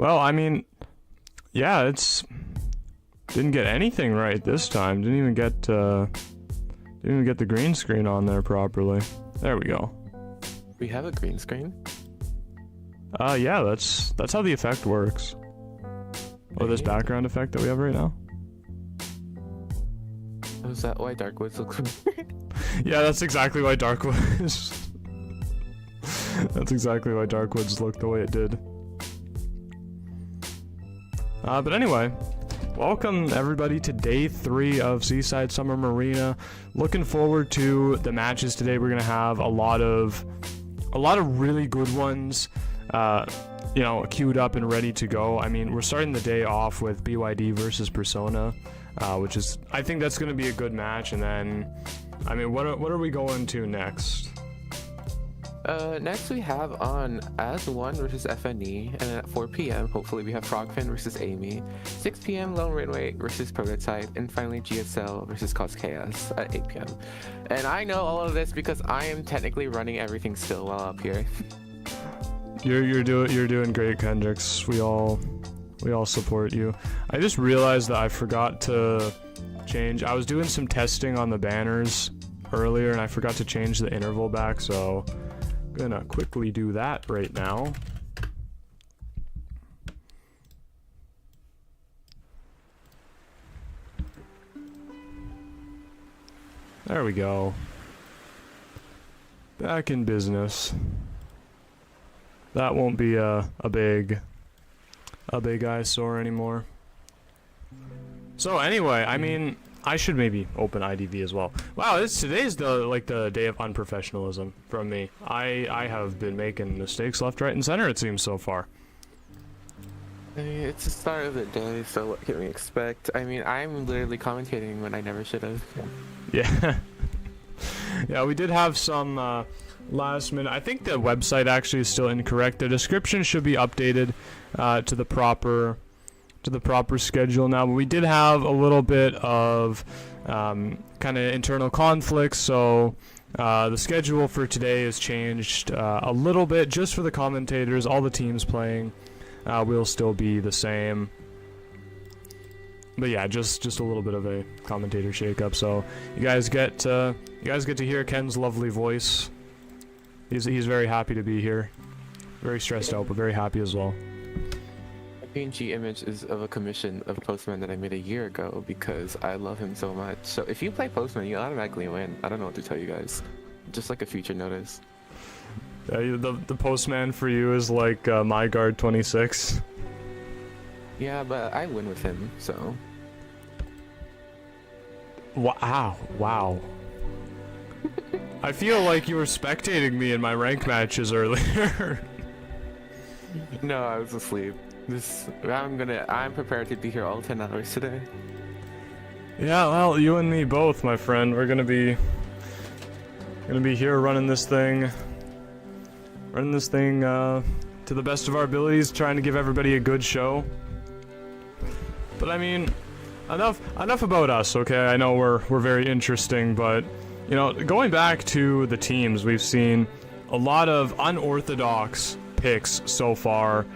Well, I mean, yeah, it's didn't get anything right this time. Didn't even get the green screen on there properly. There we go. We have a green screen. Yeah, that's how the effect works. Oh, this background effect that we have right now. Oh, is that why Darkwoods looks weird? Yeah, that's exactly why Darkwoods. That's exactly why Darkwoods looked the way it did. But anyway, welcome everybody to day 3 of Seaside Summer Marina. Looking forward to the matches today. We're gonna have a lot of really good ones, you know, queued up and ready to go. I mean, we're starting the day off with BYD versus Persona, which is, I think that's gonna be a good match. And then, I mean, what are we going to next? Next we have on As1 versus FNE, and then at 4 p.m. hopefully we have Frogfin versus AMeY, 6 p.m. Lone Railway versus Prototype, and finally GSL versus Cause Chaos at 8 p.m. And I know all of this because I am technically running everything still while up here. You're doing great, Kendricks. We all support you. I just realized that I forgot to change. I was doing some testing on the banners earlier, and I forgot to change the interval back, so gonna quickly do that right now. There we go. Back in business. That won't be a big eyesore anymore. So anyway, I mean, I should maybe open IDV as well. Wow, today's the day of unprofessionalism from me. I have been making mistakes left, right, and center, it seems, so far. I mean, it's the start of the day, so what can we expect? I mean, I'm literally commentating when I never should have. Yeah. Yeah, we did have some last minute. I think the website actually is still incorrect. The description should be updated to the proper schedule now, but we did have a little bit of kind of internal conflicts, so the schedule for today has changed a little bit just for the commentators. All the teams playing will still be the same, but yeah, just a little bit of a commentator shakeup. So you guys get to hear Ken's lovely voice. He's very happy to be here, very stressed out, but very happy as well. PNG image is of a commission of Postman that I made a year ago because I love him so much. So if you play Postman, you automatically win. I don't know what to tell you guys. Just like a future notice. Yeah, the Postman for you is like My Guard 26. Yeah, but I win with him, so. Wow. I feel like you were spectating me in my rank matches earlier. No, I was asleep. I'm prepared to be here all 10 hours today. Yeah, well, you and me both, my friend. We're gonna be here running this thing to the best of our abilities, trying to give everybody a good show. But I mean, enough about us, okay? I know we're very interesting, but you know, going back to the teams, we've seen a lot of unorthodox picks so far.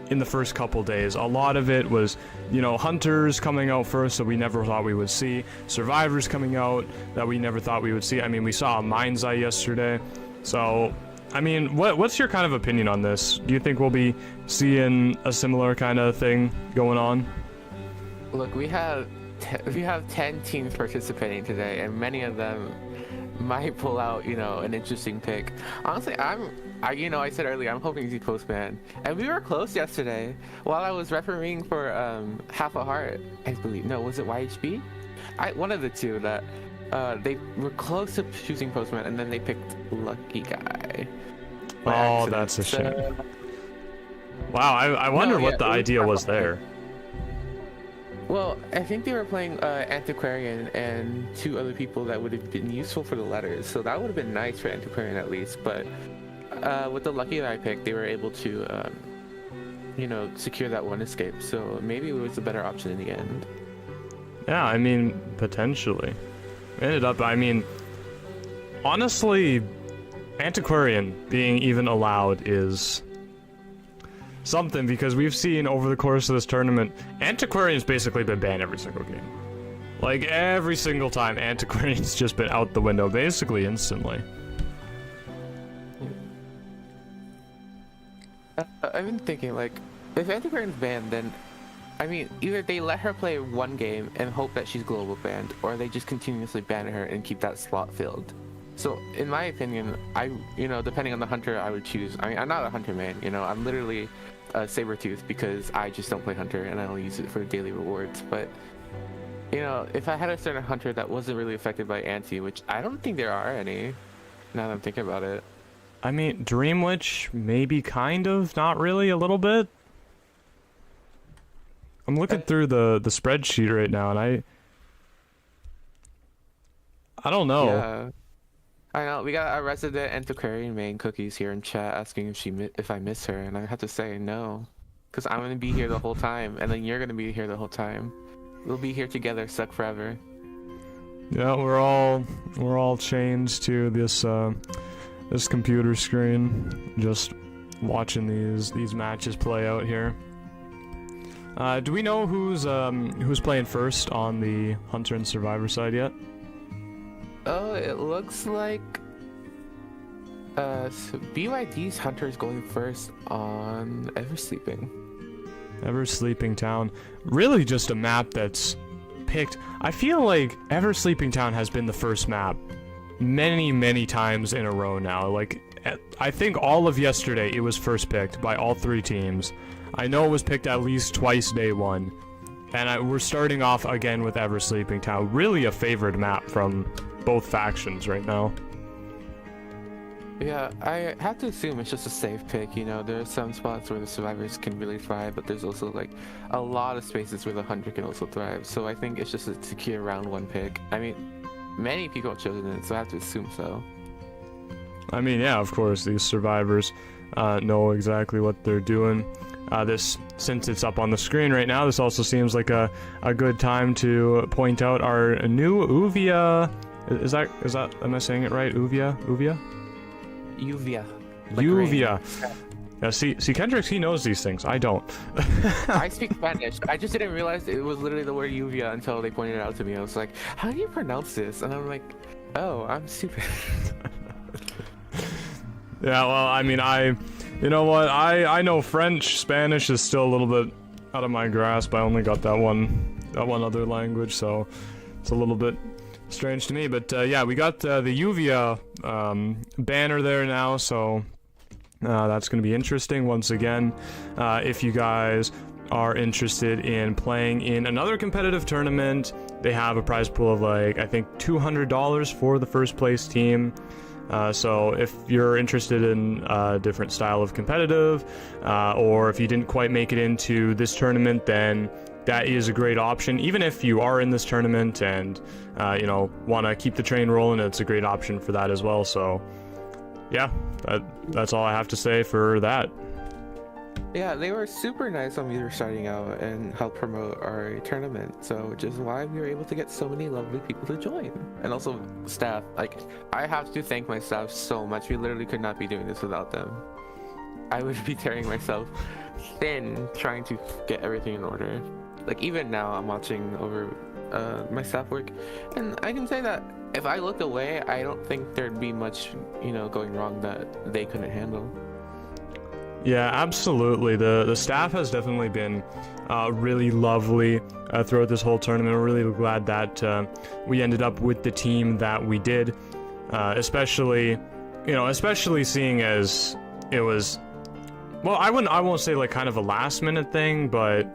In the first couple days, a lot of it was, you know, hunters coming out first that we never thought we would see, survivors coming out that we never thought we would see. I mean, we saw a Mind's Eye yesterday. So, I mean, what's your kind of opinion on this? Do you think we'll be seeing a similar kind of thing going on? Look, we have 10 teams participating today, and many of them might pull out, you know, an interesting pick. Honestly, I said earlier, I'm hoping to see Postman, and we were close yesterday while I was refereeing for Half a Heart, I believe. No, was it YHB? One of the two that they were close to choosing Postman, and then they picked Lucky Guy. Oh, that's a shame. Wow, I wonder what the idea was there. Well, I think they were playing Antiquarian and 2 other people that would have been useful for the letters, so that would have been nice for Antiquarian at least, but with the Lucky that I picked, they were able to, you know, secure that one escape, so maybe it was a better option in the end. Yeah, I mean, potentially. Ended up, I mean, honestly, Antiquarian being even allowed is something, because we've seen over the course of this tournament, Antiquarian's basically been banned every single game. Like, every single time, Antiquarian's just been out the window, basically instantly. I've been thinking, like, if Antiquarian's banned, then, I mean, either they let her play one game and hope that she's global banned, or they just continuously ban her and keep that slot filled. So, in my opinion, depending on the hunter I would choose, I mean, I'm not a hunter man, I'm literally a Sabertooth because I just don't play hunter and I only use it for daily rewards, but, if I had a certain hunter that wasn't really affected by anti, which I don't think there are any, now that I'm thinking about it. I mean, Dream Witch, maybe kind of, not really, a little bit. I'm looking through the spreadsheet right now, and I don't know. Yeah. I know, we got our resident Antiquarian main Cookies here in chat asking if I miss her, and I have to say no. Because I'm going to be here the whole time, and then you're going to be here the whole time. We'll be here together, stuck forever. Yeah, we're all chained to this this computer screen, just watching these matches play out here. Do we know who's playing first on the Hunter and Survivor side yet? Oh, it looks like so BYD's Hunter is going first on Eversleeping. Eversleeping Town, really just a map that's picked. I feel like Eversleeping Town has been the first map many times in a row now. Like, I think all of yesterday it was first picked by all three teams. I know it was picked at least twice day one, and we're starting off again with Eversleeping Town. Really a favored map from both factions right now. Yeah, I have to assume it's just a safe pick, there are some spots where the survivors can really thrive, but there's also like a lot of spaces where the hunter can also thrive, so I think it's just a secure round one pick. I mean, many people have chosen it, so I have to assume so. I mean, yeah, of course, these survivors know exactly what they're doing. Since it's up on the screen right now, this also seems like a good time to point out our new Uvia. Is that, am I saying it right? Uvia? Uvia. Uvia. Yeah, see, Kendricks, he knows these things. I don't. I speak Spanish. I just didn't realize it was literally the word Uvia until they pointed it out to me. I was like, how do you pronounce this? And I'm like, oh, I'm stupid. Yeah, well, I mean, you know what? I know French. Spanish is still a little bit out of my grasp. I only got that one other language, so it's a little bit strange to me. But yeah, we got the Uvia banner there now, so that's going to be interesting. Once again, if you guys are interested in playing in another competitive tournament, they have a prize pool of, like, I think $200 for the first place team. So if you're interested in a different style of competitive, or if you didn't quite make it into this tournament, then that is a great option. Even if you are in this tournament and, want to keep the train rolling, it's a great option for that as well. So, yeah, that's all I have to say for that. Yeah, they were super nice when we were starting out and helped promote our tournament, so which is why we were able to get so many lovely people to join. And also staff, like, I have to thank my staff so much. We literally could not be doing this without them. I would be tearing myself thin trying to get everything in order. Like, even now I'm watching over my staff work, and I can say that if I looked away, I don't think there'd be much, going wrong that they couldn't handle. Yeah, absolutely. The staff has definitely been really lovely throughout this whole tournament. We're really glad that we ended up with the team that we did, especially seeing as it was, well, I won't say like kind of a last minute thing, but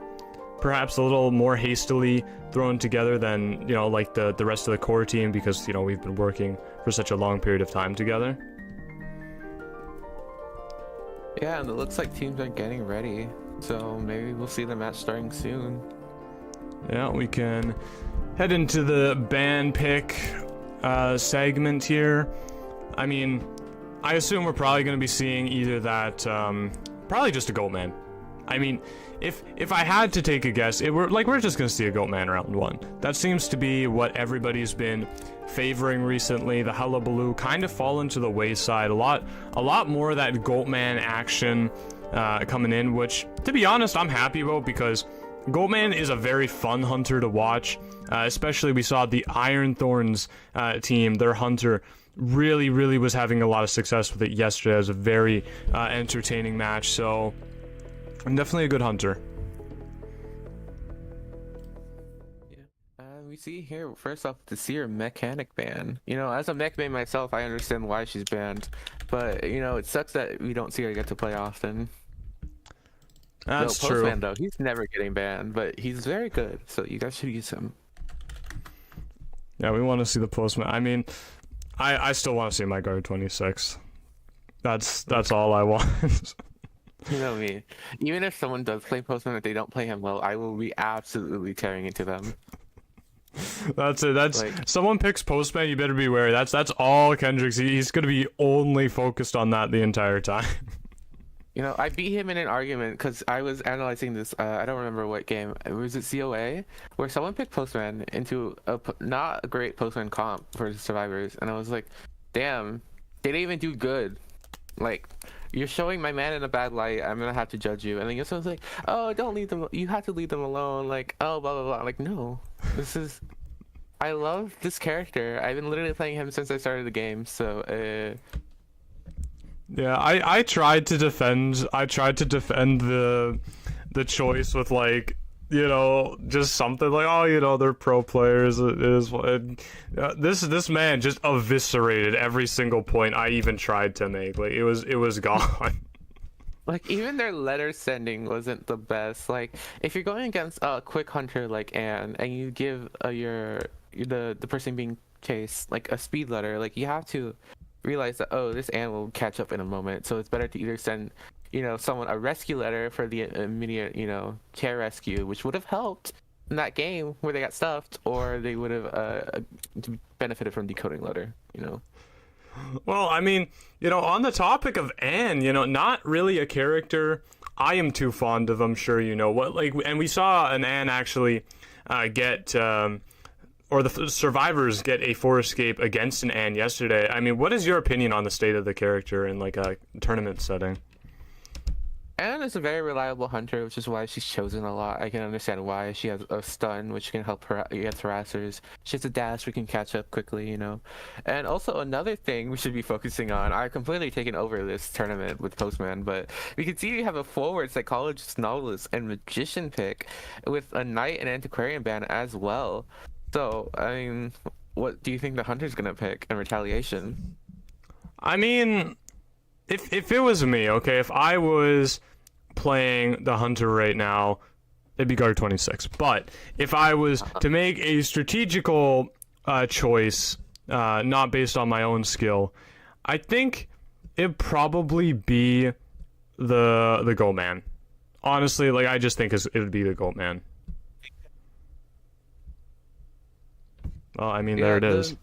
perhaps a little more hastily thrown together than, like the rest of the core team, because, we've been working for such a long period of time together. Yeah, and it looks like teams are getting ready, so maybe we'll see the match starting soon. Yeah, we can head into the ban pick segment here. I mean, I assume we're probably going to be seeing either that, probably just a Goatman. I mean, if I had to take a guess, we're just going to see a Goatman round one. That seems to be what everybody's been favoring recently. The Hullabaloo kind of fallen to the wayside. A lot more of that Goatman action coming in, which, to be honest, I'm happy about because Goatman is a very fun hunter to watch. Especially we saw the Iron Thorns team, their hunter, really was having a lot of success with it yesterday. It was a very entertaining match, so I'm definitely a good hunter. We see here, first off, the Seer mechanic ban. You know, as a mech main myself, I understand why she's banned, but you know, it sucks that we don't see her get to play often. That's true. Postman, though, he's never getting banned, but he's very good, so you guys should use him. Yeah, we want to see the Postman. I mean, I still want to see my guard 26. That's all I want. You know me. Even if someone does play Postman, if they don't play him well, I will be absolutely tearing into them. That's it. That's like, someone picks Postman, you better be wary. That's all Kendricks. He's gonna be only focused on that the entire time. You know, I beat him in an argument because I was analyzing this. I don't remember what game. Was it COA? Where someone picked Postman into not a great Postman comp for survivors, and I was like, damn, they didn't even do good. Like, you're showing my man in a bad light. I'm gonna have to judge you. And then someone's like, oh, don't leave them. You have to leave them alone. Like, oh, blah blah blah. I'm like, no, this is. I love this character. I've been literally playing him since I started the game. So. Yeah, I tried to defend. I tried to defend the choice with, like, you know, just something like, oh, you know, they're pro players. It is. This man just eviscerated every single point I even tried to make. Like, it was gone. Like, even their letter sending wasn't the best. Like, if you're going against a quick hunter like Anne, and you give the person being chased like a speed letter, like, you have to realize that, oh, this Anne will catch up in a moment. So it's better to either send, you know, someone a rescue letter for the immediate, you know, chair rescue, which would have helped in that game where they got stuffed, or they would have benefited from decoding letter, you know. Well, I mean, you know, on the topic of Anne, you know, not really a character I am too fond of, I'm sure you know. What, like, and we saw an Anne actually get or the survivors get a 4 escape against an Anne yesterday. I mean, what is your opinion on the state of the character in, like, a tournament setting? Anne is a very reliable hunter, which is why she's chosen a lot. I can understand why. She has a stun, which can help her against harassers. She has a dash, which can catch up quickly, you know. And also another thing we should be focusing on, I've completely taken over this tournament with Postman, but we can see we have a forward, psychologist, novelist, and magician pick with a knight and antiquarian ban as well. So, I mean, what do you think the hunter's gonna pick in retaliation? I mean, if it was me, okay, if I was playing the hunter right now, it'd be guard 26. But if I was to make a strategical choice, not based on my own skill, I think it'd probably be the goat man. Honestly, like, I just think it would be the goat man. Well, I mean, there it is.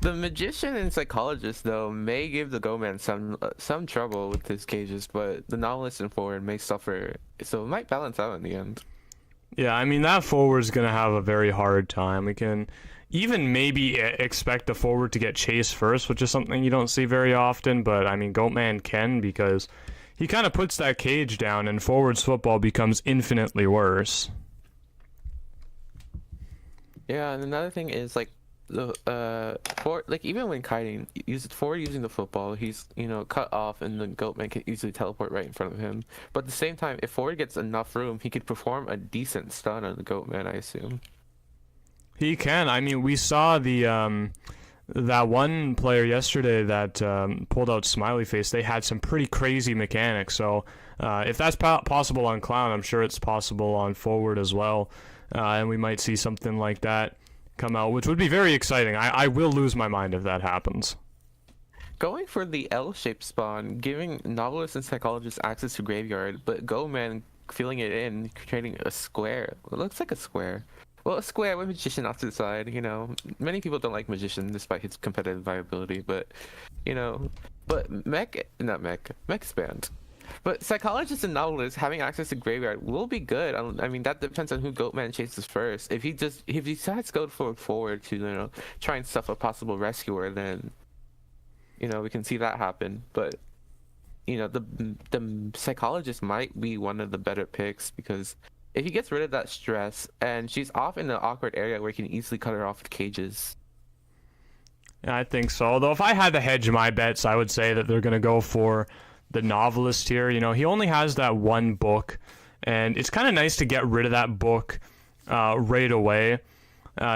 The magician and psychologist, though, may give the Go-Man some trouble with his cages, but the novelist and forward may suffer, so it might balance out in the end. Yeah, I mean, that forward's gonna have a very hard time. We can even maybe expect the forward to get chased first, which is something you don't see very often, but I mean, Goatman can, because he kind of puts that cage down, and forward's football becomes infinitely worse. Yeah, and another thing is, like, the for, like, even when kiting, forward using the football, he's, you know, cut off, and the Goatman can easily teleport right in front of him. But at the same time, if forward gets enough room, he could perform a decent stun on the Goatman, I assume. He can. I mean, we saw the that one player yesterday that pulled out Smiley Face. They had some pretty crazy mechanics. So if that's possible on Clown, I'm sure it's possible on forward as well. And we might see something like that come out, which would be very exciting. I will lose my mind if that happens. Going for the L-shaped spawn, giving Novelist and Psychologist access to Graveyard, but Go-Man filling it in, creating a square. It looks like a square. Well, a square with Magician off to the side, you know. Many people don't like Magician despite his competitive viability, but, you know. But Mech's banned. But Psychologist and Novelist having access to Graveyard will be good. I mean, that depends on who Goatman chases first. If he decides to go forward to, you know, try and stuff a possible rescuer, then, you know, we can see that happen. But you know, the psychologist might be one of the better picks because if he gets rid of that stress and she's off in an awkward area where he can easily cut her off with cages. Yeah, I think so. Although if I had to hedge my bets, I would say that they're going to go for the novelist here. You know, he only has that one book, and it's kind of nice to get rid of that book right away,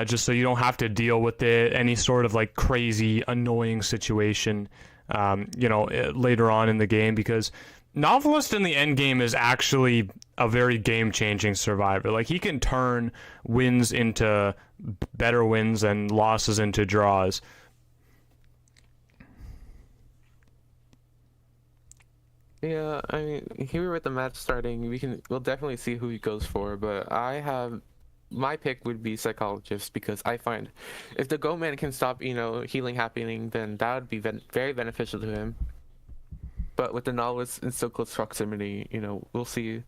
just so you don't have to deal with any sort of like crazy, annoying situation, you know, later on in the game, because Novelist in the end game is actually a very game-changing survivor. Like, he can turn wins into better wins and losses into draws. Yeah, I mean, here with the match starting, we'll definitely see who he goes for, but my pick would be Psychologist because I find if the Goat Man can stop, you know, healing happening, then that would be very beneficial to him. But with the Novelist in so close proximity, you know, we'll see.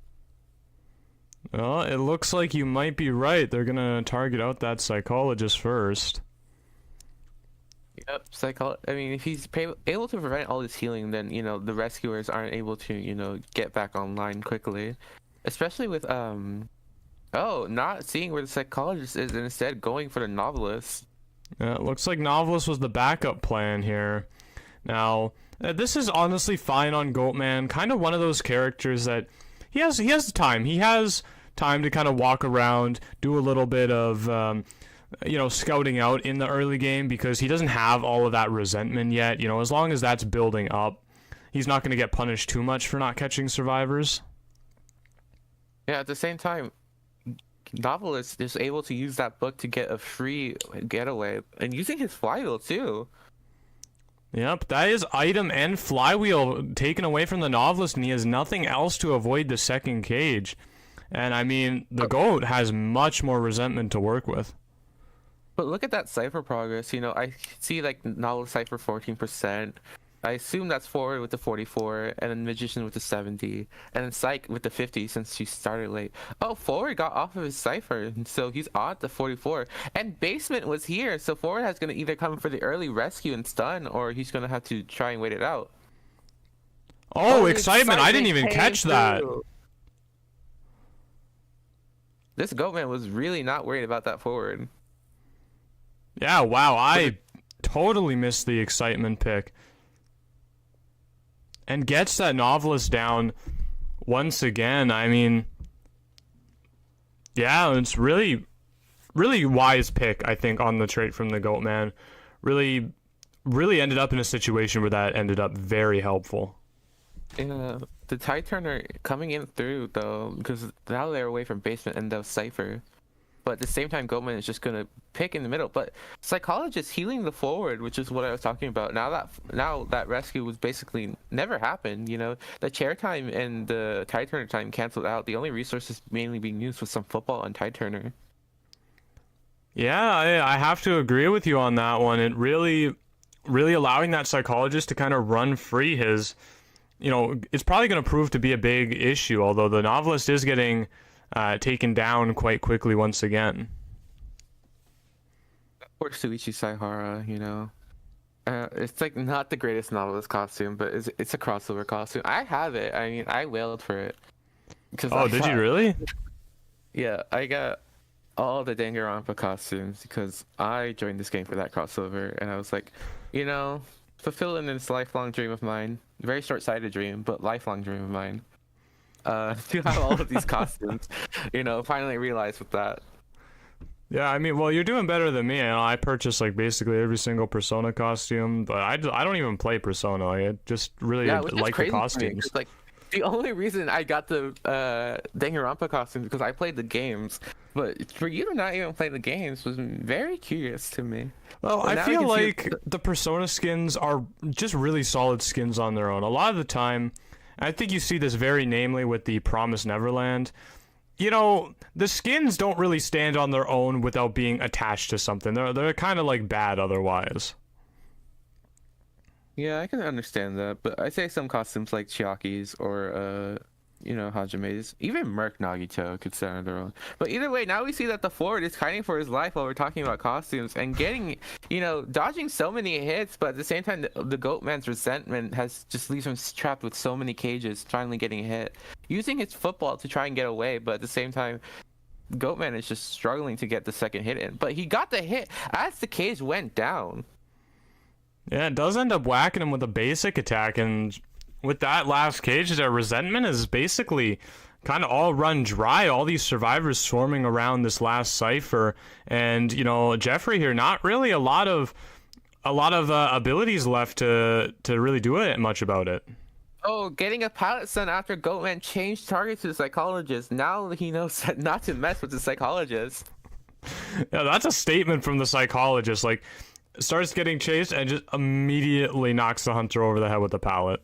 Well, it looks like you might be right. They're gonna target out that Psychologist first. Yep, I mean, if he's able to prevent all this healing, then, you know, the rescuers aren't able to, you know, get back online quickly. Especially with, not seeing where the Psychologist is and instead going for the Novelist. Yeah, it looks like Novelist was the backup plan here. Now, this is honestly fine on Goatman. Kind of one of those characters that he has time. He has time to kind of walk around, do a little bit of, you know, scouting out in the early game because he doesn't have all of that resentment yet. You know, as long as that's building up, he's not going to get punished too much for not catching survivors. Yeah, at the same time, Novelist is able to use that book to get a free getaway and using his flywheel too. Yep, that is item and flywheel taken away from the Novelist, and he has nothing else to avoid the second cage. And I mean, the Goat has much more resentment to work with. But look at that cipher progress. You know, I see like Novelist cipher 14%. I assume that's Forward with the 44, and then Magician with the 70, and then Psych with the 50 since she started late. Oh, Forward got off of his cipher, so he's on the 44. And Basement was here, so Forward has going to either come for the early rescue and stun, or he's going to have to try and wait it out. Oh, excitement! I didn't even catch that. This Goatman was really not worried about that Forward. Yeah, wow, I totally missed the excitement pick. And gets that Novelist down once again. I mean, yeah, it's really wise pick, I think, on the trait from the Goatman. Really ended up in a situation where that ended up very helpful. Yeah, the Tide Turner coming in through, though, because now they're away from Basement and the Cypher. But at the same time, Goatman is just going to pick in the middle. But Psychologist healing the Forward, which is what I was talking about. Now that rescue was basically never happened, you know. The chair time and the Tide Turner time canceled out. The only resources mainly being used was some football on Tide Turner. Yeah, I have to agree with you on that one. It really allowing that Psychologist to kind of run free his, you know, it's probably going to prove to be a big issue, although the Novelist is getting taken down quite quickly once again. Poor Suichi Saihara, you know. It's like not the greatest Novelist costume, but it's a crossover costume. I have it. I mean, I wailed for it. Oh, did you really? Yeah, I got all the Danganronpa costumes because I joined this game for that crossover, and I was like, you know, fulfilling this lifelong dream of mine. Very short-sighted dream, but lifelong dream of mine. To have all of these costumes, you know, finally realized with that. Yeah, I mean, well, you're doing better than me. You know, I purchased like basically every single Persona costume, but I don't even play Persona. I just really like the costumes. Like, the only reason I got the Danganronpa costumes because I played the games, but for you to not even play the games was very curious to me. Well, I feel like the Persona skins are just really solid skins on their own. A lot of the time, I think you see this very namely with the Promised Neverland. You know, the skins don't really stand on their own without being attached to something. They're kind of like bad otherwise. Yeah, I can understand that, but I say some costumes like Chiaki's or Hajame's. Even Merc Nagito could stand on their own. But either way, now we see that the forward is fighting for his life while we're talking about costumes and getting, dodging so many hits, but at the same time, the Goatman's resentment just leaves him trapped with so many cages, finally getting hit. Using his football to try and get away, but at the same time, Goatman is just struggling to get the second hit in. But he got the hit as the cage went down. Yeah, it does end up whacking him with a basic attack, and with that last cage, their resentment is basically kind of all run dry. All these survivors swarming around this last cipher, and Jeffrey here, not really a lot of abilities left to really do it much about it. Oh, getting a pilot stun after Goatman changed target to the psychologist. Now he knows not to mess with the psychologist. Yeah, that's a statement from the psychologist. Like, starts getting chased and just immediately knocks the hunter over the head with the pallet.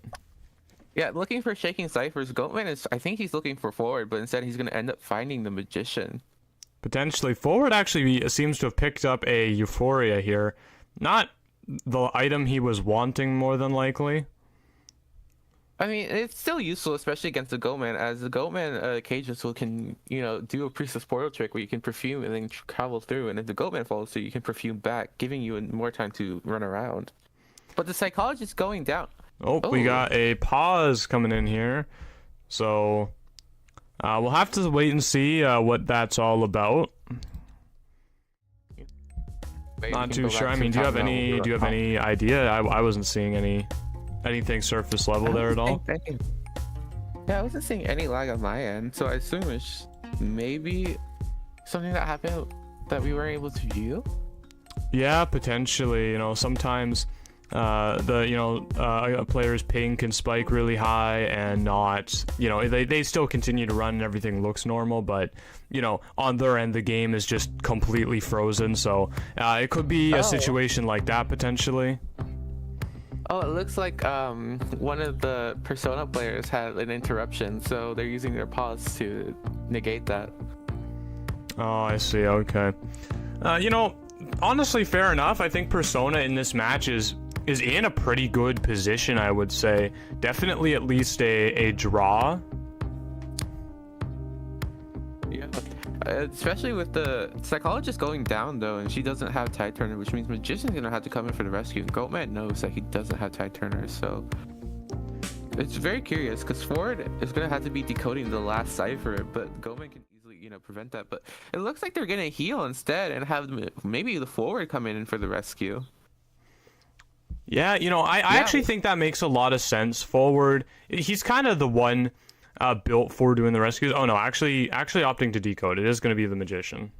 Yeah, looking for shaking ciphers. Goatman I think he's looking for forward, but instead he's going to end up finding the magician. Potentially. Forward actually seems to have picked up a Euphoria here. Not the item he was wanting, more than likely. I mean, it's still useful, especially against the Goatman, as the Goatman cage whistle can, do a Priestess Portal trick where you can perfume and then travel through, and if the Goatman falls through, you can perfume back, giving you more time to run around. But the psychologist going down. Oh, we got a pause coming in here. So, we'll have to wait and see what that's all about. Maybe Not too sure. I mean, do you have any idea? I wasn't seeing anything surface level there at all. Yeah, I wasn't seeing any lag on my end, so I assume it's maybe something that happened that we weren't able to view. Yeah, potentially. Sometimes a player's ping can spike really high and not, they still continue to run and everything looks normal, but on their end the game is just completely frozen. So it could be a situation like that potentially. Oh, it looks like one of the Persona players had an interruption, so they're using their pause to negate that. Oh, I see. Okay. Honestly, fair enough. I think Persona in this match is in a pretty good position, I would say. Definitely at least a draw. Yeah. Especially with the psychologist going down, though, and she doesn't have tide turner, which means Magician's gonna have to come in for the rescue. And Goatman knows that he doesn't have tide turner, so it's very curious because Ford is gonna have to be decoding the last cipher, but Goatman can easily, prevent that. But it looks like they're gonna heal instead and have maybe the forward come in for the rescue. Yeah, I actually think that makes a lot of sense. Forward, he's kind of the one built for doing the rescues. Oh no, actually opting to decode. It is going to be the Magician.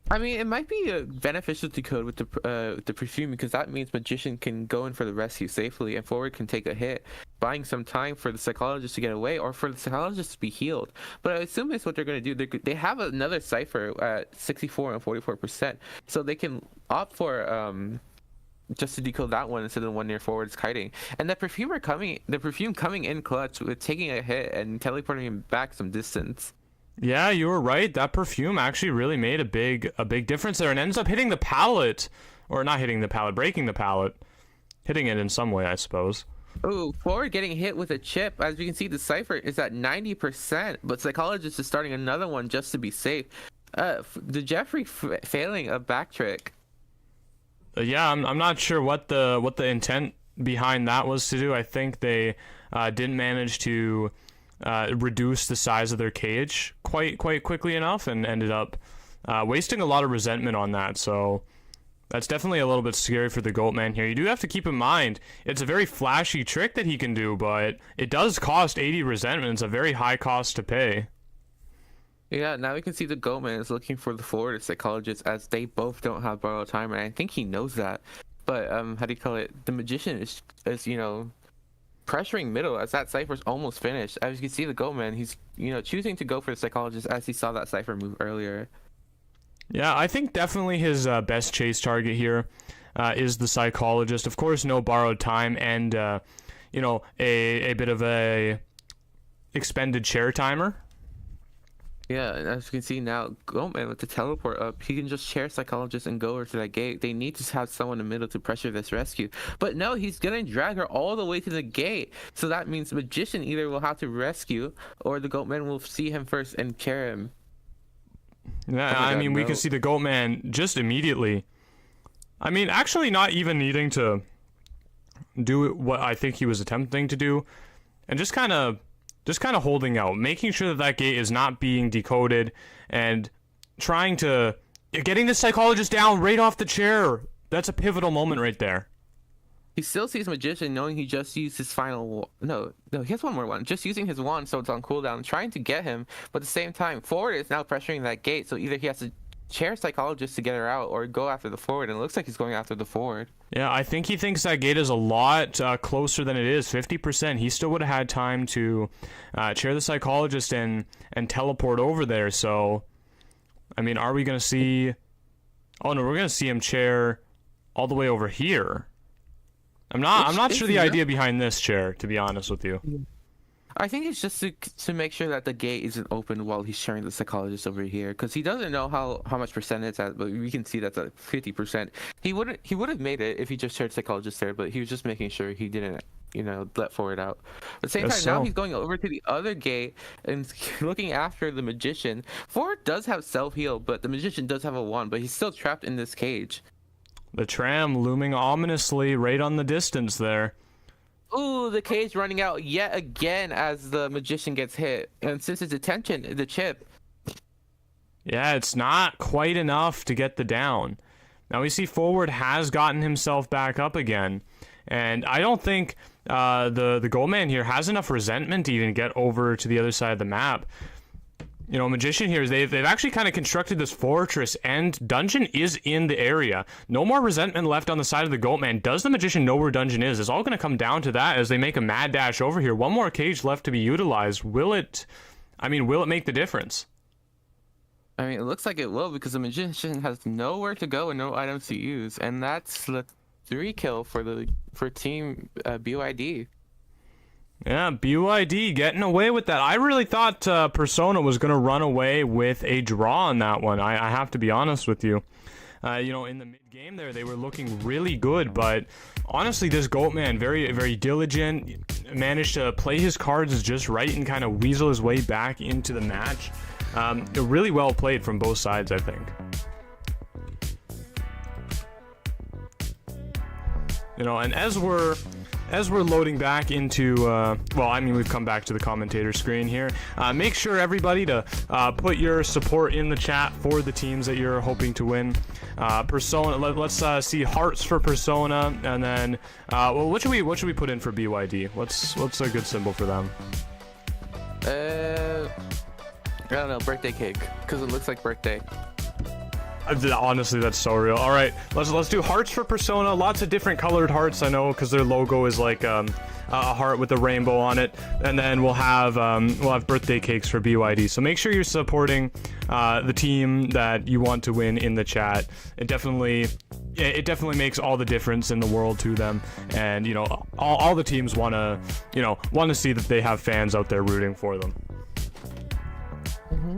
I mean, it might be beneficial to decode with the perfume, because that means Magician can go in for the rescue safely and forward can take a hit, buying some time for the psychologist to get away or for the psychologist to be healed. But I assume that's what they're going to do. They have another cipher at 64 and 44%, so they can opt for just to decode that one instead of the one near forward's kiting. And the perfume coming in clutch with taking a hit and teleporting him back some distance. Yeah, you were right. That perfume actually really made a big difference there, and ends up hitting the pallet, or not hitting the pallet, breaking the pallet, hitting it in some way, I suppose. Ooh, forward getting hit with a chip. As you can see, the cipher is at 90%, but psychologist is starting another one just to be safe. The Jeffrey failing a back trick. Yeah, I'm not sure what the intent behind that was to do. I think they didn't manage to reduce the size of their cage quite quickly enough, and ended up wasting a lot of resentment on that. So that's definitely a little bit scary for the Goatman here. You do have to keep in mind it's a very flashy trick that he can do, but it does cost 80 resentment. It's a very high cost to pay. Yeah, now we can see the Goatman is looking for the forward psychologist, as they both don't have borrowed time, and I think he knows that. But how do you call it? The Magician is pressuring middle as that cipher's almost finished. As you can see, the Goatman, he's choosing to go for the psychologist as he saw that cipher move earlier. Yeah, I think definitely his best chase target here is the psychologist. Of course, no borrowed time, and a bit of a expended chair timer. Yeah, and as you can see now, Goldman with the teleport up, he can just chair Psychologist and go over to that gate. They need to have someone in the middle to pressure this rescue. But no, he's gonna drag her all the way to the gate. So that means the Magician either will have to rescue, or the Goatman will see him first and chair him. Yeah, I mean, we can see the Goatman just immediately. I mean, actually not even needing to do what I think he was attempting to do, and just kind of holding out, making sure that that gate is not being decoded, and trying to getting the Psychologist down right off the chair. That's a pivotal moment right there. He still sees Magician, knowing he just used his final no, he has one more one, just using his wand, so it's on cooldown, trying to get him. But at the same time, forward is now pressuring that gate, so either he has to chair Psychologist to get her out, or go after the forward, and it looks like he's going after the forward. Yeah, I think he thinks that gate is a lot closer than it is, 50%. He still would have had time to chair the Psychologist and teleport over there. So, I mean, are we going to see... Oh, no, we're going to see him chair all the way over here. I'm not sure the idea behind this chair, to be honest with you. I think it's just to make sure that the gate isn't open while he's sharing the Psychologist over here, because he doesn't know how much percent it's at, but we can see that's at 50%. He would have made it if he just shared Psychologist there, but he was just making sure he didn't, let forward out. At the same time, now he's going over to the other gate and looking after the Magician. Forward does have self-heal, but the Magician does have a wand, but he's still trapped in this cage. The tram looming ominously right on the distance there. Ooh, the cage running out yet again as the Magician gets hit. And since his attention, the chip. Yeah, it's not quite enough to get the down. Now we see forward has gotten himself back up again. And I don't think the Goldman here has enough resentment to even get over to the other side of the map. Magician here, they've actually kind of constructed this fortress, and Dungeon is in the area. No more resentment left on the side of the Goatman. Does the Magician know where Dungeon is? It's all going to come down to that as they make a mad dash over here. One more cage left to be utilized. Will it make the difference? I mean, it looks like it will, because the Magician has nowhere to go and no items to use, and that's the 3 kill for team BYD. Yeah, BYD getting away with that. I really thought Persona was going to run away with a draw on that one. I have to be honest with you. In the mid-game there, they were looking really good, but honestly, this Goatman, very, very diligent, managed to play his cards just right and kind of weasel his way back into the match. Really well played from both sides, I think. And as we're loading back into, we've come back to the commentator screen here. Make sure, everybody, to put your support in the chat for the teams that you're hoping to win. Persona, let's see hearts for Persona, and then, what should we put in for BYD? What's a good symbol for them? I don't know, birthday cake, because it looks like birthday. Honestly, that's so real. All right, let's do hearts for Persona. Lots of different colored hearts, I know, because their logo is like a heart with a rainbow on it. And then we'll have birthday cakes for BYD. So make sure you're supporting the team that you want to win in the chat. It definitely makes all the difference in the world to them. And all the teams want to see that they have fans out there rooting for them. Mm-hmm.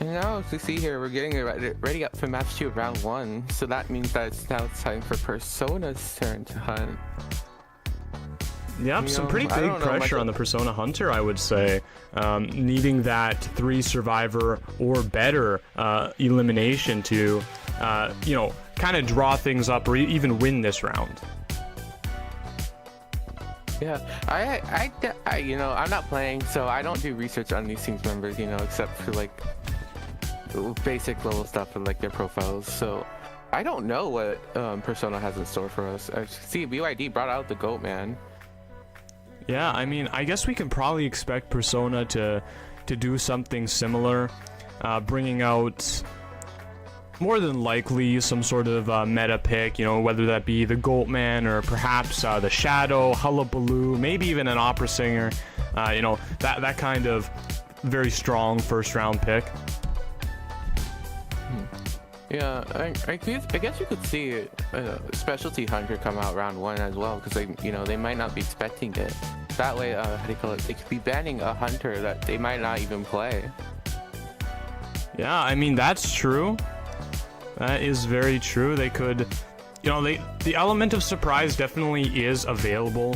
And now, as we see here, we're getting ready up for match 2 of round 1. So that means that it's now time for Persona's turn to hunt. Yep, some pretty big pressure on the Persona Hunter, I would say. Needing that 3 survivor or better elimination to, kind of draw things up or even win this round. Yeah, I'm not playing, so I don't do research on these teams members, except for like basic level stuff for like their profiles. So I don't know what Persona has in store for us. I see BYD brought out the Goatman. Yeah, I mean, I guess we can probably expect Persona to do something similar, bringing out more than likely some sort of meta pick, whether that be the Goatman or perhaps the Shadow, Hullabaloo, maybe even an opera singer, that kind of very strong first round pick. Yeah, I guess you could see a specialty hunter come out round 1 as well, because they might not be expecting it. That way, how do you call it? They could be banning a hunter that they might not even play. Yeah, I mean, that's true. That is very true. They could, you know, the element of surprise definitely is available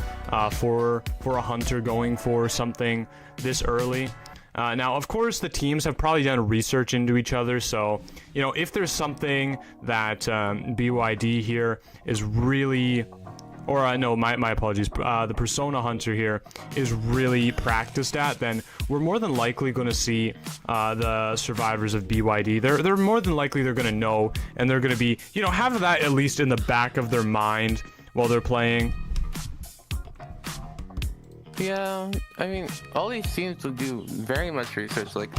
for a hunter going for something this early. Now, of course, the teams have probably done research into each other, so, you know, if there's something that BYD here is really, or no, my apologies, the Persona Hunter here is really practiced at, then we're more than likely going to see the survivors of BYD. They're more than likely they're going to know, and they're going to be, you know, have that at least in the back of their mind while they're playing. Yeah, I mean, all these teams will do very much research. Like,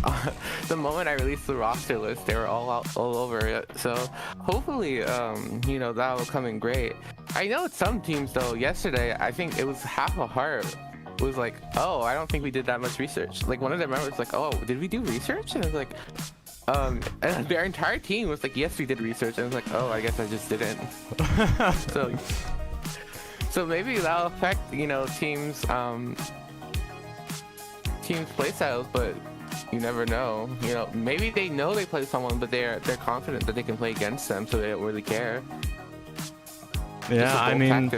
the moment I released the roster list, they were all over it. So, hopefully, you know, that will come in great. I know some teams, though, yesterday, I think it was half a heart. It was like, oh, I don't think we did that much research. Like, one of their members was like, oh, did we do research? And it was like, and their entire team was like, yes, we did research. And it was like, oh, I guess I just didn't. So maybe that'll affect, you know, teams playstyles, but you never know. You know, maybe they know they play someone, but they're confident that they can play against them, so they don't really care. Yeah, I mean,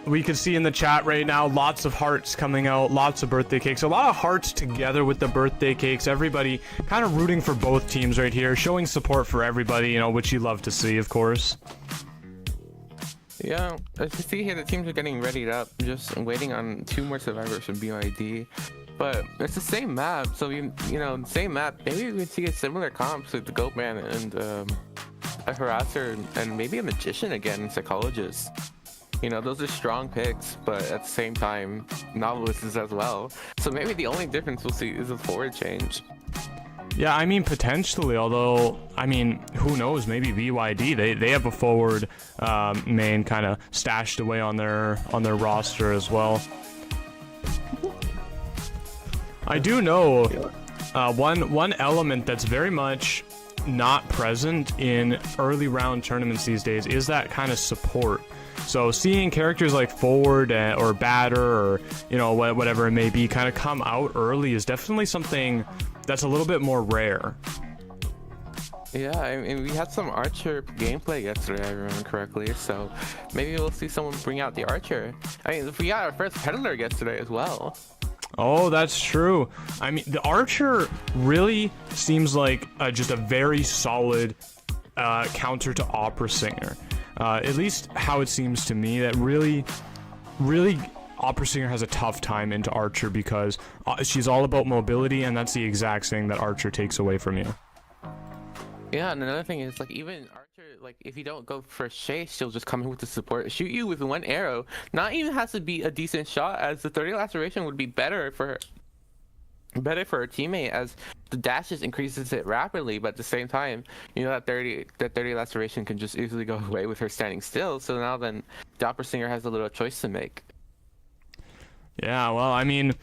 we can see in the chat right now lots of hearts coming out, lots of birthday cakes, a lot of hearts together with the birthday cakes. Everybody kind of rooting for both teams right here, showing support for everybody, you know, which you love to see, of course. Yeah, as you see here, the teams are getting readied up, just waiting on 2 more survivors from BYD. But it's the same map, so you know, same map. Maybe we can see a similar comps with the Goatman and a Harasser and maybe a Magician again, Psychologist. You know, those are strong picks, but at the same time, Novelists as well. So maybe the only difference we'll see is a forward change. Yeah, I mean, potentially, although, I mean, who knows, maybe BYD, they have a forward main kind of stashed away on their roster as well. I do know one element that's very much not present in early round tournaments these days is that kind of support. So seeing characters like forward or batter or, you know, whatever it may be kind of come out early is definitely something that's a little bit more rare. Yeah, I mean, we had some Archer gameplay yesterday, I remember correctly, so maybe we'll see someone bring out the Archer. I mean, we got our first Peddler yesterday as well. Oh, that's true. I mean, the Archer really seems like just a very solid counter to Opera Singer. At least how it seems to me, that really Opera Singer has a tough time into Archer because she's all about mobility, and that's the exact thing that Archer takes away from you. Yeah, and another thing is, like, even Archer, like, if you don't go for chase, she'll just come in with the support, shoot you with 1 arrow. Not even has to be a decent shot, as the 30 laceration would be better for her teammate, as the dashes increases it rapidly, but at the same time, you know, that 30 laceration can just easily go away with her standing still. So now then, the Opera Singer has a little choice to make. Yeah, well, I mean,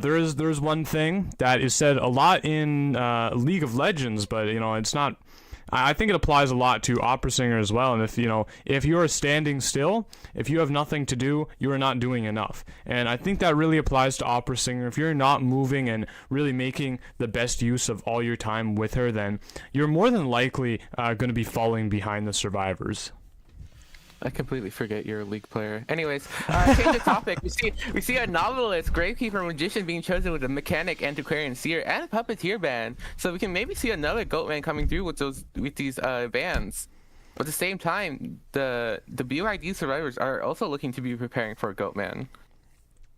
there's one thing that is said a lot in League of Legends, but, you know, it's not. I think it applies a lot to Opera Singer as well. And if you are standing still, if you have nothing to do, you are not doing enough. And I think that really applies to Opera Singer. If you're not moving and really making the best use of all your time with her, then you're more than likely going to be falling behind the survivors. I completely forget you're a League player. Anyways, change the topic. We see a Novelist, Gravekeeper, Magician being chosen with a Mechanic, Antiquarian, Seer, and Puppeteer ban. So we can maybe see another Goatman coming through with these bans. But at the same time, the BYD survivors are also looking to be preparing for a Goatman.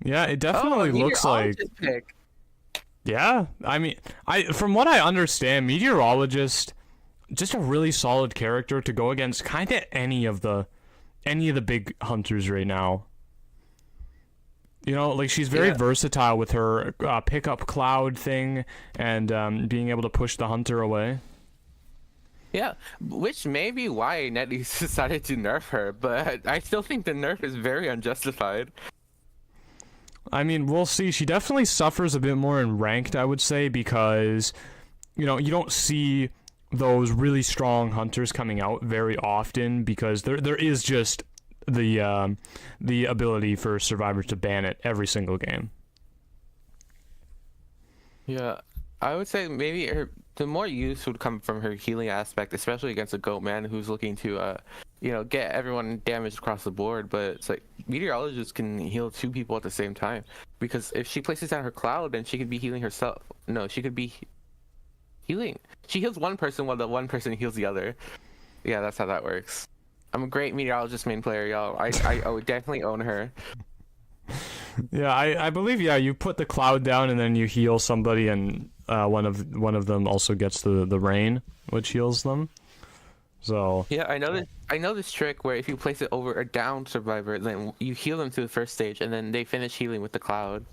Yeah, it definitely looks like. Pick. Yeah, I mean, from what I understand, Meteorologist, just a really solid character to go against kind of any of the big hunters right now. You know, like, she's very versatile with her pick up cloud thing and being able to push the hunter away. Yeah, which may be why NetEase decided to nerf her, but I still think the nerf is very unjustified. I mean, we'll see. She definitely suffers a bit more in ranked, I would say, because, you know, you don't see those really strong hunters coming out very often because there is just the ability for survivors to ban it every single game. Yeah, I would say maybe the more use would come from her healing aspect, especially against a goat man who's looking to get everyone damaged across the board. But it's like Meteorologist can heal 2 people at the same time, because if she places down her cloud, then she could be healing herself. No, she could be healing. She heals one person while the one person heals the other. Yeah, that's how that works. I'm a great Meteorologist main player, y'all. I would definitely own her. Yeah, I believe, yeah, you put the cloud down and then you heal somebody, and one of them also gets the rain, which heals them. So yeah, I know this trick where if you place it over a down survivor, then you heal them to the first stage, and then they finish healing with the cloud,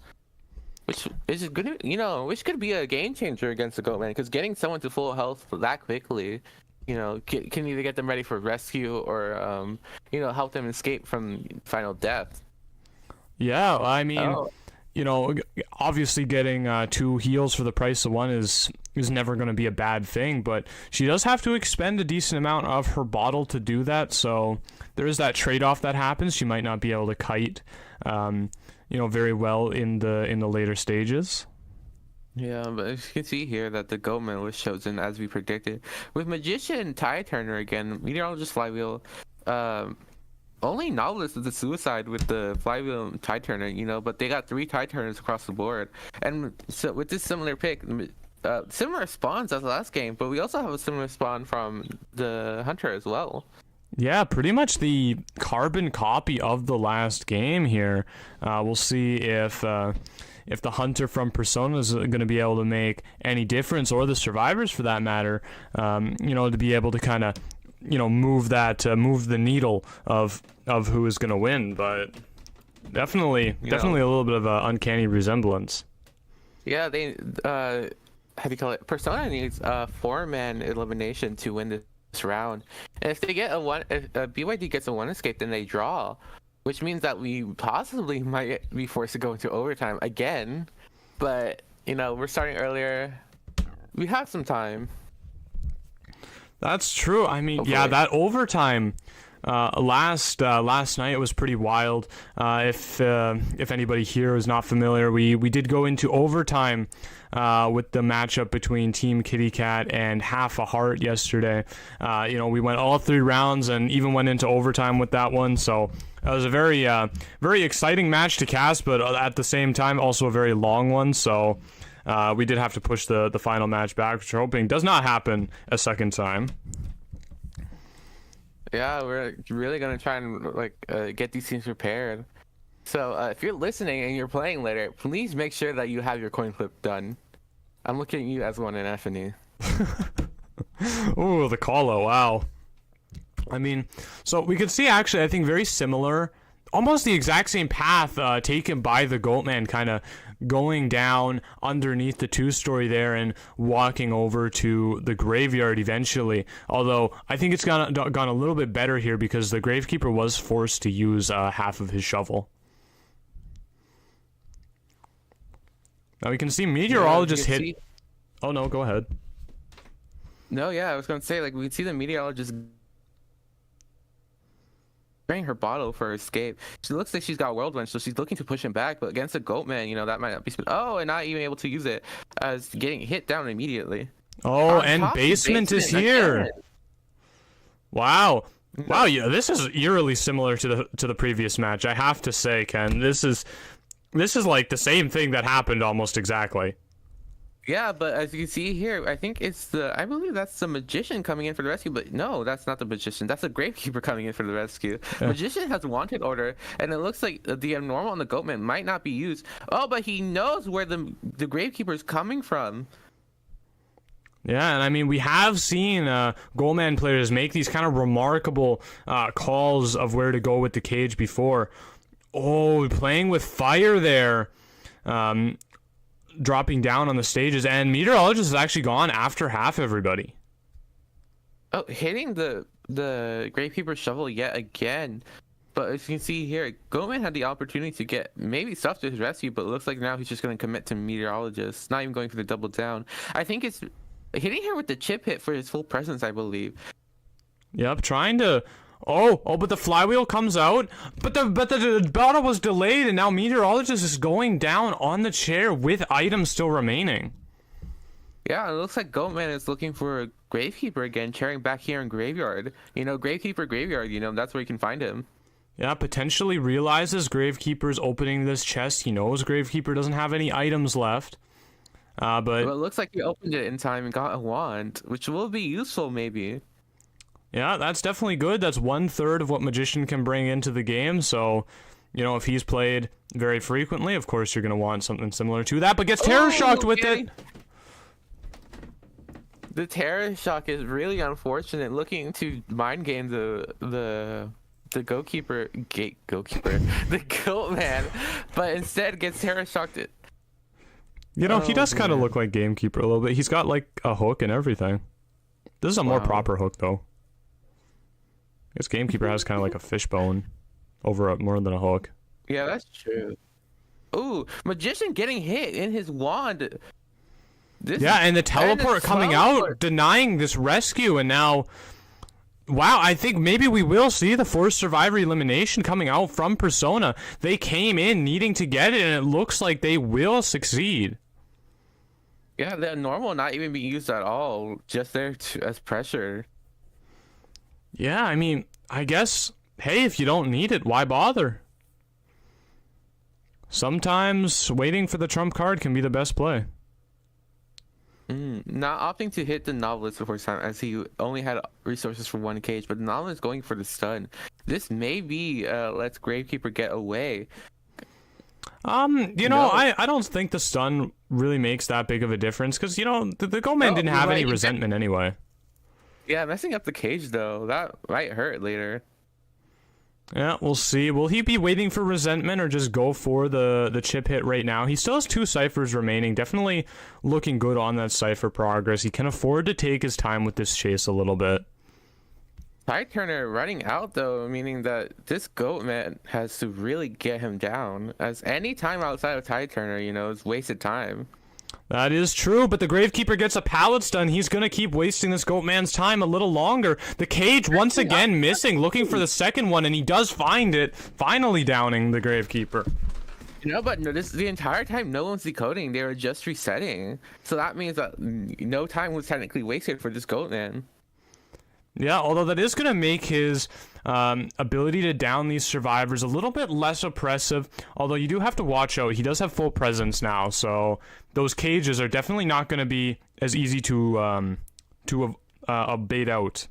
which is good. Which could be a game changer against the goat man, because getting someone to full health that quickly, can either get them ready for rescue or help them escape from final death. yeah, I mean, obviously getting 2 heals for the price of 1 is never going to be a bad thing, but she does have to expend a decent amount of her bottle to do that, so there is that trade-off that happens. She might not be able to kite very well in the later stages. Yeah, but as you can see here that the Goatman was chosen as we predicted. With Magician Tie Turner again, Meteorologist Flywheel, only Novelist is the Suicide with the Flywheel Tie Turner, but they got 3 Tie Turners across the board. And so with this similar pick, similar spawns as the last game, but we also have a similar spawn from the Hunter as well. Yeah, pretty much the carbon copy of the last game here. We'll see if the Hunter from Persona is going to be able to make any difference, or the survivors for that matter, to be able to kind of, move the needle of who is going to win. But definitely a little bit of an uncanny resemblance. Yeah, they how do you call it? Persona needs a 4-man elimination to win this round, and if they get if BYD gets a 1 escape, then they draw, which means that we possibly might be forced to go into overtime again. But we're starting earlier. We have some time. That's true. I mean, Hopefully. yeah, that overtime last night, it was pretty wild. If anybody here is not familiar, we did go into overtime with the matchup between Team Kitty Cat and Half a Heart yesterday. We went all 3 rounds and even went into overtime with that one. So it was a very exciting match to cast, but at the same time also a very long one. So we did have to push the final match back, which we're hoping does not happen a second time. Yeah, we're really gonna try and get these teams prepared. So if you're listening and you're playing later, please make sure that you have your coin flip done. I'm looking at you as one in F&E. Ooh, the call-out, wow. I mean, so we could see actually, I think, very similar, almost the exact same path taken by the Goatman, kind of going down underneath the 2-story there and walking over to the graveyard eventually. Although I think it's gone a little bit better here, because the Gravekeeper was forced to use half of his shovel. Now we can see Meteorologist hit. Oh no, go ahead. No, yeah, I was gonna say, we can see the Meteorologist carrying her bottle for her escape. She looks like she's got Whirlwind, so she's looking to push him back, but against a Goatman, that might not be... and not even able to use it, as getting hit down immediately. Oh, and Basement is here. Again. Wow. Wow, yeah, this is eerily similar to the previous match, I have to say, Ken. This is like the same thing that happened almost exactly. Yeah, but as you can see here, I believe that's the Magician coming in for the rescue, but no, that's not the Magician. That's the Gravekeeper coming in for the rescue. Yeah. Magician has wanted order, and it looks like the abnormal on the Goatman might not be used. Oh, but he knows where the Gravekeeper is coming from. Yeah, and I mean, we have seen Goalman players make these kind of remarkable calls of where to go with the cage before. Oh, playing with fire there. Dropping down on the stages, and Meteorologist has actually gone after half everybody. Oh, hitting the Gravekeeper shovel yet again. But as you can see here, Goatman had the opportunity to get maybe stuff to his rescue, but it looks like now he's just going to commit to Meteorologist, not even going for the double down. I think it's hitting her with the chip hit for his full presence, I believe. Yep, trying to... Oh, but the flywheel comes out, but the bottle was delayed, and now Meteorologist is going down on the chair with items still remaining. Yeah, it looks like Goatman is looking for a Gravekeeper again, chairing back here in Graveyard. You know, Gravekeeper Graveyard, you know, that's where you can find him. Yeah, potentially realizes Gravekeeper's opening this chest. He knows Gravekeeper doesn't have any items left. But Well, it looks like he opened it in time and got a wand, which will be useful maybe. yeah, that's definitely good. That's 1/3 of what Magician can bring into the game. So, you know, if he's played very frequently, of course you're going to want something similar to that. But gets Terror Shocked with it. The Terror Shock is really unfortunate. Looking to mind game the Goatkeeper, the Goatman, but instead gets Terror Shocked. You know, he does kind of look like Gamekeeper a little bit. He's got like a hook and everything. This is a more proper hook though. I guess Gamekeeper has kind of like a fishbone over more than a hook. Yeah, that's true. Ooh, Magician getting hit in his wand. And the teleport coming out, denying this rescue, and now, wow, I think maybe we will see the forced survivor elimination coming out from Persona. They came in needing to get it, and it looks like they will succeed. Yeah, the normal not even being used at all, just there as pressure. Yeah, I mean, I guess, hey, if you don't need it, why bother? Sometimes waiting for the trump card can be the best play. Not opting to hit the Novelist before time, as he only had resources for one cage, but the Novelist going for the stun. This may be lets Gravekeeper get away. You know, I don't think the stun really makes that big of a difference, because, you know, the Goatman didn't have any resentment anyway. Yeah, messing up the cage, though, that might hurt later. Yeah, we'll see. Will he be waiting for resentment or just go for the chip hit right now? He still has 2 ciphers remaining. Definitely looking good on that cipher progress. He can afford to take his time with this chase a little bit. Tide Turner running out, though, meaning that this Goatman has to really get him down, as any time outside of Tide Turner, you know, is wasted time. That is true, but the Gravekeeper gets a pallet stun. He's going to keep wasting this Goatman's time a little longer. The cage once again missing, looking for the second one, and he does find it, finally downing the Gravekeeper. You know, but notice the entire time no one's decoding. They were just resetting. So that means that no time was technically wasted for this Goatman. Yeah, although that is going to make his ability to down these survivors a little bit less oppressive. Although you do have to watch out. He does have full presence now, so those cages are definitely not going to be as easy to bait out.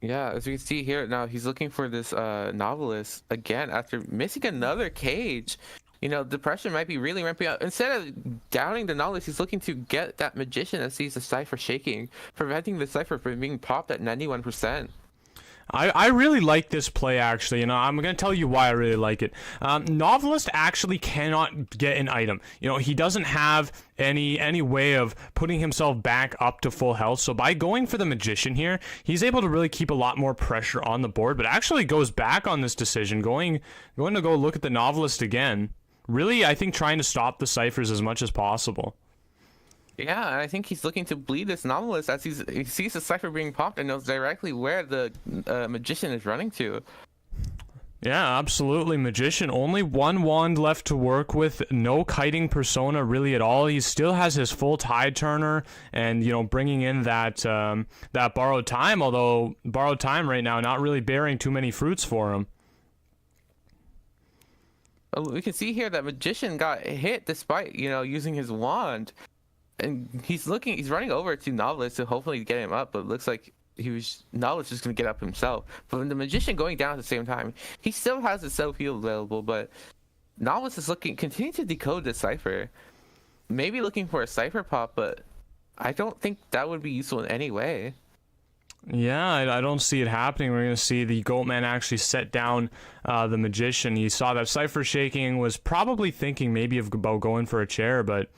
Yeah, as we can see here now, he's looking for this Novelist again after missing another cage. You know, the pressure might be really ramping up. Instead of downing the Novelist, he's looking to get that Magician that sees the cipher shaking, preventing the cipher from being popped at 91%. I really like this play, actually. You know, I'm going to tell you why I really like it. Novelist actually cannot get an item. You know, he doesn't have any way of putting himself back up to full health. So by going for the Magician here, he's able to really keep a lot more pressure on the board, but actually goes back on this decision, going to go look at the Novelist again. Really, I think trying to stop the ciphers as much as possible. Yeah, and I think he's looking to bleed this Novelist as he sees the cipher being popped and knows directly where the Magician is running to. Yeah, absolutely. Magician, only 1 wand left to work with, no kiting Persona really at all. He still has his full Tide Turner and, you know, bringing in that that Borrowed Time, although Borrowed Time right now not really bearing too many fruits for him. We can see here that Magician got hit despite, you know, using his wand. And he's running over to Novelist to hopefully get him up, but it looks like Novelist is going to get up himself. But when the Magician going down at the same time, he still has his self-heal available, but Novelist is continuing to decode the cipher. Maybe looking for a cipher pop, but I don't think that would be useful in any way. Yeah, I don't see it happening. We're going to see the Goatman actually set down the Magician. He saw that cipher shaking, was probably thinking maybe about going for a chair, but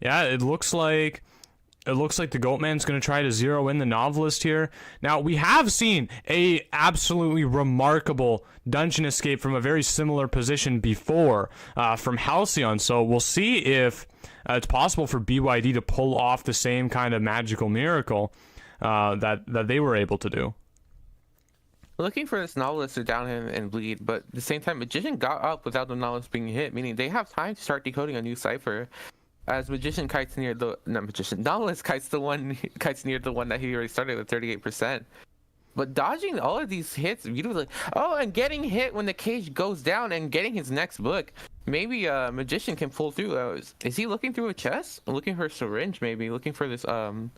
yeah, it looks like the Goatman's going to try to zero in the Novelist here. Now, we have seen a absolutely remarkable dungeon escape from a very similar position before from Halcyon, so we'll see if it's possible for BYD to pull off the same kind of magical miracle that they were able to do. Looking for this Novelist to down him and bleed, but at the same time, Magician got up without the Novelist being hit, meaning they have time to start decoding a new cipher. as Magician kites near the not Magician Nautilus kites near the one that he already started with 38%. But dodging all of these hits beautifully. Oh, and getting hit when the cage goes down and getting his next book. Maybe Magician can pull through. Is he looking through a chest? Looking for a syringe, maybe. Looking for this dungeon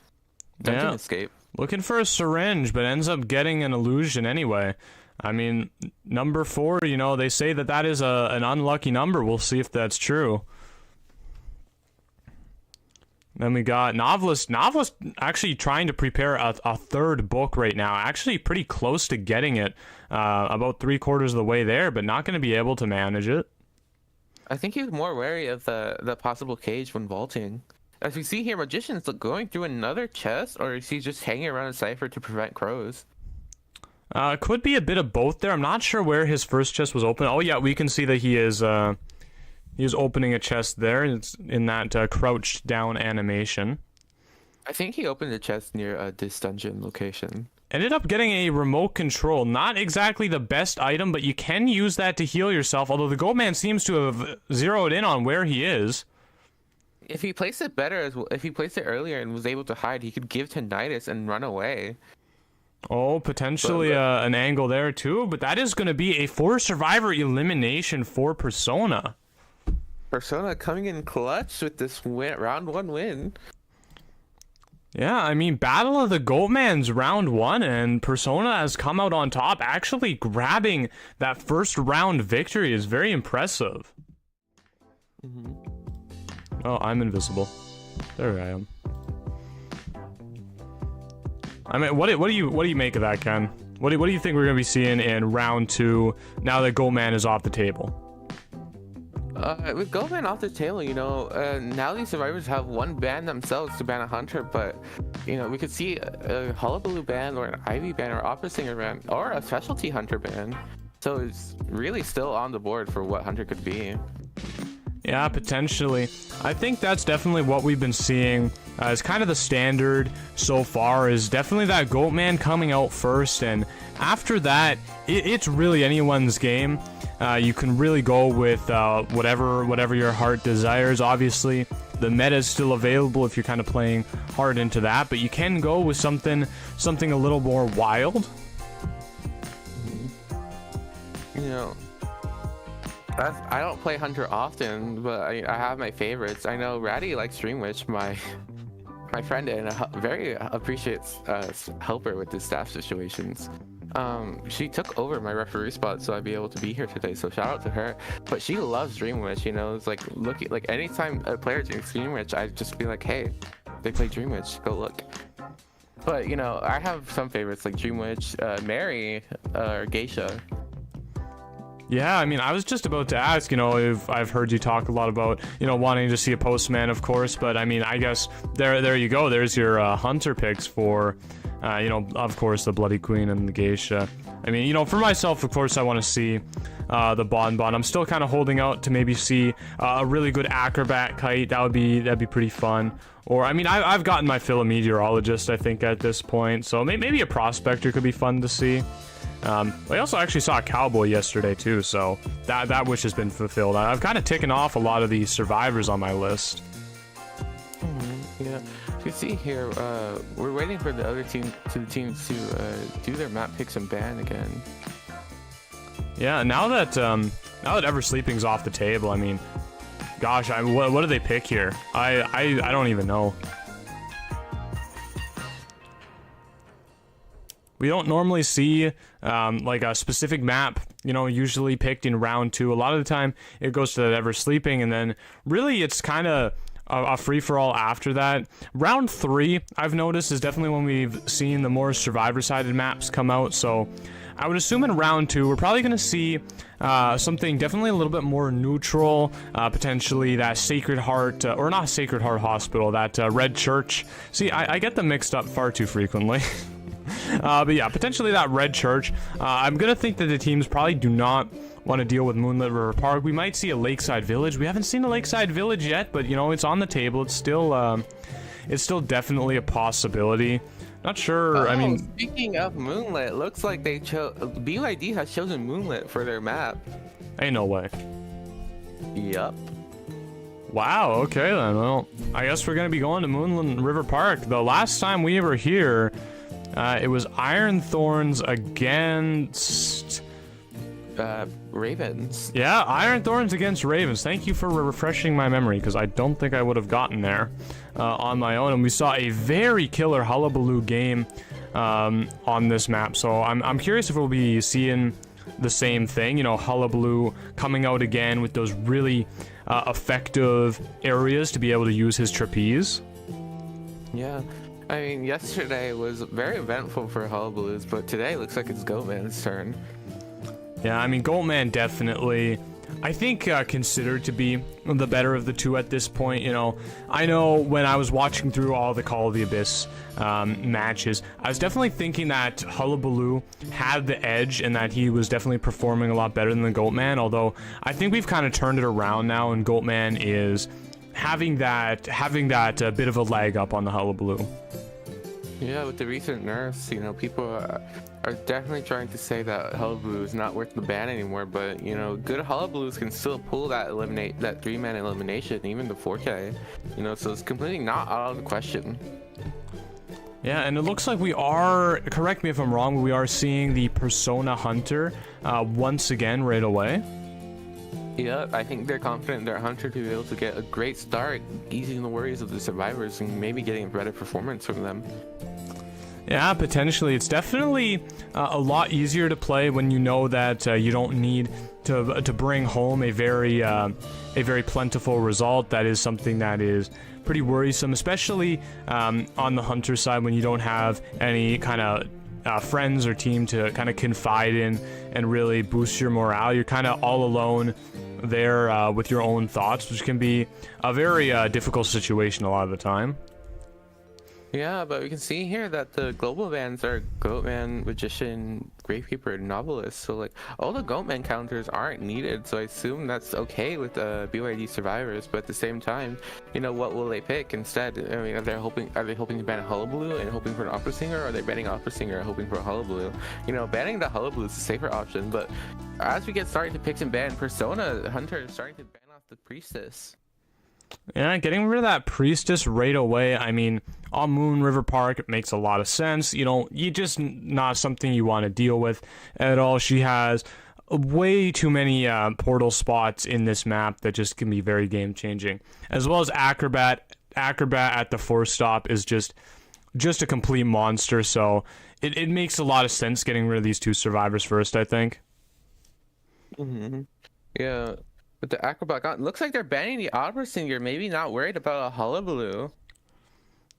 escape. Looking for a syringe, but ends up getting an illusion anyway. I mean, number 4, you know, they say that is an unlucky number. We'll see if that's true. Then we got Novelist. Novelist actually trying to prepare a third book right now. Actually pretty close to getting it. About 3/4 of the way there, but not going to be able to manage it. I think he's more wary of the possible cage when vaulting. As we see here, Magician's going through another chest, or is he just hanging around a cipher to prevent crows? Could be a bit of both there. I'm not sure where his first chest was open. Oh yeah, we can see that he is opening a chest there. It's in that crouched down animation. I think he opened a chest near this dungeon location. Ended up getting a remote control. Not exactly the best item, but you can use that to heal yourself, although the Goatman seems to have zeroed in on where he is. If he placed it better, if he placed it earlier and was able to hide, he could give tinnitus and run away. Oh, potentially an angle there too, but that is going to be a 4-survivor elimination for Persona. Persona coming in clutch with this round 1 win. Yeah, I mean, Battle of the Goatman's round 1, and Persona has come out on top. Actually grabbing that first round victory is very impressive. Oh, I'm invisible. There I am. I mean, what do you make of that, Ken? What do you think we're gonna be seeing in round 2 now that Goatman is off the table? With Goatman off the table, you know, now these survivors have one ban themselves to ban a hunter, but you know, we could see a Hullabaloo ban or an Ivy ban or Opera Singer ban or a specialty hunter ban. So it's really still on the board for what hunter could be. Yeah, potentially. I think that's definitely what we've been seeing as kind of the standard so far, is definitely that Goatman coming out first, and after that, it's really anyone's game. You can really go with whatever your heart desires. Obviously, the meta is still available if you're kind of playing hard into that, but you can go with something a little more wild. You know, I don't play Hunter often, but I have my favorites. I know Ratty likes Dream Witch, my friend, and very appreciates helper with the staff situations. She took over my referee spot so I'd be able to be here today, so shout out to her. But she loves Dream Witch, you know. It's like, like anytime a player drinks Dream Witch, I'd just be like, hey, they play Dream Witch, go look. But you know, I have some favorites like Dream Witch, Mary, or Geisha. Yeah, I mean, I was just about to ask, you know, if I've heard you talk a lot about, you know, wanting to see a postman, of course, but I mean, I guess there you go. There's your hunter picks for, you know, of course, the Bloody Queen and the Geisha. I mean, you know, for myself, of course, I want to see the Bonbon. I'm still kind of holding out to maybe see a really good acrobat kite. That'd be pretty fun. Or, I mean, I've gotten my fill of meteorologist, I think, at this point, so maybe a prospector could be fun to see. I also actually saw a cowboy yesterday too, so that wish has been fulfilled. I've kind of taken off a lot of the survivors on my list. Yeah, you can see here, we're waiting for the other teams to do their map picks and ban again. Yeah, now that Ever Sleeping's off the table, I mean, gosh, what do they pick here? I don't even know. We don't normally see like a specific map, you know, usually picked in round 2. A lot of the time it goes to that Ever Sleeping, and then really it's kind of a free-for-all after that. Round 3, I've noticed, is definitely when we've seen the more survivor-sided maps come out, so I would assume in round 2 we're probably going to see something definitely a little bit more neutral, potentially that Sacred Heart, or not Sacred Heart Hospital, that Red Church. See, I get them mixed up far too frequently. But yeah, potentially that Red Church. I'm gonna think that the teams probably do not want to deal with Moonlit River Park. We might see a Lakeside Village. We haven't seen a Lakeside Village yet, but you know, it's on the table. It's still definitely a possibility. Not sure. I mean, speaking of Moonlit, looks like they chose BYD has chosen Moonlit for their map. Ain't no way. Yup. Wow, okay then. Well, I guess we're gonna be going to Moonland River Park. The last time we were here, it was Iron Thorns against... Ravens. Yeah, Iron Thorns against Ravens. Thank you for refreshing my memory, because I don't think I would have gotten there on my own. And we saw a very killer Hullabaloo game on this map. So I'm curious if we'll be seeing the same thing. You know, Hullabaloo coming out again with those really effective areas to be able to use his trapeze. Yeah. I mean, yesterday was very eventful for Hullabaloos, but today looks like it's Goatman's turn. Yeah, I mean, Goatman definitely, I think, considered to be the better of the two at this point. You know, I know when I was watching through all the Call of the Abyss matches, I was definitely thinking that Hullabaloo had the edge and that he was definitely performing a lot better than the Goatman, although I think we've kind of turned it around now, and Goatman is having that bit of a leg up on the Hullabaloo. Yeah, with the recent nerfs, you know, people are definitely trying to say that Hullabaloo is not worth the ban anymore, but, you know, good Hullabaloos can still pull that 3-man elimination, even the 4K, you know, so it's completely not out of the question. Yeah, and it looks like we are, correct me if I'm wrong, but we are seeing the Persona Hunter once again right away. Yeah, I think they're confident their Hunter to be able to get a great start, easing the worries of the survivors and maybe getting a better performance from them. Yeah, potentially. It's definitely a lot easier to play when you know that you don't need to bring home a very plentiful result. That is something that is pretty worrisome, especially on the Hunter side when you don't have any kind of friends or team to kind of confide in and really boost your morale. You're kind of all alone there with your own thoughts, which can be a very difficult situation a lot of the time. Yeah, but we can see here that the global bans are Goatman, Magician, Gravekeeper, and Novelist. So, like, all the Goatman counters aren't needed. So I assume that's okay with BYD survivors. But at the same time, you know, what will they pick instead? I mean, are they hoping to ban a Hullabaloo and hoping for an Opera Singer, or are they banning Opera Singer and hoping for a Hullabaloo? You know, banning the Hullabaloo is a safer option. But as we get starting to pick and ban, Persona Hunter is starting to ban off the Priestess. Yeah, getting rid of that Priestess right away, I mean, on Moon River Park, it makes a lot of sense. You just not something you want to deal with at all. She has way too many portal spots in this map that just can be very game-changing. As well as Acrobat. Acrobat at the 4-stop is just a complete monster, so it makes a lot of sense getting rid of these two survivors first, I think. Mm-hmm. Yeah. But the Acrobat looks like they're banning the Opera Singer, maybe not worried about a Hullabaloo.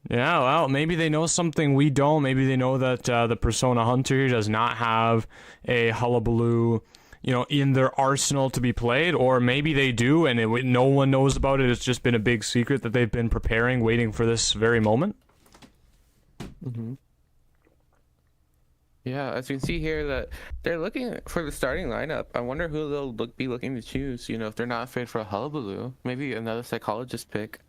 Yeah, well, maybe they know something we don't. Maybe they know that the Persona Hunter does not have a Hullabaloo, you know, in their arsenal to be played, or maybe they do and no one knows about it. It's just been a big secret that they've been preparing, waiting for this very moment. Mm-hmm. Yeah, as you can see here that they're looking for the starting lineup. I wonder who they'll be looking to choose, you know, if they're not afraid for a Hullabaloo. Maybe another Psychologist pick.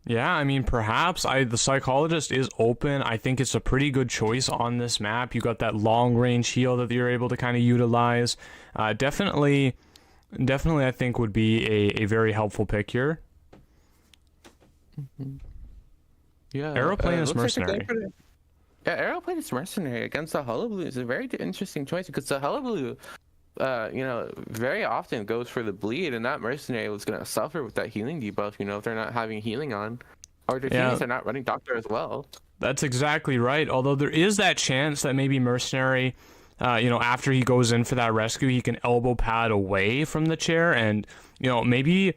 Yeah, I mean, perhaps. The Psychologist is open. I think it's a pretty good choice on this map. You got that long-range heal that you're able to kind of utilize. Definitely, I think would be a very helpful pick here. Mm-hmm. Yeah. Aeroplane is Mercenary. Yeah, Aeroplane is Mercenary against the Hullabaloo is a very interesting choice because the Hullabaloo, you know, very often goes for the bleed, and that Mercenary was going to suffer with that healing debuff, you know, if they're not having healing on. Or the teams are not running Doctor as well. That's exactly right. Although there is that chance that maybe Mercenary, you know, after he goes in for that rescue, he can elbow pad away from the chair and, you know, maybe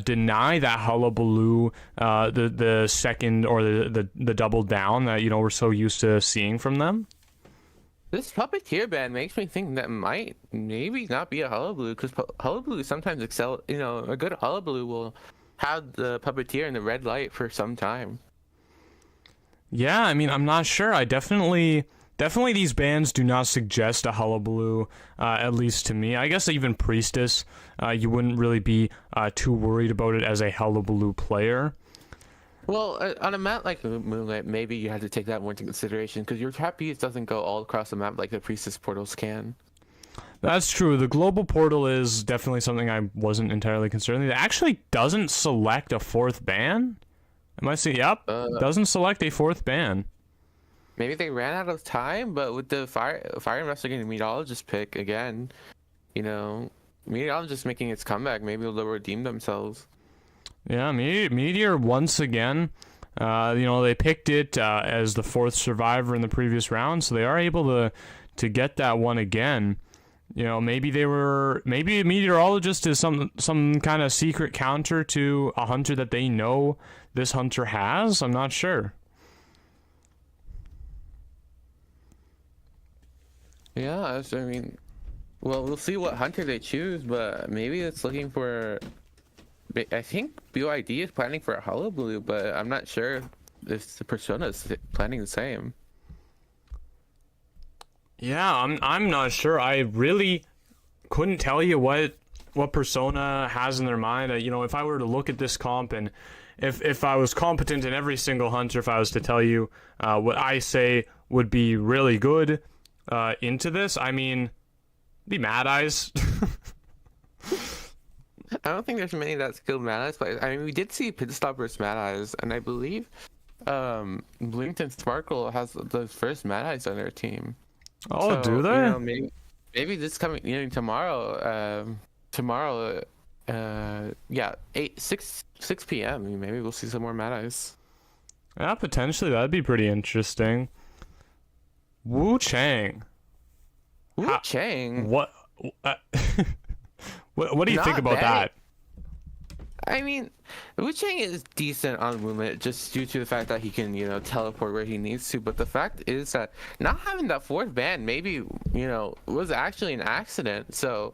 deny that Hullabaloo the second or the double down that, you know, we're so used to seeing from them. This Puppeteer ban makes me think that might maybe not be a Hullabaloo, because Hullabaloo sometimes excel. You know, a good Hullabaloo will have the Puppeteer in the red light for some time. Yeah, I mean, I'm not sure. I definitely these bans do not suggest a Hullabaloo, at least to me. I guess even Priestess, you wouldn't really be too worried about it as a Hullabaloo player. Well, on a map like Moonlight, maybe you have to take that more into consideration, because your trapeze doesn't go all across the map like the Priestess portals can. That's true. The global portal is definitely something I wasn't entirely concerned with. It actually doesn't select a fourth ban. Am I seeing? Yep. Doesn't select a fourth ban. Maybe they ran out of time, but with the fire investigating meteorologist pick again, you know, meteorologist making its comeback, maybe they'll redeem themselves. Yeah, Meteor once again. You know, they picked it as the fourth survivor in the previous round, so they are able to get that one again. You know, maybe a meteorologist is some kind of secret counter to a hunter that they know this hunter has. I'm not sure. Yeah, I mean, well, we'll see what hunter they choose, but maybe it's looking for. I think BYD is planning for a hollow blue, but I'm not sure if the persona is planning the same. Yeah, I'm not sure. I really couldn't tell you what persona has in their mind. You know, if I were to look at this comp and if I was competent in every single hunter, if I was to tell you what I say would be really good into this, I mean, be Mad Eyes. I don't think there's many that skilled Mad Eyes, but I mean, we did see Pitstop versus Mad Eyes, and I believe Bloomington Sparkle has the first Mad Eyes on their team. Oh, So, do they? You know, maybe this coming, you know, tomorrow, yeah, 6 p.m. Maybe we'll see some more Mad Eyes. Yeah, potentially that'd be pretty interesting. Wu Chang. Wu Chang. What? What do you think Not about bad. that? I mean, Wu Chang is decent on movement just due to the fact that he can, you know, teleport where he needs to. But the fact is that not having that fourth band maybe, you know, was actually an accident. So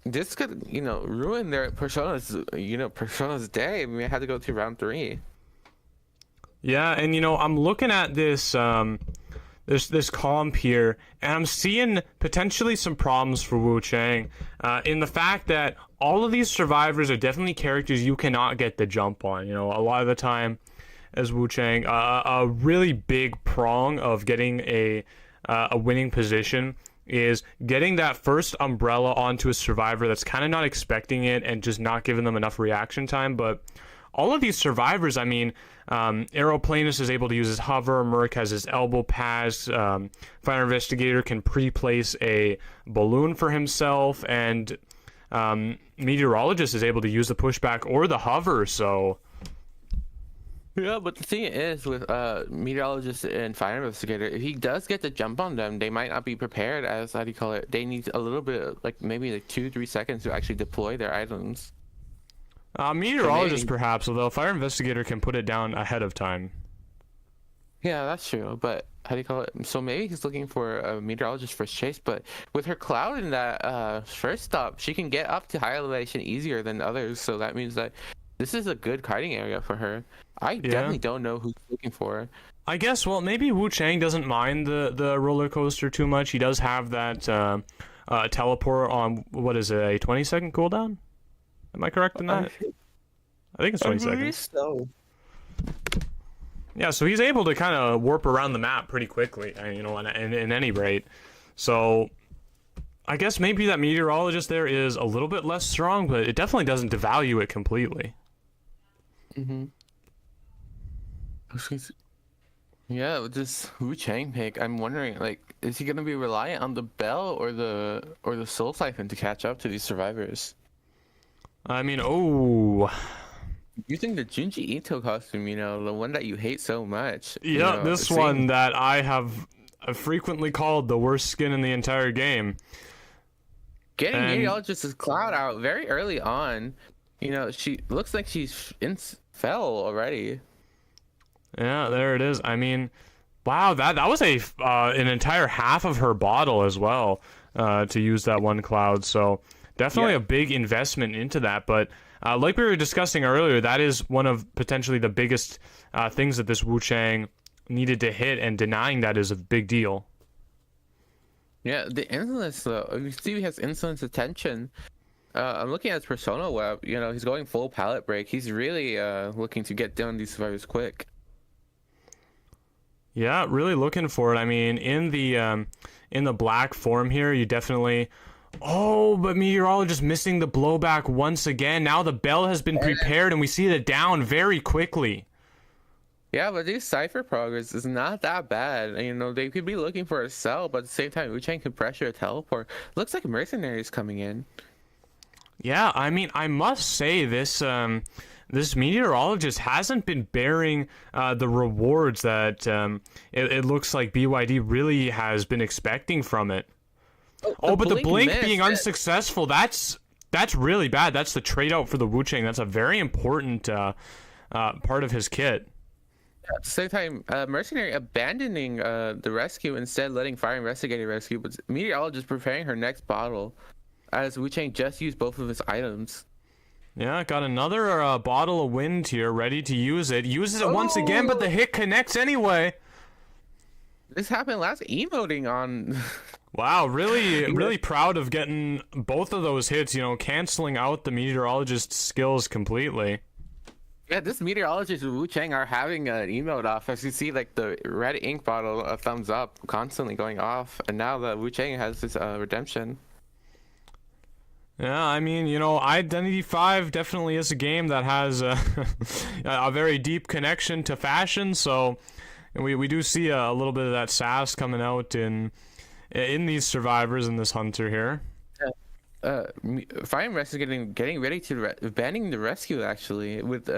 this could, you know, ruin their Persona's day. I mean, I had to go to round 3. Yeah, and you know, I'm looking at this this comp here, and I'm seeing potentially some problems for Wu Chang in the fact that all of these survivors are definitely characters you cannot get the jump on. You know, a lot of the time, as Wu Chang, a really big prong of getting a winning position is getting that first umbrella onto a survivor that's kind of not expecting it and just not giving them enough reaction time. But all of these survivors, I mean, Aeroplanus is able to use his hover, Merc has his elbow pass, Fire Investigator can pre-place a balloon for himself, and Meteorologist is able to use the pushback or the hover, so... Yeah, but the thing is with Meteorologist and Fire Investigator, if he does get the jump on them, they might not be prepared as, how do you call it, they need a little bit, like maybe like 2-3 seconds to actually deploy their items. Meteorologist perhaps, although Fire Investigator can put it down ahead of time. Yeah, that's true, but how do you call it? So maybe he's looking for a Meteorologist first chase, but with her Cloud in that first stop, she can get up to high elevation easier than others, so that means that this is a good kiting area for her. I definitely don't know who's looking for her. I guess, well, maybe Wu Chang doesn't mind the roller coaster too much. He does have that teleport on, what is it, a 20-second cooldown? Am I correct in that? I think it's 20 seconds. So. Yeah, so he's able to kind of warp around the map pretty quickly, you know, in any rate. So I guess maybe that Meteorologist there is a little bit less strong, but it definitely doesn't devalue it completely. Mm-hmm. Yeah, with this Wu Chang pick, I'm wondering, like, is he gonna be reliant on the bell or the Soul Siphon to catch up to these survivors? I mean, oh. Using the Junji Ito costume, you know, the one that you hate so much. Yeah, you know, this one that I have frequently called the worst skin in the entire game. Getting Meteorologist's Cloud out very early on, you know, she looks like she's fell already. Yeah, there it is. I mean, wow, that was an entire half of her bottle as well to use that one cloud. So definitely a big investment into that. But like we were discussing earlier, that is one of potentially the biggest things that this Wu Chang needed to hit, and denying that is a big deal. Yeah, the Insolence, though. You see he has Insolence attention. I'm looking at his Persona web. You know, he's going full pallet break. He's really looking to get down these survivors quick. Yeah, really looking for it. I mean, in in the black form here, you definitely... Oh, but Meteorologist missing the blowback once again. Now the bell has been prepared, and we see the down very quickly. Yeah, but these Cypher progress is not that bad. You know, they could be looking for a sell, but at the same time, Wu-Chang can pressure a teleport. Looks like Mercenaries coming in. Yeah, I mean, I must say this this Meteorologist hasn't been bearing the rewards that it looks like BYD really has been expecting from it. Oh, but the blink being unsuccessful, that's really bad. That's the trade out for the Wu-Chang. That's a very important part of his kit. At the same time, Mercenary abandoning the rescue, instead letting Fire Investigator rescue, but Meteorologist preparing her next bottle, as Wu-Chang just used both of his items. Yeah, got another bottle of wind here, ready to use it. Uses it once again, but the hit connects anyway. This happened last emoting on... Wow, really proud of getting both of those hits, you know, canceling out the Meteorologist's skills completely. Yeah, this Meteorologist and Wu-Chang are having an emote off. As you see, like, the red ink bottle, a thumbs up, constantly going off. And now the Wu-Chang has this redemption. Yeah, I mean, you know, Identity 5 definitely is a game that has a very deep connection to fashion, so we do see a little bit of that sass coming out in these survivors and this hunter here. Fire Investigator getting ready to banning the rescue, actually, with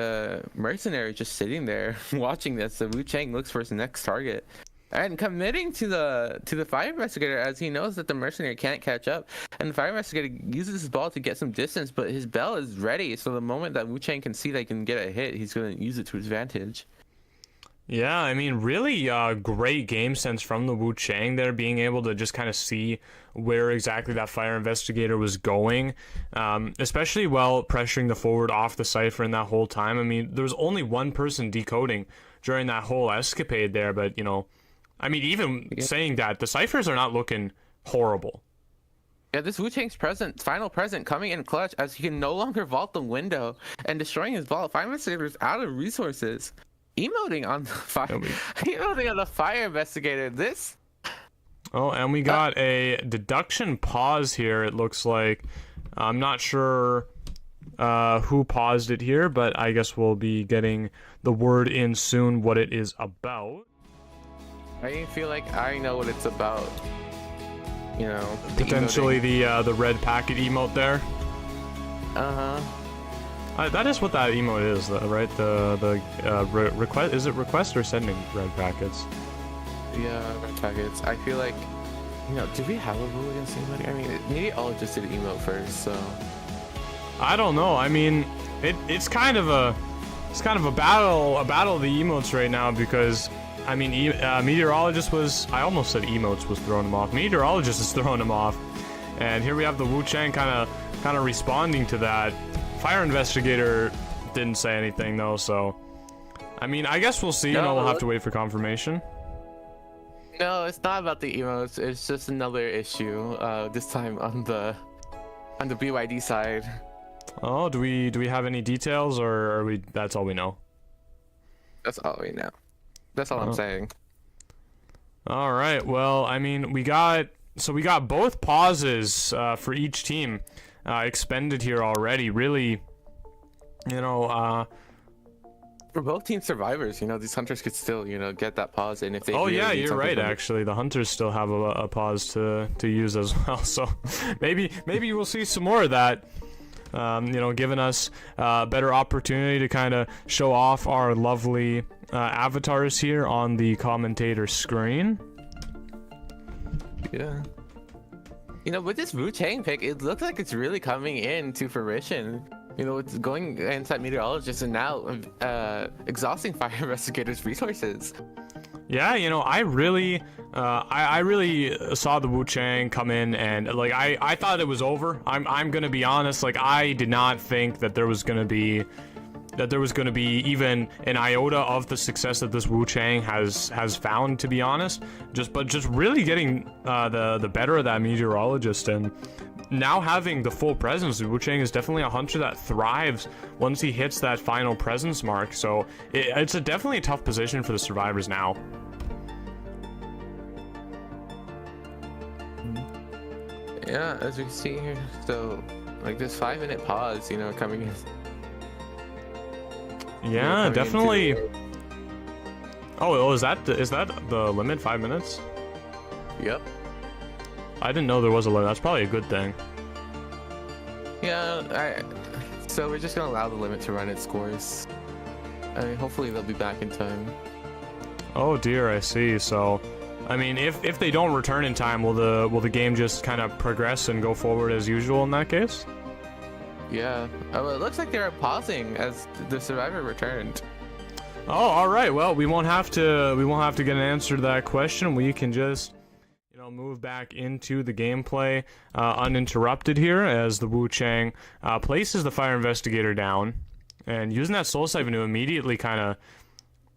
Mercenary just sitting there watching this. So Wu-Chang looks for his next target. And committing to the Fire Investigator, as he knows that the Mercenary can't catch up. And the Fire Investigator uses his ball to get some distance, but his bell is ready, so the moment that Wu-Chang can see that he can get a hit, he's going to use it to his advantage. Yeah, I mean, really great game sense from the Wu-Chang there, being able to just kind of see where exactly that Fire Investigator was going, especially while pressuring the forward off the Cypher in that whole time. I mean, there was only one person decoding during that whole escapade there, but, you know, I mean, even saying that, the Cyphers are not looking horrible. Yeah, this Wu-Chang's final present coming in clutch, as he can no longer vault the window and destroying his vault. Fire Investigator's out of resources. Emoting on the Fire Investigator. This. Oh, and we got a deduction pause here. It looks like I'm not sure who paused it here, but I guess we'll be getting the word in soon what it is about. I feel like I know what it's about. You know, potentially the red packet emote there. That is what that emote is, right? The request, is it request or sending red packets? Yeah, red packets. I feel like, you know, do we have a rule against anybody? I mean, maybe I'll just do the emote first. So I don't know. I mean, it's kind of a battle of the emotes right now, because I mean, Meteorologist was, I almost said emotes was throwing him off. Meteorologist is throwing him off, and here we have the Wu-Chang kind of responding to that. Fire Investigator didn't say anything though, so I mean, I guess we'll see. You know, we'll have to wait for confirmation. No, it's not about the emotes. It's just another issue. This time on the BYD side. Oh, do we have any details, or are we? That's all we know. That's all we know. That's all I'm saying. All right. Well, I mean, we got both pauses for each team expended here already. Really, you know, for both team survivors, you know, these hunters could still, you know, get that pause in if they. Oh really yeah, need you're right. from Actually, the hunters still have a pause to use as well. So maybe we'll see some more of that. You know, giving us a better opportunity to kind of show off our lovely avatars here on the commentator screen. Yeah. You know, with this Wu-Chang pick, it looks like it's really coming into fruition. You know, it's going inside Meteorologist and now exhausting Fire Investigator's resources. Yeah, you know, I really saw the Wu-Chang come in, and like I thought it was over. I'm gonna be honest, like I did not think that there was gonna be even an iota of the success that this Wu-Chang has found, to be honest. Just really getting the better of that Meteorologist, and now having the full presence. Wu-Chang is definitely a hunter that thrives once he hits that final presence mark. So it's definitely a tough position for the survivors now. Yeah, as we can see here, so like this 5-minute pause, you know, coming in. Yeah, coming definitely. into- Oh, is that the limit? 5 minutes? Yep. I didn't know there was a limit. That's probably a good thing. Yeah, so we're just gonna allow the limit to run its course. I mean, hopefully they'll be back in time. Oh dear, I see. So, I mean, if they don't return in time, will the game just kind of progress and go forward as usual in that case? Yeah. Oh, it looks like they're pausing as the survivor returned. Oh, all right. Well, we won't have to get an answer to that question. We can just, you know, move back into the gameplay uninterrupted here as the Wu Chang places the fire investigator down and using that soul siphon to immediately kind of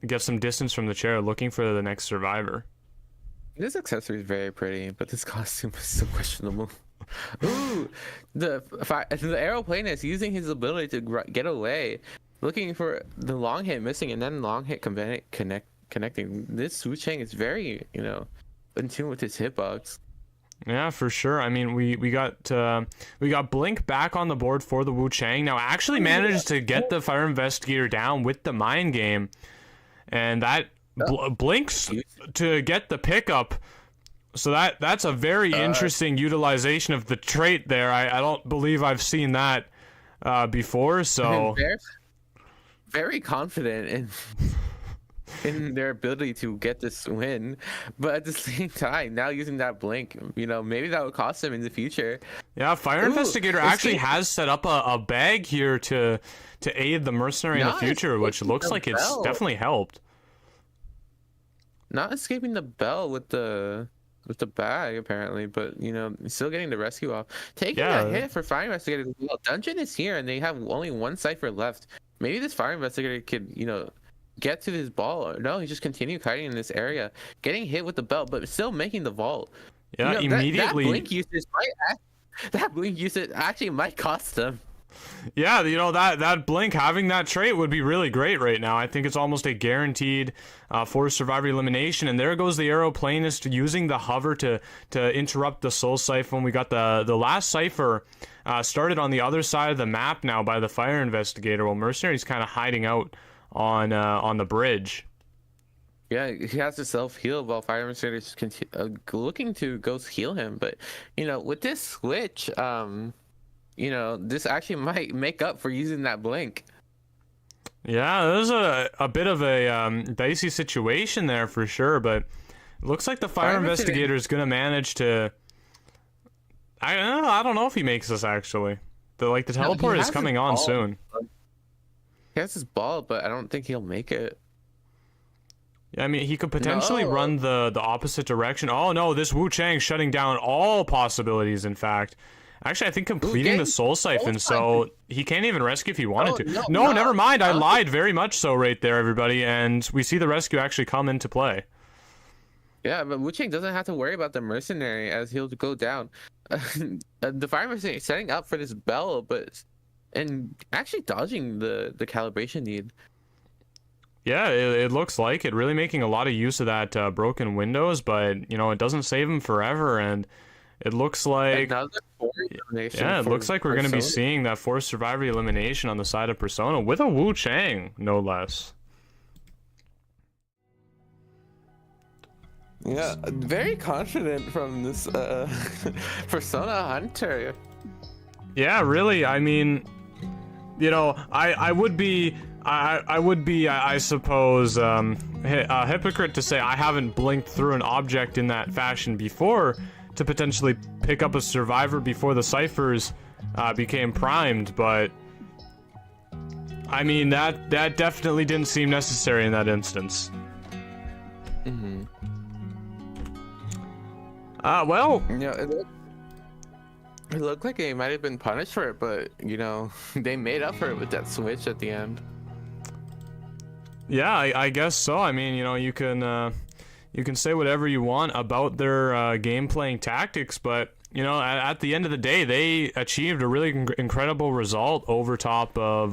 get some distance from the chair, looking for the next survivor. This accessory is very pretty, but this costume is so questionable. Ooh, the aeroplane is using his ability to get away, looking for the long hit missing, and then long hit connecting. This Wu Chang is very, you know, in tune with his hitbox. Yeah, for sure. I mean, we got Blink back on the board for the Wu Chang. Now, actually managed to get the fire investigator down with the mind game, and that Blinks to get the pickup. So that's a very interesting utilization of the trait there. I don't believe I've seen that before. So very confident in their ability to get this win, but at the same time, now using that blink, you know, maybe that would cost them in the future. Yeah, fire investigator actually has set up a bag here to aid the mercenary in the future, which looks like it's definitely helped. Not escaping the bell with the bag apparently, but you know, still getting the rescue off. Taking a hit for fire investigator as well. Dungeon is here and they have only one cipher left. Maybe this fire investigator could, you know, get to his ball. No, he just continue hiding in this area, getting hit with the belt, but still making the vault. Yeah, you know, immediately. That blink usage actually might cost them. Yeah, you know, that blink, having that trait would be really great right now. I think it's almost a guaranteed forced survivor elimination. And there goes the aeroplanist using the hover to interrupt the soul siphon. We got the last cipher started on the other side of the map now by the fire investigator, while mercenary's kind of hiding out on the bridge. Yeah, he has to self-heal while fire investigator is looking to go heal him. But you know, with this switch, you know, this actually might make up for using that blink. Yeah, there's a bit of a dicey situation there for sure, but it looks like the fire investigator is gonna manage to. I don't know if he makes this actually. The teleport is coming on soon. He has his ball, but I don't think he'll make it. Yeah, I mean, he could potentially run the opposite direction. Oh no, this Wu Chang shutting down all possibilities. In fact. Actually, I think completing the soul siphon, so he can't even rescue if he wanted to. No, never mind. I lied very much so right there, everybody. And we see the rescue actually come into play. Yeah, but Wu Chang doesn't have to worry about the mercenary as he'll go down. The fire mercenary is setting up for this bell, and actually dodging the calibration need. Yeah, it looks like it. Really making a lot of use of that broken windows, but, you know, it doesn't save him forever, and... It looks like, yeah, it looks like we're going to be seeing that forced survivor elimination on the side of Persona with a Wu Chang, no less. Yeah, very confident from this Persona Hunter. Yeah, really. I mean, you know, I would be, I suppose, a hypocrite to say I haven't blinked through an object in that fashion before, to potentially pick up a survivor before the ciphers became primed, but I mean that definitely didn't seem necessary in that instance. Mm-hmm. Well, you know, it looked like they might have been punished for it, but you know, they made up for it with that switch at the end. Yeah, I guess so. I mean, you know, you can say whatever you want about their game playing tactics, but you know, at the end of the day, they achieved a really incredible result over top of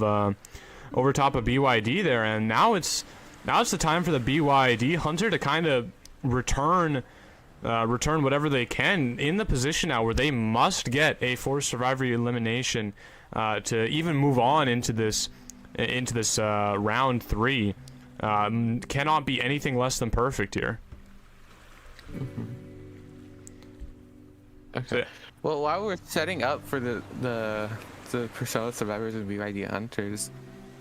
BYD there, and now it's the time for the BYD Hunter to kind of return return whatever they can in the position now where they must get a forced survivor elimination to even move on into this round 3. Cannot be anything less than perfect here. Okay. Well, while we're setting up for the Persona survivors and BYD hunters,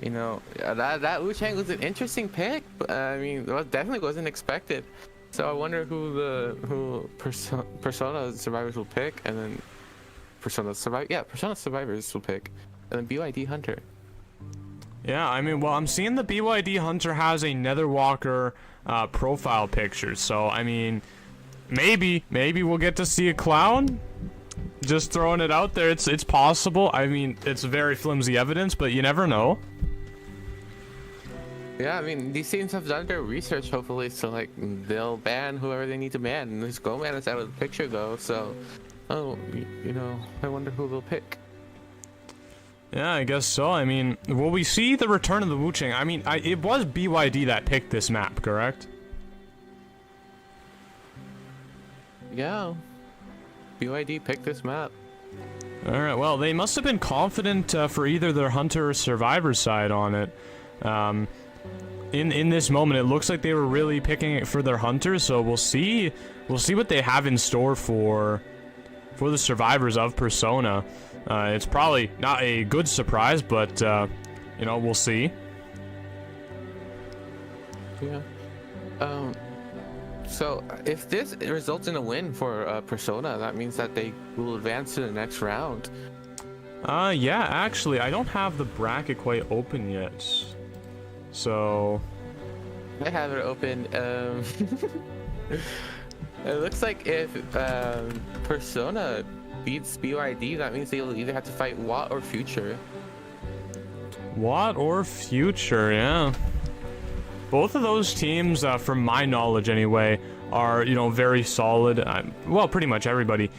you know, that Wu Chang was an interesting pick. I mean, it definitely wasn't expected. So I wonder who Persona survivors will pick, and then Persona survivors will pick, and then BYD hunter. Yeah, I mean, well, I'm seeing the BYD hunter has a Netherwalker profile picture, so I mean, maybe we'll get to see a clown. Just throwing it out there, it's possible. I mean, it's very flimsy evidence, but you never know. Yeah, I mean, these teams have done their research, hopefully, so, like, they'll ban whoever they need to ban. And this Go Man is out of the picture, though, so, you know, I wonder who they'll pick. Yeah, I guess so. I mean, will we see the return of the Wu Chang? I mean, it was BYD that picked this map, correct? Yeah. BYD picked this map. Alright, well, they must have been confident for either their hunter or survivor side on it. In this moment, it looks like they were really picking it for their hunters, so we'll see what they have in store for the survivors of Persona. It's probably not a good surprise, but you know, we'll see. Yeah. So if this results in a win for Persona, that means that they will advance to the next round. Yeah, actually, I don't have the bracket quite open yet. So I have it open. It looks like if Persona beats BYD, that means they will either have to fight Watt or Future. Watt or Future, yeah. Both of those teams, from my knowledge anyway, are, you know, very solid. Well, pretty much everybody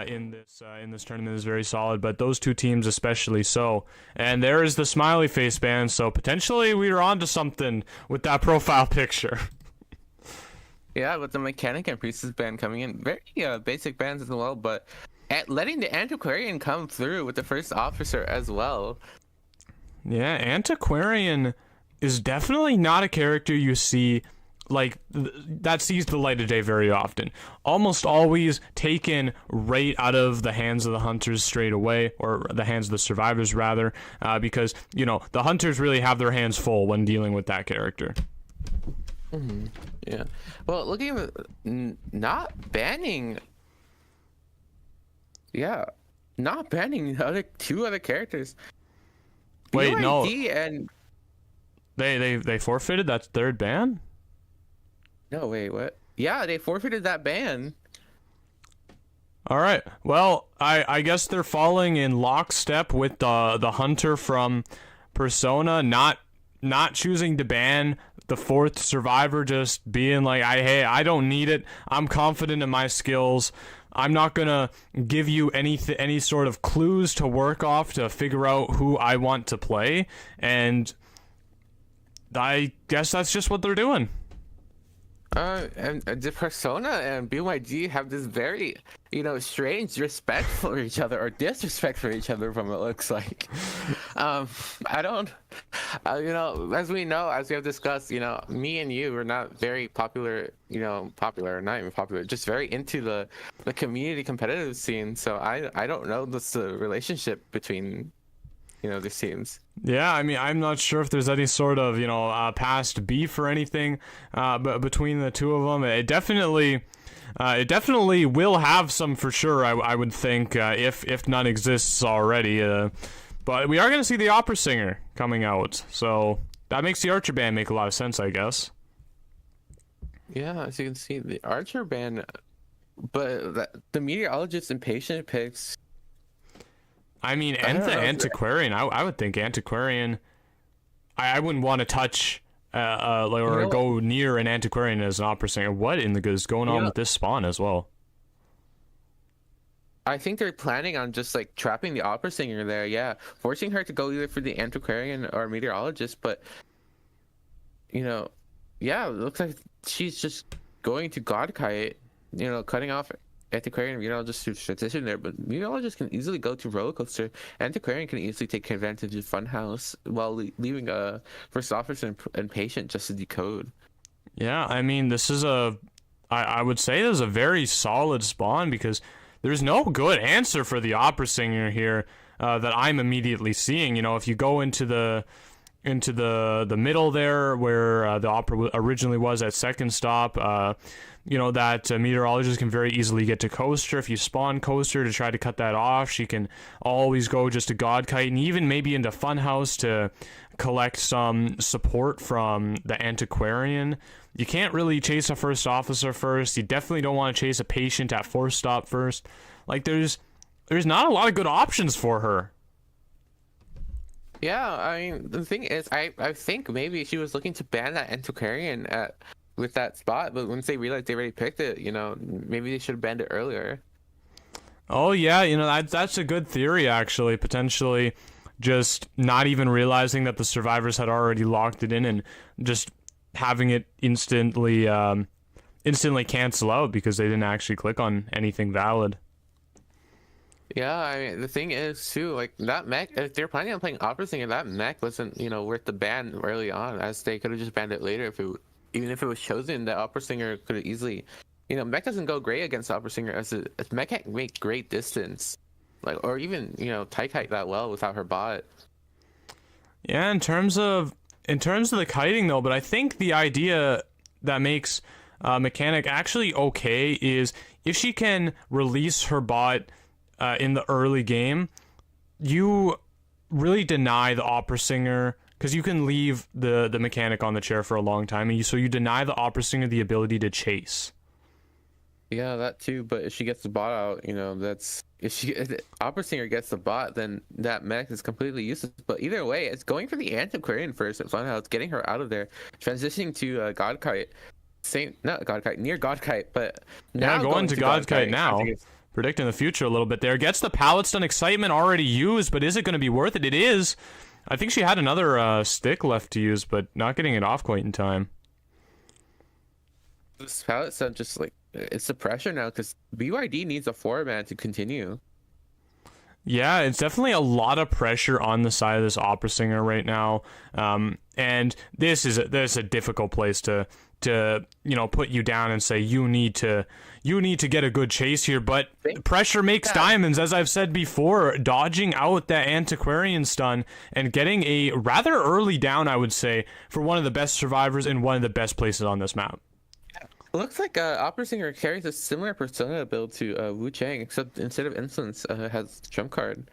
in this tournament is very solid, but those two teams especially so. And there is the smiley face ban, so potentially we are onto something with that profile picture. Yeah, with the Mechanic and Priestess ban coming in, very basic bans as well, but letting the Antiquarian come through with the first officer as well. Yeah, Antiquarian is definitely not a character you see like that sees the light of day very often. Almost always taken right out of the hands of the hunters straight away, or the hands of the survivors rather, because, you know, the hunters really have their hands full when dealing with that character. Mm-hmm. Yeah. Well, looking at not banning. Yeah, not banning two other characters. Wait, BYD no. And They forfeited that third ban? no, wait, what? Yeah, they forfeited that ban. All right. Well, I guess they're falling in lockstep with the hunter from Persona not choosing to ban the fourth survivor, just being like, hey, I don't need it. I'm confident in my skills. I'm not gonna give you any sort of clues to work off to figure out who I want to play, and I guess that's just what they're doing. And the Persona and BYD have this very, you know, strange respect for each other, or disrespect for each other, from it looks like. I don't, you know, as we have discussed, you know, me and you are not very popular, not even popular, just very into the community competitive scene. So I don't know the relationship between, you know, these teams. Yeah, I mean, I'm not sure if there's any sort of, you know, past beef or anything, but between the two of them, it definitely will have some for sure. I would think, if none exists already. But we are going to see the opera singer coming out, so that makes the Archer band make a lot of sense, I guess. Yeah, as you can see, the Archer band, but the meteorologist and patient picks. I mean, and the Antiquarian, I would think Antiquarian, I wouldn't want to touch or go near an Antiquarian as an opera singer. What in the good is going on with this spawn as well? I think they're planning on just like trapping the opera singer there, yeah. Forcing her to go either for the Antiquarian or meteorologist, but, you know, yeah, it looks like she's just going to God Kite. cutting off Antiquarian and Meteorologist to transition there, but Meteorologist can easily go to Roller Coaster. Antiquarian can easily take advantage of Funhouse while leaving First Officer and Patient just to decode. Yeah, I mean, this is I would say this is a very solid spawn because there's no good answer for the Opera Singer here that I'm immediately seeing. If you go into the middle there where the Opera originally was at second stop, that Meteorologist can very easily get to Coaster. If you spawn Coaster to try to cut that off, she can always go just to God Kite and even maybe into Funhouse to collect some support from the Antiquarian. You can't really chase a First Officer first. You definitely don't want to chase a Patient at fourth stop first. Like, there's not a lot of good options for her. Yeah, I mean, the thing is, I think maybe she was looking to ban that Antiquarian with that spot, but once they realized they already picked it, maybe they should have banned it earlier. Oh yeah, that's a good theory actually. Potentially, just not even realizing that the survivors had already locked it in and just having it instantly cancel out because they didn't actually click on anything valid. Yeah, I mean, the thing is too, like that mech, if they're planning on playing Opera Singer, that mech wasn't, worth the ban early on, as they could have just banned it later even if it was chosen. That Opera Singer could have easily, mech doesn't go great against Opera Singer as mech can't make great distance, or even tight kite that well without her bot. Yeah, in terms of the kiting though, but I think the idea that makes Mechanic actually okay is if she can release her bot in the early game, you really deny the Opera Singer, because you can leave the Mechanic on the chair for a long time, and so you deny the Opera Singer the ability to chase. Yeah, that too. But if she gets the bot out, if the Opera Singer gets the bot, then that mech is completely useless. But either way, it's going for the Antiquarian first at Funhouse, getting her out of there, transitioning to God Kite. Not God Kite, near God Kite, but now going to God Kite now. Predicting the future a little bit there. Gets the pallet stun. Excitement already used, but is it going to be worth it? It is. I think she had another stick left to use, but not getting it off quite in time. This pallet stun just it's the pressure now because BYD needs a 4-man to continue. Yeah, it's definitely a lot of pressure on the side of this Opera Singer right now, and this is a difficult place to put you down and say you need to get a good chase here, but pressure makes diamonds, as I've said before. Dodging out that Antiquarian stun and getting a rather early down, I would say, for one of the best survivors in one of the best places on this map. Looks like Opera Singer carries a similar persona build to Wu Chang, except instead of Insolence, has Trump card.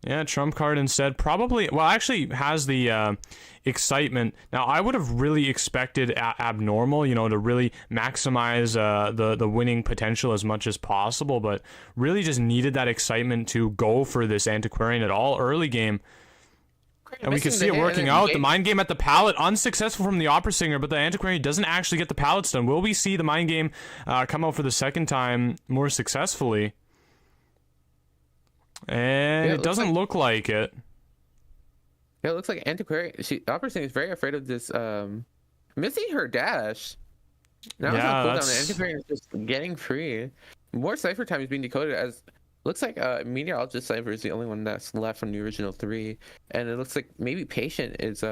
Yeah, Trump card instead. Probably, well, actually has the excitement. Now, I would have really expected Abnormal, to really maximize the winning potential as much as possible, but really just needed that excitement to go for this Antiquarian at all early game. And we can see it working out. The mind game at the pallet, unsuccessful from the Opera Singer, but the Antiquarian doesn't actually get the pallet stun. Will we see the mind game come out for the second time more successfully? And it doesn't look like it. Yeah, it looks like Antiquarian. Opera Singer is very afraid of this missing her dash. Now it's on cooldown. The Antiquarian is just getting free. More cipher time is being decoded as looks like Meteorologist cipher is the only one that's left from the original 3, and it looks like maybe Patient is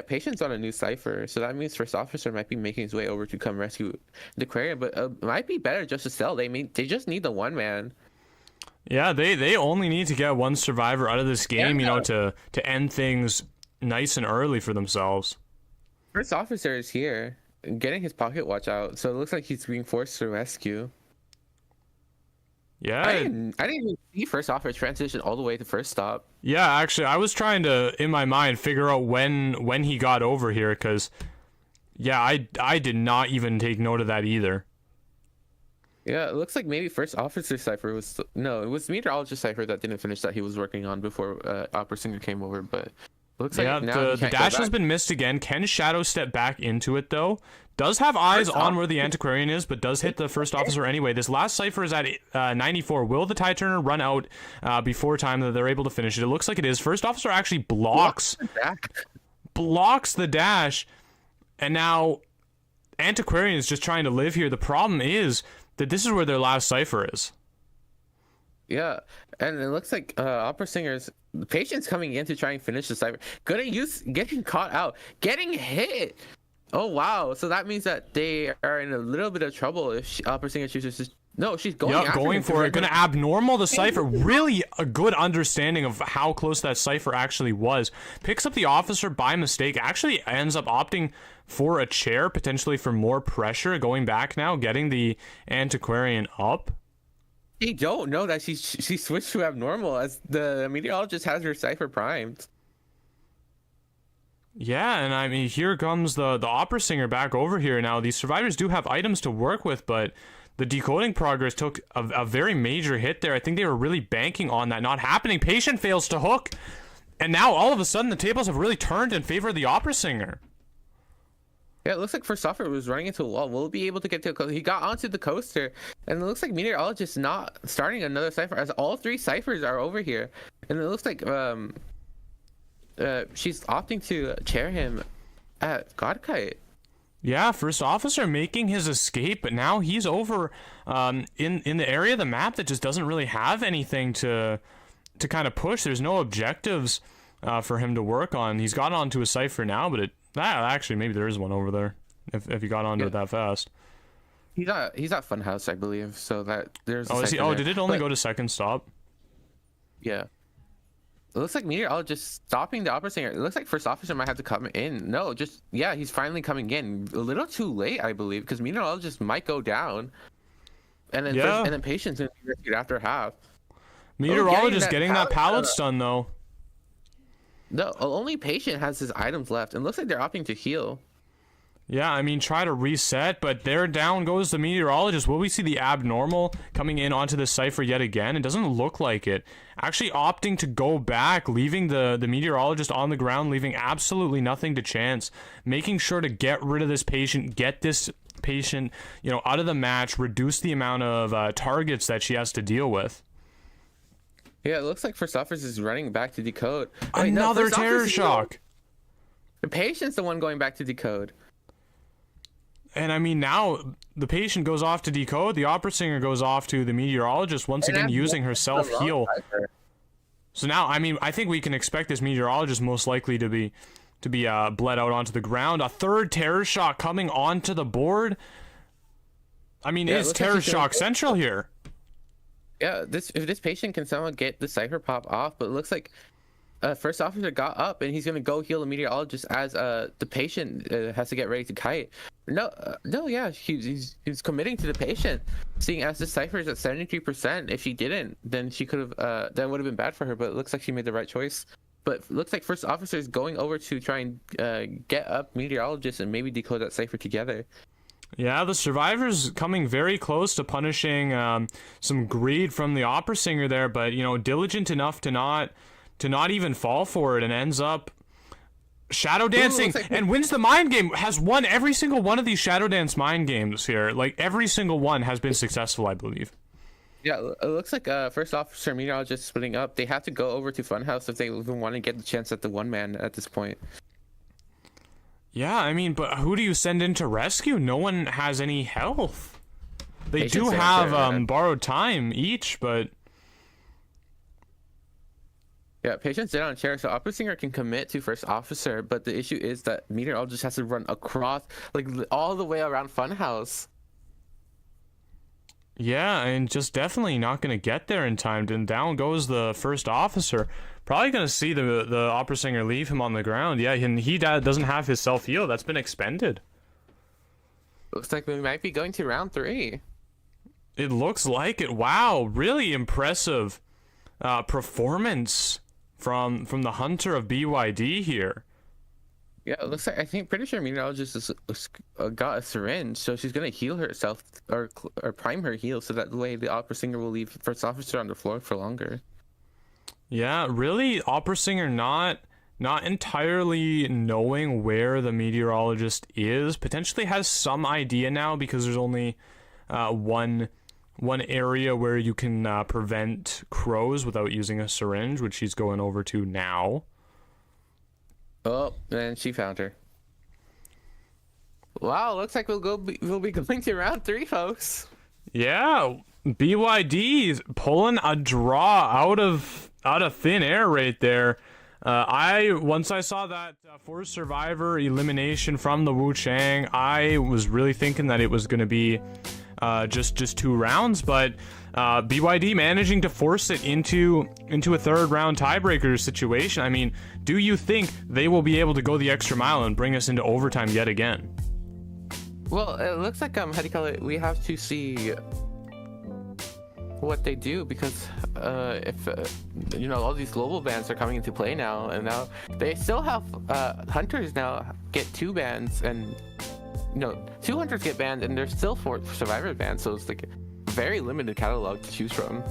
Patient's on a new cipher, so that means First Officer might be making his way over to come rescue the Aquarium, but it might be better just to sell. They just need the 1-man. Yeah, they only need to get one survivor out of this game, to end things nice and early for themselves. First Officer is here, getting his pocket watch out, so it looks like he's being forced to rescue. Yeah, I didn't even see First Officer transition all the way to first stop. Yeah, actually, I was trying to, in my mind, figure out when he got over here, because, yeah, I did not even take note of that either. Yeah, it looks like maybe First Officer cipher was... No, it was Meteorologist cipher that didn't finish that he was working on before Opera Singer came over, but... Looks like now the dash has been missed again. Can Shadow step back into it, though? Does have eyes on where the Antiquarian is, but does hit the First Officer anyway. This last cipher is at 94. Will the Tide Turner run out before time that they're able to finish it? It looks like it is. First Officer actually blocks the dash. And now Antiquarian is just trying to live here. The problem is that this is where their last cipher is. Yeah, and it looks like opera singers, the patient's coming in to try and finish the cipher. Getting caught out, getting hit. Oh wow! So that means that they are in a little bit of trouble if opera singer chooses to. No, she's going. Yep, going for it. Gonna abnormal the cipher. Really a good understanding of how close that cipher actually was. Picks up the officer by mistake. Actually ends up opting for a chair, potentially for more pressure. Going back now, getting the antiquarian up. They don't know that she switched to abnormal as the meteorologist has her cipher primed. Yeah, and I mean, here comes the opera singer back over here now. These survivors do have items to work with, but the decoding progress took a very major hit there. I think they were really banking on that not happening. Patient fails to hook, and now all of a sudden the tables have really turned in favor of the opera singer. Yeah, it looks like First Officer was running into a wall. Will be able to get to a coaster. He got onto the coaster, and it looks like meteorologist not starting another cipher as all 3 ciphers are over here. And it looks like she's opting to chair him at Godkite. Yeah, First Officer making his escape, but now he's over in the area of the map that just doesn't really have anything to kind of push. There's no objectives for him to work on. He's got onto a cipher now, but actually maybe there is one over there if he got onto it that fast. He's at Funhouse, I believe. So that there's. Oh, is he? Oh, did it only go to second stop? Yeah. It looks like meteorologist stopping the opera singer. It looks like First Officer might have to come in. No, he's finally coming in. A little too late, I believe, because meteorologist might go down, and then patient's gonna be rescued after half. Meteorologist getting that pallet stun though. No, only patient has his items left, and looks like they're opting to heal. Yeah, I mean, try to reset, but there down goes the meteorologist. Will we see the abnormal coming in onto the cipher yet again? It doesn't look like it. Actually opting to go back, leaving the meteorologist on the ground, leaving absolutely nothing to chance. Making sure to get rid of this patient, get this patient, out of the match, reduce the amount of targets that she has to deal with. Yeah, it looks like First Officer is running back to decode. Another terror shock. The patient's the one going back to decode. And I mean, now the patient goes off to decode, the opera singer goes off to the meteorologist, once again using her self-heal. So now, I mean, I think we can expect this meteorologist most likely to be bled out onto the ground. A third terror shock coming onto the board. I mean, it's terror shock central here. Yeah, if this patient can somehow get the cipher pop off, but it looks like First Officer got up and he's gonna go heal the meteorologist as the patient has to get ready to kite. He's committing to the patient, seeing as this cipher is at 73%. If she didn't, then she could have that would have been bad for her. But it looks like she made the right choice. But it looks like First Officer is going over to try and get up meteorologist and maybe decode that cipher together. Yeah, the survivors coming very close to punishing some greed from the opera singer there, but diligent enough to not even fall for it, and ends up shadow dancing and wins the mind game. Has won every single one of these shadow dance mind games here. Like every single one has been successful, I believe. Yeah, it looks like First Officer meteorologist splitting up. They have to go over to Funhouse if they even want to get the chance at the one man at this point. Yeah, I mean, but who do you send in to rescue? No one has any health. They do have borrowed time each, but yeah, patients sit on a chair, so opera singer can commit to First Officer, but the issue is that meteorologist has to run across, like, all the way around Funhouse. Yeah, and just definitely not going to get there in time. And down goes the First Officer. Probably going to see the opera singer leave him on the ground. Yeah, and he doesn't have his self-heal. That's been expended. Looks like we might be going to round 3. It looks like it. Wow, really impressive performance from the Hunter of BYD here. Yeah, it looks like pretty sure meteorologist got a syringe, so she's gonna heal herself or prime her heal, so that way the opera singer will leave First Officer on the floor for longer. Yeah, really, opera singer not entirely knowing where the meteorologist is. Potentially has some idea now because there's only one area where you can prevent crows without using a syringe, which she's going over to now. Oh, and she found her. Wow, looks like we'll be going to round 3, folks. Yeah, BYD's pulling a draw out of thin air right there. Once I saw that forced survivor elimination from the Wu Chang, I was really thinking that it was going to be just 2 rounds, but BYD managing to force it into a third round tiebreaker situation. I mean, do you think they will be able to go the extra mile and bring us into overtime yet again? Well, it looks like how do you call it? We have to see what they do, because if you know, all these global bans are coming into play now, and now they still have hunters now get 2 bans, and you know, 2 hunters get banned, and there's still 4 survivor bans, so it's like a very limited catalog to choose from.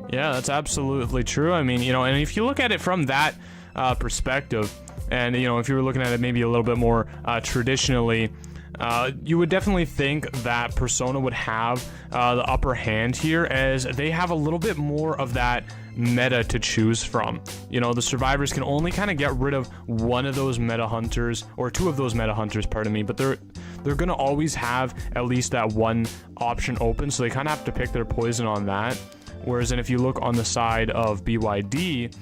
Yeah, that's absolutely true. I mean, you know, and if you look at it from that perspective, and you know, if you were looking at it maybe a little bit more traditionally, you would definitely think that Persona would have the upper hand here, as they have a little bit more of that meta to choose from. You know, the survivors can only kind of get rid of one of those meta hunters, or 2 of those meta hunters, pardon me, but they're gonna always have at least that one option open, so they kind of have to pick their poison on that. Whereas then if you look on the side of BYD,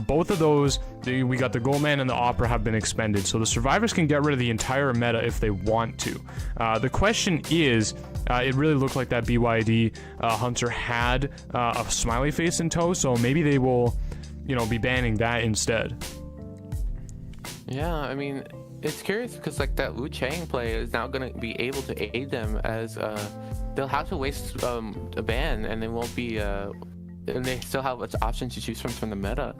both of those, we got the Goldman and the Opera have been expended, so the survivors can get rid of the entire meta if they want to. The question is, it really looked like that BYD hunter had a smiley face in tow, so maybe they will, you know, be banning that instead. Yeah, I mean, it's curious because like that Wu Chang play is now gonna be able to aid them, as they'll have to waste a ban, and they won't be and they still have options to choose from the meta.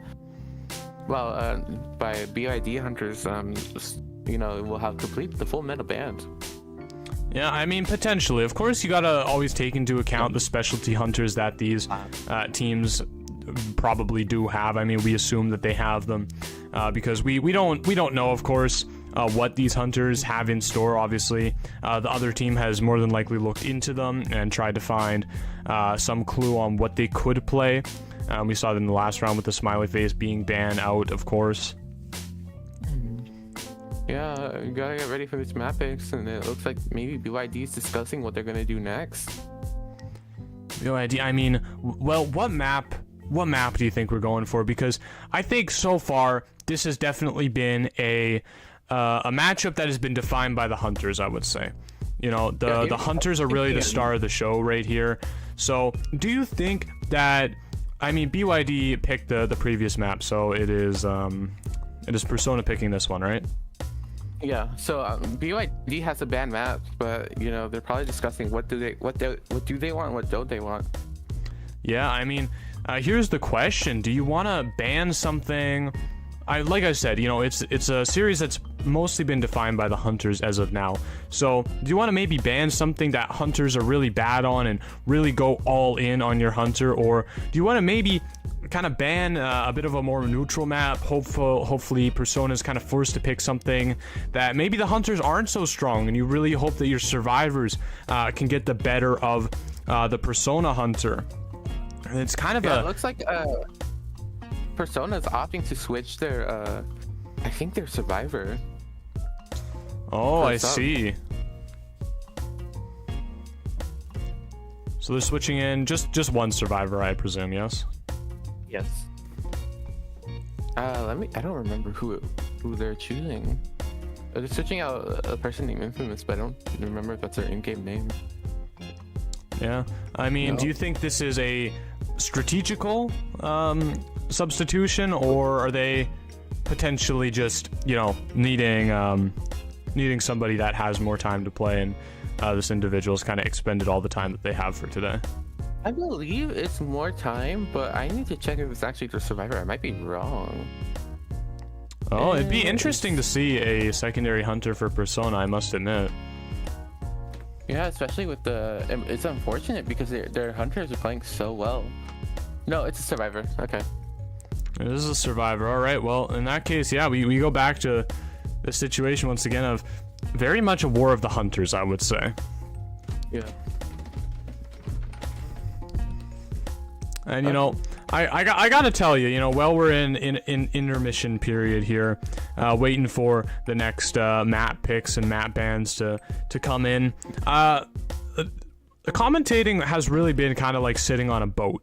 Well, by BID hunters, you know, will have complete the full meta band. Yeah, I mean, potentially. Of course, you gotta always take into account the specialty hunters that these teams probably do have. I mean, we assume that they have them because we don't know, of course, what these hunters have in store. Obviously, the other team has more than likely looked into them and tried to find some clue on what they could play. We saw it in the last round with the smiley face being banned out, of course. Yeah, you gotta get ready for this map picks, and it looks like maybe BYD is discussing what they're gonna do next. BYD, I mean, well, what map do you think we're going for? Because I think so far this has definitely been a matchup that has been defined by the hunters, I would say. You know, the hunters are really the star of the show right here. So do you think that, I mean, BYD picked the previous map, so it is Persona picking this one, right? Yeah, so BYD has a banned map, but you know, they're probably discussing what do they want, what don't they want. Yeah, I mean, here's the question: do you want to ban something? Like I said, you know, it's a series that's mostly been defined by the hunters as of now. So do you want to maybe ban something that hunters are really bad on and really go all in on your hunter, or do you want to maybe kind of ban a bit of a more neutral map? Hopefully Persona is kind of forced to pick something that maybe the hunters aren't so strong, and you really hope that your survivors can get the better of the Persona hunter. And it's kind of it looks like Persona is opting to switch their I think their survivor. Oh, I see. So they're switching in just one survivor, I presume, yes? Yes. I don't remember who they're choosing. They're switching out a person named Infamous, but I don't remember if that's their in-game name. Yeah. I mean, do you think this is a strategical substitution, or are they potentially just, you know, needing somebody that has more time to play, and this individual's kind of expended all the time that they have for today? I believe it's more time, but I need to check if it's actually the survivor. I might be wrong. Oh, it'd be interesting to see a secondary hunter for Persona, I must admit. Yeah, especially with it's unfortunate because their hunters are playing so well. No, it's a survivor. Okay. It is a survivor. All right. Well, in that case, yeah, we go back to the situation once again of very much a war of the hunters, I would say. Yeah. And, you know, I gotta tell you, you know, while we're in intermission period here, waiting for the next map picks and map bans to come in, the commentating has really been kind of like sitting on a boat.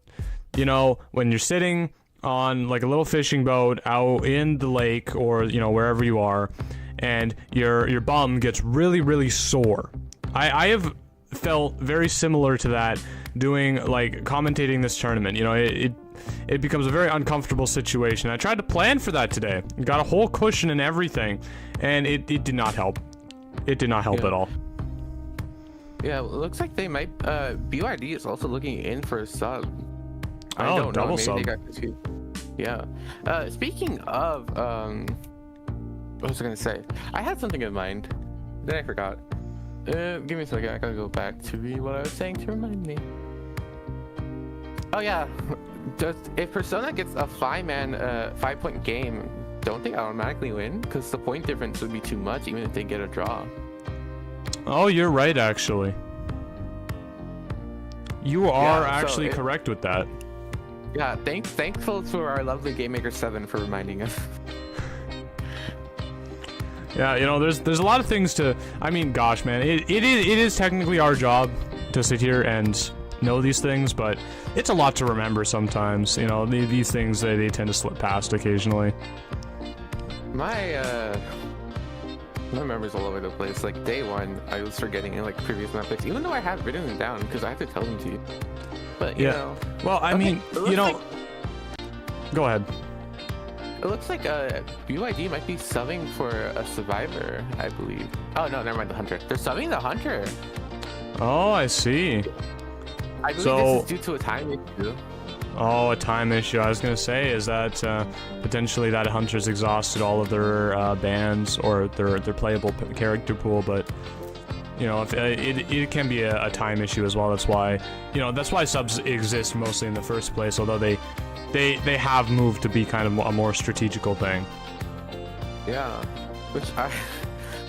You know, when you're sitting on like a little fishing boat out in the lake or, you know, wherever you are, and your bum gets really sore. I have felt very similar to that doing like commentating this tournament. You know, it becomes a very uncomfortable situation. I tried to plan for that today. Got a whole cushion and everything, and it did not help. It did not help at all. Yeah, it looks like they might. BYD is also looking in for a sub. I Oh, don't know. double Maybe sub. they got confused. Yeah. Speaking of, what was I gonna say? I had something in mind. Then I forgot. Give me a second. I gotta go back to read what I was saying to remind me. Oh yeah. If Persona gets a 5-point game, don't they automatically win? Because the point difference would be too much, even if they get a draw. Oh, you're right, actually. You are actually correct with that. Yeah, thankful to our lovely GameMaker7 for reminding us. Yeah, you know, there's a lot of things to. I mean, gosh, man, it is technically our job to sit here and know these things, but it's a lot to remember sometimes. You know, these things they tend to slip past occasionally. My memory's all over the place. Like day one, I was forgetting in like previous map picks, even though I have written them down because I have to tell them to you. But you know. Well, I mean, you know. Go ahead. It looks like BYD might be subbing for a survivor, I believe. Oh no, never mind, the hunter. They're subbing the hunter. Oh, I see. I believe this is due to a time issue. Oh, a time issue. I was gonna say, is that potentially that hunter's exhausted all of their bans or their playable character pool, but you know, if it can be a time issue as well. That's why, you know, that's why subs exist mostly in the first place. Although they have moved to be kind of a more strategical thing. Yeah, which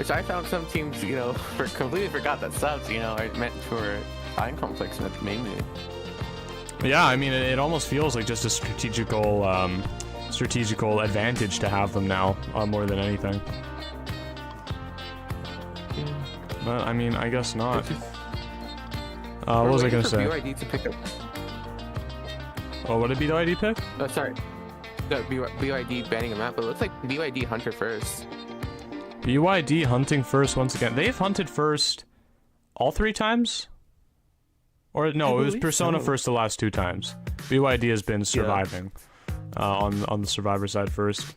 I found some teams, you know, completely forgot that subs, you know, are meant for time complex mainly. Yeah, I mean, it almost feels like just a strategical advantage to have them now, more than anything. But I mean, I guess not. What was I gonna say? BYD to pick up. Oh, what did BYD pick? Oh, sorry. The BYD banning a map, but it looks like BYD hunter first. BYD hunting first once again. They've hunted first all 3 times? Or no, it was Persona first the last 2 times. BYD has been surviving on the survivor side first.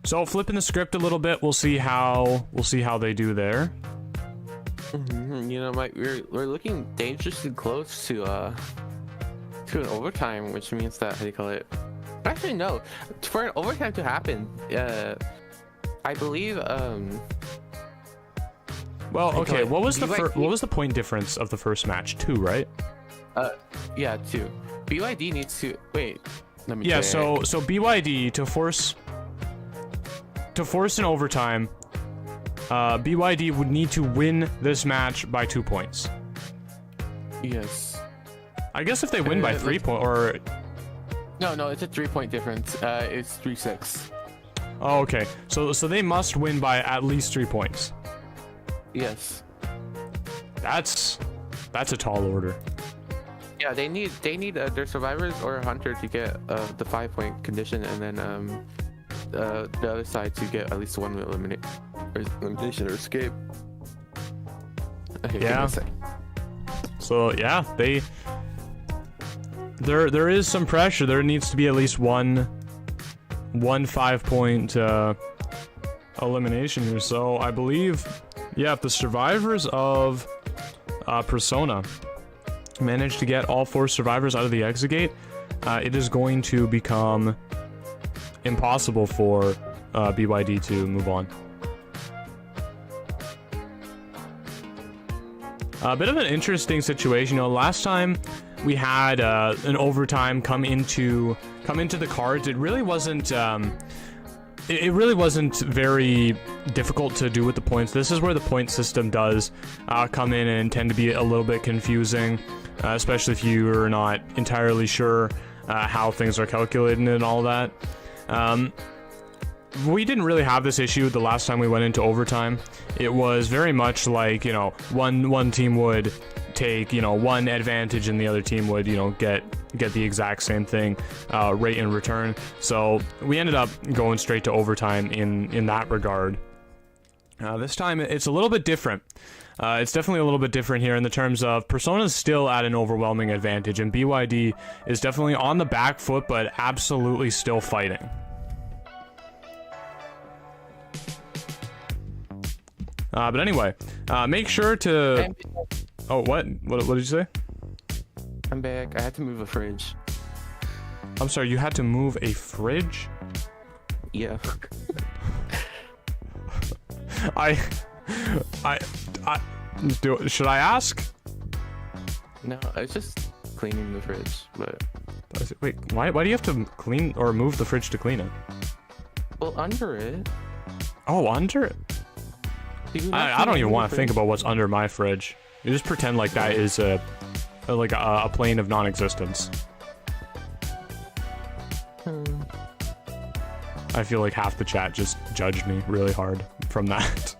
So flipping the script a little bit, we'll see how they do there. You know, we're looking dangerously close to an overtime, which means that, how do you call it? Actually, no. For an overtime to happen, I believe. Well, okay. What was the point difference of the first match? 2, right? Yeah, 2. BYD needs to wait. Let me. Yeah. check. So BYD to force an overtime. BYD would need to win this match by 2 points. Yes. I guess if they win by 3 points, or no, it's a 3-point difference. It's 3-6. oh, okay. So they must win by at least 3 points. Yes. That's a tall order. Yeah, they need their survivors or a hunter to get the 5-point condition, and then the other side to get at least 1 elimination or escape. Okay, yeah. So yeah, there is some pressure. There needs to be at least one 5-point elimination here. So I believe, yeah, if the survivors of Persona manage to get all 4 survivors out of the exit gate, it is going to become impossible for BYD to move on. A bit of an interesting situation. You know, last time we had an overtime come into the cards, it really wasn't it really wasn't very difficult to do with the points. This is where the point system does come in and tend to be a little bit confusing, especially if you are not entirely sure how things are calculated and all that. We didn't really have this issue the last time we went into overtime. It was very much like, you know, one team would take, you know, one advantage and the other team would, you know, get the exact same thing rate in return. So we ended up going straight to overtime in that regard. This time it's a little bit different. It's definitely a little bit different here in the terms of Persona's still at an overwhelming advantage, and BYD is definitely on the back foot, but absolutely still fighting. But anyway, make sure to... Oh, what? What did you say? I'm back. I had to move a fridge. I'm sorry, you had to move a fridge? Yeah. Should I ask? No, I was just cleaning the fridge, but... Wait, why do you have to clean or move the fridge to clean it? Well, under it. Oh, under it? I don't even want to think about what's under my fridge. You just pretend like that is a plane of non-existence. I feel like half the chat just judged me really hard from that.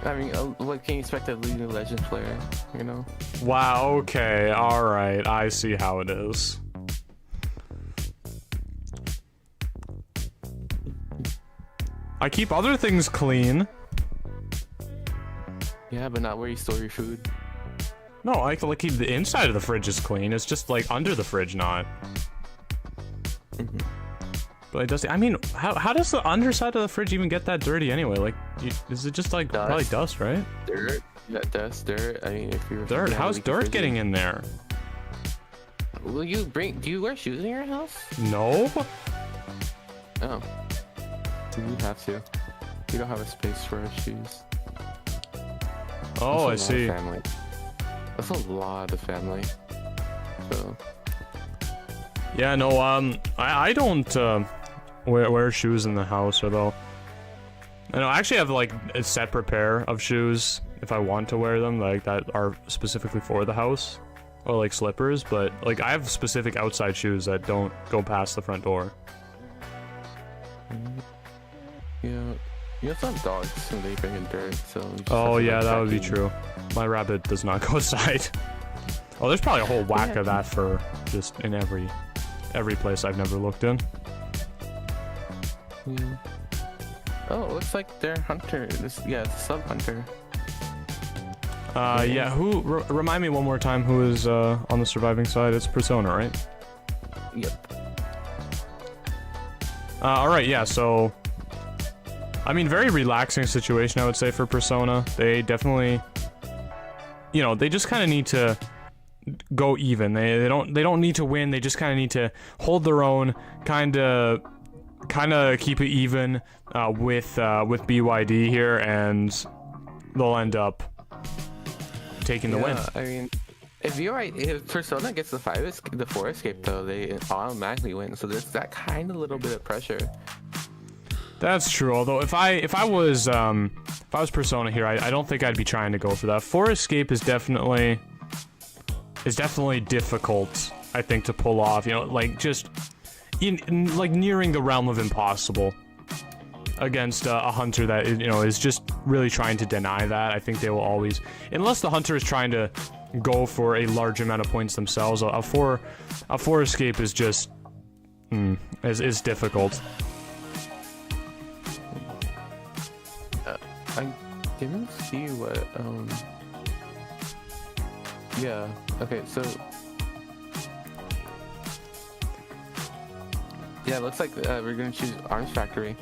I mean, what can you expect of a League of Legends player, you know? Wow, okay, alright, I see how it is. I keep other things clean. Yeah, but not where you store your food. No, I like the inside of the fridge is clean. It's just like under the fridge not. But it does. I mean, how does the underside of the fridge even get that dirty anyway? Like, is it just like dust. Probably dust, right? Dirt. Yeah, dust, dirt. I mean, if you're dirt. How's dirt getting in there? Will you bring? Do you wear shoes in your house? No. Oh. You have to. You don't have a space for our shoes. Oh, I see. Family. That's a lot of family. So. Yeah, no. I don't wear shoes in the house, although. I know. I actually have like a separate pair of shoes if I want to wear them, like that are specifically for the house, or like slippers. But like I have specific outside shoes that don't go past the front door. Yeah, you also have dogs and they bring in dirt, so... Oh yeah, that would be true. My rabbit does not go outside. Oh, there's probably a whole whack of that for just in every place I've never looked in. Yeah. Oh, it looks like they're hunter. It's a sub hunter. Yeah, who... remind me one more time who is on the surviving side. It's Persona, right? Yep. Alright, yeah, so... I mean, very relaxing situation, I would say, for Persona. They definitely... You know, they just kind of need to go even. They don't need to win. They just kind of need to hold their own, kind of keep it even with BYD here, and they'll end up taking the win. I mean, if Persona gets the 4 escape though, they automatically win. So there's that kind of little bit of pressure. That's true. Although if I was Persona here, I don't think I'd be trying to go for that. 4 escape is definitely difficult, I think, to pull off. You know, like just like nearing the realm of impossible against a hunter that is just really trying to deny that. I think they will always, unless the hunter is trying to go for a large amount of points themselves. A four escape is just is difficult. I didn't see what, yeah, okay, so, yeah, it looks like we're gonna choose Arms Factory.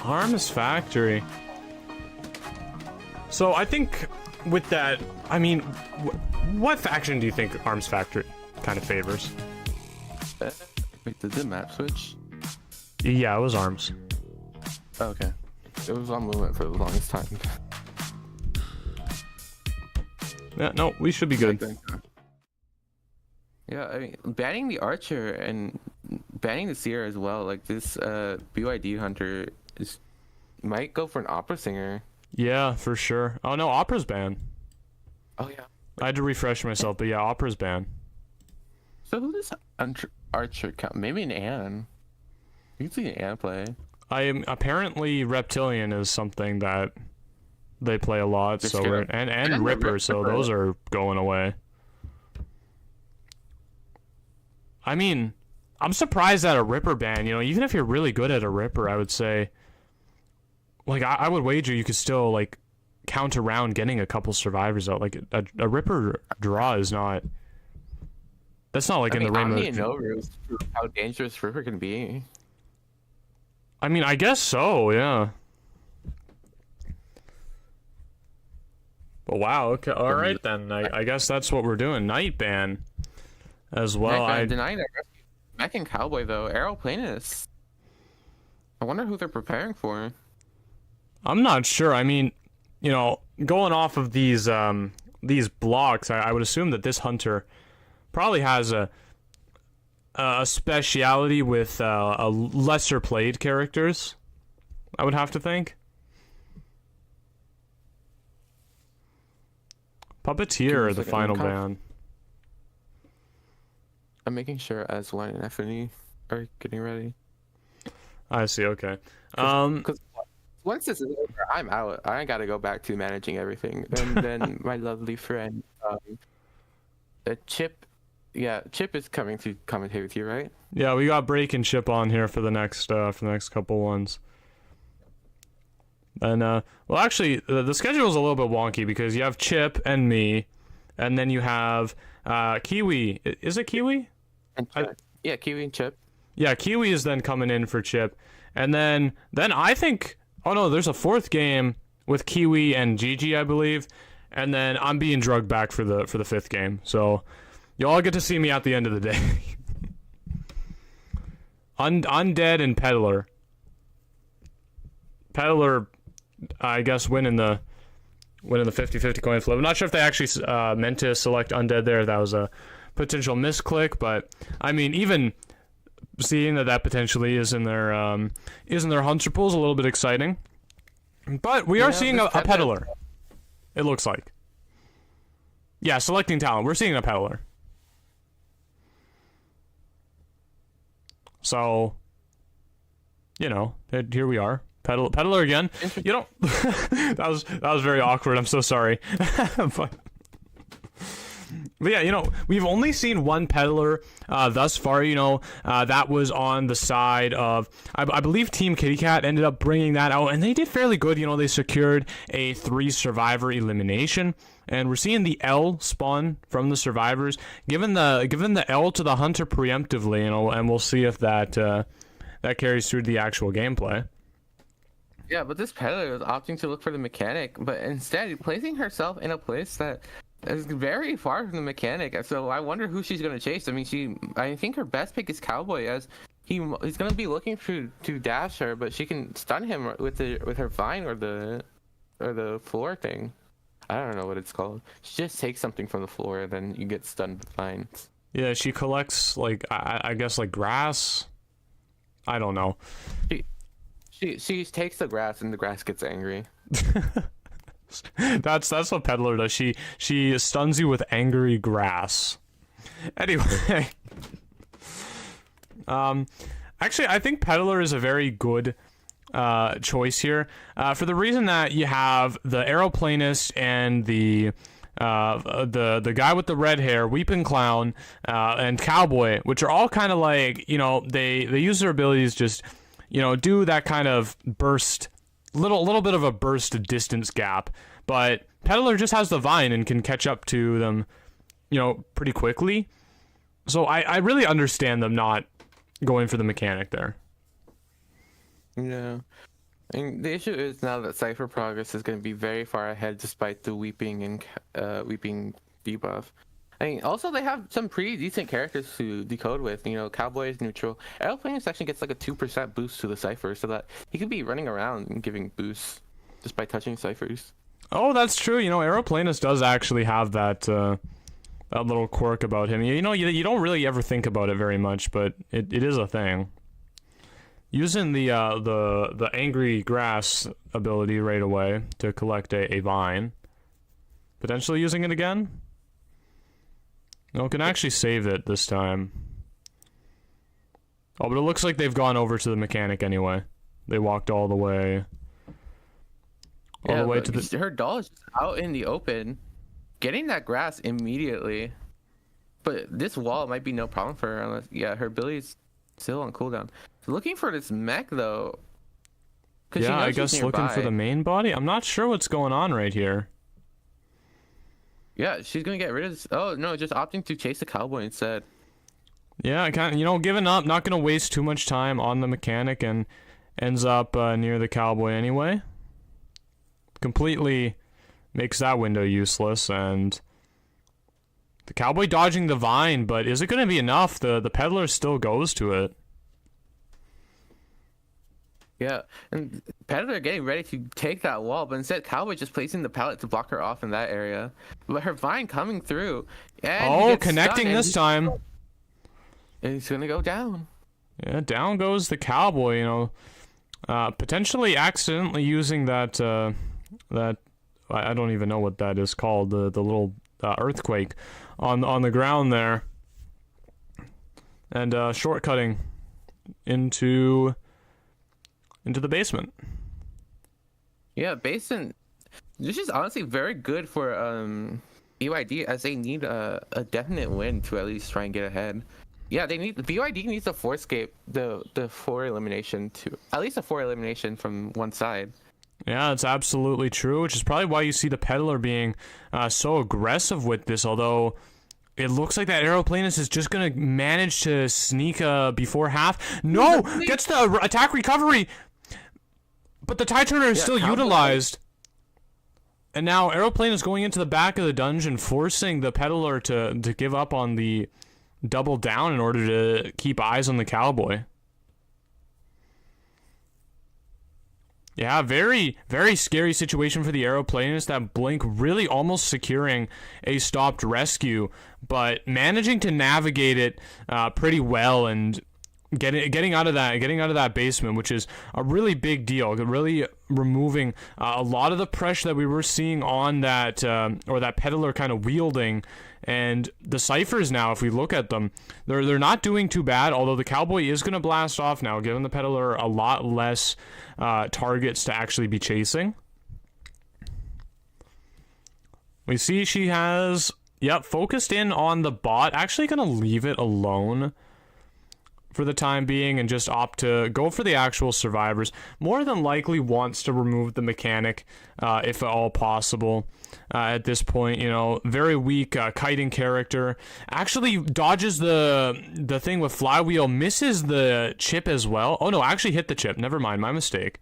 Arms Factory. So I think with that, I mean, what faction do you think Arms Factory kind of favors? Wait, did the map switch? Yeah, it was Arms. Oh, okay. It was on Movement for the longest time. Yeah, no, we should be good. Yeah, I mean, banning the Archer and banning the Seer as well, like this BYD Hunter might go for an opera singer. Yeah, for sure. Oh no, Opera's banned. Oh yeah. I had to refresh myself, but yeah, Opera's banned. So who does Archer count? Maybe an Ann. You can see an Ann play. I am apparently Reptilian is something that they play a lot. It's So true. we're, and Ripper. Ripper. So those are going away. I mean, I'm surprised at a Ripper ban. You know, even if you're really good at a Ripper, I would say, like, I would wager you could still, like, count around getting a couple survivors out. Like, a Ripper draw is not. That's not like in the Rainbow. Omni and knows how dangerous Ripper can be. I mean, I guess so, yeah. But wow, okay, all right then. I guess that's what we're doing. Night ban as well. I denying that Mech and Cowboy though. Aeroplanist. I wonder who they're preparing for. I'm not sure. I mean, you know, going off of these blocks, I would assume that this hunter probably has a speciality with a lesser played characters. I would have to think. Puppeteer, the final ban. I'm making sure S1 and FNE are getting ready. I see. Okay. Because once this is over, I'm out. I gotta go back to managing everything. And then my lovely friend, Chip. Yeah, Chip is coming to commentate with you, right? Yeah, we got Break and Chip on here for the next couple ones. And well, actually, the schedule is a little bit wonky because you have Chip and me, and then you have Kiwi. Is it Kiwi? And yeah, Kiwi and Chip. Yeah, Kiwi is then coming in for Chip, and then I think. Oh no, there's a fourth game with Kiwi and Gege, I believe, and then I'm being drugged back for the fifth game. So you all get to see me at the end of the day. Undead and Peddler. Peddler, I guess, winning the 50-50 coin flip. I'm not sure if they actually meant to select Undead there. That was a potential misclick, but I mean, even seeing that potentially is in their hunter pool is a little bit exciting. But we are seeing a Peddler. It looks like. Yeah, selecting talent. We're seeing a Peddler. So, you know, here we are. Peddler again. You know, that was very awkward. I'm so sorry. But yeah, you know, we've only seen one Peddler thus far. You know, that was on the side of, I believe Team Kitty Cat ended up bringing that out, and they did fairly good. You know, they secured a 3 survivor elimination, and we're seeing the L spawn from the survivors, given the L to the hunter preemptively. You know, and we'll see if that carries through to the actual gameplay. Yeah, but this Peddler is opting to look for the mechanic, but instead placing herself in a place that is very far from the mechanic. So I wonder who she's going to chase. I mean, I think her best pick is Cowboy, as he's going to be looking to dash her, but she can stun him with her vine or the floor thing. I don't know what it's called. She just takes something from the floor, then you get stunned with vines. Yeah, she collects, like, I guess, like, grass. I don't know. She takes the grass, and the grass gets angry. That's what Peddler does. She stuns you with angry grass. Anyway, actually, I think Peddler is a very good choice here for the reason that you have the Aeroplanist and the guy with the red hair, Weeping Clown, and Cowboy, which are all kind of like, you know, they use their abilities just, you know, do that kind of burst. Little bit of a burst distance gap, but Peddler just has the vine and can catch up to them, you know, pretty quickly. So I really understand them not going for the mechanic there. Yeah, and the issue is now that Cypher progress is going to be very far ahead despite the Weeping and Weeping debuff. I mean, also they have some pretty decent characters to decode with. You know, Cowboy is neutral. Aeroplanist actually gets like a 2% boost to the Cypher, so that he could be running around and giving boosts just by touching Cyphers. Oh, that's true. You know, Aeroplanist does actually have that that little quirk about him. You know, you don't really ever think about it very much, but it is a thing. Using the angry grass ability right away to collect a vine. Potentially using it again. No, can actually save it this time. Oh, but it looks like they've gone over to the mechanic anyway. They walked all the way. All the way to the... Her doll is out in the open, getting that grass immediately. But this wall might be no problem for her unless... Yeah, her ability's still on cooldown. Looking for this mech, though. Yeah, I guess looking for the main body? I'm not sure what's going on right here. Yeah, she's gonna get rid of this. Oh, no, just opting to chase the cowboy instead. Yeah, I kind of, you know, giving up, not gonna waste too much time on the mechanic, and ends up near the cowboy anyway. Completely makes that window useless, and the cowboy dodging the vine, but is it gonna be enough? The peddler still goes to it. Yeah, and Peddler getting ready to take that wall, but instead Cowboy just placing the pallet to block her off in that area. But her vine coming through, and connecting this time. And he's gonna go down. Yeah, down goes the cowboy. You know, potentially accidentally using that that I don't even know what that is called. The little earthquake on the ground there, and shortcutting into the basement. Yeah, basement. This is honestly very good for BYD, as they need a definite win to at least try and get ahead. Yeah, they need BYD needs a four-scape, the 4 elimination to at least a 4 elimination from one side. Yeah, that's absolutely true, which is probably why you see the peddler being so aggressive with this, although it looks like that Aeroplanist is just gonna manage to sneak before half. No! Gets the attack recovery! But the tie turner is still utilized. And now Aeroplane is going into the back of the dungeon, forcing the peddler to give up on the double down in order to keep eyes on the cowboy. Yeah, very, very scary situation for the Aeroplanist. That blink really almost securing a stopped rescue, but managing to navigate it pretty well and getting out of that basement, which is a really big deal. Really removing a lot of the pressure that we were seeing on that or that peddler kind of wielding. And the ciphers now, if we look at them, they're not doing too bad. Although the cowboy is going to blast off now, giving the peddler a lot less targets to actually be chasing. We see she has focused in on the bot. Actually, going to leave it alone for the time being and just opt to go for the actual survivors. More than likely wants to remove the mechanic if at all possible. At this point, you know, very weak kiting character. Actually dodges the thing with flywheel, misses the chip as well. Oh no, actually hit the chip. Never mind, my mistake.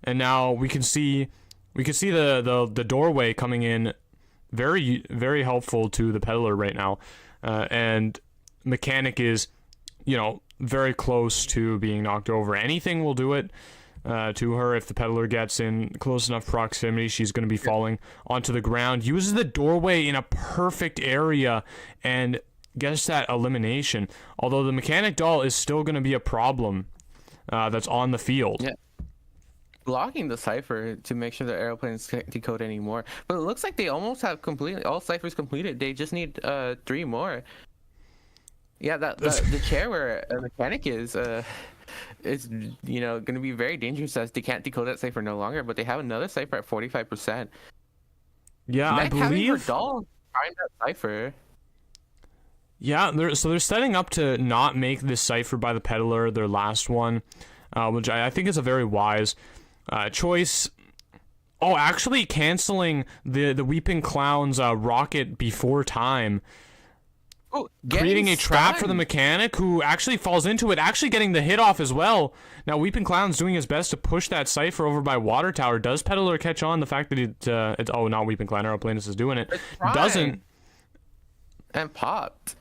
And now we can see the doorway coming in. Very, very helpful to the peddler right now. And mechanic is, you know, very close to being knocked over. Anything will do it to her. If the peddler gets in close enough proximity, she's going to be falling onto the ground. Uses the doorway in a perfect area and gets that elimination. Although the mechanic doll is still going to be a problem that's on the field. Yeah. Blocking the cipher to make sure the airplanes can't decode anymore. But it looks like they almost have completed all ciphers completed. They just need 3 more. Yeah, the chair where a mechanic is you know, going to be very dangerous as they can't decode that cipher no longer. But they have another cipher at 45%. Yeah, I believe. Doll find that cipher. Yeah, they're setting up to not make this cipher by the peddler, their last one, which I think is a very wise choice. Oh, actually canceling the Weeping Clown's rocket before time. Oh, creating a trap for the mechanic, who actually falls into it, actually getting the hit off as well. Now Weeping Clown's doing his best to push that cipher over by water tower. Does peddler catch on the fact that it's oh, not Weeping Clown, Aeroplanist is doing it. Doesn't. And popped.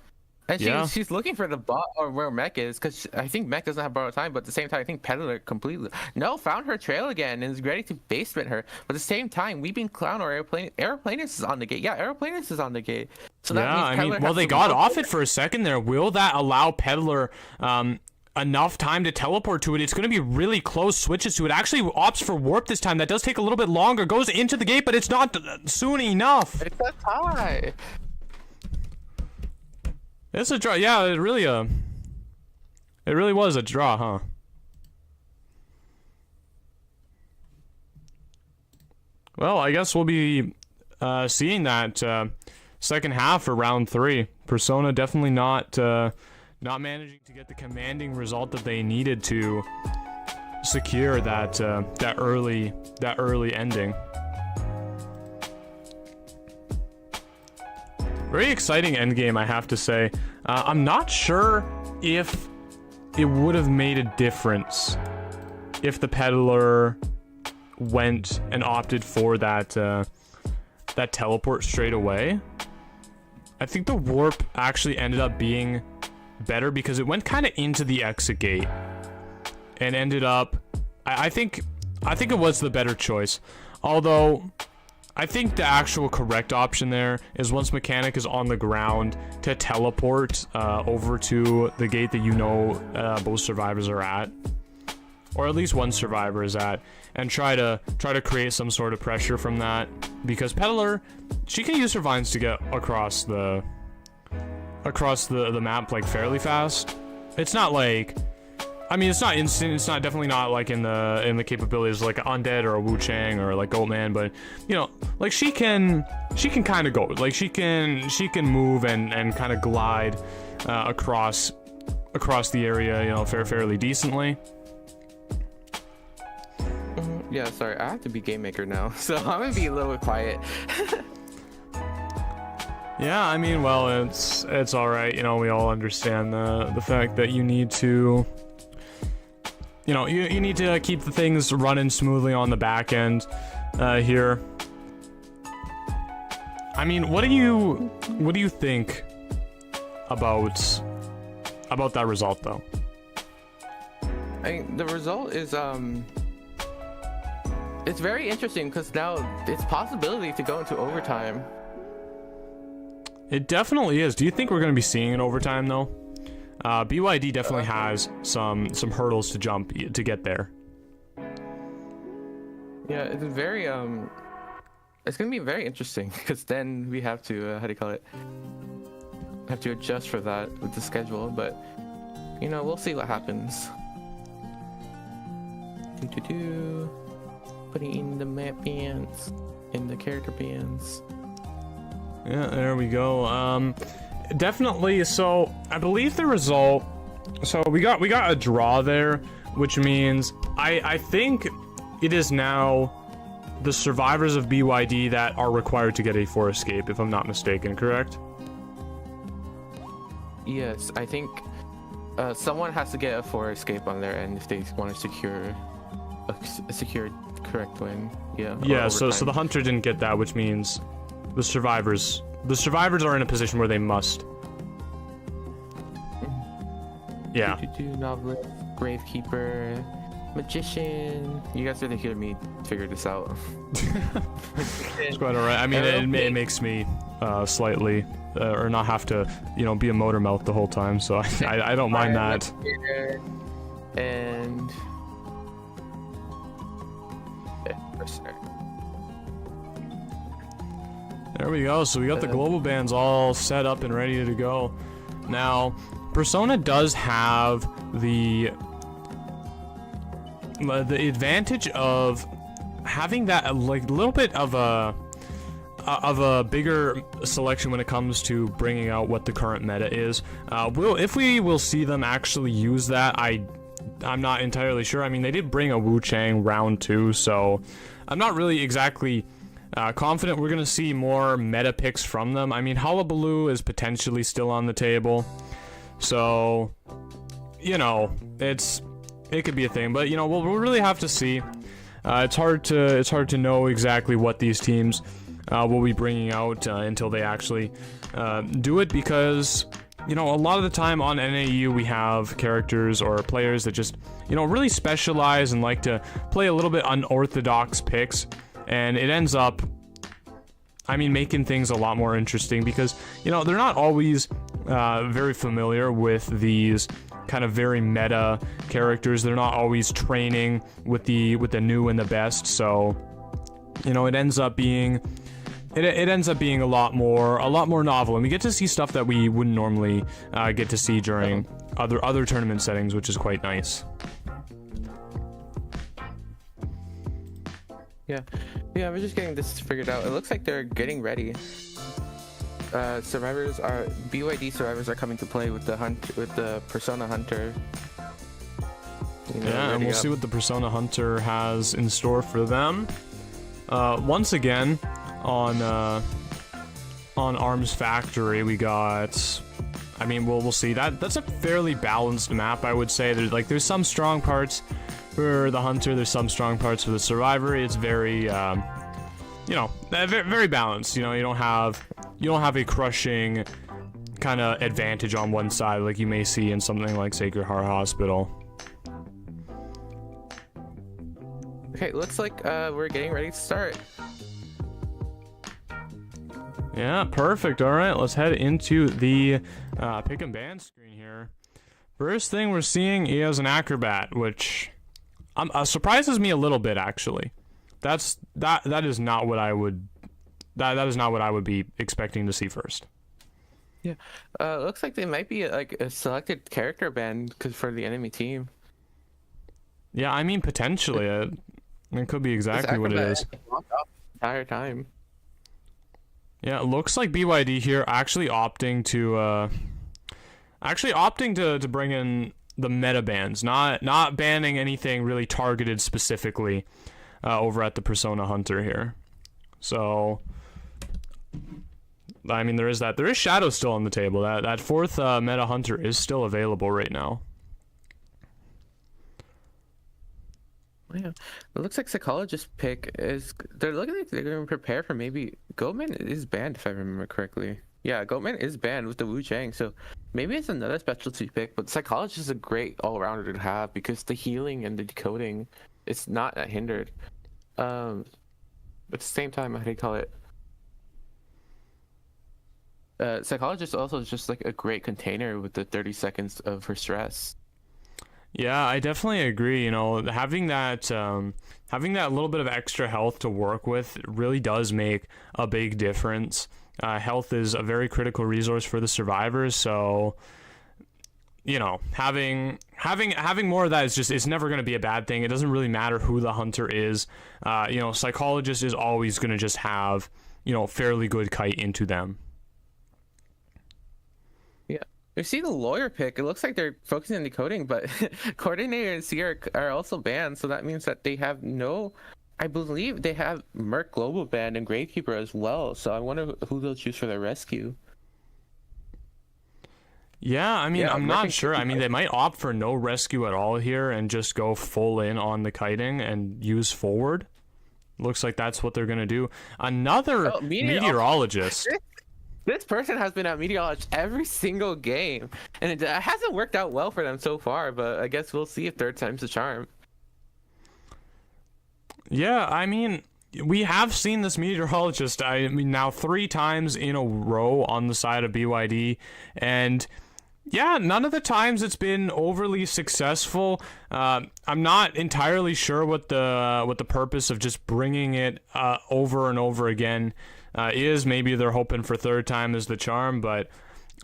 And she's looking for the bot or where Mech is, because I think Mech doesn't have borrowed time, but at the same time I think peddler completely found her trail again and is ready to basement her. But at the same time, Weeping Clown or Aeroplanist is on the gate. Yeah, Aeroplanist is on the gate. So that means I mean, well, they got off it for a second there. Will that allow peddler enough time to teleport to it? It's going to be really close. Switches to it. Actually opts for warp this time. That does take a little bit longer. Goes into the gate, but it's not soon enough. It's a tie. It's a draw. Yeah, it really was a draw, huh? Well, I guess we'll be seeing that second half for round 3. Persona definitely not managing to get the commanding result that they needed to secure that early ending. Very exciting endgame, I have to say. I'm not sure if it would have made a difference if the peddler went and opted for that teleport straight away. I think the warp actually ended up being better because it went kind of into the exit gate and ended up. I think it was the better choice, although I think the actual correct option there is once mechanic is on the ground to teleport over to the gate that both survivors are at, or at least one survivor is at, and try to create some sort of pressure from that, because peddler, she can use her vines to get across the map like fairly fast. It's not like, I mean, it's not instant. It's not definitely not like in the capabilities like Undead or a Wu Chang or like Goatman, but you know, like she can kind of go, like she can move and kind of glide across the area, you know, fairly decently. Yeah, sorry, I have to be game maker now, so I'm gonna be a little bit quiet. Yeah, I mean, well, it's all right. You know, we all understand the fact that you need to. You know, you need to keep the things running smoothly on the back end here. I mean, what do you think about that result, though? I mean, the result is it's very interesting because now it's possibility to go into overtime. It definitely is. Do you think we're going to be seeing an overtime though? BYD definitely has some hurdles to jump to get there. Yeah, it's very it's gonna be very interesting because then we have to how do you call it? Have to adjust for that with the schedule, but you know, we'll see what happens. Putting in the map bands, in the character bands. Yeah, there we go. Definitely. So I believe the result. So we got a draw there, which means I think it is now the survivors of BYD that are required to get a 4 escape, if I'm not mistaken. Correct? Yes, I think someone has to get a 4 escape on their end if they want to secure a secured correct win. Yeah. Yeah. So the hunter didn't get that, which means the survivors are in a position where they must. Yeah. Novelist, Gravekeeper, Magician. You guys didn't hear me figure this out. It's quite alright. I mean, it makes me slightly or not have to, you know, be a motor mouth the whole time, so I don't mind that. And there we go. So we got the global bands all set up and ready to go. Now, Persona does have the advantage of having that like little bit of a bigger selection when it comes to bringing out what the current meta is. If we will see them actually use that, I'm not entirely sure. I mean, they did bring a Wu Chang round 2, so I'm not really exactly confident we're gonna see more meta picks from them. I mean, Hullabaloo is potentially still on the table, so you know, it could be a thing, but you know, we'll really have to see. It's hard to know exactly what these teams will be bringing out until they actually do it, because you know, a lot of the time on NAU we have characters or players that just, you know, really specialize and like to play a little bit unorthodox picks, and it ends up, I mean, making things a lot more interesting because, you know, they're not always very familiar with these kind of very meta characters. They're not always training with the new and the best, so you know, it ends up being it ends up being a lot more novel, and we get to see stuff that we wouldn't normally get to see during other tournament settings, which is quite nice. Yeah, we're just getting this figured out. It looks like they're getting ready. BYD survivors are coming to play with the Persona Hunter. Yeah, and we'll see what the Persona Hunter has in store for them. Once again, on Arms Factory, we got. I mean, we'll see. That's a fairly balanced map, I would say. There's some strong parts for the Hunter. There's some strong parts for the Survivor. It's very, very balanced. You know, you don't have a crushing kind of advantage on one side like you may see in something like Sacred Heart Hospital. Okay, looks like we're getting ready to start. Yeah, perfect. All right, let's head into the pick and ban screen here. First thing we're seeing is an acrobat, which surprises me a little bit, actually. That is not what I would be expecting to see first. Yeah, looks like they might be like a selected character ban for the enemy team. Yeah, I mean potentially. It could be exactly what it is. The entire time. Yeah, it looks like BYD here actually opting to bring in the meta bans, not banning anything really targeted specifically over at the Persona Hunter here. So, I mean, there is that. There is Shadow still on the table. That fourth meta Hunter is still available right now. Yeah, it looks like Psychologist pick is. They're looking like they're going to prepare for maybe Goatman is banned if I remember correctly. Yeah, Goatman is banned with the Wu Chang, so maybe it's another specialty pick. But Psychologist is a great all-rounder to have because the healing and the decoding, it's not that hindered. But at the same time, how do you call it? Psychologist also is just like a great container with the 30 seconds of her stress. Yeah, I definitely agree. You know, having that little bit of extra health to work with really does make a big difference. Health is a very critical resource for the survivors, so you know, having more of that is never going to be a bad thing. It doesn't really matter who the hunter is. You know, Psychologist is always going to just have, you know, fairly good kite into them. We see the lawyer pick. It looks like they're focusing on decoding, but Coordinator and Seer are also banned, so that means that they have no. I believe they have Merc Global banned and Gravekeeper as well. So I wonder who they'll choose for their rescue. Yeah, I mean, I'm not sure. I mean, they might opt for no rescue at all here and just go full in on the kiting and use forward. Looks like that's what they're gonna do. Another meteorologist. This person has been at meteorologist every single game, and it hasn't worked out well for them so far, but I guess we'll see if third time's the charm. Yeah, I mean, we have seen this meteorologist, I mean, now 3 times in a row on the side of BYD, and yeah, none of the times it's been overly successful. I'm not entirely sure what the purpose of just bringing it over and over again is. Maybe they're hoping for third time is the charm, but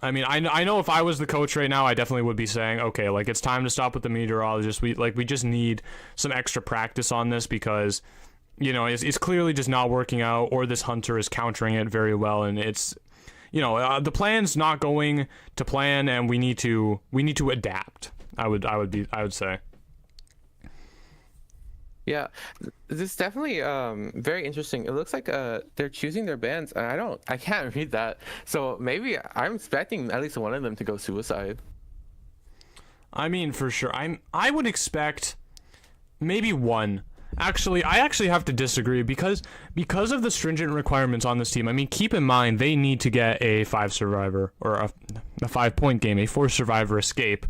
I mean, I know if I was the coach right now, I definitely would be saying, okay, like, it's time to stop with the meteorologist. We just need some extra practice on this because, you know, it's clearly just not working out, or this hunter is countering it very well, and it's, you know, the plan's not going to plan, and we need to adapt. I would say. Yeah, this is definitely very interesting. It looks like they're choosing their bands, and I can't read that. So maybe I'm expecting at least one of them to go suicide. I mean, for sure. I would expect maybe one. Actually, I have to disagree because of the stringent requirements on this team. I mean, keep in mind they need to get a 5 survivor or a 5-point game, a 4 survivor escape.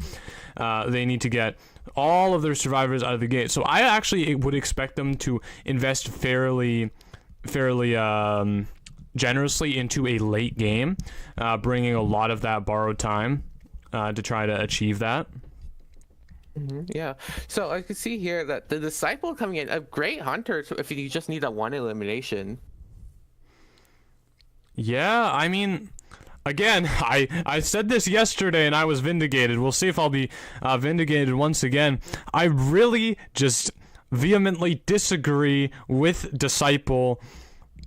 They need to get all of their survivors out of the gate. So I actually would expect them to invest fairly generously into a late game, bringing a lot of that borrowed time to try to achieve that. Yeah, so I can see here that the Disciple coming in, a great hunter if you just need that one elimination. Yeah, I mean, again, I said this yesterday and I was vindicated. We'll see if I'll be vindicated once again. I really just vehemently disagree with Disciple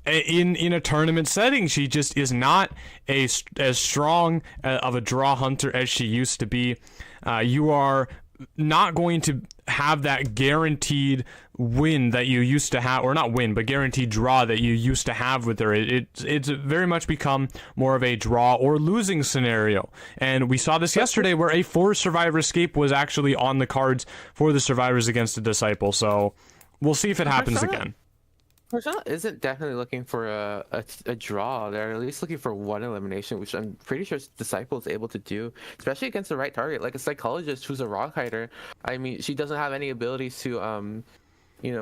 in a tournament setting. She just is not as strong of a draw hunter as she used to be. You are not going to have that guaranteed win that you used to have, or not win, but guaranteed draw that you used to have with her. It's very much become more of a draw or losing scenario. And we saw this yesterday where a forced survivor escape was actually on the cards for the survivors against the Disciple. So we'll see if it happens again. Persona isn't definitely looking for a draw. They're at least looking for one elimination, which I'm pretty sure Disciple is able to do, especially against the right target, like a psychologist who's a rock hider. I mean, she doesn't have any abilities to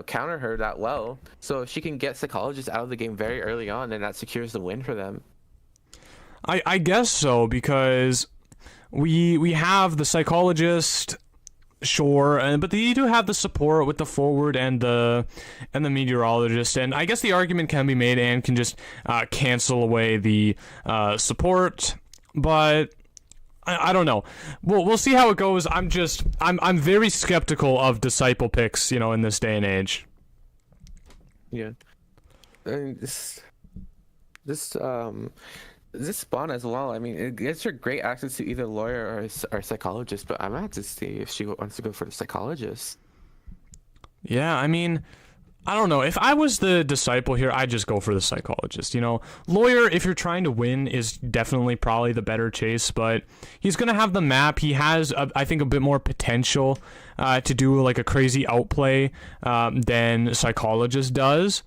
counter her that well. So if she can get psychologists out of the game very early on, then that secures the win for them. I guess so, because we have the psychologist. Sure, but you do have the support with the forward and the meteorologist, and I guess the argument can be made and can just cancel away the support, but I don't know. We'll see how it goes. I'm very skeptical of Disciple picks, in this day and age. Yeah, and this spawn as well. I mean, it gives her great access to either lawyer or psychologist, but I'm gonna have to see if she wants to go for the psychologist. Yeah, I mean, I don't know. If I was the Disciple here, I'd just go for the psychologist. Lawyer, if you're trying to win, is definitely probably the better chase, but he's gonna have the map. He has, I think, a bit more potential to do like a crazy outplay than psychologist does.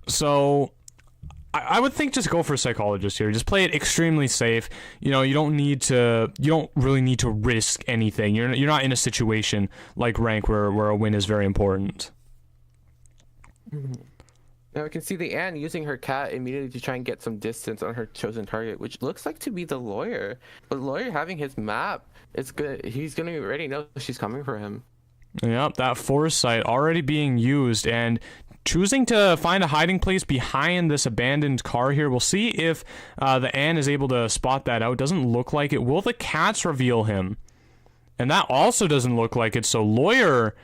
So I would think just go for a psychologist here. Just play it extremely safe. You don't really need to risk anything. You're not in a situation like rank where a win is very important. Now we can see the Anne using her cat immediately to try and get some distance on her chosen target, which looks like to be the lawyer. But the lawyer having his map, it's good. He's gonna already know she's coming for him. Yep, that foresight already being used and choosing to find a hiding place behind this abandoned car here. We'll see if the Anne is able to spot that out. Doesn't look like it. Will the cats reveal him? And that also doesn't look like it. So lawyer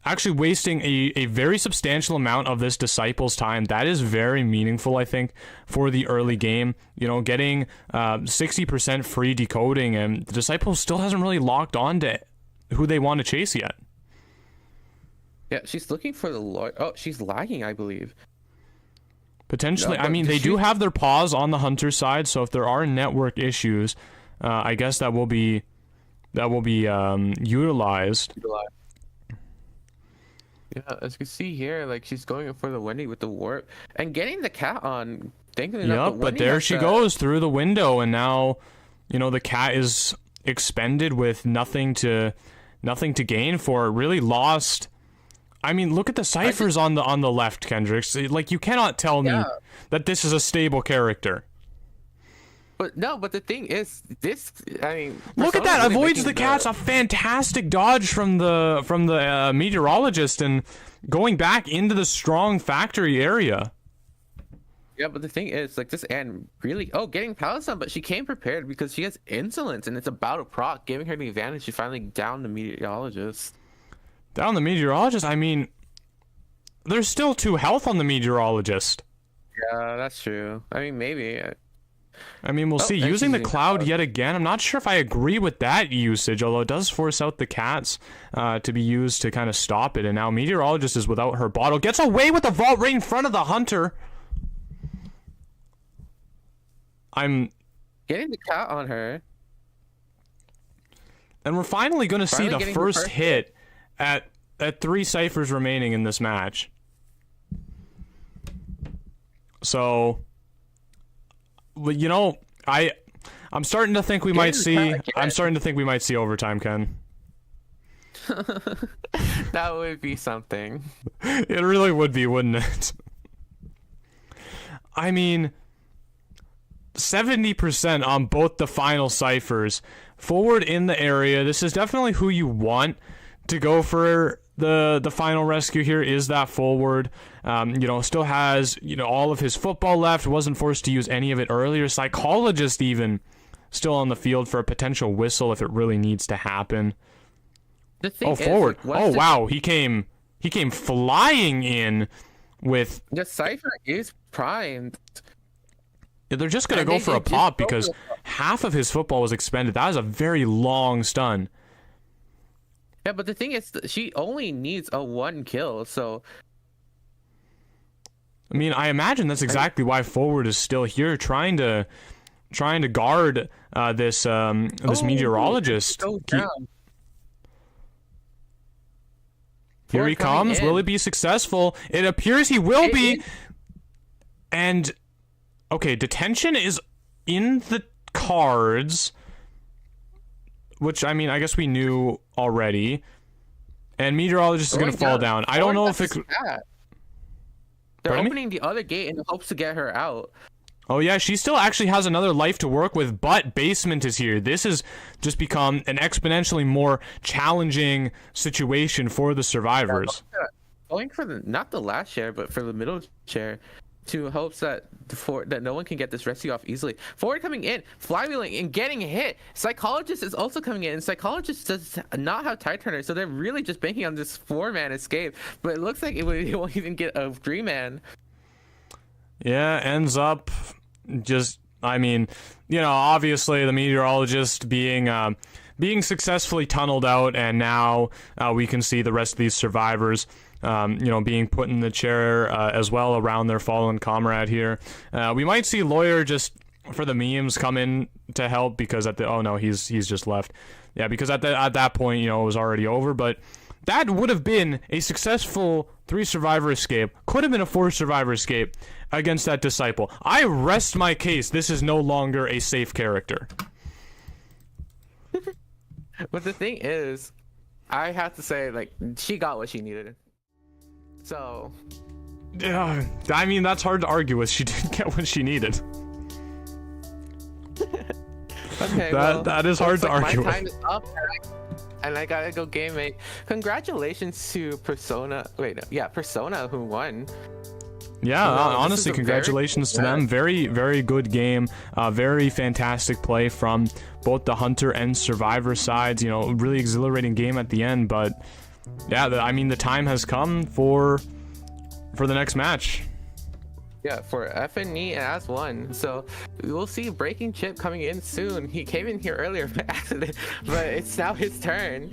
actually wasting a very substantial amount of this Disciple's time. That is very meaningful, I think, for the early game. Getting 60% free decoding, and the Disciple still hasn't really locked on to who they want to chase yet. Yeah, she's looking for the lawyer. Oh, she's lagging, I believe. Potentially. I mean, they do have their paws on the hunter side, so if there are network issues, I guess that will be utilized. Yeah, as you can see here, like she's going for the Wendy with the warp and getting the cat on. Thankfully, yep, but there she goes through the window, and now, the cat is expended with nothing to gain for it. Really lost. I mean, look at the ciphers on the left, Kendricks. Like, you cannot tell me that this is a stable character. But the thing is, I mean, look at that. Really avoids the cats. A fantastic dodge from the meteorologist and going back into the strong factory area. Yeah, but the thing is, like, this Anne really getting palace on, but she came prepared because she has insolence and it's about a proc, giving her the advantage. She finally downed the meteorologist. Down the meteorologist? I mean, there's still 2 health on the meteorologist. Yeah, that's true. I mean, maybe. I mean, we'll see. Using the cloud yet again. I'm not sure if I agree with that usage, although it does force out the cats to be used to kind of stop it. And now meteorologist is without her bottle. Gets away with the vault right in front of the hunter. I'm getting the cat on her. And we're finally going to see the first hit at 3 ciphers remaining in this match. So, I'm starting to think we might see. I'm starting to think we might see overtime, Ken. That would be something. It really would be, wouldn't it? I mean, 70% on both the final ciphers. Forward in the area. This is definitely who you want to go for the final rescue here is that forward. You know, still has, you know, all of his football left. Wasn't forced to use any of it earlier. Psychologist even still on the field for a potential whistle if it really needs to happen. The thing is, forward. like, Oh wow, he came flying in with. The Cypher is primed. They're just gonna go for a pop because half of his football was expended. That was a very long stun. Yeah, but the thing is, she only needs a 1 kill, so... I mean, I imagine that's exactly why forward is still here, trying to guard this meteorologist. Here he comes. Will he be successful? It appears he will be. And okay, detention is in the cards. Which, I mean, I guess we knew already. And meteorologist is going to fall down. I don't know if it... They're opening the other gate in hopes to get her out. Oh yeah, she still actually has another life to work with, but basement is here. This has just become an exponentially more challenging situation for the survivors. Going for not the last chair, but for the middle chair, to hopes that that no one can get this rescue off easily. Forward coming in, flywheeling and getting hit. Psychologist is also coming in, and Psychologist does not have tide turner, so they're really just banking on this 4-man escape. But it looks like it won't even get a 3-man. Yeah, ends up just, I mean, you know, obviously the meteorologist being successfully tunneled out, and now we can see the rest of these survivors you know, being put in the chair as well around their fallen comrade here. We might see Lawyer just for the memes come in to help because at the oh no, he's just left. Yeah, because at that point, you know, it was already over, but that would have been a successful 3-survivor escape. Could have been a 4-survivor escape against that disciple. I rest my case. This is no longer a safe character. But the thing is, I have to say, like, she got what she needed. So, yeah, I mean, that's hard to argue with. She did get what she needed. Okay, that is hard to argue my time with. is up, and I gotta go game mate. Congratulations to Persona. Wait, no, yeah, Persona who won. Yeah, honestly, congratulations to them. Very, very good game. Very fantastic play from both the Hunter and Survivor sides. You know, really exhilarating game at the end, but. Yeah, I mean, the time has come for the next match. Yeah, for FNE and as one. So we will see Breaking Chip coming in soon. He came in here earlier by accident, but it's now his turn.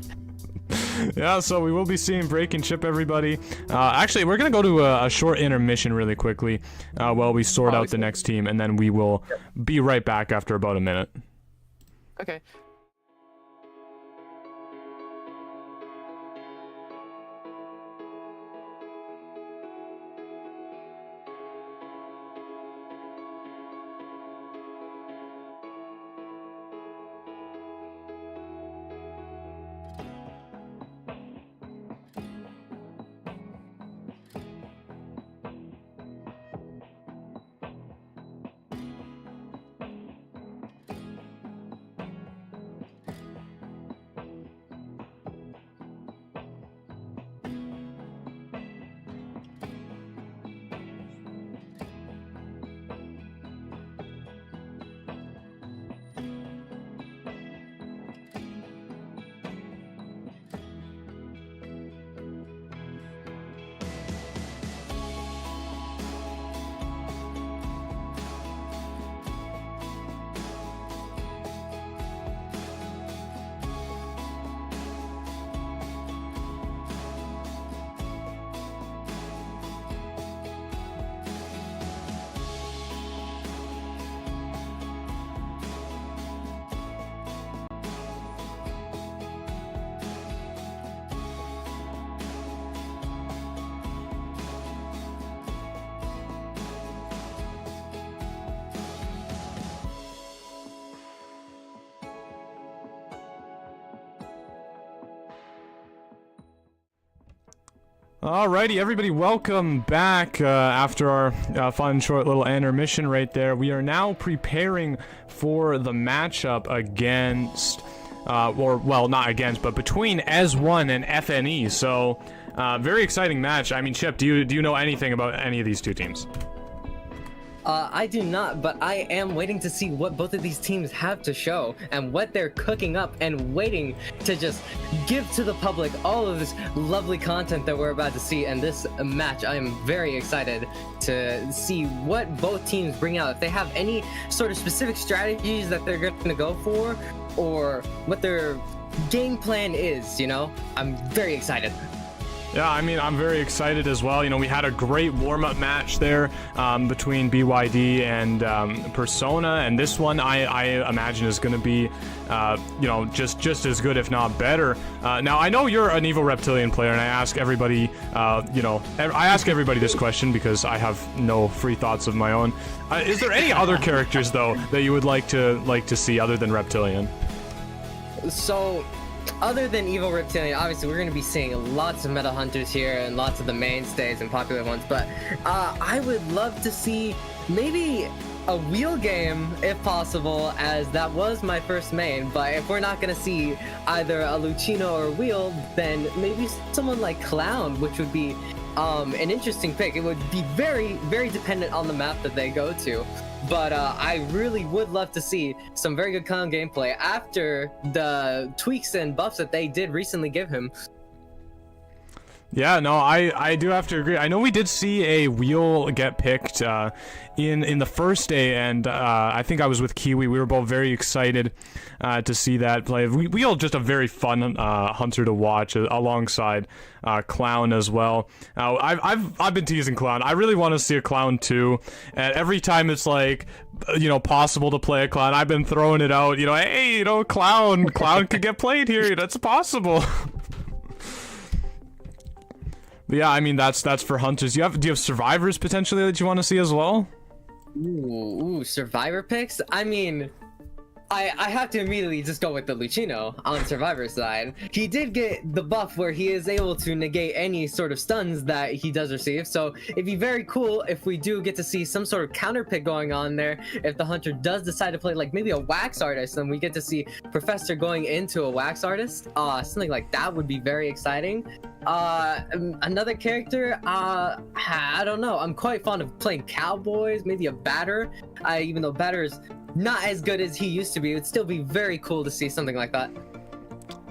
Yeah, so we will be seeing Breaking Chip, everybody. Actually, we're going to go to a short intermission really quickly while we sort out the next team, and then we will be right back after about a minute. Okay. Alrighty, everybody, welcome back after our fun short little intermission right there. We are now preparing for the matchup against or well, not against, but between ES1 and FNE. So, very exciting match. I mean, Chip, do you know anything about any of these two teams? I do not, but I am waiting to see what both of these teams have to show and what they're cooking up and waiting to just give to the public all of this lovely content that we're about to see in this match. I am very excited to see what both teams bring out. If they have any sort of specific strategies that they're going to go for, or what their game plan is, you know? I'm very excited. Yeah, I mean, I'm very excited as well. You know, we had a great warm-up match there between BYD and Persona, and this one I imagine is going to be, you know, just as good, if not better. Now, I know you're an Evil Reptilian player, and I ask everybody, you know, I ask everybody this question because I have no free thoughts of my own. Is there any other characters, though, that you would like to see other than Reptilian? So, other than Evil Reptilian, obviously we're going to be seeing lots of meta hunters here and lots of the mainstays and popular ones, but I would love to see maybe a wheel game if possible, as that was my first main. But if we're not going to see either a Lucino or wheel, then maybe someone like Clown, which would be an interesting pick. It would be very, very dependent on the map that they go to. But I really would love to see some very good Clown gameplay after the tweaks and buffs that they did recently give him. Yeah, no, I do have to agree. I know we did see a wheel get picked in the first day, and I think I was with Kiwi. We were both very excited to see that play. Wheel, just a very fun hunter to watch alongside Clown as well. I've been teasing Clown. I really want to see a Clown too, and every time it's like, you know, possible to play a Clown, I've been throwing it out. You know, hey, you know, Clown could get played here. That's possible. Yeah, I mean, that's for hunters. Do you have survivors potentially that you want to see as well? Ooh, survivor picks? I mean, I have to immediately just go with the Lucino on Survivor side. He did get the buff where he is able to negate any sort of stuns that he does receive, so it'd be very cool if we do get to see some sort of counter pick going on there. If the hunter does decide to play like maybe a wax artist, and we get to see Professor going into a wax artist, something like that would be very exciting. Another character, I don't know. I'm quite fond of playing cowboys, maybe a batter. Even though batter is not as good as he used to be, it would still be very cool to see something like that.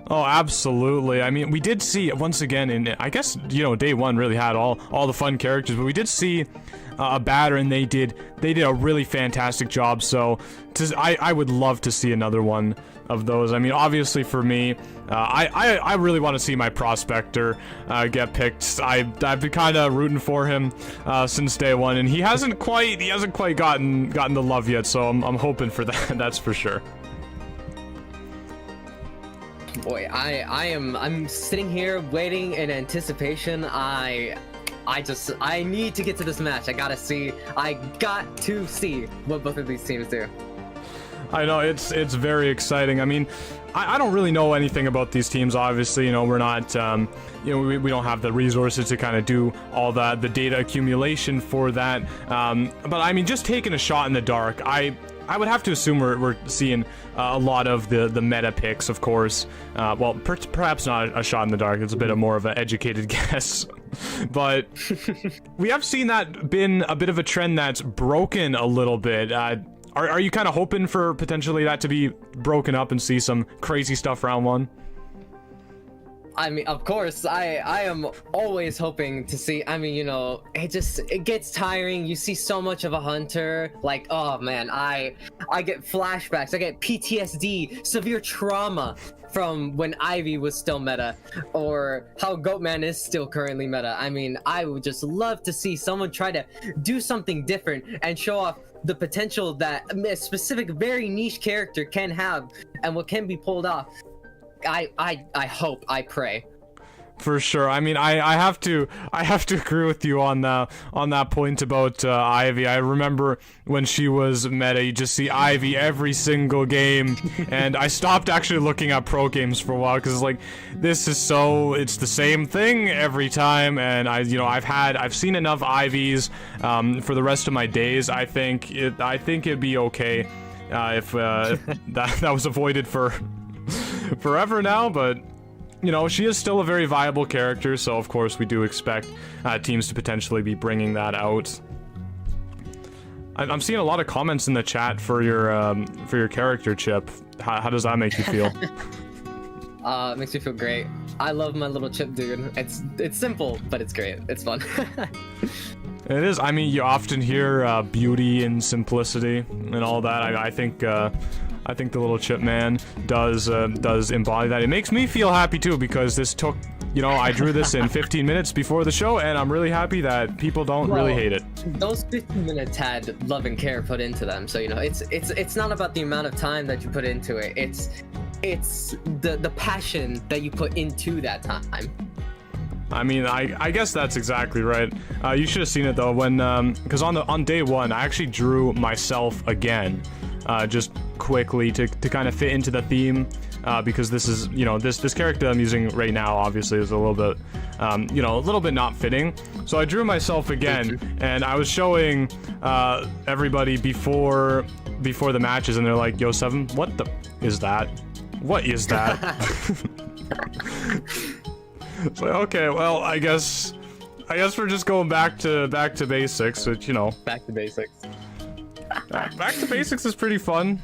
Oh, absolutely. I mean, we did see once again in, I guess, you know, day one really had all the fun characters, but we did see a batter, and they did a really fantastic job. So I would love to see another one of those. I mean, obviously for me, I really want to see my prospector get picked. I've been kind of rooting for him since day one, and he hasn't quite gotten the love yet. So I'm hoping for that. That's for sure. Boy, I'm sitting here waiting in anticipation. I need to get to this match. I got to see what both of these teams do. I know, it's very exciting. I mean, I don't really know anything about these teams, obviously. You know, we're not, you know, we don't have the resources to kind of do all the data accumulation for that. But I mean, just taking a shot in the dark, I would have to assume we're seeing a lot of the meta picks, of course. Well, perhaps not a shot in the dark. It's a bit more of an educated guess. But we have seen that been a bit of a trend that's broken a little bit. Are you kind of hoping for potentially that to be broken up and see some crazy stuff round one? I mean, of course, I am always hoping to see. I mean, you know, it gets tiring. You see so much of a hunter, like, oh man, I get flashbacks, I get PTSD, severe trauma from when Ivy was still meta, or how Goatman is still currently meta. I mean, I would just love to see someone try to do something different and show off the potential that a specific, very niche character can have and what can be pulled off. I hope, I pray. For sure. I mean, I have to agree with you on that point about Ivy. I remember when she was meta, you just see Ivy every single game, and I stopped actually looking at pro games for a while because like it's the same thing every time, and I've seen enough Ivies for the rest of my days. I think it'd be okay if that was avoided for forever now, but you know, she is still a very viable character, so of course we do expect teams to potentially be bringing that out. I'm seeing a lot of comments in the chat for your character, Chip. How does that make you feel? It makes me feel great. I love my little Chip dude. It's simple, but it's great. It's fun. It is. I mean, you often hear beauty and simplicity and all that. I think the little Chip man does embody that. It makes me feel happy too, because this took, you know, I drew this in 15 minutes before the show, and I'm really happy that people don't really hate it. Those 15 minutes had love and care put into them, so you know, it's not about the amount of time that you put into it. It's the passion that you put into that time. I mean, I guess that's exactly right. You should have seen it though, when because on day one I actually drew myself again, just quickly to kind of fit into the theme, because this is, you know, this character I'm using right now obviously is a little bit, you know, a little bit not fitting. So I drew myself again, and I was showing everybody before the matches, and they're like, Yo7, what the is that? What is that? It's like, okay, well, I guess we're just going back to basics, which, you know. Back to basics. Back to basics is pretty fun.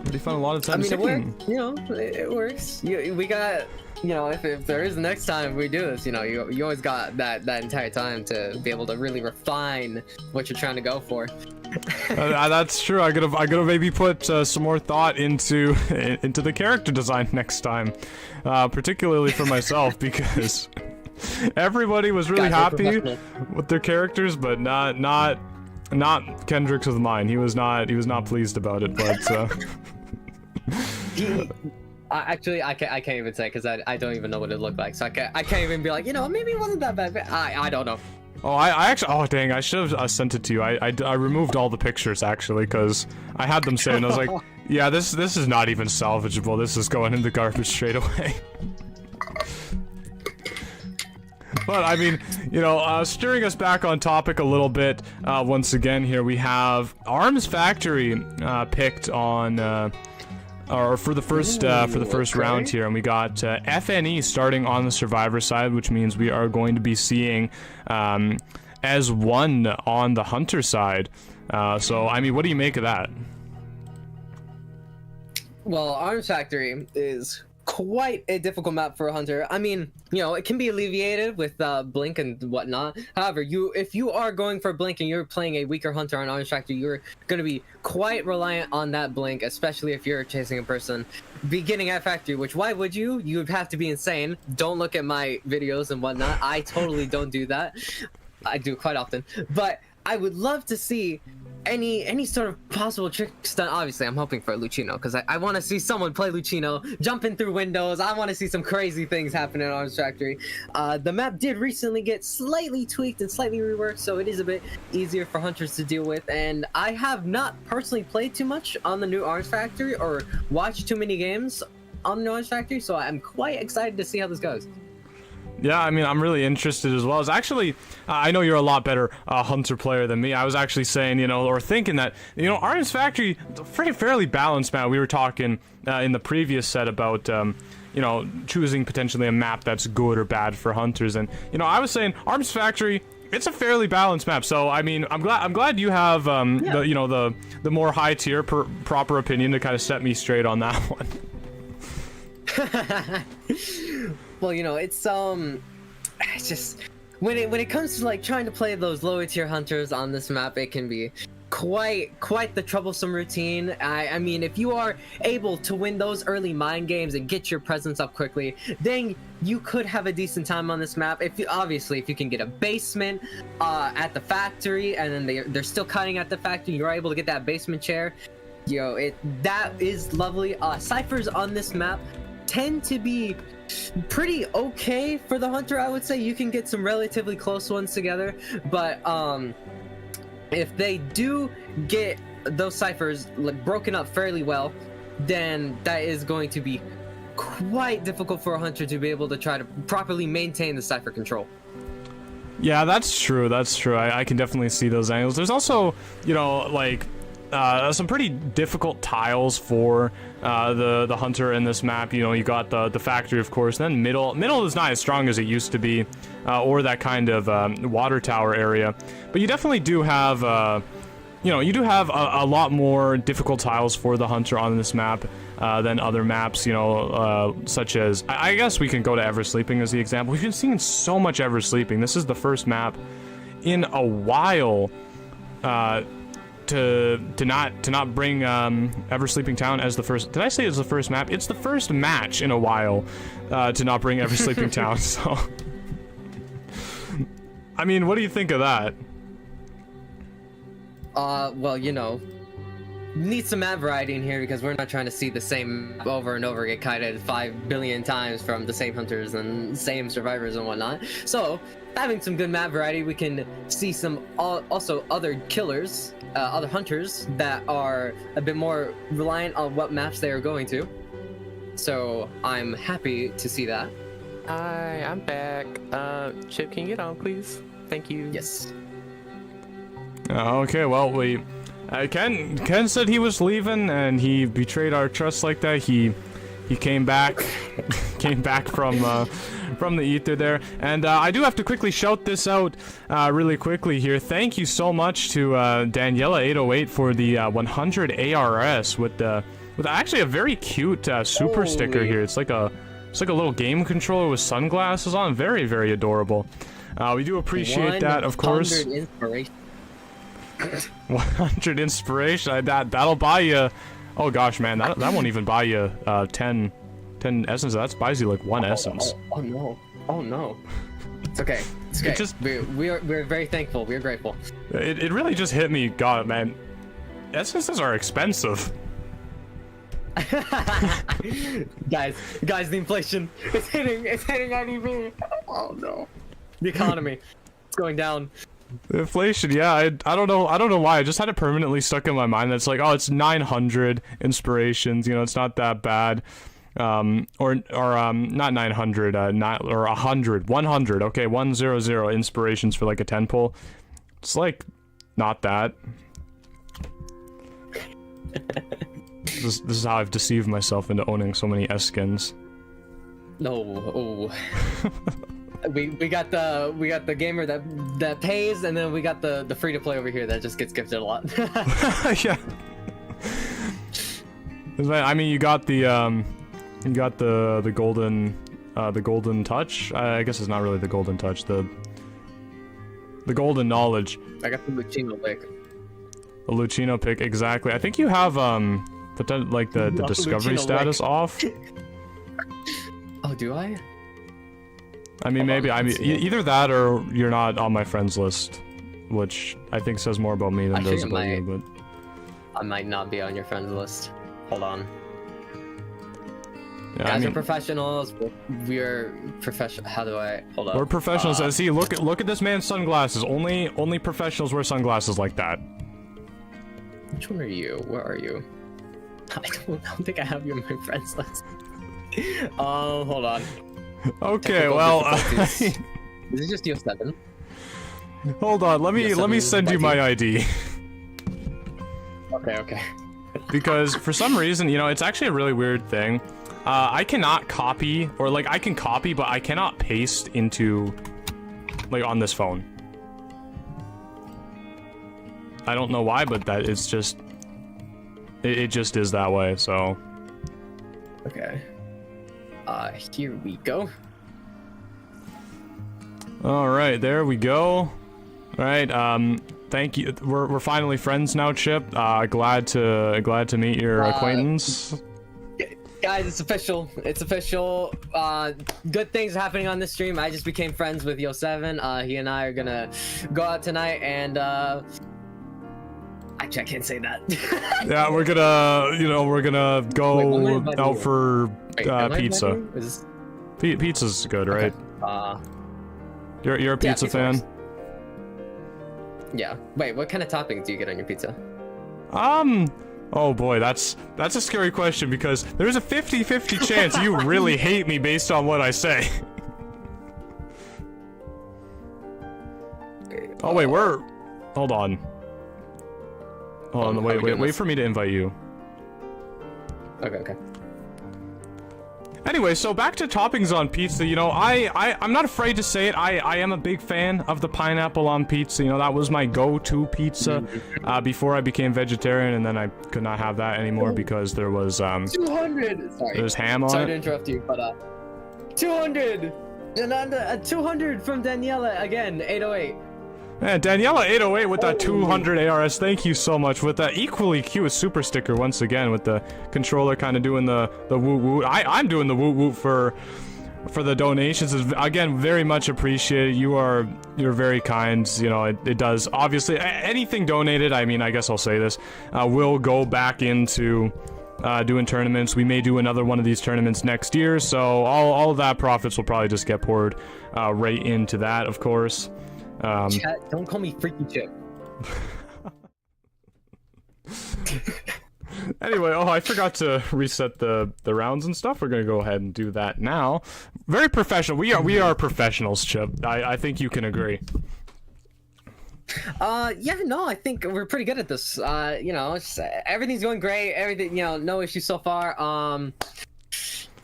Pretty fun a lot of times. I mean, it works. We got, you know, if there is the next time we do this, you know, you always got that entire time to be able to really refine what you're trying to go for. That's true. I gotta maybe put some more thought into the character design next time, particularly for myself, because everybody was really happy with their characters, but not Kendricks with mine. He was not pleased about it, but. Actually, I can't even say, because I don't even know what it looked like, so I can't even be like, you know, maybe it wasn't that bad. I don't know. Oh, I actually, oh dang, I should have sent it to you. I removed all the pictures actually, because I had them saved, and I was like, yeah, this is not even salvageable. This is going in the garbage straight away. But I mean, you know, steering us back on topic a little bit, once again here we have Arms Factory picked on or for the first round here, and we got FNE starting on the Survivor side, which means we are going to be seeing as one on the Hunter side. So I mean, what do you make of that? Well, Arms Factory is quite a difficult map for a Hunter. I mean, you know, it can be alleviated with Blink and whatnot. However, if you are going for Blink and you're playing a weaker Hunter on Arms Factory, you're going to be quite reliant on that Blink, especially if you're chasing a person beginning at Factory, which why would you? You would have to be insane. Don't look at my videos and whatnot. I totally don't do that. I do quite often. But I would love to see any sort of possible trick stunt. Obviously, I'm hoping for a Lucino, because I want to see someone play Lucino, jumping through windows. I want to see some crazy things happen in Arms Factory. The map did recently get slightly tweaked and slightly reworked, so it is a bit easier for Hunters to deal with, and I have not personally played too much on the new Arms Factory or watched too many games on the new Arms Factory, so I'm quite excited to see how this goes. Yeah, I mean, I'm really interested as well. As actually, I know you're a lot better Hunter player than me. I was actually saying, you know, or thinking that, you know, Arms Factory, fairly balanced map. We were talking in the previous set about, you know, choosing potentially a map that's good or bad for Hunters, and you know, I was saying Arms Factory, it's a fairly balanced map. So I mean, I'm glad you have the, you know, the more high tier proper opinion to kind of set me straight on that one. Well, you know, it's just when it comes to like trying to play those lower tier Hunters on this map, it can be quite the troublesome routine. I mean, if you are able to win those early mind games and get your presence up quickly, then you could have a decent time on this map. If you can get a basement at the factory, and then they're still cutting at the factory, you're able to get that basement chair. Yo, that is lovely. Ciphers on this map tend to be pretty okay for the Hunter, I would say. You can get some relatively close ones together, but if they do get those ciphers like broken up fairly well, then that is going to be quite difficult for a Hunter to be able to try to properly maintain the cipher control. Yeah, that's true. I can definitely see those angles. There's also, you know, like, some pretty difficult tiles for the hunter in this map. You know, you got the factory, of course, and then middle is not as strong as it used to be, or that kind of water tower area. But you definitely do have, you know, you do have a lot more difficult tiles for the hunter on this map than other maps, you know, such as, I guess we can go to Ever Sleeping as the example. We've been seeing so much Ever Sleeping. This is the first map in a while to not bring Ever Sleeping Town as the first. Did I say it's the first map? It's the first match in a while to not bring Ever Sleeping Town. So, I mean, what do you think of that? Well, you know, need some map variety in here because we're not trying to see the same map over and over get kited 5 billion times from the same hunters and same survivors and whatnot. So, having some good map variety, we can see some also other killers, other hunters that are a bit more reliant on what maps they are going to. So, I'm happy to see that. Hi, I'm back. Chip, can you get on, please? Thank you. Yes. Okay, well, Ken said he was leaving, and he betrayed our trust like that. He came back, came back from the ether there, and I do have to quickly shout this out, really quickly here. Thank you so much to Daniela808 for the 100 ARS with actually a very cute super sticker here. It's like a little game controller with sunglasses on. Very, very adorable. We do appreciate that, of course. 100 inspiration. 100 inspiration. That'll buy you. Oh gosh, man, that won't even buy you 10 essence. That buys you like 1 essence. Oh no! Oh no! It's okay. It's okay. We're very thankful. We're grateful. It really just hit me. God, man, essences are expensive. guys, the inflation. It's hitting IDV. Oh no! The economy. It's going down. The inflation, yeah, I don't know why. I just had it permanently stuck in my mind. That's like, oh, it's 900 inspirations. You know, it's not that bad. Or not 900, not or 100. Okay, 100 inspirations for like a 10 pull. It's like not that. This is how I've deceived myself into owning so many S skins. No, oh. We got the gamer that pays, and then we got the free to play over here that just gets gifted a lot. Yeah. I mean, you got the golden touch. I guess it's not really the golden touch. The golden knowledge. I got the Lucino pick. The Lucino pick, exactly. I think you have the discovery Lucino status off. Oh, do I? I mean, maybe. I mean, either that or you're not on my friends list, which I think says more about me than does about you. But I might not be on your friends list. Hold on. Yeah, Guys are professionals. We're professional. How do I? Hold on. We're professionals. See, look at this man's sunglasses. Only professionals wear sunglasses like that. Which one are you? Where are you? I don't think I have you on my friends list. Oh, hold on. Okay, well, Is it just Yo7? Hold on, let me send you my ID. Okay. Because for some reason, you know, it's actually a really weird thing. I cannot copy, or like I can copy, but I cannot paste into, like, on this phone. I don't know why, but that it's just, it just is that way. So. Okay. Here we go. All right, there we go. All right, thank you. We're finally friends now, Chip. Glad to meet your acquaintance. Guys, it's official. It's official. Good things are happening on this stream. I just became friends with Yo7. He and I are gonna go out tonight and actually, I can't say that. Yeah, we're gonna go out for pizza. Pizza's good, right? You're a pizza fan? Yeah. Wait, what kind of toppings do you get on your pizza? Oh boy, that's a scary question because there's a 50-50 chance you really hate me based on what I say. Oh wait, hold on. Hold on, wait for me to invite you. Okay. Anyway, so back to toppings on pizza. You know, I'm not afraid to say it. I am a big fan of the pineapple on pizza. You know, that was my go-to pizza before I became vegetarian, and then I could not have that anymore because there was 200. Sorry. There's ham on Sorry it. to interrupt you, but 200. And 200 from Daniela again. 808. Man, Daniela 808 with that 200 ARS. Thank you so much. With that equally cute super sticker once again, with the controller kind of doing the woot woot. I'm doing the woot woot for the donations. Is again very much appreciated. You're very kind. You know, it does obviously anything donated. I mean, I guess I'll say this will go back into doing tournaments. We may do another one of these tournaments next year. So all of that profits will probably just get poured right into that, of course. Chat, don't call me Freaky Chip. Anyway, I forgot to reset the rounds and stuff. We're gonna go ahead and do that now. Very professional. We are professionals, Chip. I think you can agree. Yeah, no, I think we're pretty good at this. You know, everything's going great. Everything, you know, no issues so far.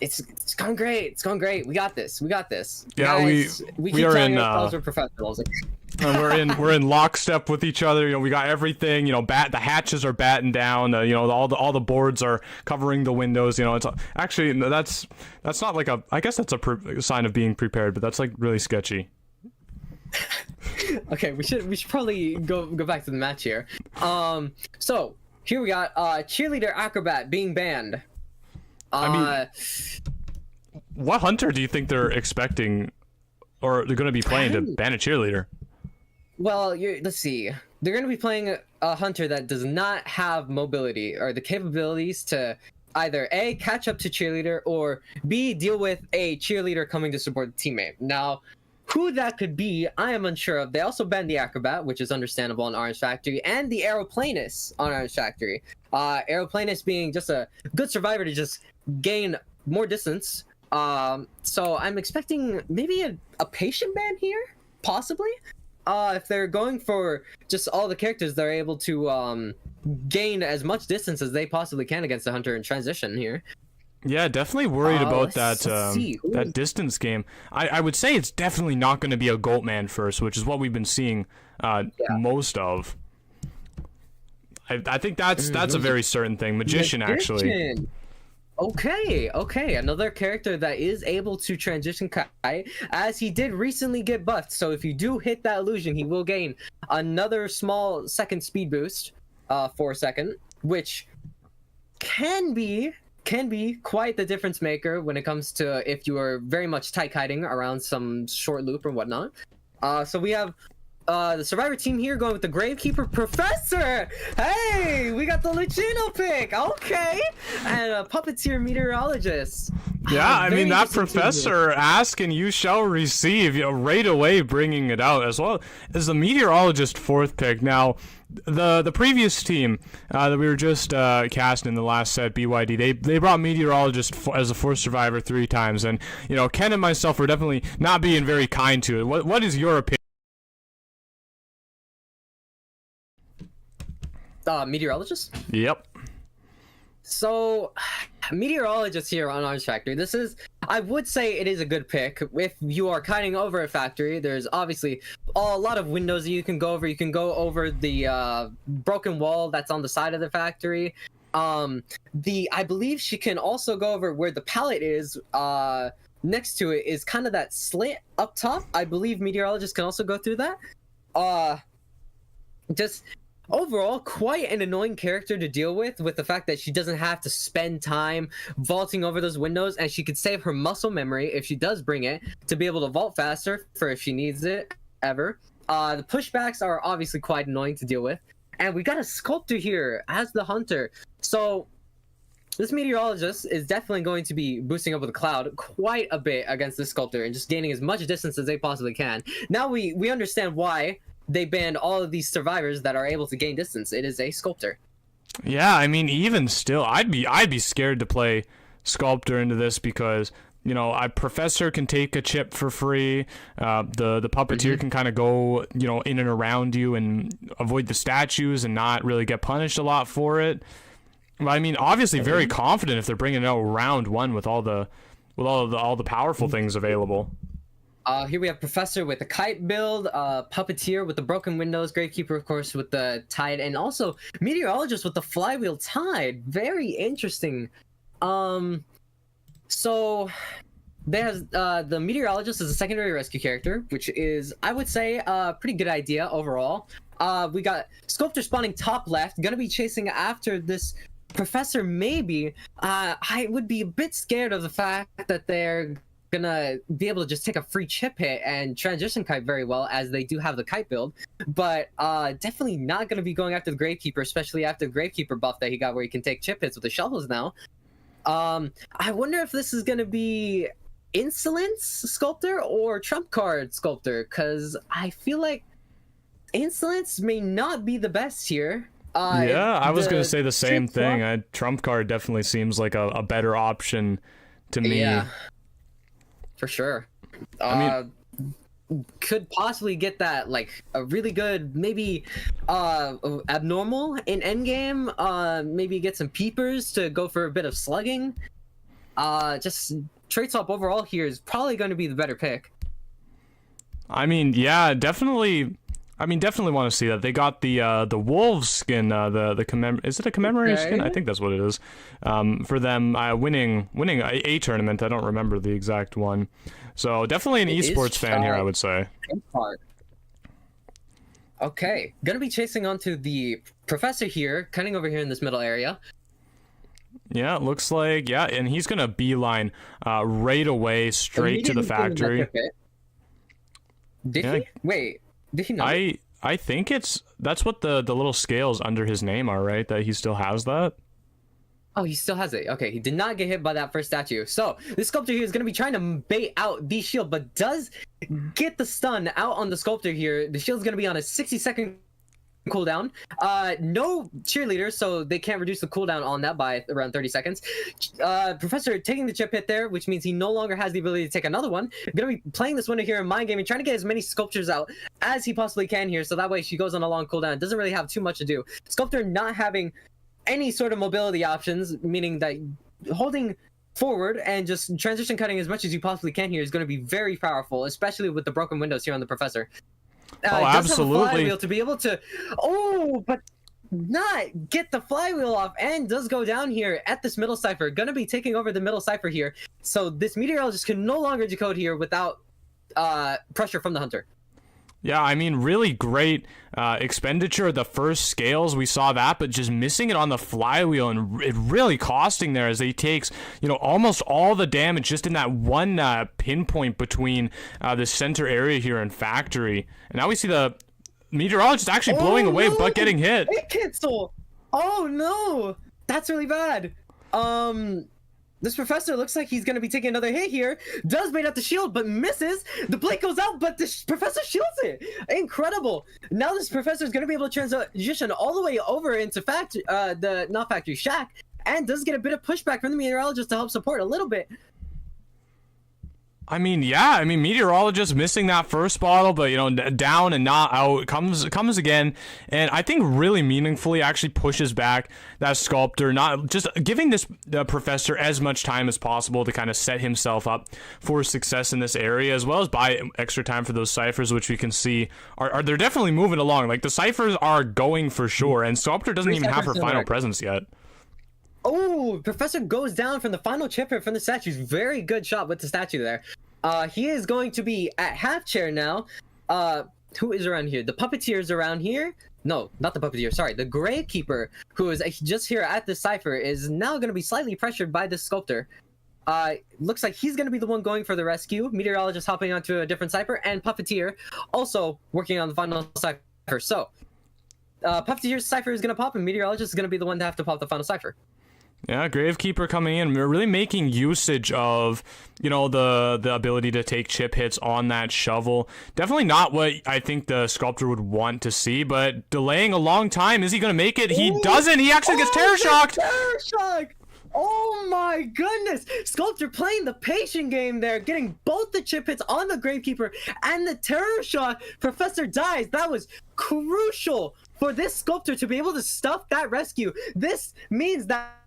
It's going great. It's going great. We got this. Yeah, guys, we keep are telling in ourselves we're professionals. and we're in lockstep with each other. You know, we got everything. You know, the hatches are battened down. You know, all the boards are covering the windows. You know, it's actually that's not like I guess that's a sign of being prepared, but that's like really sketchy. Okay, we should probably go back to the match here. So here we got cheerleader acrobat being banned. I mean, what hunter do you think they're expecting, or they're going to be playing to ban a cheerleader? Well, let's see. They're going to be playing a hunter that does not have mobility or the capabilities to either A, catch up to cheerleader, or B, deal with a cheerleader coming to support the teammate. Now, who that could be, I am unsure of. They also banned the acrobat, which is understandable on Orange Factory, and the aeroplanist on Orange Factory. Aeroplanist being just a good survivor to just gain more distance. So I'm expecting maybe a patient ban here, possibly. If they're going for just all the characters, they're able to gain as much distance as they possibly can against the hunter in transition here. Yeah, definitely worried about that that distance game. I would say it's definitely not going to be a Goatman first, which is what we've been seeing most of. I think that's a very certain thing. Magician, actually. Okay, another character that is able to transition Kai, as he did recently get buffed. So if you do hit that illusion, he will gain another small second speed boost for a second, which can be quite the difference maker when it comes to if you are very much tight kiting around some short loop or whatnot. So we have the survivor team here going with the Gravekeeper Professor. Hey, we got the Lucino pick. Okay, and a Puppeteer Meteorologist. Yeah, I mean, that professor ask and you shall receive, you know, right away bringing it out, as well as the Meteorologist fourth pick. Now, the previous team that we were just casting in the last set, BYD, they brought Meteorologist as a fourth survivor 3 times, and, you know, Ken and myself were definitely not being very kind to it. What is your opinion? Meteorologist? Yep. So, Meteorologist here on Orange Factory. This is, I would say it is a good pick. If you are kiting over a factory, there's obviously a lot of windows that you can go over. You can go over the broken wall that's on the side of the factory. I believe she can also go over where the pallet is. Next to it is kind of that slit up top. I believe Meteorologist can also go through that. Just overall, quite an annoying character to deal with the fact that she doesn't have to spend time vaulting over those windows, and she could save her muscle memory if she does bring it to be able to vault faster for if she needs it ever. The pushbacks are obviously quite annoying to deal with, and we got a sculptor here as the hunter. So this Meteorologist is definitely going to be boosting up with the cloud quite a bit against this sculptor and just gaining as much distance as they possibly can. Now we understand why they banned all of these survivors that are able to gain distance. It is a sculptor. Yeah, I mean, even still, I'd be scared to play sculptor into this because you know, a professor can take a chip for free. The puppeteer can kind of go, you know, in and around you and avoid the statues and not really get punished a lot for it. But I mean, obviously, very confident if they're bringing out round 1 with all the powerful things available. Here we have Professor with the kite build, Puppeteer with the broken windows, Gravekeeper, of course, with the tide, and also Meteorologist with the flywheel tide. Very interesting. So there's the Meteorologist is a secondary rescue character, which is, I would say, a pretty good idea overall. We got Sculptor spawning top left, gonna be chasing after this Professor maybe. I would be a bit scared of the fact that they're gonna be able to just take a free chip hit and transition kite very well, as they do have the kite build, but definitely not gonna be going after the Gravekeeper, especially after the Gravekeeper buff that he got where he can take chip hits with the shovels now. I wonder if this is gonna be Insolence Sculptor or Trump Card Sculptor, because I feel like Insolence may not be the best here. Yeah, I was gonna say the same thing. Trump Card definitely seems like a better option to me. Yeah, for sure. I mean, could possibly get that, like, a really good, maybe abnormal in endgame. Maybe get some peepers to go for a bit of slugging. Just trade swap overall here is probably going to be the better pick. I mean, yeah, definitely. I mean, definitely want to see that. They got the wolf skin, is it a commemorative skin? I think that's what it is. For them winning a tournament. I don't remember the exact one. So definitely an esports fan here, I would say. Okay, gonna be chasing onto the Professor here, cutting over here in this middle area. Yeah, it looks like, yeah, and he's gonna beeline right away straight to the factory. Did he? Wait. Did he not? I think that's what the little scales under his name are, right? That he still has that. Oh, he still has it. Okay, he did not get hit by that first statue. So this Sculptor here is going to be trying to bait out the shield, but does get the stun out on the Sculptor here. The shield's going to be on a 60-second cooldown. No cheerleaders, so they can't reduce the cooldown on that by around 30 seconds. Professor taking the chip hit there, which means he no longer has the ability to take another one. Gonna be playing this window here in mind gaming, trying to get as many sculptures out as he possibly can here, so that way she goes on a long cooldown. Doesn't really have too much to do. Sculptor not having any sort of mobility options, meaning that holding forward and just transition cutting as much as you possibly can here is going to be very powerful, especially with the broken windows here on the Professor. Oh, absolutely. Does have a flywheel to be able to, but not get the flywheel off, and does go down here at this middle cipher. Gonna be taking over the middle cipher here. So this meteorologist can no longer decode here without pressure from the hunter. Yeah, I mean, really great expenditure of the first scales. We saw that, but just missing it on the flywheel and it really costing there as he takes, almost all the damage just in that one pinpoint between the center area here in factory. And now we see the meteorologist actually blowing away, but getting hit. Hit cancel. Oh no, that's really bad. This Professor looks like he's going to be taking another hit here. Does bait out the shield, but misses. The blade goes out, but the Professor shields it. Incredible. Now this Professor is going to be able to transition all the way over into not factory, shack, and does get a bit of pushback from the meteorologist to help support a little bit. I mean, yeah, meteorologist missing that first bottle, but, down and not out, comes again, and I think really meaningfully actually pushes back that Sculptor, not just giving this Professor as much time as possible to kind of set himself up for success in this area, as well as buy extra time for those ciphers, which we can see they're definitely moving along. Like, the ciphers are going for sure, and Sculptor doesn't even have her final presence yet. Oh, Professor goes down from the final chipper from the statues. Very good shot with the statue there. He is going to be at half chair now. Who is around here? The Puppeteer is around here. No, not the Puppeteer. Sorry, the Gravekeeper, who is just here at the cipher, is now going to be slightly pressured by this Sculptor. Looks like he's going to be the one going for the rescue. Meteorologist hopping onto a different cipher, and Puppeteer also working on the final cipher. So, Puppeteer's cipher is going to pop, and Meteorologist is going to be the one to have to pop the final cipher. Yeah, Gravekeeper coming in. We're really making usage of, the ability to take chip hits on that shovel. Definitely not what I think the Sculptor would want to see, but delaying a long time. Is he going to make it? He doesn't. He actually gets terror shocked. Terror shock. Oh my goodness! Sculptor playing the patient game there, getting both the chip hits on the Gravekeeper and the terror shot. Professor dies. That was crucial for this Sculptor to be able to stuff that rescue. This means that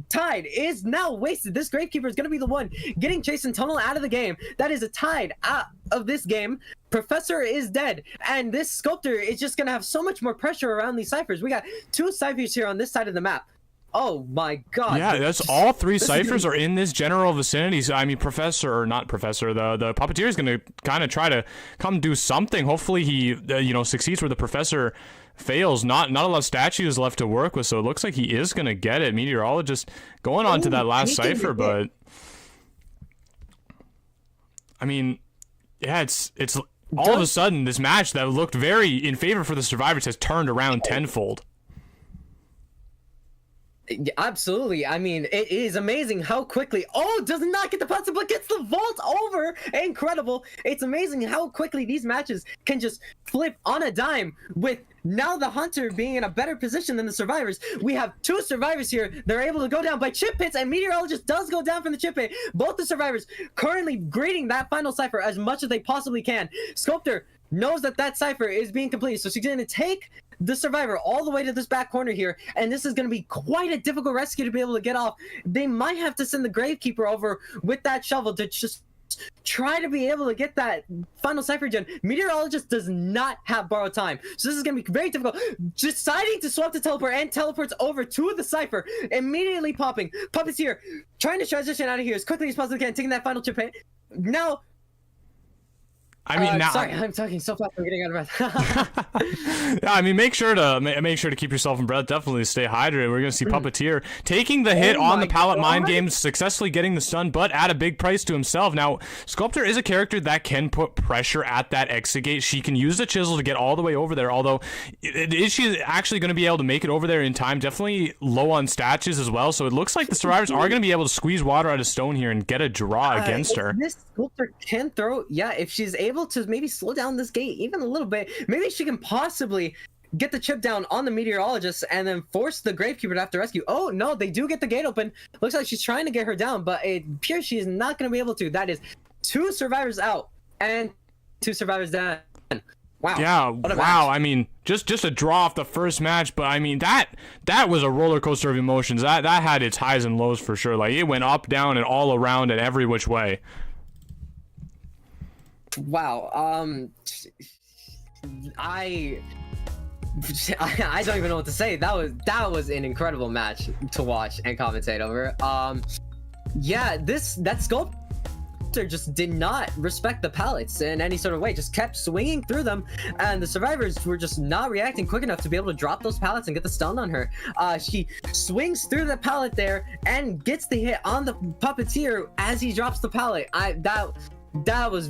Tide is now wasted. This Gravekeeper is going to be the one getting Chase and Tunnel out of the game. That is a Tide out of this game. Professor is dead, and this Sculptor is just going to have so much more pressure around these ciphers. We got 2 ciphers here on this side of the map. Oh my god. Yeah, that's all 3 ciphers are in this general vicinity. So, I mean, Professor, or not Professor, the Puppeteer is going to kind of try to come do something. Hopefully he, succeeds where the Professor fails. Not a lot of statues left to work with, so it looks like he is going to get it. Meteorologist going on to that last cipher, but... I mean, yeah, it's all of a sudden, this match that looked very in favor for the survivors has turned around tenfold. Absolutely. I mean, it is amazing how quickly... Oh, does not get the putts, but gets the vault over. Incredible. It's amazing how quickly these matches can just flip on a dime, with now the Hunter being in a better position than the survivors. We have 2 survivors here. They're able to go down by chip hits, and Meteorologist does go down from the chip hit. Both the survivors currently grading that final cipher as much as they possibly can. Sculptor knows that cipher is being completed, so she's going to take the survivor all the way to this back corner here, and this is going to be quite a difficult rescue to be able to get off. They might have to send the Gravekeeper over with that shovel to just try to be able to get that final cipher gen. Meteorologist does not have borrowed time, so this is going to be very difficult. Deciding to swap the teleport, and teleports over to the cipher, immediately popping. Puppeteer trying to transition out of here as quickly as possible, taking that final chip hit. Now, I mean, now, sorry, I'm talking so fast, I'm getting out of breath. yeah, I mean, make sure to keep yourself in breath. Definitely stay hydrated. We're gonna see Puppeteer taking the hit on the pallet mind game, successfully getting the stun, but at a big price to himself. Now, Sculptor is a character that can put pressure at that exit gate. She can use the chisel to get all the way over there. Although, is she actually going to be able to make it over there in time? Definitely low on statues as well. So it looks like the survivors are going to be able to squeeze water out of stone here and get a draw against her. This Sculptor can throw, yeah, if she's able to maybe slow down this gate even a little bit, maybe she can possibly get the chip down on the Meteorologist and then force the Gravekeeper to have to rescue. Oh no, they do get the gate open. Looks like she's trying to get her down, but it appears she is not going to be able to. That is 2 survivors out and 2 survivors down. Wow. Yeah, wow. I mean, just a draw off the first match, but I mean, that was a roller coaster of emotions. That had its highs and lows for sure. Like, it went up, down, and all around and every which way. Wow. I don't even know what to say. That was an incredible match to watch and commentate over. Yeah, that Sculptor just did not respect the pallets in any sort of way, just kept swinging through them, and the survivors were just not reacting quick enough to be able to drop those pallets and get the stun on her. She swings through the pallet there and gets the hit on the Puppeteer as he drops the pallet. That was,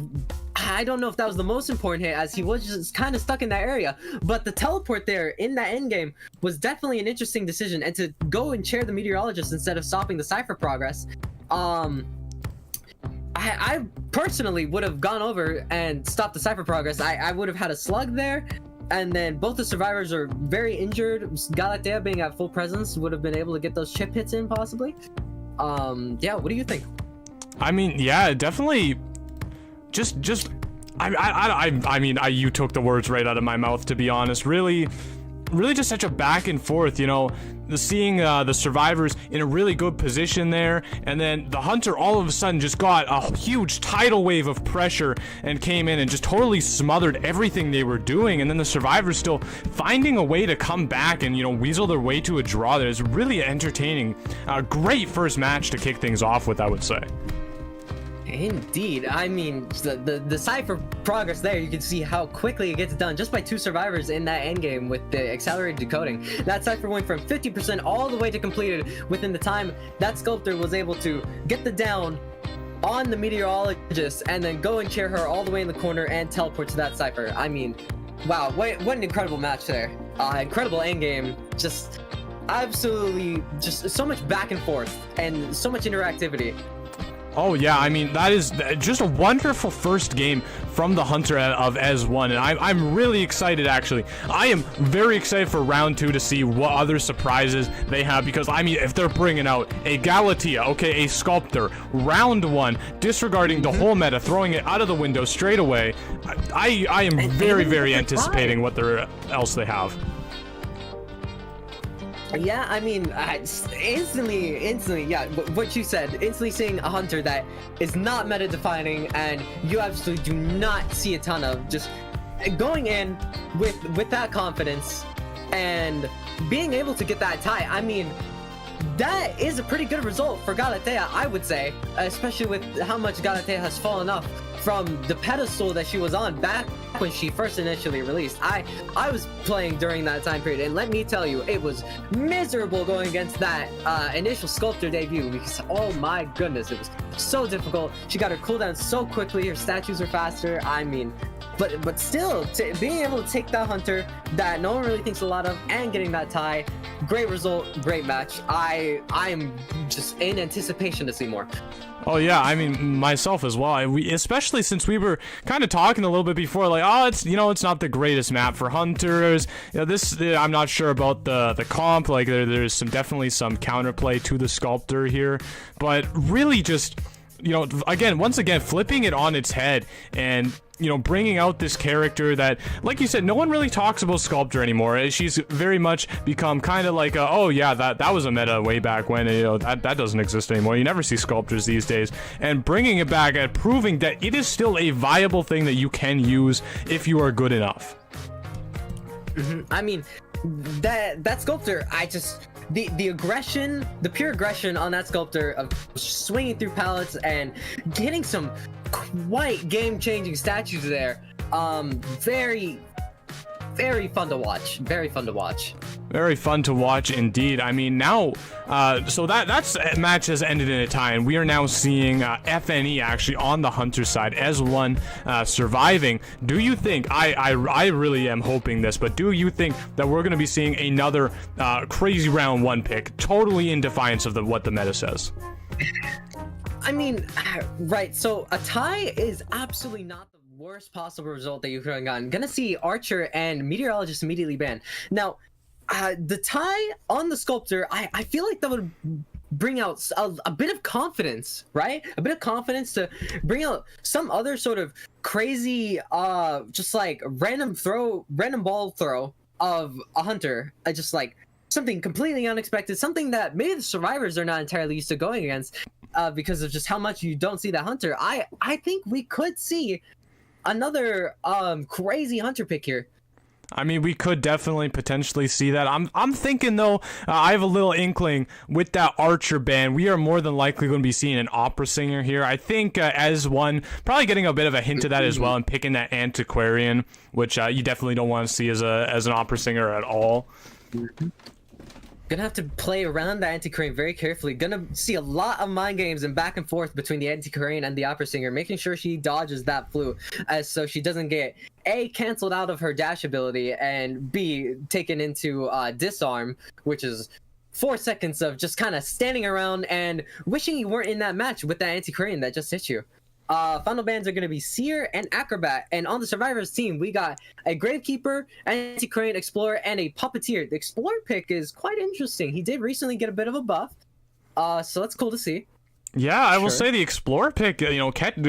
I don't know if that was the most important hit, as he was just kind of stuck in that area, but the teleport there in that end game was definitely an interesting decision, and to go and chair the Meteorologist instead of stopping the cipher progress. I personally would have gone over and stopped the cipher progress. I would have had a slug there, and then both the survivors are very injured. Galatea being at full presence would have been able to get those chip hits in possibly. Yeah, what do you think? I mean, yeah, definitely. I mean, you took the words right out of my mouth, to be honest. Really just such a back and forth, seeing the survivors in a really good position there, and then the Hunter all of a sudden just got a huge tidal wave of pressure and came in and just totally smothered everything they were doing, and then the survivors still finding a way to come back and, weasel their way to a draw. That is really entertaining. A great first match to kick things off with, I would say. Indeed. I mean, the cipher progress there, you can see how quickly it gets done just by 2 survivors in that endgame with the accelerated decoding. That cipher went from 50% all the way to completed within the time that Sculptor was able to get the down on the Meteorologist and then go and chair her all the way in the corner and teleport to that cipher. I mean, wow, what an incredible match there. Incredible endgame. Just absolutely, just so much back and forth and so much interactivity. Oh yeah, I mean, that is just a wonderful first game from the Hunter of Ez1, and I'm really excited, actually. I am very excited for round 2 to see what other surprises they have, because, I mean, if they're bringing out a Galatea, okay, a Sculptor, round 1, disregarding the whole meta, throwing it out of the window straight away, I am very anticipating what else they have. Yeah, I mean, instantly, yeah, what you said, instantly seeing a Hunter that is not meta defining, and you absolutely do not see a ton of, just going in with that confidence and being able to get that tie. I mean, that is a pretty good result for Galatea, I would say, especially with how much Galatea has fallen off from the pedestal that she was on back when she first initially released. I was playing during that time period, and let me tell you, it was miserable going against that initial Sculptor debut, because oh my goodness, it was so difficult. She got her cooldown so quickly, her statues are faster. I mean, but still, being able to take that Hunter that no one really thinks a lot of and getting that tie, great result, great match. I'm just in anticipation to see more. Oh yeah, I mean, myself as well. Especially since we were kind of talking a little bit before, like, oh, it's not the greatest map for Hunters. I'm not sure about the comp. Like, there's definitely some counterplay to the Sculptor here, but really just, once again, flipping it on its head and, bringing out this character that, like you said, no one really talks about Sculptor anymore. She's very much become kind of like, oh yeah, that was a meta way back when, that doesn't exist anymore. You never see Sculptors these days. And bringing it back and proving that it is still a viable thing that you can use if you are good enough. I mean, that Sculptor, the aggression, the pure aggression on that Sculptor of swinging through pallets and getting some quite game-changing statues there. Very fun to watch. Very fun to watch. Very fun to watch indeed. I mean, now, so that's match has ended in a tie, and we are now seeing FNE actually on the Hunter side as one surviving. Do you think, I really am hoping this, but do you think that we're going to be seeing another crazy round 1 pick, totally in defiance of what the meta says? I mean, right, so a tie is absolutely not the worst possible result that you could have gotten. Gonna see Archer and Meteorologist immediately banned. Now, the tie on the Sculptor, I feel like that would bring out a bit of confidence, right? A bit of confidence to bring out some other sort of crazy, just like random ball throw of a Hunter. Just like something completely unexpected, something that maybe the survivors are not entirely used to going against, because of just how much you don't see that Hunter. I think we could see another crazy Hunter pick here. I mean, we could definitely potentially see that. I'm thinking though, I have a little inkling with that Archer ban, we are more than likely going to be seeing an opera singer here. I think as one, probably getting a bit of a hint of that as well, and picking that Antiquarian, which you definitely don't want to see as an opera singer at all. Gonna have to play around the Antiquarian very carefully. Gonna see a lot of mind games and back and forth between the Antiquarian and the Opera Singer, making sure she dodges that flu, so she doesn't get A, canceled out of her dash ability, and B, taken into disarm, which is 4 seconds of just kind of standing around and wishing you weren't in that match with that Antiquarian that just hit you. Final bans are going to be Seer and Acrobat, and on the Survivors team, we got a Gravekeeper, Antiquarian, Explorer, and a Puppeteer. The Explorer pick is quite interesting. He did recently get a bit of a buff, so that's cool to see. Yeah, I will say the Explorer pick,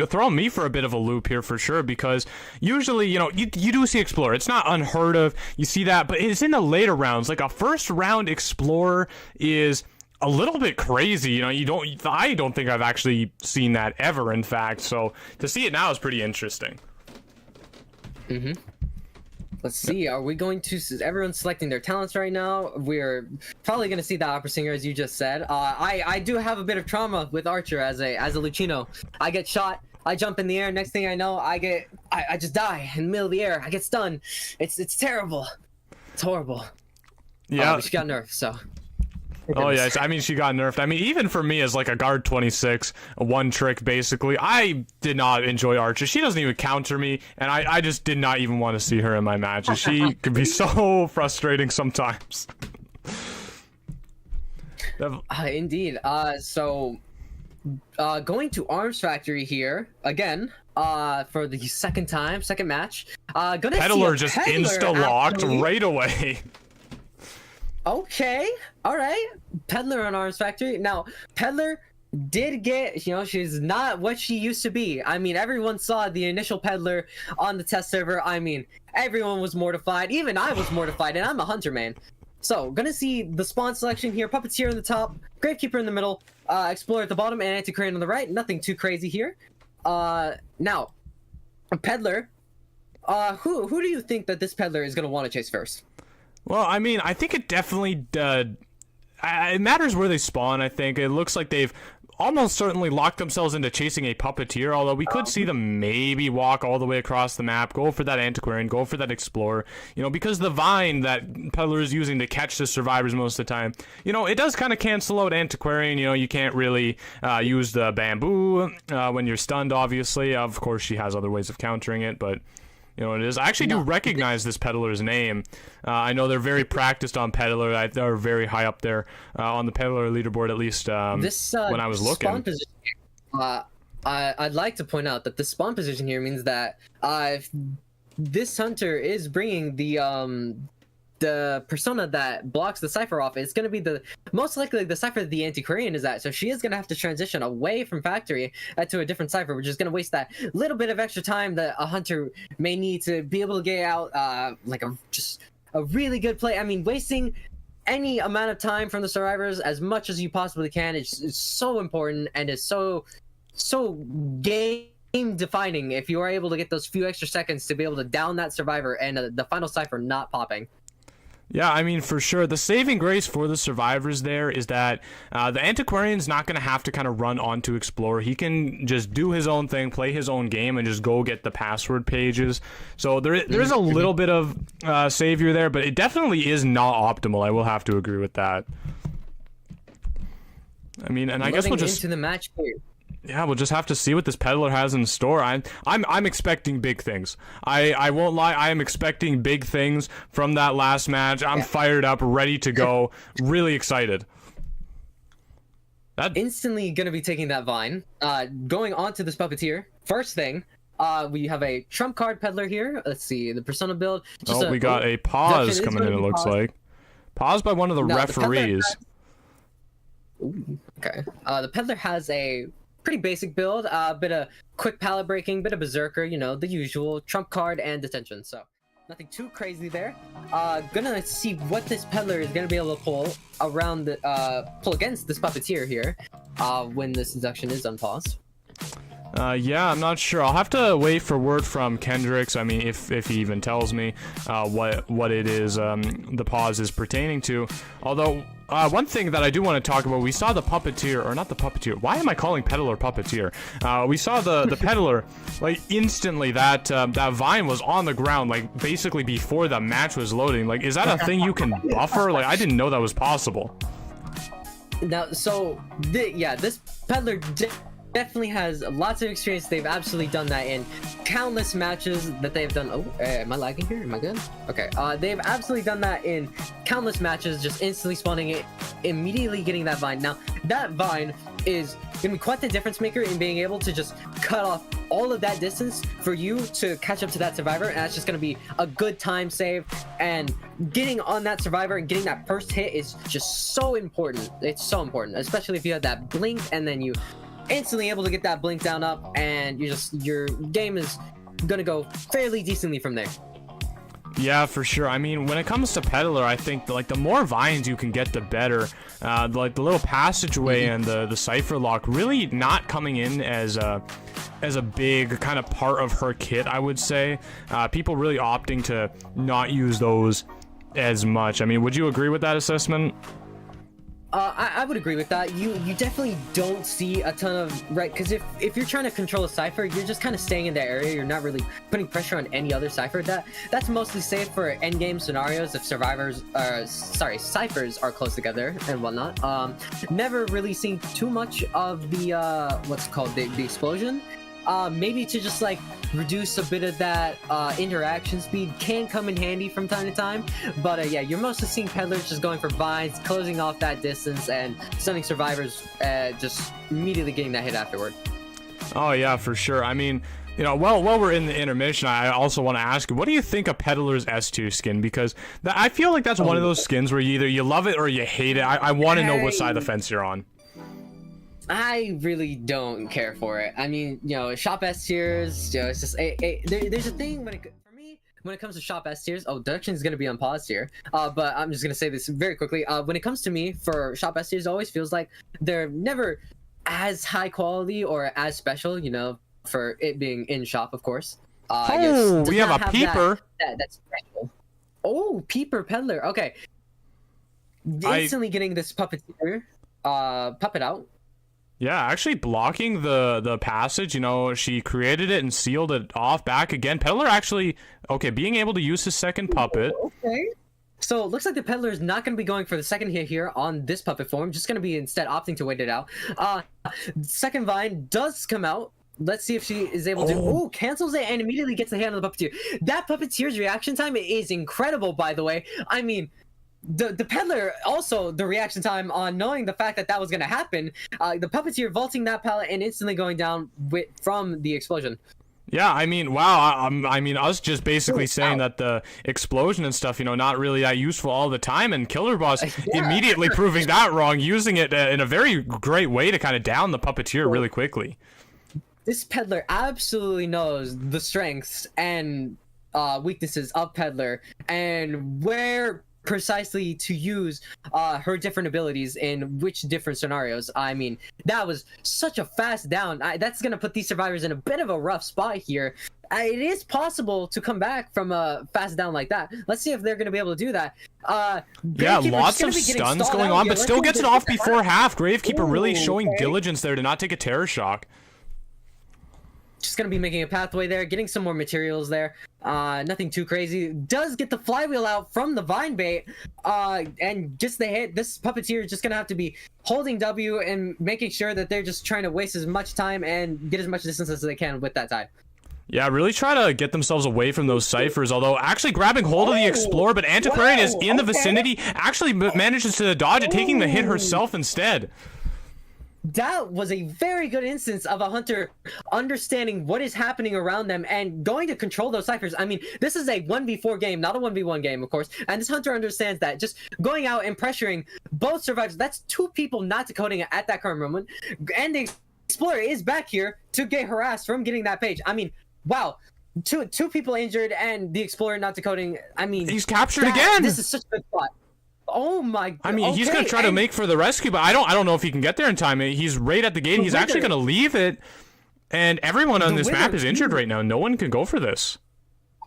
throwing me for a bit of a loop here for sure, because usually, you do see Explorer. It's not unheard of. You see that, but it's in the later rounds. Like a first round Explorer is a little bit crazy. I don't think I've actually seen that ever, in fact. So to see it now is pretty interesting. Let's see. Are we going to? Everyone's selecting their talents right now. We're probably going to see the Opera Singer, as you just said. I do have a bit of trauma with Archer as a Lucino. I get shot. I jump in the air. Next thing I know, I just die in the middle of the air. I get stunned. It's terrible. It's horrible. Yeah. But she got nerfed, so. Oh yeah, I mean, she got nerfed. I mean, even for me as like a guard 26, a one trick basically, I did not enjoy Archer. She doesn't even counter me, and I just did not even want to see her in my matches. She could be so frustrating sometimes. Indeed. So Going to Arms Factory here again. For the second match. Gonna Peddler see just Peddler, insta-locked actually. right away. Okay, all right. Peddler on Arms Factory. Now, Peddler did get, you know, she's not what she used to be. I mean, everyone saw the initial Peddler on the test server. I mean, everyone was mortified. Even I was mortified, and I'm a hunter, man. So, gonna see the spawn selection here. Puppeteer in the top, Gravekeeper in the middle, Explorer at the bottom, and Antiquarian on the right. Nothing too crazy here. Now, Peddler, who do you think that this Peddler is gonna want to chase first? Well, I mean, I think it definitely it matters where they spawn. I think it looks like they've almost certainly locked themselves into chasing a Puppeteer, although we could see them maybe walk all the way across the map, go for that Antiquarian, go for that Explorer, you know, because the Vine that Peddler is using to catch the survivors most of the time, you know, it does kind of cancel out Antiquarian. You know, you can't really use the bamboo when you're stunned, obviously. Of course, she has other ways of countering it, but you know, it is. I actually do recognize this Peddler's name. I know they're very practiced on Peddler. They're very high up there on the Peddler leaderboard, at least when I was looking. Spawn position, I'd like to point out that the spawn position here means that if this hunter is bringing the persona that blocks the cipher off, it's going to be the most likely the cipher that the Antiquarian is at. So she is going to have to transition away from factory to a different cipher, which is going to waste that little bit of extra time that a hunter may need to be able to get out like just a really good play. I mean, wasting any amount of time from the survivors as much as you possibly can is so important, and is so game defining if you are able to get those few extra seconds to be able to down that survivor and the final cipher not popping. Yeah, I mean, for sure. The saving grace for the survivors there is that the Antiquarian's not going to have to kind of run onto Explorer. He can just do his own thing, play his own game, and just go get the password pages. So there is a little bit of savior there, but it definitely is not optimal. I will have to agree with that. I mean, and I guess we'll just... into the match here. Yeah, we'll just have to see what this Peddler has in store. I'm expecting big things. I won't lie. I am expecting big things from that last match. I'm fired up, ready to go, really excited. Instantly gonna be taking that Vine. Going on to this Puppeteer. First thing, we have a trump card Peddler here. Let's see the persona build. We got a pause coming in. It looks like pause by one of the referees. Okay. The Peddler has a pretty basic build, bit of quick pallet breaking, bit of berserker, you know, the usual trump card and detention. So nothing too crazy there. Gonna see what this Peddler is gonna be able to pull around the pull against this Puppeteer here when this induction is unpaused. Yeah, I'm not sure. I'll have to wait for word from Kendricks. I mean, if he even tells me what it is the pause is pertaining to. Although one thing that I do want to talk about, we saw the Puppeteer, or not the Puppeteer. Why am I calling Peddler Puppeteer? We saw the Peddler, like instantly that Vine was on the ground, like basically before the match was loading. Like, is that a thing you can buffer? Like, I didn't know that was possible. Now, so this Peddler definitely has lots of experience. They've absolutely done that in countless matches that they've done. Oh, am I lagging here? Am I good? Okay. They've absolutely done that in countless matches, just instantly spawning it, immediately getting that Vine. Now, that Vine is gonna be quite the difference maker in being able to just cut off all of that distance for you to catch up to that survivor, and that's just gonna be a good time save. And getting on that survivor and getting that first hit is just so important. It's so important, especially if you have that blink and then you instantly able to get that blink down up, and your game is gonna go fairly decently from there. Yeah, for sure. I mean, when it comes to Peddler, I think like the more vines you can get, the better. Like the little passageway and the cipher lock really not coming in as a big kind of part of her kit, I would say. People really opting to not use those as much. I mean, would you agree with that assessment? I would agree with that. You definitely don't see a ton of, right, because if you're trying to control a cipher, you're just kind of staying in that area. You're not really putting pressure on any other cipher. That's mostly safe for endgame scenarios if ciphers are close together and whatnot. Never really seen too much of the what's called the explosion. maybe to just like reduce a bit of that interaction speed can come in handy from time to time. But yeah, you're mostly seeing peddlers just going for vines, closing off that distance, and stunning survivors, just immediately getting that hit afterward. Oh yeah, for sure. I mean, you know, while we're in the intermission, I also want to ask you, what do you think of Peddler's S2 skin? Because I feel like that's one of those skins where either you love it or you hate it. I want to know what side of the fence you're on. I really don't care for it. I mean, you know, shop S tiers, you know, it's just there's a thing when for me when it comes to shop S tiers. Oh, Deduction is gonna be on pause here. But I'm just gonna say this very quickly. When it comes to me for shop S tiers, it always feels like they're never as high quality or as special. You know, for it being in shop, of course. Oh, we have a peeper. That's special. Oh, peeper peddler. Okay. Instantly getting this puppeteer, puppet out. Yeah, actually blocking the passage, you know, she created it and sealed it off back again. Peddler actually, okay, being able to use his second puppet. Okay. So it looks like the Peddler is not going to be going for the second hit here on this puppet form, just going to be instead opting to wait it out. Second vine does come out. Let's see if she is able to. Oh, cancels it and immediately gets the hand on the puppeteer. That puppeteer's reaction time is incredible, by the way. I mean, the peddler also the reaction time on knowing the fact that was going to happen. The puppeteer vaulting that pallet and instantly going down from the explosion. Yeah, I mean, wow. I mean, us just basically saying that the explosion and stuff, you know, not really that useful all the time, and Killer Boss immediately proving that wrong, using it in a very great way to kind of down the puppeteer really quickly. This peddler absolutely knows the strengths and weaknesses of Peddler and where precisely to use her different abilities in which different scenarios. I mean, that was such a fast down. That's going to put these survivors in a bit of a rough spot here. It is possible to come back from a fast down like that. Let's see if they're going to be able to do that. Yeah, lots of stuns going on, but still gets it off before half. Gravekeeper really showing diligence there to not take a terror shock. Just gonna be making a pathway there, getting some more materials there. Nothing too crazy. Does get the flywheel out from the vine bait, and gets the hit. This puppeteer is just gonna have to be holding W and making sure that they're just trying to waste as much time and get as much distance as they can with that time. Yeah, really try to get themselves away from those ciphers, although actually grabbing hold of the Explorer, but Antiquarian is in the vicinity, actually manages to dodge it, taking the hit herself instead. That was a very good instance of a hunter understanding what is happening around them and going to control those ciphers. I mean, this is a 1v4 game, not a 1v1 game, of course. And this hunter understands that. Just going out and pressuring both survivors, that's two people not decoding it at that current moment. And the Explorer is back here to get harassed from getting that page. I mean, wow. Two people injured and the Explorer not decoding. I mean, he's captured again. This is such a good spot. Oh my god. I mean, he's gonna try to make for the rescue, but I don't know if he can get there in time. He's right at the gate. He's actually gonna leave it, and everyone on this map is injured right now. No one can go for this.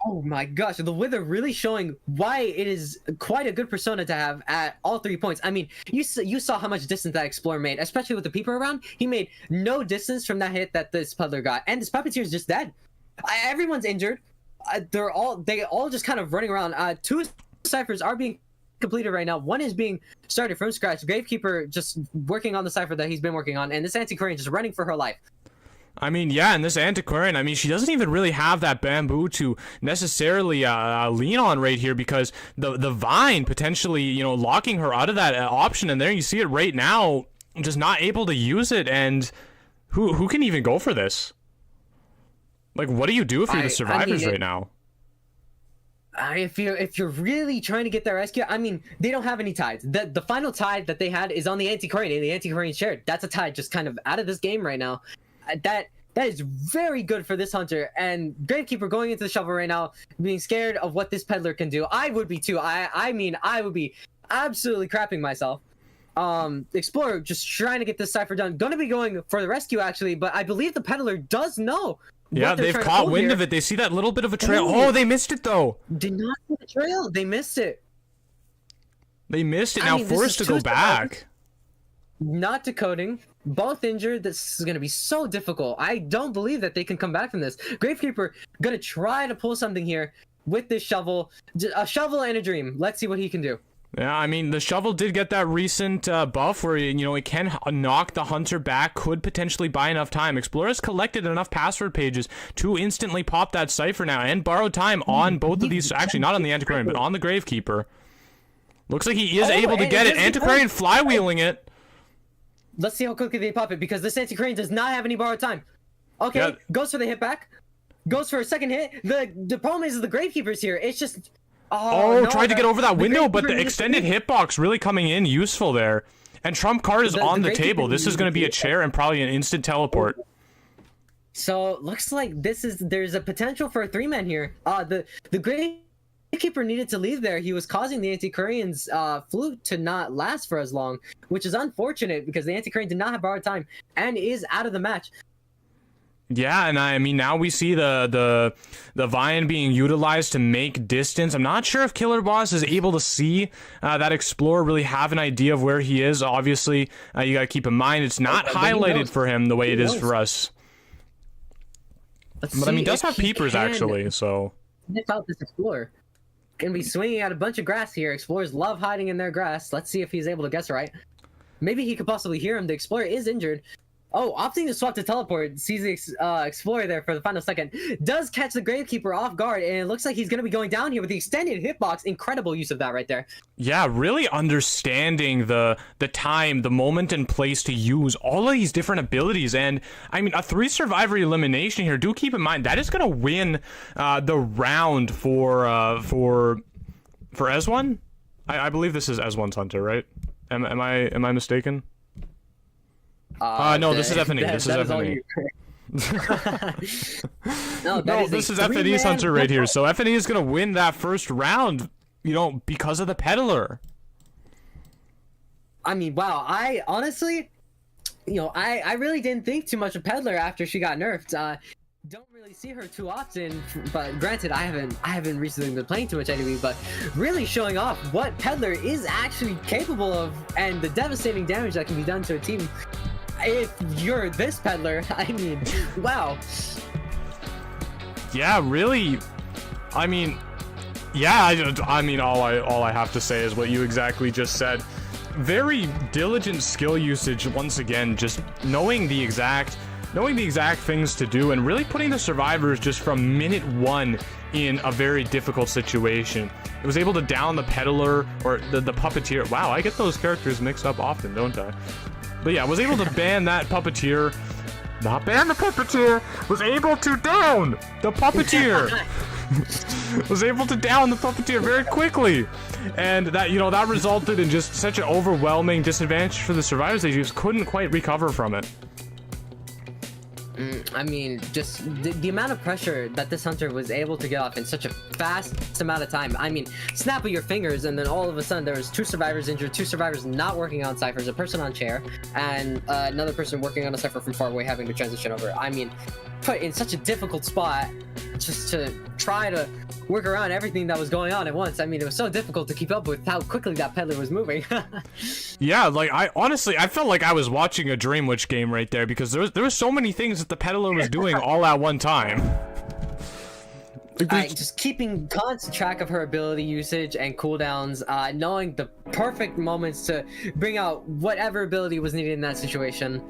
Oh my gosh, the Wither really showing why it is quite a good persona to have at all 3 points. I mean, you saw how much distance that Explorer made, especially with the peeper around. He made no distance from that hit that this Peddler got, and this puppeteer is just dead. Everyone's injured. They all just kind of running around. Two ciphers are being completed right now. One is being started from scratch. Gravekeeper just working on the cipher that he's been working on, and this Antiquarian just running for her life. I mean, yeah, and this Antiquarian, I mean, she doesn't even really have that bamboo to necessarily lean on right here, because the vine potentially, you know, locking her out of that option, and there you see it right now, just not able to use it, and who can even go for this? Like, what do you do if you're the survivors right now? If you're really trying to get their rescue, I mean, they don't have any tides. The final tide that they had is on the Antiquarian, and the Antiquarian shared. That's a tide just kind of out of this game right now. That is very good for this hunter. And Gravekeeper going into the shovel right now, being scared of what this Peddler can do. I would be too. I mean, I would be absolutely crapping myself. Explorer just trying to get this cipher done. Gonna be going for the rescue actually, but I believe the Peddler does know. Yeah, they've caught wind of it. They see that little bit of a trail. Oh, they missed it though. Did not see the trail. They missed it. They missed it. Now forced to go back. Not decoding. Both injured. This is going to be so difficult. I don't believe that they can come back from this. Gravekeeper going to try to pull something here with this shovel. A shovel and a dream. Let's see what he can do. Yeah, I mean, the shovel did get that recent buff where, you know, it can knock the hunter back, could potentially buy enough time. Explorer has collected enough password pages to instantly pop that cipher now and borrow time on both of these. Actually, not on the Antiquarian, but on the Gravekeeper. Looks like he is able to get it. Antiquarian flywheeling it. Let's see how quickly they pop it, because this Antiquarian does not have any borrowed time. Okay, Yeah. goes for the hit back. Goes for a second hit. The problem is the Gravekeeper's here. It's just... Oh, no, tried to get over that window, but Gravekeeper the needs extended to- hitbox really coming in useful there. And trump card is on the Gravekeeper table. This is going to be a chair and probably an instant teleport. So looks like there's a potential for a 3-man here. The Gravekeeper needed to leave there. He was causing the Antiquarian's flute to not last for as long, which is unfortunate because the Antiquarian did not have borrowed time and is out of the match. Yeah, and I mean, now we see the Vine being utilized to make distance. I'm not sure if Killer Boss is able to see that Explorer, really have an idea of where he is. Obviously, you got to keep in mind it's not highlighted for him the way it is for us. But I mean, he does have peepers actually, so. Sniff out this Explorer. Gonna be swinging at a bunch of grass here. Explorers love hiding in their grass. Let's see if he's able to guess right. Maybe he could possibly hear him. The Explorer is injured. Oh, opting to swap to teleport, sees the Explorer there for the final second. Does catch the Gravekeeper off guard, and it looks like he's going to be going down here with the extended hitbox. Incredible use of that right there. Yeah, really understanding the time, the moment and place to use all of these different abilities. And, I mean, a 3-survivor elimination here, do keep in mind, that is going to win the round for S1? I believe this is S1's Hunter, right? Am I mistaken? No, this is FNE. This is FNE. No, this is FNE's Hunter right here. So FNE is going to win that first round, you know, because of the peddler. I mean, wow. I honestly, you know, I really didn't think too much of Peddler after she got nerfed. Don't really see her too often, but granted, I haven't recently been playing too much AMeY, but really showing off what Peddler is actually capable of and the devastating damage that can be done to a team. If you're this Peddler, I mean, wow. Yeah, really. I mean, yeah. I mean, all I have to say is what you exactly just said. Very diligent skill usage once again. Just knowing the exact things to do and really putting the survivors just from minute 1 in a very difficult situation. It was able to down the peddler or the puppeteer. Wow, I get those characters mixed up often, don't I? But yeah, was able to ban that puppeteer. Not ban the puppeteer. Was able to down the puppeteer. Was able to down the puppeteer very quickly. And that, you know, that resulted in just such an overwhelming disadvantage for the survivors. They just couldn't quite recover from it. I mean, just the amount of pressure that this Hunter was able to get off in such a fast amount of time. I mean, snap of your fingers, and then all of a sudden there was 2 survivors injured, 2 survivors not working on ciphers, a person on chair, and another person working on a cipher from far away having to transition over. I mean, put in such a difficult spot just to try to work around everything that was going on at once. I mean, it was so difficult to keep up with how quickly that peddler was moving. Yeah, like I felt like I was watching a Dream Witch game right there because there was so many things that the peddler was doing all at one time. Just keeping constant track of her ability usage and cooldowns, knowing the perfect moments to bring out whatever ability was needed in that situation.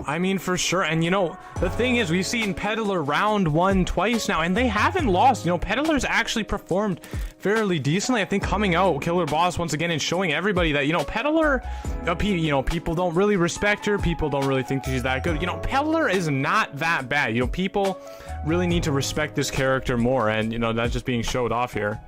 I mean, for sure. And, you know, the thing is, we've seen Peddler round 1 twice now, and they haven't lost. You know, Peddler's actually performed fairly decently. I think coming out, Killer Boss, once again, and showing everybody that, you know, Peddler, you know, people don't really respect her. People don't really think she's that good. You know, Peddler is not that bad. You know, people really need to respect this character more, and, you know, that's just being showed off here.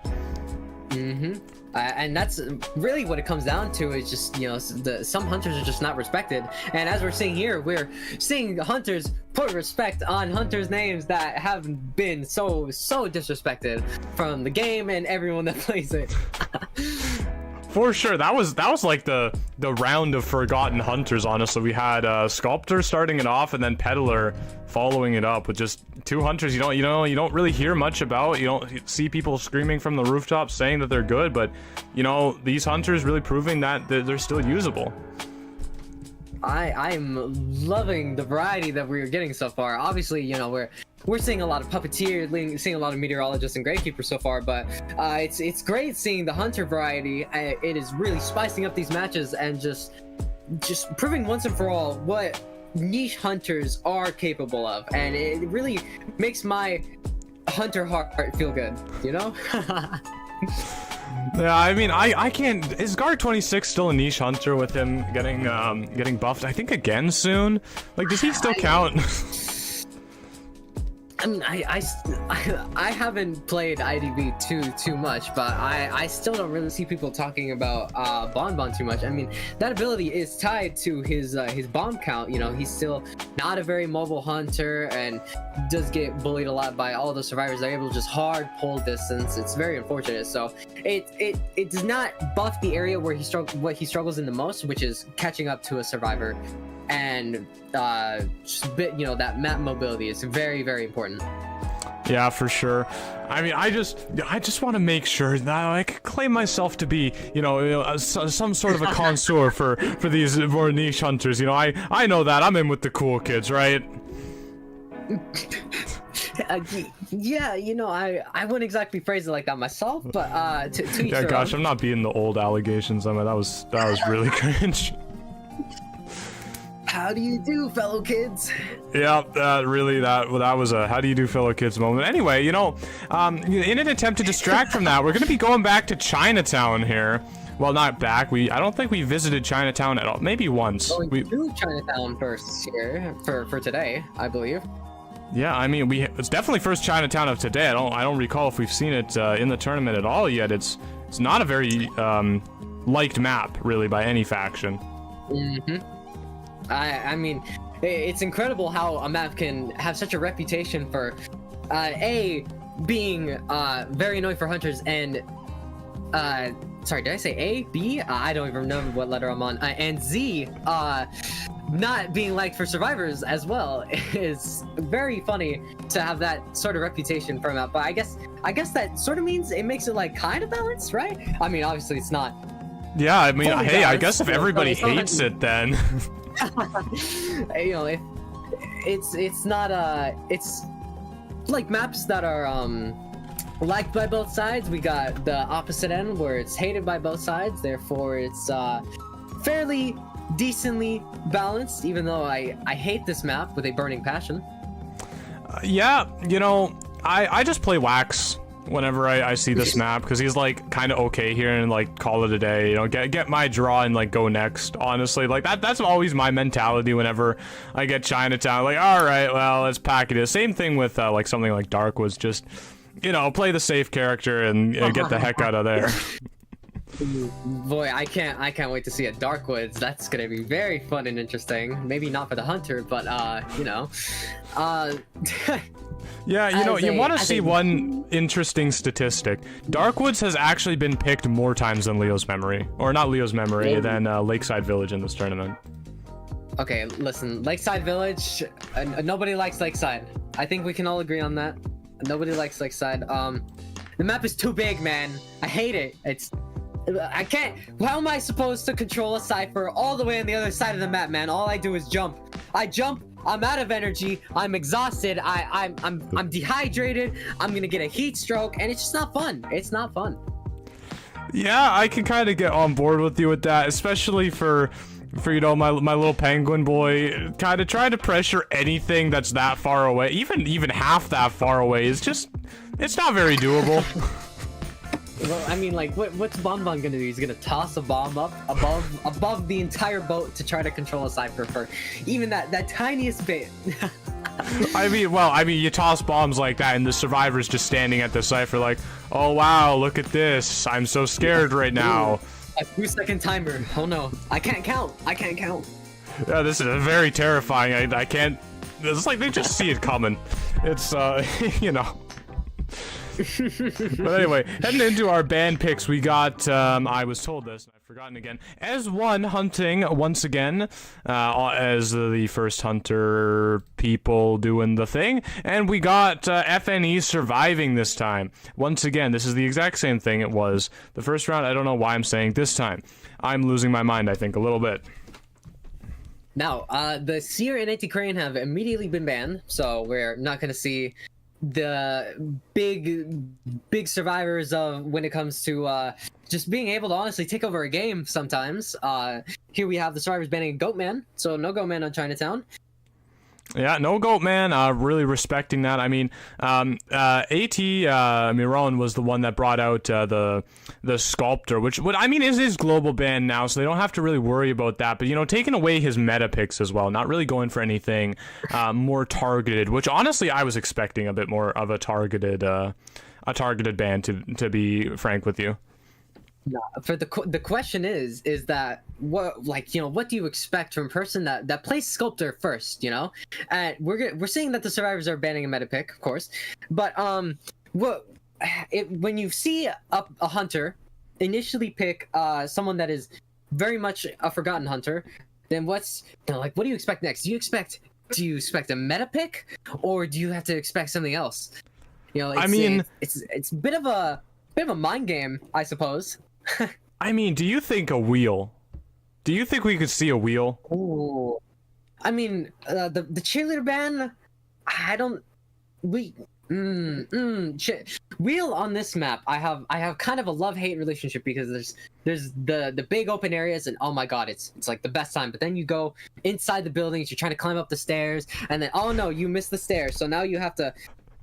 And that's really what it comes down to, is just, you know, some hunters are just not respected. And as we're seeing here, we're seeing hunters put respect on hunters' names that have been so disrespected from the game and everyone that plays it. For sure, that was like the round of forgotten hunters. Honestly, we had Sculptor starting it off, and then Peddler following it up with just 2 hunters. You don't really hear much about. You don't see people screaming from the rooftops saying that they're good, but you know, these hunters really proving that they're still usable. I'm loving the variety that we're getting so far. Obviously, you know, we're we're seeing a lot of puppeteer, seeing a lot of meteorologists and gravekeepers so far, but it's great seeing the hunter variety. It is really spicing up these matches and just proving once and for all what niche hunters are capable of, and it really makes my hunter heart feel good, you know? Yeah, I mean, I can't. Is Guard 26 still a niche hunter with him getting buffed? I think again soon. Like, does he still count? I mean, I haven't played IDV too much, but I still don't really see people talking about Bonbon too much. I mean, that ability is tied to his bomb count. You know, he's still not a very mobile hunter and does get bullied a lot by all the survivors. They're able to just hard pull distance. It's very unfortunate. So it does not buff the area where what he struggles in the most, which is catching up to a survivor. And that map mobility is very, very important. Yeah, for sure. I mean, I just want to make sure that I can claim myself to be, some sort of a connoisseur for these more niche hunters. You know, I know that I'm in with the cool kids, right? Yeah, I wouldn't exactly phrase it like that myself, but to each yeah, their gosh, own. I'm not being the old allegations. I mean, that was really cringe. How do you do, fellow kids? Yeah, that was a how do you do, fellow kids moment. Anyway, in an attempt to distract from that, we're going to be going back to Chinatown here. Well, not back. I don't think we visited Chinatown at all. Maybe once. Going to Chinatown first here for today, I believe. Yeah, I mean, it's definitely first Chinatown of today. I don't recall if we've seen it in the tournament at all yet. It's not a very liked map, really, by any faction. Mm-hmm. I mean, it's incredible how a map can have such a reputation for being very annoying for hunters, and sorry, did I say A? B? I don't even know what letter I'm on. And Z, not being liked for survivors as well. Is very funny to have that sort of reputation for a map. But I guess that sort of means it makes it like kind of balanced, right? I mean, obviously it's not. Yeah, I mean, Totally hey, I balanced, guess if everybody but it's not- hates it, then. If it's not it's like maps that are liked by both sides. We got the opposite end where it's hated by both sides, therefore it's fairly decently balanced, even though I hate this map with a burning passion. Yeah, I just play Wax whenever I see this map, because he's like kind of okay here and like call it a day, get my draw and like go next. Honestly, like that's always my mentality whenever I get Chinatown. Like, all right, well, let's pack it in. Same thing with like something like Darkwoods, just play the safe character and get the heck out of there. Boy, I can't wait to see a Darkwoods. That's gonna be very fun and interesting. Maybe not for the hunter, but Yeah, you want to see one interesting statistic. Darkwoods has actually been picked more times than Leo's Memory. Or not Leo's Memory, than Lakeside Village in this tournament. Okay, listen, Lakeside Village, nobody likes Lakeside. I think we can all agree on that. Nobody likes Lakeside. The map is too big, man. I hate it. I can't. How am I supposed to control a cipher all the way on the other side of the map, man? All I do is jump. I jump. I'm out of energy. I'm exhausted. I'm dehydrated. I'm gonna get a heat stroke, and it's just not fun. It's not fun. Yeah, I can kind of get on board with you with that, especially for my little penguin boy. Kind of trying to pressure anything that's that far away, even half that far away, is just, it's not very doable. Well, I mean, like, what's Bonbon gonna do? He's gonna toss a bomb up above the entire boat to try to control a cipher for even that tiniest bit. I mean, you toss bombs like that, and the survivor's just standing at the cipher like, oh wow, look at this. I'm so scared right now. A 2-second timer. Oh no, I can't count. Yeah, this is very terrifying. I can't. It's like they just see it coming. It's But anyway, heading into our band picks, we got, I was told this, and I've forgotten again, as one hunting once again, as the first hunter people doing the thing, and we got FNE surviving this time. Once again, this is the exact same thing it was the first round. I don't know why I'm saying this time. I'm losing my mind, I think, a little bit. Now, the Seer and Anti-Crane have immediately been banned, so we're not going to see the big survivors of when it comes to just being able to honestly take over a game sometimes. Here we have the survivors banning Goatman, so no Goatman on Chinatown. Yeah, no goat man. Really respecting that. I mean, Miron was the one that brought out the sculptor, which I mean is his global ban now, so they don't have to really worry about that. But you know, taking away his meta picks as well, not really going for anything more targeted. Which honestly, I was expecting a bit more of a targeted ban. To be frank with you. No, for the question is that what what do you expect from a person that plays sculptor first, you know? And we're seeing that the survivors are banning a meta pick, of course, but when you see a hunter initially pick someone that is very much a forgotten hunter, then what do you expect next? Do you expect a meta pick, or do you have to expect something else? You know, it's a bit of a mind game, I suppose. I mean, do you think a wheel? Do you think we could see a wheel? Ooh. I mean, the cheerleader ban, I don't. Wheel on this map, I have kind of a love-hate relationship, because there's the big open areas, and oh my god, it's like the best time. But then you go inside the buildings, you're trying to climb up the stairs, and then oh no, you missed the stairs, so now you have to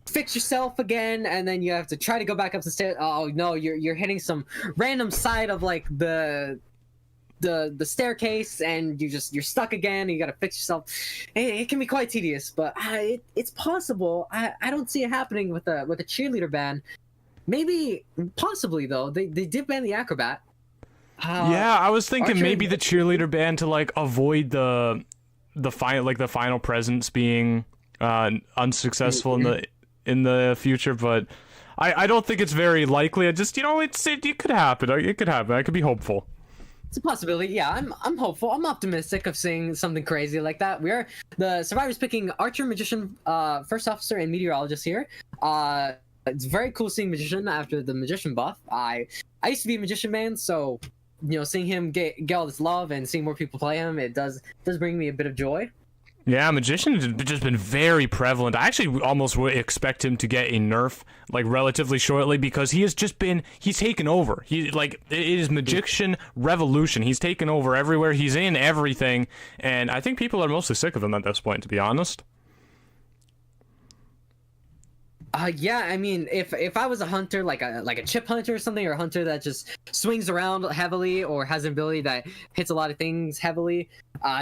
fix yourself again, and then you have to try to go back up the stairs. Oh no, you're hitting some random side of like the staircase, and you're stuck again, and you gotta fix yourself. It can be quite tedious, but it's possible. I don't see it happening with a cheerleader ban. Maybe, possibly though. They did ban the acrobat. Yeah, I was thinking maybe the cheerleader ban to like avoid the final presence being unsuccessful in the future, but I don't think it's very likely. It could happen. It could happen. I could be hopeful. It's a possibility. Yeah, I'm hopeful. I'm optimistic of seeing something crazy like that. We're the survivors picking Archer, Magician, First Officer, and Meteorologist here. It's very cool seeing Magician after the Magician buff. I used to be a Magician man, so you know, seeing him get all this love and seeing more people play him, it does bring me a bit of joy. Yeah, Magician has just been very prevalent. I actually almost would expect him to get a nerf like relatively shortly, because he's taken over. It is Magician revolution. He's taken over everywhere. He's in everything, and I think people are mostly sick of him at this point, to be honest. Yeah, I mean, if I was a hunter, like a chip hunter or something, or a hunter that just swings around heavily or has an ability that hits a lot of things heavily,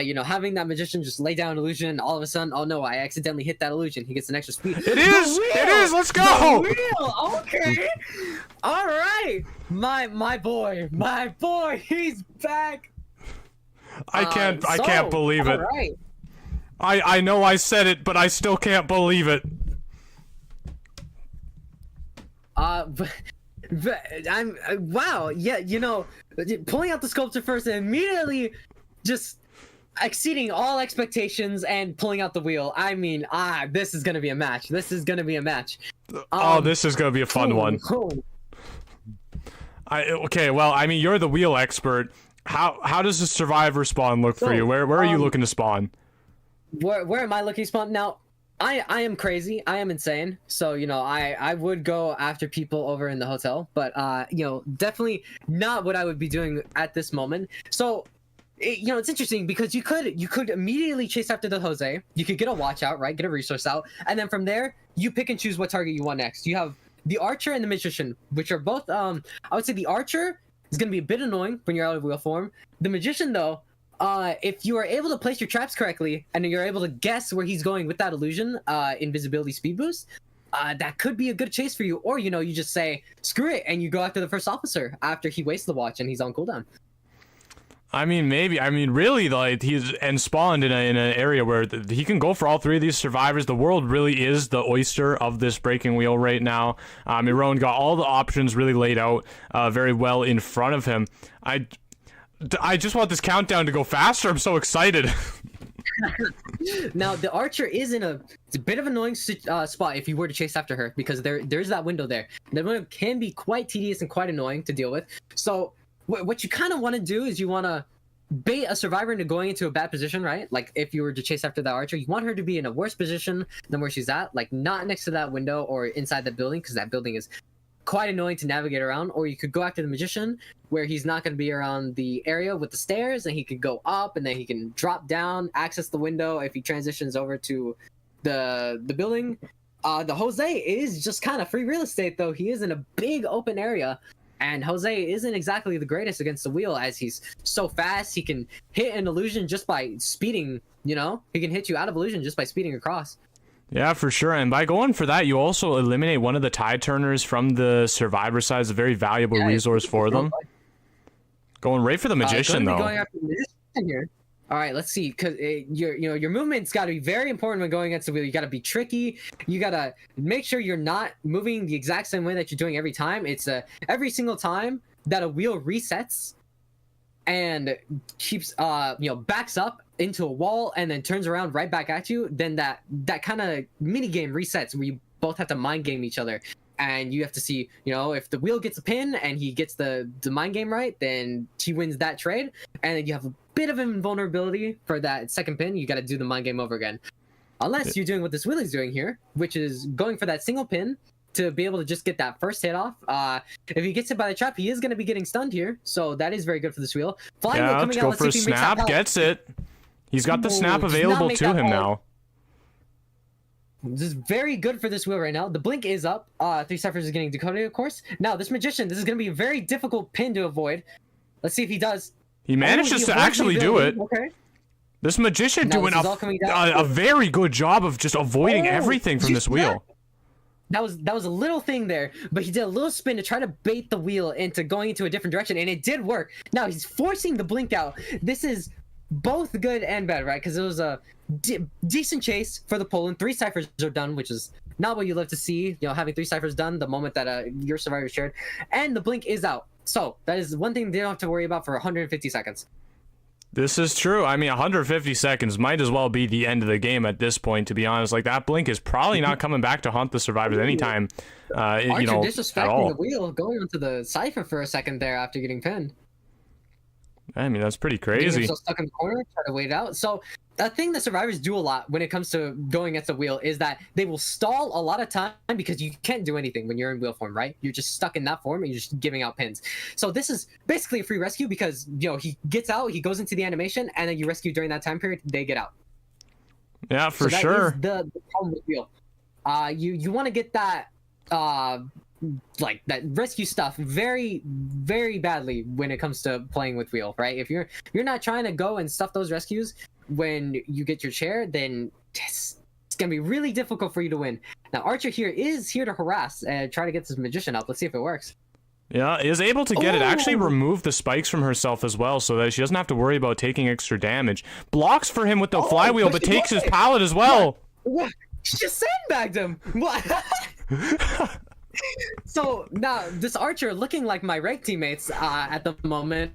you know, having that Magician just lay down an illusion, all of a sudden, oh no, I accidentally hit that illusion. He gets an extra speed. It is. Let's go. The wheel. Okay. All right. My boy, he's back. I can't believe it. All right. I know I said it, but I still can't believe it. Wow, yeah, you know, pulling out the sculptor first and immediately just exceeding all expectations and pulling out the wheel. I mean, this is gonna be a match. This is gonna be a match. This is gonna be a fun one. Okay, well, I mean, you're the wheel expert. How does the survivor spawn look for you? Where are you looking to spawn? Where am I looking to spawn now? I am crazy. I am insane. So, you know, I would go after people over in the hotel, but, you know, definitely not what I would be doing at this moment. So, you know, it's interesting because you could immediately chase after the Jose. You could get a watch out, right? Get a resource out. And then from there, you pick and choose what target you want next. You have the Archer and the Magician, which are both, I would say the Archer is going to be a bit annoying when you're out of wheel form. The Magician, though, if you are able to place your traps correctly and you're able to guess where he's going with that illusion, invisibility speed boost, that could be a good chase for you. Or, you know, you just say, screw it, and you go after the First Officer after he wastes the watch and he's on cooldown. I mean, maybe. I mean, really, like, he's spawned in an area where he can go for all three of these survivors. The world really is the oyster of this breaking wheel right now. Miron got all the options really laid out very well in front of him. I just want this countdown to go faster. I'm so excited. Now, the Archer is it's a bit of an annoying spot if you were to chase after her, because there's that window there. That window can be quite tedious and quite annoying to deal with. So what you kind of want to do is you want to bait a survivor into going into a bad position, right? Like if you were to chase after that archer, you want her to be in a worse position than where she's at, like not next to that window or inside the building, because that building is quite annoying to navigate around. Or you could go after the magician, where he's not going to be around the area with the stairs, and he could go up, and then he can drop down, access the window if he transitions over to the building. The Jose is just kind of free real estate, though. He is in a big open area, and Jose isn't exactly the greatest against the wheel, as he's so fast. He can hit an illusion just by speeding, you know? He can hit you out of illusion just by speeding across. Yeah, for sure. And by going for that, you also eliminate one of the tide turners from the survivor side. It's a very valuable resource for them. Going right for the magician, though. Going after the magician here. All right, let's see, because your movement's got to be very important when going against the wheel. You got to be tricky. You got to make sure you're not moving the exact same way that you're doing every time. It's every single time that a wheel resets and keeps backs up into a wall and then turns around right back at you, then that kind of mini game resets where you both have to mind game each other. And you have to see, if the wheel gets a pin and he gets the mind game right, then he wins that trade. And then you have a bit of invulnerability for that second pin. You got to do the mind game over again. Unless you're doing what this wheel is doing here, which is going for that single pin to be able to just get that first hit off. If he gets hit by the trap, he is going to be getting stunned here. So that is very good for this wheel. Flying wheel coming let's out. go for a snap. Gets it. He's got the snap available to him now. This is very good for this wheel right now. The blink is up. 3 Ciphers is getting decoded, of course. Now, this magician, this is going to be a very difficult pin to avoid. Let's see if he does. He manages to actually do it. Okay. This magician doing a very good job of just avoiding everything from this wheel. That was a little thing there, but he did a little spin to try to bait the wheel into going into a different direction, and it did work. Now, he's forcing the blink out. This is both good and bad, right? Because it was a decent chase for the Poland. 3 Ciphers are done, which is not what you love to see, having 3 Ciphers done the moment that your survivor shared. And the blink is out. So that is one thing they don't have to worry about for 150 seconds. This is true. I mean, 150 seconds might as well be the end of the game at this point, to be honest. Like, that blink is probably not coming back to haunt the survivors anytime, Archer disrespecting at all. the wheel, going onto the Cypher for a second there after getting pinned. I mean, that's pretty crazy. So stuck in the corner, try to wait it out. So a thing that survivors do a lot when it comes to going against the wheel is that they will stall a lot of time because you can't do anything when you're in wheel form, right? You're just stuck in that form and you're just giving out pins. So this is basically a free rescue because, he gets out, he goes into the animation, and then you rescue during that time period, they get out. Yeah, for so that sure. Is the problem with wheel. You want to get that like that rescue stuff very, very badly when it comes to playing with wheel, right? If you're not trying to go and stuff those rescues when you get your chair, then it's gonna be really difficult for you to win. Now Archer here is here to harass and try to get this magician up. Let's see if it works. Yeah, is able to get it. Actually remove the spikes from herself as well so that she doesn't have to worry about taking extra damage. Blocks for him with the flywheel, but takes his pallet as well. What? She just sandbagged him. What? So now this Archer, looking like my reg teammates at the moment,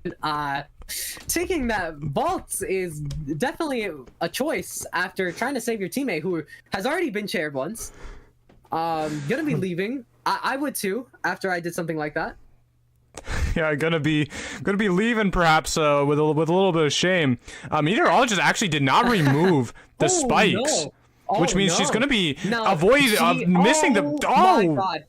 taking that vault is definitely a choice after trying to save your teammate who has already been chaired once. Gonna be leaving. I would too after I did something like that. Yeah, gonna be leaving perhaps with a little bit of shame. Meteorologist actually did not remove the spikes, which means she's gonna be missing the. Oh my god.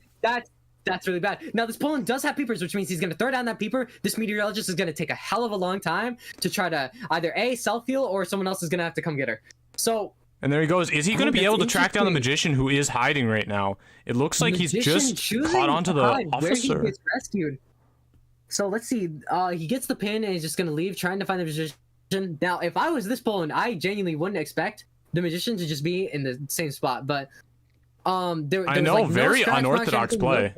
That's really bad. Now this Poland does have peepers, which means he's going to throw down that peeper. This meteorologist is going to take a hell of a long time to try to either self-heal or someone else is going to have to come get her. So. And there he goes. Is he going to be able to track down the magician who is hiding right now? It looks like he's just caught onto the officer. Where he gets rescued. So let's see. He gets the pin and he's just going to leave, trying to find the magician. Now, if I was this Poland, I genuinely wouldn't expect the magician to just be in the same spot, but. I know, like very unorthodox play.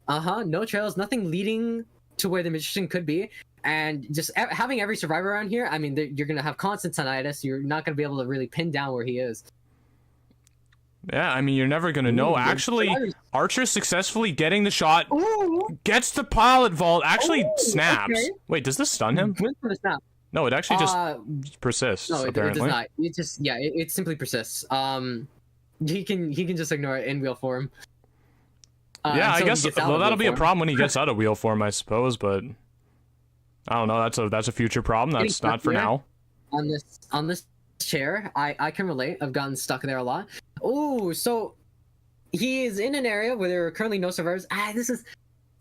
No trails, nothing leading to where the magician could be, and just having every survivor around here. I mean, you're gonna have constant tinnitus. You're not gonna be able to really pin down where he is. Yeah, I mean, you're never gonna know. Actually, Archer successfully getting the shot, gets the pilot vault, actually snaps. Okay. Wait, does this stun him? Went for the snap. No, it actually just persists. No, it does apparently. not. It just it simply persists. He can just ignore it in wheel form. Yeah, I guess that'll be a problem when he gets out of wheel form, I suppose. But I don't know. That's a future problem. That's Getting not for stuck now. On this chair, I can relate. I've gotten stuck there a lot. Oh, so he is in an area where there are currently no survivors. This is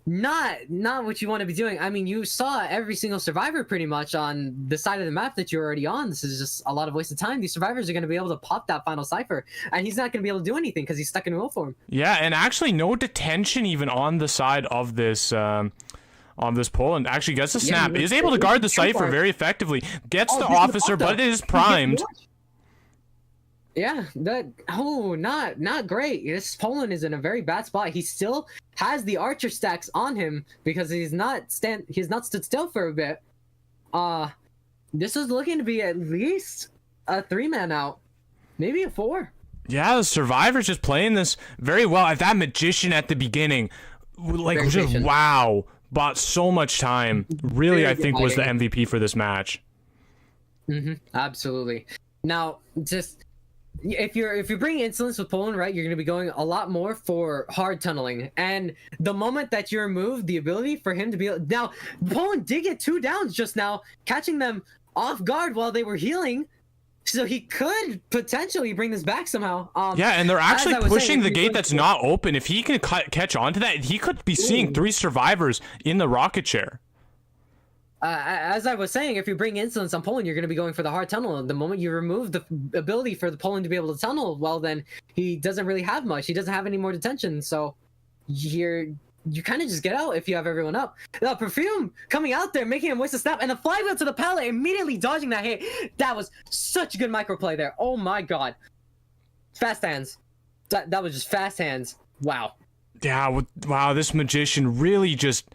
not what you want to be doing. I mean, you saw every single survivor pretty much on the side of the map that you're already on. This is just a lot of wasted time. These survivors are going to be able to pop that final cipher, and he's not going to be able to do anything because he's stuck in will form. Yeah, and actually no detention even on the side of this on this pole, and actually gets the snap. Is able to guard the cipher very effectively. Gets the officer, but it is primed. Yeah, not great. This Poland is in a very bad spot. He still has the archer stacks on him because he's not stood still for a bit. This is looking to be at least a 3-man out, maybe a 4. Yeah, the survivor's just playing this very well. That magician at the beginning, like, just wow, bought so much time. Really, I think was the MVP for this match. Absolutely. Now, just if you're bringing insolence with Poland, right, you're going to be going a lot more for hard tunneling, and the moment that you remove the ability for him to be now, Poland did get 2 downs just now, catching them off guard while they were healing, so he could potentially bring this back somehow. Yeah, and they're actually pushing the gate that's not open. If he can catch on to that, he could be seeing 3 survivors in the rocket chair. As I was saying, if you bring insolence on Poland, you're going to be going for the hard tunnel. The moment you remove the ability for the Poland to be able to tunnel, well, then he doesn't really have much. He doesn't have any more detention, so you kind of just get out if you have everyone up. The Perfume coming out there, making him waste a snap, and the flywheel to the pallet, immediately dodging that hit. That was such a good microplay there. Oh my god. Fast hands. That was just fast hands. Wow. Yeah, wow, this magician really just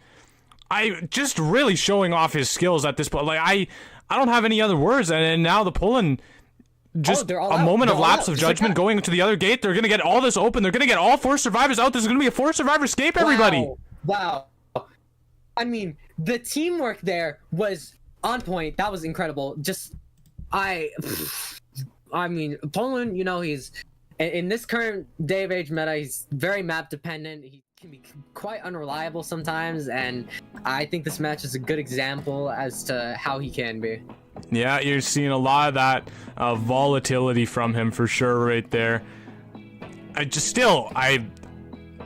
really showing off his skills at this point. Like, I don't have any other words, and now the Poland, just a moment of lapse of judgment going to the other gate. They're gonna get all this open. They're gonna get all 4 survivors out. This is gonna be a 4-survivor escape, everybody. Wow. I mean, the teamwork there was on point. That was incredible. I mean, Poland, you know, he's in this current day of age meta, he's very map dependent. He can be quite unreliable sometimes, and I think this match is a good example as to how he can be. Yeah, you're seeing a lot of that volatility from him for sure right there.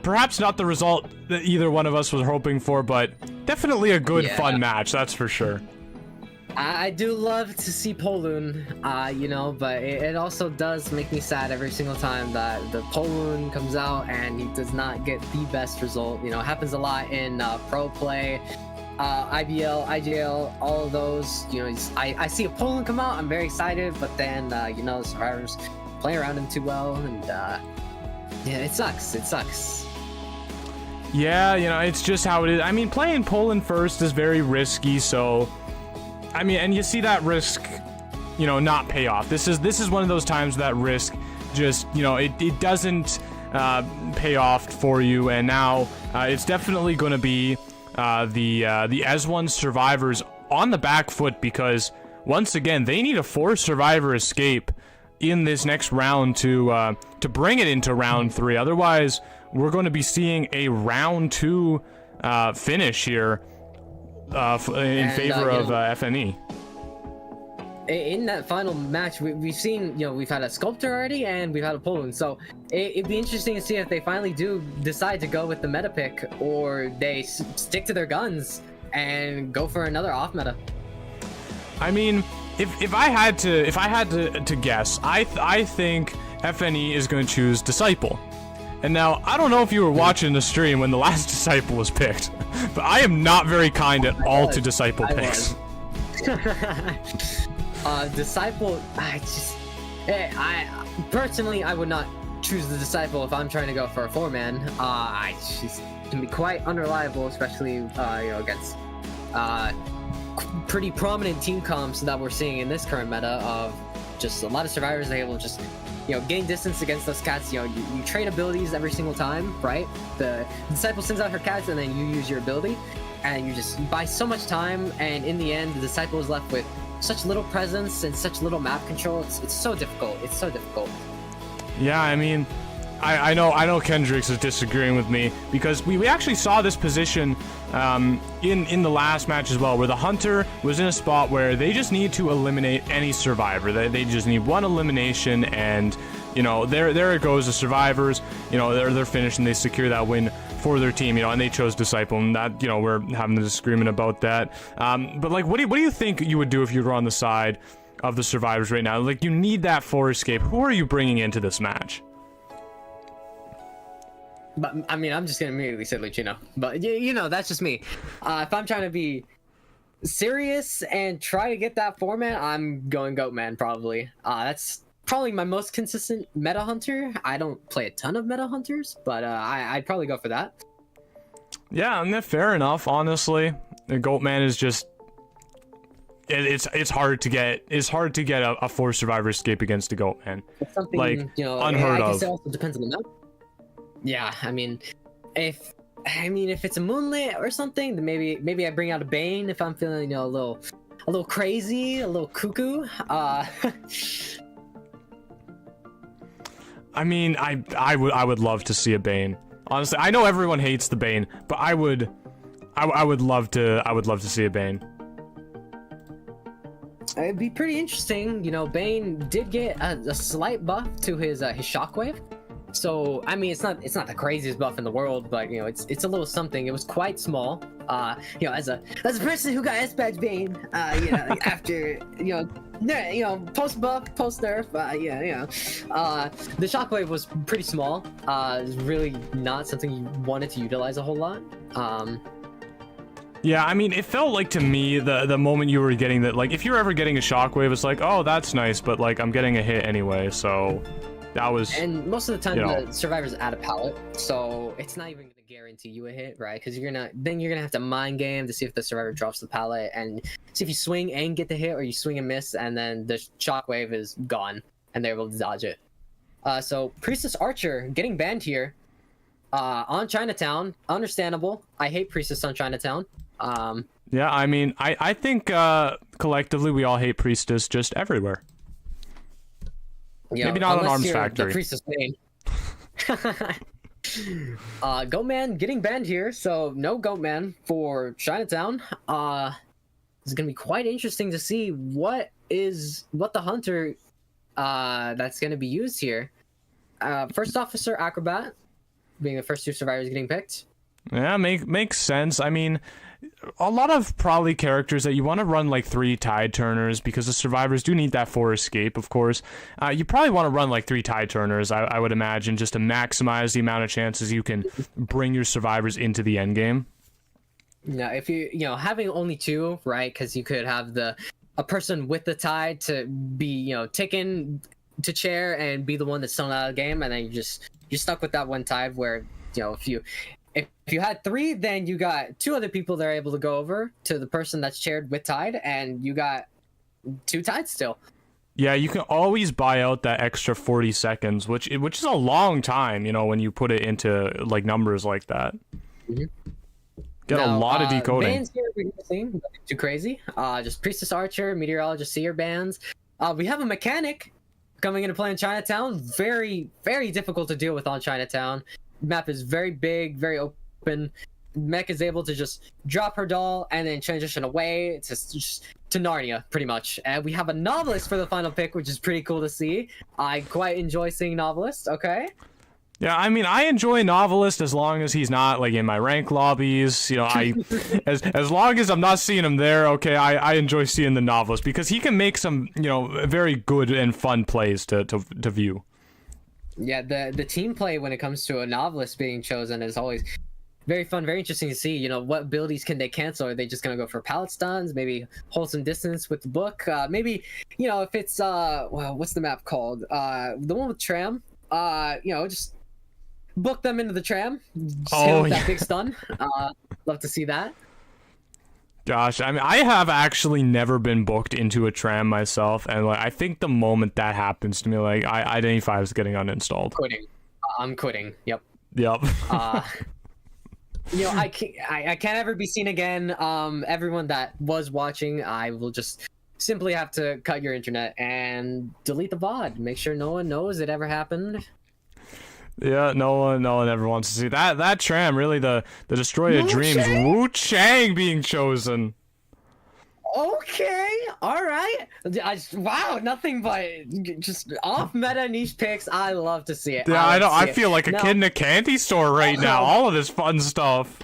Perhaps not the result that either one of us was hoping for, but definitely a good, fun match, that's for sure. I do love to see Poland, you know, but it also does make me sad every single time that the Poland comes out and he does not get the best result. You know, it happens a lot in pro play, IBL, IGL, all of those. You know, I see a Poland come out, I'm very excited, but then, you know, the survivors play around him too well, and yeah, it sucks. It sucks. Yeah, you know, it's just how it is. I mean, playing Poland first is very risky, so I mean, and you see that risk, you know, not pay off. This is one of those times that risk just, you know, it doesn't pay off for you, and now it's definitely going to be the S1 survivors on the back foot, because once again they need a 4-survivor escape in this next round to bring it into round 3. Otherwise, we're going to be seeing a round 2 finish here. In favor of FNE. In that final match, we've seen, you know, we've had a Sculptor already, and we've had a Poland, so it'd be interesting to see if they finally do decide to go with the meta pick, or they stick to their guns and go for another off meta. I mean, if I had to guess, I think FNE is going to choose Disciple. And now, I don't know if you were watching the stream when the last Disciple was picked, but I am not very kind at all to Disciple picks. Disciple, I personally, I would not choose the Disciple if I'm trying to go for a 4-man. She's can be quite unreliable, especially, you know, against pretty prominent team comps that we're seeing in this current meta of just a lot of survivors are able to just, you know, gain distance against those cats. You know, you trade abilities every single time, right? The Disciple sends out her cats, and then you use your ability, and you buy so much time, and in the end, the Disciple is left with such little presence and such little map control. It's so difficult. It's so difficult. Yeah, I mean, I know Kendricks is disagreeing with me, because we actually saw this position in the last match as well, where the Hunter was in a spot where they just need to eliminate any survivor. They just need one elimination, and you know, there it goes. The survivors, you know, they're finished and they secure that win for their team. You know, and they chose Disciple, and that, you know, we're having a disagreement about that. But like, what do you think you would do if you were on the side of the survivors right now? Like, you need that for escape. Who are you bringing into this match? But I mean, I'm just gonna immediately say Lucino. But you know, that's just me. If I'm trying to be serious and try to get that format, I'm going Goatman probably. That's probably my most consistent meta hunter. I don't play a ton of meta hunters, but I'd probably go for that. Yeah, and fair enough. Honestly, the Goatman is just it's hard to get a 4 survivor escape against a Goatman. It's something, like, you know, unheard I of. guess it also depends on the map. Yeah, I mean, if it's a Moonlit or something, then maybe I bring out a Bane if I'm feeling, you know, a little crazy, a little cuckoo. I mean, I would love to see a Bane. Honestly, I know everyone hates the Bane, but I would love to see a Bane. It'd be pretty interesting. You know, Bane did get a slight buff to his Shockwave. So I mean, it's not the craziest buff in the world, but you know, it's a little something. It was quite small. You know, as a person who got S badge Bane, you know, after you know, post buff, post nerf, yeah, you know, the Shockwave was pretty small. It's really not something you wanted to utilize a whole lot. Yeah, I mean, it felt like to me the moment you were getting that, like, if you're ever getting a Shockwave, it's like, oh, that's nice, but like, I'm getting a hit anyway, so. That was, and most of the time, you know, the survivors add a pallet, so it's not even going to guarantee you a hit, right? Because you're gonna have to mind game to see if the survivor drops the pallet, and see if you swing and get the hit, or you swing and miss, and then the Shockwave is gone, and they're able to dodge it. So Priestess Archer getting banned here, on Chinatown. Understandable. I hate Priestess on Chinatown. Yeah, I mean, I think collectively we all hate Priestess just everywhere. You Maybe know, not on Arms you're Factory. The Priestess main. Goatman getting banned here, so no Goatman for Chinatown. It's gonna be quite interesting to see what the hunter that's gonna be used here. First Officer Acrobat being the first 2 survivors getting picked. Yeah, makes sense. I mean, a lot of probably characters that you want to run like 3 tide turners, because the survivors do need that for escape, of course. You probably want to run like 3 tide turners, I would imagine, just to maximize the amount of chances you can bring your survivors into the end game. Now, if you know, having only 2, right? Because you could have a person with the tide to be, you know, taken to chair and be the one that's thrown out of the game, and then you're stuck with that one tide where, you know, if you had 3, then you got 2 other people that are able to go over to the person that's chaired with tide, and you got 2 tides still. Yeah, you can always buy out that extra 40 seconds, which is a long time, you know, when you put it into like numbers like that. Mm-hmm. Get a lot of decoding. Bans here, we don't see nothing too crazy. Just Priestess Archer, Meteorologist, Seer bans. We have a mechanic coming into play in Chinatown. Very, very difficult to deal with on Chinatown. Map is very big, very open. Mech is able to just drop her doll and then transition away to Narnia, pretty much. And we have a Novelist for the final pick, which is pretty cool to see. I quite enjoy seeing Novelist. Okay. Yeah, I mean, I enjoy Novelist as long as he's not like in my rank lobbies. You know, as long as I'm not seeing him there, okay, I enjoy seeing the Novelist, because he can make some, you know, very good and fun plays to view. Yeah, the team play when it comes to a Novelist being chosen is always very fun, very interesting to see. You know, what abilities can they cancel? Are they just gonna go for pallet stuns? Maybe hold some distance with the book? Maybe, you know, if it's well, what's the map called? The one with tram. You know, just book them into the tram. Just hit with that big stun. Love to see that. Gosh, I mean, I have actually never been booked into a tram myself, and like, I think the moment that happens to me, like, I identify as getting uninstalled. Quitting. I'm quitting. Yep. Yep. You know, I can't ever be seen again. Everyone that was watching, I will just simply have to cut your internet and delete the VOD. Make sure no one knows it ever happened. Yeah, no one ever wants to see that. That tram, really, the destroyer of dreams. Wu Chang being chosen. Okay, all right. Wow, nothing but just off meta niche picks. I love to see it. Yeah, I know. I it. feel like a kid in a candy store right now. All of this fun stuff.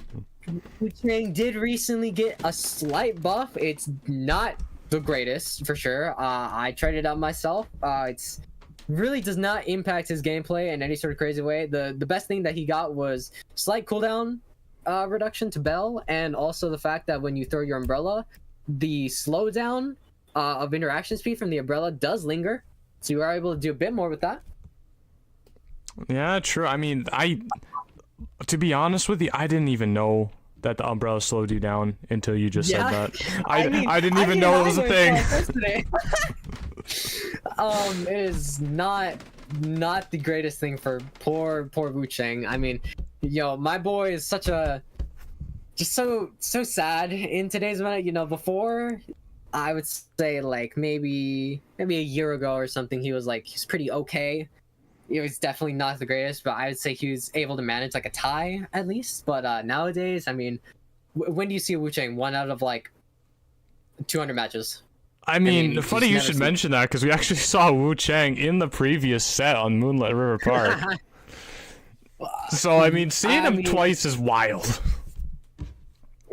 Wu Chang did recently get a slight buff. It's not the greatest for sure. I tried it out myself. It's really does not impact his gameplay in any sort of crazy way. The best thing that he got was slight cooldown reduction to Bell, and also the fact that when you throw your umbrella, the slowdown of interaction speed from the umbrella does linger, so you are able to do a bit more with that. Yeah, true. I mean, to be honest with you, I didn't even know that the umbrella slowed you down until you just said that. I didn't even know it was a thing. It is not the greatest thing for poor Wu Chang. I mean, my boy is such a just so sad in today's minute. Before, I would say like maybe a year ago or something, he's pretty okay. It was definitely not the greatest, but I would say he was able to manage like a tie at least. But nowadays, I mean, when do you see Wu Chang? 1 out of like 200 matches. I mean funny you should mention that, because we actually saw Wu Chang in the previous set on Moonlight River Park. So I mean, seeing him twice is wild.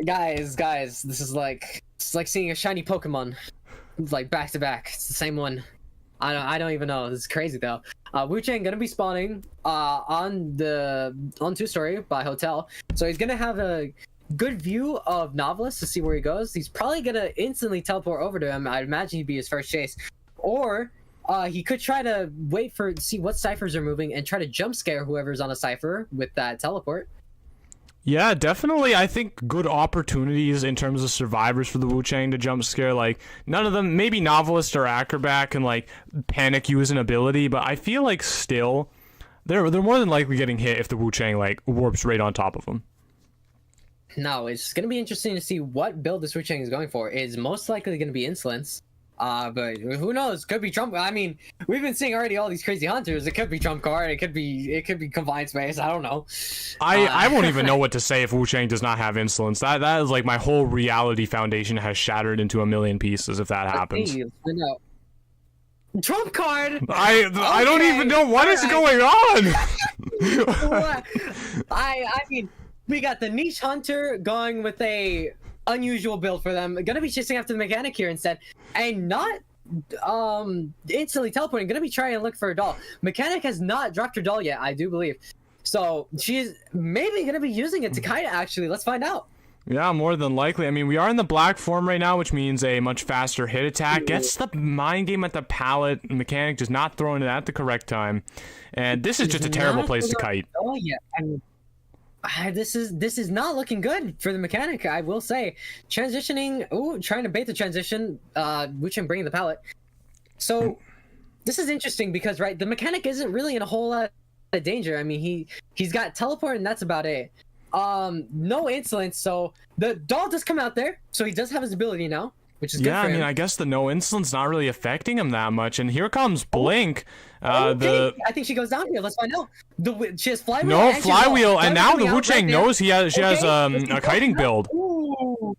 Guys, this is like seeing a shiny Pokemon, like back to back. It's the same one. I don't even know. This is crazy though. Wu Chang gonna be spawning on 2-story by hotel, so he's gonna have a good view of Novelist to see where he goes. He's probably gonna instantly teleport over to him. I'd imagine he'd be his first chase, or he could try to wait to see what ciphers are moving and try to jump scare whoever's on a cipher with that teleport. Yeah, definitely. I think good opportunities in terms of survivors for the Wu Chang to jump scare. Like, none of them, maybe Novelist or Acrobat can like panic use an ability, but I feel like still they're more than likely getting hit if the Wu Chang like warps right on top of them. No, it's gonna be interesting to see what build this Wu Chang is going for. It's most likely gonna be Insolence. But who knows? Could be Trump. I mean, we've been seeing already all these crazy hunters. It could be Trump card. It could be Confined Space. I don't know. I won't even know what to say if Wu Chang does not have Insolence. That is like my whole reality foundation has shattered into a million pieces if that happens. No. Trump card. I don't even know what is going on. I mean, we got the niche hunter going with a unusual build for them. Gonna be chasing after the mechanic here instead, and not instantly teleporting. Gonna be trying to look for a doll. Mechanic has not dropped her doll yet, I do believe, so she's maybe gonna be using it to kite. Actually, let's find out. Yeah, more than likely. I mean, we are in the black form right now, which means a much faster hit attack. Gets the mind game at the pallet. Mechanic just not throwing it at the correct time, and this is just a terrible place to kite. Oh yeah, I mean, this is not looking good for the mechanic, I will say. Transitioning, trying to bait the transition, Wu Chang bringing the pallet. So this is interesting because, right, the mechanic isn't really in a whole lot of danger. I mean, he's got teleport and that's about it. No insolence, so the doll does come out there, so he does have his ability now, which is good for him. I mean, I guess the no insolence not really affecting him that much, and here comes Blink. Okay. I think she goes down here. Let's find out. She has flywheel. No, flywheel, and now the Wu Chang knows she has a kiting build. Ooh.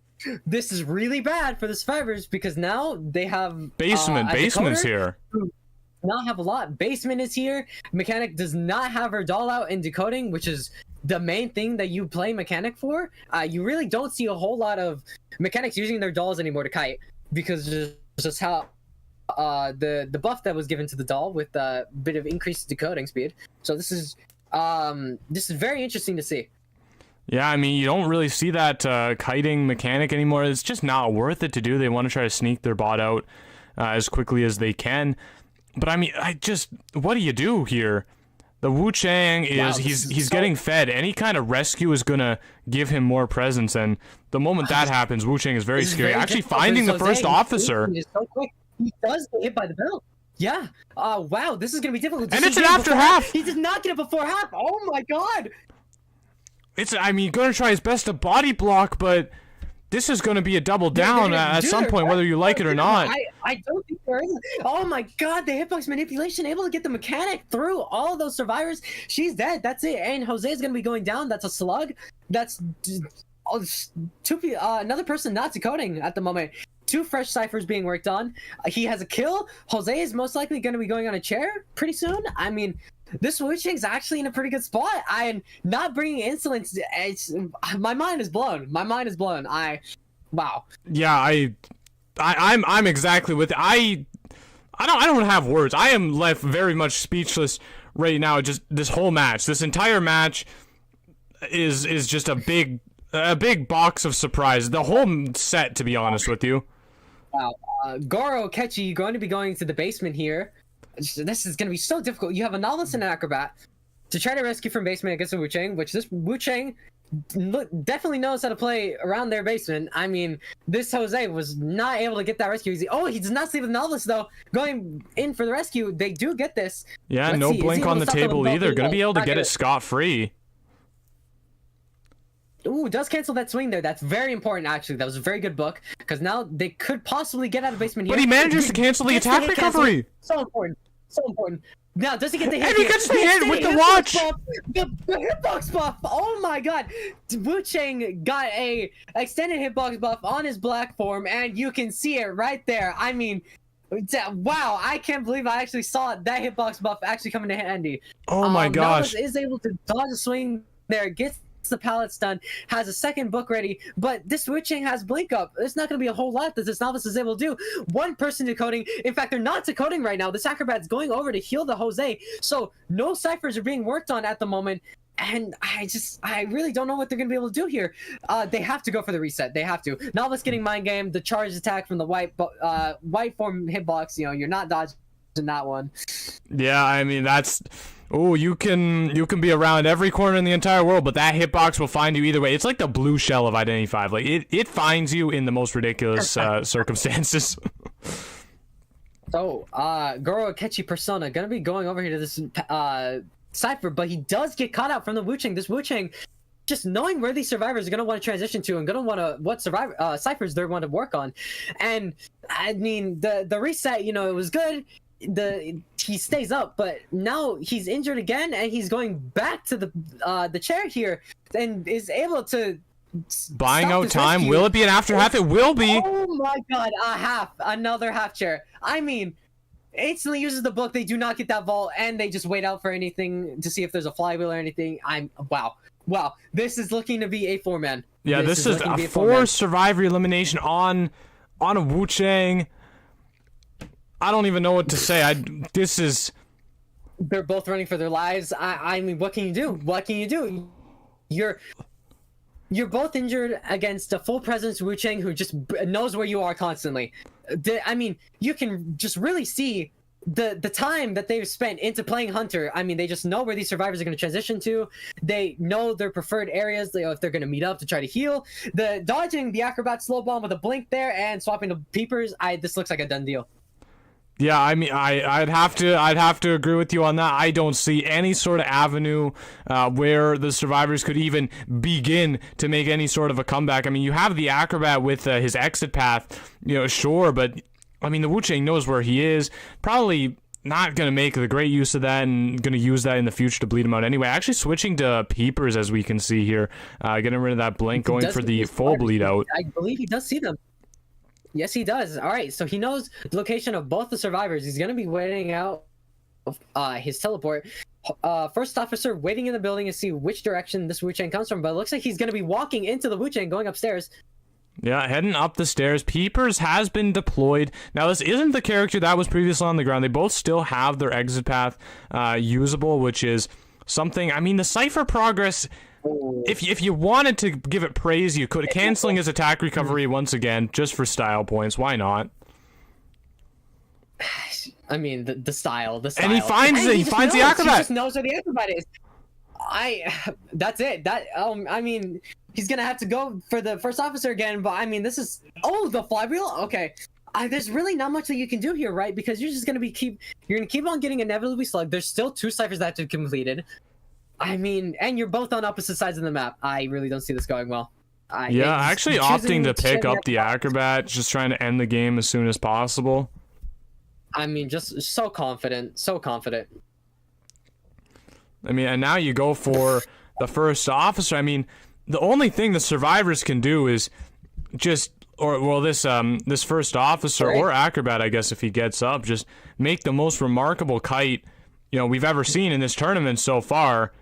This is really bad for the survivors because now they have Basement's here. Not have a lot. Basement is here. Mechanic does not have her doll out in decoding, which is the main thing that you play Mechanic for. You really don't see a whole lot of mechanics using their dolls anymore to kite because just how the buff that was given to the doll with a bit of increased decoding speed. So this is very interesting to see. Yeah, I mean, you don't really see that kiting mechanic anymore. It's just not worth it to do. They want to try to sneak their bot out as quickly as they can. But I mean, what do you do here? The Wu Chang is he's getting fed. Any kind of rescue is gonna give him more presence, and the moment that happens, Wu Chang is very scary. Actually, finding the first officer. So quick. He does get hit by the bell. Yeah. Wow, this is gonna be difficult. And it's an after half. He did not get it before half. Oh my god. I mean, gonna try his best to body block, but this is going to be a double down at some point, whether you like it or not. I don't think there is. Oh my god, the hitbox manipulation, able to get the mechanic through all those survivors. She's dead. That's it. And Jose is going to be going down. That's a slug. That's another person not decoding at the moment. 2 fresh ciphers being worked on. He has a kill. Jose is most likely going to be going on a chair pretty soon. I mean, this Wu Chang's actually in a pretty good spot. I am not bringing insolence. My mind is blown. My mind is blown. Wow. Yeah, I'm exactly with. I don't have words. I am left very much speechless right now. Just this whole match, this entire match, is just a big box of surprise. The whole set, to be honest with you. Wow. Goro Kechi going to be going to the basement here. This is going to be so difficult. You have a novice and an acrobat to try to rescue from basement against a Wu Chang, which this Wu Chang definitely knows how to play around their basement. I mean, this Jose was not able to get that rescue easy. Oh, he does not see the novice though. Going in for the rescue, they do get this. Yeah, no blink on the table either. Going to be able to get it scot-free. Ooh, does cancel that swing there. That's very important, actually. That was a very good book, because now they could possibly get out of basement here. But he manages to cancel the attack recovery. So important. So important. Now, does he get the hit? And he gets the hit with the watch! The hitbox buff! Oh my god! Wu Chang got a extended hitbox buff on his black form, and you can see it right there. I mean, wow, I can't believe I actually saw that hitbox buff actually come into handy. Oh my gosh. Novice is able to dodge a swing there, gets the pallets done, has a second book ready, but this Wu Chang has blink up. There's not going to be a whole lot that this novice is able to do. One person decoding. In fact, they're not decoding right now. This acrobat's going over to heal the Jose, so no ciphers are being worked on at the moment. And I really don't know what they're going to be able to do here. They have to go for the reset. They have to. Novice getting mind game, the charge attack from the white form hitbox. You know, you're not dodging that one. Yeah, I mean, that's... Oh, you can be around every corner in the entire world, but that hitbox will find you either way. It's like the blue shell of Identity 5. Like, it finds you in the most ridiculous circumstances. So, Goro Akechi Persona gonna be going over here to this cipher, but he does get caught out from the Wu Chang. This Wu Chang, just knowing where these survivors are gonna want to transition to and gonna want to what ciphers they're going to work on. And I mean, the reset, you know, it was good. He stays up, but now he's injured again, and he's going back to the chair here, and is able to buying out time. Rescue. Will it be an after half? It will be. Oh my god, another half chair. I mean, instantly uses the book. They do not get that vault, and they just wait out for anything to see if there's a flywheel or anything. Wow. This is looking to be a 4-man. Yeah, this is a 4 survivor elimination on a Wu Chang. I don't even know what to say. This is... They're both running for their lives. I mean, what can you do? What can you do? You're both injured against a full presence Wu Chang who just knows where you are constantly. I mean, you can just really see the time that they've spent into playing Hunter. I mean, they just know where these survivors are going to transition to. They know their preferred areas. They know if they're going to meet up to try to heal. The dodging the acrobat slow bomb with a blink there and swapping to peepers. This looks like a done deal. Yeah, I mean, I'd have to agree with you on that. I don't see any sort of avenue where the survivors could even begin to make any sort of a comeback. I mean, you have the acrobat with his exit path, you know, sure, but I mean, the Wu Chang knows where he is. Probably not going to make the great use of that and going to use that in the future to bleed him out anyway. Actually switching to peepers, as we can see here, getting rid of that blink, going for the full bleed out. I believe he does see them. Yes, he does. All right, so he knows the location of both the survivors. He's going to be waiting out his teleport. First officer waiting in the building to see which direction this Wu Chang comes from, but it looks like he's going to be walking into the Wu Chang, going upstairs. Yeah, heading up the stairs. Peepers has been deployed. Now, this isn't the character that was previously on the ground. They both still have their exit path usable, which is something... I mean, the Cypher progress... If you wanted to give it praise, you could. Canceling his attack recovery once again, just for style points. Why not? I mean, the style. And he finds it. He finds the acrobat. He just knows where the acrobat is. That's it. I mean, he's gonna have to go for the first officer again. But I mean, this is the flywheel. Okay. There's really not much that you can do here, right? Because you're just gonna you're gonna keep on getting inevitably slugged. There's still 2 ciphers that have to be completed. I mean, and you're both on opposite sides of the map. I really don't see this going well. Yeah, actually opting to pick up the Acrobat. acrobat, just trying to end the game as soon as possible. I mean, just so confident, so confident. I mean, and now you go for the first officer. I mean, the only thing the survivors can do is just, this first officer Right. or acrobat, I guess, if he gets up, just make the most remarkable kite, we've ever seen in this tournament so far.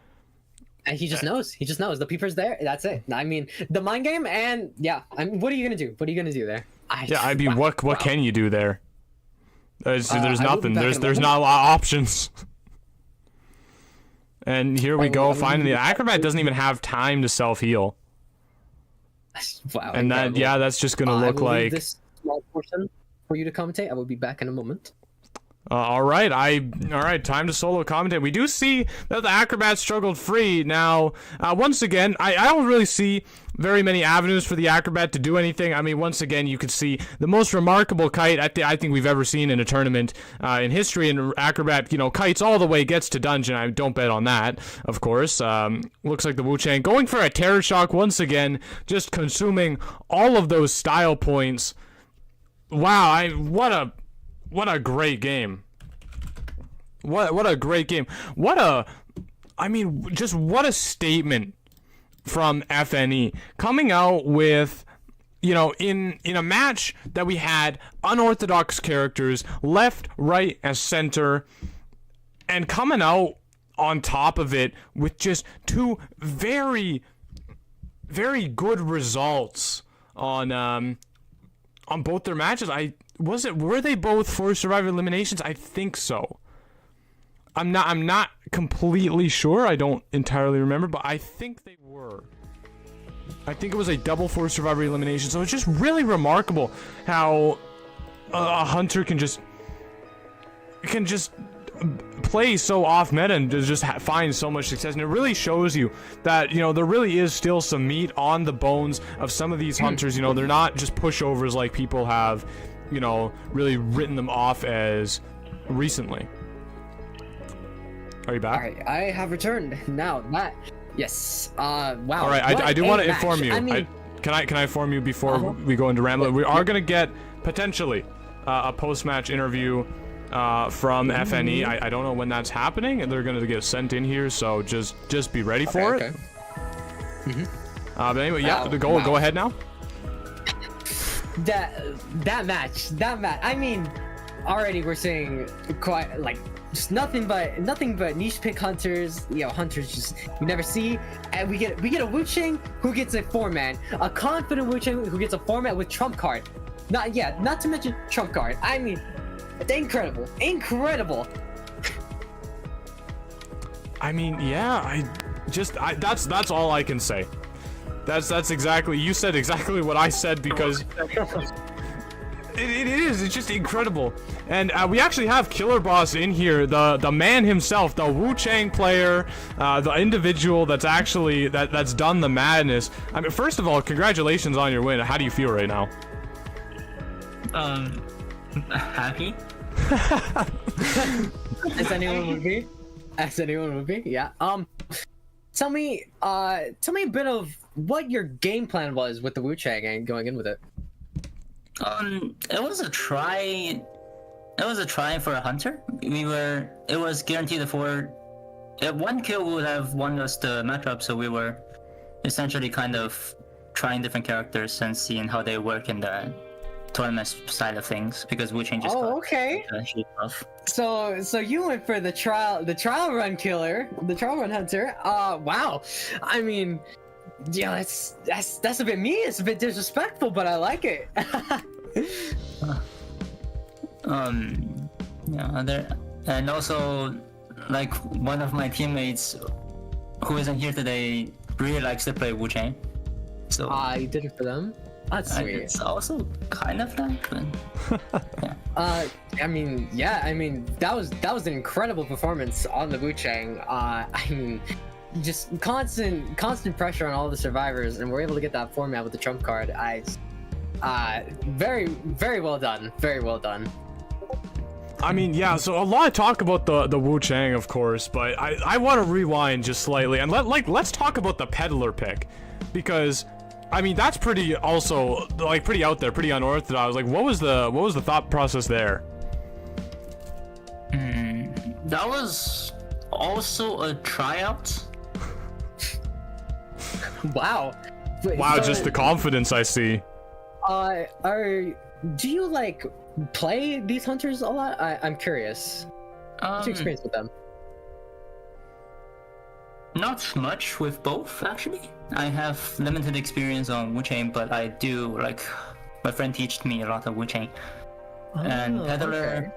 And he just knows. He just knows. The peeper's there. That's it. I mean, the mind game, and yeah. I mean, what are you gonna do? What are you gonna do there? What can you do there? There's I will be nothing. back in a There's moment. not a lot of options. And here we go. I will Finally, be the back. acrobat doesn't even have time to self-heal. Wow. And incredible. that's just gonna I look will leave like. this small portion for you to commentate. I will be back in a moment. All right, time to solo commentate. We do see that the acrobat struggled free. Now, once again, I don't really see very many avenues for the acrobat to do anything. I mean, once again, you could see the most remarkable kite I think we've ever seen in a tournament in history. And acrobat, kites all the way, gets to dungeon. I don't bet on that, of course. Looks like the Wu Chang going for a terror shock once again, just consuming all of those style points. Wow, what a great game. What a great game. What a statement from FNE coming out with, in a match that we had unorthodox characters left, right, and center, and coming out on top of it with just two very, very good results on both their matches. Were they both for Survivor eliminations? I think so. I'm not completely sure. I don't entirely remember, but I think they were. I think it was a double for Survivor elimination. So it's just really remarkable how a hunter can just play so off meta and just find so much success. And it really shows you that, there really is still some meat on the bones of some of these hunters. They're not just pushovers like people have, really written them off as recently. Are you back? All right, I have returned now. Yes. Wow. All right, I do want to inform you. I mean, Can I inform you before we go into Ramble? We are gonna get potentially a post-match interview from FNE. I don't know when that's happening, and they're gonna get sent in here, so just be ready for it. But anyway, yeah, go ahead now. that match. I mean, already we're seeing quite just nothing but niche pick hunters. Hunters just you never see, and we get a Wu Chang who gets a 4-man, a confident Wu Chang who gets a 4-man with trump card. Not to mention trump card. I mean, incredible. I mean, yeah, that's all I can say. That's exactly, you said exactly what I said, because it's just incredible. And we actually have Killer Boss in here, the man himself, the Wu Chang player, the individual that's actually that's done the madness. I mean, first of all, congratulations on your win. How do you feel right now? Happy. As anyone would be. Yeah. Tell me a bit of what your game plan was with the Wu Chang and going in with it. It was a try. It was a try for a hunter. It was guaranteed one kill would have won us the matchup, so we were essentially kind of trying different characters and seeing how they work in the tournament side of things, because Wu Chang just got okay. Off. So you went for the trial run killer, the trial run hunter. Wow. I mean, yeah, that's a bit mean. It's a bit disrespectful, but I like it. And also, like, one of my teammates who isn't here today really likes to play Wu Chang. So you did it for them. That's sweet. it's also kind of that, but yeah. I mean, that was an incredible performance on the Wu Chang. I mean, just constant pressure on all the survivors, and we're able to get that format with the trump card. Very, very well done. Very well done. I mean, yeah, so a lot of talk about the Wu Chang, of course, but I want to rewind just slightly, and let's talk about the peddler pick, because I mean, that's pretty also like pretty out there, pretty unorthodox. Like, what was the thought process there? That was also a tryout. Wow. But, Wow, so, just the confidence I see. do you like play these hunters a lot? I'm curious. What's your experience with them? Not much with both, actually. I have limited experience on Wu-Chain, but I do, like, my friend taught me a lot of Wu-Chain. And Peddler,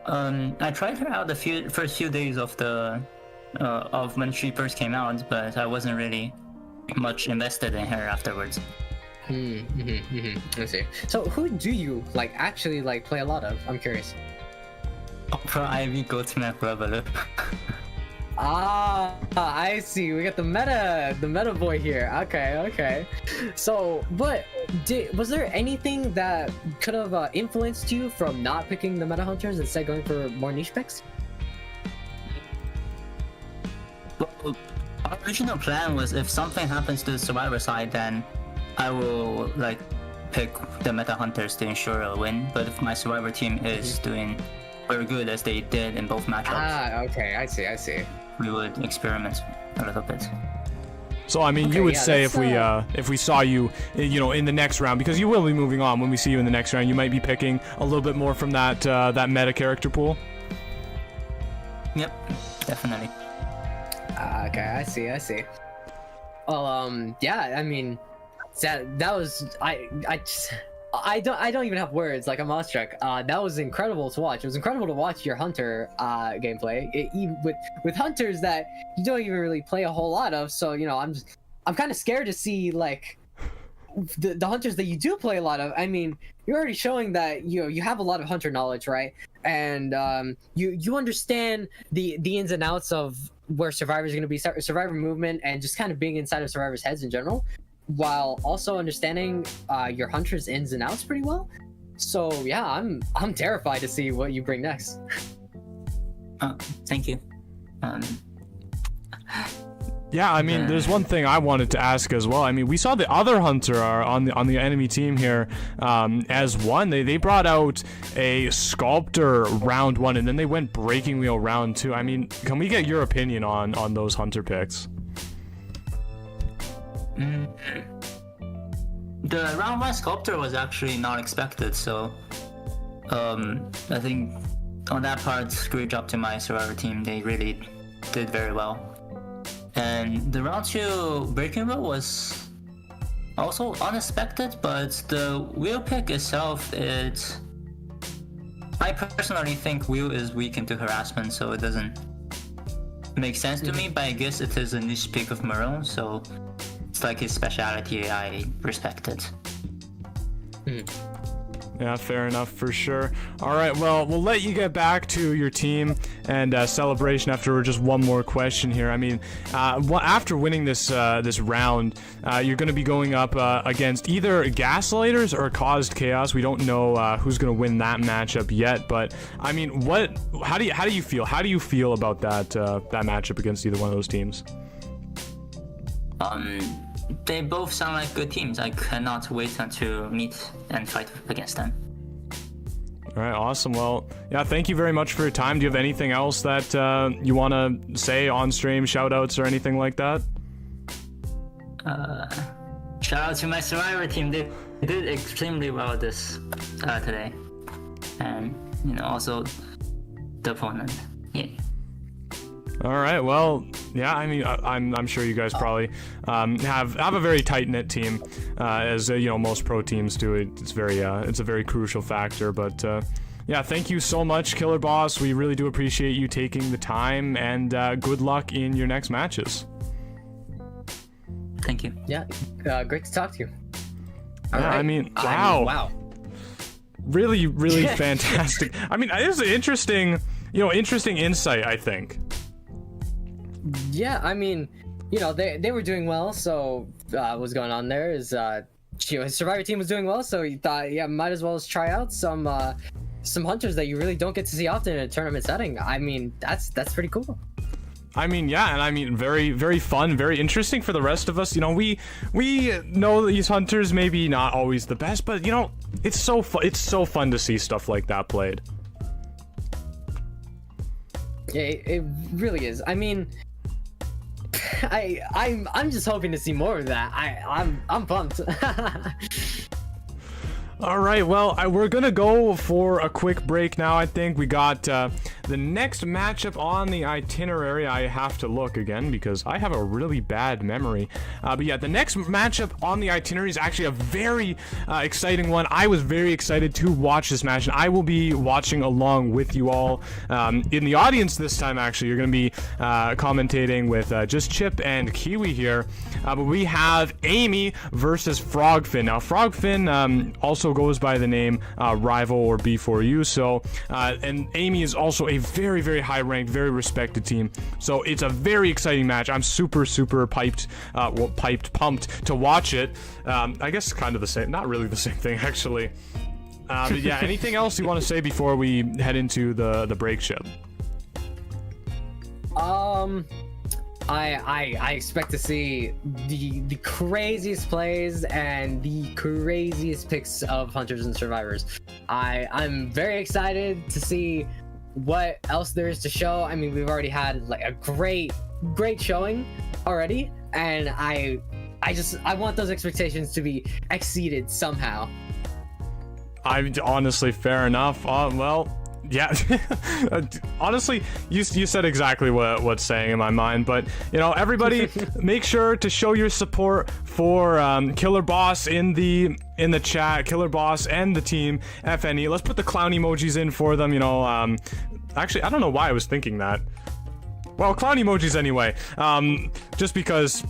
I tried her out the first few days of of when she first came out, but I wasn't really much invested in her afterwards. I see. So who do you actually play a lot of? I'm curious. Opera Ivy, Goatmap, Revolut. I see. We got the meta boy here. Okay. So, but was there anything that could have influenced you from not picking the meta hunters instead going for more niche picks? Well, our original plan was if something happens to the survivor side, then I will pick the meta hunters to ensure a win. But if my survivor team is doing very good as they did in both matchups, okay, I see. We would experiment a little bit. So I mean, you would say if we saw you, in the next round, because you will be moving on. When we see you in the next round, you might be picking a little bit more from that meta character pool. Yep, definitely. Okay, I see. Well, yeah, I mean, that was I don't even have words. I'm awestruck. That was incredible to watch. It was incredible to watch your hunter gameplay. Even with hunters that you don't even really play a whole lot of. So I'm kind of scared to see the hunters that you do play a lot of. I mean, you're already showing that you have a lot of hunter knowledge, right? And you understand the ins and outs of where survivors are going to be, survivor movement, and just kind of being inside of survivors' heads in general, while also understanding your hunter's ins and outs pretty well. So yeah, I'm terrified to see what you bring next. Thank you. Yeah, I mean, there's one thing I wanted to ask as well. I mean, we saw the other hunter on the enemy team here as one. They brought out a sculptor round 1, and then they went breaking wheel round 2. I mean, can we get your opinion on those hunter picks? The round 1 sculptor was actually not expected, so I think on that part, great job to my survivor team. They really did very well. And the round 2 breaking wheel was also unexpected, but the wheel pick itself, I personally think wheel is weak into harassment, so it doesn't make sense to me, but I guess it is a niche pick of Maroon, so it's his specialty. I respect it. Yeah, fair enough for sure. All right, well, we'll let you get back to your team and celebration after just one more question here. I mean, after winning this round, you're going to be going up against either Gaslighters or Caused Chaos. We don't know who's going to win that matchup yet, but I mean, how do you feel? How do you feel about that matchup against either one of those teams? They both sound like good teams. I cannot wait to meet and fight against them. All right, awesome. Well, yeah, thank you very much for your time. Do you have anything else that you want to say on stream, shout outs or anything like that? Shout out to my survivor team. They did extremely well this today. And, also the opponent. Yeah. All right. Well, yeah. I mean, I'm sure you guys probably have a very tight knit team, as most pro teams do. It's a very crucial factor. But yeah, thank you so much, Killer Boss. We really do appreciate you taking the time, and good luck in your next matches. Thank you. Yeah. Great to talk to you. Yeah, right. I mean, wow. Really, really fantastic. I mean, it was an interesting insight, I think. Yeah, I mean, they were doing well, so what's going on there is his survivor team was doing well, so he thought, yeah, might as well try out some hunters that you really don't get to see often in a tournament setting. I mean, that's pretty cool. I mean, yeah, and I mean, very, very fun, very interesting for the rest of us. You know, we know these hunters maybe not always the best, but you know, it's so fun to see stuff like that played. Yeah, it really is. I mean, I'm just hoping to see more of that. I'm pumped. All right, well, we're gonna go for a quick break now. I think we got the next matchup on the itinerary. I have to look again because I have a really bad memory. But yeah, the next matchup on the itinerary is actually a very exciting one. I was very excited to watch this match, and I will be watching along with you all in the audience this time. Actually, you're gonna be commentating with just Chip and Kiwi here. But we have AMeY versus Frogfin. Now, Frogfin also goes by the name Rival or B4U. So, and AMeY is also a very, very high-ranked, very respected team. So it's a very exciting match. I'm super, super pumped to watch it. I guess kind of the same, not really the same thing actually. But yeah, anything else you want to say before we head into the break ship? I expect to see the craziest plays and the craziest picks of hunters and survivors. I'm very excited to see what else there is to show. I mean, we've already had like a great showing already, and I want those expectations to be exceeded somehow. I'm honestly fair enough. Well, yeah. Honestly, you said exactly what's saying in my mind. But you know, everybody, make sure to show your support for Killer Boss in the chat. Killer Boss and the team FNE. Let's put the clown emojis in for them. You know, actually, I don't know why I was thinking that. Well, clown emojis anyway. Just because.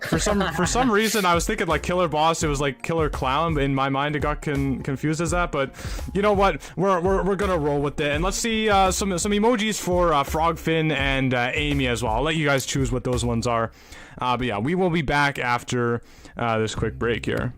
For some reason, I was thinking like Killer Boss. It was like Killer Clown. In my mind, it got confused as that. But you know what? We're gonna roll with it, and let's see some emojis for Frogfin and AMeY as well. I'll let you guys choose what those ones are. But yeah, we will be back after this quick break here.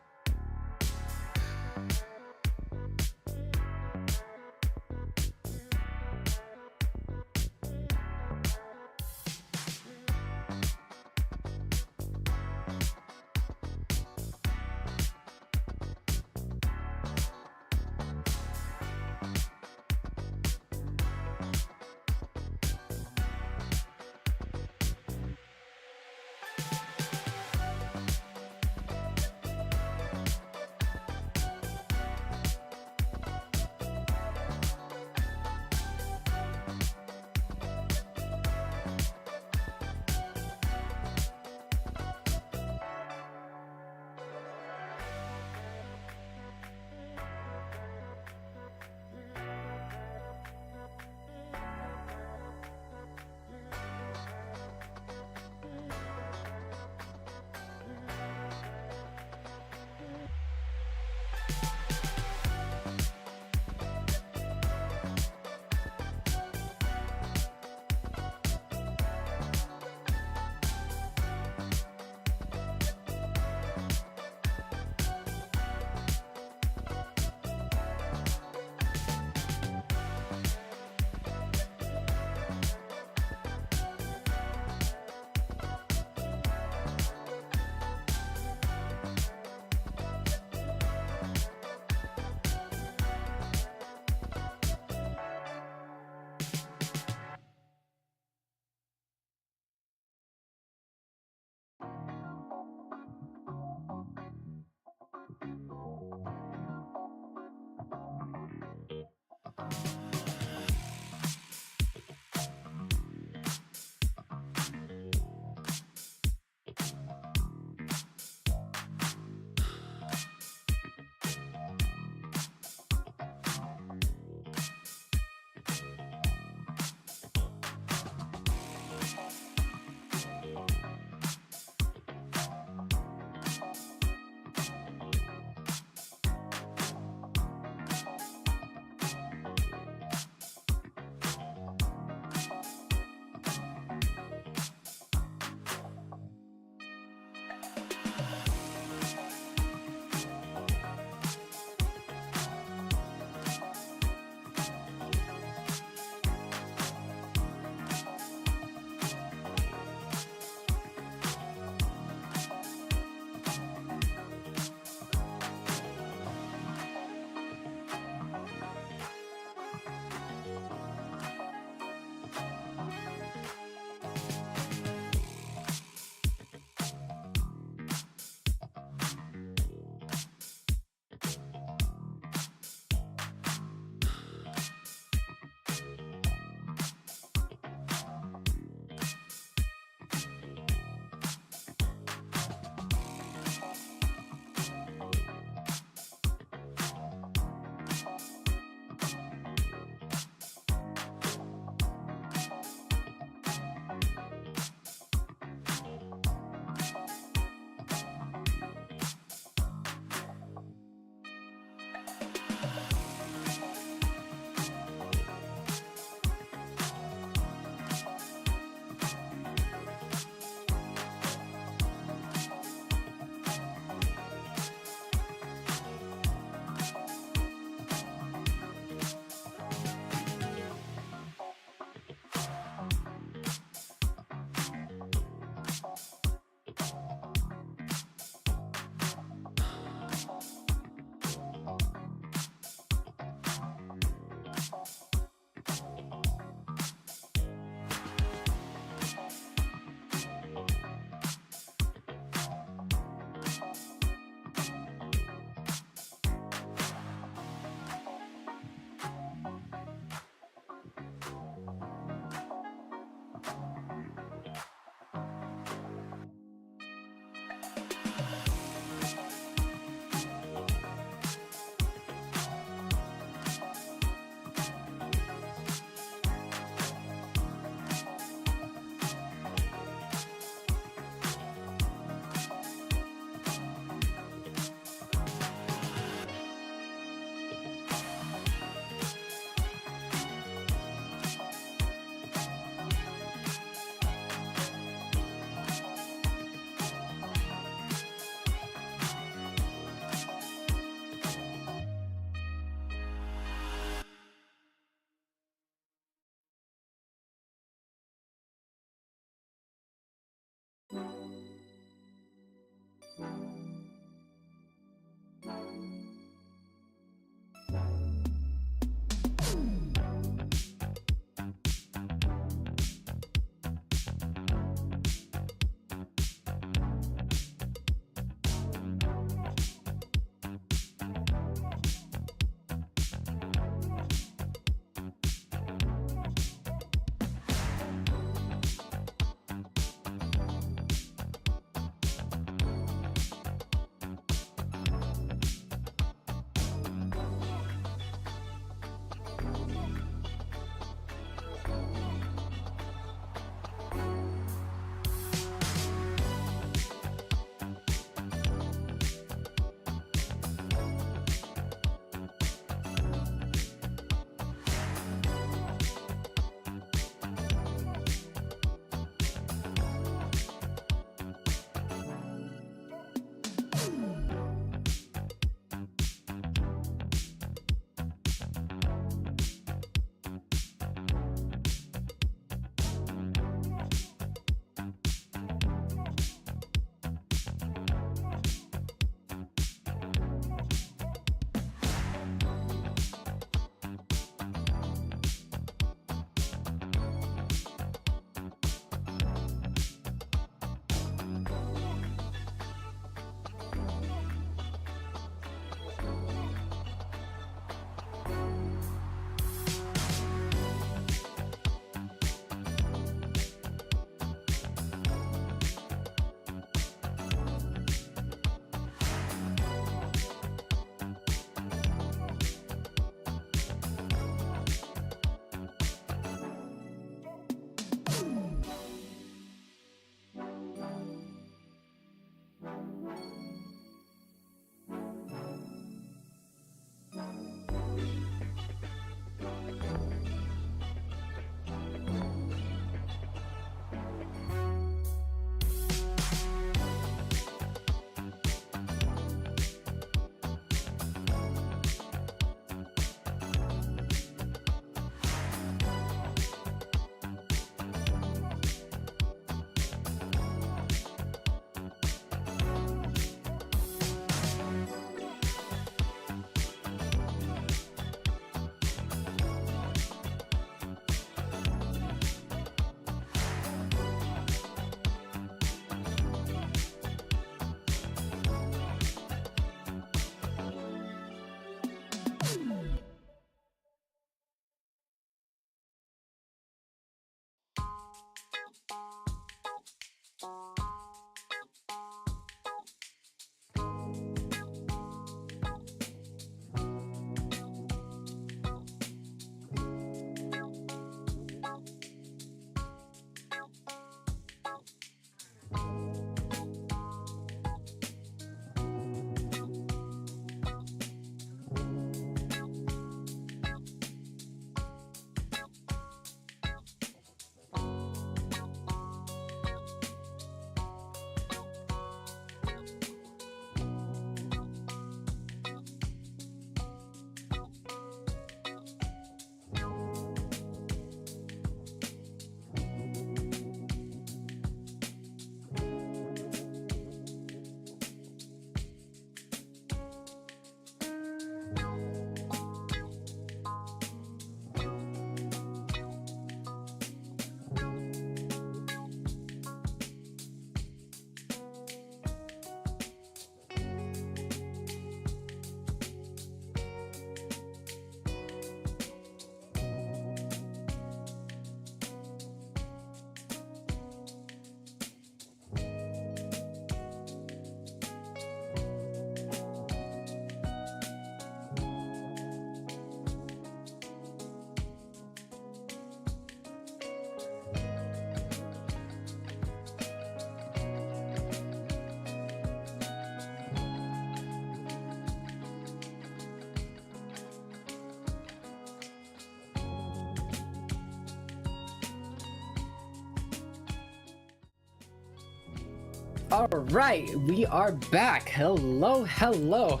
All right, we are back. Hello, hello.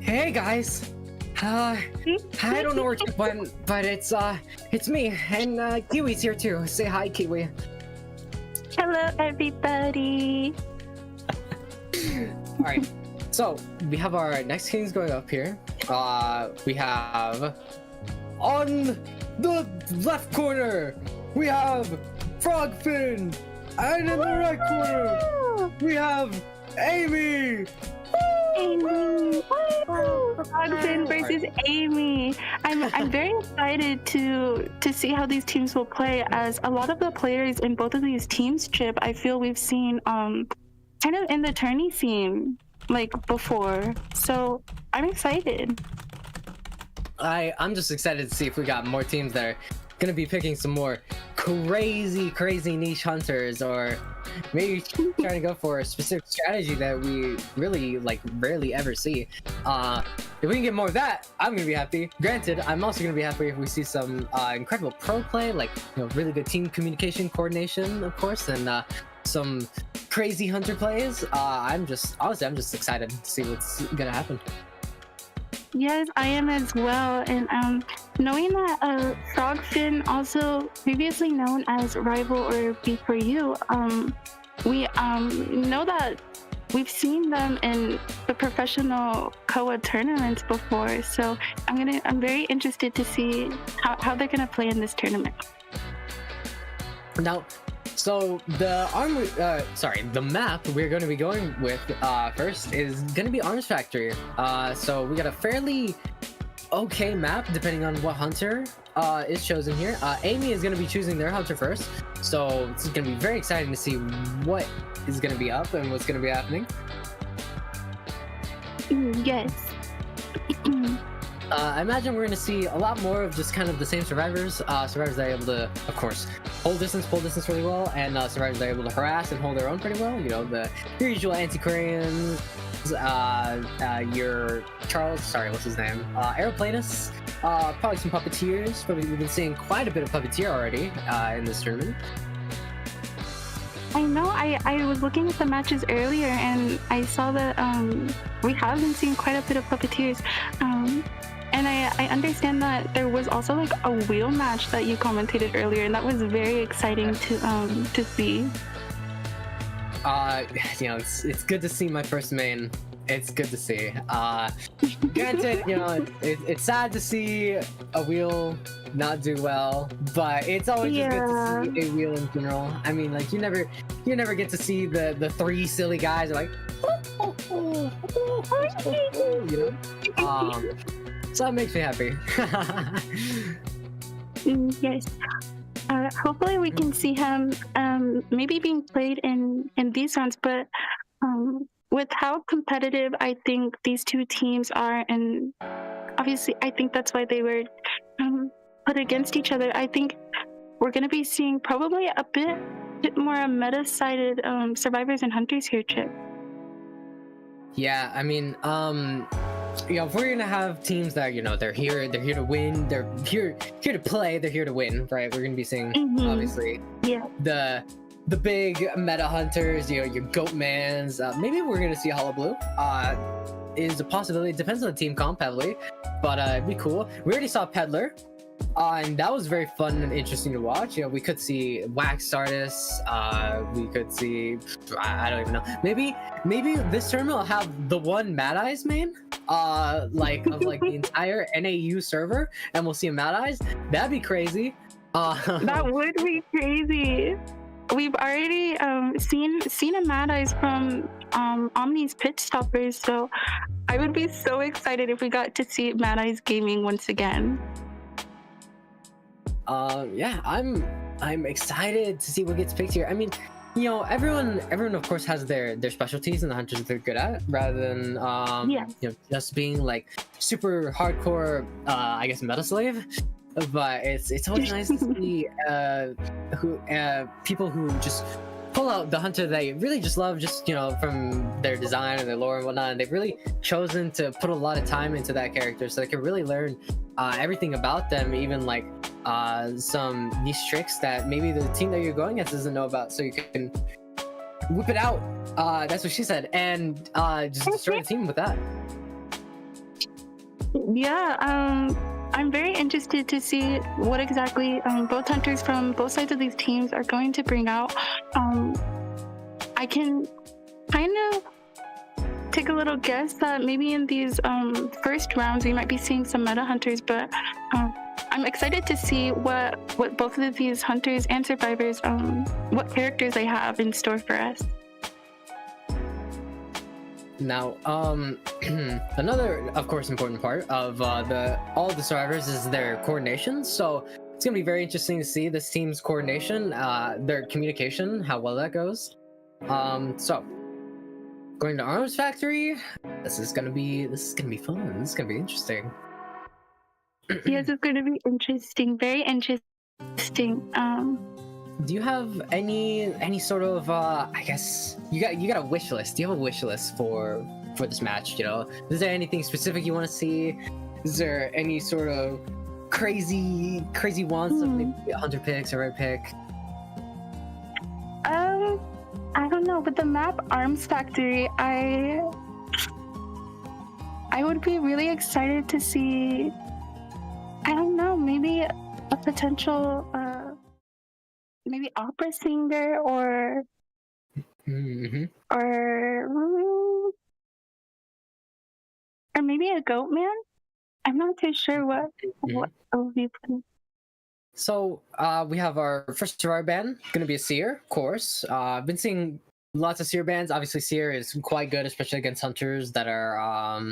Hey guys. I don't know where Chip went, but it's me, and Kiwi's here too. Say hi, Kiwi. Hello, Hello, everybody. All right. So we have our next kings going up here. We have on the left corner we have Frogfin, and in the right corner we have AMeY. AMeY. Frogfin versus AMeY. I'm very excited to see how these teams will play, as a lot of the players in both of these teams, Chip, I feel we've seen kind of in the tourney scene like before. So I'm excited. I'm just excited to see if we got more teams that are gonna be picking some more crazy niche hunters, or maybe trying to go for a specific strategy that we really rarely ever see. If we can get more of that, I'm gonna be happy. Granted, I'm also gonna be happy if we see some incredible pro play, like really good team communication, coordination, of course, and some crazy hunter plays. I'm just excited to see what's gonna happen. Yes, I am as well. And knowing that Frogfin, also previously known as Rival or B4U, we know that we've seen them in the professional COA tournaments before. So I'm very interested to see how they're gonna play in this tournament. Now, so the map we're going to be going with first is going to be Arms Factory. So we got a fairly okay map depending on what hunter is chosen here. AMeY is going to be choosing their hunter first, so it's going to be very exciting to see what is going to be up and what's going to be happening. Yes. I imagine we're going to see a lot more of just kind of the same survivors. Survivors that are able to, of course, pull distance really well, and survivors that are able to harass and hold their own pretty well. Your usual antiquarians, your what's his name? Aeroplanists, probably some puppeteers. Probably we've been seeing quite a bit of puppeteer already in this tournament. I know. I was looking at the matches earlier, and I saw that we have been seeing quite a bit of puppeteers. And I understand that there was also like a wheel match that you commentated earlier, and that was very exciting to see. It's good to see my first main. It's good to see. Granted, it's sad to see a wheel not do well, but it's always just good to see a wheel in general. I mean, like you never get to see the three silly guys like, so that makes me happy. Yes. Hopefully we can see him maybe being played in these rounds, but with how competitive I think these two teams are, and obviously I think that's why they were put against each other, I think we're going to be seeing probably a bit more meta-sided survivors and hunters here, Chip. Yeah, I mean, if we're gonna have teams that they're here to win, they're here to play, they're here to win, right? We're gonna be seeing obviously the big meta hunters, your Goatmans. Maybe we're gonna see Hollow Blue. Is a possibility. It depends on the team comp heavily, but it'd be cool. We already saw Peddler, and that was very fun and interesting to watch. We could see Wax Artists. We could see I don't even know. Maybe this tournament will have the one Mad Eyes main, of the entire NAU server, and we'll see a Mad Eyes. That'd be crazy. That would be crazy. We've already seen a Mad Eyes from Omni's Pit Stoppers, so I would be so excited if we got to see Mad Eyes Gaming once again. Yeah, I'm excited to see what gets picked here. I mean, everyone of course has their specialties and the hunters that they're good at, rather than just being like super hardcore I guess meta slave. But it's always nice to see people who just pull out the hunter they really just love, just from their design and their lore and whatnot, and they've really chosen to put a lot of time into that character so they can really learn everything about them, even like some niche tricks that maybe the team that you're going against doesn't know about, so you can whip it out. That's what she said, and just destroy the team with that. Yeah, I'm very interested interested to see what exactly both hunters from both sides of these teams are going to bring out. I can kind of take a little guess that maybe in these first rounds we might be seeing some meta hunters, but I'm excited to see what both of these hunters and survivors, what characters they have in store for us. Now, another, of course, important part of all the survivors is their coordination. So it's gonna be very interesting to see this team's coordination, their communication, how well that goes. So going to Arms Factory, this is gonna be fun. This is gonna be interesting. Yes, it's going to be interesting, very interesting. Do you have any sort of I guess you got a wish list? Do you have a wish list for this match? You know, is there anything specific you want to see? Is there any sort of crazy wants of maybe a hunter picks or red pick? I don't know, but the map Arms Factory, I would be really excited to see. I don't know, maybe a potential, maybe opera singer or maybe a goat man. I'm not too sure what will be playing. So we have our first survivor band, gonna be a seer, of course. I've been seeing lots of seer bands. Obviously, seer is quite good, especially against hunters that are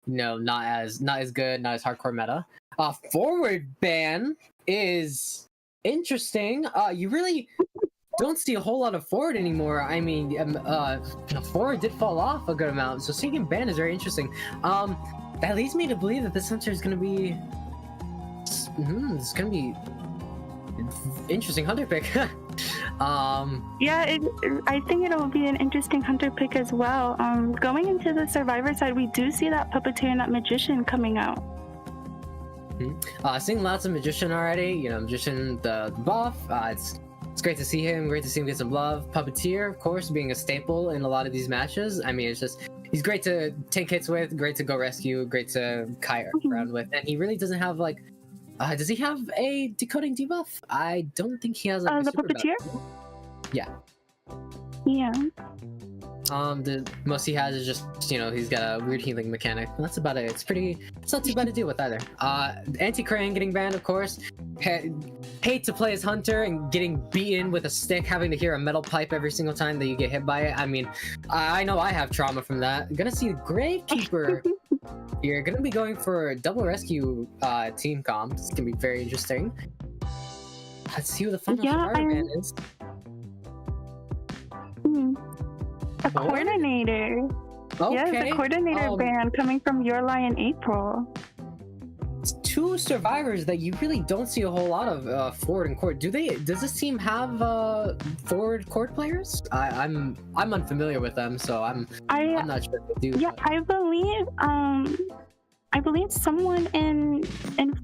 not as good, not as hardcore meta. Forward ban is interesting. You really don't see a whole lot of forward anymore. I mean, forward did fall off a good amount, so seeing him ban is very interesting. That leads me to believe that this hunter is going to be, it's going to be interesting hunter pick. Yeah, I think it'll be an interesting hunter pick as well. Going into the survivor side, we do see that puppeteer and that magician coming out. Seeing lots of magician already. You know, magician the buff. It's great to see him. Great to see him get some love. Puppeteer, of course, being a staple in a lot of these matches. I mean, it's just he's great to take hits with. Great to go rescue. Great to kite around with. And he really doesn't have like. Does he have a decoding debuff? I don't think he has a the puppeteer? Yeah. Yeah. The most he has is just, he's got a weird healing mechanic. That's about it. It's not too bad to deal with either. Anti-Crane getting banned, of course. Hate to play as Hunter and getting beaten with a stick, having to hear a metal pipe every single time that you get hit by it. I mean, I know I have trauma from that. Gonna see Gravekeeper. You're gonna be going for a double rescue team comp. It's gonna be very interesting. Let's see who the final survivor man is. A coordinator. Okay. Yes, a coordinator band coming from Your Lie in April. It's two survivors that you really don't see a whole lot of forward and court. Does this team have forward court players? I'm unfamiliar with them, so I'm not sure if they do. Yeah, I believe someone in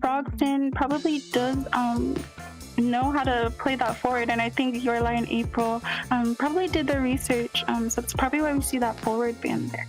Frogfin probably does know how to play that forward, and I think Your Lie in April probably did the research, so it's probably why we see that forward band there.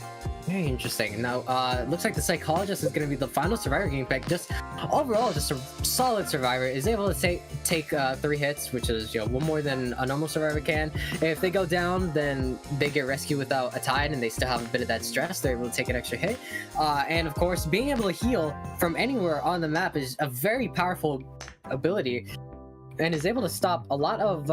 Very interesting. Now, looks like the Psychologist is going to be the final survivor game pick. Just overall, just a solid survivor. Is able to take 3 hits, which is one more than a normal survivor can. If they go down, then they get rescued without a tide, and they still have a bit of that stress. They're able to take an extra hit, and of course, being able to heal from anywhere on the map is a very powerful ability. And is able to stop a lot of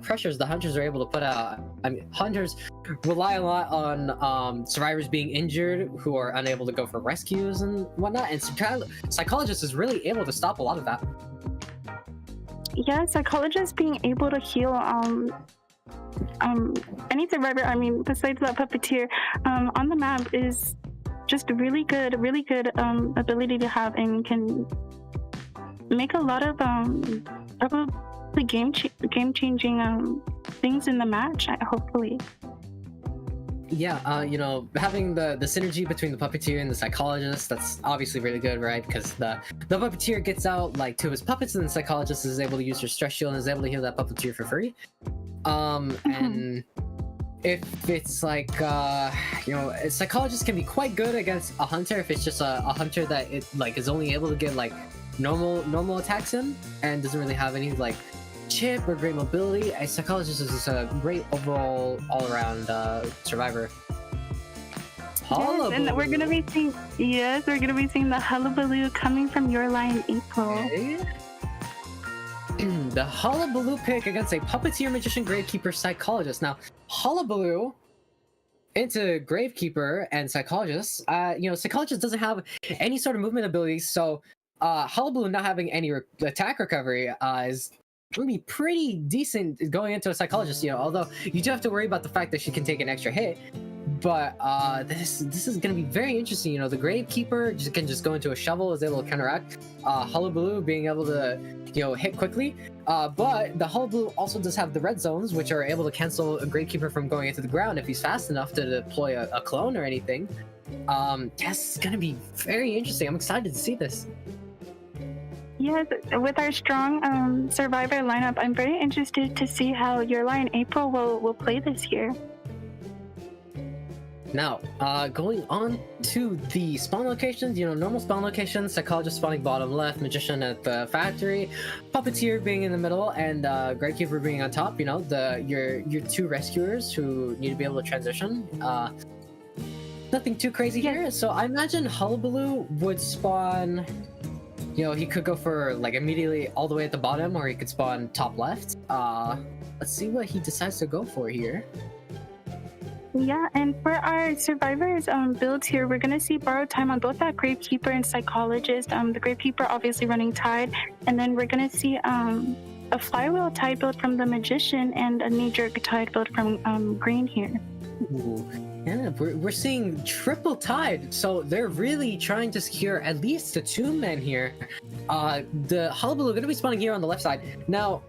pressures the hunters are able to put out. I mean, hunters rely a lot on survivors being injured who are unable to go for rescues and whatnot, and Psychologist is really able to stop a lot of that. Yeah, Psychologist being able to heal any survivor, I mean, besides that puppeteer, on the map is just a really good ability to have, and can make a lot of probably game-changing things in the match, hopefully. Yeah, having the synergy between the puppeteer and the Psychologist, that's obviously really good, right? Because the puppeteer gets out like 2 of his puppets, and the Psychologist is able to use her stress shield and is able to heal that puppeteer for free. And if it's like a Psychologist can be quite good against a hunter if it's just a hunter that is only able to get like normal attacks in, and doesn't really have any like chip or great mobility. A Psychologist is just a great overall all-around survivor. Yes, and we're gonna be seeing the Hullabaloo coming from your line, April. Okay. The Hullabaloo pick against a Puppeteer, Magician, Gravekeeper, Psychologist. Now, Hullabaloo into Gravekeeper and Psychologist. Psychologist doesn't have any sort of movement abilities, so Hullabaloo not having any attack recovery is going to be pretty decent going into a Psychologist. Although you do have to worry about the fact that she can take an extra hit. But this is going to be very interesting. The Gravekeeper can just go into a shovel, is able to counteract. Hullabaloo being able to hit quickly. But the Hullabaloo also does have the red zones, which are able to cancel a Gravekeeper from going into the ground if he's fast enough to deploy a clone or anything. Yes, it's going to be very interesting. I'm excited to see this. Yes, with our strong Survivor lineup, I'm very interested to see how your line, April, will play this year. Now, going on to the spawn locations, normal spawn locations, Psychologist spawning bottom left, Magician at the factory, Puppeteer being in the middle, and Gravekeeper being on top. Your two rescuers who need to be able to transition. Nothing too crazy here. So I imagine Hullabaloo would spawn. He could go for like immediately all the way at the bottom, or he could spawn top left. Let's see what he decides to go for here. Yeah, and for our survivors builds here, we're going to see borrowed time on both that Gravekeeper and Psychologist. The Gravekeeper obviously running Tide, and then we're going to see a Flywheel Tide build from the Magician and a Knee-Jerk Tide build from Green here. Ooh. Yeah, we're seeing triple Tide, so they're really trying to secure at least the 2 men here. The Hullabaloo going to be spawning here on the left side. Now,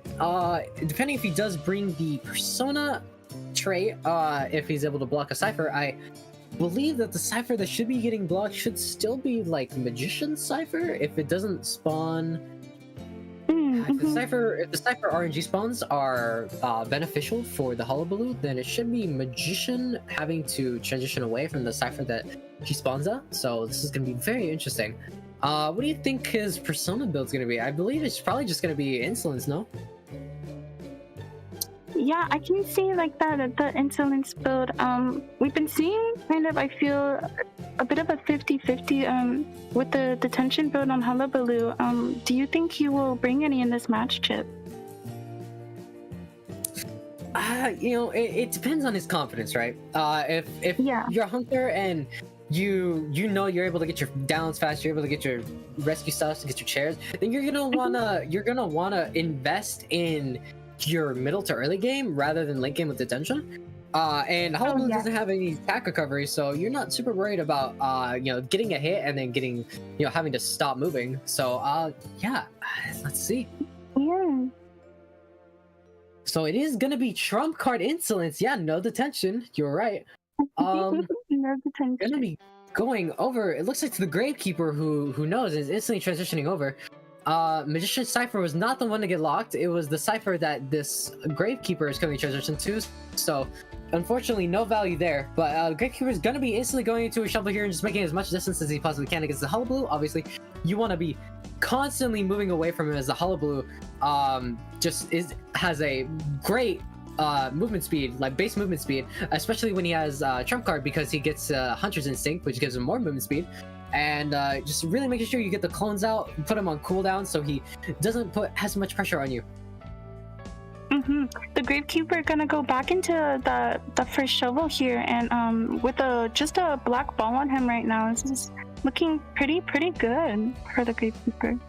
depending if he does bring the Persona trait, if he's able to block a Cypher, I believe that the Cypher that should be getting blocked should still be like Magician Cypher if it doesn't spawn. If the Cypher RNG spawns are beneficial for the Hullabaloo, then it should be Magician having to transition away from the Cypher that he spawns at. So this is going to be very interesting. What do you think his Persona build's going to be? I believe it's probably just going to be Insolence, no? Yeah, I can see like that the Insolence build. We've been seeing kind of, I feel, a bit of a 50-50 with the detention build on Hullabaloo. Do you think he will bring any in this match, Chip? It depends on his confidence, right? If you're a hunter and you're able to get your downs fast, you're able to get your rescue stuff, to get your chairs, then you're gonna wanna invest in your middle to early game rather than late game with detention. And Hullabaloo doesn't have any attack recovery, so you're not super worried about getting a hit and then getting having to stop moving. So let's see. Yeah. So it is gonna be trump card Insolence. Yeah, no detention. You're right. No detention. Gonna be going over. It looks like the Gravekeeper who knows is instantly transitioning over. Magician Cypher was not the one to get locked. It was the Cypher that this Gravekeeper is currently transitioned to. So, unfortunately, no value there. But Gravekeeper is going to be instantly going into a shovel here and just making as much distance as he possibly can against the Hullabaloo. Obviously, you want to be constantly moving away from him, as the Hullabaloo has a great movement speed, like base movement speed, especially when he has trump card, because he gets Hunter's Instinct, which gives him more movement speed. And just really making sure you get the clones out, put him on cooldown so he doesn't put as much pressure on you. The Gravekeeper gonna go back into the first shovel here, and with just a black ball on him right now. This is looking pretty good for the Gravekeeper.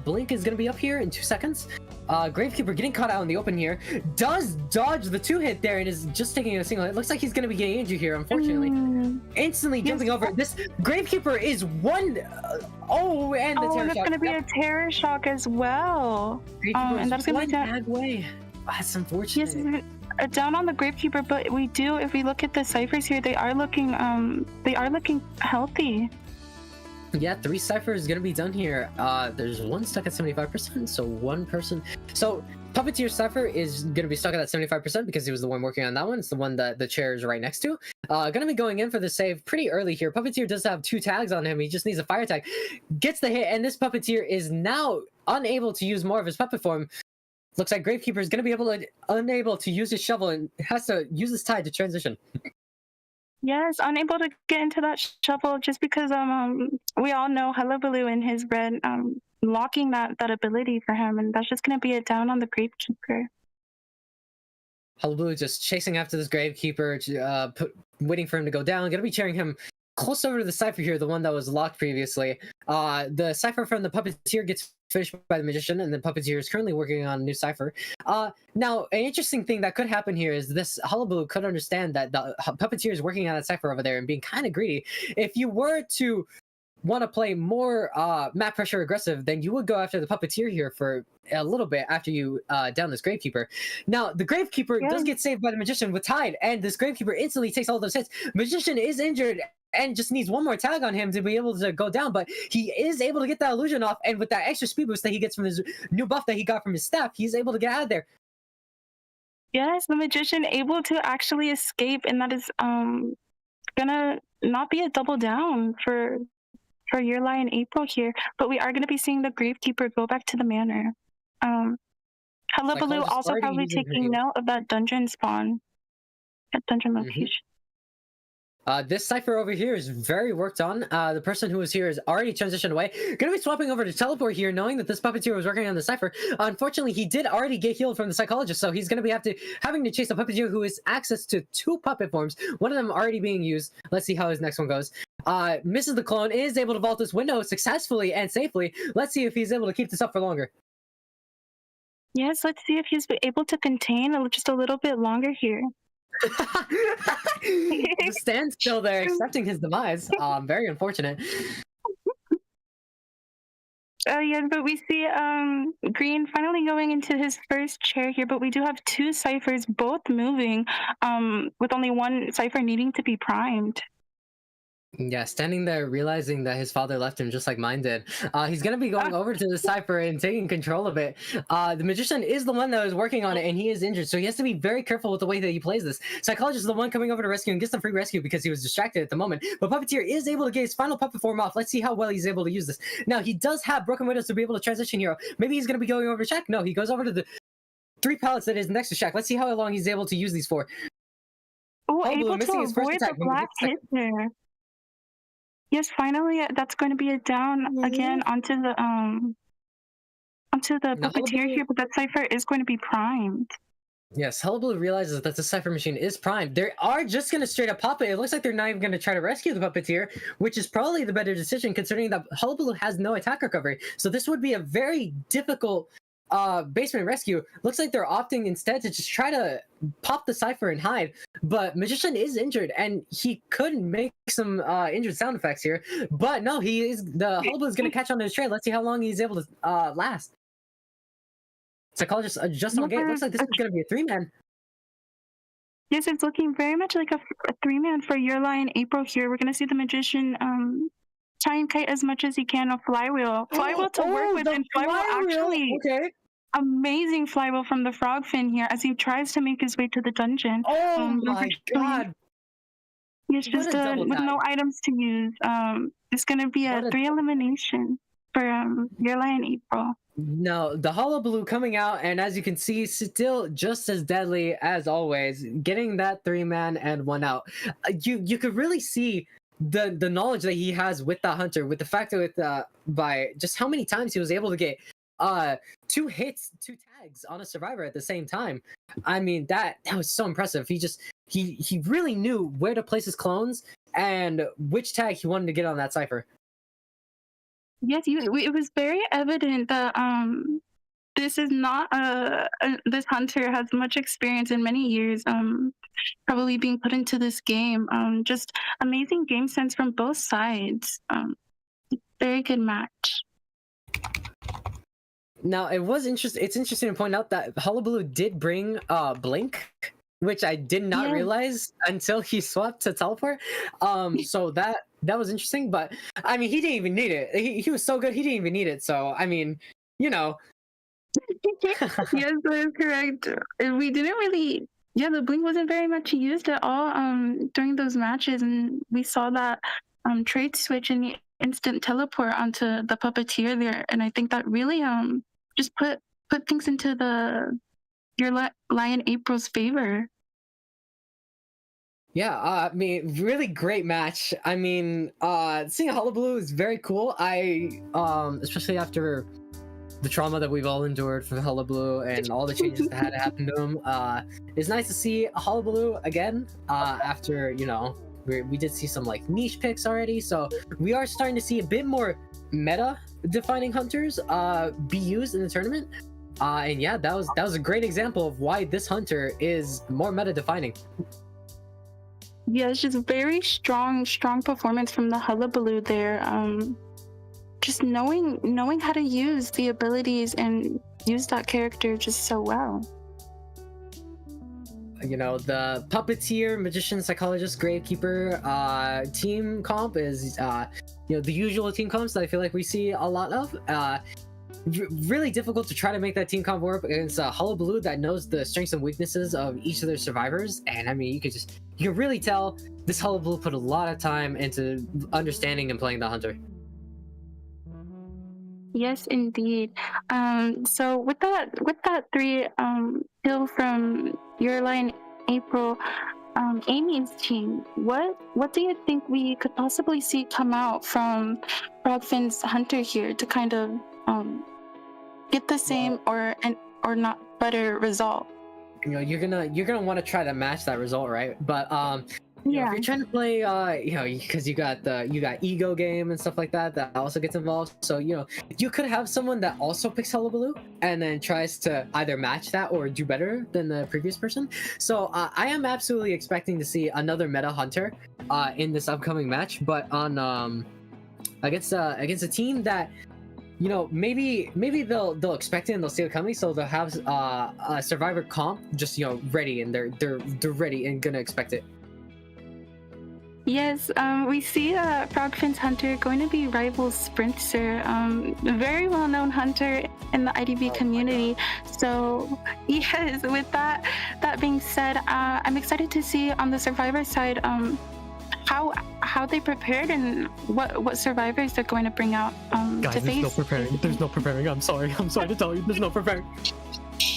Blink is gonna be up here in 2 seconds. Gravekeeper getting caught out in the open here. Does dodge the 2-hit there and is just taking a single hit. Looks like he's gonna be getting injured here, unfortunately. Instantly jumping over. This Gravekeeper is one. And the terror it's shock. Gonna be a terror shock as well. And that's gonna be bad way. That's unfortunate. Yes, down on the Gravekeeper, but if we look at the ciphers here, they are looking healthy. Yeah, 3 ciphers gonna be done here. There's one stuck at 75%, so one person. So Puppeteer cipher is gonna be stuck at that 75% because he was the one working on that one. It's the one that the chair is right next to. Gonna be going in for the save pretty early here. Puppeteer does have 2 tags on him. He just needs a fire tag. Gets the hit, and this Puppeteer is now unable to use more of his puppet form. Looks like Gravekeeper is gonna be unable to use his shovel and has to use his tide to transition. Yes, unable to get into that shovel just because we all know Hullabaloo and his red locking that ability for him, and that's just gonna be a down on the Gravekeeper. Hullabaloo just chasing after this Gravekeeper, waiting for him to go down. Gonna be cheering him close over to the cipher here, the one that was locked previously. The cipher from the Puppeteer gets finished by the Magician, and the Puppeteer is currently working on a new cipher. Now, an interesting thing that could happen here is this Hullabaloo could understand that the Puppeteer is working on that cipher over there and being kind of greedy. If you were to want to play more map pressure aggressive, then you would go after the Puppeteer here for a little bit after you down this Gravekeeper. Now, the Gravekeeper does get saved by the Magician with Tide, and this Gravekeeper instantly takes all those hits. Magician is injured and just needs one more tag on him to be able to go down, but he is able to get that illusion off, and with that extra speed boost that he gets from his new buff that he got from his staff, he's able to get out of there. Yes, the Magician able to actually escape, and that is gonna not be a double down for Yurlai and April here, but we are gonna be seeing the Gravekeeper go back to the manor. Hullabaloo also probably taking note of that dungeon spawn at dungeon location. This cipher over here is very worked on. The person who was here is already transitioned away. Gonna be swapping over to Teleport here, knowing that this Puppeteer was working on the cipher. Unfortunately, he did already get healed from the Psychologist, so he's gonna be having to chase a Puppeteer who has access to 2 puppet forms, one of them already being used. Let's see how his next one goes. Misses the clone, is able to vault this window successfully and safely. Let's see if he's able to keep this up for longer. Yes, let's see if he's able to contain just a little bit longer here. The stand still there, accepting his demise. Very unfortunate. Yeah, but we see Green finally going into his first chair here, but we do have 2 ciphers both moving, with only one cipher needing to be primed. Yeah, standing there realizing that his father left him just like mine did. He's gonna be going over to the cipher and taking control of it. The Magician is the one that was working on it, and he is injured, so he has to be very careful with the way that he plays this. Psychologist is the one coming over to rescue and gets the free rescue because he was distracted at the moment. But Puppeteer is able to get his final puppet form off. Let's see how well he's able to use this. Now, he does have Broken Windows to be able to transition here. Maybe he's gonna be going over to Shaq. No, he goes over to the 3 pallets that is next to Shaq. Let's see how long he's able to use these for. Oh, able to avoid the black hit there. Yes, finally, that's going to be a down again onto the Puppeteer here, but that cipher is going to be primed. Yes, Hullabaloo realizes that the cipher machine is primed. They are just going to straight up pop it. It looks like they're not even going to try to rescue the Puppeteer, which is probably the better decision considering that Hullabaloo has no attack recovery. So this would be a very difficult basement rescue. Looks like they're opting instead to just try to pop the cipher and hide, but Magician is injured and he could make some injured sound effects here, but no, Hullabaloo is going to catch on to his trail. Let's see how long he's able to last. Psychologist adjust on gate. Looks like this is going to be a 3-man. Yes, it's looking very much like a 3-man for Yurlai and April here. We're going to see the Magician try and kite as much as he can. A flywheel to work with, and flywheel actually amazing flywheel from the Frogfin here as he tries to make his way to the dungeon. Oh my god! It's just with no items to use. It's gonna be a 3 elimination for Yurlai and April. No, the Hullabaloo coming out, and as you can see, still just as deadly as always, getting that 3-man and 1 out. You could really see the knowledge that he has with that hunter, with the fact that by just how many times he was able to get 2 hits, 2 tags on a survivor at the same time. I mean, that was so impressive. He really knew where to place his clones and which tag he wanted to get on that cipher. Yes, it was very evident that this is not this hunter has much experience in many years probably being put into this game. Just amazing game sense from both sides. Very good match. Now, it's interesting to point out that Hullabaloo did bring Blink which I did not Yeah. realize until he swapped to teleport. So that was interesting, but I mean, he didn't even need it. He was so good, he didn't even need it. So I mean, you know, Yes, that is correct. We didn't really, yeah, the blink wasn't very much used at all during those matches, and we saw that trade switch and the instant teleport onto the puppeteer there, and I think that really just put things into Lion April's favor. yeah, I mean, really great match. I mean, seeing a Hullabaloo is very cool. Especially after the trauma that we've all endured from Hullabaloo and all the changes that had to happen to him. It's nice to see a Hullabaloo again. After we did see some like niche picks already, so we are starting to see a bit more meta defining hunters be used in the tournament. And yeah, that was a great example of why this hunter is more meta defining. Yeah, it's just very strong performance from the Hullabaloo there. Just knowing how to use the abilities and use that character just so well. The puppeteer, magician, psychologist, gravekeeper team comp is the usual team comps that I feel like we see a lot of. Really difficult to try to make that team comp work against a Hullabaloo that knows the strengths and weaknesses of each of their survivors. And I mean, you can really tell this Hullabaloo put a lot of time into understanding and playing the hunter. Yes, indeed. So with that 3 kill from your line, April, AMeY's team, what do you think we could possibly see come out from Frogfin's hunter here to kind of get the same or not better result? You're gonna want to try to match that result, right? But if you're trying to play, because you got ego game and stuff like that also gets involved. So you could have someone that also picks Hullabaloo and then tries to either match that or do better than the previous person. So I am absolutely expecting to see another meta hunter in this upcoming match, but on against a team that maybe they'll expect it and they'll see it coming, so they'll have a survivor comp just ready, and they're ready and gonna expect it. Yes, we see Frogfin's hunter going to be rival Sprinter, a very well-known hunter in the IDV community. So yes, with that being said, I'm excited to see on the survivor side how they prepared and what survivors they're going to bring out Guys, to face. There's no preparing. I'm sorry to tell you, there's no preparing.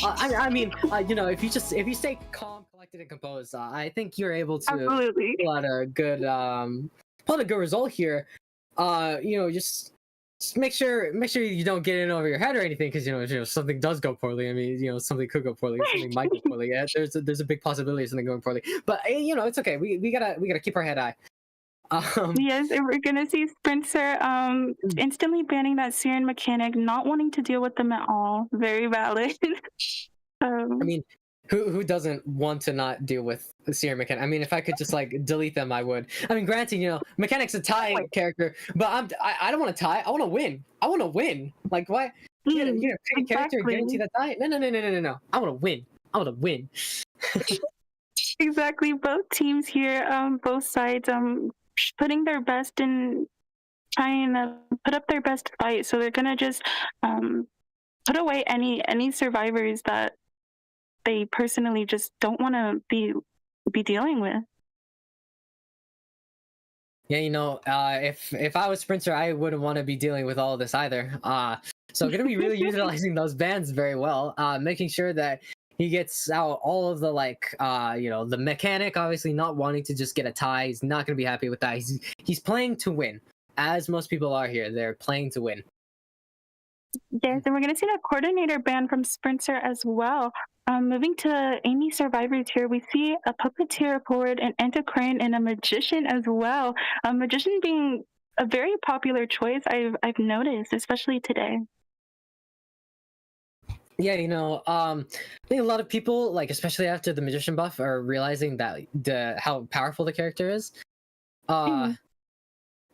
I mean, if you stay calm, collected, and composed, I think you're able to Absolutely. pull out a good result here. Just make sure you don't get in over your head or anything, because if something does go poorly, I mean, something could go poorly, something might go poorly. Yeah, there's a big possibility of something going poorly, but it's okay. We gotta keep our head high. Yes, and we're gonna see Sprinter instantly banning that Siren mechanic, not wanting to deal with them at all. Very valid. I mean, who doesn't want to not deal with the Siren mechanic? I mean, if I could just delete them, I would. I mean, granted, mechanic's a tie character, but I don't want to tie. I want to win. Like, why? You're gonna pick a character and guarantee that tie? No. I want to win. Exactly. Both teams here, both sides, putting their best in trying to put up their best fight. So they're gonna just put away any survivors that they personally just don't want to be dealing with. Yeah, if I was Sprinter, I wouldn't want to be dealing with all of this either. So gonna be really utilizing those bans very well, making sure that he gets out all of the the mechanic, obviously not wanting to just get a tie. He's not gonna be happy with that. He's playing to win, as most people are here. They're playing to win. Yes, and we're gonna see that coordinator ban from Sprinter as well. Moving to AMeY survivors here, we see a puppeteer forward, an endocrine, and a magician as well. A magician being a very popular choice, I've noticed, especially today. Yeah, I think a lot of people, especially after the magician buff, are realizing that how powerful the character is.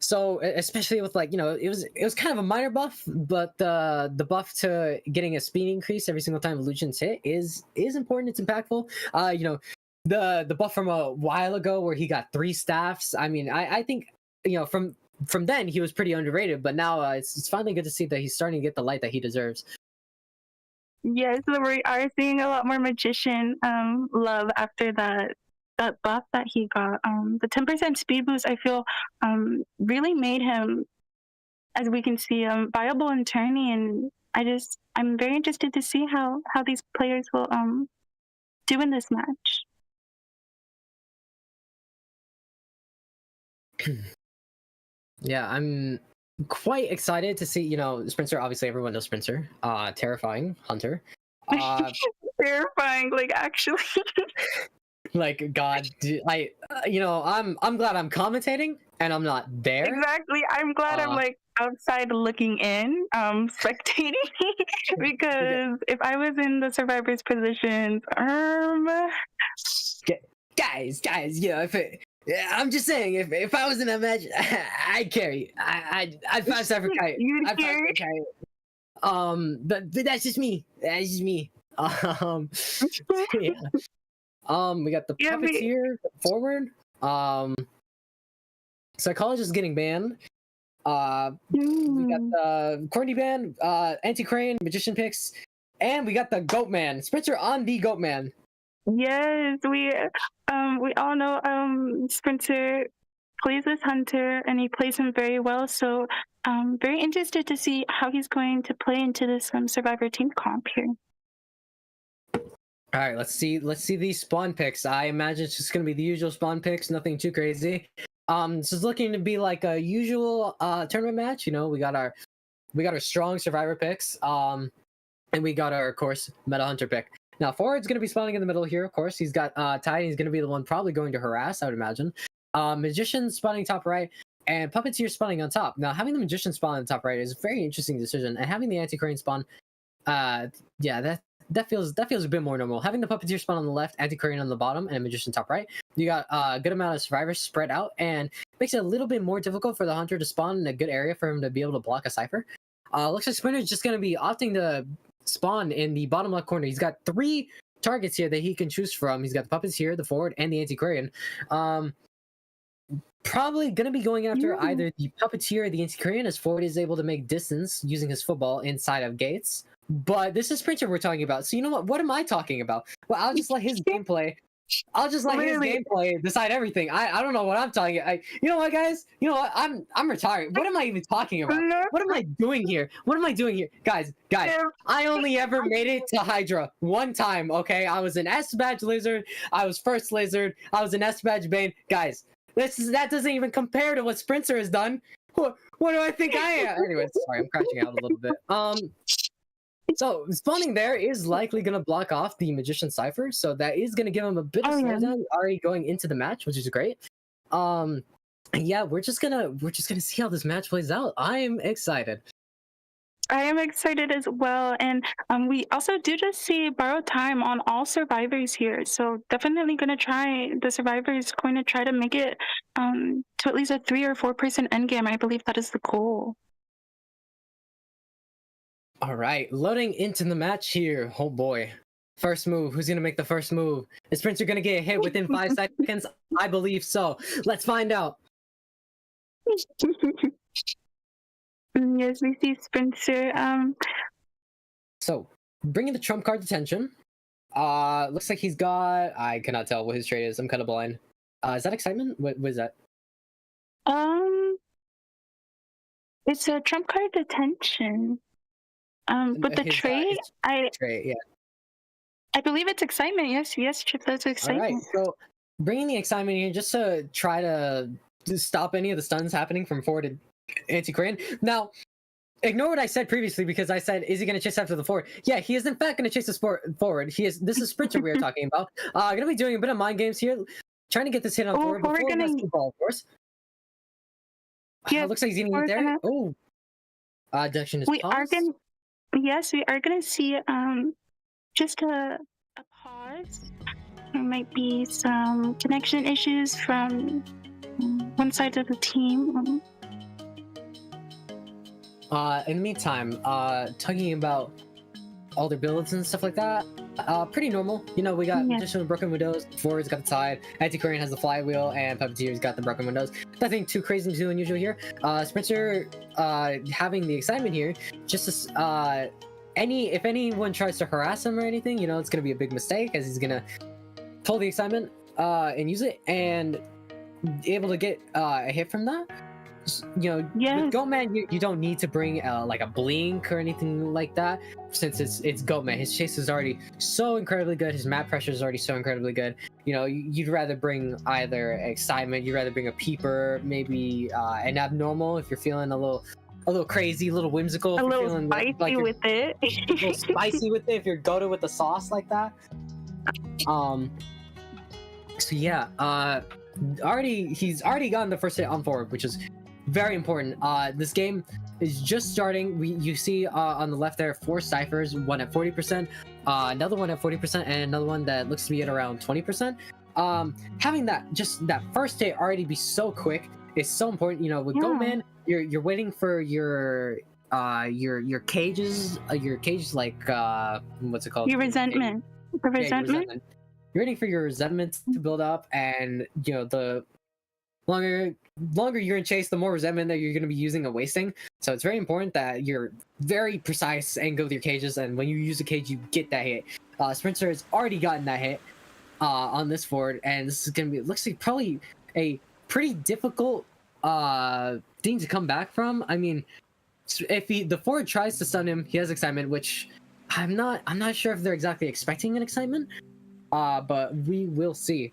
So especially with it was kind of a minor buff, but the buff to getting a speed increase every single time Lucian's hit is important. It's impactful. the buff from a while ago where he got 3 staffs. I mean, I think from then he was pretty underrated, but now it's finally good to see that he's starting to get the light that he deserves. Yes, so we are seeing a lot more magician love after that buff that he got. The 10% speed boost, I feel, really made him, as we can see, viable in tourney, and I'm very interested to see how these players will do in this match. Yeah, I'm quite excited to see, Spencer. Obviously, everyone knows Spencer. Terrifying hunter. Terrifying, like, actually. Like, God, I'm glad I'm commentating and I'm not there. Exactly. I'm glad I'm like outside looking in, spectating, because if I was in the survivors' positions, guys, I'm just saying, if I was in that match, I'd carry. I'd 5-star for Kite. You'd carry. But that's just me. That's just me. Yeah. We got the puppeteer forward. Psychologist getting banned. We got the corny ban, anti-crane, magician picks, and we got the goat man. Spencer on the goat man. Yes, we all know Spencer plays this hunter and he plays him very well. So very interested to see how he's going to play into this survivor team comp here. All right, let's see these spawn picks. I imagine it's just gonna be the usual spawn picks, nothing too crazy. This is looking to be like a usual tournament match. We got our strong survivor picks, and we got our, of course, meta hunter pick. Now forward's gonna be spawning in the middle here. Of course, he's got Tide. He's gonna be the one probably going to harass, I would imagine. Magician spawning top right, and puppeteer spawning on top. Now having the magician spawn on the top right is a very interesting decision, and having the anti-crane spawn, that feels a bit more normal. Having the puppeteer spawn on the left, anti-crane on the bottom, and a magician top right, you got a good amount of survivors spread out, and makes it a little bit more difficult for the hunter to spawn in a good area for him to be able to block a cipher. Looks like Splinter's just going to be opting to spawn in the bottom left corner. He's got 3 targets here that he can choose from. He's got the puppeteer, the forward, and the anti-crane. Probably going to be going after either the puppeteer or the anti-crane, as forward is able to make distance using his football inside of gates. But this is Sprinter we're talking about. So you know what? What am I talking about? Well, I'll just let his gameplay. His gameplay decide everything. I don't know what I'm talking about. You know what, guys? You know what? I'm retired. What am I even talking about? What am I doing here? Guys, I only ever made it to Hydra one time, okay? I was an S badge lizard. I was first lizard. I was an S badge bane. Guys, that doesn't even compare to what Sprinter has done. What do I think I am? Anyways, sorry, I'm crashing out a little bit. So spawning there is likely going to block off the magician cipher, so that is going to give him a bit of slowdown already going into the match, which is great. Yeah, we're just gonna see how this match plays out. I am excited. I am excited as well, and we also do just see borrowed time on all survivors here, so definitely the survivors going to try to make it to at least a 3 or 4% endgame. I believe that is the goal. All right, loading into the match here. Oh boy. First move. Who's going to make the first move? Is Spencer going to get hit within 5 seconds? I believe so. Let's find out. Yes, we see Spencer. So, bringing the trump card detention. Looks like he's got... I cannot tell what his trait is. I'm kind of blind. Is that excitement? What is that? It's a trump card detention. But the trait, yeah. I believe it's excitement. Yes, Chip, that's excitement. All right, so bringing the excitement here just to try to stop any of the stuns happening from forward to anti-crane. Now, ignore what I said previously, because I said, is he going to chase after the forward? Yeah, he is in fact going to chase the forward. This is Sprinter we are talking about. Going to be doing a bit of mind games here, trying to get this hit on forward before he gets the ball, of course. Yeah, looks like he's getting it there. Oh, deduction is paused. Yes, we are gonna see just a pause. There might be some connection issues from one side of the team. In the meantime, talking about all their builds and stuff like that. Pretty normal. You know, we got Yeah. additional broken windows. Forward's got the tide. Anti-Korean has the flywheel, and Puppeteer's got the broken windows. Nothing too crazy, too unusual here. Spencer having the excitement here, just as, if anyone tries to harass him or anything, you know, it's gonna be a big mistake, as he's gonna pull the excitement and use it and able to get a hit from that. You know, Yes. with Goatman, you don't need to bring like a blink or anything like that, since it's Goatman. His chase is already so incredibly good. His map pressure is already so incredibly good. You know, you'd rather bring either excitement, you'd rather bring a peeper, maybe an abnormal if you're feeling a little crazy, a little whimsical, if A you're little feeling spicy you're with it. a little spicy with it, if you're goated with the sauce like that. So yeah, he's already gotten the first hit on forward, which is very important. This game is just starting. You see on the left there 4 ciphers, one at 40%, another one at 40%, and another one that looks to be at around 20%. Having that first hit already be so quick is so important. You know, with Yeah. Goatman, you're waiting for your cages, like what's it called? Your resentment. The Yeah, your resentment. You're waiting for your resentment to build up, and you know, the longer you're in chase, the more resentment that you're going to be using and wasting. So it's very important that you're very precise and go with your cages, and when you use a cage, you get that hit. Spencer has already gotten that hit on this forward, and this is going to be, it looks like probably a pretty difficult thing to come back from. I mean, if the forward tries to stun him, he has excitement, which I'm not sure if they're exactly expecting an excitement, but we will see.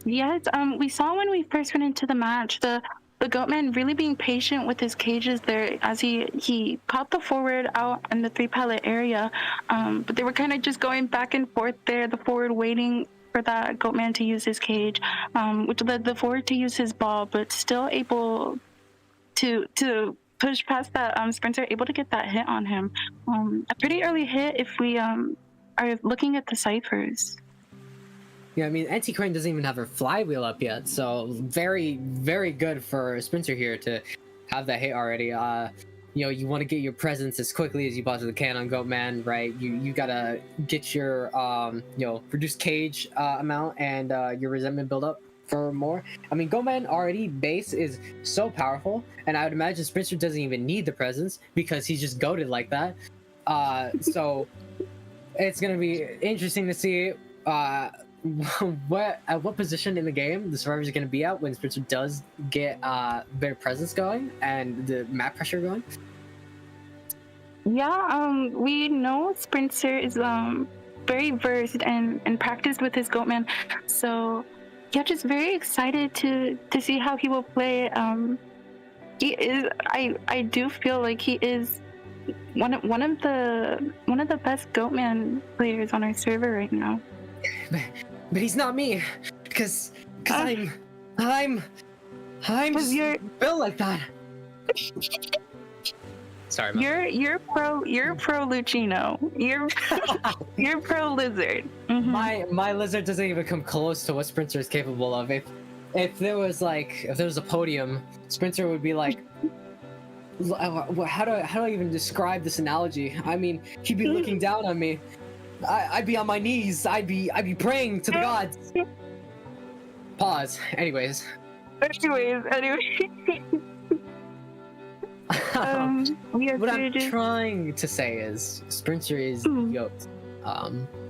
Yes, we saw when we first went into the match, the Goatman really being patient with his cages there as he caught the forward out in the 3 pallet area, but they were kind of just going back and forth there, the forward waiting for that Goatman to use his cage, which led the forward to use his ball, but still able to push past that. Spencer able to get that hit on him. A pretty early hit if we are looking at the ciphers. Yeah, I mean, Anti-Crane doesn't even have her flywheel up yet, so very, very good for Spencer here to have that hit already. You know, you want to get your presence as quickly as you possibly can on Goatman, right? You gotta get your, you know, reduced cage amount and your resentment build up for more. I mean, Goatman already base is so powerful, and I would imagine Spencer doesn't even need the presence because he's just goated like that. So it's gonna be interesting to see what position in the game the survivors are going to be at when Spencer does get better presence going and the map pressure going. Yeah, we know Spencer is very versed and practiced with his Goatman, so yeah, just very excited to see how he will play. He is, I do feel like he is one of the best Goatman players on our server right now. But he's not me, because I'm Cause you're built like that. Sorry, Mom. you're pro Lucino. You're pro Lizard. Mhm. My lizard doesn't even come close to what Spencer is capable of. If there was a podium, Spencer would be like, how do I even describe this analogy? I mean, he'd be looking down on me. I'd be on my knees. I'd be praying to the gods. Pause. Anyways. What I'm trying to say is Spencer is yoked.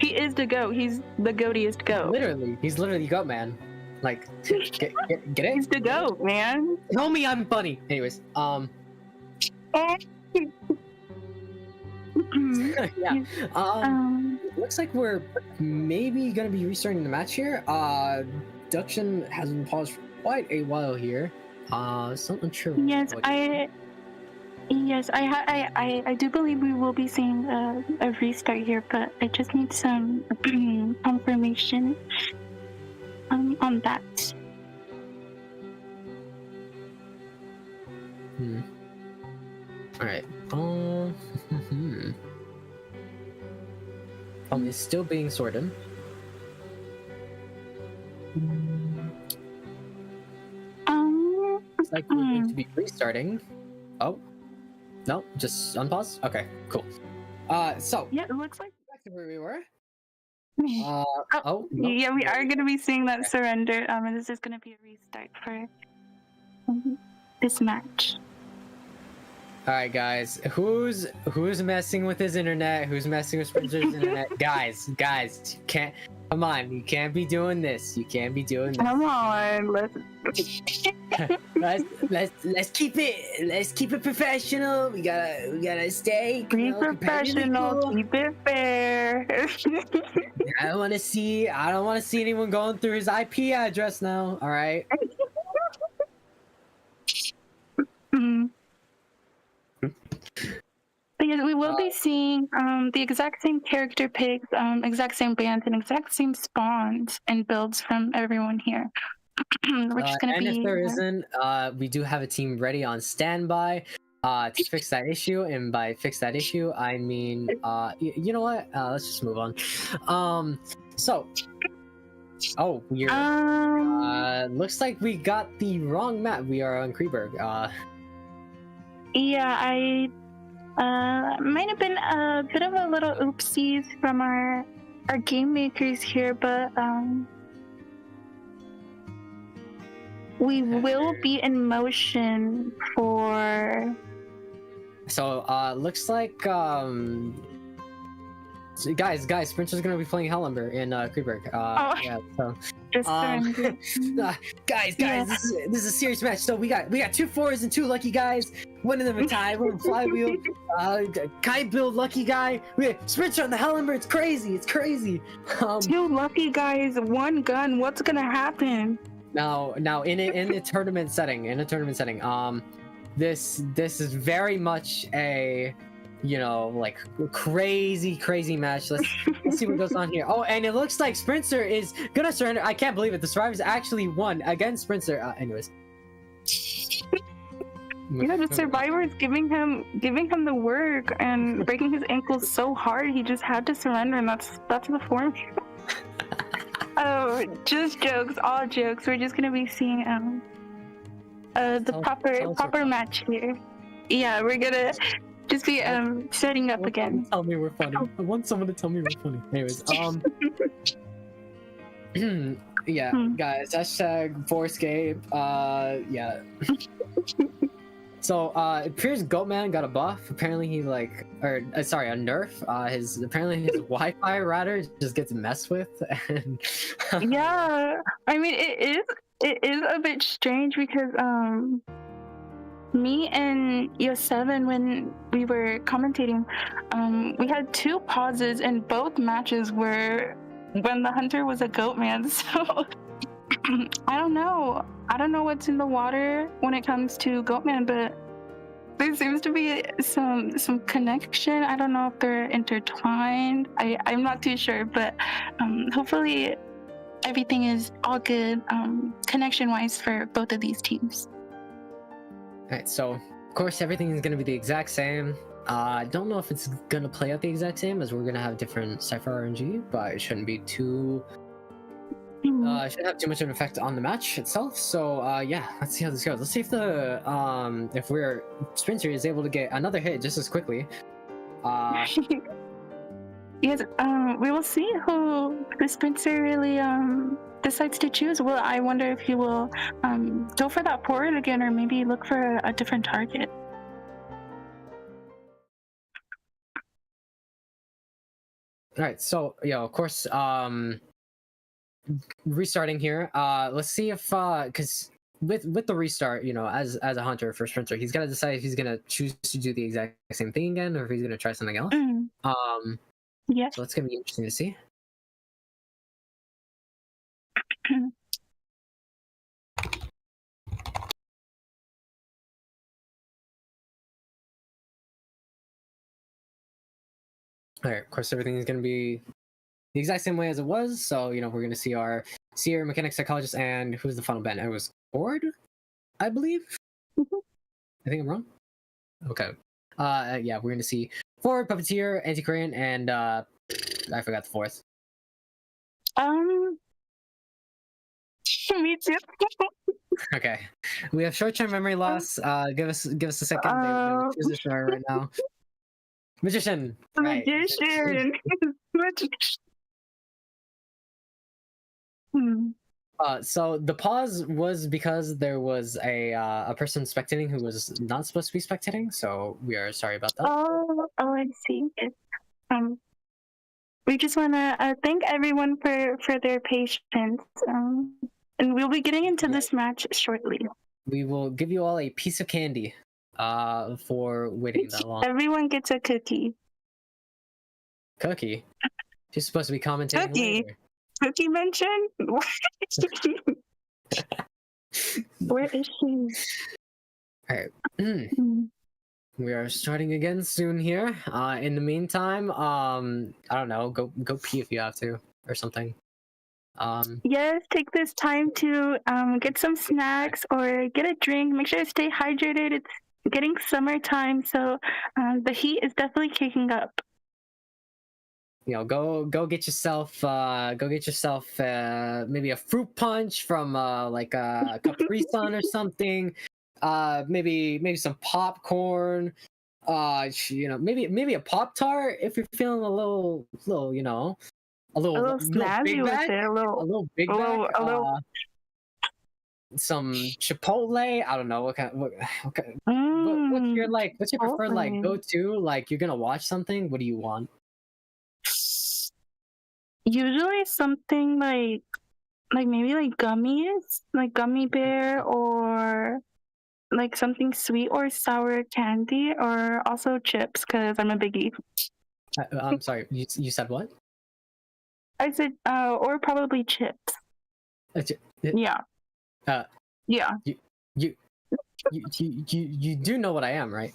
He is the goat. He's the goatiest goat. He's literally goat man. Like, get it? He's the goat, man. Tell me I'm funny. Anyways, yeah. Looks like we're maybe gonna be restarting the match here. Production has been paused for quite a while here. Something true. Yes, I do believe we will be seeing a restart here, but I just need some confirmation on that. All right. It's still being sorted. Looks like we're going to be restarting. Oh, no, just unpause. Okay, cool. So Yeah, it looks like. back to where we were. Oh, Oh, no. yeah, we are gonna be seeing that surrender. And this is gonna be a restart for this match. All right, guys. Who's messing with his internet? Who's messing with Spencer's internet? Guys, you can't. Come on, you can't be doing this. You can't be doing this. Come on, let's let's keep it professional. We gotta stay. be you know, professional. competitively cool. Keep it fair. I don't want to see anyone going through his IP address now. All right. Mm. But yes, we will be seeing the exact same character picks, exact same bands, and exact same spawns and builds from everyone here. Which is gonna and be. if there isn't, we do have a team ready on standby to fix that issue. And by fix that issue, I mean, you know what? Let's just move on. So, oh, weird. Looks like we got the wrong map. We are on Kreeberg. Yeah, I might have been a bit of a little oopsies from our game makers here, but we will be in motion for. So, looks like so guys, Sprinter's gonna be playing Hellember in Kreeberg. Yeah, so. Just Guys, Yeah. this is a serious match. So we got 2 4s and 2 lucky guys. One of them a tie. One flywheel. Kai build lucky guy. We have Sprinter on the Hellember. It's crazy. 2 lucky guys, 1 gun. What's gonna happen? Now in a tournament setting. This is very much a, you know, like crazy match. Let's see what goes on here. Oh, and it looks like Sprinter is gonna surrender. I can't believe it. The survivors actually won against Sprinter. Anyways. Yeah, the survivor is giving him the work and breaking his ankles so hard he just had to surrender, and that's the form. Oh, just jokes, all jokes. We're just gonna be seeing the proper match here. Yeah, we're gonna just be setting up again. Tell me we're funny. I want someone to tell me we're funny. Anyways, yeah, guys, hashtag Forescape. Yeah. So it appears Goatman got a buff. Apparently he a nerf. His Wi-Fi router just gets messed with, and Yeah, I mean it is a bit strange because me and Yo7, when we were commentating, we had 2 pauses, and both matches were when the hunter was a Goatman. So I don't know what's in the water when it comes to Goatman, but there seems to be some connection. I don't know if they're intertwined. I'm not too sure, but hopefully everything is all good connection wise for both of these teams. Alright, so of course everything is gonna be the exact same. I don't know if it's gonna play out the exact same, as we're gonna have different Cypher RNG, but it shouldn't be too shouldn't have too much of an effect on the match itself. So yeah, let's see how this goes. Let's see if the if Sprinter is able to get another hit just as quickly. Yes, we will see who the Sprinter really decides to choose. Well, I wonder if he will go for that forward again, or maybe look for a different target. All right, so yeah, of course, restarting here. Let's see if because with the restart, you know, as a hunter for Sprinter, he's gotta decide if he's gonna choose to do the exact same thing again, or if he's gonna try something else. Yeah. So it's gonna be interesting to see. Alright, of course everything is gonna be the exact same way as it was. So, you know, we're gonna see our seer, mechanic, psychologist, and who's the final band? It was Ford, I believe. I think I'm wrong. Okay. Yeah, we're gonna see Ford, puppeteer, anti-Korean, and I forgot the 4th. Me too. Okay, we have short-term memory loss. Give us a second. They choose this right now. Magician. Right. Magician. Hmm. So the pause was because there was a person spectating who was not supposed to be spectating. So we are sorry about that. Oh, I see. We just want to thank everyone for their patience. And we'll be getting into this match shortly. We will give you all a piece of candy for waiting that long. Everyone gets a cookie. Cookie. She's supposed to be commentating Cookie. later. Cookie mention? Where is she? All right. Hmm. We are starting again soon here. In the meantime, I don't know, go pee if you have to or something. Yes, take this time to get some snacks or get a drink. Make sure to stay hydrated. It's getting summertime, so the heat is definitely kicking up. You know, go get yourself maybe a fruit punch from like a Capri Sun or something. Maybe some popcorn. You know, maybe a Pop-Tart if you're feeling a little you know, a little snazzy big with bag, it. a little big bag. Some Chipotle. I don't know what kind. What's your What's your preferred like go to? Like you're gonna watch something. What do you want? Usually something like maybe like gummies, like gummy bear, or like something sweet or sour candy, or also chips because I'm a biggie. I'm sorry. You said what? I said or probably chips. Yeah. Yeah. You do know what I am, right?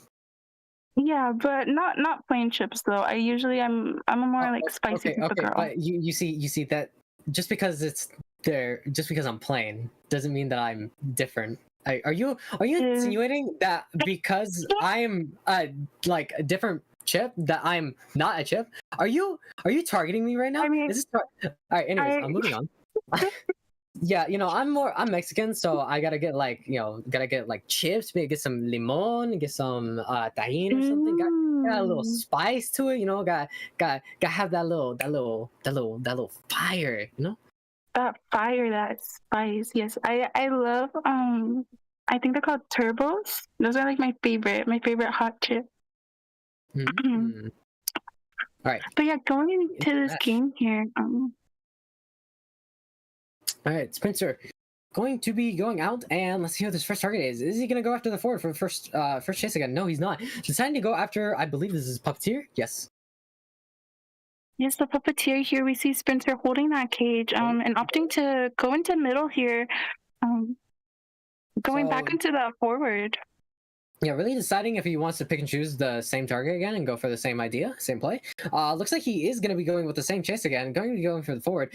Yeah, but not plain chips though. I'm a more like spicy type of girl. But you see that just because it's there, just because I'm plain, doesn't mean that I'm different. Are you insinuating that because I'm like a different chip that I'm not a chip? Are you targeting me right now? I mean, all right. Anyways, I'm moving on. Yeah, you know, I'm Mexican, so I gotta get like chips, maybe get some limon, get some tahini or something. Got a little spice to it, you know. Got have that little fire, you know. That fire, that spice. Yes, I love I think they're called turbos. Those are like my favorite hot chip. Mm-hmm. All right. But yeah, going into this game here. All right, Spencer, going to be going out, and let's see what this first target is. Is he going to go after the forward for the first chase again? No, he's not. Deciding to go after, I believe this is Puppeteer. Yes. Yes, the Puppeteer here. We see Spencer holding that cage, and opting to go into middle here, going back into that forward. Yeah, really deciding if he wants to pick and choose the same target again and go for the same idea, same play. Looks like he is going to be going with the same chase again, going to be going for the forward.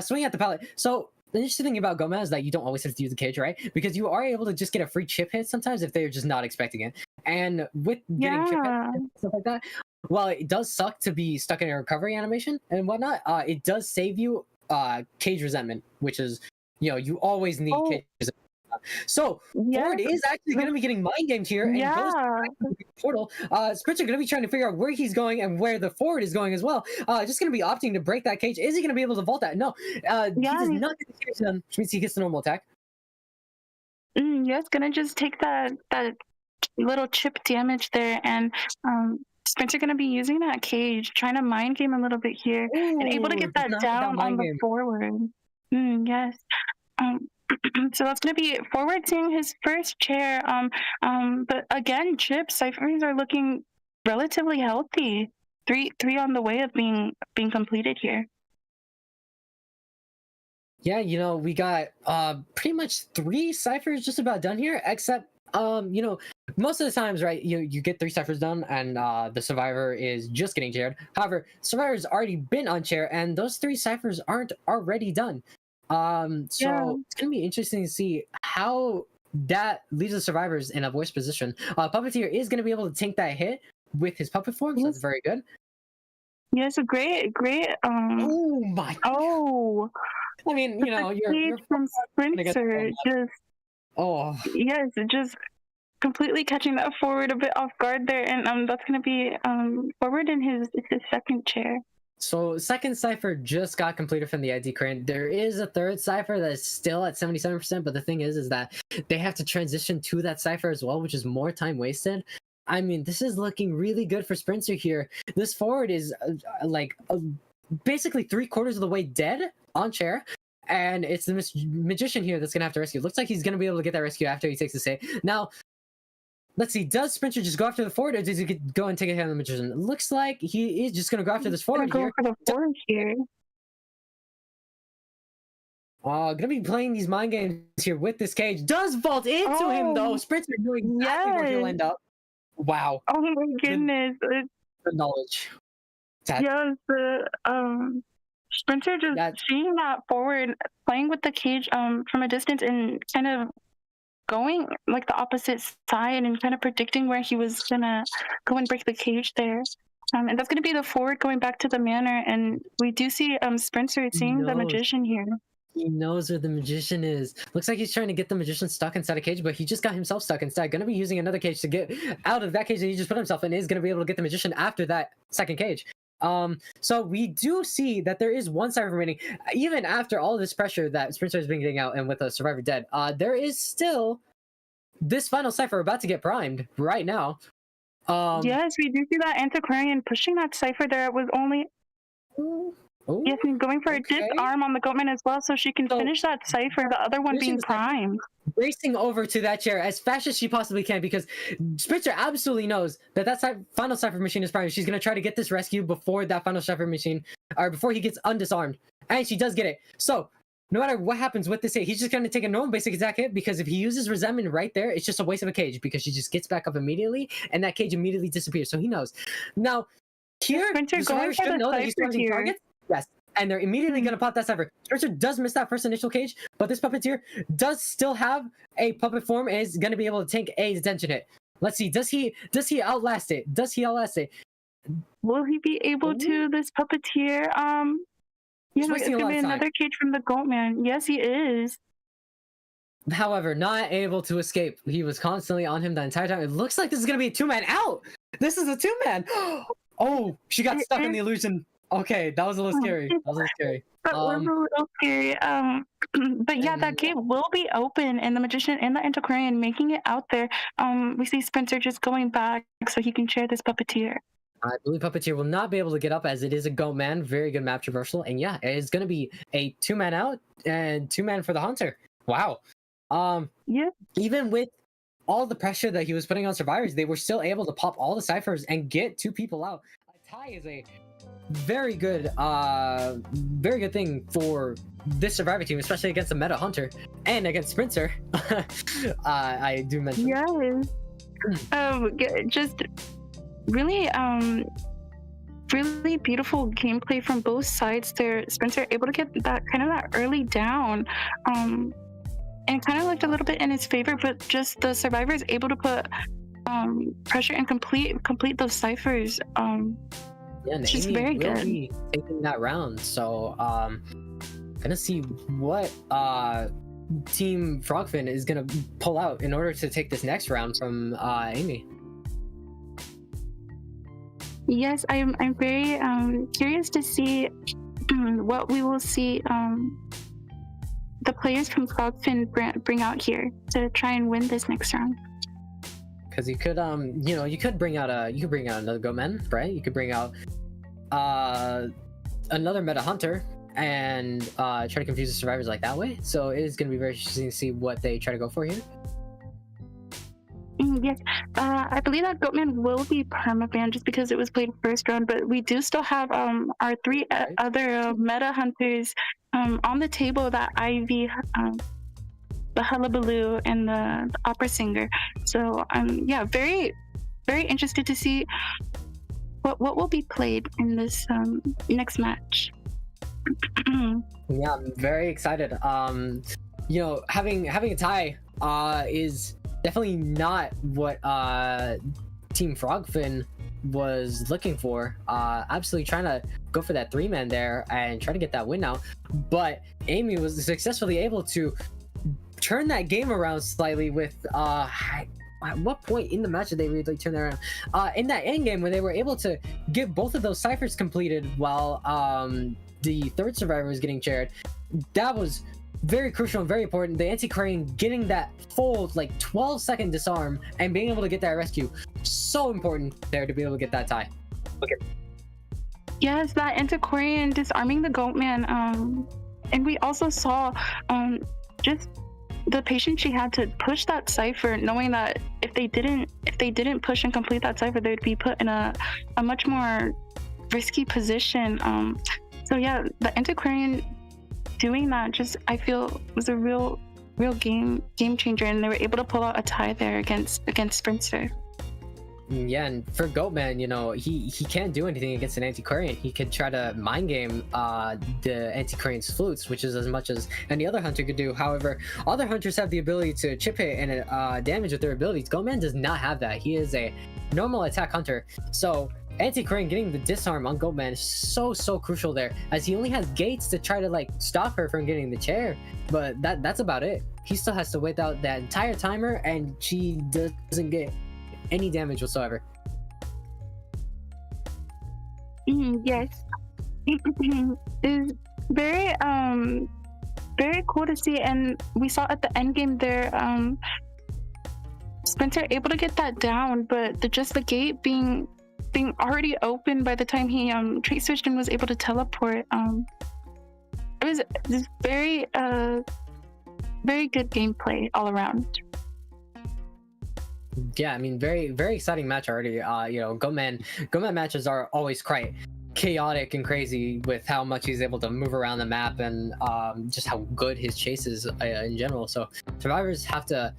Swinging at the pallet. So the interesting thing about Gomez is that you don't always have to use the cage, right? Because you are able to just get a free chip hit sometimes if they're just not expecting it. And with getting chip hits and stuff like that, while it does suck to be stuck in a recovery animation and whatnot, it does save you cage resentment, which is, you know, you always need cage resentment. So Ford is actually going to be getting mind gamed here and goes back to the portal. Spencer going to be trying to figure out where he's going and where the Ford is going as well. Just going to be opting to break that cage. Is he going to be able to vault that? No. He does not get the cage done, which means he gets the normal attack. Yes, going to just take that little chip damage there, and Spencer going to be using that cage, trying to mind game a little bit here, and able to get that down on the forward. Yes. So that's going to be forward seeing his first chair. But again, chip ciphers are looking relatively healthy. Three on the way of being completed here. Yeah, you know, we got pretty much 3 ciphers just about done here, except you know, most of the times, right, you get 3 ciphers done and the survivor is just getting chaired. However, survivor's already been on chair and those 3 ciphers aren't already done. So it's gonna be interesting to see how that leaves the survivors in a voice position. Puppeteer is gonna be able to tank that hit with his puppet form, so that's very good. Yes, a great. Oh my! Oh, I mean, you know, you're from Spencer just. Oh Yes, it just completely catching that forward a bit off guard there, and that's gonna be forward in his second chair. So second cipher just got completed from the ID crane. There is a third cipher that's still at 77%, but the thing is that they have to transition to that cipher as well, which is more time wasted. I mean, this is looking really good for Sprinter here. This forward is basically 3/4 of the way dead on chair, and it's the magician here that's gonna have to rescue. Looks like he's gonna be able to get that rescue after he takes the save. Now, let's see, does Sprinter just go after the forward, or does he go and take a hit on the magician? It looks like he is just going to go after this forward Go here. for the forward here. Gonna be playing these mind games here with this cage. Does vault into him, though. Sprinter knowing exactly where he'll end up. Wow. Oh my goodness. The knowledge. Yes, Sprinter just seeing that forward, playing with the cage from a distance and kind of going like the opposite side and kind of predicting where he was gonna go and break the cage there. And that's gonna be the forward going back to the manor, and we do see Sprinter seeing the magician here. He knows where the magician is. Looks like he's trying to get the magician stuck inside a cage, but he just got himself stuck instead. Gonna be using another cage to get out of that cage that he just put himself in, is gonna be able to get the magician after that second cage. So we do see that there is one cipher remaining. Even after all this pressure that Sprinter has been getting out and with a survivor dead, there is still this final cipher about to get primed right now. Yes, we do see that Antiquarian pushing that cipher there. It was only... Yes, and going for a disarm on the Goatman as well, so she can finish that cipher, the other one being primed. Racing over to that chair as fast as she possibly can, because Sprinter absolutely knows that final cipher machine is primed. She's going to try to get this rescue before that final cipher machine, or before he gets undisarmed. And she does get it. So, no matter what happens with this hit, he's just going to take a normal basic attack hit, because if he uses resentment right there, it's just a waste of a cage, because she just gets back up immediately, and that cage immediately disappears. So he knows. Now, here, Sprinter going for the know that he's targeting targets. Yes, and they're immediately going to pop that cipher. Sprinter does miss that first initial cage, but this puppeteer does still have a puppet form and is going to be able to take a detention hit. Let's see, does he outlast it? Does he outlast it? Will he be able to, this puppeteer? Yeah, it's going to be another cage from the Goatman. Yes, he is. However, not able to escape. He was constantly on him the entire time. It looks like this is going to be a two-man out. This is a two-man. Oh, she got stuck in the illusion. Okay, that was a little scary. That was a little scary. That was a little scary. But yeah, that gate will be open, and the magician and the Antiquarian making it out there. We see Sprinter just going back so he can share this puppeteer. I believe Puppeteer will not be able to get up, as it is a Goatman. Very good map traversal. And yeah, it's going to be a two-man out and two-man for the Hunter. Wow. Yeah. Even with all the pressure that he was putting on survivors, they were still able to pop all the ciphers and get two people out. A tie is a very good thing for this survivor team, especially against the meta Hunter and against Sprinter. I do mention. Yes. Just really really beautiful gameplay from both sides there. Sprinter able to get that early down, and kind of looked a little bit in his favor, but just the survivors able to put pressure and complete those ciphers. Yeah, and she's AMeY very will good. Be taking that round, so gonna see what Team Frogfin is gonna pull out in order to take this next round from AMeY. Yes, I'm very curious to see what we will see the players from Frogfin bring out here to try and win this next round. Because you could you could bring out another Goatman, right? You could bring out another meta Hunter and try to confuse the survivors like that way. So it is going to be very interesting to see what they try to go for here. Yes, I believe that Goatman will be permabanned just because it was played first round, but we do still have our three other meta Hunters on the table, that Ivy, the Hullabaloo, and the opera singer. So yeah, very very interested to see what will be played in this next match. Yeah, I'm very excited. Having a tie is definitely not what Team Frogfin was looking for. Absolutely trying to go for that three-man there and try to get that win now, but AMeY was successfully able to turn that game around slightly with at what point in the match did they really turn that around? In that end game, when they were able to get both of those ciphers completed while the third survivor was getting chaired, that was very crucial and very important. The anti-crane getting that full like 12-second disarm and being able to get that rescue, so important there to be able to get that tie. Okay. Yes, that antiquarian disarming the Goatman. And we also saw just the patience she had to push that cipher, knowing that if they didn't push and complete that cipher, they'd be put in a much more risky position. So yeah, the antiquarian doing that just, I feel, was a real game changer, and they were able to pull out a tie there against Sprinter. Yeah, and for Goatman, you know, he can't do anything against an antiquarian. He could try to mind game the antiquarian's flutes, which is as much as any other hunter could do. However, other hunters have the ability to chip hit and damage with their abilities. Goatman does not have that. He is a normal attack hunter. So anti-crane getting the disarm on Goatman is so crucial there, as he only has gates to try to like stop her from getting the chair, but that's about it. He still has to wait out that entire timer, and she doesn't get any damage whatsoever. Yes. It's very cool to see, and we saw at the end game there, Spencer able to get that down, but the gate being already open by the time he trait switched and was able to teleport. It was just very good gameplay all around. Yeah, I mean, very exciting match already. You know, Goatman matches are always quite chaotic and crazy with how much he's able to move around the map and just how good his chase is in general. So survivors have to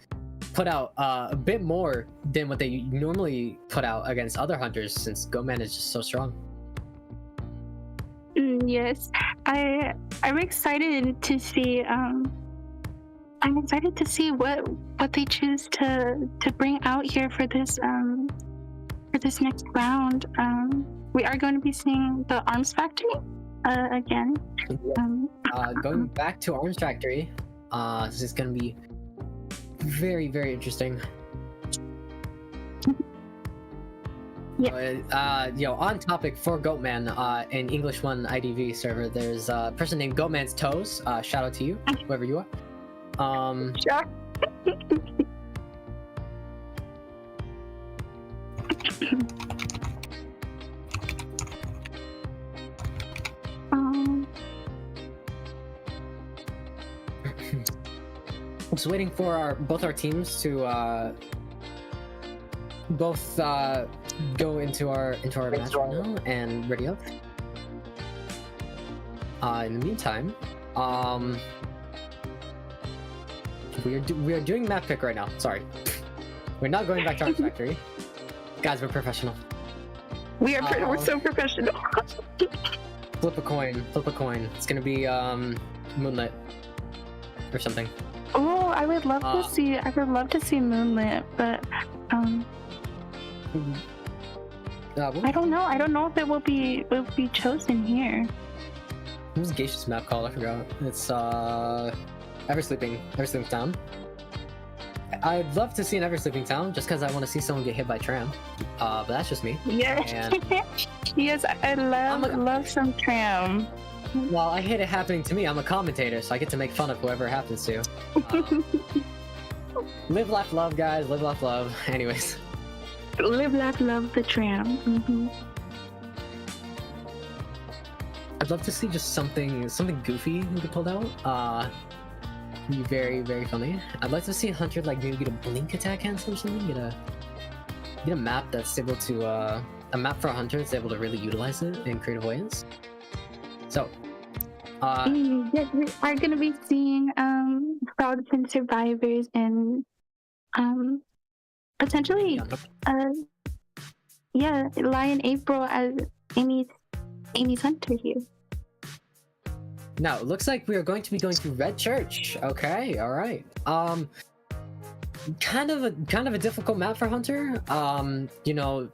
put out a bit more than what they normally put out against other hunters, since Goatman is just so strong. Yes, I'm excited to see. I'm excited to see what they choose to bring out here for this next round. We are going to be seeing the Arms Factory again. Going back to Arms Factory, this is going to be very interesting. Yeah. You know, on topic for Goatman, in English 1 IDV server, there's a person named Goatman's Toes. Shout out to you, whoever you are. Sure. Just waiting for both our teams to both go into our match right now and ready up. In the meantime, we are doing map pick right now. Sorry, we're not going back to Arms Factory. Guys, we're professional. We're so professional. Flip a coin. It's gonna be Moonlit or something. Oh, I would love to see. I would love to see Moonlit, but I don't know. I don't know if it will be chosen here. What's Geisha's map called? I forgot. It's Eversleeping Town. I'd love to see an Eversleeping Town just because I want to see someone get hit by tram. But that's just me. Yeah. And yes, I love some tram. well, I hate it happening to me. I'm a commentator, so I get to make fun of whoever it happens to. Live, laugh, love, guys. Live, laugh, love. Anyways. Live, laugh, love the tram. Mm-hmm. I'd love to see just something goofy we could pull out. Be very funny. I'd like to see a hunter like maybe get a blink attack cancel or something. Get a map that's able to a map for a hunter that's able to really utilize it in creative ways. So yes, we are gonna be seeing Frogfin survivors and potentially Lion April as AMeY's hunter here. Now, it looks like we are going to be going to Red Church. Okay, all right. Kind of a difficult map for Hunter. You know,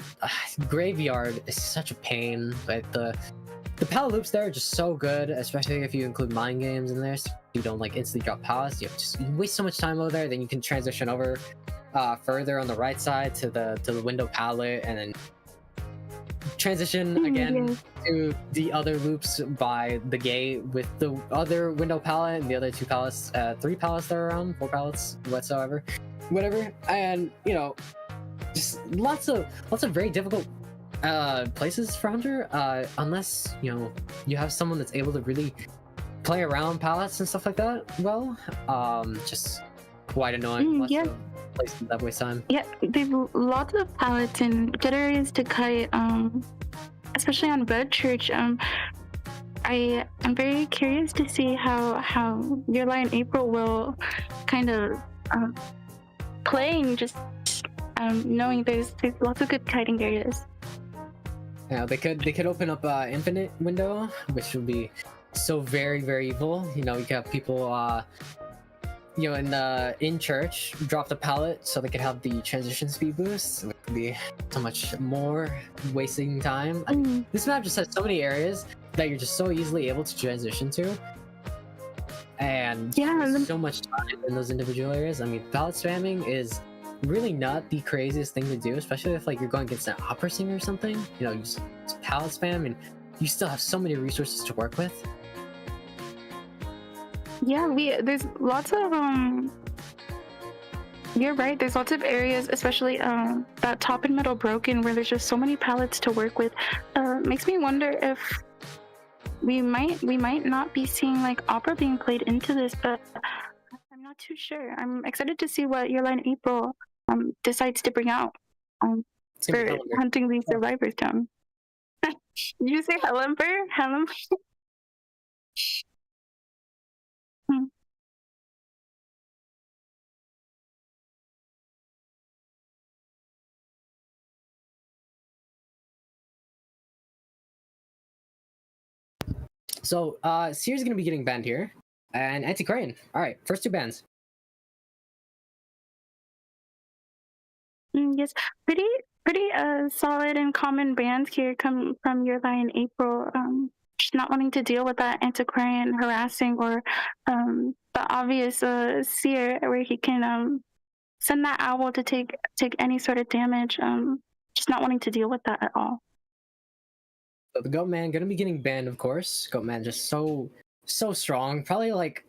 Graveyard is such a pain, but the power loops there are just so good, especially if you include mind games in there, so you don't like instantly drop palace. You just waste so much time over there, then you can transition over further on the right side to the window palette, and then transition again to the other loops by the gate with the other window palette and the other 2 palettes, 3 palettes that are around, 4 palettes whatsoever, whatever. And you know, just lots of very difficult places for Hunter, unless you know you have someone that's able to really play around palettes and stuff like that. Well, just quite annoying. Lots of places that waste time. Yeah, there's lots of palettes and good areas to kite, especially on Red Church. I am very curious to see how Your Lie in April will kind of play, and just knowing there's lots of good kiting areas. Yeah, they could open up infinite window, which would be so very, very evil. You know, you could have people you know, in church drop the palette so they could have the transition speed boost, which would be so much more wasting time. This map just has so many areas that you're just so easily able to transition to, and there's so much time in those individual areas. I mean, palette spamming is really not the craziest thing to do, especially if like you're going against an opera singer or something. You know, you just palette spam and you still have so many resources to work with. Yeah, there's lots of you're right, there's lots of areas, especially that top and middle broken, where there's just so many palettes to work with. Makes me wonder if we might not be seeing like opera being played into this, but I'm not too sure. I'm excited to see what Your Lie in April decides to bring out for hunting these survivors down. Did you say Hellenberg? So, Seer's gonna be getting banned here, and Antiquarian. All right, first 2 bans. Yes, pretty solid and common bans here come from Your Lie in April. Just not wanting to deal with that Antiquarian harassing, or the obvious Seer where he can send that owl to take any sort of damage. Just not wanting to deal with that at all. So the Goatman gonna be getting banned, of course. Goatman just so strong. Probably like,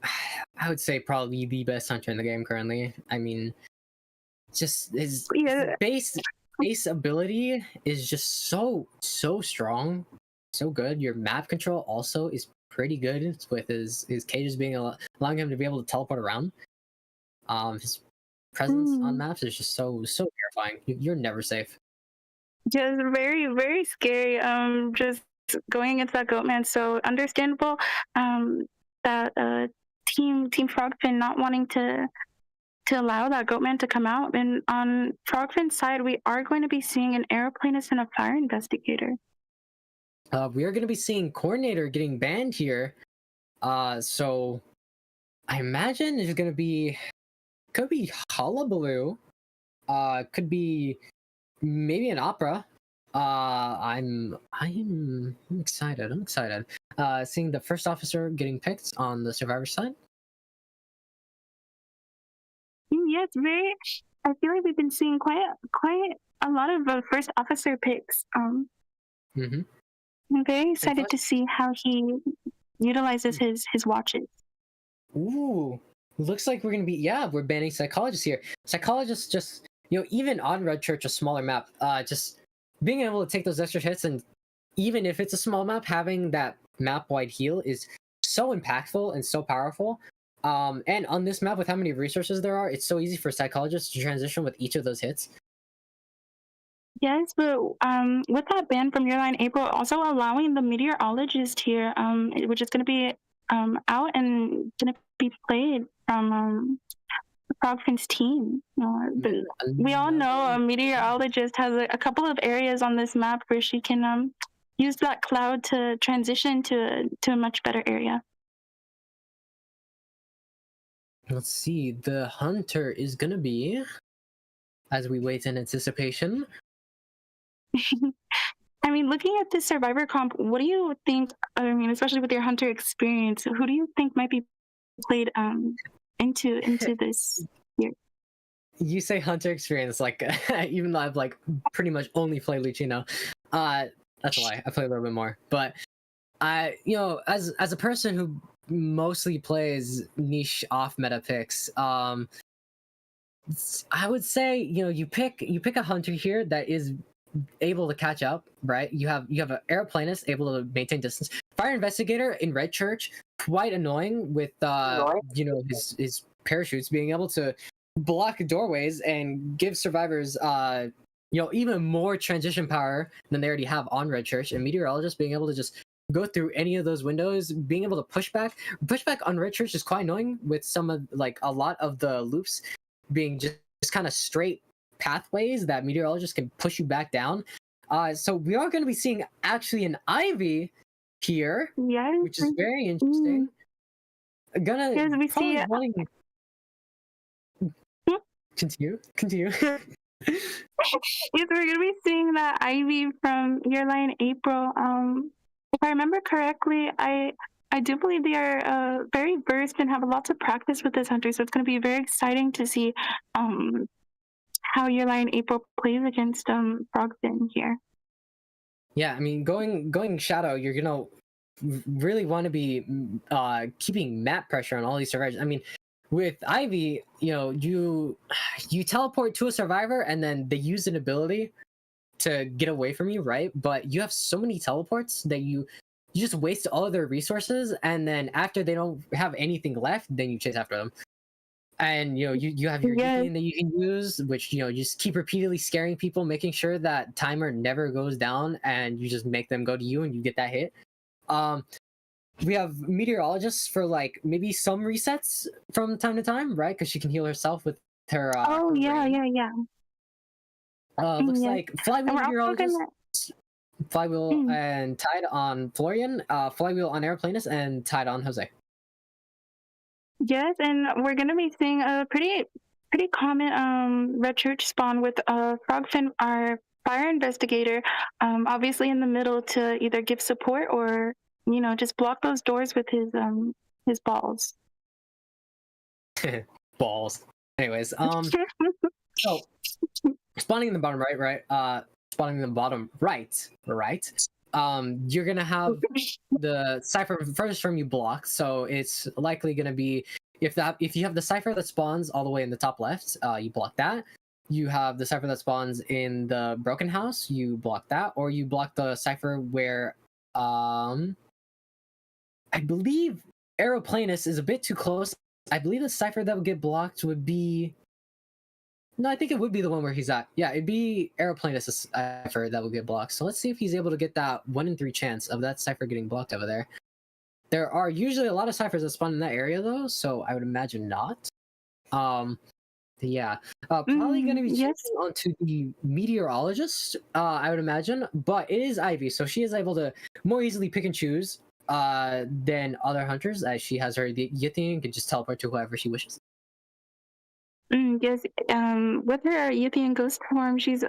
I would say probably the best hunter in the game currently. I mean, just his base ability is just so strong, so good. Your map control also is pretty good with his cages being allowing him to be able to teleport around. His presence on maps is just so terrifying. You're never safe. Just very, very scary. Just going against that Goatman, so understandable. That team Frogfin not wanting to allow that Goatman to come out. And on Frogfin's side, we are going to be seeing an aeroplanist and a fire investigator. We are going to be seeing Coordinator getting banned here. So I imagine it's going to be, could be Hullabaloo, could be maybe an opera. I'm excited. I'm excited. Seeing the first officer getting picked on the survivor side. Yeah, it's very. I feel like we've been seeing quite a lot of first officer picks. I'm very excited to see how he utilizes his watches. Ooh, looks like we're gonna be, we're banning psychologists here. Psychologists just, even on Red Church, a smaller map, just being able to take those extra hits, and even if it's a small map, having that map-wide heal is so impactful and so powerful. And on this map, with how many resources there are, it's so easy for psychologists to transition with each of those hits. Yes, but with that ban from Your Lie in April, also allowing the meteorologist here, which is going to be out and going to be played from Frogfin's team. But we all know a meteorologist has a couple of areas on this map where she can use that cloud to transition to a much better area. Let's see. The hunter is gonna be, as we wait in anticipation. I mean, looking at this survivor comp, what do you think? I mean, especially with your hunter experience, who do you think might be played into this year? you say hunter experience, like even though I've like pretty much only played Lucino, that's a lie. I play a little bit more, but I, as a person who mostly plays niche off meta picks, I would say you pick a hunter here that is able to catch up, right? You have an aeroplanist able to maintain distance. Fire investigator in Red Church, quite annoying with his parachutes being able to block doorways and give survivors even more transition power than they already have on Red Church. And meteorologist being able to just go through any of those windows, being able to push back on Red Church is quite annoying, with some of a lot of the loops being just kind of straight pathways that meteorologists can push you back down. So we are going to be seeing actually an Ivy here, which is very interesting. Yes, we see it. Continue. Yes, we're gonna be seeing that Ivy from Your Line April. If I remember correctly, I do believe they are very versed and have lots of practice with this hunter. So it's gonna be very exciting to see how Your Line April plays against Frogfin here. Yeah, I mean, going Shadow, you're gonna really want to be keeping map pressure on all these survivors. I mean, with Ivy, you teleport to a survivor and then they use an ability to get away from you, right? But you have so many teleports that you just waste all of their resources, and then after they don't have anything left, then you chase after them. And you have your Yukian that you can use, which you just keep repeatedly scaring people, making sure that timer never goes down, and you just make them go to you and you get that hit. We have meteorologists for maybe some resets from time to time, right? Because she can heal herself with her. Looks like Flywheel meteorologist, Flywheel and Tide on Florian, Flywheel on Aeroplanist, and Tide on Jose. Yes, and we're gonna be seeing a pretty common Red Church spawn with Frogfin, our fire investigator, obviously in the middle to either give support or just block those doors with his balls. Balls. Anyways, so spawning in the bottom right, spawning in the bottom right, you're gonna have the cipher first from you blocked, so it's likely gonna be if you have the cipher that spawns all the way in the top left, you block that. You have the cipher that spawns in the broken house, you block that, or you block the cipher where I believe Aeroplanist is a bit too close. I believe the cipher that would get blocked would be... No, I think it would be the one where he's at. Yeah, it'd be Aeroplanist's cipher that would get blocked. So let's see if he's able to get that 1 in 3 chance of that cipher getting blocked over there. There are usually a lot of ciphers that spawn in that area, though, so I would imagine not. Yeah. Probably going to be checking onto the meteorologist, I would imagine. But it is Ivy, so she is able to more easily pick and choose than other hunters, as she has her Yithian and can just teleport to whoever she wishes. Yes, with her Yithian ghost form, she's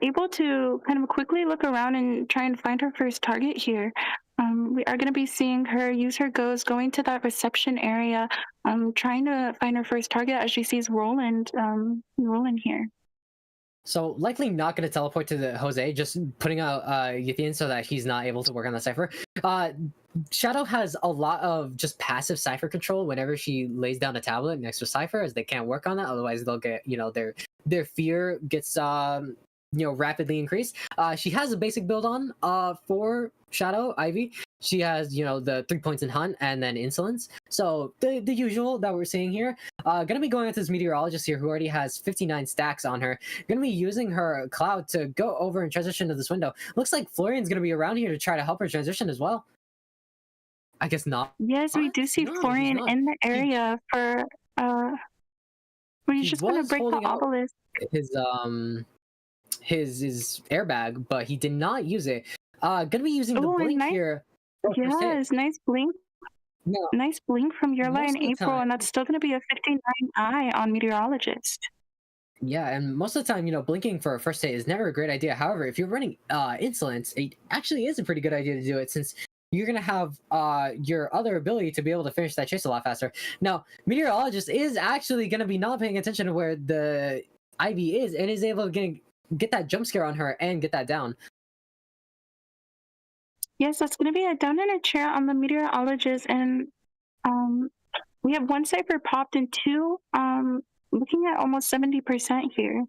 able to kind of quickly look around and try and find her first target here. We are going to be seeing her use her ghost, going to that reception area, trying to find her first target as she sees Roland here. So likely not going to teleport to the Jose, just putting out Yithian so that he's not able to work on the cipher. Shadow has a lot of just passive cipher control whenever she lays down a tablet next to cipher, as they can't work on that. Otherwise, they'll get their fear gets rapidly increased. She has a basic build on for Shadow Ivy. She has the 3 points in Hunt and then Insolence. So the usual that we're seeing here. Gonna be going into this meteorologist here who already has 59 stacks on her. Gonna be using her cloud to go over and transition to this window. Looks like Florian's gonna be around here to try to help her transition as well. I guess not. Yes, we do see Florian in the area for where he's just gonna break the obelisk. His airbag, but he did not use it. Gonna be using the blink here. Yes, nice blink. Yeah. Nice blink from Your Line April, and that's still gonna be a 59 eye on meteorologist. Yeah, and most of the time, blinking for a first hit is never a great idea. However, if you're running Insolence, it actually is a pretty good idea to do it, since you're going to have your other ability to be able to finish that chase a lot faster. Now, Meteorologist is actually going to be not paying attention to where the Ivy is, and is able to get that jump scare on her and get that down. Yes, that's going to be a down in a chair on the meteorologist, and we have one cipher popped and two, looking at almost 70% here.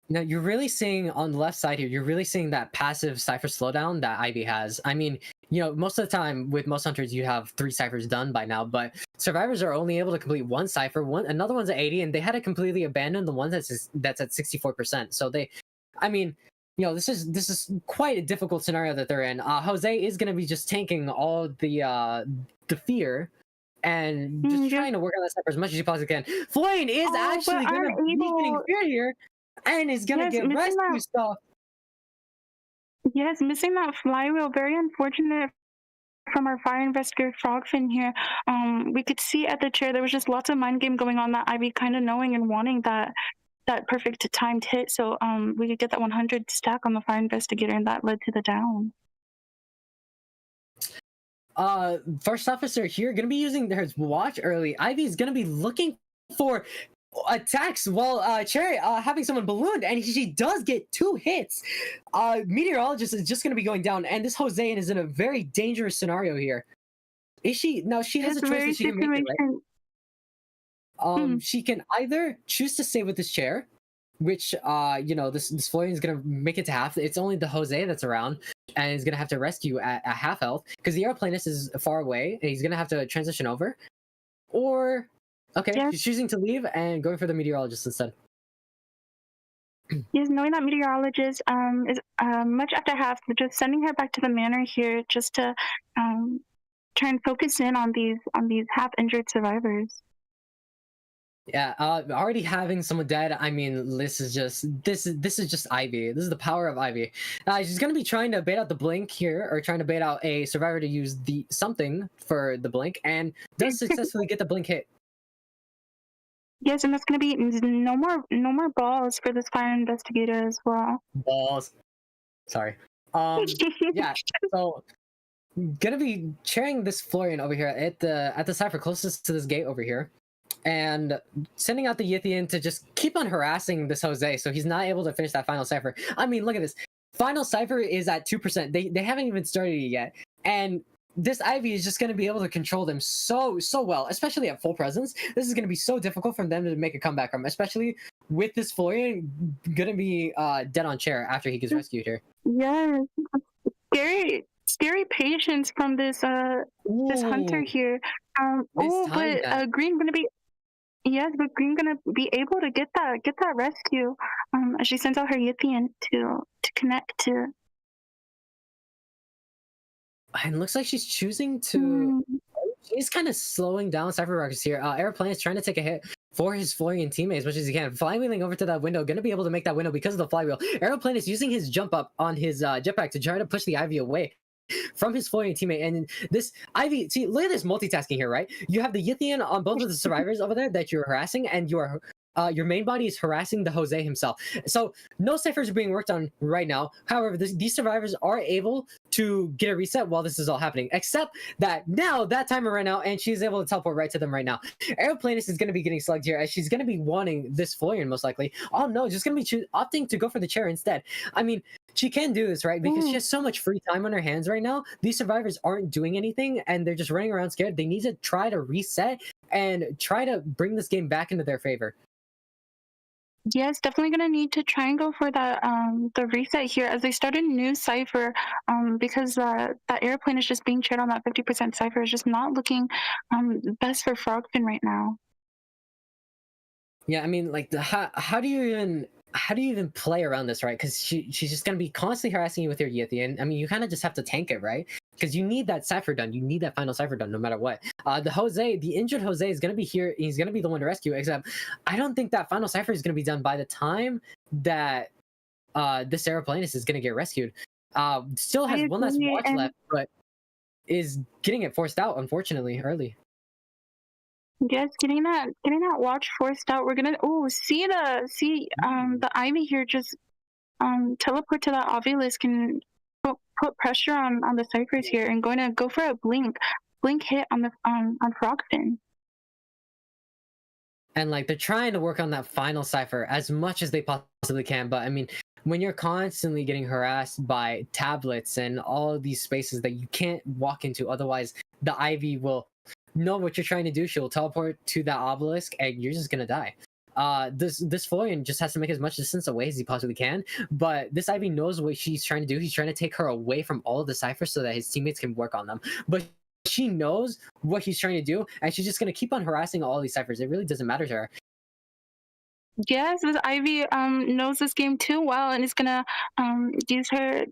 Now, you're really seeing on the left side here, you're really seeing that passive cipher slowdown that Ivy has. I mean, you know, most of the time with most hunters, you have 3 ciphers done by now, but survivors are only able to complete 1 cipher, another one's at 80, and they had to completely abandon the one that's at 64%. So I mean, you know, this is quite a difficult scenario that they're in. Jose is going to be just tanking all the fear and just trying to work on that cipher as much as you possibly can. Florian is actually going to be getting fear here, and is going to get rescue stuff. Yes, missing that flywheel, very unfortunate from our fire investigator Frogfin here. We could see at the chair there was just lots of mind game going on, that Ivy kind of knowing and wanting that perfect timed hit, so we could get that 100 stack on the fire investigator, and that led to the down. First officer here gonna be using their watch early. Ivy's gonna be looking for attacks while Cherry having someone ballooned, and she does get 2 hits. Meteorologist is just gonna be going down, and this Josean is in a very dangerous scenario here. Is she? No, she has a choice that she can make it, right? She can either choose to stay with this chair, which you know, this Florian is gonna make it to half. It's only the Jose that's around, and he's gonna have to rescue at half health because the aeroplanist is far away, and he's gonna have to transition over. Or she's choosing to leave and going for the meteorologist instead. Yes, knowing that meteorologist is much after half, just sending her back to the manor here just to try and focus in on these half injured survivors. Yeah, already having someone dead. I mean, this is just Ivy. This is the power of Ivy. She's gonna be trying to bait out the blink here, or trying to bait out a survivor to use the something for the blink, and does successfully get the blink hit. Yes, and that's gonna be no more balls for this fire investigator as well. Balls. Sorry. Yeah. So gonna be cheering this Florian over here at the cipher closest to this gate over here, and sending out the Yithian to just keep on harassing this Jose, so he's not able to finish that final cipher. I mean, look at this. Final cipher is at 2%. They haven't even started it yet, and this Ivy is just going to be able to control them so well, especially at full presence. This is going to be so difficult for them to make a comeback from, especially with this Florian going to be dead on chair after he gets rescued here. Yes, scary patience from this hunter here. But Green gonna be. Yes, but Green gonna be able to get that rescue. As she sends out her Yithian to connect to. And looks like she's choosing to. She's kind of slowing down Cypher Rockets here. Airplane is trying to take a hit for his Florian teammate as much as he can. Flywheeling over to that window, gonna be able to make that window because of the flywheel. Aeroplane is using his jump up on his jetpack to try to push the Ivy away from his Florian teammate. And this Ivy, see, look at this multitasking here, right? You have the Yithian on both of the survivors over there that you're harassing, and your main body is harassing the Jose himself. So no ciphers are being worked on right now. However, these survivors are able to get a reset while this is all happening, except that now that timer ran out and she's able to teleport right to them right now. Aeroplanist is going to be getting slugged here as she's going to be wanting this Florian most likely. Oh no, just going to be opting to go for the chair instead. I mean, she can do this, right? Because she has so much free time on her hands right now. These survivors aren't doing anything and they're just running around scared. They need to try to reset and try to bring this game back into their favor. Yes, definitely gonna need to try and go for that the reset here as they start a new cipher, because that airplane is just being chaired on that 50% cipher is just not looking best for Frogfin right now. Yeah, I mean, like how do you even play around this, right? Because she's just gonna be constantly harassing you with your Yithian. I mean, you kind of just have to tank it, right? Because you need that cipher done. You need that final cipher done no matter what. The injured Jose is going to be here. He's going to be the one to rescue, except I don't think that final cipher is going to be done by the time that this aeroplanist is going to get rescued. Still has one last watch left, but is getting it forced out, unfortunately, early. Yes, getting that watch forced out. We're gonna see the Ivy here just teleport to that obelisk and put pressure on the ciphers here, and going to go for a blink hit on Frogfin. and like they're trying to work on that final cipher as much as they possibly can. But I mean, when you're constantly getting harassed by tablets and all of these spaces that you can't walk into, otherwise the Ivy will know what you're trying to do. She'll teleport to that obelisk, and you're just gonna die. This Florian just has to make as much distance away as he possibly can. But this Ivy knows what she's trying to do. He's trying to take her away from all of the ciphers so that his teammates can work on them. But she knows what he's trying to do, and she's just gonna keep on harassing all these ciphers. It really doesn't matter to her. Yes, this Ivy knows this game too well, and is gonna use her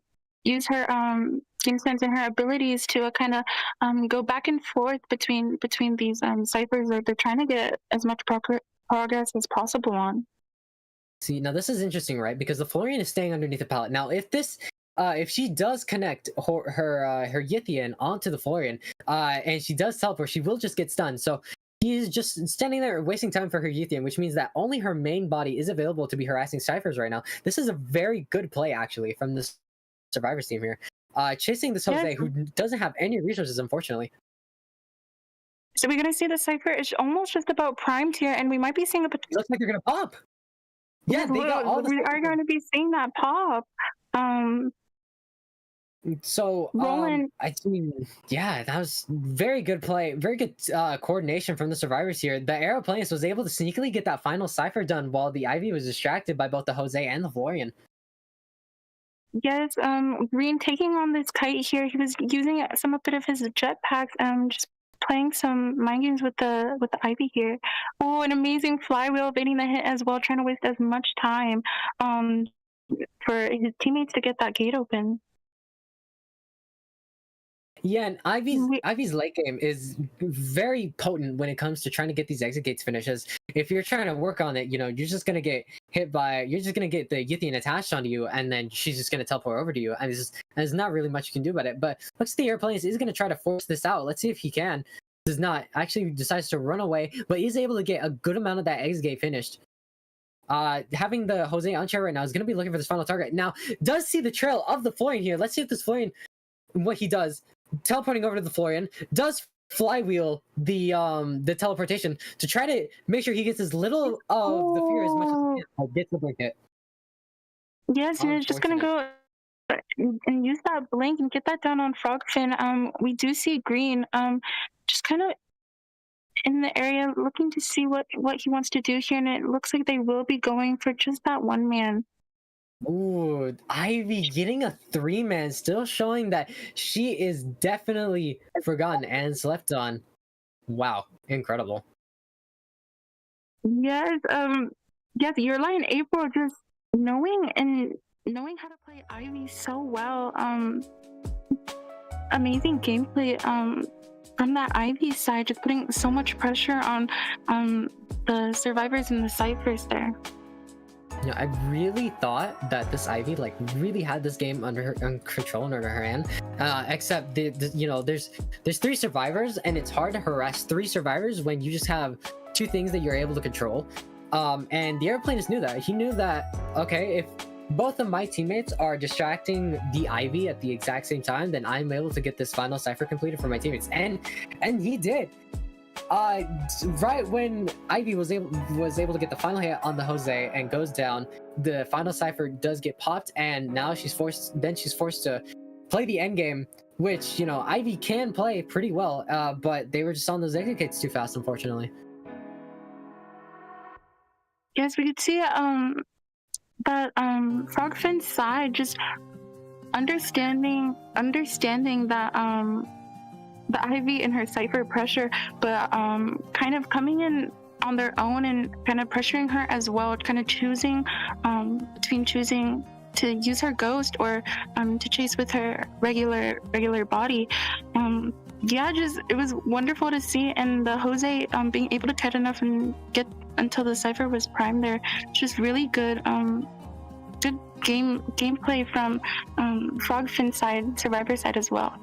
game sense and her abilities to kind of go back and forth between these ciphers that they're trying to get as much progress as possible on. See, now this is interesting, right? Because the Florian is staying underneath the pallet. Now, if she does connect her Yithian onto the Florian, and she does teleport, she will just get stunned. So she's just standing there wasting time for her Yithian, which means that only her main body is available to be harassing ciphers right now. This is a very good play, actually, from this Survivors team here. Chasing this Jose, who doesn't have any resources, unfortunately. So we're gonna see the cipher is almost just about primed here, and we might be seeing a potential. Looks like they're gonna pop. Yeah, they got all the. We are going to be seeing that pop. So, Roland, I mean, yeah, that was very good play, very good coordination from the Survivors here. The Aeroplanist was able to sneakily get that final cipher done while the Ivy was distracted by both the Jose and the Florian. Yes, Green taking on this kite here. He was using a bit of his jetpack, just playing some mind games with the Ivy here. Oh, an amazing flywheel evading the hit as well, trying to waste as much time for his teammates to get that gate open. Yeah, and Ivy's late game is very potent when it comes to trying to get these exit gates finishes. If you're trying to work on it, you're just gonna get hit by. You're just gonna get the Yithian attached onto you, and then she's just gonna teleport over to you, and there's not really much you can do about it. But looks like the airplane is gonna try to force this out. Let's see if he can. Does not actually decides to run away, but is able to get a good amount of that exit gate finished. Having the Jose on chair right now is gonna be looking for this final target. Now does see the trail of the Florian here. Let's see if this Florian, what he does. Teleporting over to the Florian, does flywheel the teleportation to try to make sure he gets as little of the fear as much as he can. Gets the blink hit. Yes, and it's just gonna go and use that blink and get that down on Frogfin. We do see Green just kind of in the area looking to see what he wants to do here, and it looks like they will be going for just that one man. Ooh, Ivy getting a 3-man, still showing that she is definitely forgotten and slept on. Wow, incredible. Yes, yes, your line April just knowing how to play Ivy so well. Amazing gameplay from that Ivy side, just putting so much pressure on the Survivors and the Ciphers there. I really thought that this Ivy really had this game under control and under her hand. Except there's 3 survivors, and it's hard to harass 3 survivors when you just have 2 things that you're able to control. And the Aeroplanist knew that. He knew that, okay, if both of my teammates are distracting the Ivy at the exact same time, then I'm able to get this final cipher completed for my teammates. And he did. Right when Ivy was able to get the final hit on the Jose and goes down, the final cipher does get popped, and now she's forced to play the end game, which Ivy can play pretty well, but they were just on those exit gates too fast, unfortunately. Yes, we could see that Frogfin's side just understanding that the Ivy and her cipher pressure, but kind of coming in on their own and kind of pressuring her as well, kind of choosing between choosing to use her ghost or to chase with her regular body. It was wonderful to see, and the Jose being able to cut enough and get until the cipher was primed there. Just really good gameplay from Frogfin side, Survivor side as well.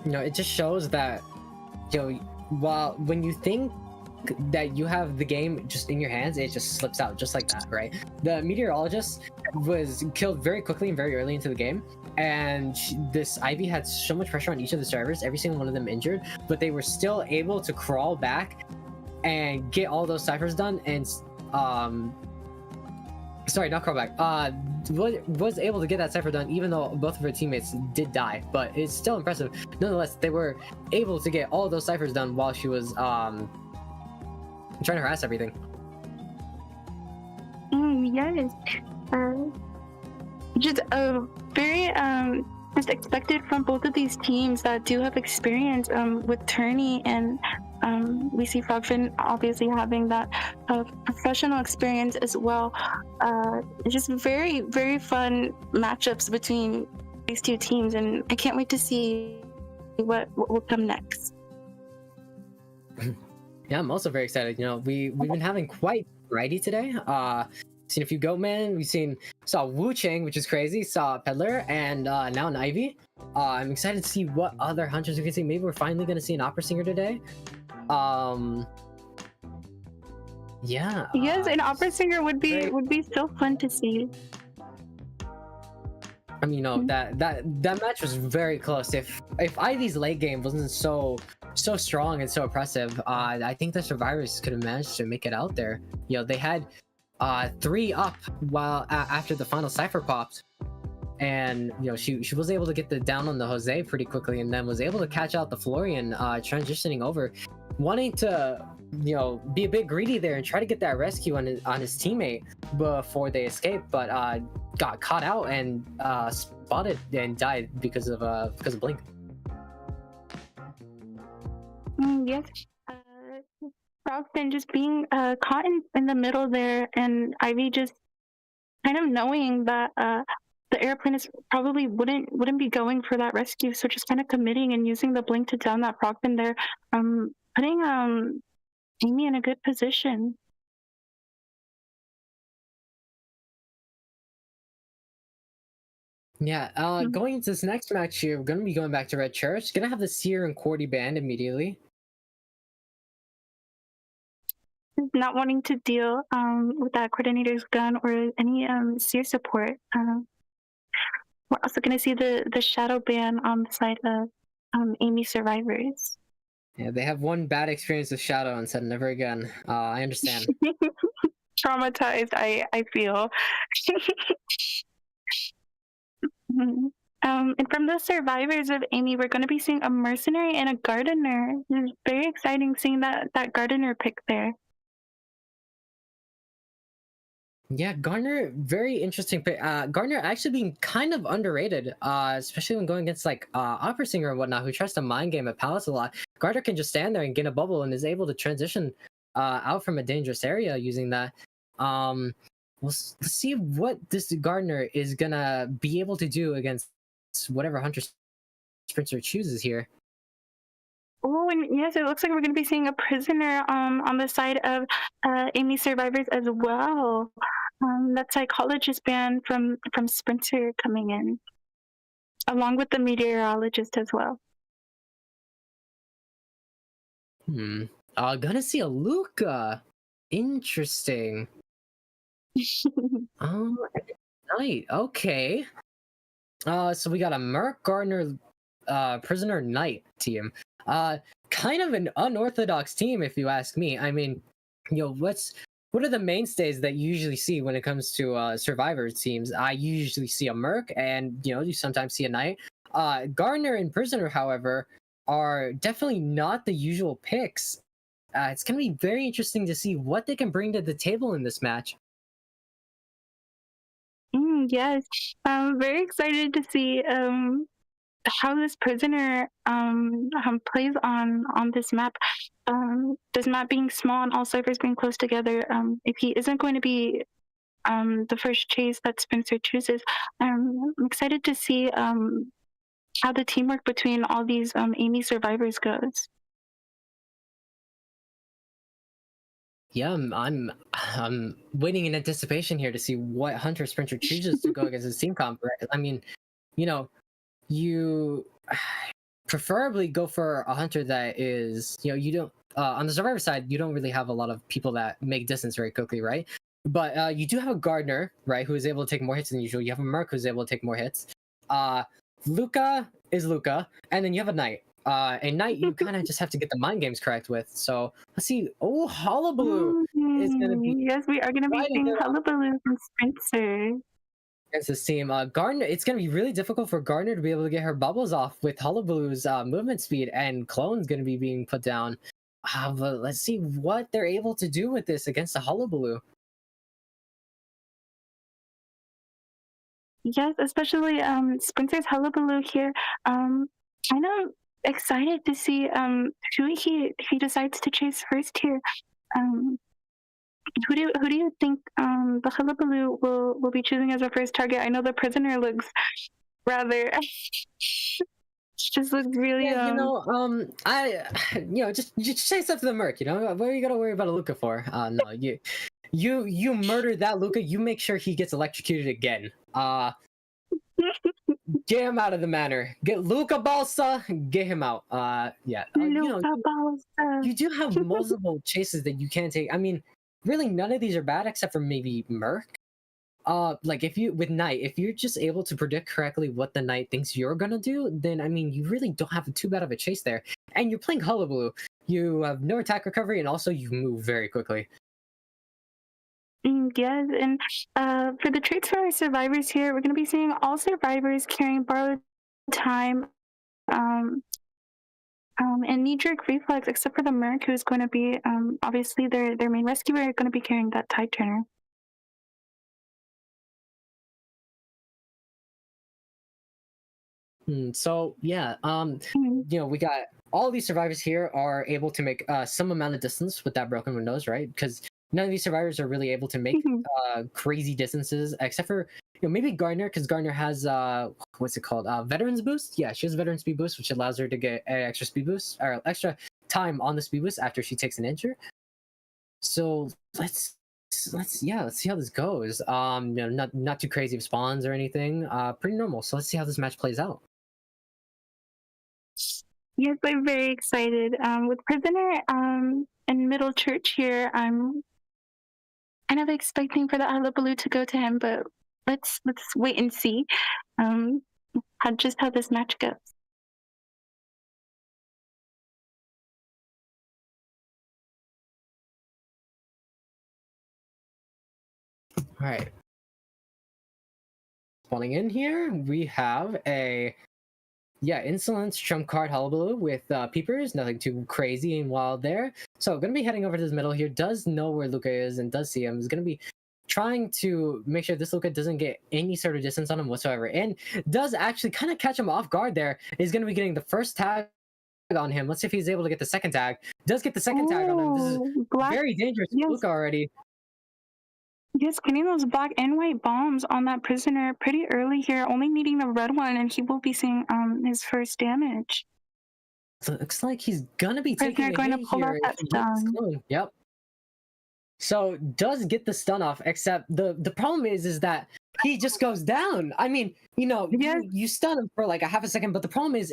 It just shows that, when you think that you have the game just in your hands, it just slips out just like that, right? The meteorologist was killed very quickly and very early into the game, and this Ivy had so much pressure on each of the survivors, every single one of them injured, but they were still able to crawl back and get all those ciphers done, and sorry, not callback. Was able to get that cipher done, even though both of her teammates did die. But it's still impressive, nonetheless. They were able to get all those ciphers done while she was trying to harass everything. Yes. Just very just expected from both of these teams that do have experience with tourney, and we see Frogfin obviously having that professional experience as well. Just very, very fun matchups between these two teams, and I can't wait to see what will come next. Yeah, I'm also very excited. You know, we've been having quite variety today. Seen a few Goatmen. Saw Wu Chang, which is crazy. Saw Peddler, and now an Ivy. I'm excited to see what other hunters we can see. Maybe we're finally gonna see an opera singer today. Yeah. Yes, an opera singer would be so fun to see. I mean, that match was very close. If Ivy's late game wasn't so strong and so oppressive, I think the survivors could have managed to make it out there. You know, they had 3 up while after the final cipher popped, and you know she was able to get the down on the Jose pretty quickly, and then was able to catch out the Florian, transitioning over, wanting to be a bit greedy there and try to get that rescue on his teammate before they escaped, but got caught out and spotted and died because of Blink. Yes. Frogfin just being caught in the middle there, and Ivy just kind of knowing that the airplane is probably wouldn't be going for that rescue, so just kind of committing and using the blink to down that Frogfin there, putting AMeY in a good position. Yeah, going into this next match here, we're going to be going back to Red Church. Going to have the Seer and Cordy band immediately. Not wanting to deal with that coordinator's gun or any Seer support. We're also going to see the shadow ban on the side of AMeY survivors. Yeah, they have one bad experience with shadow and said never again. I understand. Traumatized, I feel. And from the survivors of AMeY, we're going to be seeing a mercenary and a gardener. It's very exciting seeing that gardener pick there. Yeah, Garner, very interesting pick. Garner actually being kind of underrated, especially when going against like opera singer and whatnot, who tries to mind game at Palace a lot. Garner can just stand there and get a bubble and is able to transition out from a dangerous area using that. Let's see what this Gardener is gonna be able to do against whatever Hunter Sprinter chooses here. Oh, and yes, it looks like we're going to be seeing a prisoner on the side of AMeY survivors as well. That psychologist band from Sprinter coming in, along with the meteorologist as well. Gonna see a Luca. Interesting. Knight. Okay. So we got a Merc, Gardener, Prisoner, Knight team. Kind of an unorthodox team, if you ask me. I mean, what are the mainstays that you usually see when it comes to Survivor teams? I usually see a Merc, and you sometimes see a Knight. Gardener and Prisoner, however, are definitely not the usual picks. It's gonna be very interesting to see what they can bring to the table in this match. Yes, I'm very excited to see how this prisoner plays on this map. This map being small and all ciphers being close together, if he isn't going to be the first chase that Spencer chooses, I'm excited to see how the teamwork between all these AMeY survivors goes. Yeah, I'm waiting in anticipation here to see what Hunter Sprinter chooses to go against his team comp. I mean, you preferably go for a hunter that is, you don't on the survivor side, you don't really have a lot of people that make distance very quickly, right? But you do have a Gardener, right, who is able to take more hits than usual. You have a Merc who's able to take more hits. Luca is Luca, and then you have a Knight. and Knight, you kind of just have to get the mind games correct with. So let's see. Oh, Hullabaloo is gonna be Yes, we are gonna be fighting seeing it out Hullabaloo from Spencer. against this team. Gardner, it's gonna be really difficult for Gardner to be able to get her bubbles off with Hullabaloo's movement speed, and Clone's gonna be being put down. But let's see what they're able to do with this against the Hullabaloo. Yes, especially Spencer's Hullabaloo here. Kind of excited to see who he decides to chase first here. Um, who do you think the Hullabaloo will be choosing as a first target? I know the prisoner looks rather just looks really Yeah, I just say stuff to the Merc. What are you gonna worry about a Luca for? No, you murder that Luca. You make sure he gets electrocuted again. Get him out of the manor. Get Luca Balsa. Get him out. Yeah. Luca Balsa. You do have multiple chases that you can take. I mean, really, none of these are bad except for maybe Merc. Like if you're just able to predict correctly what the Knight thinks you're gonna do, then I mean, you really don't have too bad of a chase there. And you're playing Hullabaloo. You have no attack recovery, and also you move very quickly. Yes, and for the traits for our survivors here, we're going to be seeing all survivors carrying borrowed time and knee-jerk reflex, except for the Merc, who's going to be obviously their main rescuer, going to be carrying that tide turner. So yeah, we got all these survivors here are able to make some amount of distance with that broken windows, right? Because none of these survivors are really able to make crazy distances, except for maybe Gardner, because Gardner has what's it called? Veterans boost. Yeah, she has a veteran speed boost, which allows her to get an extra speed boost or extra time on the speed boost after she takes an injure. So let's see how this goes. Not too crazy of spawns or anything. Pretty normal. So let's see how this match plays out. Yes, I'm very excited. With Prisoner in Middle Church here, I'm kind of expecting for the Hullabaloo to go to him, but let's wait and see how this match goes. All right. Spawning in here, we have a Insolence trump card Hullabaloo with peepers, nothing too crazy and wild there. So gonna be heading over to this middle here, does know where Luca is and does see him, is gonna be trying to make sure this Luca doesn't get any sort of distance on him whatsoever, and does actually kind of catch him off guard there. Is gonna be getting the first tag on him. Let's see if he's able to get the second tag. Does get the second tag on him. This is very dangerous for Luca already. Yes, getting those black and white bombs on that prisoner pretty early here, only needing the red one, and he will be seeing his first damage. So it looks like he's gonna be taking a going hit to pull here. out that stun. Yep. So does get the stun off, except the problem is that he just goes down. I mean, you stun him for like a half a second, but the problem is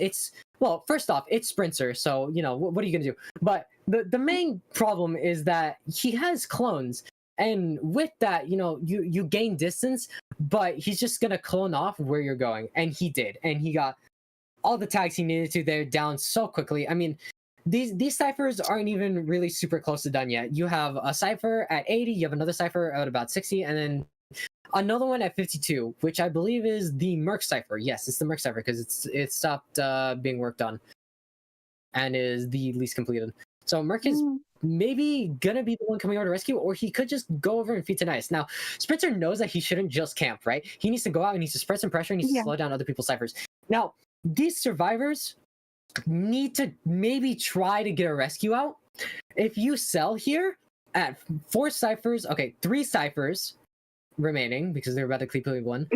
first off, it's Sprinter, so what are you gonna do? But the main problem is that he has clones. And with that, you gain distance, but he's just gonna clone off where you're going, and he did, and he got all the tags he needed to there down so quickly. I mean, these ciphers aren't even really super close to done yet. You have a cipher at 80, you have another cipher at about 60, and then another one at 52, which I believe is the Merc cipher. Yes, it's the Merc cipher because it stopped being worked on, and is the least completed. So Merc is maybe gonna be the one coming over to rescue, or he could just go over and feed to Nice. Now, Sprinter knows that he shouldn't just camp, right? He needs to go out, he needs to spread some pressure, he needs to slow down other people's ciphers. Now, these survivors need to maybe try to get a rescue out. If you sell here at 3 ciphers remaining, because they're about to keep one,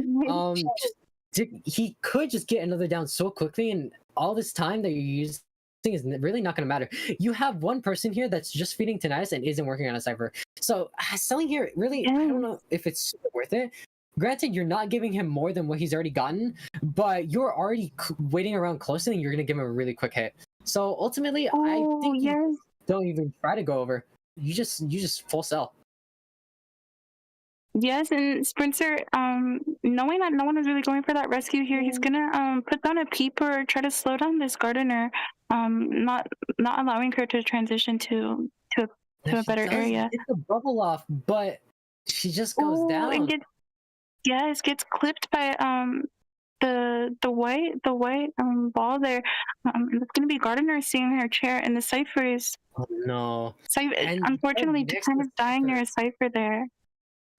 he could just get another down so quickly, and all this time that you use is really not going to matter. You have one person here that's just feeding to Nice and isn't working on a cipher. So selling here, really, I don't know if it's super worth it. Granted, you're not giving him more than what he's already gotten, but you're already waiting around close and you're going to give him a really quick hit. So ultimately, I think you don't even try to go over. You just full sell. Yes, and Spencer, knowing that no one is really going for that rescue here, he's gonna put down a peeper, try to slow down this gardener, not allowing her to transition to a She better does area. get the bubble off, but she just goes Oh, down. and gets clipped by the white ball there. And it's gonna be Gardner seeing her chair, and the cipher is Oh no! unfortunately next kind to of dying near a cipher there.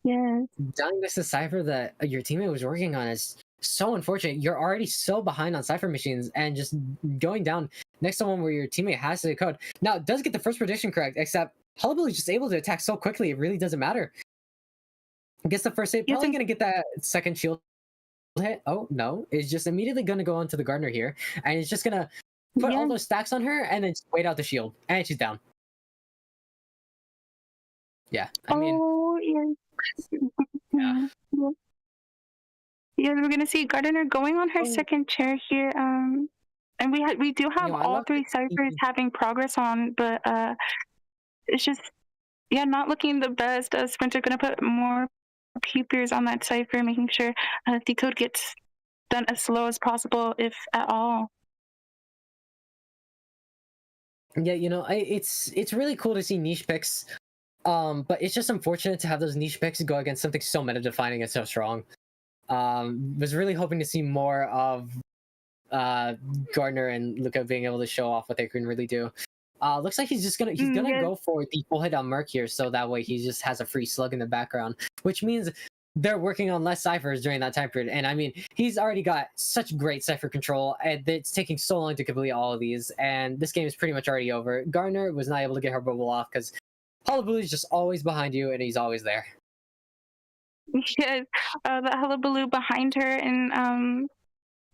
Yes. dying next to Cypher that your teammate was working on is so unfortunate. You're already so behind on Cypher machines, and just going down next to one where your teammate has the code. Now, it does get the first prediction correct, except Hullabaloo is just able to attack so quickly, it really doesn't matter. Gets the first hit, Yes, probably and- gonna get that second shield hit. Oh no, it's just immediately gonna go onto the Gardener here, and it's just gonna put all Yeah. those stacks on her, and then just wait out the shield, and she's down. Yeah, I mean, Oh, yes. Yeah. Yeah. Yeah, we're gonna see Gardner going on her Oh. second chair here. And we do have I all love three that ciphers having progress on, but it's just not looking the best. Spencer gonna put more peepers on that cipher, making sure the code gets done as slow as possible, if at all. Yeah, it's really cool to see niche picks. But it's just unfortunate to have those niche picks go against something so meta defining and so strong. Was really hoping to see more of Gardner and Luca being able to show off what they can really do. Looks like he's gonna Yes. go for the full hit on Merc here, so that way he just has a free slug in the background, which means they're working on less ciphers during that time period. And I mean, he's already got such great cipher control, and it's taking so long to complete all of these. And this game is pretty much already over. Gardner was not able to get her bubble off because Hullabaloo is just always behind you, and he's always there. Yes, the hullabaloo behind her, and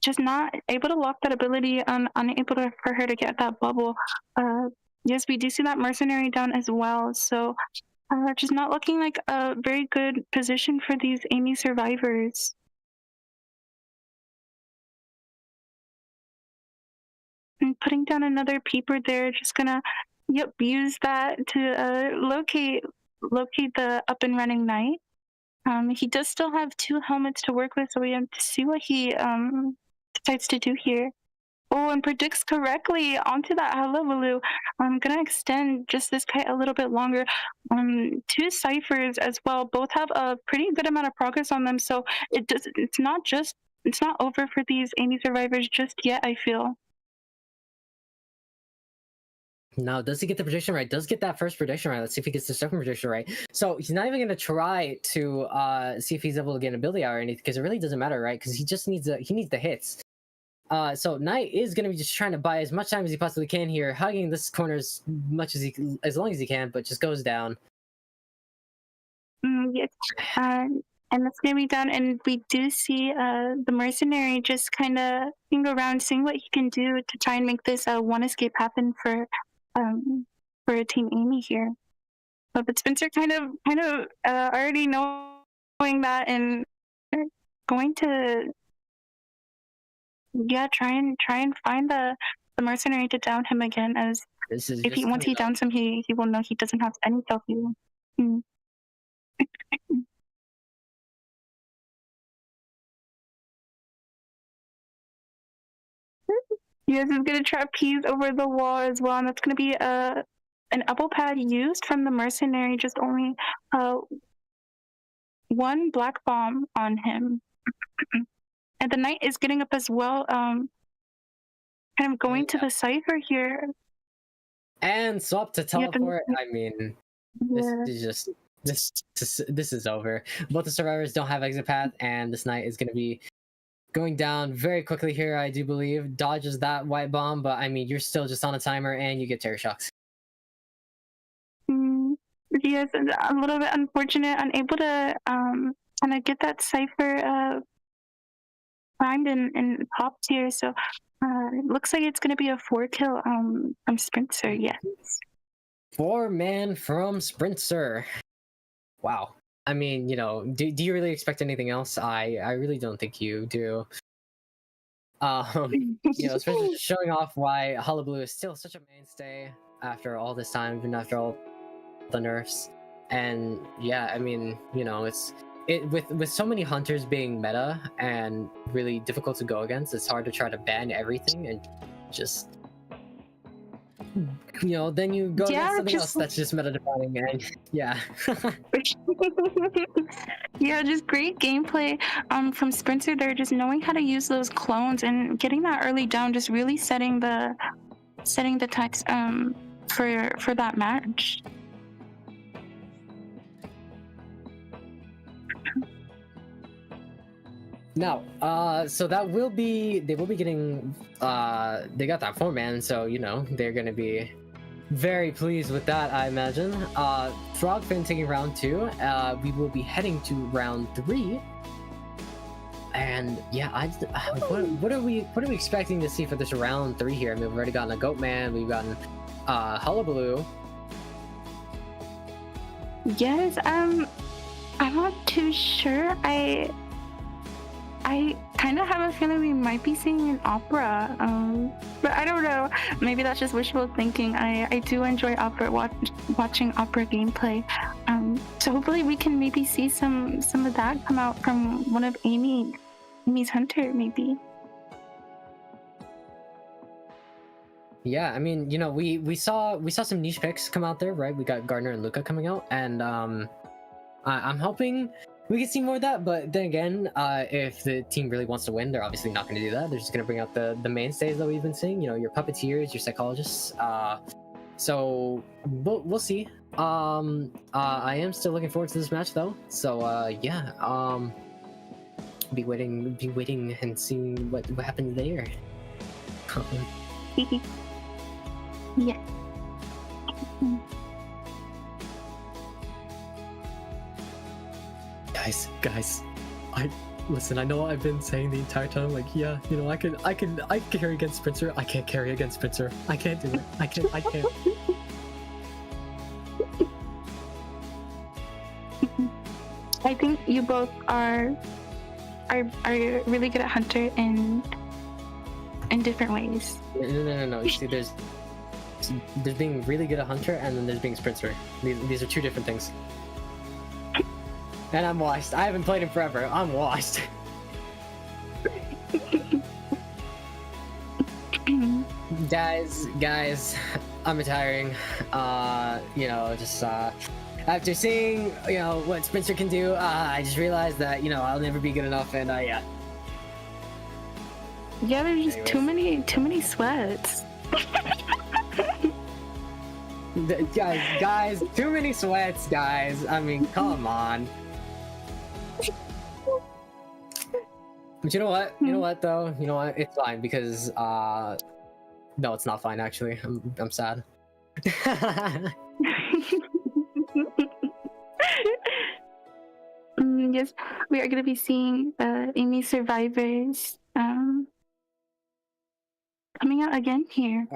just not able to lock that ability, unable for her to get that bubble. Yes, we do see that mercenary down as well. So just not looking like a very good position for these AMeY survivors. And putting down another peeper there, just gonna use that to locate the up and running knight. He does still have 2 helmets to work with, so we have to see what he decides to do here. Oh, and predicts correctly onto that hullabaloo. I'm gonna extend just this kite a little bit longer. 2 ciphers as well. Both have a pretty good amount of progress on them, so it's not over for these AMeY survivors just yet, I feel. Now, does he get the prediction right? Does get that first prediction right? Let's see if he gets the second prediction right. So he's not even going to try to see if he's able to get an ability out or anything, because it really doesn't matter, right? Because he just needs the hits. So Knight is going to be just trying to buy as much time as he possibly can here, hugging this corner as long as he can, but just goes down. Yes. And that's gonna be done. And we do see the mercenary just kind of being around, seeing what he can do to try and make this one escape happen for Team AMeY here. But Spencer kind of already knowing that, and going to try and find the mercenary to down him again, as This is if once he downs him, he will know he doesn't have any self healing. Yes, is gonna trapeze over the wall as well, and that's gonna be an elbow pad used from the mercenary. Just only 1 black bomb on him, and the knight is getting up as well. Kind of going to the cipher here, and swap to teleport. I mean, yeah. this is over. Both the survivors don't have exit path, and this knight is going to be going down very quickly here, I do believe. Dodges that white bomb, but I mean, you're still just on a timer, and you get terror shocks. Yes, a little bit unfortunate, unable to kind of get that cipher primed and popped here. So it looks like it's going to be a 4 kill from Spencer. Yes. 4-man from Sprinter. Wow. I mean, do you really expect anything else? I really don't think you do. Especially just showing off why Hullabaloo is still such a mainstay after all this time, even after all the nerfs. And yeah, I mean, it's with so many hunters being meta and really difficult to go against, it's hard to try to ban everything and just then you go against something else that's just meta defining, and yeah. Yeah, just great gameplay from Sprinter there, just knowing how to use those clones and getting that early down, just really setting the text for that match. Now, so they will be getting, they got that 4-man, so they're gonna be very pleased with that, I imagine. Frogfin taking round 2. We will be heading to round 3. And yeah, what are we expecting to see for this round 3 here? I mean, we've already gotten a Goatman, we've gotten Hullabaloo. Yes, I'm not too sure. I kind of have a feeling we might be seeing an opera, but I don't know. Maybe that's just wishful thinking. I do enjoy watching opera gameplay, so hopefully we can maybe see some of that come out from one of AMeY's hunter, maybe. Yeah, I mean, we saw some niche picks come out there, right? We got Gardner and Luca coming out, and I'm hoping we can see more of that. But then again, if the team really wants to win, they're obviously not going to do that. They're just going to bring out the mainstays that we've been seeing. Your puppeteers, your psychologists. So we'll see. I am still looking forward to this match, though. So yeah, be waiting and seeing what happens there. Yeah. Guys, listen. I know I've been saying the entire time, like, yeah, I can carry against Spencer. I can't carry against Spencer. I can't do it. I can't. I think you both are really good at hunter in different ways. No. You see, there's being really good at hunter, and then there's being Sprinter. These are two different things. And I'm washed. I haven't played him forever. I'm washed. guys, I'm retiring. Just after seeing what Spencer can do, I just realized that I'll never be good enough, and yeah. Yeah, there's just too many sweats. guys, too many sweats, guys. I mean, come on. But you know what? Though? You know what? It's fine because no, it's not fine actually. I'm sad. Yes, we are gonna be seeing AMeY Survivors coming out again here.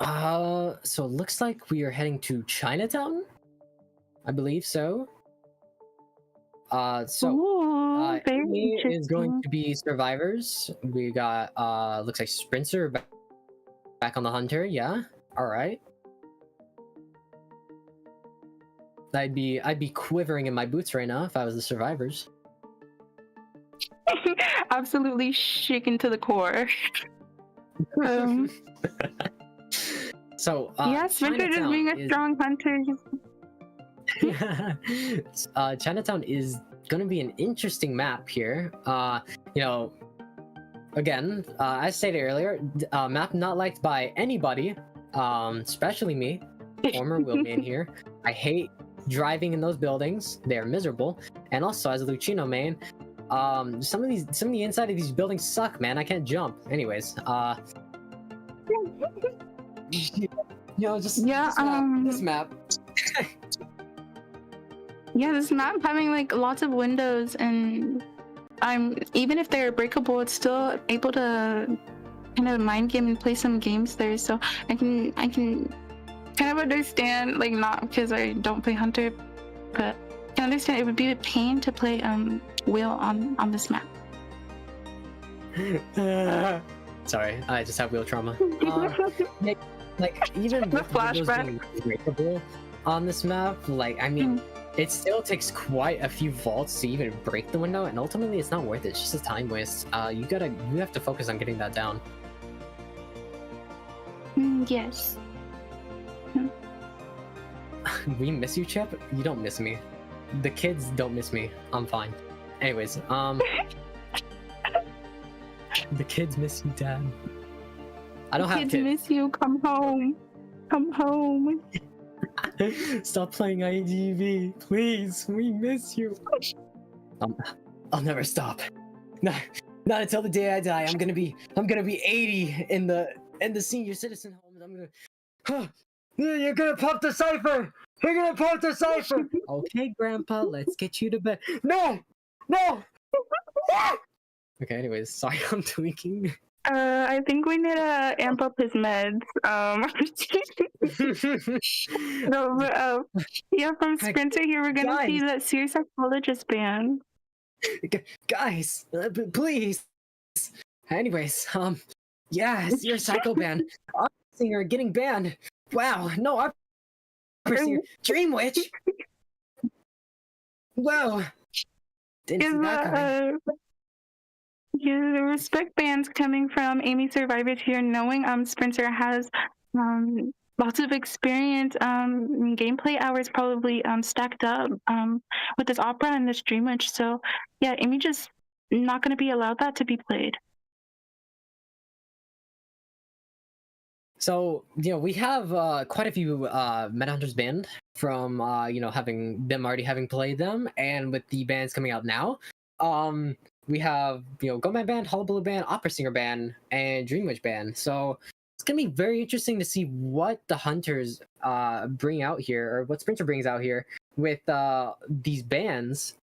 So it looks like we are heading to Chinatown. I believe so. Very AMeY is going to be Survivors. We got looks like Sprinter back on the hunter. Yeah. All right. I'd be quivering in my boots right now if I was the Survivors. Absolutely shaken to the core. So yeah, Sprinter just being a strong hunter. Chinatown is going to be an interesting map here. Again, as stated earlier, map not liked by anybody, especially me, former wheelman here. I hate driving in those buildings; they're miserable. And also, as a Lucino main, some of the inside of these buildings suck, man. I can't jump. Anyways, this map. Yeah, this map having like lots of windows, and even if they're breakable, it's still able to kind of mind game and play some games there. So I can kind of understand, like, not because I don't play hunter, but I can understand it would be a pain to play wheel on this map. Sorry, I just have wheel trauma. Like even the with windows flashback being breakable on this map, like, I mean, it still takes quite a few vaults to even break the window, and ultimately it's not worth it. It's just a time waste. You have to focus on getting that down. Yes. We miss you, Chip. You don't miss me. The kids don't miss me. I'm fine. Anyways, the kids miss you, Dad. I don't have Kids kids. miss you. Come home. Come home. Stop playing IGV, please. We miss you. I'll never stop. Not until the day I die. I'm gonna be 80 in the senior citizen home. I'm gonna. You're gonna pump the cipher. You're gonna pump the cipher. Okay, Grandpa. Let's get you to bed. No. Okay. Anyways, sorry, I'm tweaking. I think we need to amp up his meds. No, but yeah, from Sprinter here, we're gonna see that serious psychologist band. Guys, please. Anyways, yes, your psycho band. Our singer getting banned. Wow, no, our singer, Dream Witch. Wow. Didn't see that coming. Yeah, the respect bands coming from AMeY survivors here, knowing Sprinter has lots of experience, gameplay hours probably stacked up with this opera and this Dream Witch. So yeah, AMeY just not going to be allowed that to be played. So, we have quite a few Meta Hunters banned from already having played them, and with the bands coming out now, we have Goman band, Hullabaloo band, Opera Singer band, and Dream Witch band. So it's gonna be very interesting to see what the Hunters bring out here, or what Sprinter brings out here with these bands.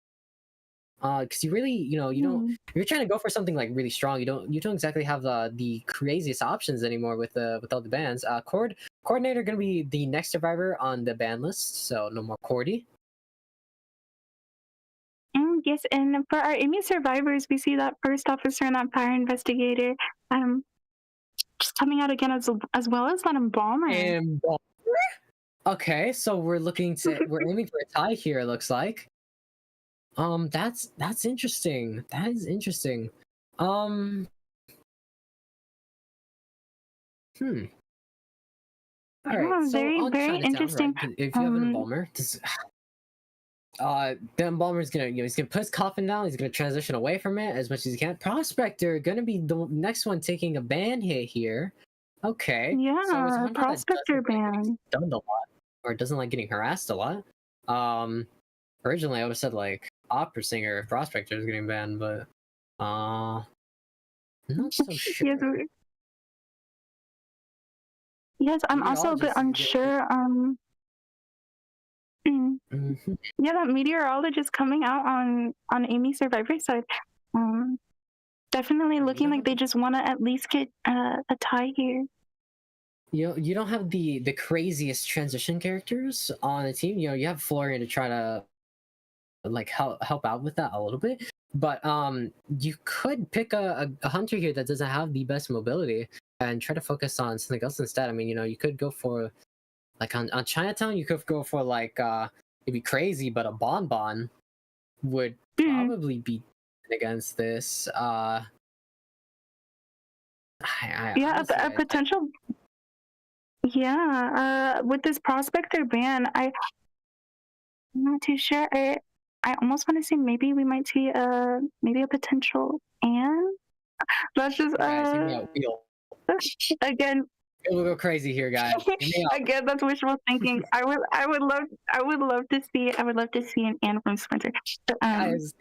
Because you really, you don't. If you're trying to go for something like really strong, you don't exactly have the craziest options anymore with all the bands. Coordinator gonna be the next survivor on the ban list, so no more Cordy. Yes, and for our AMeY survivors, we see that first officer and that fire investigator just coming out again as well as that embalmer. Okay, so we're aiming for a tie here, it looks like. That's interesting. That is interesting. All right, so very on very Chinatown, interesting. right, if you have an embalmer, the embalmer's gonna he's gonna put his coffin down. He's gonna transition away from it as much as he can. Prospector gonna be the next one taking a ban hit here. Okay. Yeah, so it's a hunter that Prospector doesn't like getting ban. stunned a lot, or doesn't like getting harassed a lot. Originally I would have said like Opera Singer if Prospector is getting banned, but I'm not so sure. Yes, I'm also a bit unsure. Yeah, that meteorologist coming out on AMeY survivor side. Definitely looking like they just want to at least get a tie here. You don't have the craziest transition characters on the team. You have Florian to try to like help out with that a little bit, but you could pick a hunter here that doesn't have the best mobility and try to focus on something else instead. I mean, you could go for like on Chinatown, you could go for like it'd be crazy, but a bonbon would probably be against this. A potential. Yeah, with this Prospector ban, I'm not too sure. I almost want to say maybe we might see maybe a potential Anne. That's just again. We'll go crazy here, guys. Again, that's wishful thinking. I would love to see an Anne from Sprinter.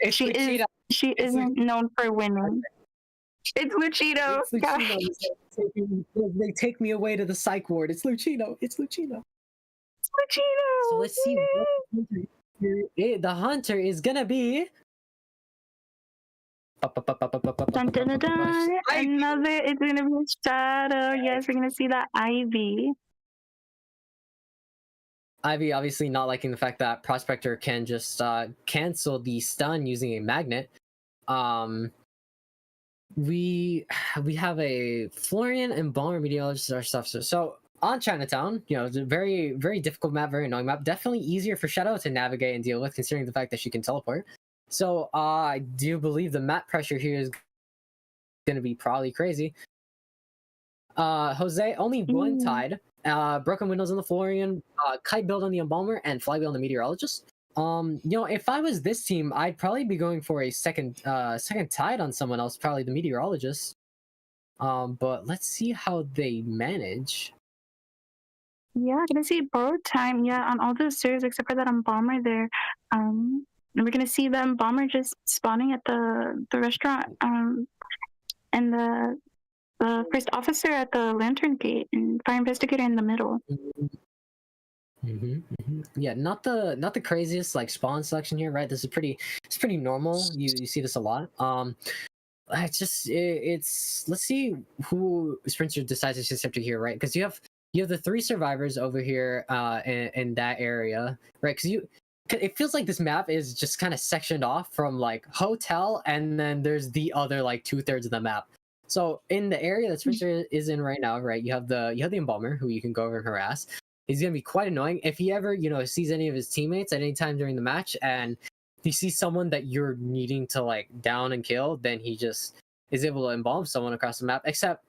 She isn't known for winning. It's Lucino. They take me away to the psych ward. It's Lucino. So let's see what the hunter is gonna be. Dun, dun, dun, dun. It's gonna be a shadow. Yes, we're gonna see that Ivy. Ivy obviously not liking the fact that Prospector can just cancel the stun using a magnet. We have a Florian and Balmer meteorologist our stuff. So on Chinatown. You know, it's a very, very difficult map, very annoying map. Definitely easier for Shadow to navigate and deal with, considering the fact that she can teleport. So I do believe the map pressure here is going to be probably crazy. Jose, only one tide. Broken windows on the Florian, kite build on the Embalmer, and fly build on the Meteorologist. You know, if I was this team, I'd probably be going for a second tide on someone else, probably the Meteorologist. But let's see how they manage. Yeah, gonna see borrowed time. Yeah, on all those stairs except for that Embalmer there. And we're gonna see the Embalmer just spawning at the restaurant. And the first officer at the Lantern Gate and Fire Investigator in the middle. Yeah, not the craziest like spawn selection here, right? This is pretty normal. You see this a lot. It's let's see who Sprinter decides to accept here, right? Because you have the 3 survivors over here in that area, right? Because it feels like this map is just kind of sectioned off from like hotel, and then there's the other like 2/3 of the map. So in the area that Spencer is in right now, right, you have the Embalmer, who you can go over and harass. He's gonna be quite annoying if he ever, you know, sees any of his teammates at any time during the match, and he sees someone that you're needing to like down and kill, then he just is able to embalm someone across the map. Except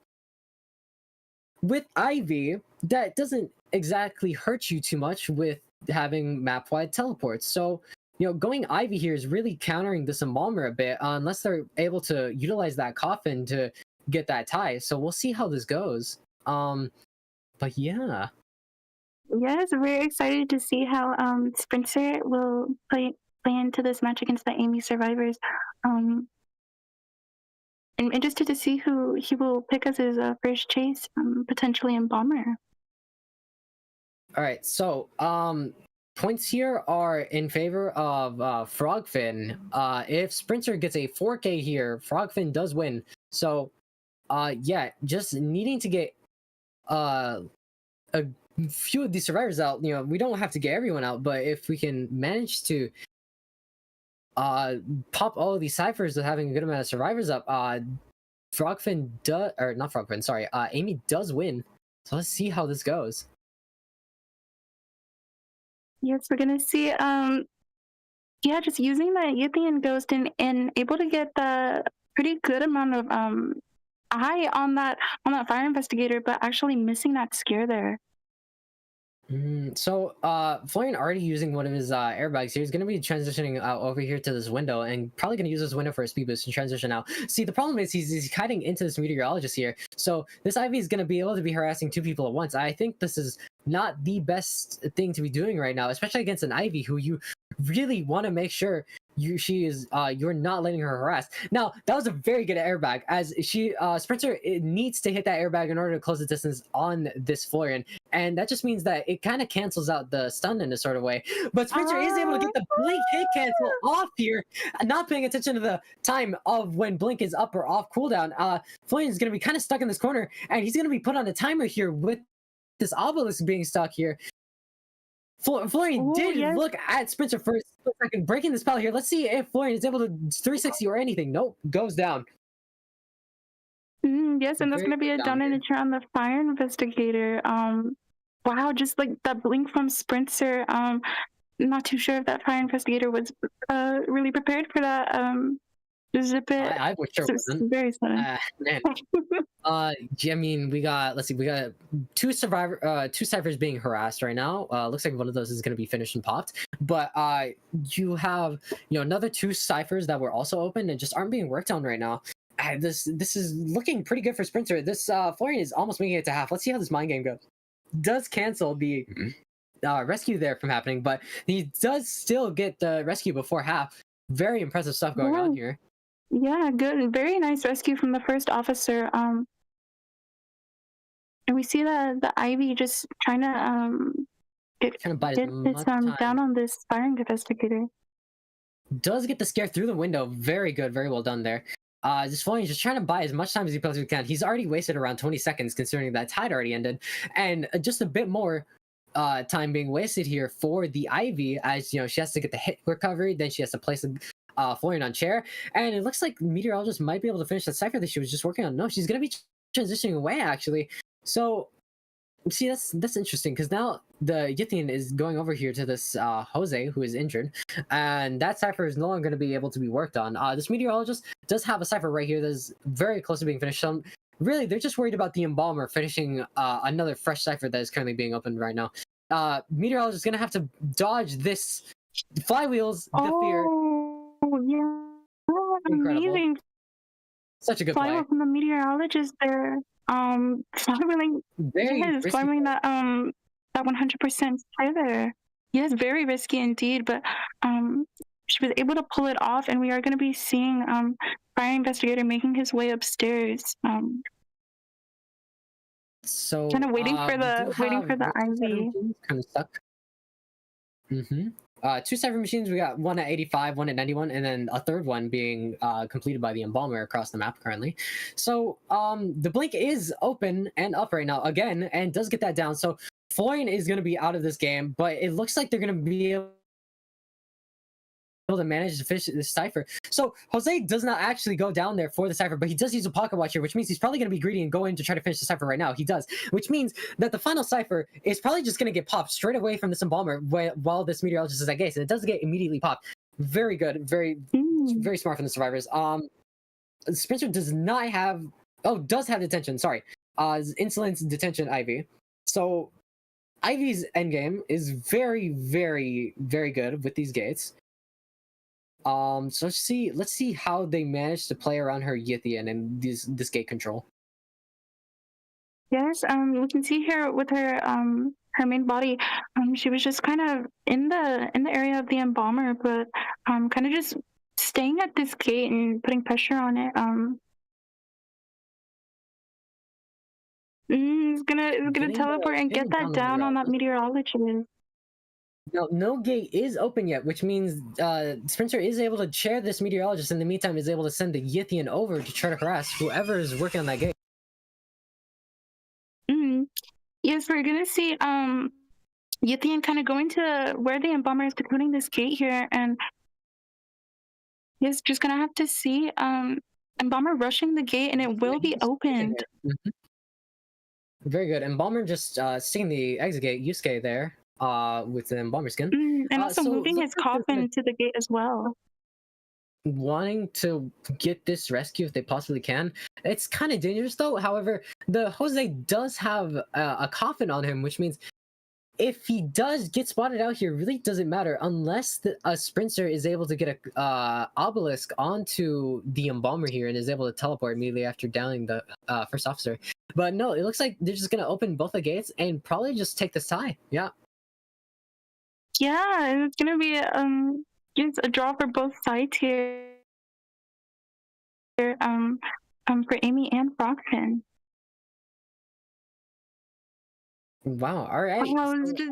with Ivy, that doesn't exactly hurt you too much with having map-wide teleports. So, you know, going Ivy here is really countering this Embalmer a bit, unless they're able to utilize that coffin to get that tie. So we'll see how this goes. But yeah. Yes, we're excited to see how Spencer will play into this match against the AMeY survivors. I'm interested to see who he will pick as his first chase, potentially Embalmer. All right, so points here are in favor of Frogfin. If Sprinter gets a 4K here, Frogfin does win. So, yeah, just needing to get a few of these survivors out. You know, we don't have to get everyone out, but if we can manage to pop all of these ciphers with having a good amount of survivors up, Frogfin does, or not Frogfin, sorry, AMeY does win. So let's see how this goes. Yes, we're gonna see. Yeah, just using the Yuthian Ghost and able to get the pretty good amount of eye on that Fire Investigator, but actually missing that scare there. So Florian already using one of his airbags here. He's going to be transitioning over here to this window, and probably going to use this window for a speed boost and transition out. See, the problem is he's kiting into this Meteorologist here. So this Ivy is going to be able to be harassing 2 people at once. I think this is not the best thing to be doing right now, especially against an Ivy who you really want to make sure you're not letting her harass. Now, that was a very good airbag, as Sprinter needs to hit that airbag in order to close the distance on this Florian, and that just means that it kind of cancels out the stun in a sort of way. But Sprinter is able to get the blink hit cancel off here, not paying attention to the time of when blink is up or off cooldown. Florian is going to be kind of stuck in this corner, and he's going to be put on a timer here with this obelisk being stuck here. Florian did look at Sprinter for a split second, breaking the spell here. Let's see if Florian is able to 360 or anything. Nope, goes down. Yes, and that's going to be a down nature on the Fire Investigator. Wow, just like that blink from Sprinter. Not too sure if that Fire Investigator was really prepared for that. Zip it. I was sure wasn't. Very sudden. Man. I mean, we got 2 ciphers being harassed right now. Looks like one of those is going to be finished and popped. But you have another 2 ciphers that were also open and just aren't being worked on right now. This is looking pretty good for Sprinter. This Florian is almost making it to half. Let's see how this mind game goes. Does cancel the rescue there from happening, but he does still get the rescue before half. Very impressive stuff going on here. Yeah, good. Very nice rescue from the first officer. And we see the Ivy just trying to get down on this Fire Investigator. Does get the scare through the window. Very good. Very well done there. This Florian is just trying to buy as much time as he possibly can. He's already wasted around 20 seconds considering that tide already ended. And just a bit more time being wasted here for the Ivy, as she has to get the hit recovery, then she has to place Florian on chair, and it looks like Meteorologist might be able to finish that cipher that she was just working on. No, she's going to be transitioning away, actually. So See, that's interesting because now the Yithian is going over here to this Jose who is injured, and that cipher is no longer going to be able to be worked on. This meteorologist does have a cipher right here that's very close to being finished. So really, they're just worried about the embalmer finishing another fresh cipher that is currently being opened right now. Meteorologist is going to have to dodge this flywheels. The fear. Oh, yeah. Incredible. Amazing. Such a good play. Flywheel from the meteorologist there. Flywheeling. Very Yes, risky. flywheeling that 100% play there. Yes, very risky indeed, but she was able to pull it off, and we are going to be seeing fire investigator making his way upstairs. So Kind of waiting for the IV. Kind of stuck. Two cipher machines. We got one at 85, one at 91, and then a third one being completed by the embalmer across the map currently. So the blink is open and up right now again, and does get that down. So Florian is going to be out of this game, but it looks like they're going to be able to manage to finish this cipher. So Jose does not actually go down there for the cipher, but he does use a pocket watch here, which means he's probably going to be greedy and go in to try to finish the cipher right now. He does, which means that the final cipher is probably just going to get popped straight away from this embalmer while this meteorologist is at gate. And it does get immediately popped. Very good, very smart from the survivors. Spencer does not have, does have detention. Sorry, insolence detention IV. So Ivy's endgame is very, very, very good with these gates. So let's see how they manage to play around her Yithian and this gate control. Yes, we can see here with her her main body. She was just kind of in the area of the embalmer, but kind of just staying at this gate and putting pressure on it. It's gonna teleport and get that down on that meteorologist. No gate is open yet, which means Spencer is able to chair this meteorologist. In the meantime, is able to send the Yithian over to try to harass whoever is working on that gate. Yes, we're gonna see Yithian kind of going to where the embalmer is putting this gate here, and yes, just gonna have to see embalmer rushing the gate, and it will be opened. Very good. Embalmer just sticking the exit gate Yusuke there with the embalmer skin. And also moving his coffin to the gate as well. Wanting to get this rescue if they possibly can. It's kind of dangerous though. However, the Jose does have a coffin on him, which means if he does get spotted out here, really doesn't matter unless a sprinter is able to get a obelisk onto the embalmer here and is able to teleport immediately after downing the first officer. But no, it looks like they're just gonna open both the gates and probably just take this tie. Yeah, it's gonna be it's a draw for both sides here. For AMeY and Frogfin. Wow, all right. Wow, it was just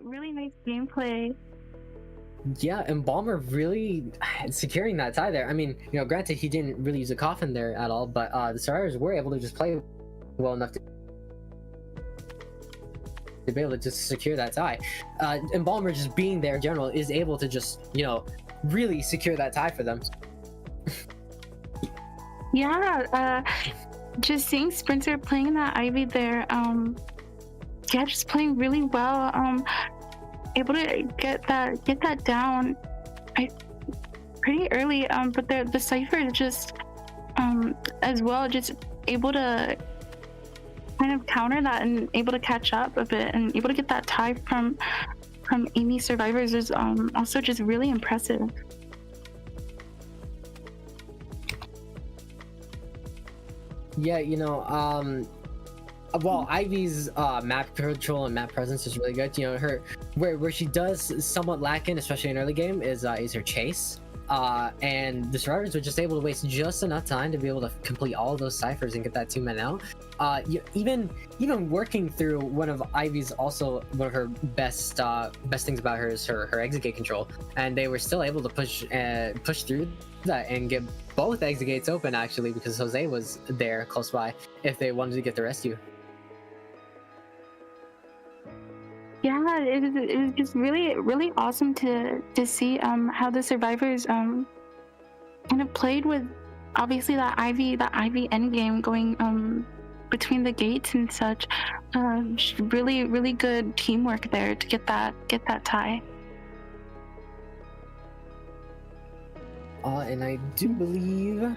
really nice gameplay. Yeah, Embalmer really securing that tie there. I mean, granted he didn't really use a coffin there at all, but the survivors were able to just play well enough to be able to just secure that tie. Embalmer just being there in general is able to just, really secure that tie for them. Yeah, just seeing Sprinter playing that Ivy there, just playing really well. Able to get that down pretty early. But the cipher is just as well, just able to kind of counter that and able to catch up a bit and able to get that tie from AMeY survivors is also just really impressive. Yeah, well, Ivy's map control and map presence is really good. Her where she does somewhat lack in, especially in early game, is her chase. And the survivors were just able to waste just enough time to be able to complete all of those ciphers and get that 2 men out. Even working through one of Ivy's, also one of her best things about her is her exit gate control, and they were still able to push through that and get both exit gates open actually, because Jose was there close by if they wanted to get the rescue. Yeah, it was just really awesome to see how the survivors kind of played with obviously that Ivy endgame going between the gates and such. Really, really good teamwork there to get that tie. And I do believe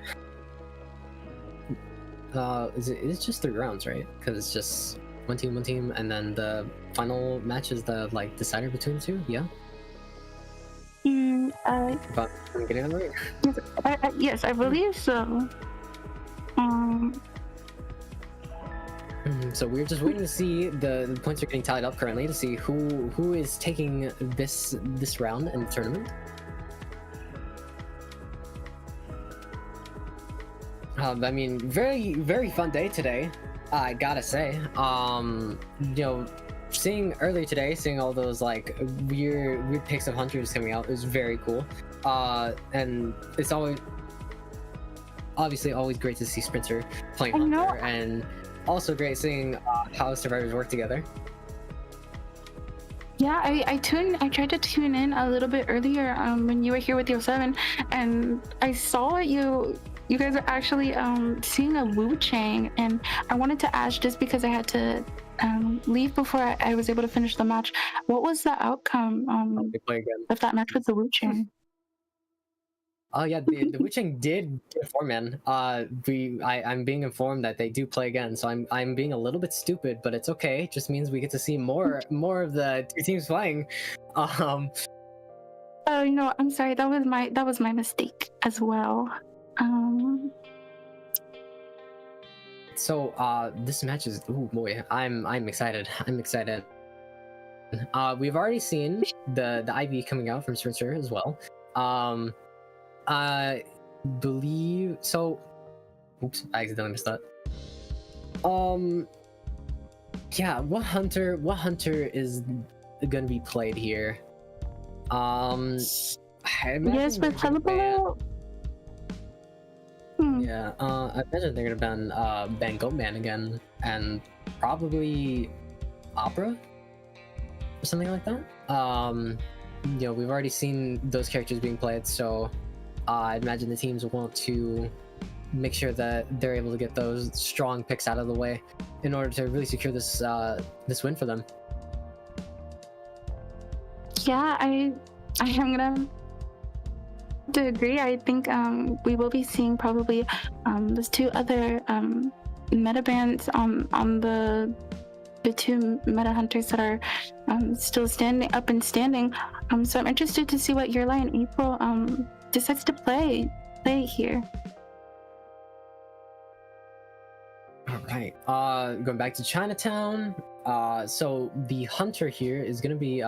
it's just 3 rounds, right? Because it's just one team, and then the final match is the like decider between the two. Yeah. If I'm getting it right. Yes, I believe so. So we're just waiting to see the points are getting tied up currently to see who is taking this round in the tournament. I mean, very, very fun day today, I gotta say. You know, seeing earlier today, seeing all those like weird pics of hunters coming out is very cool. And it's obviously always great to see Sprinter playing hunter, and also great seeing how survivors work together. Yeah, I tried to tune in a little bit earlier when you were here with Yo7, and I saw you guys are actually seeing a Wu Chang, and I wanted to ask, just because I had to leave before I was able to finish the match, what was the outcome of that match with the Wu Chang? Oh yeah, the Wu Chang did get a 4-man. I'm being informed that they do play again, so I'm being a little bit stupid, but it's okay. It just means we get to see more of the 2 teams playing. Oh, no, I'm sorry. That was my mistake as well. So this match is, oh boy, I'm excited. I'm excited. We've already seen the IV coming out from Switcher as well. I believe so. Oops, I accidentally missed that. Yeah, what hunter is gonna be played here? Yes, with Hullabaloo. Yeah, I imagine they're gonna ban Goatman again, and probably Opera or something like that. You know, we've already seen those characters being played, so I imagine the teams want to make sure that they're able to get those strong picks out of the way in order to really secure this this win for them. Yeah, I am gonna to agree. I think we will be seeing probably those 2 other meta bands on the 2 meta hunters that are still standing. So I'm interested to see what Your Line April decides to play here. All right. Going back to Chinatown. So the hunter here is gonna be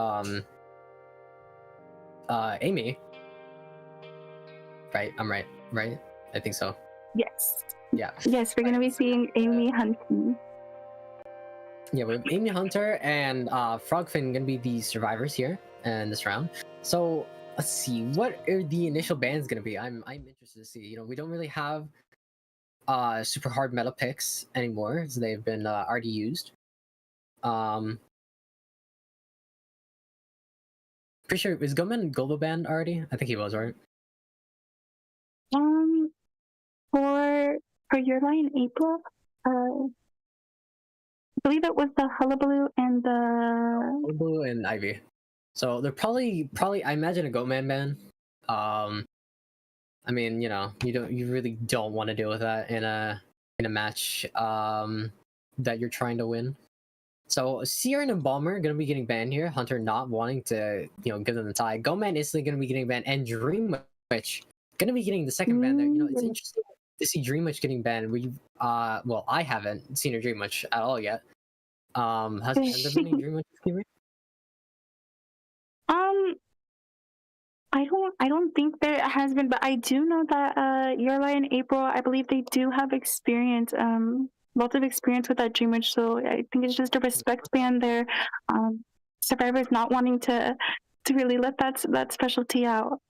AMeY. Right, I'm right, I think so. Yes. Yeah. Yes, we're gonna be seeing AMeY hunting. Yeah, we have AMeY Hunter and Frogfin gonna be the survivors here in this round. So let's see, what are the initial bans gonna be? I'm interested to see. You know, we don't really have super hard meta picks anymore, as they've been already used. Pretty sure, is Goman Goldo banned already? I think he was, right? For Your Line April, I believe it was the Hullabaloo and the Hullabaloo and Ivy. So they're probably I imagine a Goatman ban. I mean, you know, you really don't want to deal with that in a match that you're trying to win. So Seer and Embalmer are gonna be getting banned here. Hunter not wanting to, you know, give them the tie. Goatman instantly gonna be getting banned, and Dream Witch gonna be getting the second ban there. You know, it's interesting to see Dream Witch getting banned. Well, I haven't seen a Dream Witch at all yet. Has there been any Dream Witch, Kiwi? I don't think there has been, but I do know that Your Line April, I believe they do have experience, lots of experience with that Dream Witch, so I think it's just a respect ban there. Survivors not wanting to really let that specialty out.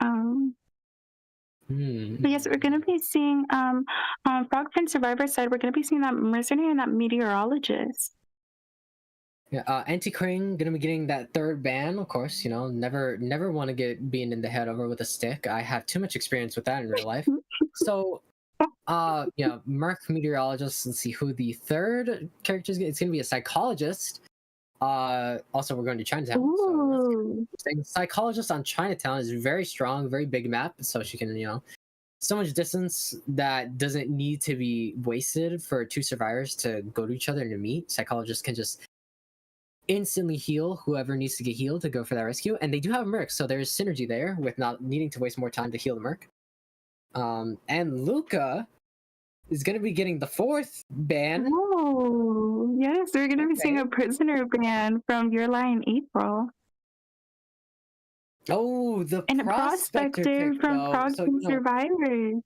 But yes, we're gonna be seeing on Frogfin Survivor side, we're gonna be seeing that mercenary and that meteorologist. Yeah, Anti-Kring gonna be getting that 3rd ban, of course. You know, never want to get beaten in the head over with a stick. I have too much experience with that in real life. So Merc meteorologist. Let's see who the third character is. It's gonna be a psychologist. Also we're going to Chinatown. Ooh. So psychologist on Chinatown is very strong, very big map, so she can, so much distance that doesn't need to be wasted for two survivors to go to each other and to meet. Psychologists can just instantly heal whoever needs to get healed to go for that rescue, and they do have a merc, so there's synergy there with not needing to waste more time to heal the merc. And Luca is going to be getting the fourth ban. Oh, yes, we're going to be seeing a prisoner ban from Your Lie in April. Oh, the and a prospector pick, from though. Frogfin Survivors.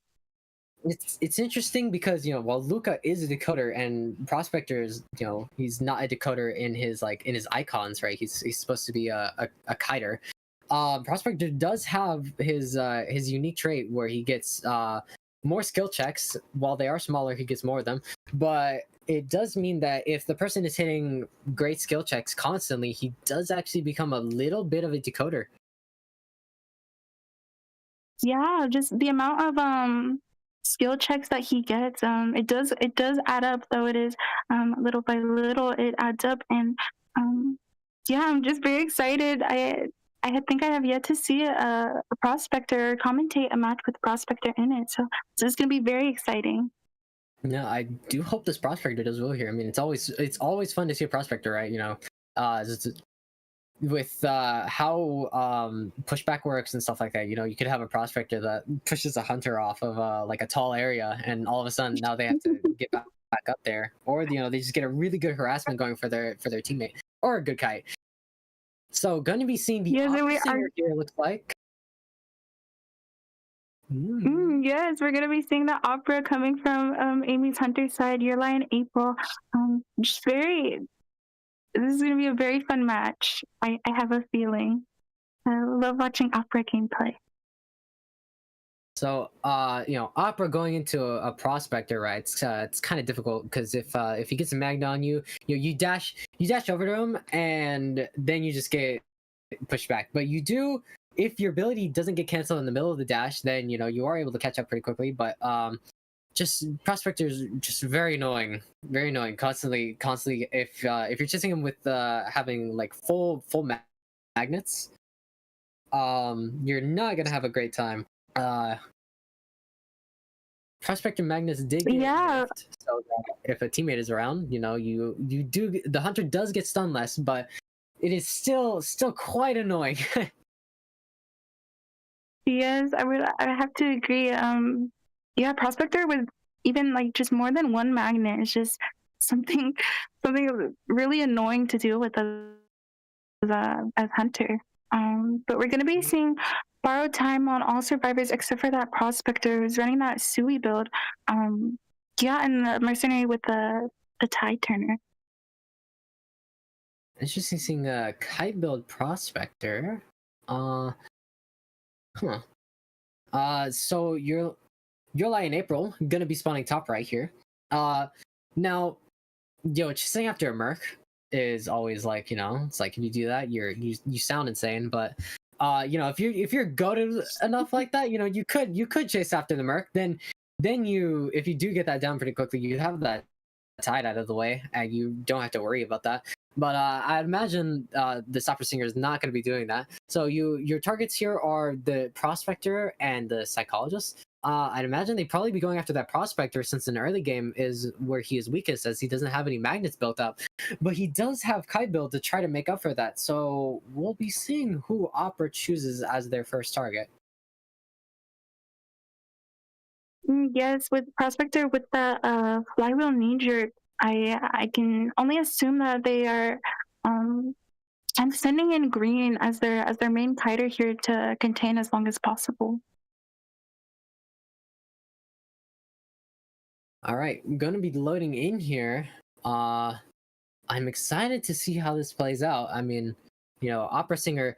It's interesting because while Luca is a decoder and Prospector is he's not a decoder in his icons, right? He's supposed to be a kiter. Prospector does have his unique trait where he gets more skill checks. While they are smaller, he gets more of them. But it does mean that if the person is hitting great skill checks constantly, he does actually become a little bit of a decoder. Yeah, just the amount of skill checks that he gets, it does add up, though it is little by little it adds up. And yeah, I'm just very excited. I think I have yet to see a prospector commentate a match with prospector in it, so it's gonna be very exciting. Yeah, I do hope this prospector does well here. I mean, it's always fun to see a prospector, right? With how pushback works and stuff like that, you could have a prospector that pushes a hunter off of like a tall area, and all of a sudden now they have to get back up there, or they just get a really good harassment going for their teammate, or a good kite. So going to be seeing the singer here, looks like. Yes, we're gonna be seeing the opera coming from AMeY's Hunter side, Your Lie in April. This is going to be a very fun match. I have a feeling. I love watching opera gameplay. So, opera going into a prospector, right? It's kind of difficult because if he gets a magna on you, you dash over to him, and then you just get pushed back. But you do, if your ability doesn't get canceled in the middle of the dash, then you are able to catch up pretty quickly. But just prospectors just very annoying, constantly. If you're chasing him with having like full magnets, you're not gonna have a great time. Prospector magnets did get nerfed, so that if a teammate is around, the hunter does get stun less, but it is still quite annoying. Yes, I have to agree. Yeah, prospector with even like just more than one magnet is just something really annoying to deal with as hunter. But we're gonna be seeing borrowed time on all survivors except for that prospector who's running that Sui build. Yeah, and the mercenary with the tide turner. Interesting seeing a kite build prospector. So Your Lie in April gonna be spawning top right here. Now, chasing after a merc is always like, it's like if you do that, you sound insane. But if you're goated enough like that, you could chase after the merc. Then if you do get that down pretty quickly, you have that tide out of the way, and you don't have to worry about that. But I imagine this opera singer is not going to be doing that. So your targets here are the prospector and the psychologist. I'd imagine they'd probably be going after that prospector, since in early game is where he is weakest, as he doesn't have any magnets built up. But he does have kite build to try to make up for that. So we'll be seeing who opera chooses as their first target. Yes, with prospector with the flywheel knee jerk, I can only assume that they are I'm sending in green as their main kiter here to contain as long as possible. All right, I'm gonna be loading in here. I'm excited to see how this plays out. I mean, opera singer,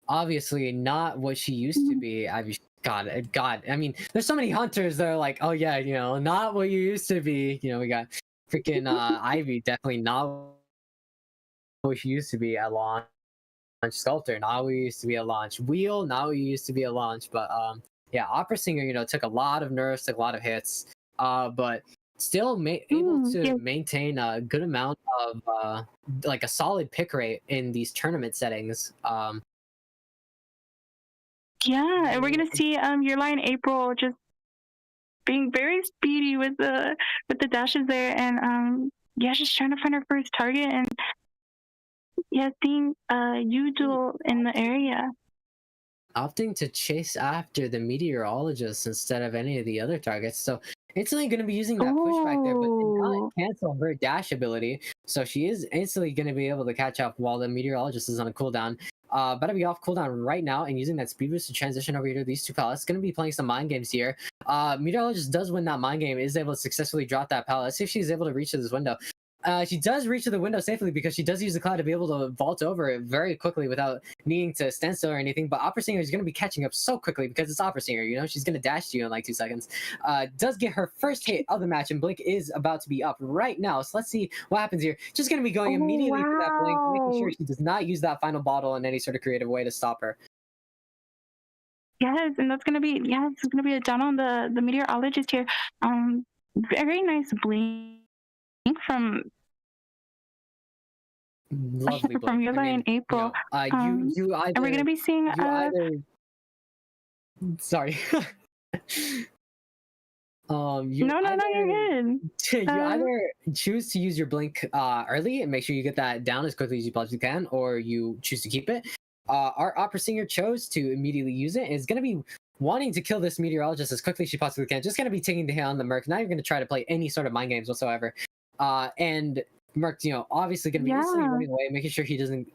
obviously not what she used to be. God. I mean, there's so many hunters that are like, oh yeah, not what you used to be. We got freaking Ivy, definitely not what she used to be at launch. Sculptor, not what you used to be at launch. Wheel, not what you used to be at launch. But yeah, Opera Singer, took a lot of nerfs, took a lot of hits, but still able to yeah. maintain a good amount of like a solid pick rate in these tournament settings. Yeah, and we're gonna see your line April just being very speedy with the dashes there, and yeah, just trying to find her first target, and yeah, seeing Udall in the area. Opting to chase after the meteorologist instead of any of the other targets. So instantly going to be using that pushback there, but did not Oh, cancel her dash ability. So she is instantly going to be able to catch up while the meteorologist is on a cooldown. Better be off cooldown right now and using that speed boost to transition over here to these two pallets. Going to be playing some mind games here. Meteorologist does win that mind game, is able to successfully drop that pallet. Let's see if she's able to reach to this window. She does reach to the window safely because she does use the cloud to be able to vault over it very quickly without needing to stand still or anything. But Opera Singer is going to be catching up so quickly because it's Opera Singer, she's going to dash to you in like 2 seconds. Does get her first hit of the match, and Blink is about to be up right now. So let's see what happens here. Just going to be going immediately for that Blink, making sure she does not use that final bottle in any sort of creative way to stop her. yes, and it's gonna be a down on the meteorologist here. Very nice blink from Lovely Blink. from your line April. You either, and we're gonna be seeing sorry. no, you're good. You either choose to use your blink early and make sure you get that down as quickly as you possibly can, or you choose to keep it. Our Opera Singer chose to immediately use it and is going to be wanting to kill this meteorologist as quickly as she possibly can. Just going to be taking the hit on the Merc. Not even going to try to play any sort of mind games whatsoever. And Merc, obviously going to be instantly running away, making sure he doesn't.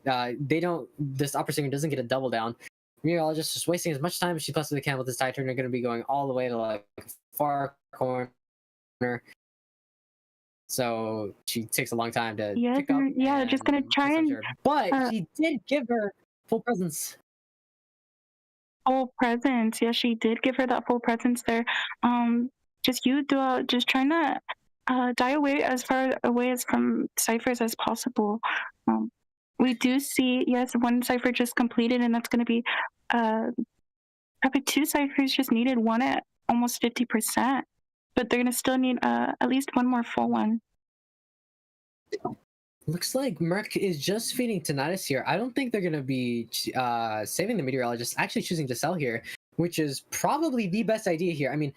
This Opera Singer doesn't get a double down. Meteorologist just wasting as much time as she possibly can with this Titan. They're going to be going all the way to like far corner. So she takes a long time to pick up. Yeah, just gonna try and. But she did give her full presence. Full presence. Yeah, she did give her that full presence there. Just trying to die away as far away as from ciphers as possible. We do see, yes, one cipher just completed, and that's going to be probably 2 ciphers just needed, one at almost 50%, but they're going to still need at least one more full one. Looks like Merc is just feeding Tinnitus here. I don't think they're going to be saving the meteorologist, actually choosing to sell here, which is probably the best idea here. I mean,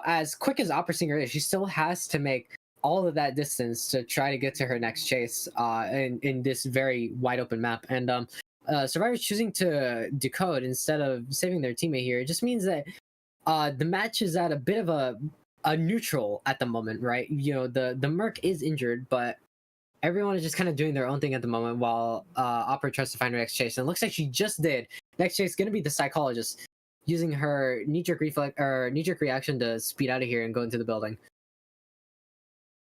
as quick as Opera Singer is, she still has to make all of that distance to try to get to her next chase in this very wide open map. And Survivor's choosing to decode instead of saving their teammate here. It just means that the match is at a bit of a neutral at the moment, right? The Merc is injured, but everyone is just kind of doing their own thing at the moment while Opera tries to find her next chase. And it looks like she just did. Next chase is going to be the Psychologist, using her knee-jerk reaction to speed out of here and go into the building.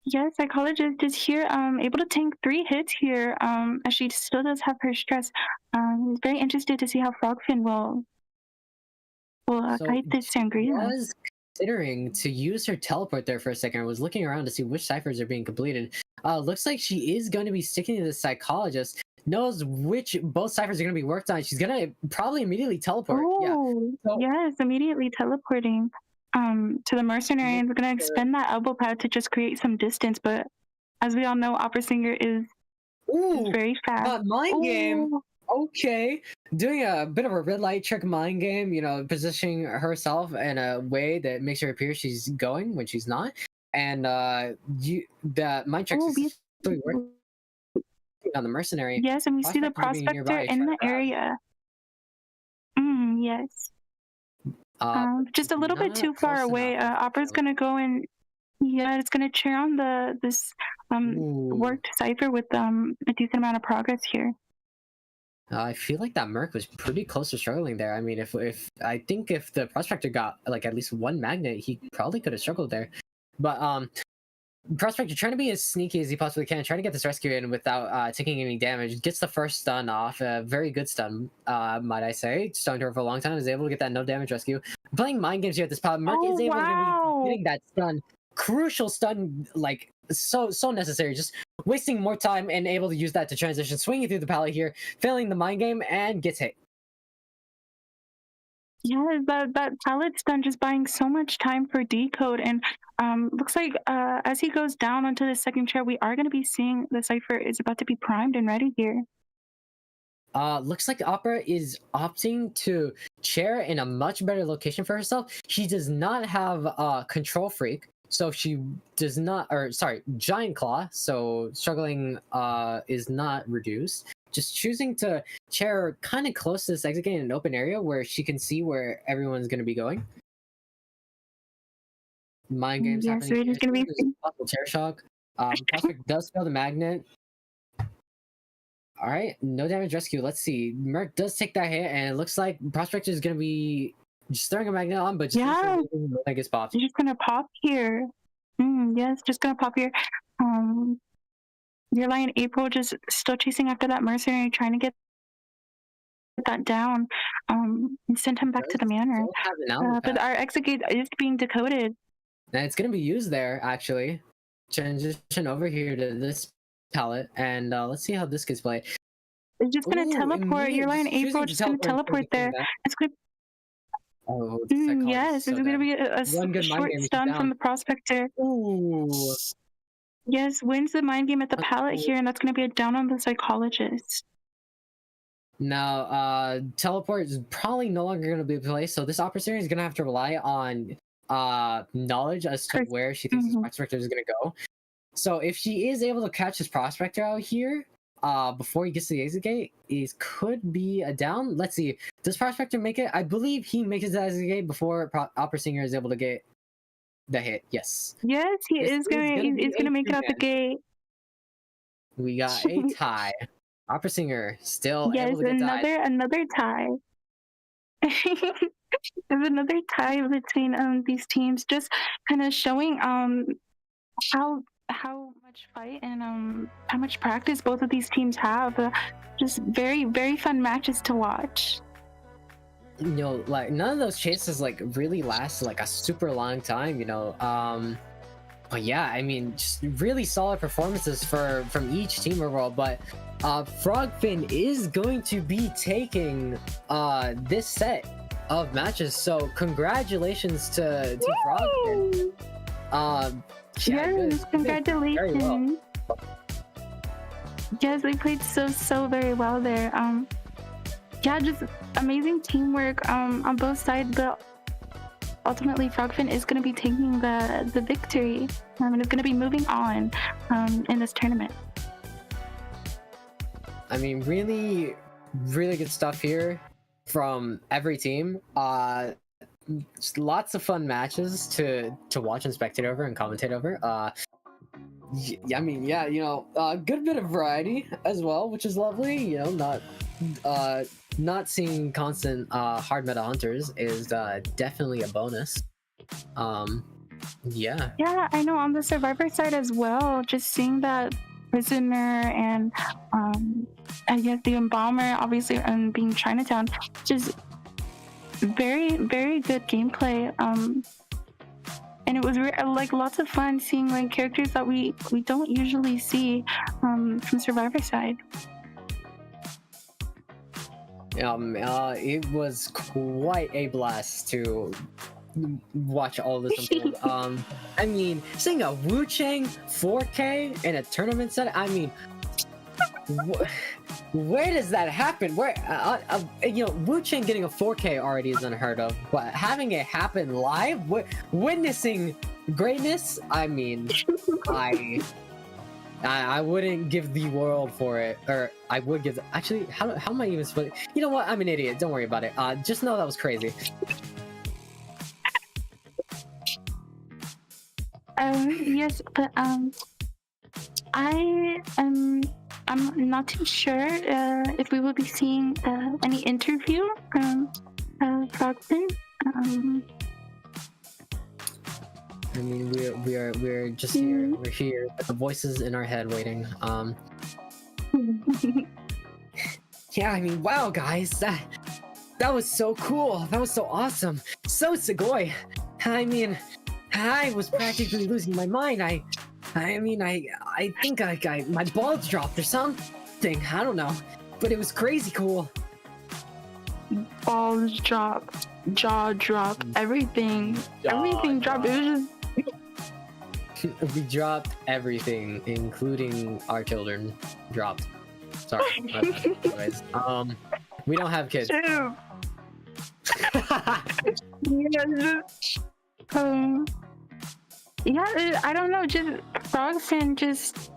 Yeah, Psychologist is here, able to tank 3 hits here, as she still does have her stress. Very interested to see how Frogfin will fight this Sangria. Was considering to use her teleport there for a second. I was looking around to see which ciphers are being completed. Looks like she is going to be sticking to the Psychologist. Knows which both ciphers are going to be worked on. She's going to probably immediately teleport. Yes, immediately teleporting to the mercenary, and we're going to expend that elbow pad to just create some distance. But as we all know, Opera Singer is very fast. Mind game. Okay, doing a bit of a red light trick mind game, positioning herself in a way that makes her appear she's going when she's not, and the mind trick is working on the mercenary. Yes, and we see the prospector in the area. Yes. Just a little bit too far away. Opera's gonna go and it's gonna cheer on this worked cipher with a decent amount of progress here. I feel like that Merc was pretty close to struggling there. I mean, if I think if the prospector got like at least one magnet, he probably could have struggled there. But prospector trying to be as sneaky as he possibly can, trying to get this rescue in without taking any damage. Gets the first stun off, a very good stun, might I say. Stunned her for a long time, is able to get that no damage rescue. Playing mind games here at this pod, Merc is able to be getting that stun. Crucial stun, like so necessary. Just wasting more time and able to use that to transition, swinging through the pallet here, failing the mind game and gets hit. Yeah, that pallet's done just buying so much time for decode, and looks like as he goes down onto the second chair, we are going to be seeing the cipher is about to be primed and ready here. Looks like Opera is opting to chair in a much better location for herself. She does not have Control Freak, so she does not, or sorry, Giant Claw, so struggling is not reduced. Just choosing to chair kind of close to this exit gate in an open area where she can see where everyone's going to be going. Mind games Yes, happening. we're just going to be. There's possible chair shock. Prospect does fail the magnet. All right, no damage rescue. Let's see. Merc does take that hit, and it looks like Prospect is going to be just throwing a magnet on, but just Yeah. that gets popped. You're just going to pop here. Yes, just going to pop here. Your Lion April just still chasing after that mercenary, trying to get that down and send him back to the manor. But our exit gate is being decoded. And it's going to be used there, actually. Transition over here to this palette, and let's see how this gets played. It's just going to teleport. Your Lion April just going to teleport there. It's going to. Yes, it's going to be a short stun from the Prospector. Ooh. Yes, wins the mind game at the palette here, and that's going to be a down on the Psychologist. Now, teleport is probably no longer going to be placed, so this opportunity is going to have to rely on knowledge as to where she thinks this Prospector is going to go. So if she is able to catch this Prospector out here before he gets to the exit gate, it could be a down. Let's see. Does Prospector make it? I believe he makes it to the exit gate before Opera Singer is able to get the hit. Yes. Yes, he's going to make it out the gate. We got a tie. Opera Singer still able to get another tie. There's another tie between these teams, just kind of showing how much fight and how much practice both of these teams have. Just very, very fun matches to watch. You know, like none of those chases like really last like a super long time, you know. But yeah, I mean, just really solid performances from each team overall. But Frogfin is going to be taking this set of matches, so congratulations to Frogfin. Yes, congratulations. Very well. Yes, they played so very well there. Yeah, just amazing teamwork on both sides, but ultimately Frogfin is going to be taking the victory and is going to be moving on in this tournament. I mean, really good stuff here from every team. Just lots of fun matches to watch and spectate over and commentate over. I mean, yeah, you know, a good bit of variety as well, which is lovely. You know, not seeing constant hard meta hunters is definitely a bonus. Yeah, I know. On the Survivor side as well, just seeing that Prisoner and I guess the Embalmer, obviously, and being Chinatown, just very good gameplay. And it was like lots of fun seeing like characters that we don't usually see from Survivor side. It was quite a blast to watch all this unfold. I mean, seeing a Wu Chang 4K in a tournament set, I mean, where does that happen? Where, you know, Wu Chang getting a 4K already is unheard of, but having it happen live, witnessing greatness, I mean, I wouldn't give the world for it, or I would give. Actually, how am I even supposed? You know what? I'm an idiot. Don't worry about it. Just know that was crazy. Yes, but I'm not too sure if we will be seeing any interview from Frogfin. I mean, we're just here. We're here with the voices in our head waiting. Yeah, I mean, wow, guys, that was so cool. That was so awesome. So Sugoi. I mean, I was practically losing my mind. I think my balls dropped or something. I don't know, but it was crazy cool. balls drop, jaw drop, everything dropped. It was just We dropped everything, including our children. Dropped. Sorry. Anyways, we don't have kids. Chip. Yeah, I don't know, just Frogfin just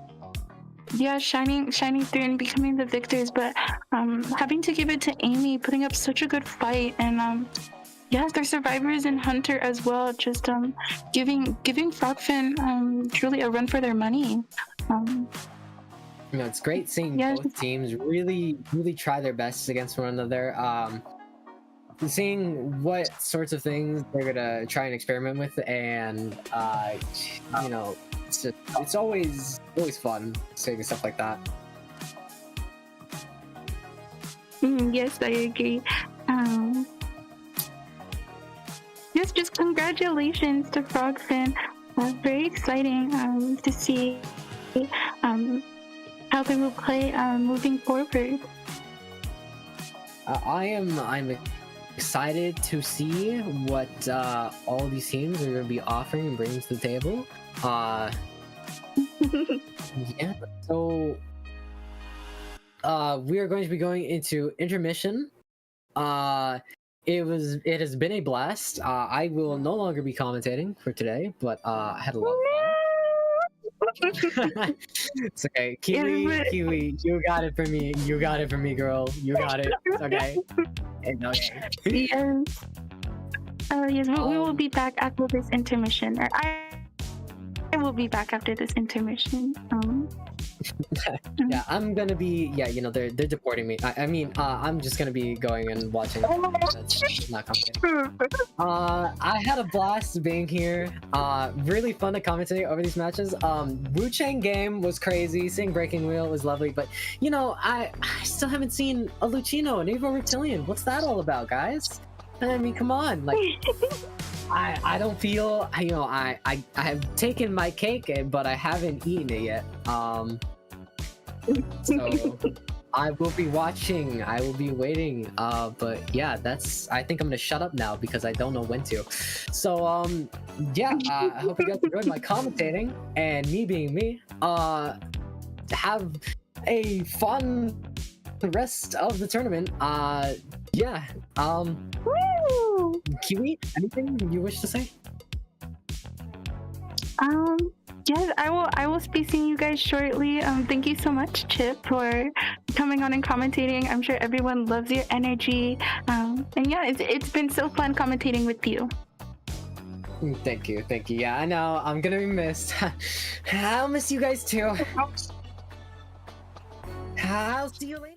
shining through and becoming the victors, but having to give it to AMeY, putting up such a good fight, and their survivors and Hunter as well, just giving Frogfin truly a run for their money. It's great seeing both teams really try their best against one another. Seeing what sorts of things they're gonna try and experiment with, and it's always fun seeing stuff like that. Yes, I agree. Yes, just congratulations to Frogfin. Very exciting to see how they will play moving forward. I'm excited to see what all these teams are going to be offering and bringing to the table. So we are going to be going into intermission. It has been a blast. I will no longer be commentating for today, but I had a lot of fun. It's okay. Kiwi, you got it for me. You got it for me, girl. You got it. It's okay. It's okay. Yes. Yes, we will be back after this intermission. Or I will be back after this intermission. Yeah, I'm gonna be. Yeah, they're deporting me. I'm just gonna be going and watching. That's not complicated. I had a blast being here. Really fun to commentate over these matches. Wu Chang game was crazy. Seeing Breaking Wheel was lovely, but I still haven't seen a Lucino, an Evo Reptilian. What's that all about, guys? I mean, come on, like. I don't feel, I have taken my cake, but I haven't eaten it yet. So I will be watching. I will be waiting. But yeah, I think I'm gonna shut up now because I don't know when to. So I hope you guys enjoyed my commentating and me being me. Have a fun rest of the tournament. Woo! Kiwi, anything you wish to say? Yes, I will be seeing you guys shortly. Thank you so much, Chip, for coming on and commentating. I'm sure everyone loves your energy. And yeah, it's been so fun commentating with you. Thank you. Yeah, I know I'm gonna be missed. I'll miss you guys too. I'll see you later.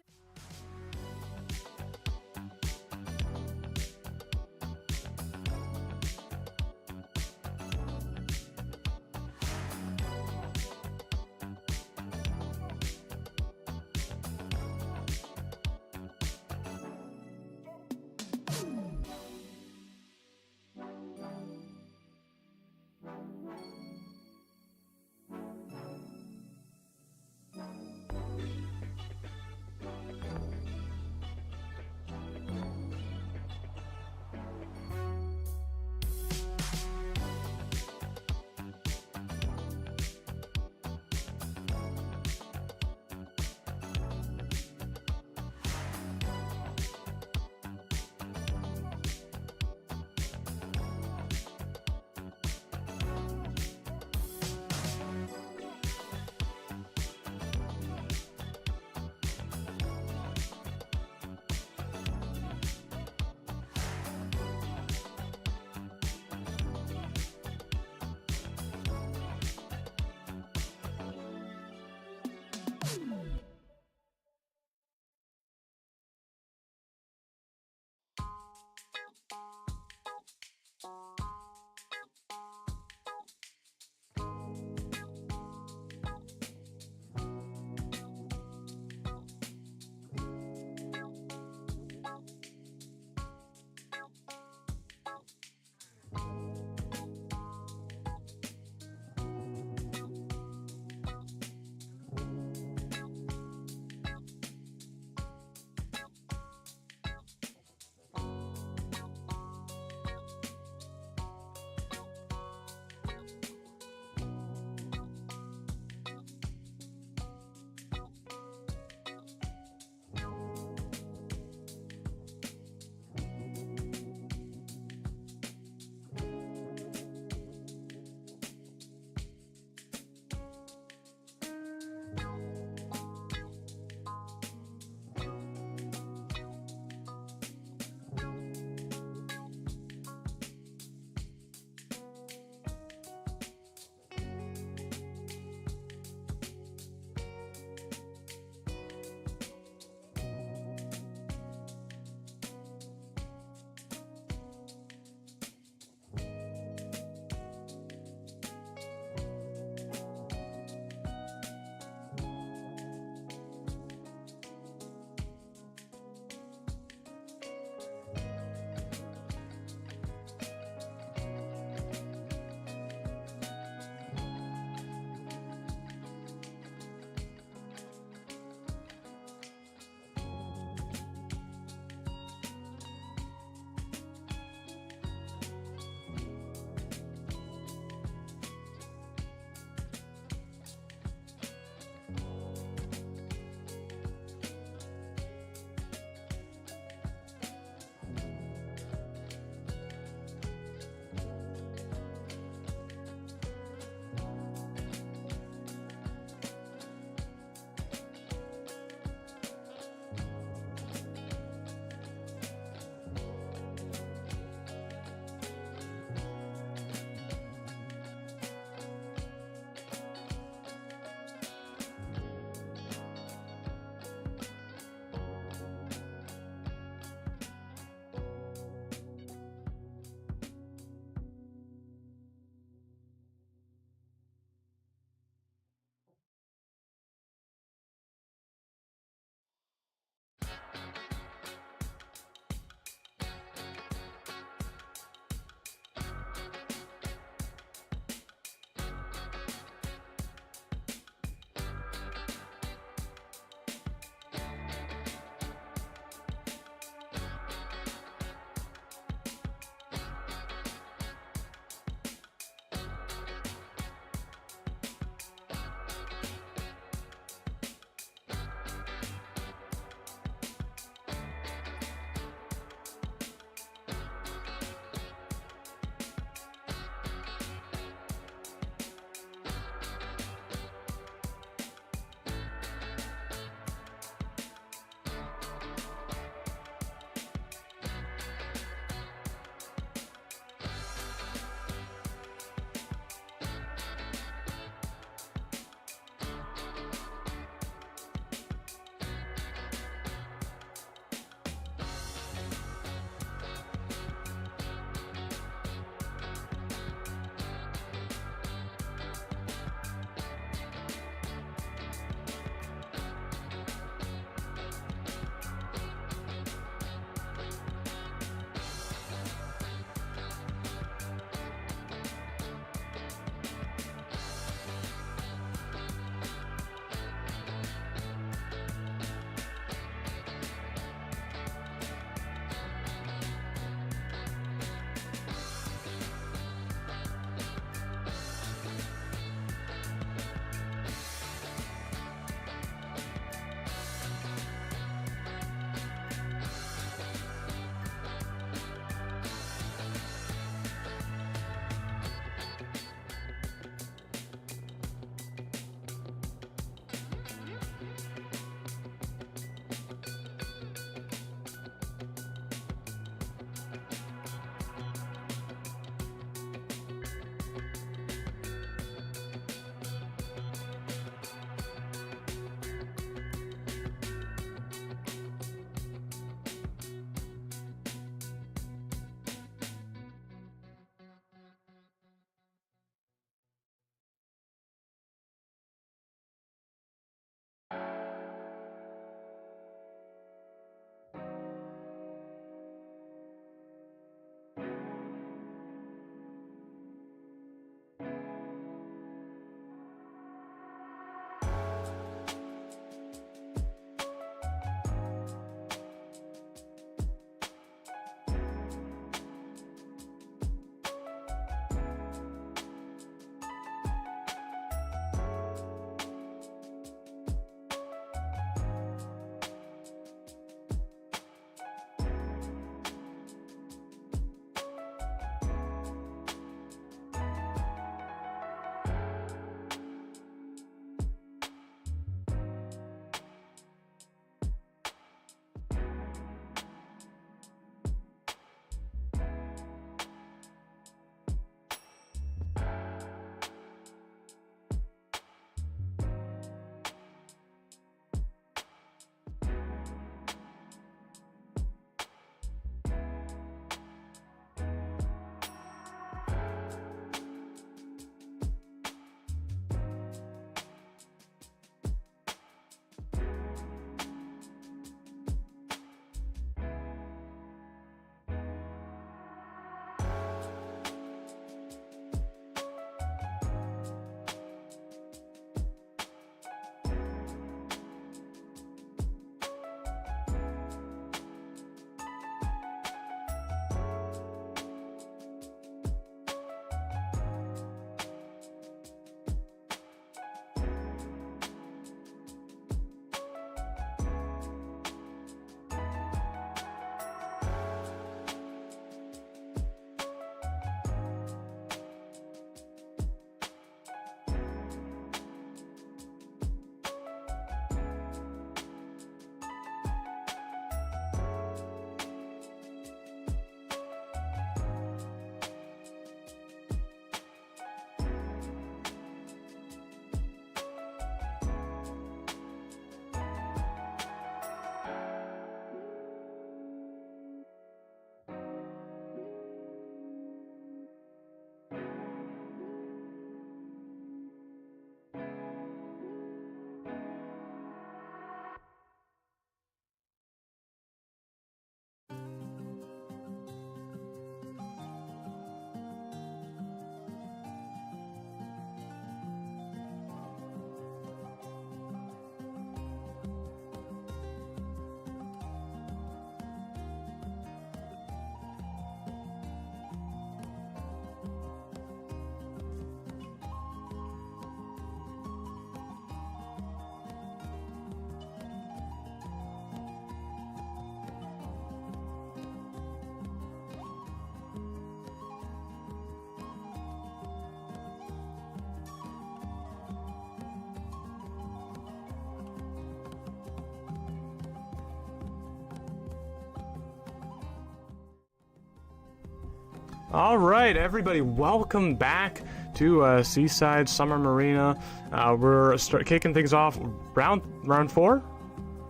All right, everybody, welcome back to Seaside Summer Marina. We're kicking things off round 4,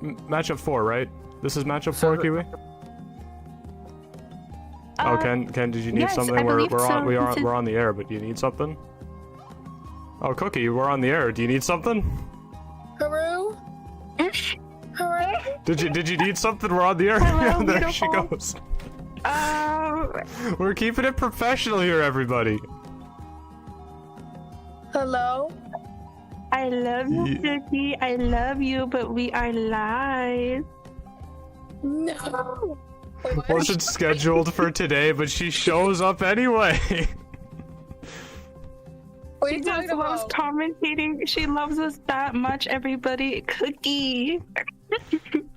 matchup 4, right? This is matchup 4, Kiwi. Oh, Ken, did you need yes, something? I believe so. We're on the air, but do you need something? Oh, Cookie, we're on the air. Do you need something? Haru? Haru? Did you need something? We're on the air. Hello, There she beautiful. goes. We're keeping it professional here, everybody. Hello? I love you, Cookie. I love you, but we are live. No. Wait, what? Wasn't scheduled for today, but she shows up anyway. What are She you just talking loves about? commentating. She loves us that much, everybody. Cookie.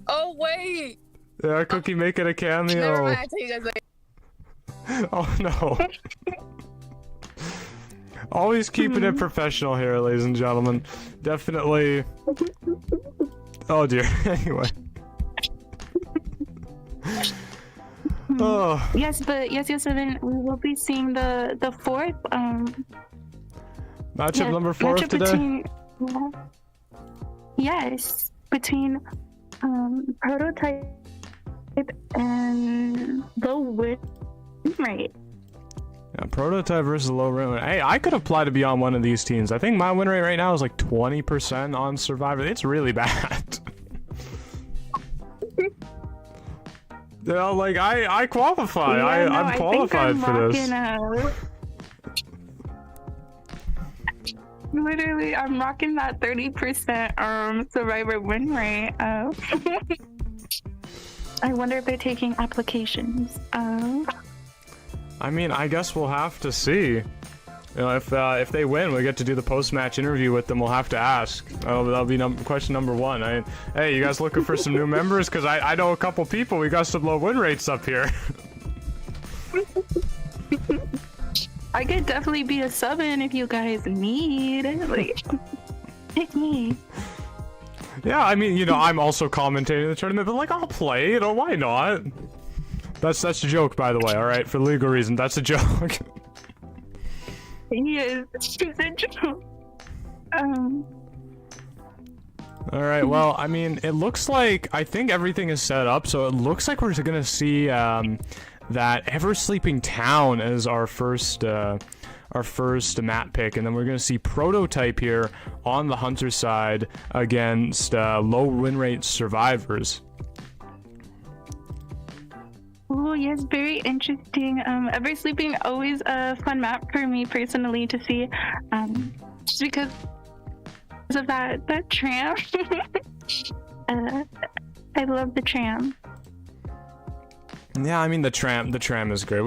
Oh, wait. Yeah, Cookie making a Never cameo. mind. I'll tell you guys later. Oh no. Always keeping it professional here, ladies and gentlemen. Definitely. Oh dear. Anyway. Oh. Yes, but Yo7, we will be seeing the fourth Matchup number 4 matchup today. between Prototype and the win rate. Yeah, Prototype versus low win rate. Hey, I could apply to be on one of these teams. I think my win rate right now is like 20% on Survivor. It's really bad. You know, like I qualify. Yeah, no, I'm qualified for this. Literally, I'm rocking that 30% Survivor win rate. I wonder if they're taking applications. I mean, I guess we'll have to see. You know, if they win, we get to do the post-match interview with them. We'll have to ask. That'll be question number 1. Hey, you guys looking for some new members? Because I know a couple people. We got some low win rates up here. I could definitely be a sub-in if you guys need. Like, pick me. Yeah, I mean, you know, I'm also commentating the tournament, but like, I'll play. You know, why not? That's a joke, by the way. All right, for legal reasons, that's a joke. Yes, she's a joke. All right, well, I mean, it looks like I think everything is set up, so it looks like we're gonna see that Ever Sleeping Town as our first map pick, and then we're gonna see Prototype here on the Hunter side against low win rate Survivors. Oh yes, very interesting. Ever Sleeping, always a fun map for me personally to see, just because of that tram. I love the tram. Yeah, I mean the tram is great.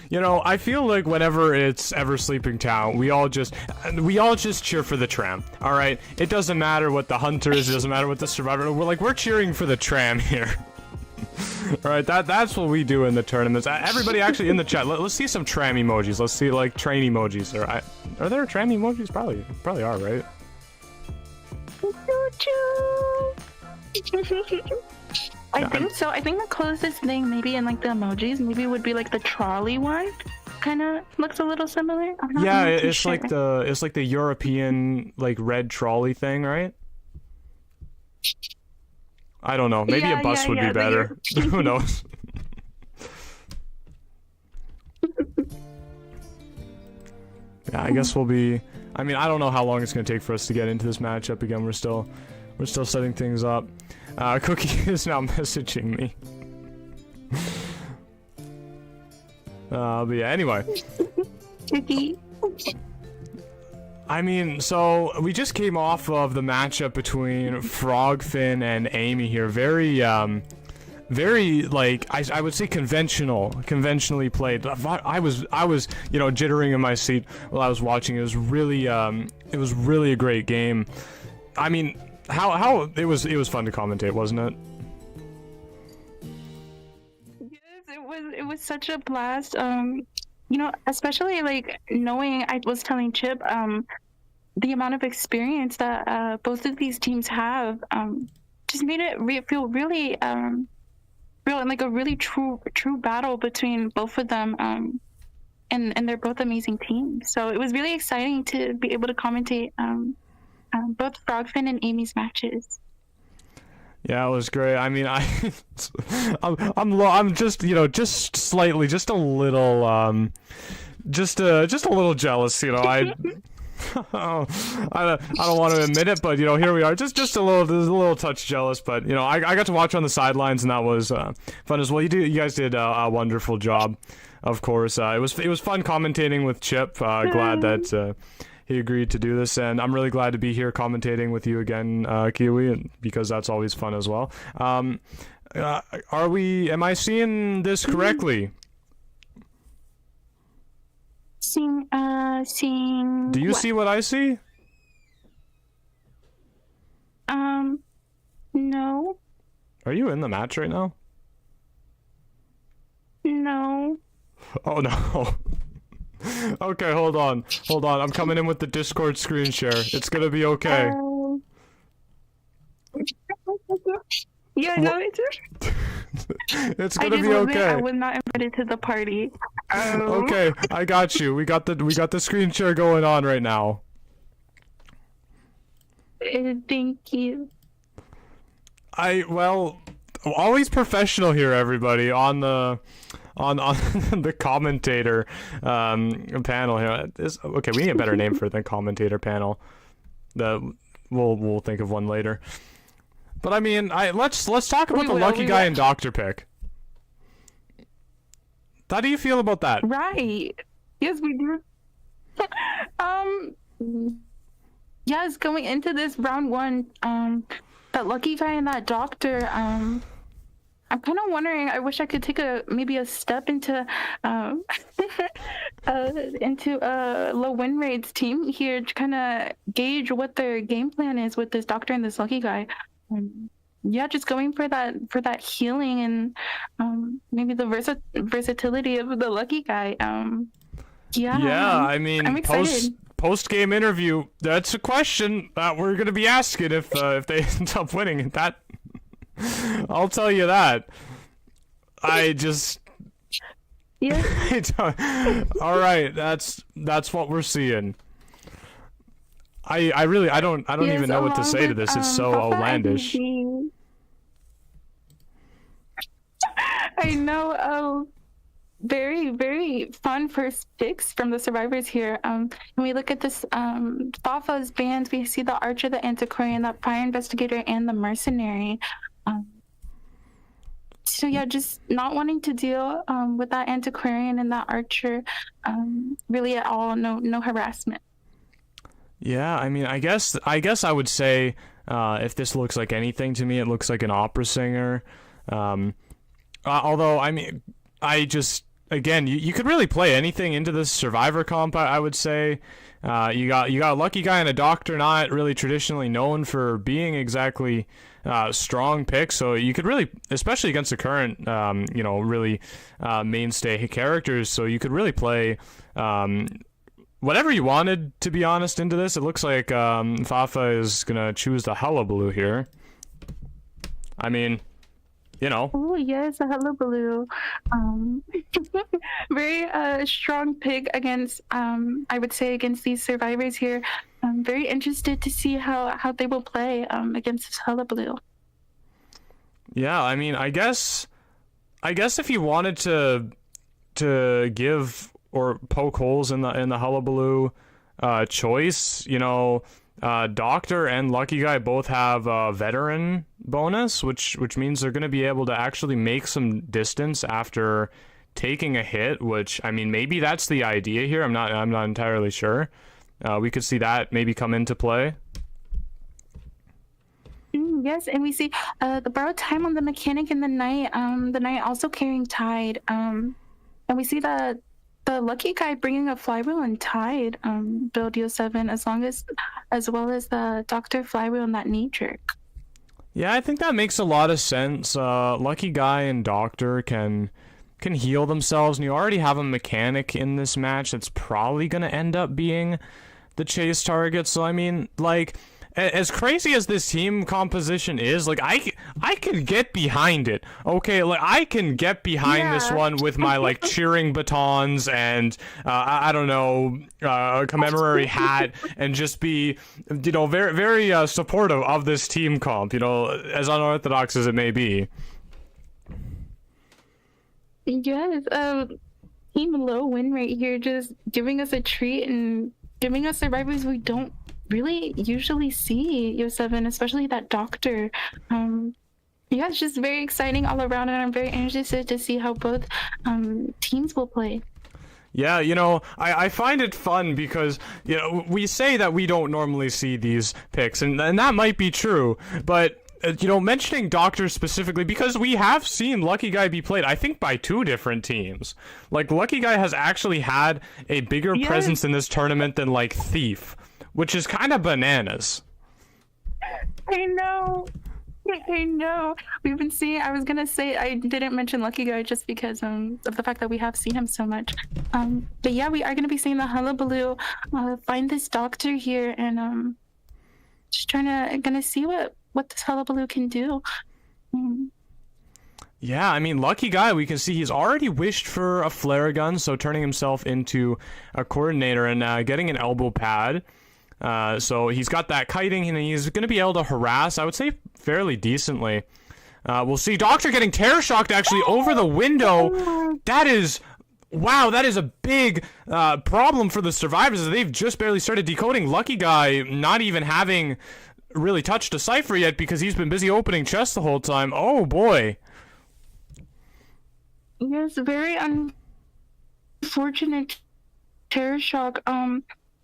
You know, I feel like whenever it's Ever Sleeping Town, we all just cheer for the tram. All right, it doesn't matter what the Hunter is, it doesn't matter what the Survivor. We're cheering for the tram here. All right, that's what we do in the tournaments. Everybody actually in the chat, let's see some tram emojis. Let's see like train emojis. Are there tram emojis? Probably are, right? I think so. I think the closest thing maybe in like the emojis maybe would be like the trolley one. Kind of looks a little similar. Yeah, I'm not too it's sure. like the European like red trolley thing, right? I don't know. Maybe a bus would be better. Who knows? Yeah, I guess we'll be. I mean, I don't know how long it's gonna take for us to get into this matchup again. We're still setting things up. Cookie is now messaging me. But yeah. Anyway. Cookie. I mean, so we just came off of the matchup between Frogfin and AMeY here. Very like I would say conventionally played. I was you know jittering in my seat while I was watching. It was really a great game. I mean, how it was fun to commentate, wasn't it? Yes, it was such a blast. You know, especially like knowing, I was telling Chip, the amount of experience that both of these teams have, just made it feel really real and like a really true battle between both of them. and they're both amazing teams. So it was really exciting to be able to commentate both Frogfin and AMeY's matches. Yeah, it was great. I mean, I'm just, you know, just slightly, just a little, just a little jealous. You know, I don't want to admit it, but you know, here we are, just a little touch jealous. But you know, I got to watch on the sidelines, and that was fun as well. You guys did a wonderful job, of course. It was fun commentating with Chip. Glad that he agreed to do this, and I'm really glad to be here commentating with you again, Kiwi, because that's always fun as well. Am I seeing this correctly? Seeing Do you what? see what I see? No. Are you in the match right now? No. Oh no. Okay, hold on. I'm coming in with the Discord screen share. It's gonna be okay. Yeah, no, it's It's I gonna just be wasn't. okay. I was not invited to the party. Okay, I got you. We got the screen share going on right now. Thank you. Well, always professional here, everybody, on the the commentator panel here. Okay, we need a better name for the commentator panel. We'll think of one later. But I mean, let's talk about the lucky guy and doctor pick. How do you feel about that? Right. Yes, we do. Yes, going into this round one, that lucky guy and that doctor, I'm kind of wondering. I wish I could take maybe a step into low win rates team here to kind of gauge what their game plan is with this doctor and this lucky guy. Yeah, just going for that healing and maybe the versatility of the lucky guy. Yeah, I mean, I'm excited. Post game interview. That's a question that we're gonna be asking if they end up winning. That I'll tell you that. I just. Yeah. All right, that's what we're seeing. I don't Yes, even know what to along say to with, this. It's so Papa and outlandish. Gege. I know. Very, very fun first picks from the survivors here. When we look at this, Fafa's bands, we see the Archer, the Antiquarian, the Fire Investigator, and the Mercenary. So yeah, just not wanting to deal with that Antiquarian and that Archer really at all. No harassment. Yeah, I mean, I guess I would say if this looks like anything to me, it looks like an opera singer. Although, I mean, again, you could really play anything into this Survivor comp. I would say you got a lucky guy and a doctor, not really traditionally known for being exactly strong picks. So you could really, especially against the current, really mainstay characters. So you could really play whatever you wanted, to be honest, into this. It looks like Fafa is gonna choose the Hullabaloo here. I mean, you know. Oh yes, a hullabaloo. Very strong pick against I would say against these survivors here. I'm very interested to see how they will play against this hullabaloo. Yeah, I mean, I guess if you wanted to give or poke holes in the hullabaloo choice, you know, Doctor and Lucky Guy both have a veteran bonus, which means they're going to be able to actually make some distance after taking a hit, which, I mean, maybe that's the idea here. I'm not entirely sure. We could see that maybe come into play. Yes, and we see the borrowed time on the mechanic in the night also carrying Tide. And we see the lucky guy bringing a flywheel and Tide build Yo7 as well as the Doctor flywheel and that knee jerk. Yeah, I think that makes a lot of sense. Lucky Guy and Doctor can heal themselves, and you already have a mechanic in this match that's probably going to end up being the chase target. So, I mean, like, as crazy as this team composition is, like I can get behind it. Okay, like I can get behind this one with my like cheering batons and I don't know, a commemorative hat, and just be, you know, very very supportive of this team comp, you know, as unorthodox as it may be. Yes, Team Low win right here, just giving us a treat and giving us survivors we don't really usually see. Yo7, especially that doctor. Yeah, it's just very exciting all around, and I'm very interested to see how both teams will play. Yeah, you know, I find it fun because, you know, we say that we don't normally see these picks, and that might be true, but you know, mentioning Doctor specifically, because we have seen Lucky Guy be played, I think, by 2 different teams. Like, Lucky Guy has actually had a bigger presence in this tournament than, like, Thief, which is kind of bananas. I know. We've been seeing, I was gonna say, I didn't mention Lucky Guy just because of the fact that we have seen him so much. But yeah, we are gonna be seeing the Hullabaloo find this doctor here, and just gonna see what this Hullabaloo can do. Yeah, I mean, Lucky Guy, we can see he's already wished for a flare gun, so turning himself into a coordinator and getting an elbow pad. So he's got that kiting, and he's going to be able to harass, I would say, fairly decently. We'll see Doctor getting terror shocked actually over the window. That is... Wow, that is a big problem for the survivors. They've just barely started decoding. Lucky Guy not even having really touched a cipher yet because he's been busy opening chests the whole time. Oh boy. Yes, very unfortunate terror shock.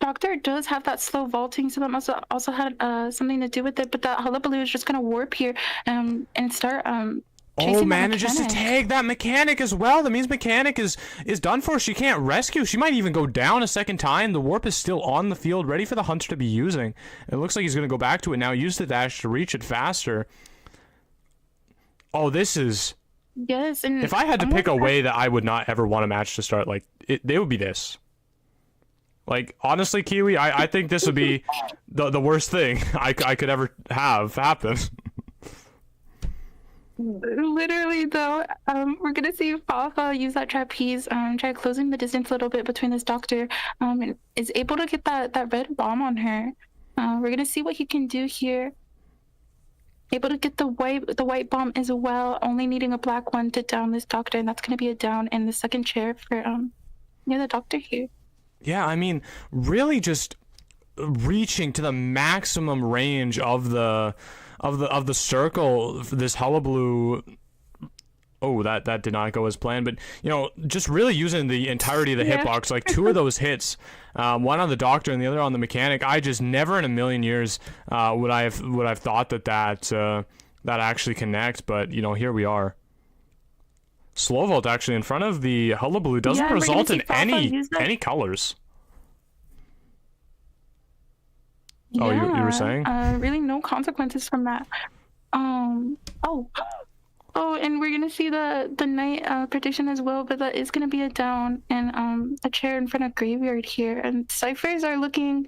Doctor does have that slow vaulting, so that also had something to do with it. But that Hullabaloo is just gonna warp here and start oh, manages to tag that mechanic as well. That means mechanic is done for. She can't rescue. She might even go down a second time. The warp is still on the field, ready for the hunter to be using. It looks like he's gonna go back to it now. Use the dash to reach it faster. Oh, this is... Yes, and if I had to pick a way that I would not ever want a match to start, like, they would be this. Like, honestly, Kiwi, I think this would be the worst thing I could ever have happen. Literally, though, we're gonna see Fafa use that trapeze, try closing the distance a little bit between this doctor, and is able to get that red bomb on her. We're gonna see what he can do here. Able to get the white bomb as well, only needing a black one to down this doctor, and that's gonna be a down in the second chair for near the doctor here. Yeah, I mean, really just reaching to the maximum range of the circle. This Hullabaloo. Oh, that did not go as planned. But you know, just really using the entirety of the hitbox. Like 2 of those hits, one on the doctor and the other on the mechanic. I just never in a million years would I have thought that actually connect. But you know, here we are. Slow vault actually in front of the Hullabaloo doesn't result in any colors. Yeah, oh, you were saying? Really no consequences from that. Oh, and we're gonna see the night prediction as well, but that is gonna be a down and a chair in front of graveyard here. And ciphers are looking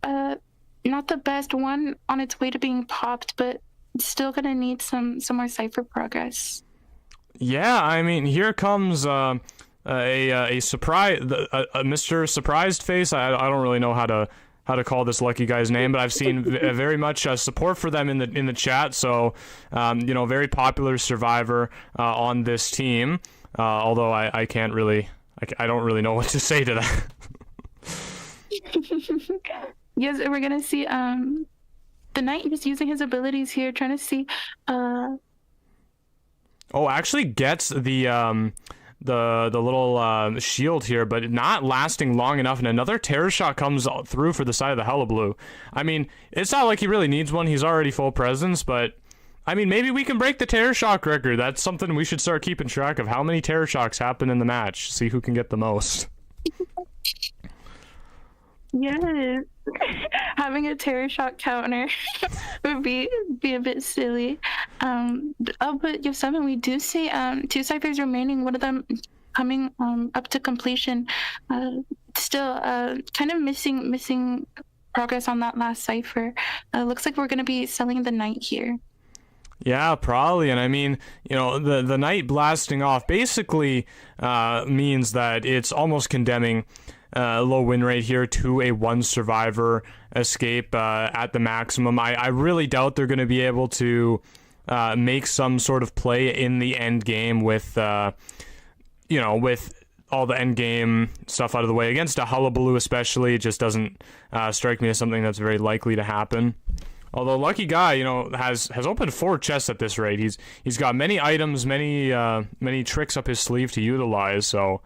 not the best. One on its way to being popped, but still gonna need some more cipher progress. Yeah, I mean, here comes a surprise, a Mr. Surprised Face. I don't really know how to call this Lucky Guy's name, but I've seen very much support for them in the chat. So, you know, very popular survivor on this team. Although I can't really, I don't really know what to say to that. Yes, we're gonna see the knight just using his abilities here, trying to see. Oh, actually gets the little shield here, but not lasting long enough, and another terror shot comes through for the side of the Hullabaloo. I mean, it's not like he really needs one. He's already full presence, but I mean, maybe we can break the terror shock record. That's something we should start keeping track of. How many terror shocks happen in the match? See who can get the most. Yes, having a terror shock counter would be a bit silly. But Yo7, we do see 2 ciphers remaining. One of them coming up to completion. Still, kind of missing progress on that last cipher. Looks like we're going to be selling the knight here. Yeah, probably. And I mean, you know, the knight blasting off basically means that it's almost condemning low win rate here to a 1 survivor escape at the maximum. I really doubt they're going to be able to make some sort of play in the end game with, you know, with all the end game stuff out of the way. Against a Hullabaloo especially, it just doesn't strike me as something that's very likely to happen. Although Lucky Guy, you know, has opened 4 chests at this rate. He's got many items, many tricks up his sleeve to utilize. So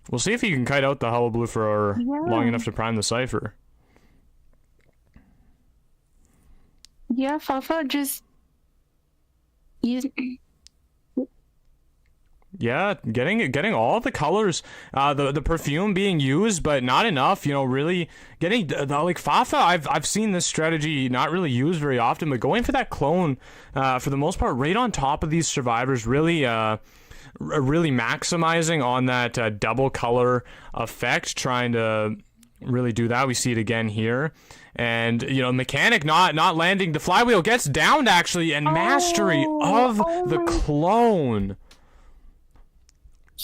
we'll see if he can kite out the Hullabaloo for long enough to prime the cipher. Yeah, Fafa just Yeah, getting all the colors, the perfume being used, but not enough. You know, really getting like Fafa. I've seen this strategy not really used very often, but going for that clone, for the most part, right on top of these survivors, really maximizing on that double color effect, trying to really do that. We see it again here. And, you know, Mechanic not landing. The flywheel gets downed, actually, and mastery of the clone.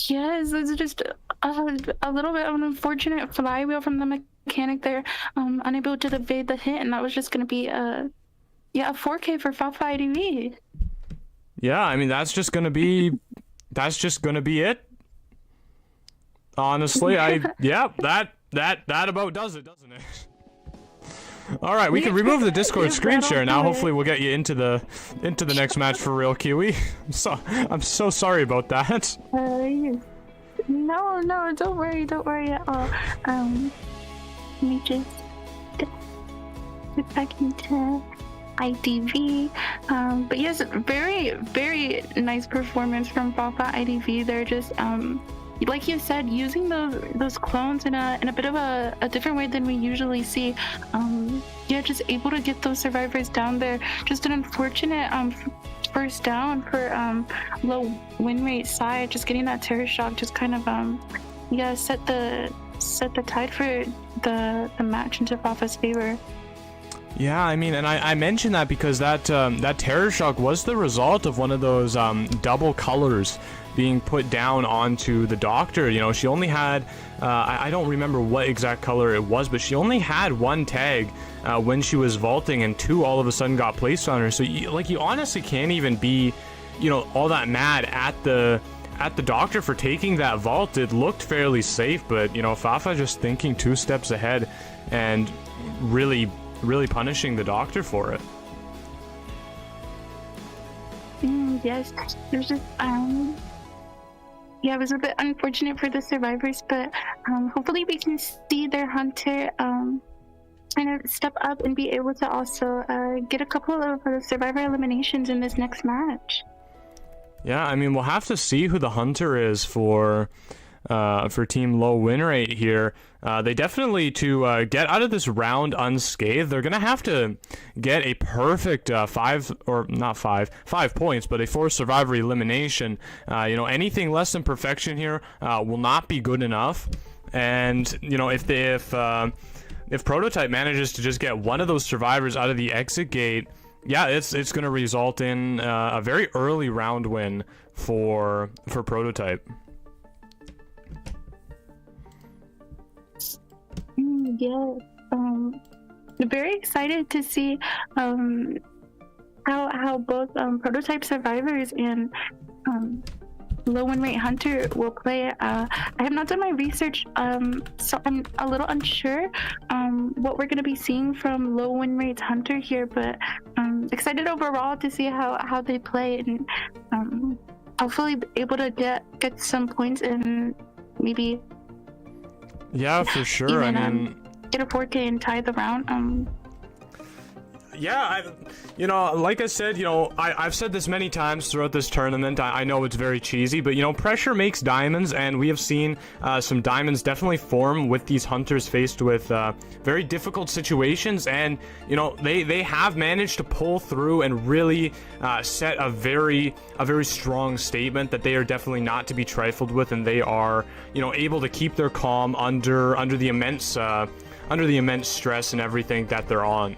Yes, it's just a little bit of an unfortunate flywheel from the Mechanic there, unable to evade the hit, and that was just going to be a 4K for Fafa IDV. Yeah, I mean, that's just going to be it. Honestly, that about does it, doesn't it? All right, we can remove the Discord screen share now. Hopefully, we'll get you into the next match for real, Kiwi. I'm so sorry about that. No, don't worry at all. Let me just get back into IDV. But yes, very, very nice performance from Fafa IDV. They're just like you said, using those clones in a bit of a different way than we usually see. Just able to get those survivors down there. Just an unfortunate first down for low win rate side. Just getting that terror shock just kind of set the tide for the match into Fafa's favor. Yeah, I mean, and I mentioned that because that terror shock was the result of one of those double colors being put down onto the Doctor. You know, she only had I don't remember what exact color it was, but she only had 1 tag when she was vaulting, and 2 all of a sudden got placed on her. So you honestly can't even be, you know, all that mad at the Doctor for taking that vault. It looked fairly safe, but you know, Fafa just thinking 2 steps ahead and really punishing the Doctor for it. Yes, there's just it was a bit unfortunate for the survivors, but hopefully we can see their hunter kind of step up and be able to also get a couple of survivor eliminations in this next match. Yeah, I mean, we'll have to see who the hunter is for Team Low Win Rate here. They definitely, to get out of this round unscathed, they're going to have to get a perfect 5 points, but a 4 survivor elimination. You know, anything less than perfection here will not be good enough. And, you know, if Prototype manages to just get one of those survivors out of the exit gate, yeah, it's going to result in a very early round win for Prototype. Yeah, very excited to see how both Prototype survivors and Low Win Rate Hunter will play. I have not done my research, so I'm a little unsure what we're going to be seeing from Low Win Rate Hunter here, but excited overall to see how they play, and hopefully able to get some points and maybe. Yeah, for sure. Even, I mean, get a 4K and tie the round. Yeah, you know, like I said, you know, I've said this many times throughout this tournament. I know it's very cheesy, but, you know, pressure makes diamonds, and we have seen some diamonds definitely form with these hunters faced with very difficult situations, and, you know, they have managed to pull through and really set a very strong statement that they are definitely not to be trifled with, and they are, you know, able to keep their calm under the immense under the immense stress and everything that they're on.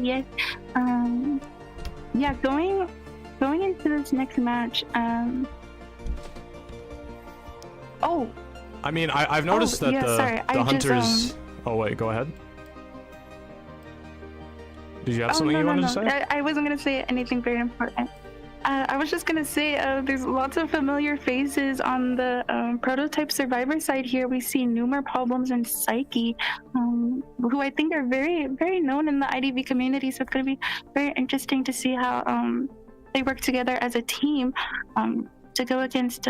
Yes. Yeah. Going into this next match. Oh. I mean, I've noticed that yeah, the sorry, I hunters. just, Oh wait, go ahead. Did you have Oh, something no, you no, wanted no. to say? I wasn't gonna say anything very important. I was just gonna say there's lots of familiar faces on the prototype survivor side here. We see Numer, Problems, and Psyche, who I think are very, very known in the IDV community. So it's gonna be very interesting to see how they work together as a team to go against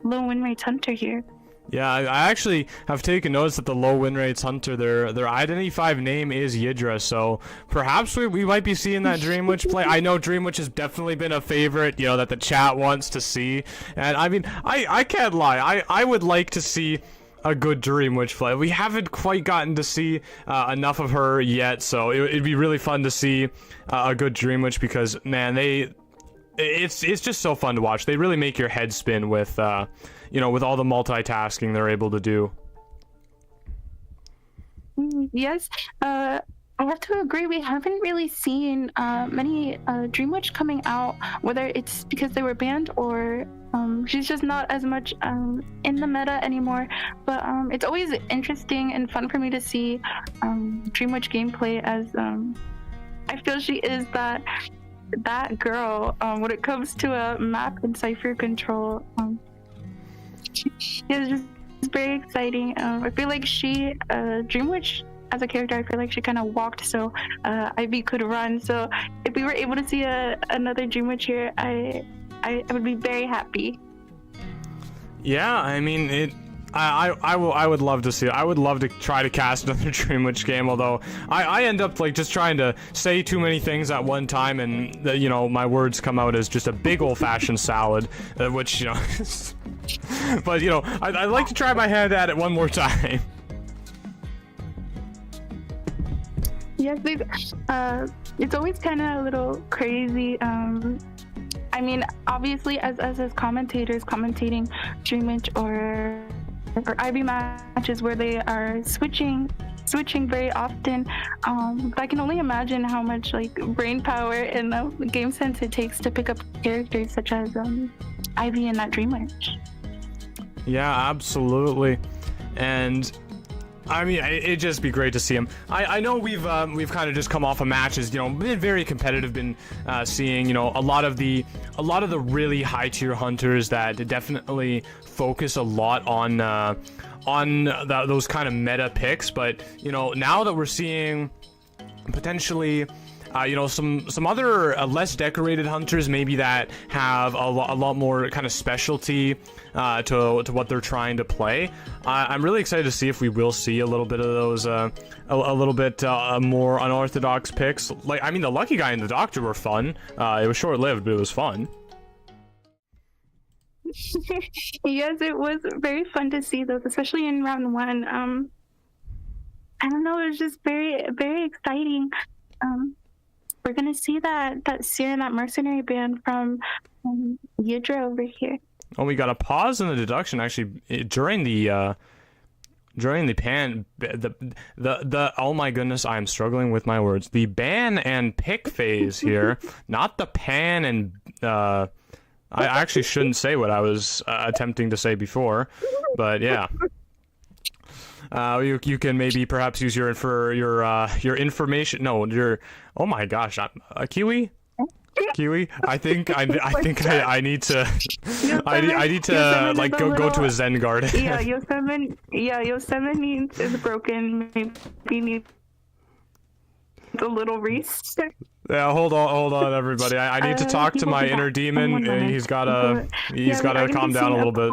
low win rates Hunter here. Yeah, I actually have taken notice that the low win rates Hunter, their Identity 5 name is Yidra, so perhaps we might be seeing that Dream Witch play. I know Dream Witch has definitely been a favorite, that the chat wants to see, and I mean, I can't lie, I would like to see a good Dream Witch play. We haven't quite gotten to see enough of her yet, so it'd be really fun to see a good Dream Witch, because, man, it's just so fun to watch. They really make your head spin with with all the multitasking they're able to do. Yes, I have to agree. We haven't really seen many Dream Witch coming out, whether it's because they were banned or she's just not as much in the meta anymore. But it's always interesting and fun for me to see Dream Witch gameplay, as I feel she is that girl when it comes to a map and cipher control. It's just very exciting. I feel like Dream Witch as a character, I feel like she kind of walked so Ivy could run. So if we were able to see another Dream Witch here, I would be very happy. Yeah, I mean, I would love to see it. I would love to try to cast another Dream Witch game, although I end up just trying to say too many things at one time, and my words come out as just a big old-fashioned salad, which but I'd like to try my hand at it one more time. Yes, it's always kind of a little crazy. I mean, obviously, as commentators commentating Dream Witch or IB matches where they are switching very often, but I can only imagine how much brain power and game sense it takes to pick up characters such as Ivy and that Dream Witch. Yeah, absolutely. And I mean, it'd just be great to see him. I know we've kind of just come off of matches, been very competitive, been seeing, a lot of the really high tier hunters that definitely focus a lot on those kind of meta picks. But now that we're seeing potentially some other less decorated hunters, maybe that have a lot more kind of specialty to what they're trying to play. I'm really excited to see if we will see a little bit of those, a little bit more unorthodox picks. I mean, the Lucky Guy and the Doctor were fun. It was short-lived, but it was fun. Yes, it was very fun to see those, especially in round one. I don't know, it was just very, very exciting. We're gonna see that Seer and that mercenary band from Yidra over here. Oh, we got a pause in the deduction actually during the pan, the oh my goodness, I'm struggling with my words. The ban and pick phase here, not the pan and I actually shouldn't say what I was attempting to say before, but yeah. You can maybe perhaps use your information. No, oh my gosh, Kiwi. I think I need to I need to go to a Zen garden. Yeah, Yo7 is broken. Maybe needs a little reset. Yeah, hold on, everybody. I need to talk to my inner demon. He's gotta calm down a little bit.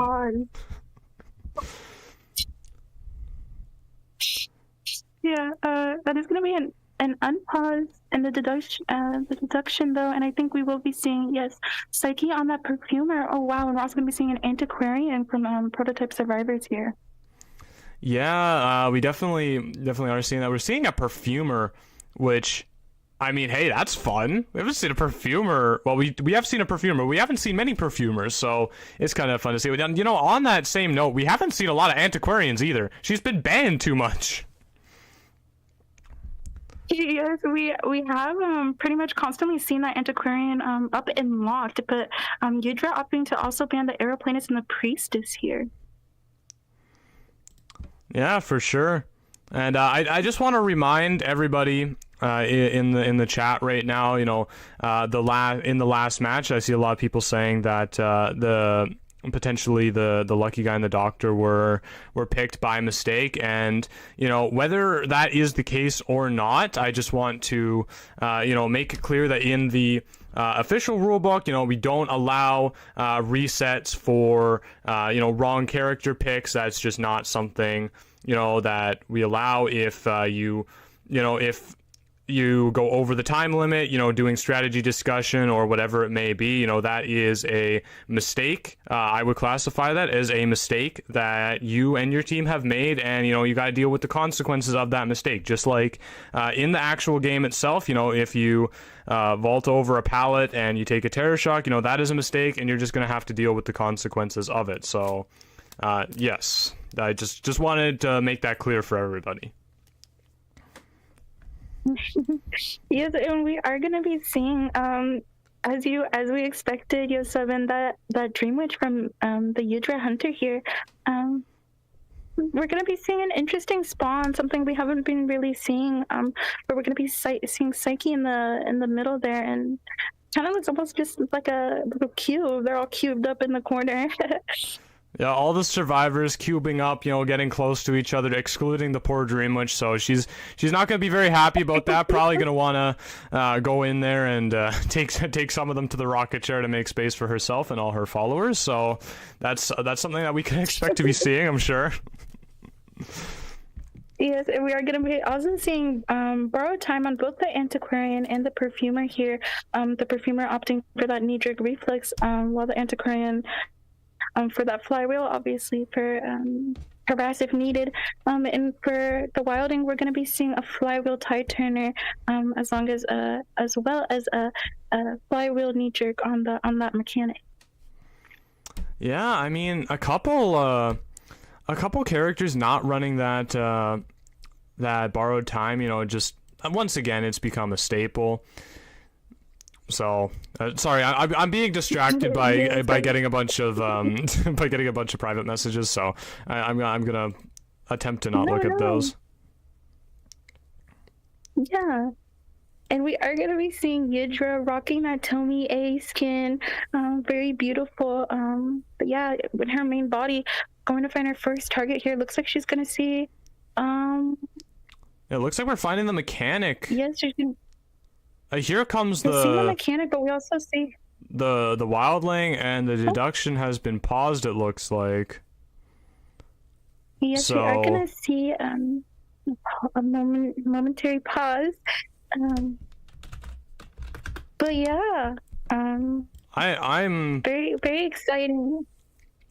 Yeah, that is gonna be an unpause in the deduction though, and I think we will be seeing, yes, Psyche on that perfumer. Oh wow, and we're also gonna be seeing an antiquarian from prototype survivors here. Yeah, we definitely are seeing that. We're seeing a perfumer, which I mean, hey, that's fun. We haven't seen a perfumer. Well, we have seen a perfumer. We haven't seen many perfumers, so it's kind of fun to see. And, you know, on that same note, we haven't seen a lot of antiquarians either. She's been banned too much. Yes, we have pretty much constantly seen that antiquarian up and locked, but Yudra opting to also ban the aeroplanets and the priestess here. Yeah, for sure. And I just want to remind everybody in the chat right now, you know, in the last match, I see a lot of people saying that potentially the lucky guy and the doctor were picked by mistake, and you know, whether that is the case or not, I just want to you know, make it clear that in the official rulebook, you know, we don't allow resets for you know, wrong character picks. That's just not something, you know, that we allow. If you know, if you go over the time limit, you know, doing strategy discussion or whatever it may be, you know, that is a mistake. I would classify that as a mistake that you and your team have made, and, you know, you got to deal with the consequences of that mistake. Just like in the actual game itself, you know, if you vault over a pallet and you take a terror shock, you know, that is a mistake, and you're just going to have to deal with the consequences of it. So, yes, I just wanted to make that clear for everybody. Yes, and we are gonna be seeing, as we expected, Yo7, that Dream Witch from the Yudra Hunter here. We're gonna be seeing an interesting spawn, something we haven't been really seeing. But we're gonna be seeing Psyche in the middle there, and kind of looks almost just like a little cube. They're all cubed up in the corner. Yeah, all the survivors cubing up, you know, getting close to each other, excluding the poor Dream Witch. So she's not going to be very happy about that. Probably going to want to go in there and take some of them to the rocket chair to make space for herself and all her followers. So that's something that we can expect to be seeing, I'm sure. Yes, and we are going to be also seeing borrowed time on both the antiquarian and the perfumer here. The perfumer opting for that knee-jerk reflex, while the antiquarian for that flywheel, obviously, for harass if needed. And for the wilding, we're going to be seeing a flywheel tide turner, as well as a flywheel knee jerk on that mechanic. Yeah, I mean, a couple characters not running that borrowed time, you know, just once again, it's become a staple. So sorry, I'm being distracted by getting a bunch of private messages. So I'm gonna attempt to not look at those. Yeah, and we are gonna be seeing Yudra rocking that Tomi A skin, very beautiful. But yeah, with her main body, going to find her first target here. Looks like she's gonna see. It looks like we're finding the mechanic. Yes, she's gonna. Here comes We see the mechanic, but we also see the wildling, and the deduction has been paused, it looks like. Yes, so... we are gonna see a momentary pause. But yeah, I'm very, very exciting.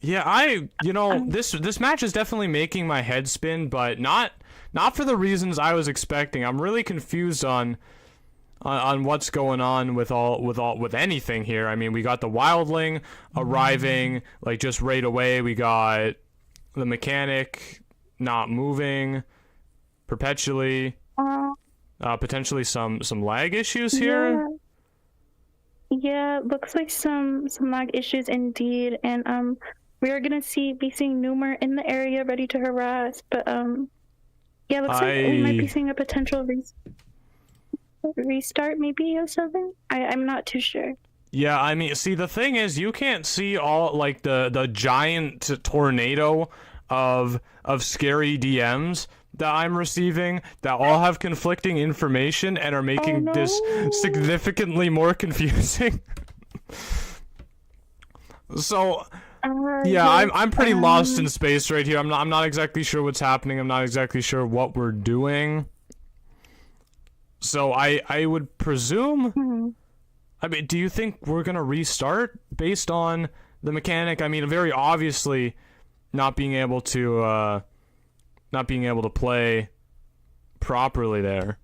Yeah, you know, this match is definitely making my head spin, but not for the reasons I was expecting. I'm really confused on what's going on with anything here. I mean, we got the wildling arriving like just right away. We got the mechanic not moving perpetually. Potentially some lag issues here. Yeah, looks like some lag issues indeed, and we are gonna be seeing Numer in the area ready to harass, but yeah, looks like we might be seeing a potential restart, maybe, Yo7? I'm not too sure. Yeah, I mean, see, the thing is, you can't see all, like, the giant tornado of scary DMs that I'm receiving that all have conflicting information and are making this significantly more confusing. So, yeah, I'm pretty lost in space right here. I'm not exactly sure what's happening. I'm not exactly sure what we're doing. So I would presume. I mean, do you think we're gonna restart based on the mechanic? I mean, very obviously, not being able to play properly there.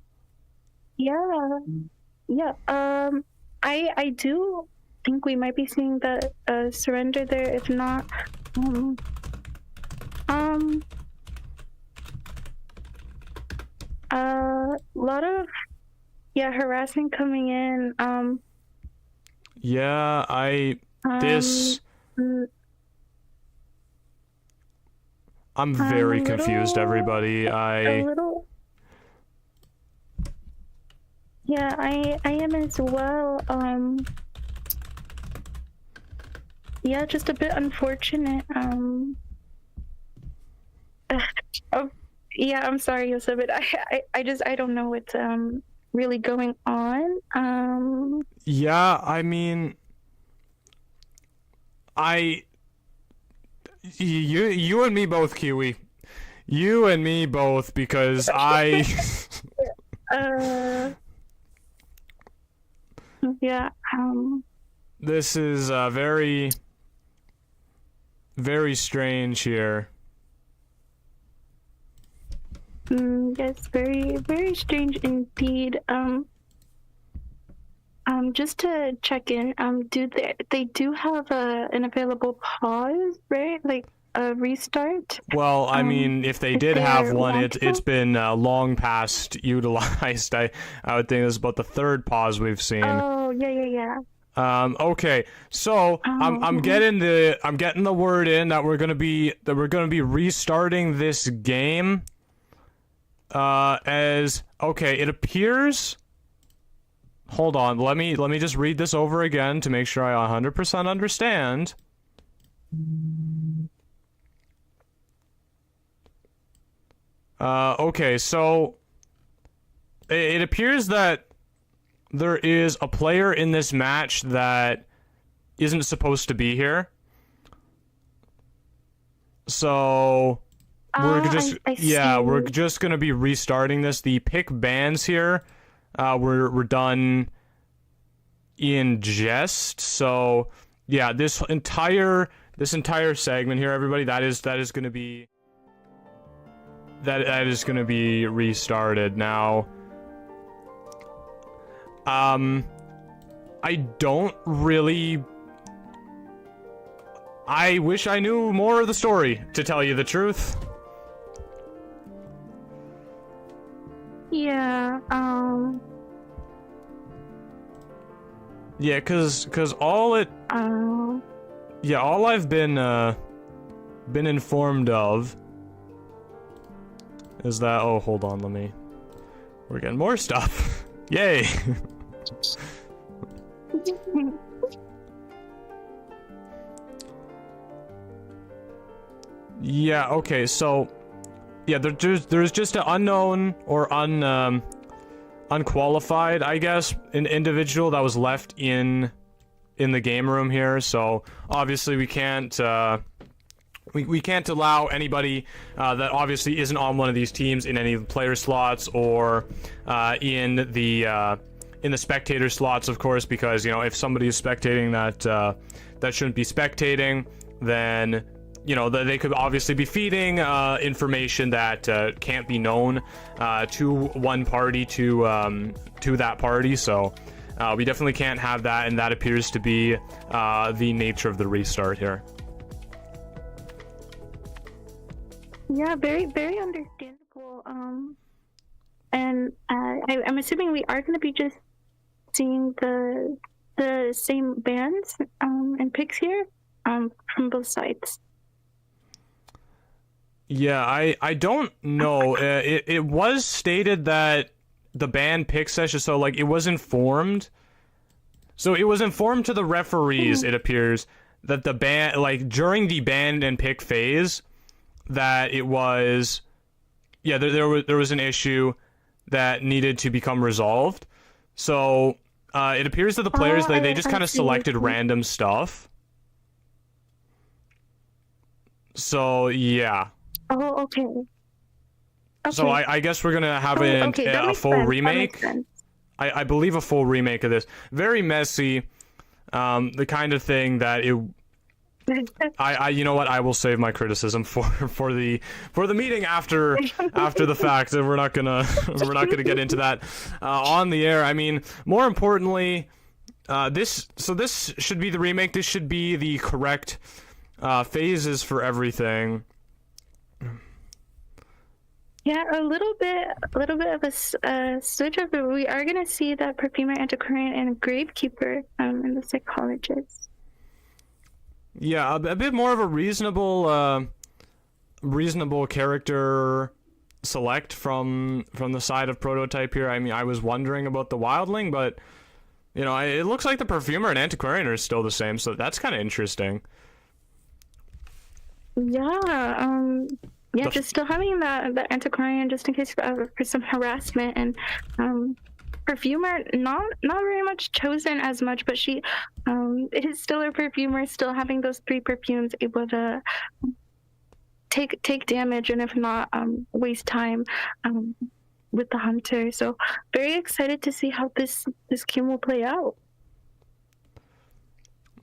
Yeah, Yeah. I do think we might be seeing the surrender there. If not, a lot of harassment coming in. Yeah, this. mm, I'm very a confused, little- everybody. a little. Yeah, I am as well. Yeah, just a bit unfortunate. Oh, yeah, I'm sorry, Yo7, but I don't know what's really going on. Yeah, I mean, you and me both, Kiwi. You and me both, because Yeah. This is very, very strange here. Yes, very, very strange indeed. Just to check in, they do have an available pause, right? Like a restart. Well, I mean, if they did have they're one, wonderful. it's been long past utilized. I would think this is about the third pause we've seen. Oh, yeah. Okay, so I'm getting the word in that we're gonna be restarting this game. As okay, it appears. Hold on, let me just read this over again to make sure I 100% understand. Okay, so it appears that there is a player in this match that isn't supposed to be here. So we're just we're just gonna be restarting this. The pick bans here we're done in jest. So yeah, this entire segment here, everybody, that is gonna be restarted now. I don't really. I wish I knew more of the story, to tell you the truth. Yeah. Yeah, cause all I've been informed of is that. Oh, hold on, we're getting more stuff. Yay. Yeah, okay, so yeah, there's just an unknown or unqualified, I guess, an individual that was left in the game room here. So obviously we can't we can't allow anybody that obviously isn't on one of these teams in any player slots or in the spectator slots, of course, because, you know, if somebody is spectating that shouldn't be spectating, then, you know, they could obviously be feeding information that can't be known to one party to that party. So we definitely can't have that, and that appears to be the nature of the restart here. Yeah, very, very understandable. And I'm assuming we are going to be just seeing the same bands and picks here from both sides. Yeah, I don't know. It was stated that the ban pick session, so like it was informed. So it was informed to the referees, it appears, that the ban, like during the ban and pick phase, that it was, yeah, there was an issue that needed to become resolved. So it appears that the players, they just kind of selected random stuff. So yeah. Oh, okay. So I guess we're gonna have a full remake. I believe a full remake of this. Very messy. The kind of thing that You know what? I will save my criticism for the meeting after the fact. We're not gonna get into that on the air. I mean, more importantly, this should be the remake. This should be the correct phases for everything. Yeah, a little bit of a switch up, but we are gonna see that perfumer, antiquarian, and gravekeeper in the psychologist. Yeah, a bit more of a reasonable character select from the side of Prototype here. I mean, I was wondering about the wildling, but you know, it looks like the perfumer and antiquarian are still the same, so that's kind of interesting. Yeah, just still having the antiquarian just in case for some harassment, and perfumer not very much chosen as much, but she is still a perfumer, still having those 3 perfumes, able to take damage, and if not waste time with the hunter. So very excited to see how this game will play out.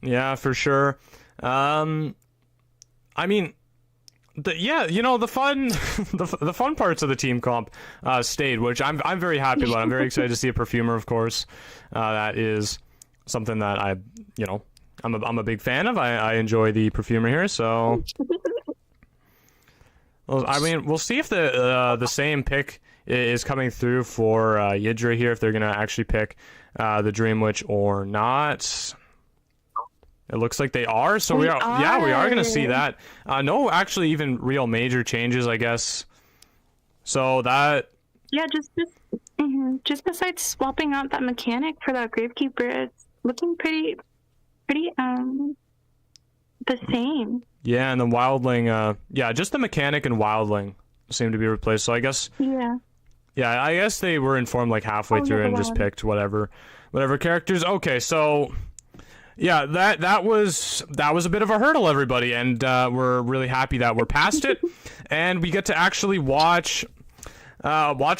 Yeah, for sure. I mean, the fun the fun parts of the team comp stayed, which I'm very happy about. I'm very excited to see a perfumer, of course. That is something that I'm a big fan of. I enjoy the perfumer here, so well, I mean, we'll see if the same pick is coming through for Yidra here, if they're gonna actually pick the Dream Witch or not. It looks like they are, so we are gonna see that. No, actually, even real major changes, I guess. So that. Yeah, just besides swapping out that mechanic for that gravekeeper, it's looking pretty the same. Yeah, and the wildling, just the mechanic and wildling seem to be replaced. So I guess. Yeah, I guess they were informed like halfway through and just picked whatever characters. Okay, so. Yeah, that was a bit of a hurdle, everybody, and we're really happy that we're past it, and we get to actually watch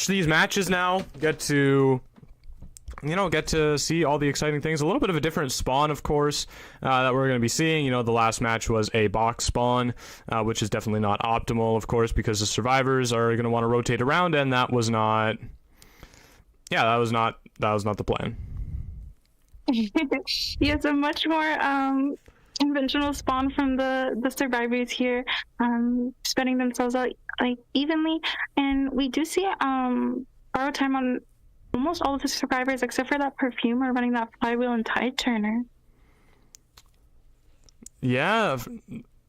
these matches now. Get to see all the exciting things. A little bit of a different spawn, of course, that we're going to be seeing. You know, the last match was a box spawn, which is definitely not optimal, of course, because the survivors are going to want to rotate around, and that was not the plan. Yes, a much more conventional spawn from the survivors here, spreading themselves out like evenly, and we do see borrow time on almost all of the survivors except for that perfumer running that flywheel and tide turner. Yeah,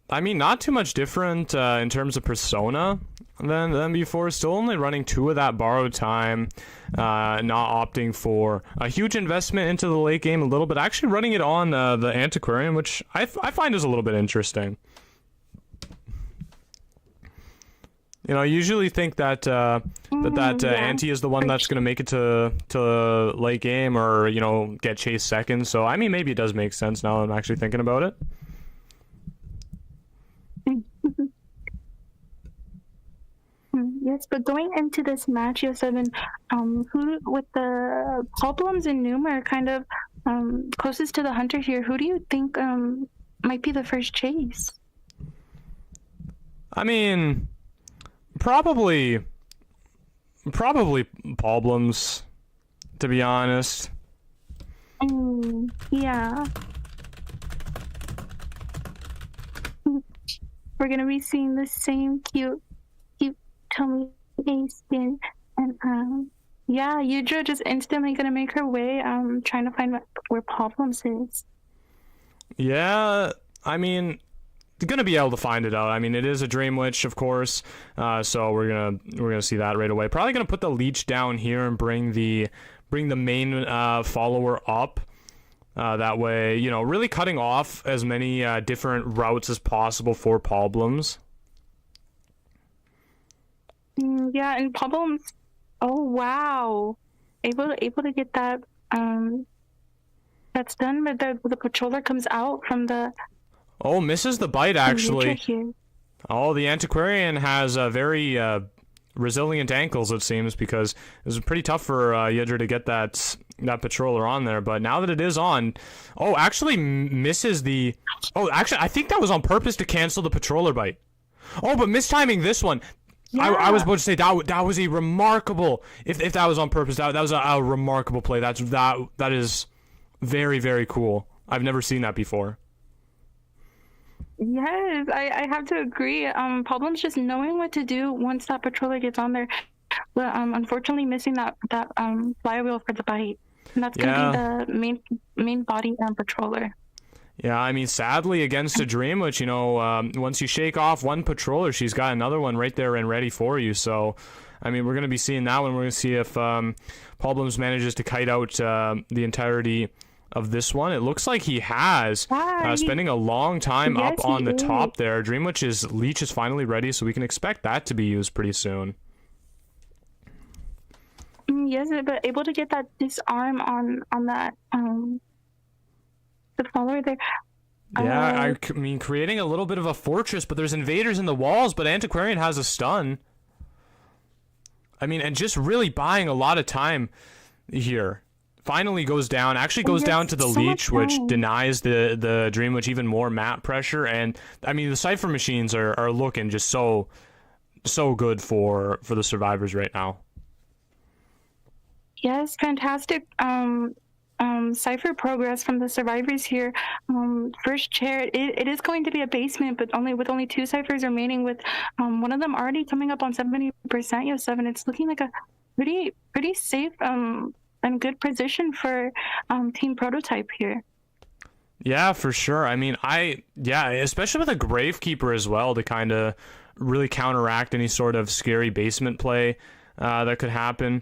I mean, not too much different in terms of persona than before. Still only running 2 of that borrowed time, not opting for a huge investment into the late game a little bit. Actually running it on the antiquarian, which I find is a little bit interesting. You know, I usually think that Anti is the one that's going to make it to late game or, you know, get chased second. So, I mean, maybe it does make sense now that I'm actually thinking about it. Yes, but going into this match, Yo7, who with the problems in Noom are kind of closest to the hunter here, who do you think might be the first chase? I mean, probably problems, to be honest. Yeah. We're gonna be seeing the same cute tummy skin, and Yudra just instantly gonna make her way trying to find where Problems is. Yeah, I mean, gonna be able to find it out. I mean, it is a Dream Witch, of course, so we're gonna see that right away. Probably gonna put the leech down here and bring the main follower up. That way, you know, really cutting off as many different routes as possible for Problems. Yeah, and Problems. Oh wow, able to get that. That's done. But the patroller comes out from the. Oh, misses the bite actually. Oh, the antiquarian has a very resilient ankles, it seems, because it was pretty tough for Yidra to get that that patroller on there. But now that it is on, oh, actually misses the. Oh, actually, I think that was on purpose to cancel the patroller bite. Oh, but mistiming this one. Yeah. I was about to say that was a remarkable. If that was on purpose, that was a remarkable play. That is very, very cool. I've never seen that before. Yes, I have to agree. Problem's just knowing what to do once that patroller gets on there. But unfortunately missing that flywheel for the bite. And that's gonna be the main body patroller. Yeah, I mean, sadly against a Dream, which, you know, once you shake off one patroller, she's got another one right there and ready for you. So, I mean, we're going to be seeing that one. We're going to see if Problems manages to kite out the entirety of this one. It looks like he has, spending a long time up on the top there. Dreamwitch's leech is finally ready, so we can expect that to be used pretty soon. Yes, but able to get that disarm on that the follower there. Yeah, I mean, creating a little bit of a fortress, but there's invaders in the walls, but Antiquarian has a stun. I mean, and just really buying a lot of time here. Finally goes down, actually goes down to the leech, which denies the Dreamwitch even more map pressure. And I mean, the Cypher machines are looking just so good for the survivors right now. Yes, fantastic Cypher progress from the survivors here. First chair, it is going to be a basement, but with only 2 Cyphers remaining, with one of them already coming up on 70%. Yo7, it's looking like a pretty safe and good position for Team Prototype here. Yeah, for sure. I mean, especially with a Gravekeeper as well to kind of really counteract any sort of scary basement play that could happen.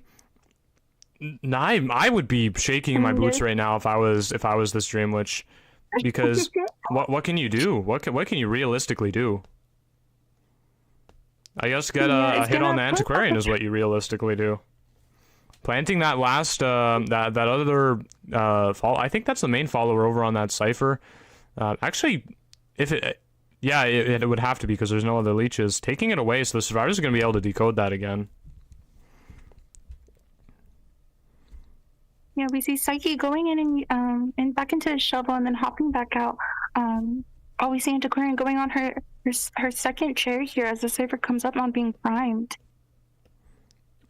I would be shaking my boots right now if I was this Dreamwitch, because what can you do? What can you realistically do? I guess get a hit on the Antiquarian is what you realistically do. Planting that last that other follow. I think that's the main follower over on that Cypher. Actually, if it would have to be, because there's no other leeches. Taking it away, so the survivors are going to be able to decode that again. Yeah, we see Psyche going in and back into the shovel and then hopping back out. We see Antiquarian going on her second chair here as the Cypher comes up on being primed.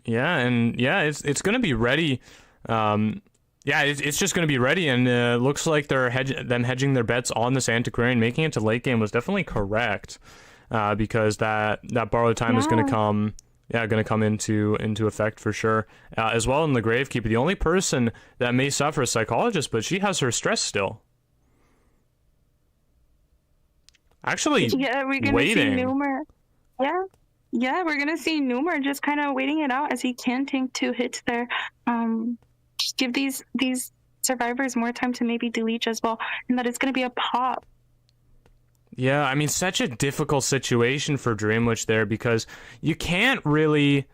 Yeah, and it's going to be ready. It's just going to be ready, and looks like they're hedging their bets on this Antiquarian. Making it to late game was definitely correct, because that borrowed time is going to come. Yeah, going to come into effect for sure. As well in the Gravekeeper, the only person that may suffer is Psychologist, but she has her stress still. Actually, we're gonna waiting. See Numer. Yeah, we're gonna see Numer just kind of waiting it out as he can tank 2 hits there. Just give these survivors more time to maybe delete as well, and that it's gonna be a pop. Yeah, I mean, such a difficult situation for Dreamwitch there, because you can't really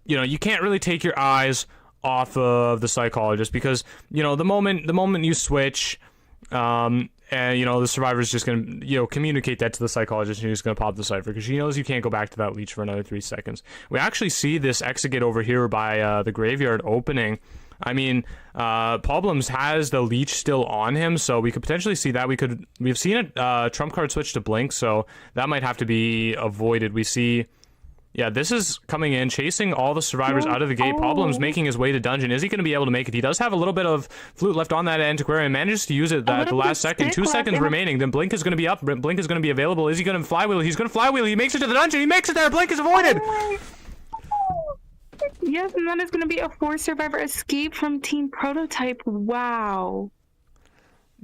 take your eyes off of the Psychologist, because, you know, the moment you switch, and, you know, the survivor's just going to, you know, communicate that to the Psychologist, and he's going to pop the Cypher, because she knows you can't go back to that leech for another 3 seconds. We actually see this exit over here by the graveyard opening. I mean, Problems has the leech still on him, so we could potentially see that. We've seen a trump card switch to blink, so that might have to be avoided. We see, this is coming in, chasing all the survivors out of the gate. Problems making his way to dungeon. Is he going to be able to make it? He does have a little bit of flute left on that Antiquarian. Manages to use it at the last second. 2 seconds remaining. Then blink is going to be up. Blink is going to be available. Is he going to flywheel? He's going to flywheel. He makes it to the dungeon. He makes it there. Blink is avoided. Yes, and that is going to be a 4-survivor escape from Team Prototype. Wow.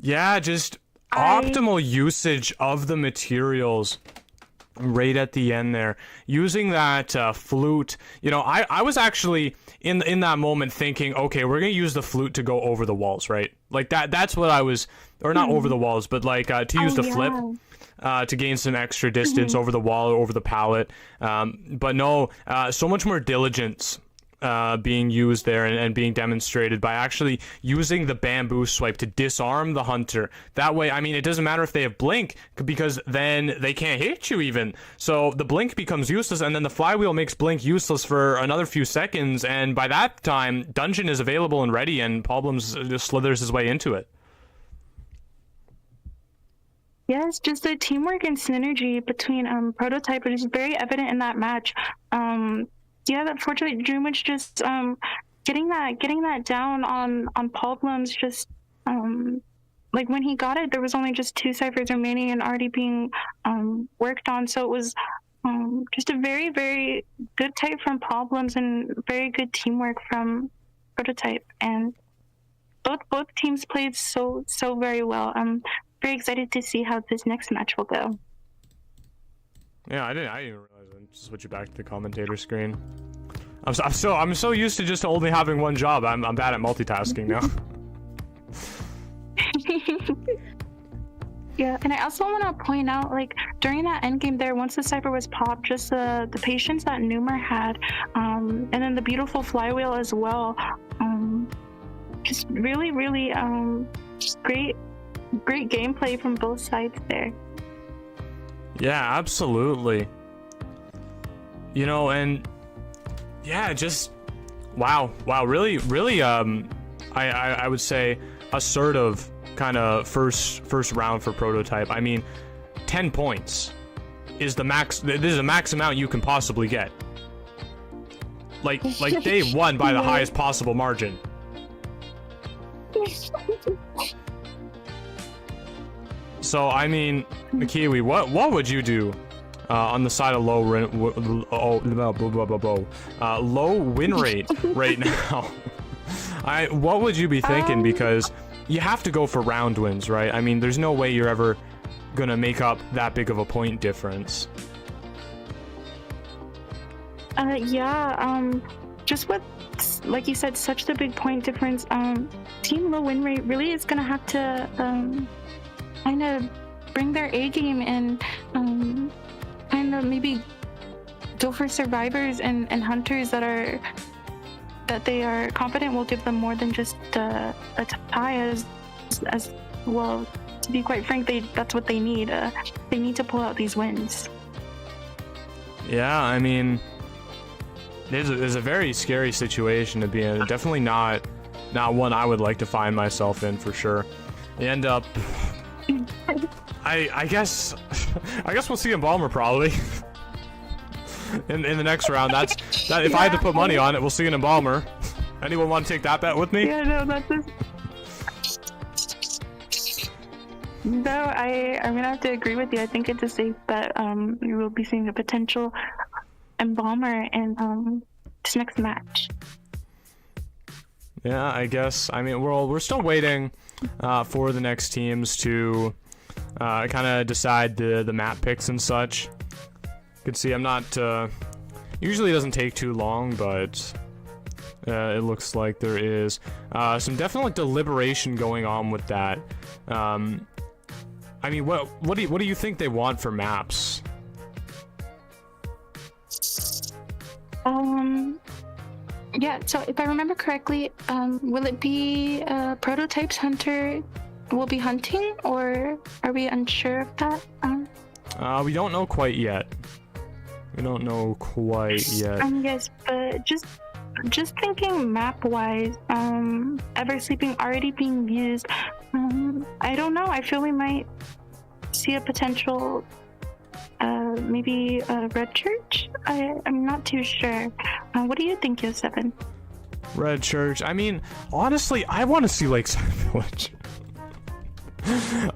Yeah, just optimal usage of the materials right at the end there. Using that flute. You know, I was actually in that moment thinking, okay, we're going to use the flute to go over the walls, right? Like that's what I was, or not over the walls, but like to use the flip. To gain some extra distance over the wall or over the pallet. But no, so much more diligence being used there and being demonstrated by actually using the bamboo swipe to disarm the hunter. That way, I mean, it doesn't matter if they have blink, because then they can't hit you even. So the blink becomes useless, and then the flywheel makes blink useless for another few seconds, and by that time, dungeon is available and ready, and Problems just slithers his way into it. Yes, just the teamwork and synergy between Prototype is very evident in that match. Yeah, unfortunately, Dreamwitch just getting that down on Problems. Just like when he got it, there was only just 2 ciphers remaining and already being worked on. So it was just a very, very good type from Problems and very good teamwork from Prototype. And both teams played so very well. I'm very excited to see how this next match will go. Yeah, I didn't realize I'd switch it back to the commentator screen. I'm so used to just only having one job. I'm bad at multitasking now. Yeah, and I also want to point out, like, during that end game there, once the cipher was popped, just the patience that Numer had, and then the beautiful flywheel as well, just really just great gameplay from both sides there. Yeah, absolutely. You know, and yeah, just wow, really I would say assertive kind of first round for Prototype. I mean, 10 points is the max. This is the max amount you can possibly get. Like they won by the highest possible margin. So I mean, Kiwi, what would you do on the side of low win rate right now? What would you be thinking? Because you have to go for round wins, right? I mean, there's no way you're ever gonna make up that big of a point difference. Just with, like you said, such the big point difference, team low win rate really is gonna have to kind of bring their A game and kind of maybe go for survivors and hunters that they are confident will give them more than just a tie. As well, to be quite frank, that's what they need. They need to pull out these wins. Yeah, I mean, there's a very scary situation to be in. Definitely not one I would like to find myself in, for sure. You end up, I guess we'll see Embalmer probably in the next round. That if I had to put money on it, we'll see an Embalmer. Anyone want to take that bet with me? Yeah, no, that's just... No, I'm gonna have to agree with you. I think it's a safe bet. We will be seeing a potential Embalmer in this next match. Yeah, I guess. I mean, we're still waiting for the next teams to kind of decide the map picks and such. You can see I'm not. Usually it doesn't take too long, but it looks like there is some definite deliberation going on with that. I mean, what do you think they want for maps? Yeah, so if I remember correctly, will it be Prototype's hunter will be hunting, or are we unsure of that? We don't know quite yet. Yes, but just thinking map-wise, Ever Sleeping already being used, I don't know. I feel we might see a potential, maybe a Red Church? I'm not too sure. What do you think, Yo7? Red Church. I mean, honestly, I want to see Lakeside Village.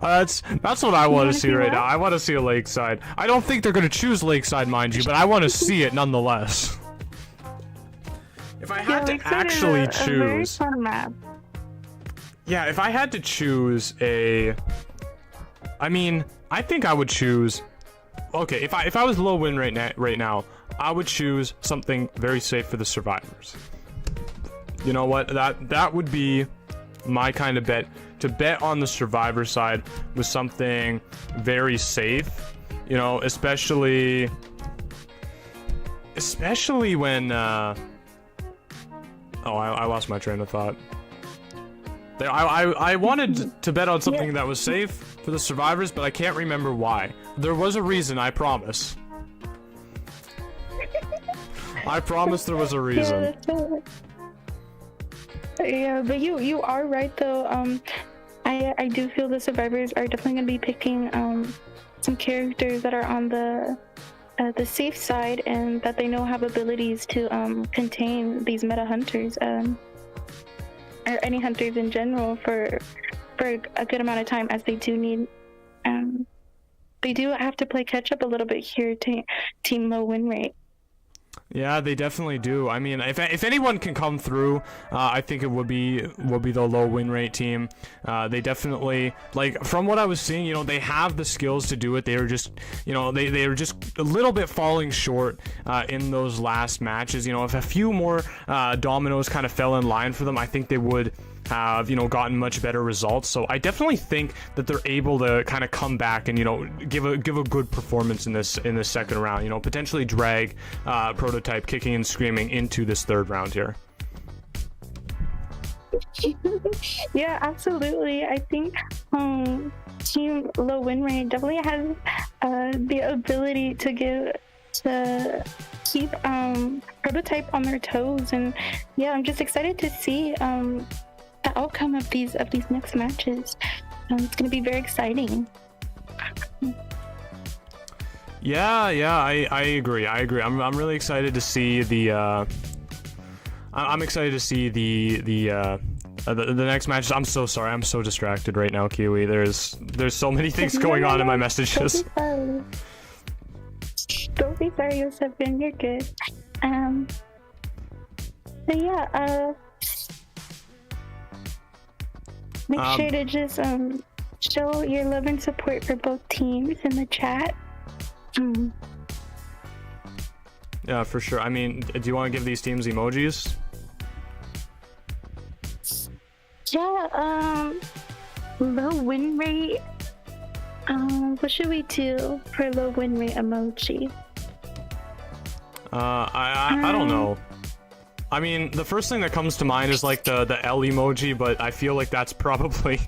That's what I want to see right now. I want to see a Lakeside. I don't think they're going to choose Lakeside, mind you, but I want to see it nonetheless. If I had to actually choose, a very fun map. Yeah, if I had to choose I mean, I think I would choose. Okay, if I was low win right now, I would choose something very safe for the survivors. You know what? That would be my kind of bet. To bet on the survivor side with something very safe. You know, especially when Oh, I lost my train of thought. I wanted to bet on something that was safe for the survivors, but I can't remember why. There was a reason, I promise. I promise there was a reason. Yeah, that's it. Yeah, but you are right though. I do feel the survivors are definitely gonna be picking some characters that are on the safe side and that they know have abilities to contain these meta hunters or any hunters in general for a good amount of time, as they do need they do have to play catch up a little bit here to team low win rate. Yeah, they definitely do. I mean, if anyone can come through, I think it would be the low win rate team. They definitely, like, from what I was seeing, you know, they have the skills to do it. They were just, you know, they were just a little bit falling short in those last matches. You know, if a few more dominoes kind of fell in line for them, I think they would have, you know, gotten much better results. So I definitely think that they're able to kind of come back and, you know, give a good performance in this second round. You know, potentially drag Prototype kicking and screaming into this third round here. Yeah, absolutely. I think team low win rate definitely has the ability to keep Prototype on their toes, and yeah, I'm just excited to see the outcome of these next matches. It's going to be very exciting. Yeah, I agree. I'm really excited to see the I'm excited to see the next matches. I'm so sorry. I'm so distracted right now, Kiwi. There's so many things going on in my messages. Don't be sorry, Yo7. You're good. But yeah, make sure to just show your love and support for both teams in the chat. Yeah, for sure. I mean, do you want to give these teams emojis? Yeah, low win rate. What should we do for low win rate emoji? I don't know. I mean, the first thing that comes to mind is like the L emoji, but I feel like that's probably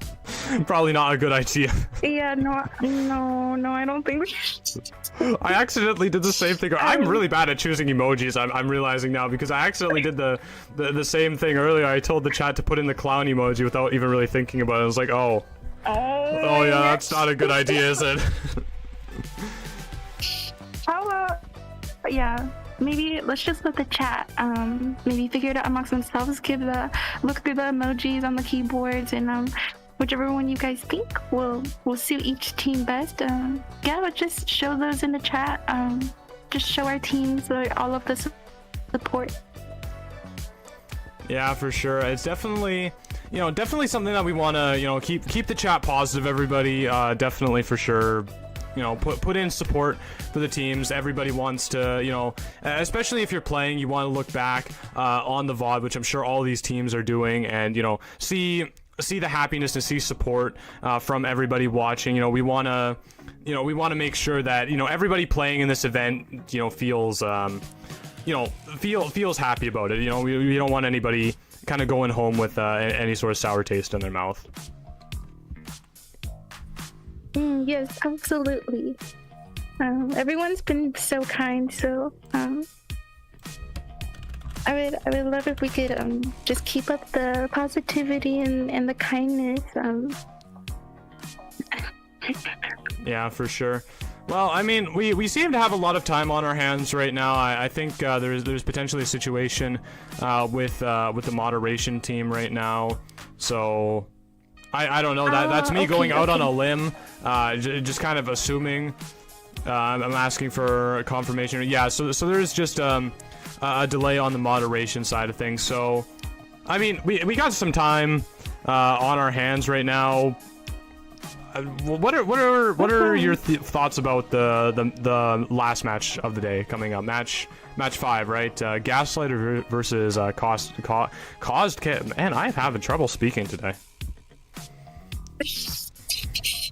not a good idea. Yeah, no, I don't think we should. I accidentally did the same thing. I'm really bad at choosing emojis. I'm realizing now, because I accidentally did the same thing earlier. I told the chat to put in the clown emoji without even really thinking about it. I was like, oh yeah, that's not a good idea, is it? How about, yeah, maybe let's just let the chat maybe figure it out amongst themselves. Look through the emojis on the keyboards, and whichever one you guys think will suit each team best. Yeah, let's just show those in the chat. Just show our teams all of the support. Yeah, for sure. It's definitely something that we want to, keep the chat positive, everybody. Definitely, for sure. Put in support for the teams. Everybody wants to, especially if you're playing, you want to look back on the VOD, which I'm sure all these teams are doing, and, see the happiness and see support from everybody watching. We want to make sure that, everybody playing in this event, feels happy about it. We don't want anybody kind of going home with any sort of sour taste in their mouth. Yes, absolutely. Everyone's been so kind, so I would love if we could just keep up the positivity and the kindness. Yeah, for sure. Well, I mean, we seem to have a lot of time on our hands right now. I think there's potentially a situation with the moderation team right now. So I don't know. That's me going out on a limb, just kind of assuming. I'm asking for confirmation. Yeah. So there's just a delay on the moderation side of things. So, I mean, we got some time on our hands right now. What are your thoughts about the last match of the day coming up? Match 5, right? Gaslighter versus caused. Man, I'm having trouble speaking today.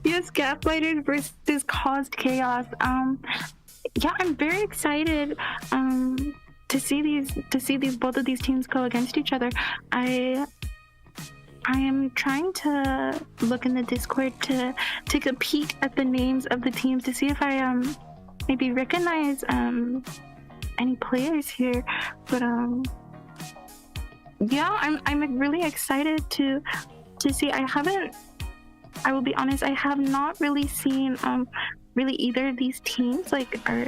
Yes, Gaslighters versus Caused Chaos. Yeah, I'm very excited to see these both of these teams go against each other. I am trying to look in the Discord to take a peek at the names of the teams to see if I maybe recognize any players here. But yeah, I'm really excited to see. I will be honest, I have not really seen really either of these teams like are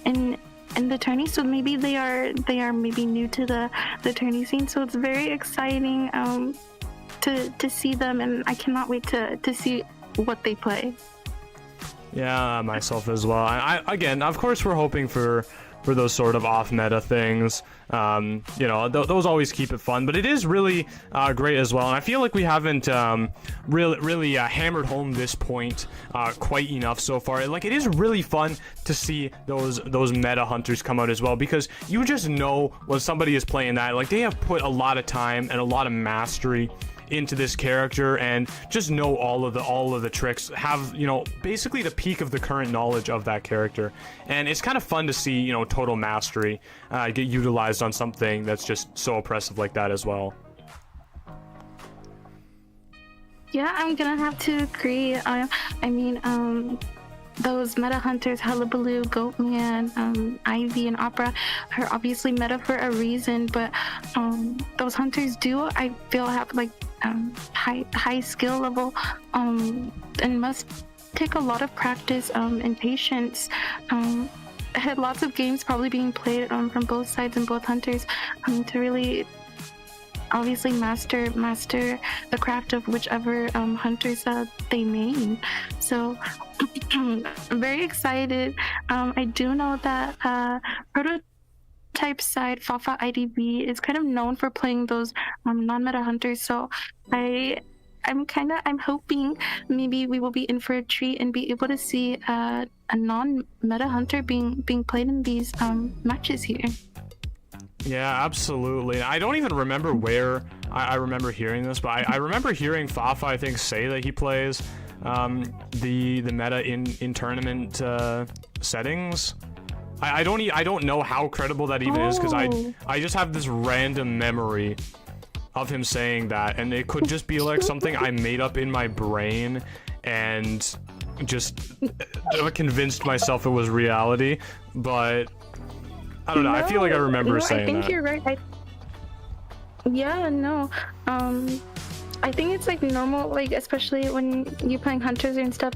in the tourney, so maybe they are maybe new to the tourney scene, so it's very exciting to see them, and I cannot wait to see what they play. Yeah, myself as well. I again, of course, we're hoping for those sort of off-meta things. You know, those always keep it fun, but it is really great as well. And I feel like we haven't really hammered home this point quite enough so far. Like, it is really fun to see those meta hunters come out as well, because you just know when somebody is playing that, like, they have put a lot of time and a lot of mastery into this character and just know all of the tricks, have, you know, basically the peak of the current knowledge of that character. And it's kind of fun to see, you know, total mastery get utilized on something that's just so oppressive like that as well. Yeah, I'm gonna have to agree. I mean, those meta hunters, Hullabaloo, Goatman, Ivy, and Opera, are obviously meta for a reason, but those hunters do, I feel, have like high skill level, and must take a lot of practice and patience. I had lots of games probably being played from both sides and both hunters to really obviously master the craft of whichever hunters that they main. So I'm very excited. I do know that Prototype side, Fafa IDV, is kind of known for playing those non-meta hunters, so I'm hoping maybe we will be in for a treat and be able to see a non-meta hunter being played in these matches here. Yeah, absolutely. I don't even remember where I remember hearing this, but I remember hearing Fafa, I think, say that he plays the meta in tournament settings. I don't know how credible that even is, because I just have this random memory of him saying that, and it could just be like something I made up in my brain and just convinced myself it was reality, but I don't know. I feel like I remember saying that. I think you're right. I think it's like normal, like especially when you're playing hunters and stuff.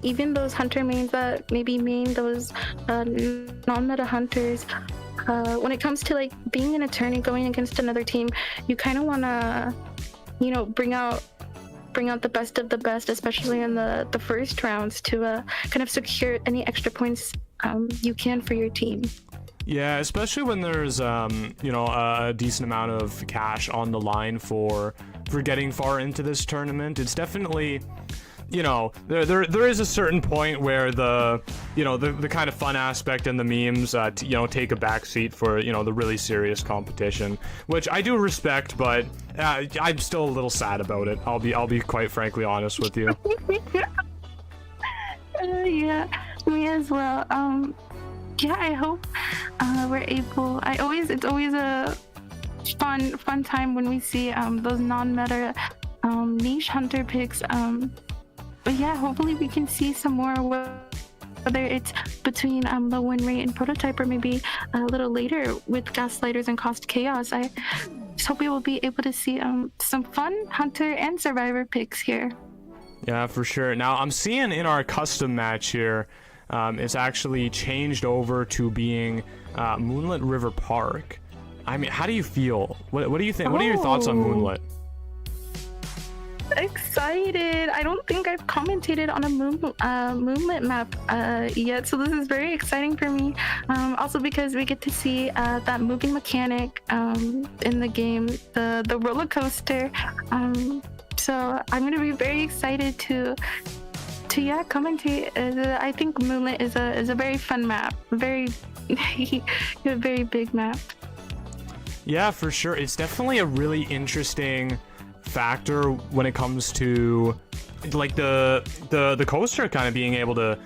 Even those hunter mains that maybe main those non-meta hunters. When it comes to like being in a tourney, going against another team, you kind of want to, you know, bring out the best of the best, especially in the first rounds, to kind of secure any extra points you can for your team. Yeah, especially when there's you know, a decent amount of cash on the line for getting far into this tournament. It's definitely, you know, there is a certain point where the kind of fun aspect and the memes you know, take a backseat for, you know, the really serious competition, which I do respect, but I'm still a little sad about it. I'll be quite frankly honest with you. Yeah, me as well. Yeah, I hope we're able. It's always a fun time when we see those non-meta niche hunter picks. But yeah, hopefully we can see some more, whether it's between low win rate and Prototype, or maybe a little later with Gaslighters and Cost Chaos. I just hope we will be able to see some fun hunter and survivor picks here. Yeah, for sure. Now I'm seeing in our custom match here, it's actually changed over to being Moonlit River Park. I mean, how do you feel? What do you think? What are your thoughts on Moonlit? Excited. I don't think I've commentated on a Moonlit map yet, so this is very exciting for me. Also because we get to see that moving mechanic in the game, the roller coaster. So I'm gonna be very excited to commentate. I think Moonlit is a very fun map, very big map. Yeah, for sure. It's definitely a really interesting factor when it comes to like the coaster kind of being able to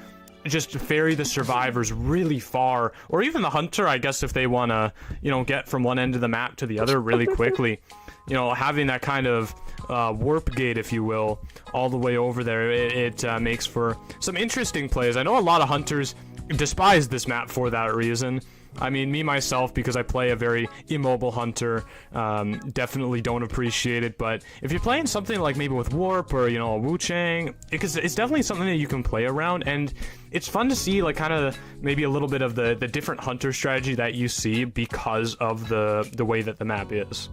just ferry the survivors really far, or even the hunter, I guess, if they want to, you know, get from one end of the map to the other really quickly. You know, having that kind of warp gate, if you will, all the way over there, it makes for some interesting plays. I know a lot of hunters despise this map for that reason. I mean, me myself, because I play a very immobile hunter, definitely don't appreciate it. But if you're playing something like maybe with Warp or, you know, a Wu Chang, it's definitely something that you can play around, and it's fun to see, like, kind of maybe a little bit of the different hunter strategy that you see because of the way that the map is.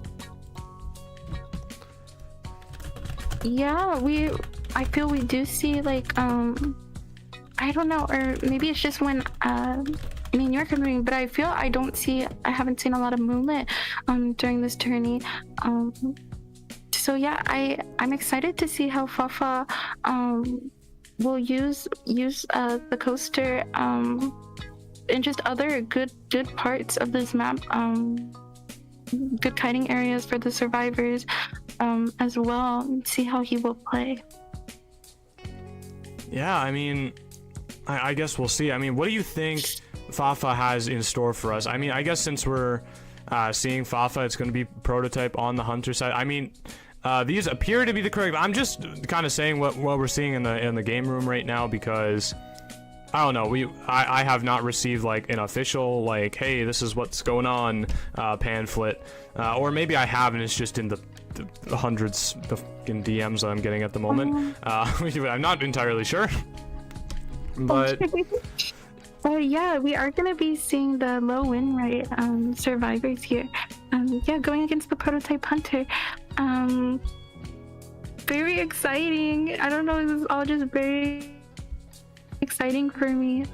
Yeah, I feel we do see, like, I don't know, or maybe it's just when me and you're coming, but I feel I haven't seen a lot of moonlit during this tourney. So yeah, I'm excited to see how Fafa will use the coaster and just other good parts of this map, good kiting areas for the survivors as well. See how he will play. Yeah, I mean, I guess we'll see. I mean, what do you think Fafa has in store for us? I mean, I guess since we're seeing Fafa, it's going to be prototype on the hunter side. I mean, these appear to be the correct. I'm just kind of saying what we're seeing in the game room right now, because I don't know. I have not received like an official, like, hey, this is what's going on pamphlet, or maybe I have and it's just in the hundreds of fucking DMs that I'm getting at the moment. I'm not entirely sure. But yeah, we are going to be seeing the low win rate survivors here. Yeah, going against the prototype hunter. Very exciting. I don't know, this is all just very exciting for me.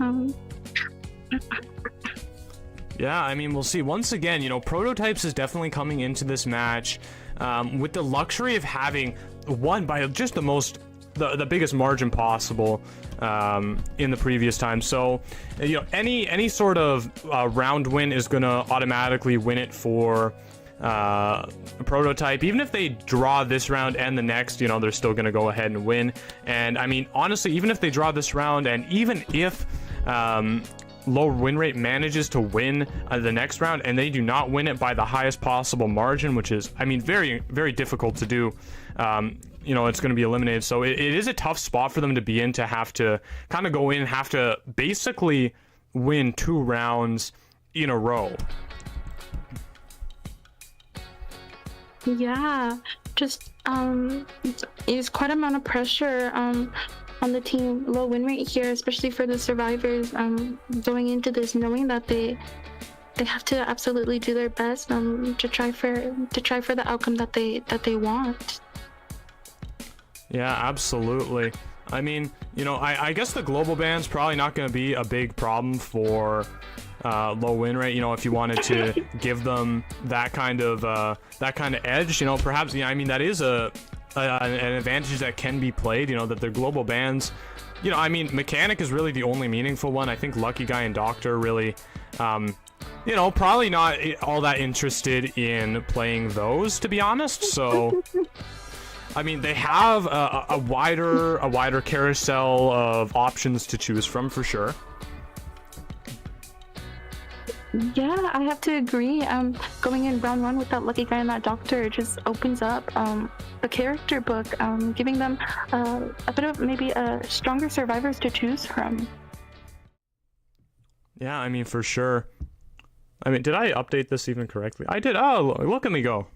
Yeah, I mean, we'll see. Once again, you know, prototypes is definitely coming into this match with the luxury of having won by just the biggest margin possible in the previous time. So, you know, any sort of round win is going to automatically win it for a prototype. Even if they draw this round and the next, you know, they're still going to go ahead and win. And I mean, honestly, even if they draw this round, and even if low win rate manages to win the next round and they do not win it by the highest possible margin, which is, I mean, very, very difficult to do, you know, it's going to be eliminated. So it is a tough spot for them to be in, to have to kind of go in and have to basically win 2 rounds in a row. Yeah, just it's quite amount of pressure on the team. Low win rate here, especially for the survivors, going into this knowing that they have to absolutely do their best to try for the outcome that they want. Yeah, absolutely. I mean, you know, I guess the global ban's probably not going to be a big problem for low win rate. You know, if you wanted to give them that kind of edge, you know, perhaps, you know, I mean, that is an advantage that can be played, you know, that the global bans, you know, I mean, mechanic is really the only meaningful one. I think Lucky Guy and Doctor really, you know, probably not all that interested in playing those, to be honest. So I mean, they have a wider carousel of options to choose from, for sure. Yeah, I have to agree. Going in round 1 with that Lucky Guy and that Doctor just opens up the character book, giving them a bit of maybe stronger survivors to choose from. Yeah, I mean, for sure. I mean, did I update this even correctly? I did. Oh, look at me go.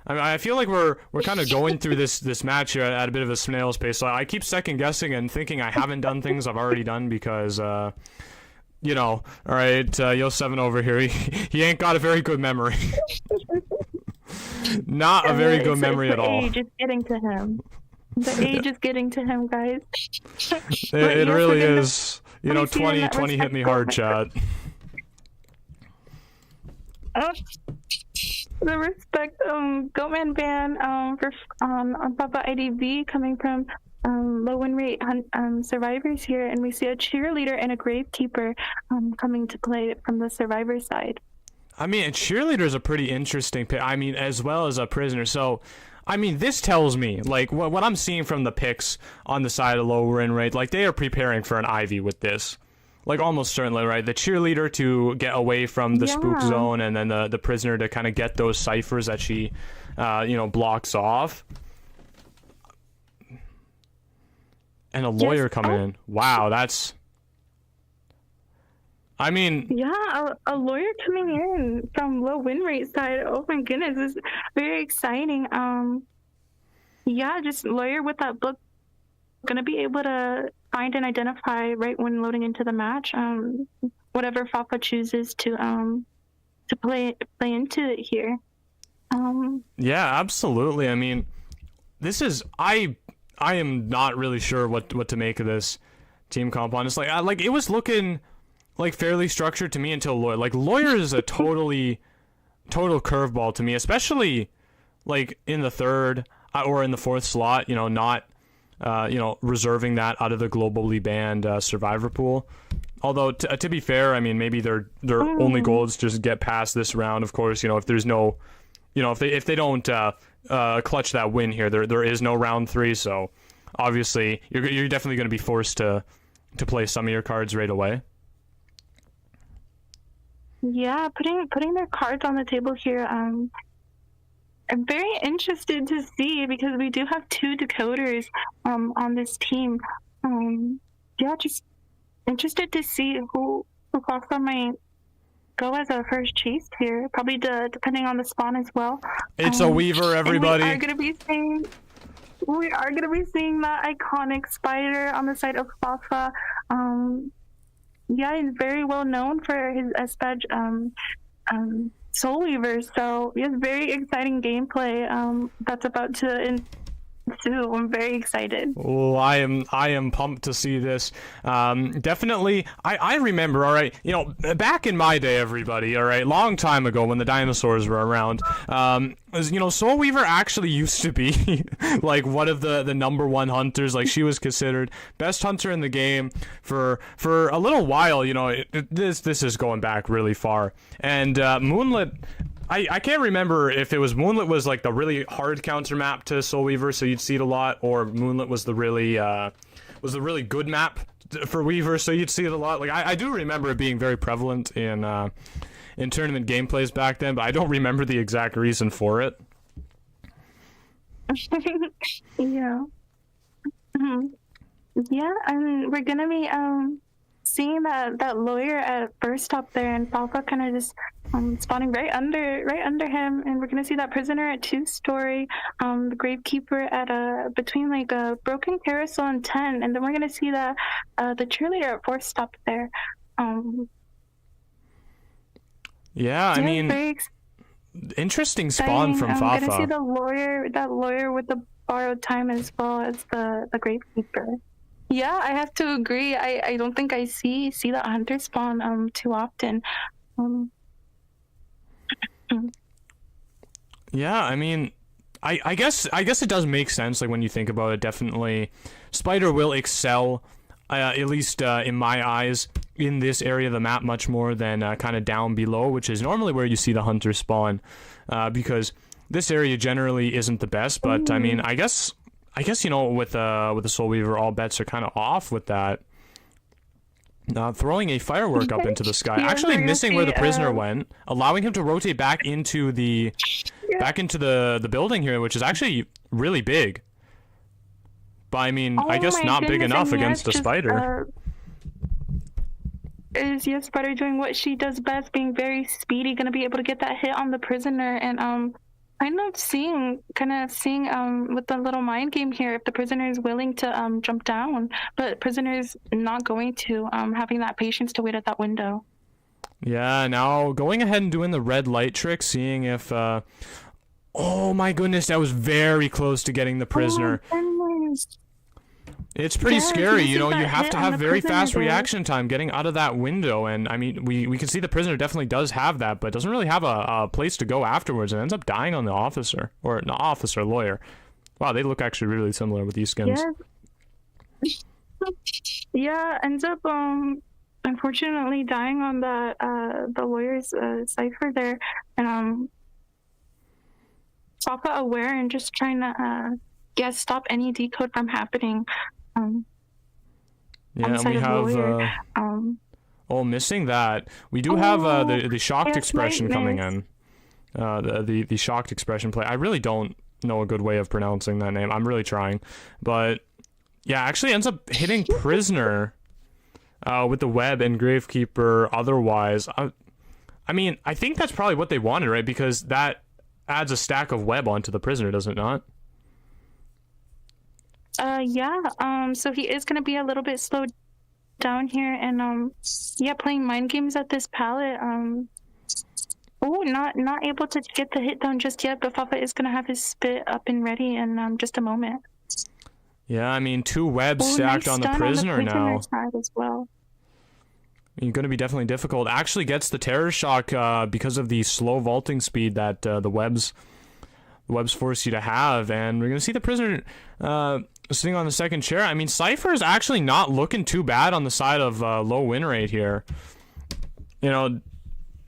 I mean, I feel like we're kind of going through this match here at a bit of a snail's pace. So I keep second guessing and thinking I haven't done things I've already done because, you know, all right, Yo7 over here, he ain't got a very good memory. Not a very good memory at all. The age is getting to him. The age is getting to him, guys. It really is. You know, 20 hit me hard, chat. The respect Goatman ban for on Papa IDV coming from low win rate survivors here, and we see a cheerleader and a gravekeeper coming to play from the survivor side. I mean, a cheerleader is a pretty interesting pick. I mean, as well as a prisoner. So I mean, this tells me, like, what I'm seeing from the picks on the side of low win rate, like, they are preparing for an Ivy with this. Like, almost certainly, right? The cheerleader to get away from the spook zone, and then the prisoner to kind of get those ciphers that she, blocks off. And a lawyer coming in. Wow, that's... I mean... Yeah, a lawyer coming in from low win rate side. Oh my goodness, it's very exciting. Yeah, just lawyer with that book, gonna be able to find and identify right when loading into the match. Whatever Fafa chooses to play into it here. Yeah, absolutely. I mean, this is I am not really sure what to make of this team comp. Honestly, like it was looking like fairly structured to me until lawyer. Like lawyer is a total curveball to me, especially like in the third or in the fourth slot. Not reserving that out of the globally banned survivor pool. Although to be fair, I mean maybe their only goal is just get past this round. Of course, if there's no, if they don't clutch that win here, there is no round 3. So obviously you're definitely going to be forced to play some of your cards right away. Yeah, putting their cards on the table here. I'm very interested to see because we do have 2 decoders on this team. Yeah, just interested to see who Fafa might go as a first chase here. Probably depending on the spawn as well. It's a Weaver, everybody. We are gonna be seeing that iconic spider on the side of Fafa. Yeah, he's very well known for his Esped Soul Weaver, so he has very exciting gameplay that's about to ensue. I'm very excited. Oh, I am pumped to see this. Definitely, I remember, all right, back in my day, everybody, all right, long time ago when the dinosaurs were around, Soul Weaver actually used to be like one of the number 1 hunters. Like she was considered best hunter in the game for a little while. This is going back really far. And Moonlit, I can't remember if it was Moonlit was like the really hard counter map to Soul Weaver, so you'd see it a lot, or Moonlit was the really good map for Weaver, so you'd see it a lot. Like I do remember it being very prevalent in tournament gameplays back then, but I don't remember the exact reason for it. Yeah. Yeah, and we're gonna be seeing that lawyer at first stop there, and Fafa kind of just spawning right under him, and we're gonna see that prisoner at 2-story, the gravekeeper at between like a broken carousel and 10, and then we're gonna see that the cheerleader at 4th stop there. Yeah, I mean, interesting spawn from Fafa. I'm gonna see that lawyer with the borrowed time as well as the gravekeeper. Yeah, I have to agree. I don't think I see that hunter spawn too often. Yeah, I mean, I guess it does make sense. Like when you think about it, definitely, Spider will excel, at least in my eyes, in this area of the map much more than kind of down below, which is normally where you see the hunter spawn, because this area generally isn't the best. But I mean, I guess with the Soul Weaver, all bets are kind of off with that. Throwing a firework up into the sky, actually missing where the prisoner went, allowing him to rotate back into the building here, which is actually really big. But I mean, I guess not big enough against a spider. Is Spider doing what she does best, being very speedy, gonna be able to get that hit on the prisoner, and kind of seeing with the little mind game here, if the prisoner is willing to jump down, but prisoner's not going to, having that patience to wait at that window. Yeah, now going ahead and doing the red light trick, seeing if oh my goodness, that was very close to getting the prisoner. It's pretty scary, you have to have very fast reaction time getting out of that window, and I mean, we can see the prisoner definitely does have that, but doesn't really have a place to go afterwards, and ends up dying on the officer, or an officer, lawyer. Wow, they look actually really similar with these skins. Yeah, ends up unfortunately dying on the lawyer's cipher there, and Fafa aware and just trying to stop any decode from happening. Yeah, and we have missing that. We do have the shocked expression coming in. The shocked expression play. I really don't know a good way of pronouncing that name. I'm really trying, but yeah, actually ends up hitting prisoner with the web and gravekeeper. Otherwise, I mean, I think that's probably what they wanted, right? Because that adds a stack of web onto the prisoner, does it not? Yeah. So he is gonna be a little bit slowed down here, and yeah, playing mind games at this pallet. Oh, not able to get the hit down just yet, but Fafa is gonna have his spit up and ready in just a moment. Yeah, I mean, 2 webs stacked on the prisoner now. Side as well. Going to be definitely difficult. Actually gets the terror shock because of the slow vaulting speed that the webs force you to have, and we're going to see the prisoner sitting on the second chair. I mean, Cypher is actually not looking too bad on the side of low win rate here. You know,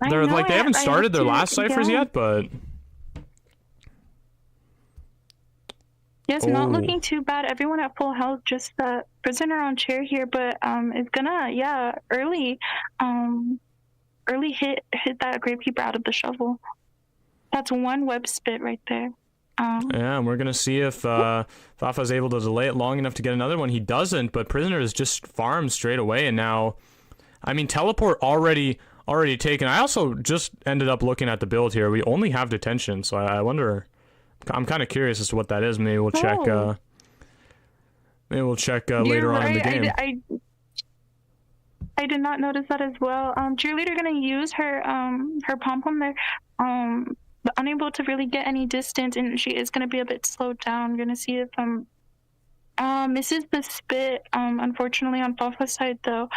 they're like they haven't started their last ciphers yet, but yes, not looking too bad. Everyone at full health, just the prisoner on chair here, but is gonna early hit that gravekeeper out of the shovel. That's 1 web spit right there. Yeah, and we're gonna see if Fafa's able to delay it long enough to get another one. He doesn't, but prisoner is just farmed straight away, and now, I mean, teleport already taken. I also just ended up looking at the build here. We only have detention, so I wonder. I'm kind of curious as to what that is. Maybe we'll check. Later on in the game. I did not notice that as well. Cheerleader gonna use her pom pom there, but unable to really get any distance, and she is gonna be a bit slowed down. Gonna see if misses the spit. Unfortunately on Fafa's side though.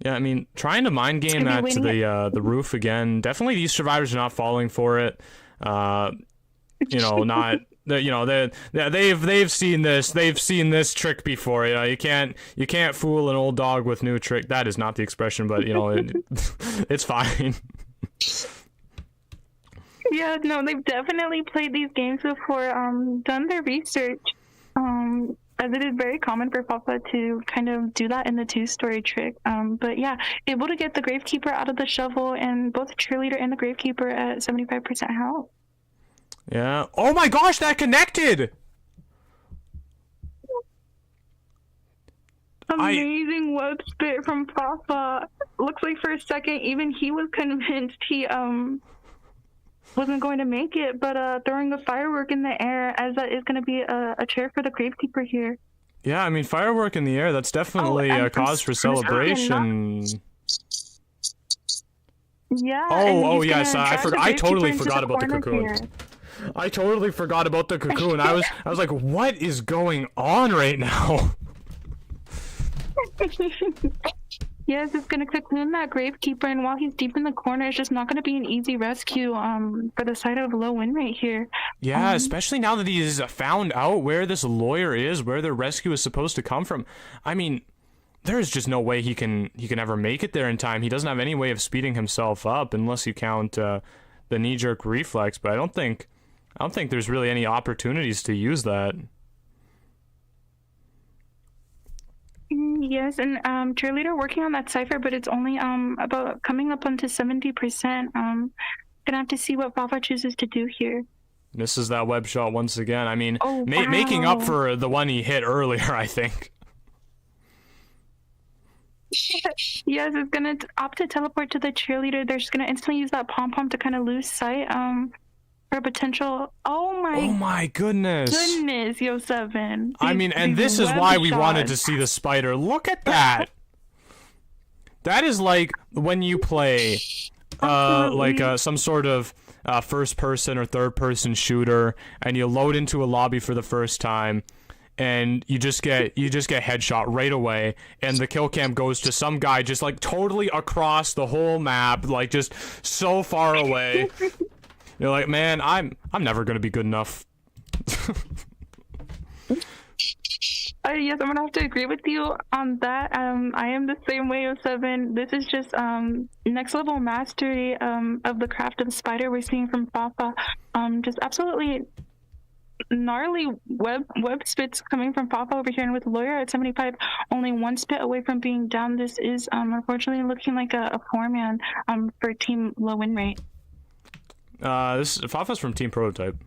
Yeah, I mean, trying to mind game at the roof again. Definitely, these survivors are not falling for it. You know, not. You know, they've seen this. They've seen this trick before. You know, you can't fool an old dog with new trick. That is not the expression, but you know, it's fine. Yeah, no, they've definitely played these games before. Done their research. As it is very common for Fafa to kind of do that in the 2-story trick. But yeah, able to get the gravekeeper out of the shovel, and both the cheerleader and the gravekeeper at 75% health. Yeah. Oh my gosh, that connected! Amazing web spit from Fafa. Looks like for a second, even he was convinced he wasn't going to make it, but throwing a firework in the air, as that is going to be a chair for the gravekeeper here. Yeah, I mean, firework in the air, that's definitely a cause for celebration. Yeah. Oh yes, I totally forgot about the cocoon. I totally forgot about the cocoon. I was like, what is going on right now? Yes, it's gonna cocoon that gravekeeper, and while he's deep in the corner, it's just not gonna be an easy rescue for the side of low win rate here. Yeah, especially now that he's found out where this lawyer is, where the rescue is supposed to come from. I mean, there's just no way he can ever make it there in time. He doesn't have any way of speeding himself up unless you count the knee-jerk reflex, but I don't think there's really any opportunities to use that. Yes, and cheerleader working on that cipher, but it's only about coming up onto 70%. Gonna have to see what Fafa chooses to do here. Misses that web shot once again. I mean, making up for the one he hit earlier, I think. Yes, it's gonna opt to teleport to the cheerleader. They're just gonna instantly use that pom pom to kind of lose sight. For a potential. Oh my goodness, Yo7. I mean, and this is why we wanted to see the spider. Look at that. That is like when you play some sort of first person or third person shooter, and you load into a lobby for the first time, and you just get headshot right away, and the kill cam goes to some guy just like totally across the whole map, like just so far away. You're like, man, I'm never gonna be good enough. yes, I'm gonna have to agree with you on that. I am the same way, Yo7. This is just next level mastery of the craft of the spider we're seeing from Fafa. Just absolutely gnarly web spits coming from Fafa over here, and with Lawyer at 75, only one spit away from being down. This is unfortunately looking like a 4-man for team low win rate. This Fafa's from Team Prototype.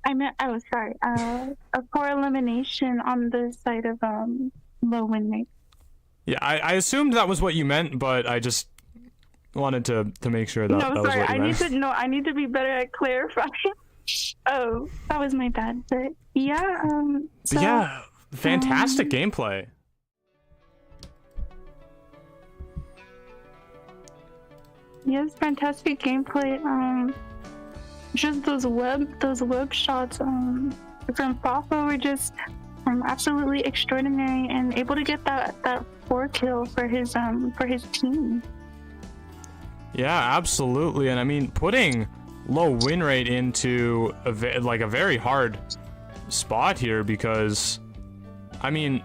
I meant, oh, sorry, a 4 elimination on the side of low win rate. Yeah, I assumed that was what you meant, but I just wanted to make sure that that was what you meant. I need to be better at clarifying. Oh, that was my bad. But yeah, so, yeah, fantastic gameplay. Yes, fantastic gameplay. Just those web shots from Fafa were just absolutely extraordinary, and able to get that 4 kill for his team. Yeah, absolutely, and I mean putting low win rate into a very hard spot here, because I mean,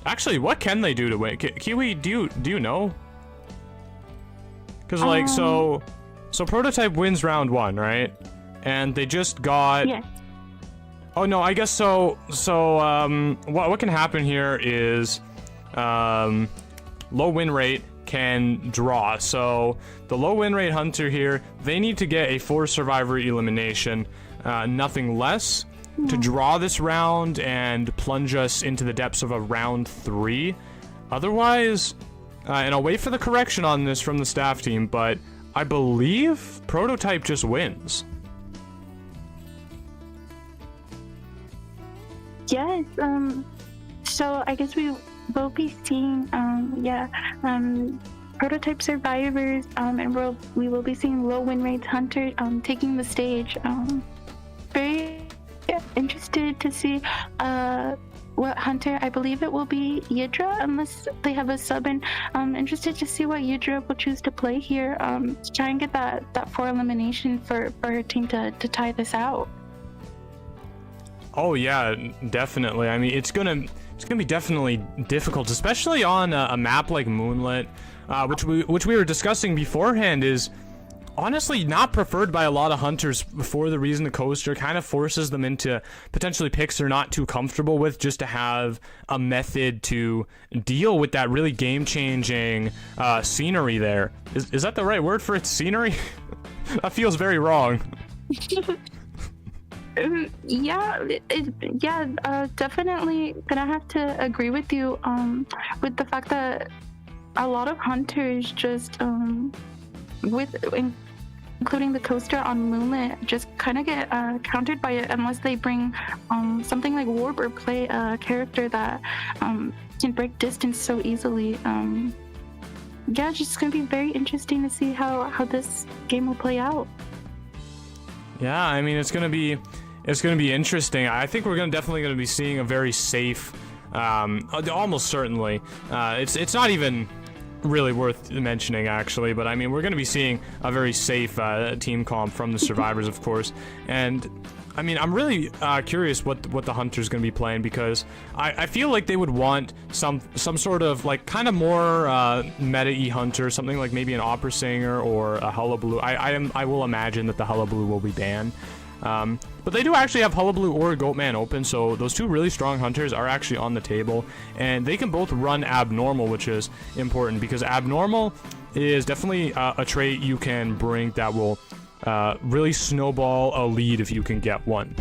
actually, what can they do to win? Kiwi, do you know? Because like so Prototype wins round 1, right? And they just got. Yes. Oh no, I guess so. What can happen here is, low win rate can draw. So the low win rate hunter here, they need to get a 4 survivor elimination, nothing less, to draw this round and plunge us into the depths of a round 3. Otherwise, and I'll wait for the correction on this from the staff team, but I believe Prototype just wins. Yes, so I guess we will be seeing, Prototype survivors, and we will be seeing low win rates hunter taking the stage. Very interested to see what hunter, I believe it will be Yidra, unless they have a sub, and interested to see what Yidra will choose to play here, to try and get that 4 elimination for her team to tie this out. Oh yeah, definitely. I mean, it's gonna be definitely difficult, especially on a map like Moonlit, which we were discussing beforehand, is honestly not preferred by a lot of hunters for the reason the coaster kind of forces them into potentially picks they're not too comfortable with, just to have a method to deal with that really game-changing scenery there. Is that the right word for it? Scenery? That feels very wrong. Definitely gonna have to agree with you with the fact that a lot of hunters just including the coaster on Moonlit just kind of get countered by it unless they bring something like Warp or play a character that can break distance so easily. It's just gonna be very interesting to see how this game will play out. Yeah, I mean, it's gonna be interesting. I think we're definitely gonna be seeing a very safe, almost certainly. It's not even really worth mentioning, actually, but I mean, we're gonna be seeing a very safe team comp from the survivors, of course. And I mean, I'm really curious what the hunter's gonna be playing, because I feel like they would want some sort of like kind of more meta-y hunter, something like maybe an opera singer or a hullabaloo. I will imagine that the hullabaloo will be banned. But they do actually have Hullabaloo or Goatman open, so those 2 really strong hunters are actually on the table, and they can both run Abnormal, which is important, because Abnormal is definitely a trait you can bring that will really snowball a lead if you can get one.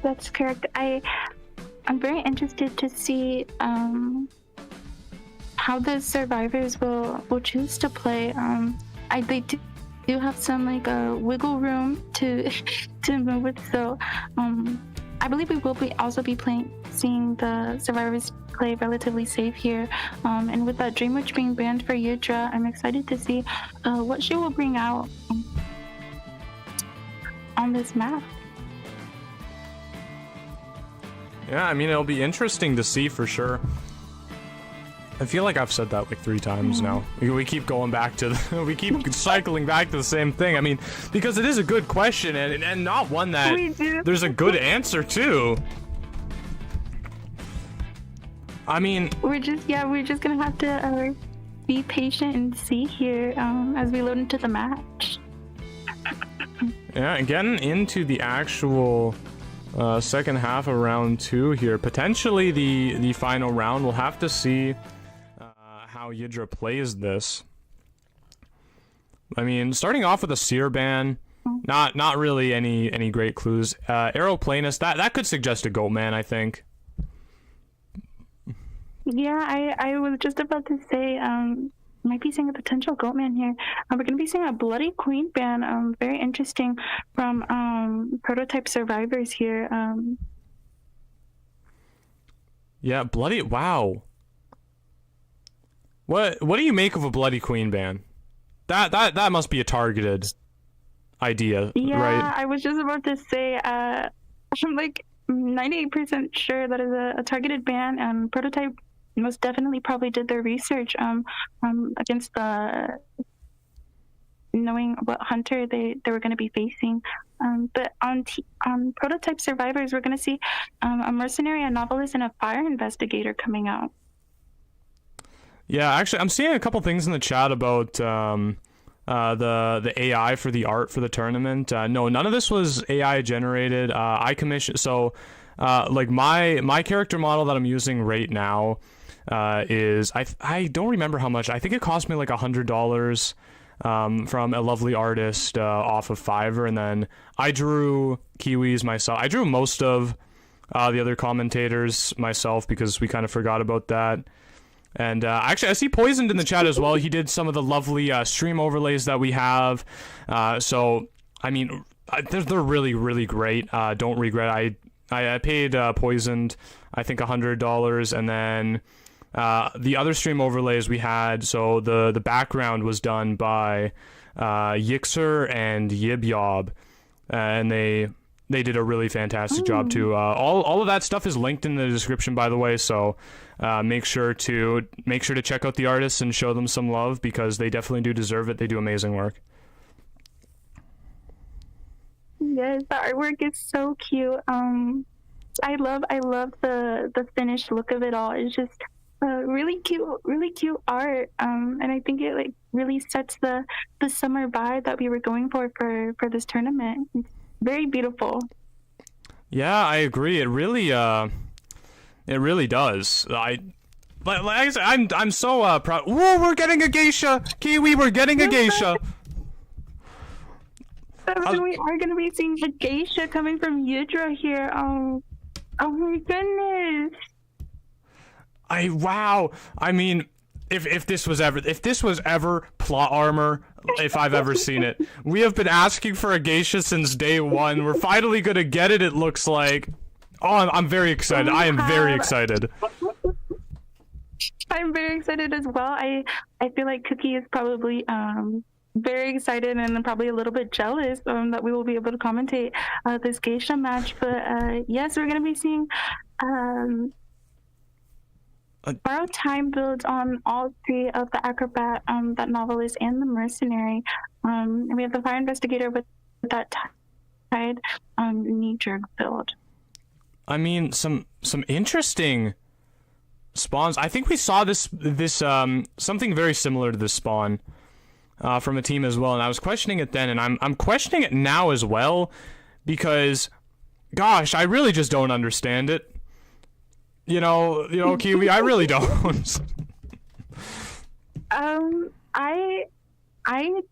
That's correct. I'm very interested to see how the survivors will choose to play. They do have some like wiggle room to move with, so I believe we will also be seeing the survivors play relatively safe here, and with that Dream Witch being banned for Yidra, I'm excited to see what she will bring out on this map. Yeah, I mean, it'll be interesting to see for sure. I feel like I've said that like 3 times now. We keep going back to the, we keep cycling back to the same thing. I mean, because it is a good question and not one that We do. there's a good answer to. I mean, We're just gonna have to be patient and see here as we load into the match. yeah, and getting into the actual second half of round 2 here. Potentially the final round. We'll have to see how Yidra plays this. I mean, starting off with a Seer ban, not really any great clues. Aeroplanist, that could suggest a Goat Man, I think. Yeah, I was just about to say, might be seeing a potential Goatman here. We're going to be seeing a Bloody Queen ban, very interesting, from Prototype Survivors here. Yeah, Bloody, wow. What do you make of a Bloody Queen ban? That must be a targeted idea, Yeah, right? I was just about to say, I'm like 98% sure that is a targeted ban, and Prototype most definitely probably did their research against the knowing what hunter they were going to be facing. But on Prototype Survivors, we're going to see a mercenary, a novelist, and a fire investigator coming out. Yeah, actually, I'm seeing a couple things in the chat about the AI for the art for the tournament. No, none of this was AI generated. I commissioned, so like my character model that I'm using right now is I don't remember how much. I think it cost me like $100 from a lovely artist off of Fiverr, and then I drew Kiwis myself. I drew most of the other commentators myself because we kind of forgot about that. And actually, I see Poisoned in the chat as well. He did some of the lovely stream overlays that we have. So, I mean, they're really, really great. Don't regret. I paid Poisoned, I think, $100, and then the other stream overlays we had. So the background was done by Yixer and Yib, and they did a really fantastic job too. All of that stuff is linked in the description, by the way. So make sure to check out the artists and show them some love because they definitely do deserve it. They do amazing work. Yes, the artwork is so cute. I love the finished look of it all. It's just really cute art. And I think it like really sets the summer vibe that we were going for this tournament. It's very beautiful. Yeah, I agree. It really does. Like I said, I'm so proud. Whoa, we're getting a geisha, Kiwi. We're getting a geisha. We are going to be seeing a geisha coming from Yidra here. Oh my goodness. Wow. I mean, if this was ever plot armor, if I've ever seen it. We have been asking for a geisha since day one. We're finally gonna get it, it looks like. Oh, I'm very excited. I am very excited. I'm very excited as well. I feel like Cookie is probably very excited and probably a little bit jealous that we will be able to commentate this geisha match. But yes, we're going to be seeing borrowed time builds on all 3 of the acrobat, that novelist, and the mercenary. And we have the fire investigator with that tide knee-jerk build. I mean, some interesting spawns. I think we saw this something very similar to this spawn from a team as well, and I was questioning it then, and I'm questioning it now as well because, gosh, I really just don't understand it. You know, Kiwi, I really don't. I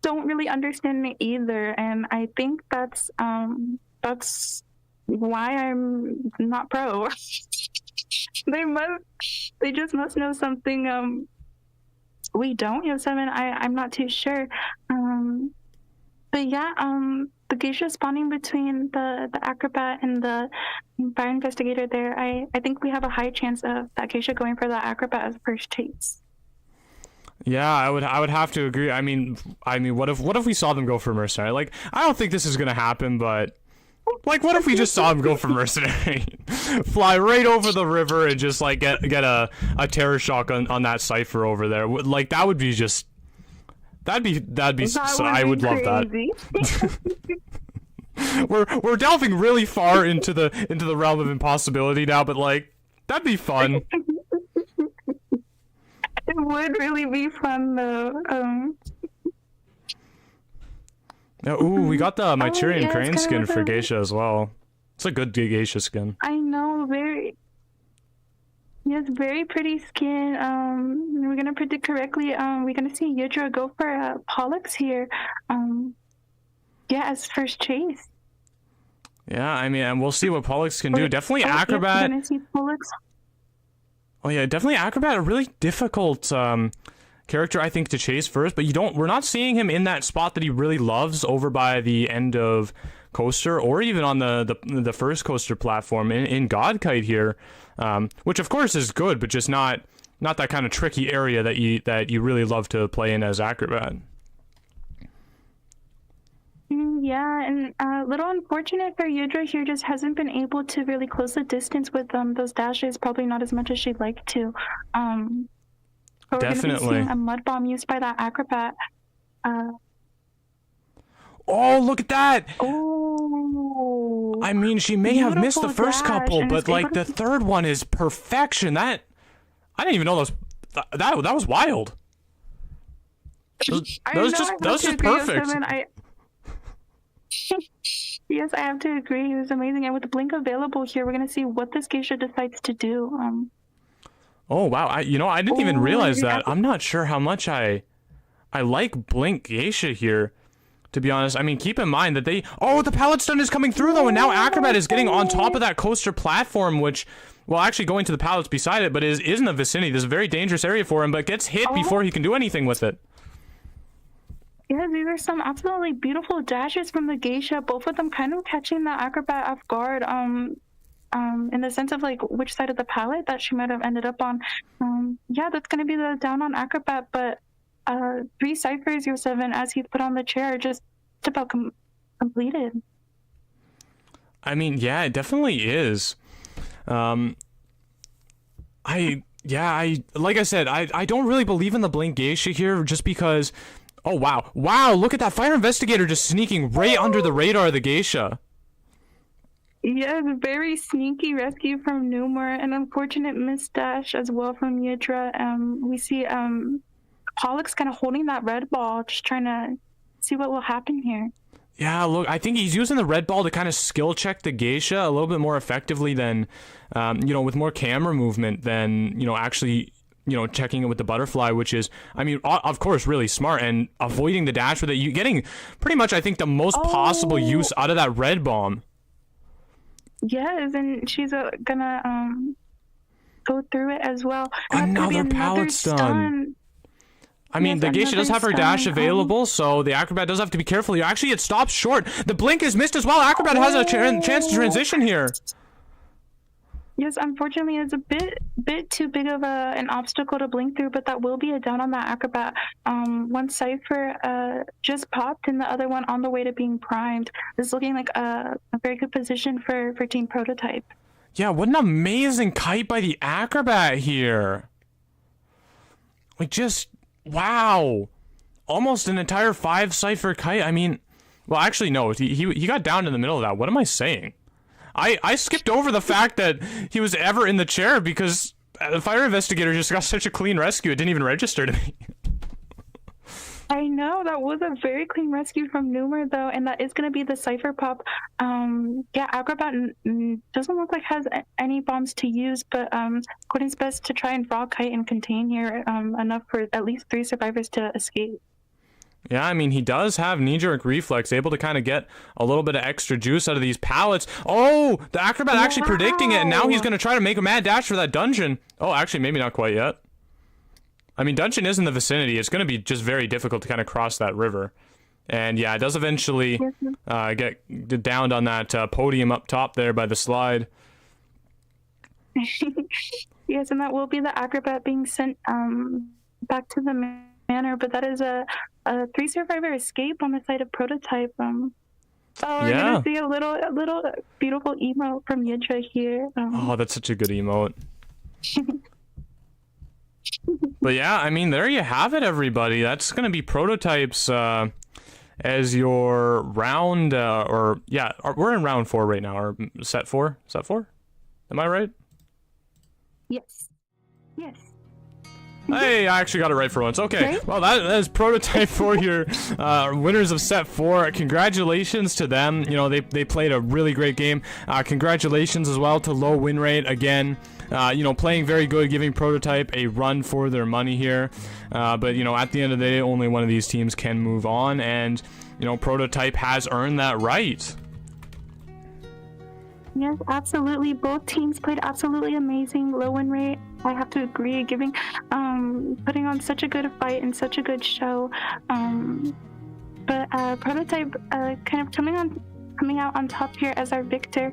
don't really understand it either, and I think that's why I'm not pro. They just must know something we don't. Yo7, I'm not too sure. But yeah, the geisha spawning between the acrobat and the fire investigator there, I think we have a high chance of that geisha going for the acrobat as first chase. Yeah, I would have to agree. I mean, what if we saw them go for mercenary? Like, I don't think this is gonna happen, but Like, what if we just saw him go for mercenary, fly right over the river, and just like get a terror shock on that cipher over there? Like, that would be just. That'd be. I would love that. We're delving really far into the realm of impossibility now, but like, that'd be fun. It would really be fun though. Ooh, we got the Myturian yeah, crane it's skin kind of for a- Geisha as well. It's a good Geisha skin. I know, yes, very pretty skin. We're gonna predict correctly. We're gonna see Yudra go for Pollux here. Yeah, as first chase. Yeah, I mean, and we'll see what Pollux can do. Definitely Yeah, Acrobat. we're gonna see Pollux. Oh yeah, definitely Acrobat. A really difficult character, I think, to chase first. But we're not seeing him in that spot that he really loves over by the end of Coaster, or even on the first Coaster platform in Godkite here, which of course is good, but just not that kind of tricky area that you really love to play in as Acrobat. Yeah, and a little unfortunate for Yudra here, just hasn't been able to really close the distance with those dashes, probably not as much as she'd like to. But we're Definitely. gonna be seeing a mud bomb used by that Acrobat. Oh, look at that! Oh, I mean, she may have missed the Beautiful first dash, couple, and but it's like able the to- third one is perfection. I didn't even know that was wild. That was just perfect. Yes, I have to agree. It was amazing, and with the blink available here, we're gonna see what this Geisha decides to do. Oh wow, I didn't even realize yeah. that. I'm not sure how much I like Blink Geisha here, to be honest. I mean, keep in mind that the pallet stun is coming through though, and now Acrobat is getting on top of that coaster platform, which, well, actually going to the pallets beside it, but is in the vicinity. This is a very dangerous area for him, but gets hit before he can do anything with it. Yeah, these are some absolutely beautiful dashes from the Geisha, both of them kind of catching the Acrobat off guard, in the sense of like which side of the palette that she might have ended up on. Yeah, that's gonna be the down on Acrobat, but 3 ciphers, Yo7, as he put on the chair, are just about completed. I mean, yeah, it definitely is. Like I said, I don't really believe in the Blink Geisha here, just because. Oh wow! Look at that fire investigator just sneaking right under the radar of the Geisha. Yes, very sneaky rescue from Numor, an unfortunate miss dash as well from Yudra. We see Pollux kind of holding that red ball, just trying to see what will happen here. Yeah, look, I think he's using the red ball to kind of skill check the Geisha a little bit more effectively than, with more camera movement than, actually, checking it with the butterfly, which is, I mean, of course, really smart, and avoiding the dash with it. You getting pretty much, I think, the most possible use out of that red bomb. Yes, and she's gonna go through it as well. And that's gonna be Another pallet stun. I mean, Yes, the Geisha does have her another dash stun, available, so the Acrobat does have to be careful here. Actually, it stops short. The blink is missed as well. Acrobat has a chance to transition here. Yes, unfortunately, it's a bit too big of an obstacle to blink through, but that will be a down on that Acrobat. One cipher just popped, and the other one on the way to being primed. This is looking like a very good position for Team Prototype. Yeah, what an amazing kite by the Acrobat here. Like, just, wow. Almost an entire 5 cipher kite. I mean, well, actually, no. He got down in the middle of that. What am I saying? I skipped over the fact that he was ever in the chair because the fire investigator just got such a clean rescue. It didn't even register to me. I know, that was a very clean rescue from Numer, though, and that is going to be the cipher pop. Yeah, Acrobat doesn't look like has any bombs to use, but Courtney's best to try and frog kite and contain here, enough for at least 3 survivors to escape. Yeah, I mean, he does have knee-jerk reflex, able to kind of get a little bit of extra juice out of these pallets. Oh, the Acrobat actually predicting it, and now he's going to try to make a mad dash for that dungeon. Oh, actually, maybe not quite yet. I mean, dungeon is in the vicinity. It's going to be just very difficult to kind of cross that river. And yeah, it does eventually get downed on that podium up top there by the slide. Yes, and that will be the Acrobat being sent back to the manor, but that is a 3 survivor escape on the side of Prototype. Oh, we're Yeah. gonna see a little beautiful emote from Yitra here. Oh, that's such a good emote. But yeah, I mean, there you have it, everybody. That's gonna be prototypes as your round, we're in round 4 right now, or set 4. Set 4? Am I right? Yes. Yes. Hey, I actually got it right for once. Okay, Right? well, that is prototype for your winners of set 4. Congratulations to them. You know, they played a really great game. Congratulations as well to low win rate again. You know, playing very good, giving prototype a run for their money here. But, you know, at the end of the day, only one of these teams can move on, and, you know, prototype has earned that right. Yes, absolutely. Both teams played absolutely amazing. Low win rate, I have to agree, putting on such a good fight and such a good show. But Prototype kind of coming out on top here as our victor,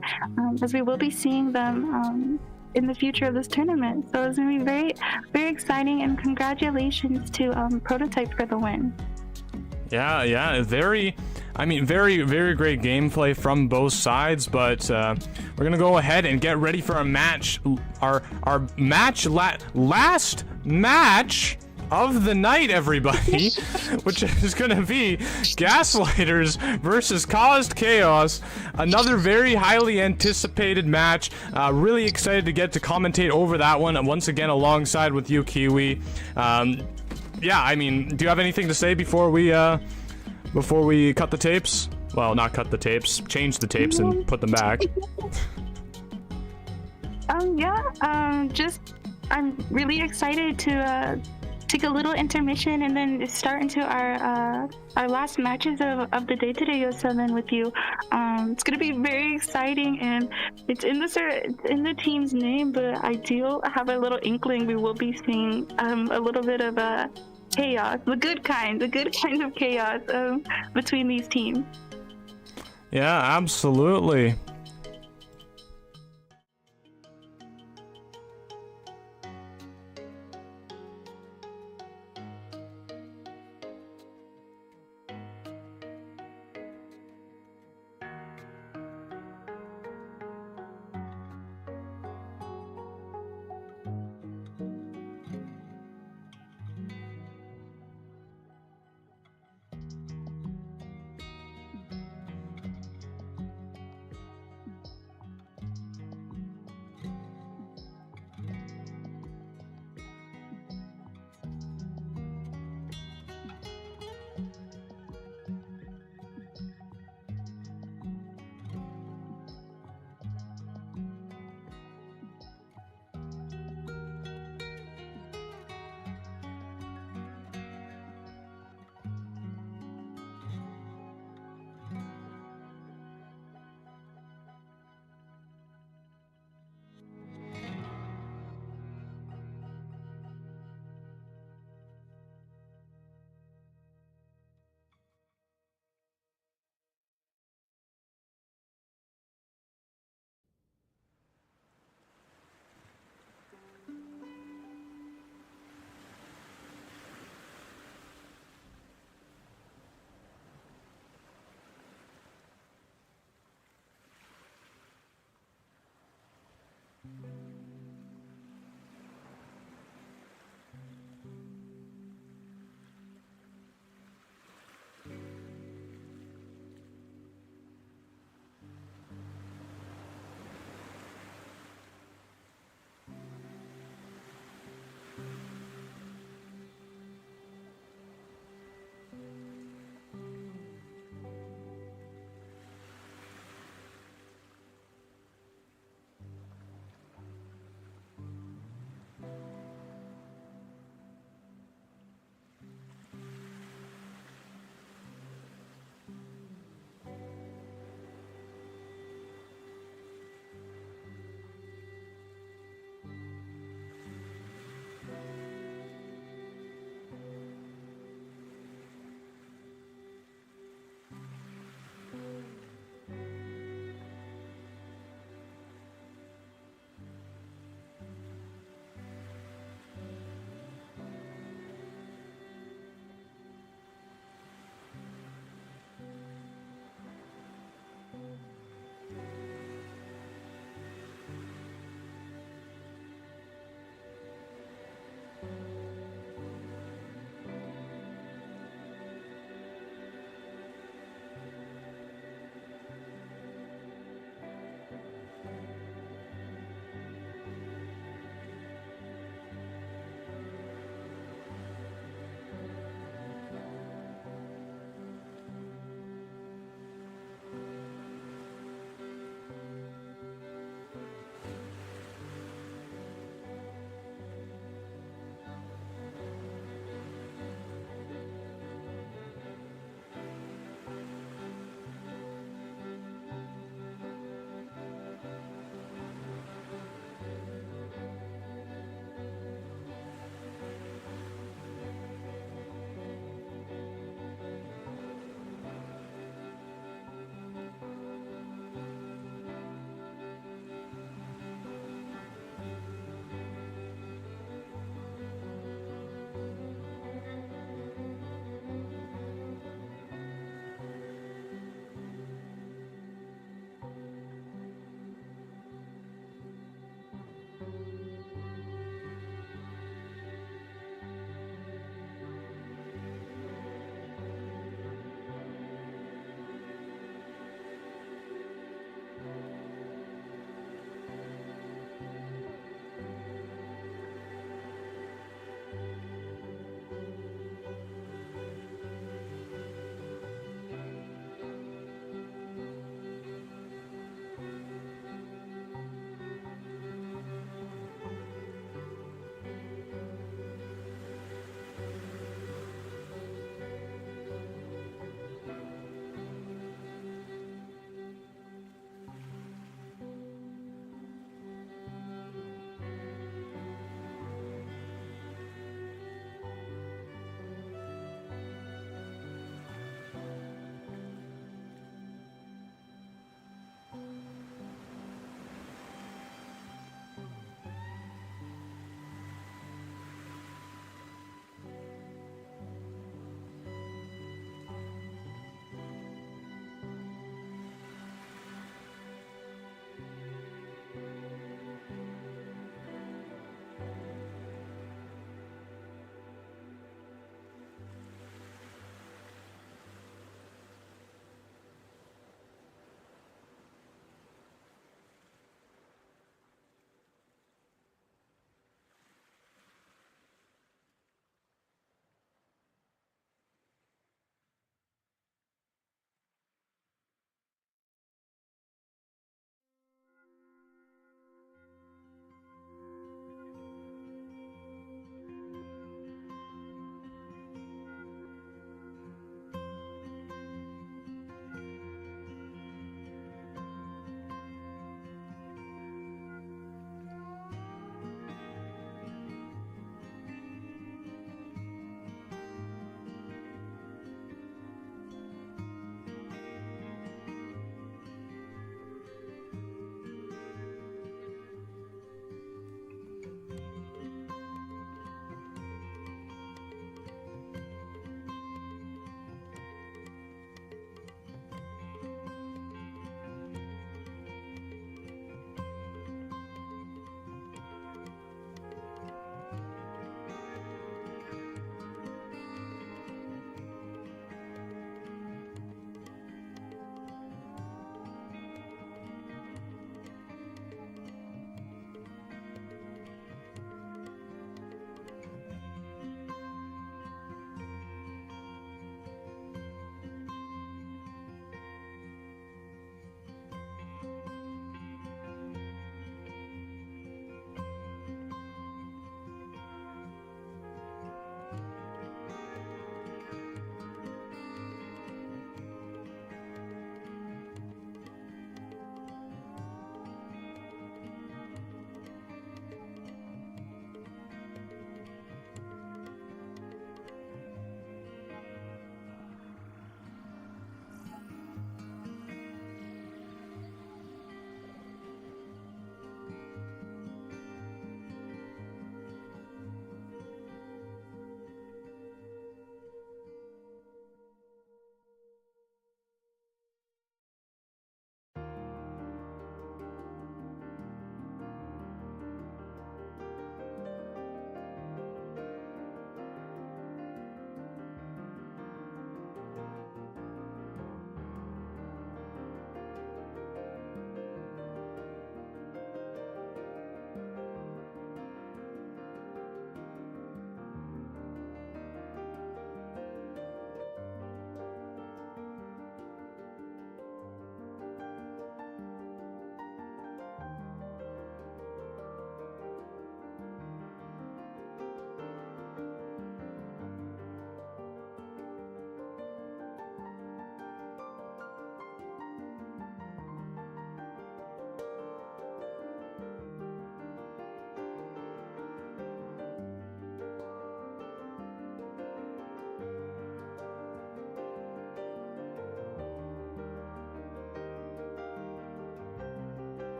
as we will be seeing them in the future of this tournament. So it's going to be very, very exciting, and congratulations to Prototype for the win. Yeah, very, very, very great gameplay from both sides, but we're gonna go ahead and get ready for our match, our last match of the night, everybody, which is gonna be Gaslighters versus Caused Chaos. Another very highly anticipated match. Really excited to get to commentate over that one once again alongside with you, Kiwi. Yeah, I mean, do you have anything to say before we cut the tapes? Well, not cut the tapes, change the tapes and put them back. I'm really excited to take a little intermission and then start into our last matches of the day today, Yo7, with you. It's gonna be very exciting, and it's in the team's name, but I do have a little inkling we will be seeing a little bit of chaos, the good kind of chaos between these teams. Yeah, absolutely.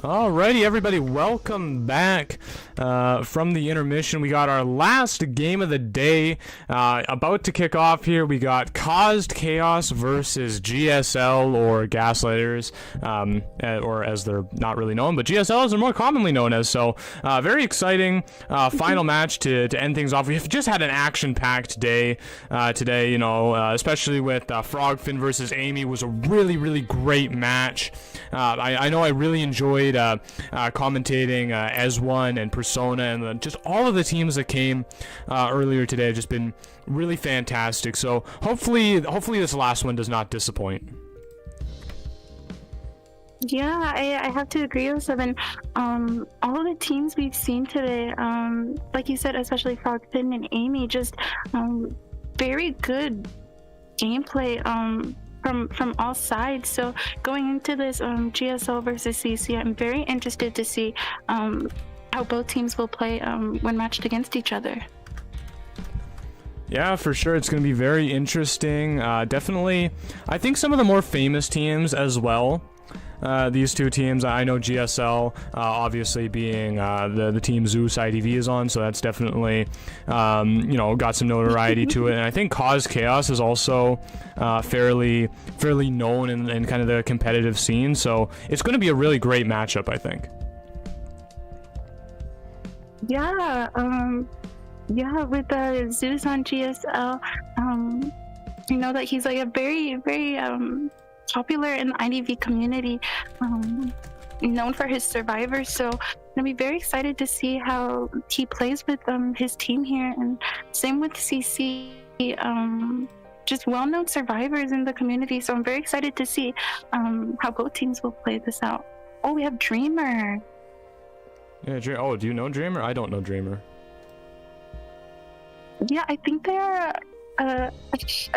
Alrighty, everybody, welcome back from the intermission. We got our last game of the day about to kick off here. We got Caused Chaos versus GSL, or Gaslighters, or as they're not really known, but GSL as they're more commonly known as. So, very exciting final match to end things off. We've just had an action-packed day today, you know, especially with Frogfin versus AMeY was a really, really great match. I know I really enjoyed commentating Ez1 and Persona, and just all of the teams that came earlier today have just been really fantastic. So hopefully this last one does not disappoint. Yeah, I have to agree with Yo7. All of the teams we've seen today, like you said, especially Frogfin and AMeY, just very good gameplay from all sides. So going into this GSL versus CC, I'm very interested to see how both teams will play when matched against each other. Yeah, for sure. It's going to be very interesting. Definitely, I think some of the more famous teams as well. These two teams, I know GSL obviously being the team Zeus IDV is on, so that's definitely you know, got some notoriety to it. And I think Caused Chaos is also fairly known in kind of the competitive scene, so it's going to be a really great matchup, I think. Yeah, yeah, with Zeus on GSL, you know that he's like a very popular in the IDV community, known for his survivors. So I'm gonna be very excited to see how he plays with his team here, and same with CC, just well-known survivors in the community. So I'm very excited to see how both teams will play this out. Oh, we have Dreamer. Yeah, oh, do you know Dreamer? I don't know Dreamer. Yeah, I think they're I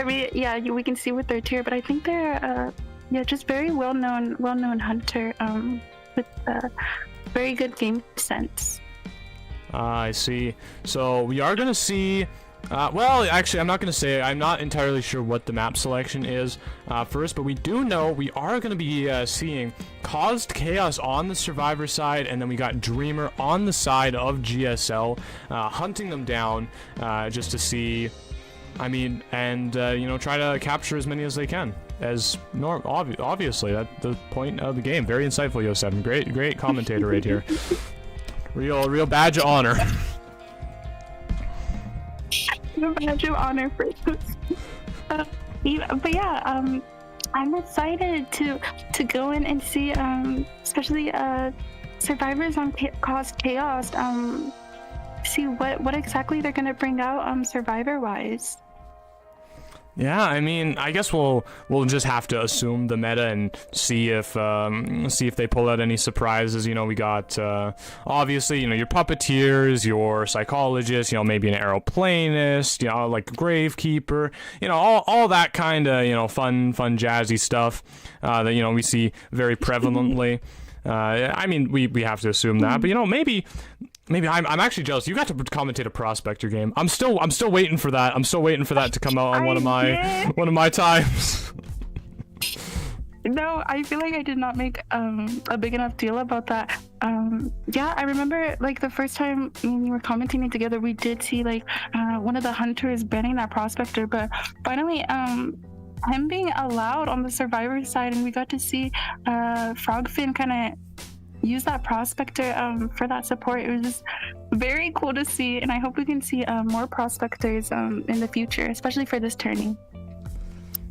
mean, yeah, we can see with their tier, but I think they're yeah, just very well-known hunter with very good game sense. I see. So we are gonna see. Well, actually, I'm not gonna say. I'm not entirely sure what the map selection is first, but we do know we are gonna be seeing Caused Chaos on the Survivor side, and then we got Dreamer on the side of GSL, hunting them down just to see. I mean, and you know, try to capture as many as they can. As obviously, that's the point of the game. Very insightful, Yo7. Great commentator right here. Real badge of honor. Badge of honor for this. But yeah, I'm excited to go in and see, especially survivors on Caused Chaos. See what exactly they're gonna bring out survivor wise. Yeah, I mean, I guess we'll just have to assume the meta and see if they pull out any surprises. You know, we got obviously, you know, your puppeteers, your psychologists, you know, maybe an aeroplanist, you know, like a gravekeeper, you know, all that kind of, you know, fun jazzy stuff that, you know, we see very prevalently. I mean, we have to assume that, but you know, maybe I'm actually jealous. You got to commentate a prospector game. I'm still waiting for that. I'm still waiting for that to come out on one of my times. No, I feel like I did not make a big enough deal about that. Yeah, I remember like the first time when we were commentating together, we did see like one of the hunters banning that prospector, but finally him being allowed on the survivor side, and we got to see Frogfin kind of use that prospector for that support. It was just very cool to see, and I hope we can see more prospectors in the future, especially for this tourney.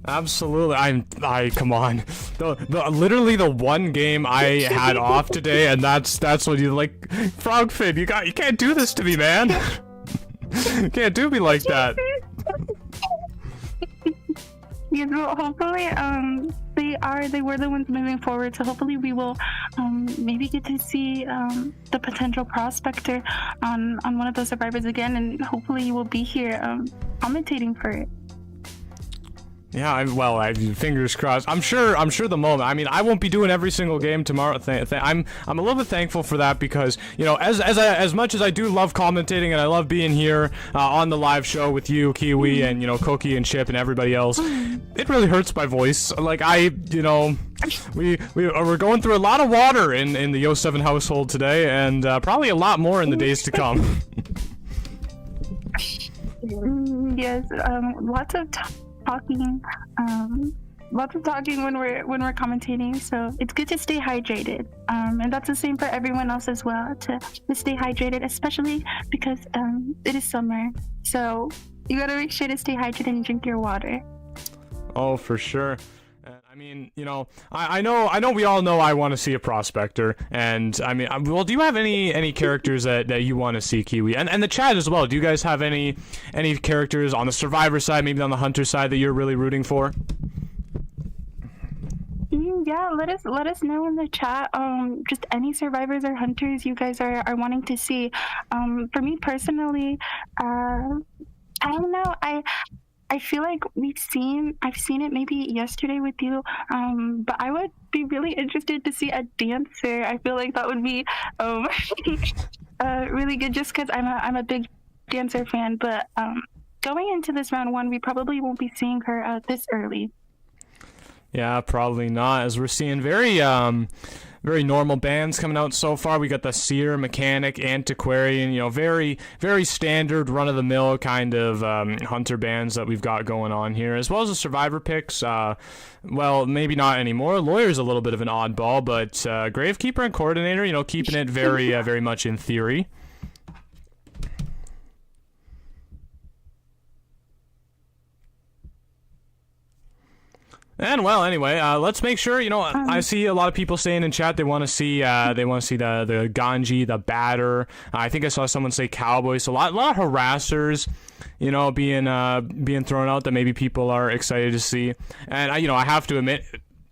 Absolutely. I come on. The literally the one game I had off today, and that's what you like. Frogfin, you can't do this to me, man. You can't do me like that. Yeah, well, hopefully they were the ones moving forward, so hopefully we will maybe get to see the potential prospector on one of those survivors again, and hopefully you will be here commentating for it. Yeah, well, fingers crossed. I'm sure the moment. I mean, I won't be doing every single game tomorrow. I'm a little bit thankful for that because, you know, as much as I do love commentating and I love being here on the live show with you, Kiwi, and, you know, Cookie and Chip and everybody else, it really hurts my voice. Like, we're going through a lot of water in the Yo7 household today, and probably a lot more in the days to come. Yes, lots of talking when we're commentating, so it's good to stay hydrated, and that's the same for everyone else as well, to stay hydrated, especially because it is summer, so you gotta make sure to stay hydrated and drink your water. Oh, for sure. I mean, you know, I know we all know I want to see a prospector, and I mean, well, do you have any characters that you want to see, Kiwi, and the chat as well? Do you guys have any characters on the survivor side, maybe on the hunter side, that you're really rooting for? Yeah, let us know in the chat. Just any survivors or hunters you guys are wanting to see. For me personally, I don't know. I feel like I've seen it maybe yesterday with you, but I would be really interested to see a dancer. I feel like that would be really good, just because I'm a big dancer fan. But going into this round 1, we probably won't be seeing her this early. Yeah, probably not, as we're seeing very normal bands coming out so far. We got the Seer, Mechanic, Antiquarian, you know, very, very standard, run-of-the-mill kind of hunter bands that we've got going on here, as well as the survivor picks. Well, maybe not anymore. Lawyer's a little bit of an oddball, but Gravekeeper and Coordinator, you know, keeping it very, very much in theory. And well, anyway, let's make sure, you know, I see a lot of people saying in chat they want to see the Ganji, the Batter. I think I saw someone say Cowboy. So a lot of harassers, you know, being thrown out that maybe people are excited to see. And I have to admit,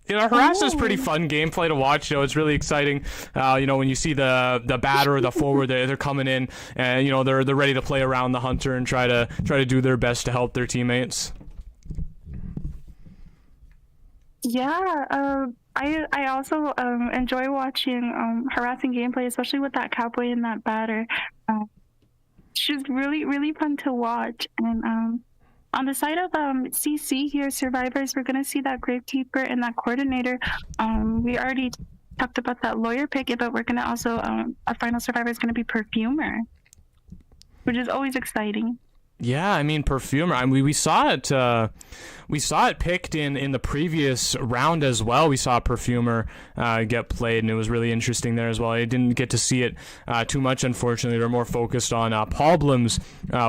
you know, Harass is pretty fun gameplay to watch. You know, it's really exciting. You know, when you see the Batter or the forward, they're coming in, and you know they're ready to play around the hunter and try to do their best to help their teammates. Yeah, I also enjoy watching harassing gameplay, especially with that Cowboy and that Batter. She's really, really fun to watch. And on the side of CC here, Survivors, we're going to see that Gravekeeper and that Coordinator. We already talked about that Lawyer pick, but we're going to also, our final Survivor is going to be Perfumer, which is always exciting. Yeah, I mean, Perfumer. I mean, we saw it picked in the previous round as well. We saw Perfumer get played, and it was really interesting there as well. I didn't get to see it too much, unfortunately. They're more focused on Problems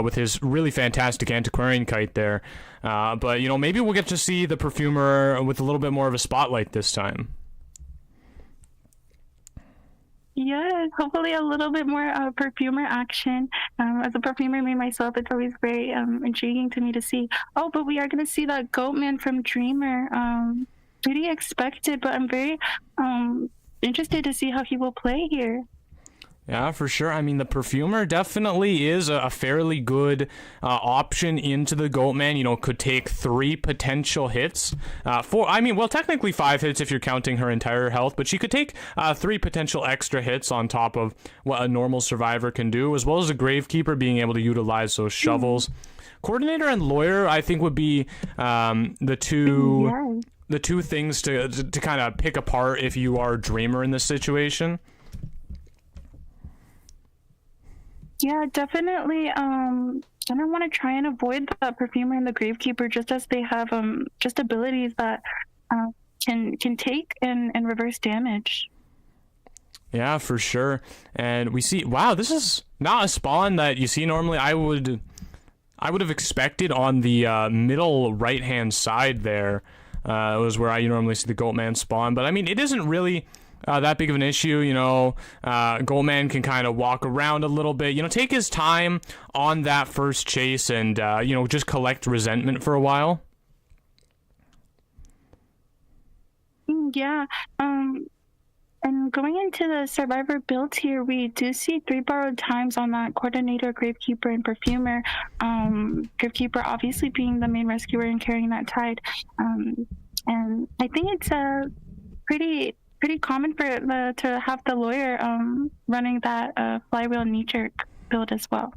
with his really fantastic Antiquarian kite there. But you know, maybe we'll get to see the Perfumer with a little bit more of a spotlight this time. Yeah, hopefully a little bit more Perfumer action. As a Perfumer me myself, it's always very intriguing to me to see. Oh, but we are going to see that Goatman from Dreamer. Pretty expected, but I'm very interested to see how he will play here. Yeah, for sure. I mean, the Perfumer definitely is a fairly good option into the Goatman. You know, could take 3 potential hits. Technically 5 hits if you're counting her entire health, but she could take 3 potential extra hits on top of what a normal survivor can do, as well as a Gravekeeper being able to utilize those shovels. Coordinator and Lawyer, I think, would be the two things to kind of pick apart if you are Dreamer in this situation. Yeah, definitely. And I want to try and avoid the Perfumer and the Gravekeeper, just as they have just abilities that can take and reverse damage. Yeah, for sure. And we see, wow, this is not a spawn that you see normally. I would have expected on the middle right hand side there was where I normally see the Goatman spawn. But I mean, it isn't really that big of an issue. You know, Goatman can kind of walk around a little bit, you know, take his time on that first chase and, you know, just collect resentment for a while. Yeah. And going into the survivor builds here, we do see 3 borrowed times on that coordinator, gravekeeper, and perfumer. Gravekeeper obviously being the main rescuer and carrying that tide. And I think it's pretty common for to have the lawyer running that flywheel knee-jerk build as well.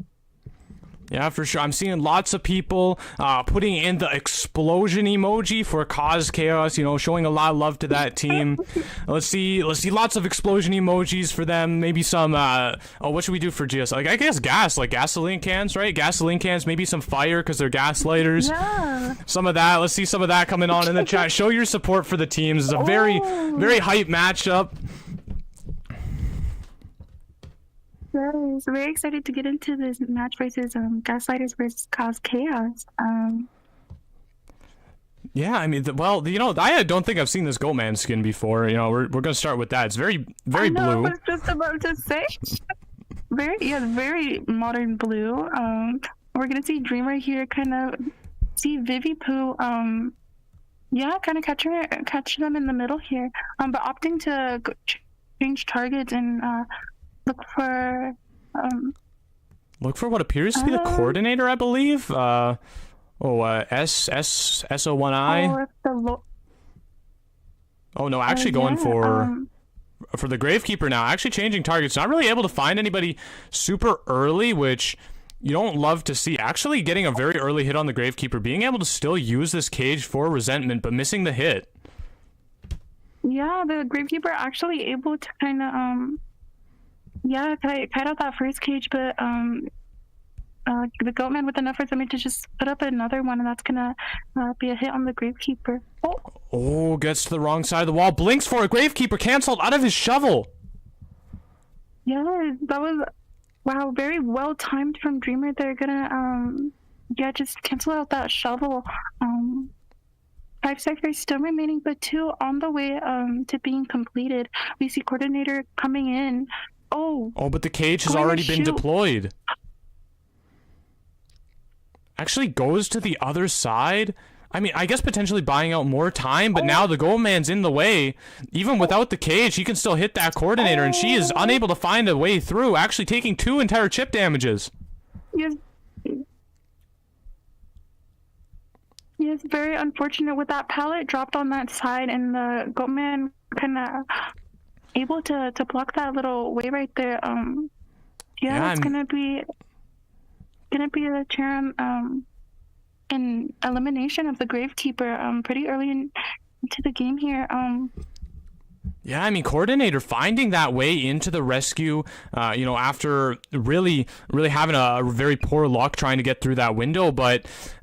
Yeah, for sure. I'm seeing lots of people putting in the explosion emoji for Cause Chaos, showing a lot of love to that team. Let's see lots of explosion emojis for them. Maybe some, what should we do for GS? Like, I guess gas, like gasoline cans, right? Gasoline cans, maybe some fire because they're gaslighters. Yeah. Some of that. Let's see some of that coming on in the chat. Show your support for the teams. It's a very hype matchup. Yes, very excited to get into this match versus Gaslighters versus Cause Chaos. Yeah, I mean, I don't think I've seen this Goatman skin before. We're gonna start with that. It's very I know, blue. I was just about to say. Very modern blue. We're gonna see Dreamer here, kind of see Vivi Poo. Kind of catch them in the middle here. But opting to change targets and look for what appears to be the coordinator, I believe. SO1I. Oh no, actually going for the Gravekeeper now. Actually changing targets. Not really able to find anybody super early, which you don't love to see. Actually getting a very early hit on the Gravekeeper, being able to still use this cage for resentment, but missing the hit. Yeah, the Gravekeeper actually able to kind of cut out that first cage, but the Goatman with enough resentment to just put up another one, and that's gonna be a hit on the Gravekeeper. Oh, gets to the wrong side of the wall. Blinks for a Gravekeeper canceled out of his shovel. Yeah, that was very well timed from Dreamer. They're gonna just cancel out that shovel. 5 sectors still remaining, but 2 on the way to being completed. We see coordinator coming in. Oh, but the cage has already been deployed. Actually goes to the other side. I mean, I guess potentially buying out more time, but now the Goatman's in the way. Even without the cage, he can still hit that coordinator, and she is unable to find a way through, actually taking 2 entire chip damages. Yes, very unfortunate with that pallet dropped on that side, and the Goatman kind of able to block that little way right there. It's gonna be a term an elimination of the Gravekeeper pretty early into the game here. Yeah, I mean, coordinator finding that way into the rescue, after really having a very poor luck trying to get through that window,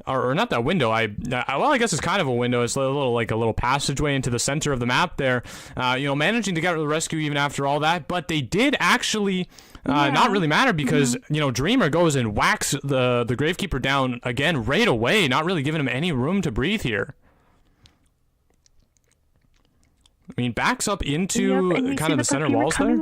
or not that window. I guess it's kind of a window. It's a little passageway into the center of the map there. Managing to get to the rescue even after all that, but they did actually not really matter because Dreamer goes and whacks the Gravekeeper down again right away, not really giving him any room to breathe here. I mean, backs up into kind of the center walls there.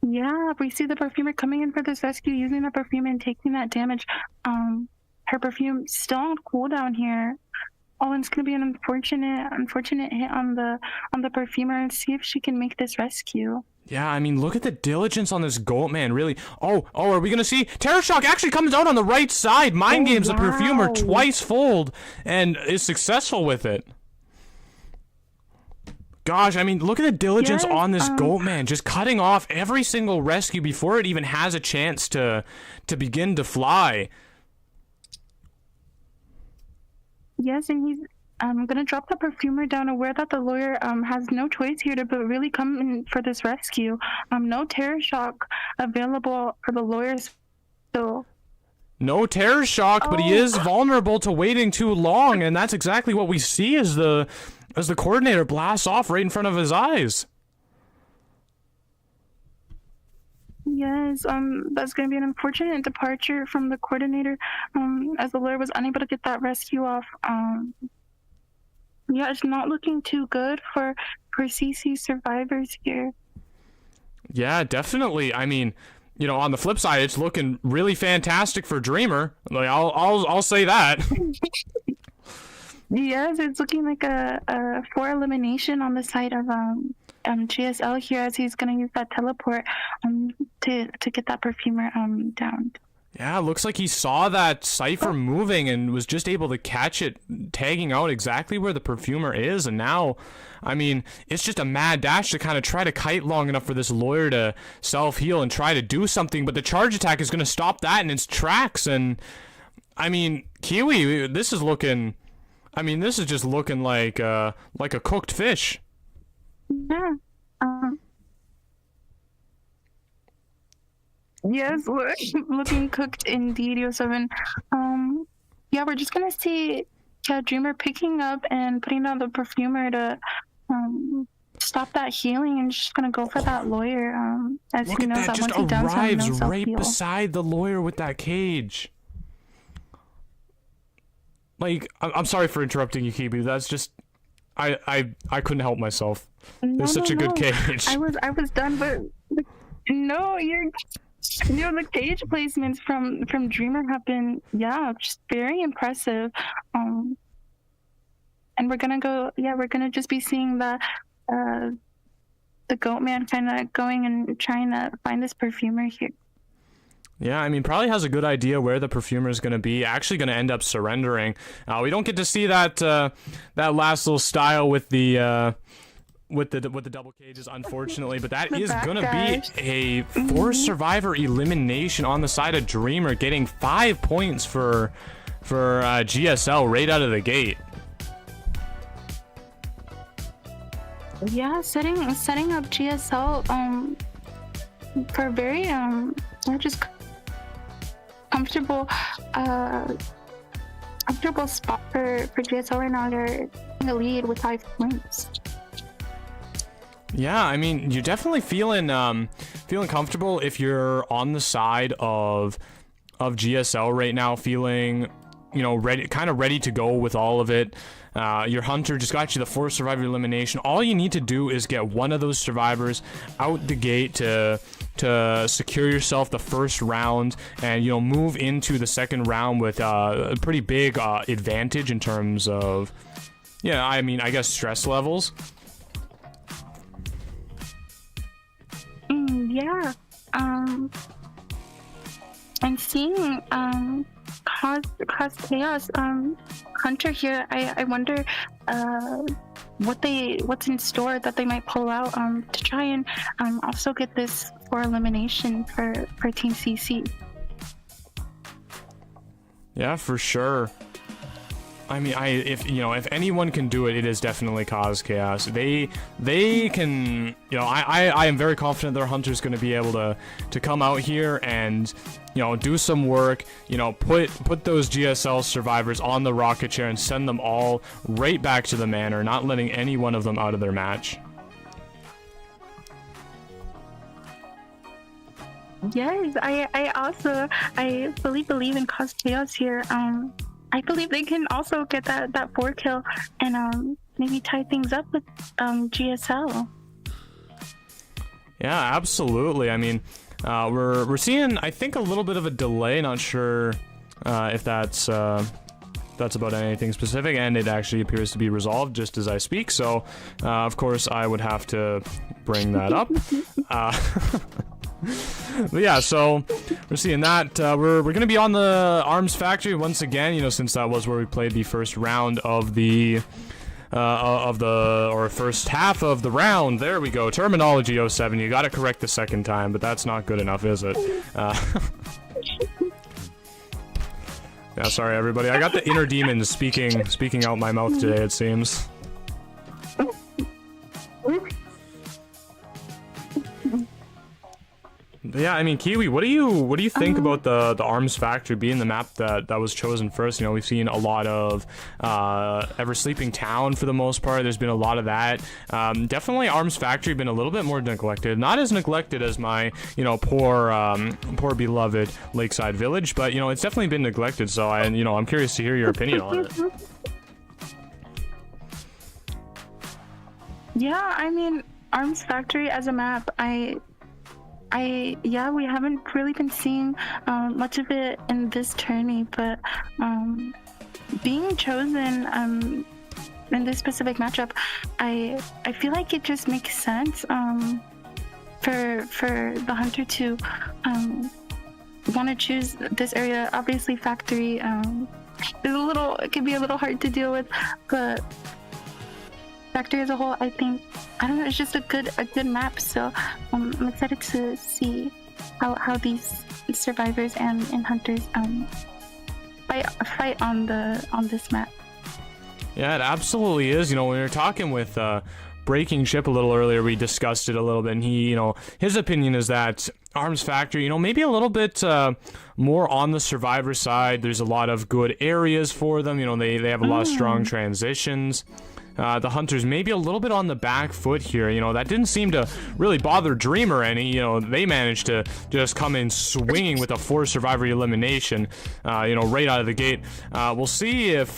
Yeah, we see the Perfumer coming in for this rescue, using the Perfume and taking that damage. Her Perfume still on cooldown here. Oh, and it's gonna be an unfortunate hit on the Perfumer, and see if she can make this rescue. Yeah, I mean, look at the diligence on this Goatman, really. Oh, are we gonna see Terror Shock actually comes out on the right side, mind games the Perfumer twice fold, and is successful with it. Gosh, I mean, look at the diligence on this Goatman, just cutting off every single rescue before it even has a chance to begin to fly. Yes, and he's gonna drop the Perfumer down, aware that the lawyer has no choice here but really come in for this rescue. No Terror Shock available for the lawyers, so. No Terror Shock, but he is vulnerable to waiting too long, and that's exactly what we see as the coordinator blasts off right in front of his eyes. Yes, that's going to be an unfortunate departure from the coordinator, as the lawyer was unable to get that rescue off. It's not looking too good for CC survivors here. Yeah, definitely. I mean, on the flip side, it's looking really fantastic for Dreamer. Like, I'll say that. Yes, it's looking like a 4 elimination on the side of GSL here, as he's gonna use that teleport to get that perfumer down. Yeah, looks like he saw that Cypher moving and was just able to catch it, tagging out exactly where the perfumer is. And now, I mean, it's just a mad dash to kind of try to kite long enough for this lawyer to self-heal and try to do something. But the charge attack is going to stop that in its tracks. And, I mean, Kiwi, this is looking... I mean, this is just looking like a cooked fish. Yeah. Yes, looking cooked indeed, Yo7. Yeah, we're just gonna see Dreamer picking up and putting on the perfumer to stop that healing, and just gonna go for that lawyer. As Look he at knows that, that just once he down arrives no right self-heal. beside the lawyer with that cage. Like, I'm sorry for interrupting you, Kiwi. That's just, I couldn't help myself. It's such a good cage. I was done, but no, the cage placements from Dreamer have been, yeah, just very impressive. And we're gonna just be seeing the goat man kind of going and trying to find this perfumer here. Yeah, I mean, probably has a good idea where the perfumer is going to be. Actually, going to end up surrendering. We don't get to see that that last little style with the double cages, unfortunately, but that is going to be a forced survivor elimination on the side of Dreamer, getting 5 points for GSL right out of the gate. Yeah, setting up GSL for a very just comfortable spot for GSL right now. They're in the lead with 5 points. Yeah, I mean, you're definitely feeling comfortable if you're on the side of GSL right now, feeling, you know, ready to go with all of it. Your hunter just got you the forced survivor elimination. All you need to do is get one of those survivors out the gate to secure yourself the first round, and, you know, move into the second round with a pretty big advantage in terms of, yeah, I mean, I guess stress levels. Yeah. And seeing cause chaos hunter here, I wonder what's in store that they might pull out to try and also get this for elimination for Team CC. Yeah, for sure. I mean, if anyone can do it, it is definitely Cause Chaos. They can, you know, I am very confident their hunter's going to be able to come out here and, you know, do some work, you know, put those GSL survivors on the rocket chair and send them all right back to the manor, not letting any one of them out of their match. Yes, I fully believe in Cause Chaos here. I believe they can also get that 4 kill and maybe tie things up with GSL. Yeah, absolutely. I mean, we're seeing, I think, a little bit of a delay. Not sure if that's about anything specific, and it actually appears to be resolved just as I speak. So, of course, I would have to bring that up. But yeah, so we're seeing that. We're gonna be on the Arms Factory once again, you know, since that was where we played the first round of the first half of the round. There we go. Terminology, Yo7. You got to correct the second time, but that's not good enough, is it? Yeah, sorry everybody. I got the inner demons speaking out my mouth today, it seems. But yeah, I mean, Kiwi, what do you think about the Arms Factory being the map that was chosen first? You know, we've seen a lot of Ever Sleeping Town for the most part. There's been a lot of that. Definitely Arms Factory been a little bit more neglected. Not as neglected as my, you know, poor beloved Lakeside Village, but, you know, it's definitely been neglected. So I'm curious to hear your opinion on it. Yeah, I mean, Arms Factory as a map, we haven't really been seeing much of it in this tourney, but being chosen in this specific matchup, I feel like it just makes sense for the hunter to want to choose this area. Obviously, factory it can be a little hard to deal with, but factory as a whole, I don't know, it's just a good map. So I'm excited to see how these survivors and hunters fight on this map. Yeah, it absolutely is. When we were talking with Breaking Ship a little earlier, we discussed it a little bit, and he, his opinion is that Arms Factory, maybe a little bit more on the survivor side. There's a lot of good areas for them. They have a lot of strong transitions. The hunters maybe a little bit on the back foot here. That didn't seem to really bother Dreamer any. They managed to just come in swinging with a 4 survivor elimination, right out of the gate. We'll see if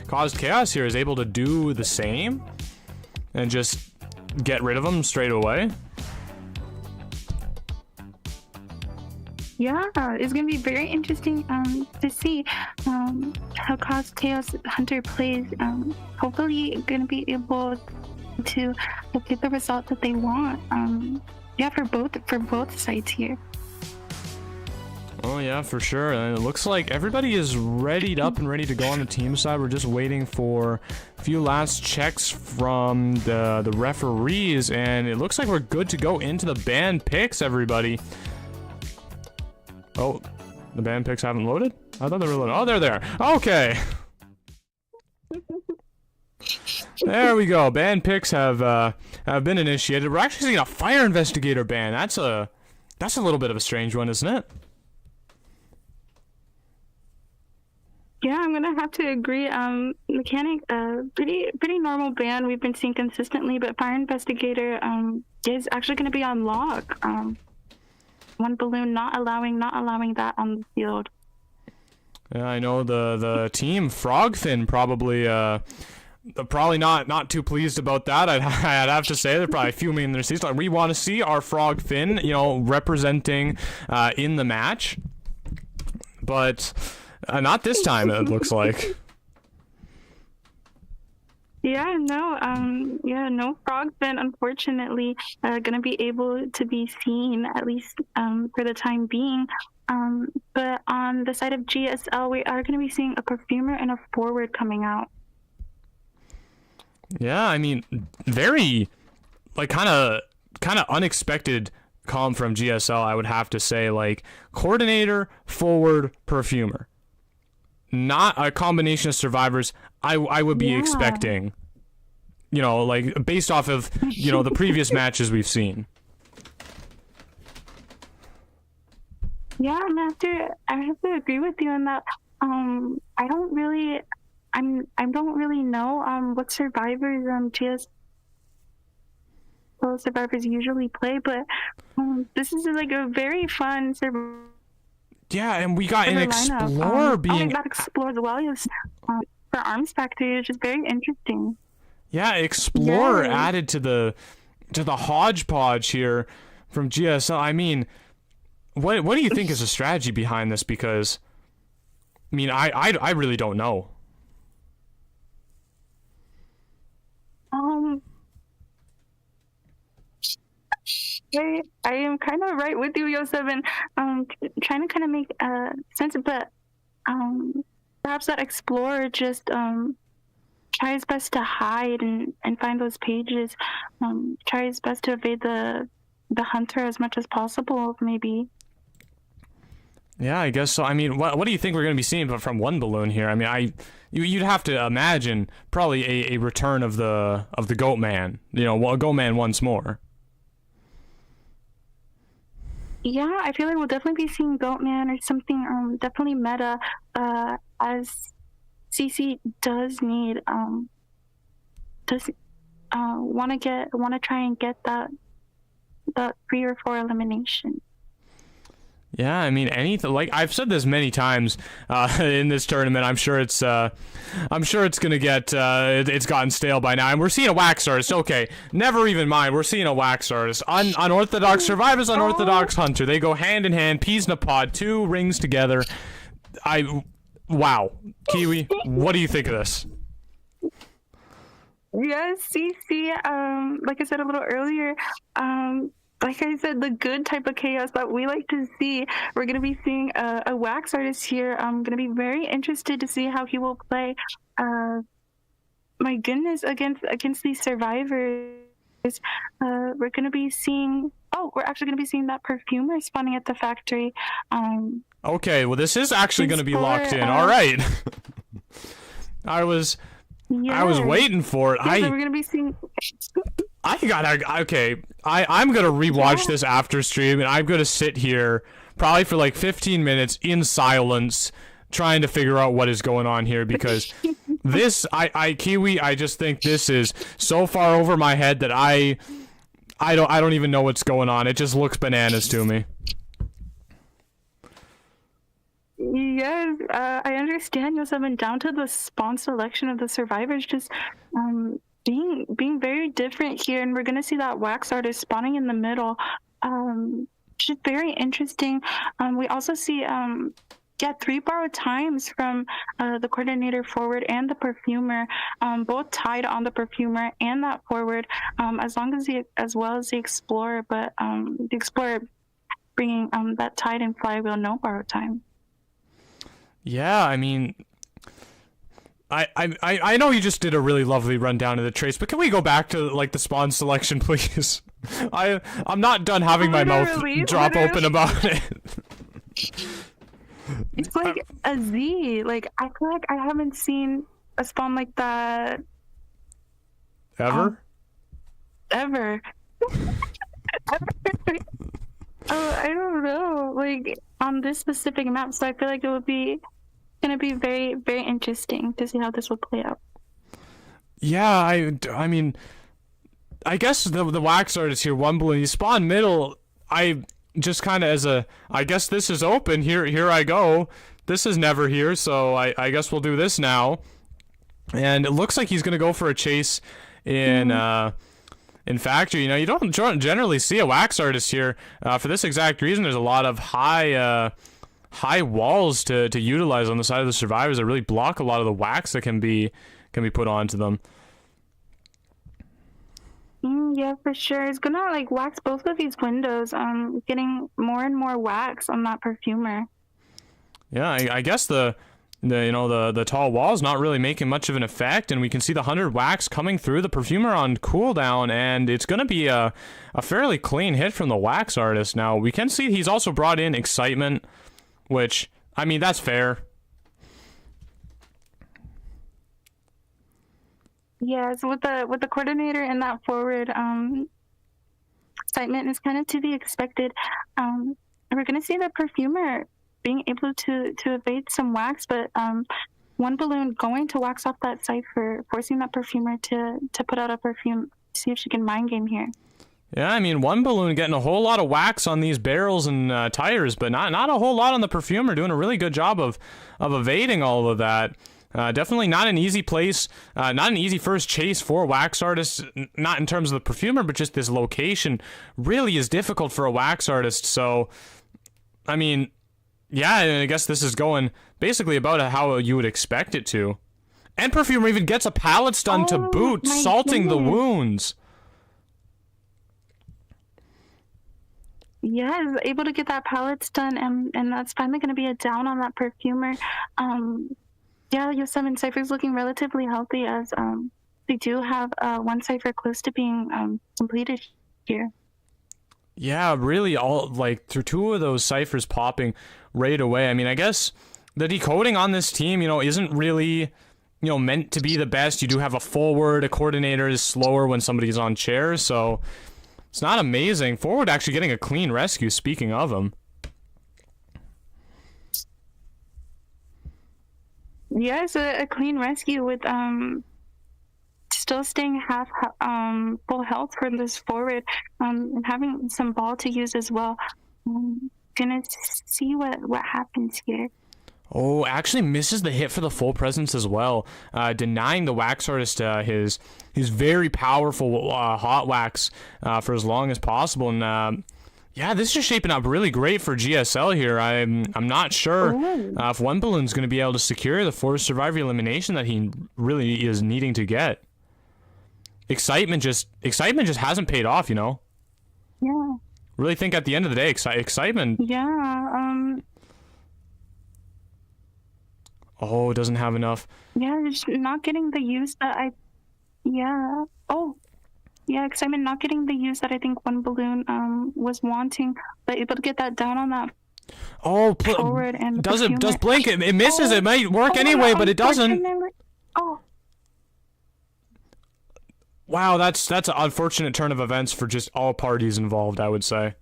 Caused Chaos here is able to do the same and just get rid of them straight away. Yeah, it's gonna be very interesting to see how Caused Chaos Hunter plays. Hopefully, gonna be able to get the result that they want. Yeah, for both sides here. Oh yeah, for sure. And it looks like everybody is readied up and ready to go on the team side. We're just waiting for a few last checks from the referees, and it looks like we're good to go into the band picks, everybody. Oh, the band picks haven't loaded? I thought they were loaded. Oh, they're there. Okay. There we go. Band picks have been initiated. We're actually seeing a fire investigator ban. That's a little bit of a strange one, isn't it? Yeah, I'm gonna have to agree. Mechanic, pretty normal ban we've been seeing consistently, but Fire Investigator is actually gonna be on lock. One balloon not allowing that on the field. Yeah, I know the team Frogfin probably not too pleased about that. I'd have to say they're probably fuming in their seats. Like, we want to see our Frogfin, representing in the match, but. Not this time, it looks like. Yeah, no Frogfin, unfortunately, gonna be able to be seen, at least for the time being. But on the side of GSL, we are gonna be seeing a perfumer and a forward coming out. Yeah, I mean, very, kind of unexpected call from GSL, I would have to say. Coordinator, forward, perfumer. Not a combination of survivors I would be expecting, based off of, the previous matches we've seen. Yeah, I have to agree with you on that. I don't really know what survivors survivors usually play, but this is a very fun survivor. Yeah, and we got an Explorer being... that Explorer as well is for Arms Factory, which is very interesting. Yeah, Explorer added to the hodgepodge here from GSL. I mean, what do you think is the strategy behind this? Because, I mean, I really don't know. I am kind of right with you, Yo7. Trying to kind of make sense, but perhaps that Explorer just try his best to hide and find those pages. Try his best to evade the hunter as much as possible, maybe. Yeah, I guess so. I mean, what do you think we're going to be seeing from one balloon here? I mean, you'd have to imagine probably a return of the Goat Man. Goat Man once more. Yeah, I feel like we'll definitely be seeing Goatman or something definitely meta, as CC does need want to try and get that 3 or 4 elimination. Yeah, I mean, anything, I've said this many times in this tournament. I'm sure it's gonna get it's gotten stale by now, and we're seeing a wax artist. Okay, never even mind. We're seeing a wax artist. Unorthodox survivors, unorthodox hunter. They go hand in hand. Peas in a pod. 2 rings together. wow. Kiwi, what do you think of this? Yes, CC, like I said a little earlier, like I said, the good type of chaos that we like to see. We're going to be seeing a wax artist here. I'm going to be very interested to see how he will play. My goodness, against these survivors. We're going to be seeing... Oh, we're actually going to be seeing that perfumer spawning at the factory. Okay, well, this is actually going to be locked in. All right. I was waiting for it. Yeah, so we're going to be seeing... I'm gonna rewatch this after stream, and I'm gonna sit here probably for like 15 minutes in silence, trying to figure out what is going on here, because this, Kiwi, I just think this is so far over my head that I don't even know what's going on. It just looks bananas to me. Yes, I understand, Yo7, down to the spawn selection of the survivors, just being very different here, and we're gonna see that wax artist spawning in the middle. Just very interesting. We also see 3 borrowed times from the coordinator forward and the perfumer, both tied on the perfumer and that forward, as well as the explorer, but the explorer bringing that tied and flywheel no borrowed time. Yeah, I mean, I know you just did a really lovely rundown of the trace, but can we go back to like the spawn selection, please? I'm not done having my mouth drop open about it. It's like a Z. Like, I feel like I haven't seen a spawn like that ever. Ever. I don't know. Like, on this specific map, so I feel like it would be gonna be very, very interesting to see how this will play out. Yeah, I mean, I guess the wax artist here, one balloon, you spawn middle. I just kind of I guess this is open. Here I go. This is never here, so I guess we'll do this now. And it looks like he's gonna go for a chase in factory. You know, you don't generally see a wax artist here for this exact reason. There's a lot of high walls to utilize on the side of the survivors that really block a lot of the wax that can be put onto them. Yeah, for sure. It's gonna like wax both of these windows, getting more and more wax on that perfumer. Yeah, I guess the tall wall's not really making much of an effect, and we can see the 100 wax coming through the perfumer on cooldown, and it's gonna be a fairly clean hit from the wax artist. Now we can see he's also brought in excitement, which, I mean, that's fair. Yeah, so with the coordinator and that forward, excitement is kind of to be expected. We're gonna see the perfumer being able to evade some wax, but one balloon going to wax off that cipher, forcing that perfumer to put out a perfume, see if she can mind game here. Yeah, I mean, one balloon getting a whole lot of wax on these barrels and tires, but not a whole lot on the perfumer, doing a really good job of evading all of that. Definitely not an easy place, not an easy first chase for wax artists, not in terms of the perfumer, but just this location really is difficult for a wax artist. So, I mean, yeah, I guess this is going basically about how you would expect it to. And perfumer even gets a pallet stun to boot, salting the wounds. Yeah, is able to get that pallet stun, and that's finally going to be a down on that perfumer. Yeah, Yo7 Cypher's looking relatively healthy, as they do have one cipher close to being completed here. Yeah, really, all like through 2 of those ciphers popping right away. I mean, I guess the decoding on this team, isn't really, meant to be the best. You do have a forward, a coordinator is slower when somebody's on chair, so it's not amazing. Forward actually getting a clean rescue, speaking of him. Yeah, it's a clean rescue with still staying half full health for this forward, and having some ball to use as well. Gonna see what happens here. Oh, actually misses the hit for the full presence as well, denying the wax artist his very powerful hot wax for as long as possible. And Yeah, this is shaping up really great for GSL here. I'm not sure if One Balloon's going to be able to secure the forced survivor elimination that he really is needing to get. Excitement just hasn't paid off, you know. Yeah. Really think at the end of the day, excitement. Yeah. Oh, doesn't have enough. Yeah, just not getting the use that I. Yeah. Oh. Yeah, excitement not getting the use that I think One Balloon was wanting, but able to get that down on that Oh, forward and does blink? It misses. It might work anyway, but it doesn't. Oh. Wow, that's an unfortunate turn of events for just all parties involved, I would say.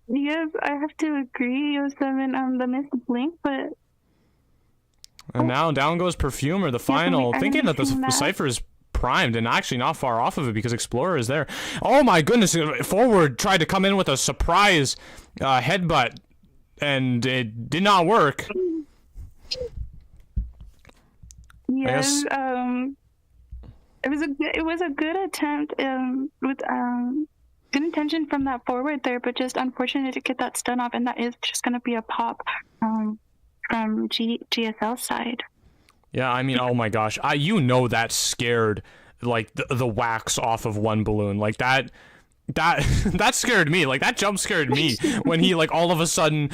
Yes, I have to agree. Yo7 the missed blink, but. And now down goes Perfumer, the final, thinking that the Cypher is primed and actually not far off of it because Explorer is there. Oh my goodness, Forward tried to come in with a surprise headbutt and it did not work. Yes, it was a good attempt with good intention from that forward there, but just unfortunate to get that stun off, and that is just going to be a pop from GSL side. Yeah, I mean, oh my gosh, you know that scared like the wax off of One Balloon, like that scared me. Like that jump scared me when he like all of a sudden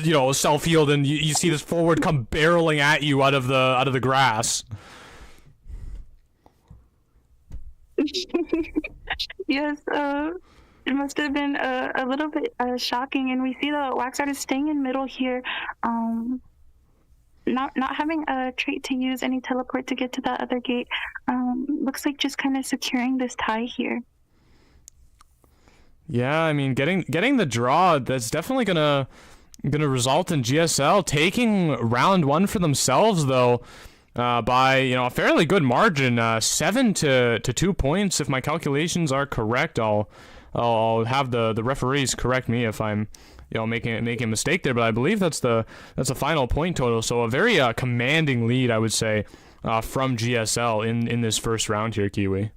you know, self-healed and you see this forward come barreling at you out of the grass. Yes, it must have been a little bit shocking, and we see the wax artist staying in middle here, not having a trait to use any teleport to get to that other gate. Looks like just kind of securing this tie here. Yeah, I mean, getting the draw, that's definitely gonna result in GSL taking round one for themselves, though, by, you know, a fairly good margin, 7 to 2 points if my calculations are correct. I'll have the referees correct me if I'm, you know, making a mistake there, but I believe that's the final point total. So a very commanding lead, I would say, from GSL in this first round here, Kiwi.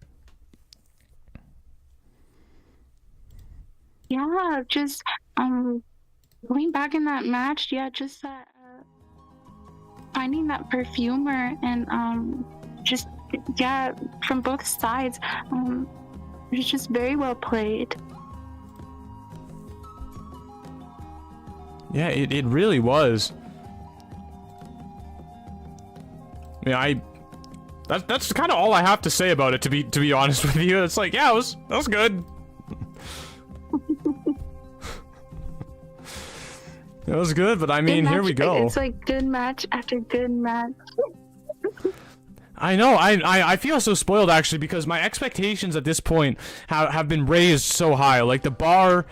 Yeah, just going back in that match, yeah, just that finding that perfumer and just, yeah, from both sides, it was just very well played. Yeah, it really was. I mean, that's kind of all I have to say about it, to be honest with you. It's like, yeah, that was good. It was good, but I mean, here we go. It's like good match after good match. I know. I feel so spoiled actually, because my expectations at this point have been raised so high. Like the bar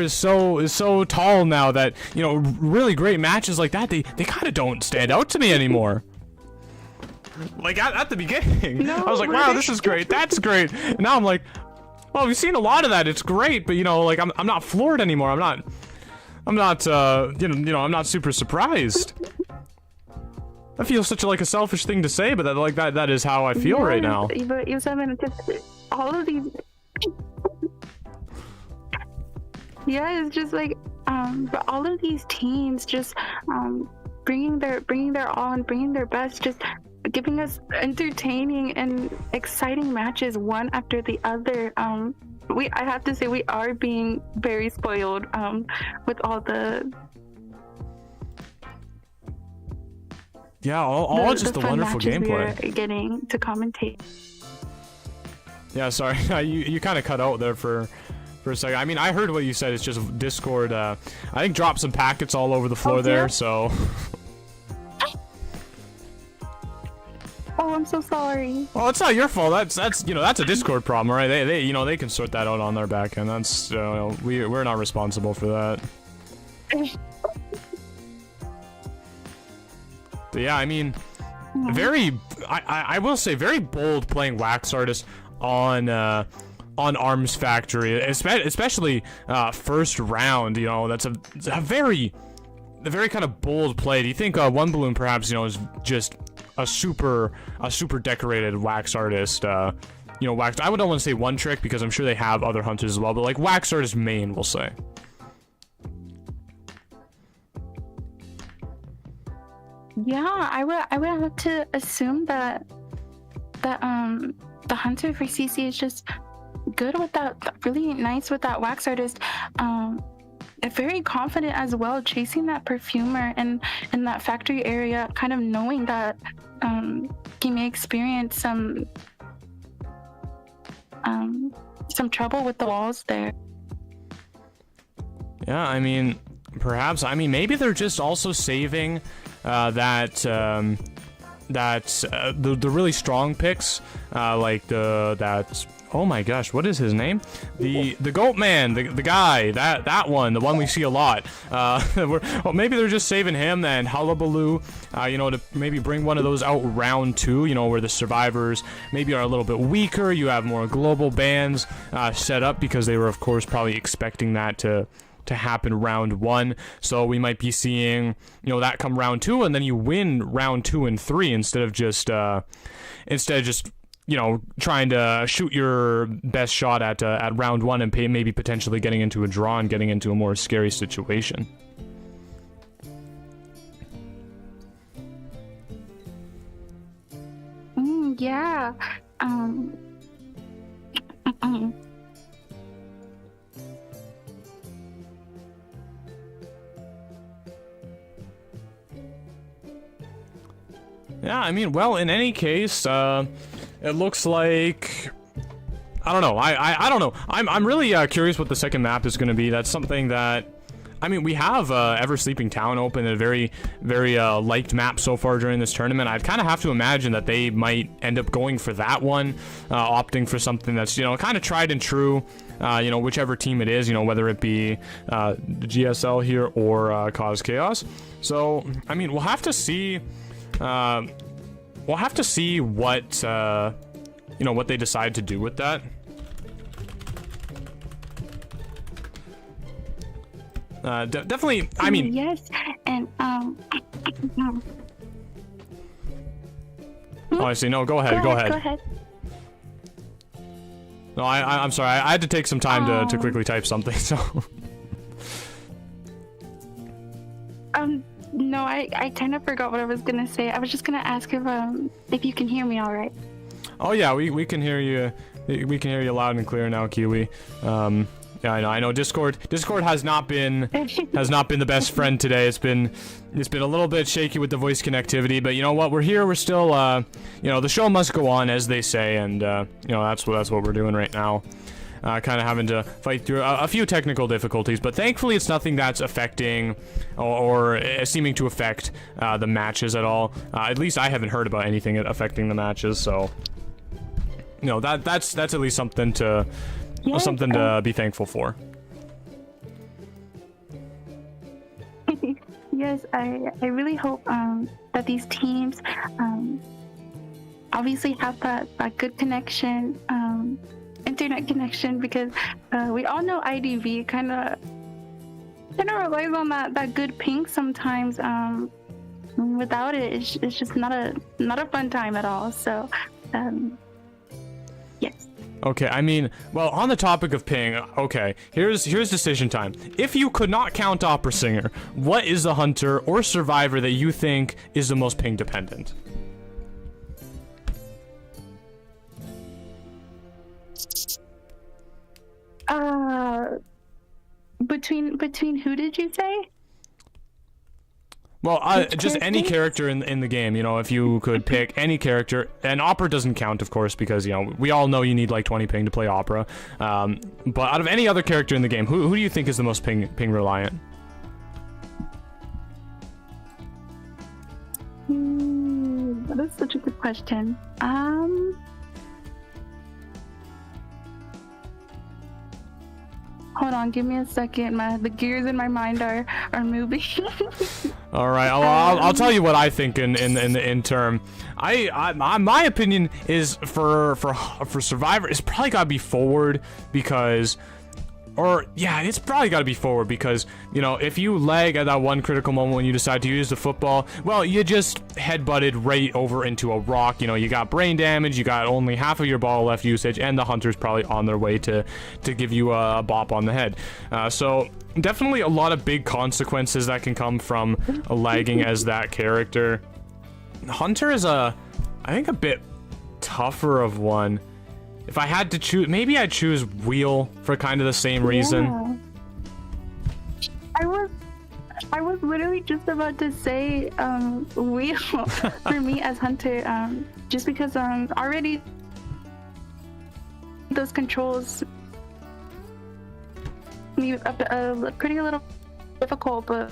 is so tall now that, you know, really great matches like that, they kind of don't stand out to me anymore. Like at the beginning, no, I was like, wow, this is great. That's great. And now I'm like, well, we've seen a lot of that. It's great, but you know, like I'm not floored anymore. I'm not you know, I'm not super surprised. That feels such a selfish thing to say, but that is how I feel right now. But Yo7, just all of these. Yeah, it's just like but all of these teams just bringing their all and bringing their best, just giving us entertaining and exciting matches one after the other. I have to say we are being very spoiled with all the. Yeah, all just the wonderful gameplay. We're getting to commentate. Yeah, sorry, you kind of cut out there for a second. I mean, I heard what you said. It's just Discord. I think dropped some packets all over the floor there. So. Oh, I'm so sorry. Well, it's not your fault. That's you know, that's a Discord problem, right? They you know, they can sort that out on their back end. That's we're not responsible for that. But yeah, I mean, I will say very bold playing Wax Artist on Arms Factory, especially first round. You know, that's a very kind of bold play. Do you think One Balloon perhaps, you know, is just a super decorated Wax Artist you know, Wax. I would not want to say one trick because I'm sure they have other hunters as well, but like Wax Artist main, we'll say. Yeah, I would have to assume that the hunter for CC is just good with that, really nice with that Wax Artist. Very confident as well, chasing that perfumer and in that factory area, kind of knowing that he may experience some trouble with the walls there. Yeah, I mean, perhaps. I mean, maybe they're just also saving the really strong picks, like that. Oh my gosh, what is his name? The goat man, the guy, that one, the one we see a lot. Well, maybe they're just saving him and Hullabaloo, you know, to maybe bring one of those out round 2, you know, where the survivors maybe are a little bit weaker. You have more global bans set up because they were, of course, probably expecting that to happen round 1. So we might be seeing, you know, that come round 2, and then you win round 2 and 3 instead of just you know, trying to shoot your best shot at round 1 and maybe potentially getting into a draw and getting into a more scary situation. Yeah. Yeah, I mean, well, in any case, it looks like, I don't know. I don't know. I'm really curious what the second map is going to be. That's something that, I mean, we have Ever Sleeping Town open, a very, very liked map so far during this tournament. I'd kind of have to imagine that they might end up going for that one, opting for something that's, you know, kind of tried and true. You know, whichever team it is, you know, whether it be GSL here or Cause Chaos. So, I mean, we'll have to see. We'll have to see what, you know, what they decide to do with that. Definitely, I mean... Yes, and, Oh, I see. No, go ahead, Go ahead. No, I'm sorry. I had to take some time to quickly type something, so... No, I kind of forgot what I was gonna say. I was just gonna ask if you can hear me all right. Oh yeah, we can hear you. We can hear you loud and clear now, Kiwi. Yeah, I know. Discord has not been the best friend today. It's been a little bit shaky with the voice connectivity, but you know what? We're here. We're still you know, the show must go on, as they say, and you know, that's what we're doing right now. Kind of having to fight through a few technical difficulties, but thankfully it's nothing that's affecting or seeming to affect the matches at all. At least I haven't heard about anything affecting the matches, so you know, that's at least something to be thankful for. Yes, I really hope that these teams obviously have that good connection, internet connection, because we all know IDV kind of relies on that good ping sometimes. Without it, it's just not a fun time at all. So yes. Okay, I mean, well, on the topic of ping, okay, here's decision time. If you could not count Opera Singer, what is the hunter or survivor that you think is the most ping dependent? Between who did you say? Well, just any character in the game, you know, if you could pick any character, and Opera doesn't count, of course, because, you know, we all know you need like 20 ping to play Opera. But out of any other character in the game, who do you think is the most ping reliant? That is such a good question. Hold on, give me a second. The gears in my mind are moving. All right, I'll tell you what I think in term. My opinion is for Survivor, it's probably gotta be Forward, because Or, yeah, it's probably got to be forward because, you know, if you lag at that one critical moment when you decide to use the football, well, you just headbutted right over into a rock. You know, you got brain damage, you got only half of your ball left usage, and the hunter's probably on their way to give you a bop on the head. So, definitely a lot of big consequences that can come from lagging as that character. Hunter is I think a bit tougher of one. If I had to choose, maybe I'd choose Wheel for kind of the same reason. Yeah. I was literally just about to say Wheel for me as Hunter, just because already those controls me pretty a little difficult, but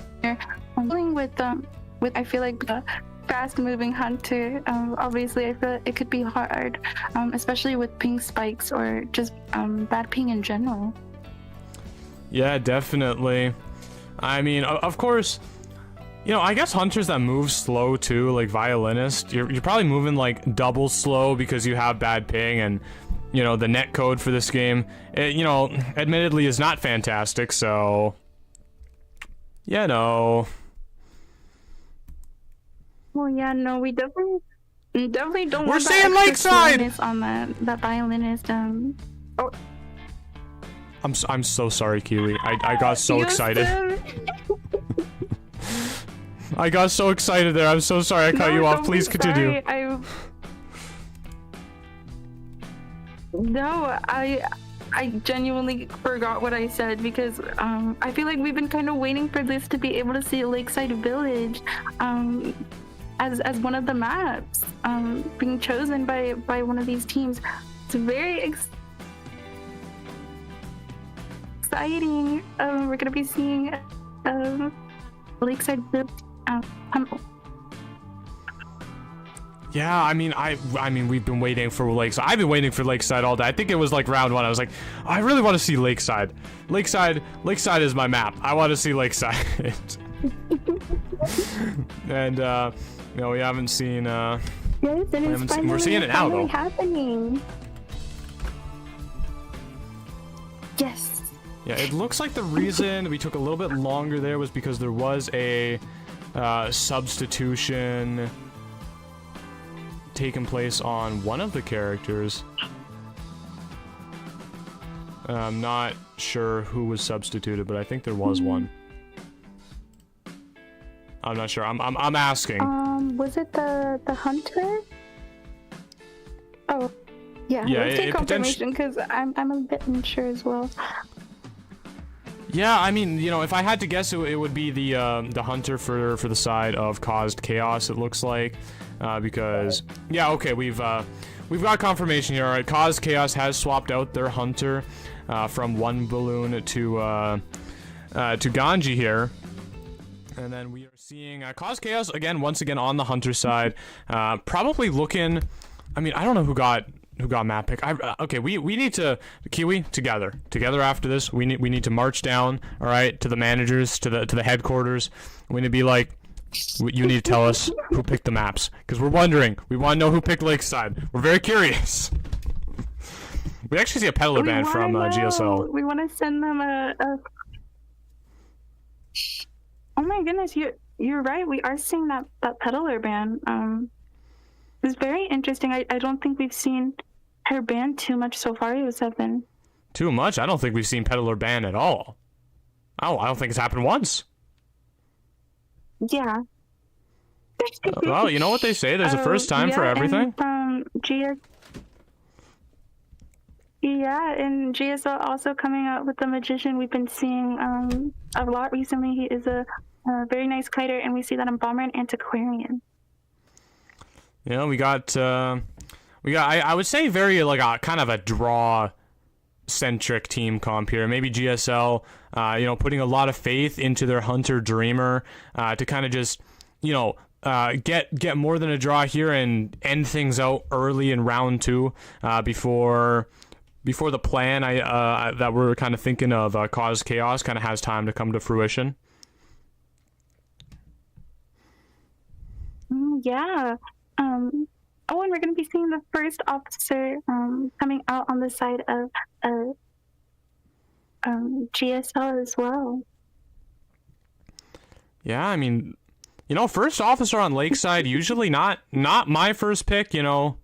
dealing with I feel like the fast-moving hunter, obviously I feel like it could be hard, especially with ping spikes or just bad ping in general. Yeah, definitely. I mean, of course, you know, I guess hunters that move slow too, like violinist, you're probably moving like double slow because you have bad ping, and you know the net code for this game, you know, admittedly is not fantastic. So, you know. Well, yeah, no, we definitely don't. We're want saying that Lakeside extra slowness on that violinist. Oh, I'm so sorry, Kiwi. I got so excited. I got so excited there. I'm so sorry I cut you off. Please continue. No, I genuinely forgot what I said because I feel like we've been kind of waiting for this to be able to see Lakeside Village as one of the maps being chosen by one of these teams. It's very exciting. We're gonna be seeing Lakeside Village. Yeah, I mean, we've been waiting for Lakeside. I've been waiting for Lakeside all day. I think it was like round 1. I was like, I really want to see Lakeside. Lakeside is my map. I want to see Lakeside. And you know, we haven't seen. Yes, and it's we're seeing it now though. Happening. Yes. Yeah, it looks like the reason we took a little bit longer there was because there was a substitution taken place on one of the characters. I'm not sure who was substituted, but I think there was one. I'm not sure. I'm asking. Was it the hunter? Oh, yeah. Yeah, let's take confirmation because I'm a bit unsure as well. Yeah, I mean, you know, if I had to guess, it would be the hunter for the side of caused chaos. It looks like, because yeah, okay, we've got confirmation here. All right, caused chaos has swapped out their hunter from one balloon to Ganji here. And then we are seeing Cause Chaos again, once again on the hunter side. Probably looking. I mean, I don't know who got map pick. Okay, we need to Kiwi together after this. We need to march down. All right, to the managers, to the headquarters. We need to be like, you need to tell us who picked the maps because we're wondering. We want to know who picked Lakeside. We're very curious. We actually see a peddler band from GSL. We want to send them a. Oh my goodness, you're right. We are seeing that peddler band. It's very interesting. I don't think we've seen her band too much so far, Yo7. Too much? I don't think we've seen peddler band at all. Oh, I don't think it's happened once. Yeah. Well, you know what they say. There's a first time for everything. And GSL also coming out with the magician. We've been seeing a lot recently. He is a very nice kiter, and we see that in Bomber and Antiquarian. Yeah, we got I would say very like a kind of a draw centric team comp here. Maybe GSL, you know, putting a lot of faith into their Hunter Dreamer to kind of just, you know, get more than a draw here and end things out early in round 2 before the plan that we're kind of thinking of Cause Chaos kind of has time to come to fruition. Yeah. And we're going to be seeing the first officer coming out on the side of GSL as well. Yeah, I mean, you know, first officer on Lakeside, usually not my first pick, you know,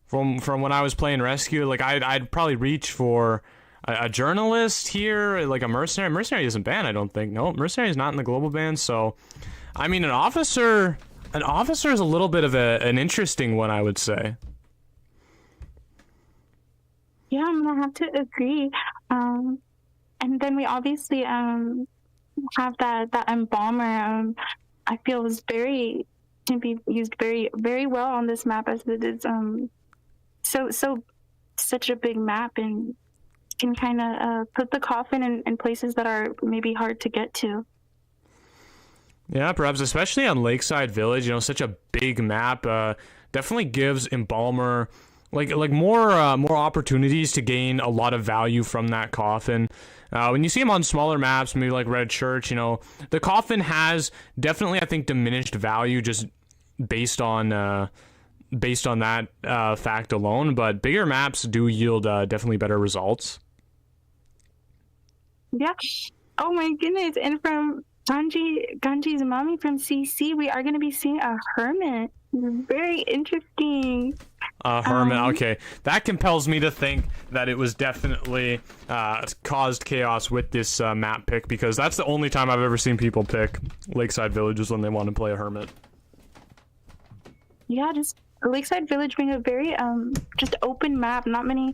from when I was playing Rescue. Like, I'd probably reach for a journalist here, like a mercenary. Mercenary isn't banned, I don't think. No, mercenary is not in the global ban, so, I mean, an officer is a little bit of an interesting one, I would say. Yeah, I'm gonna have to agree. And then we obviously have that embalmer. I feel can be used very, very well on this map, as it is such a big map, and can kind of put the coffin in places that are maybe hard to get to. Yeah, perhaps especially on Lakeside Village, you know, such a big map, definitely gives Embalmer like more opportunities to gain a lot of value from that coffin. When you see him on smaller maps, maybe like Red Church, you know, the coffin has definitely, I think, diminished value just based on that fact alone. But bigger maps do yield definitely better results. Yeah. Oh my goodness! And from Ganji's mommy from CC, we are going to be seeing a hermit. Very interesting. Hermit, okay. That compels me to think that it was definitely caused chaos with this map pick, because that's the only time I've ever seen people pick Lakeside Villages when they want to play a hermit. Yeah, just Lakeside Village being a very just open map. Not many,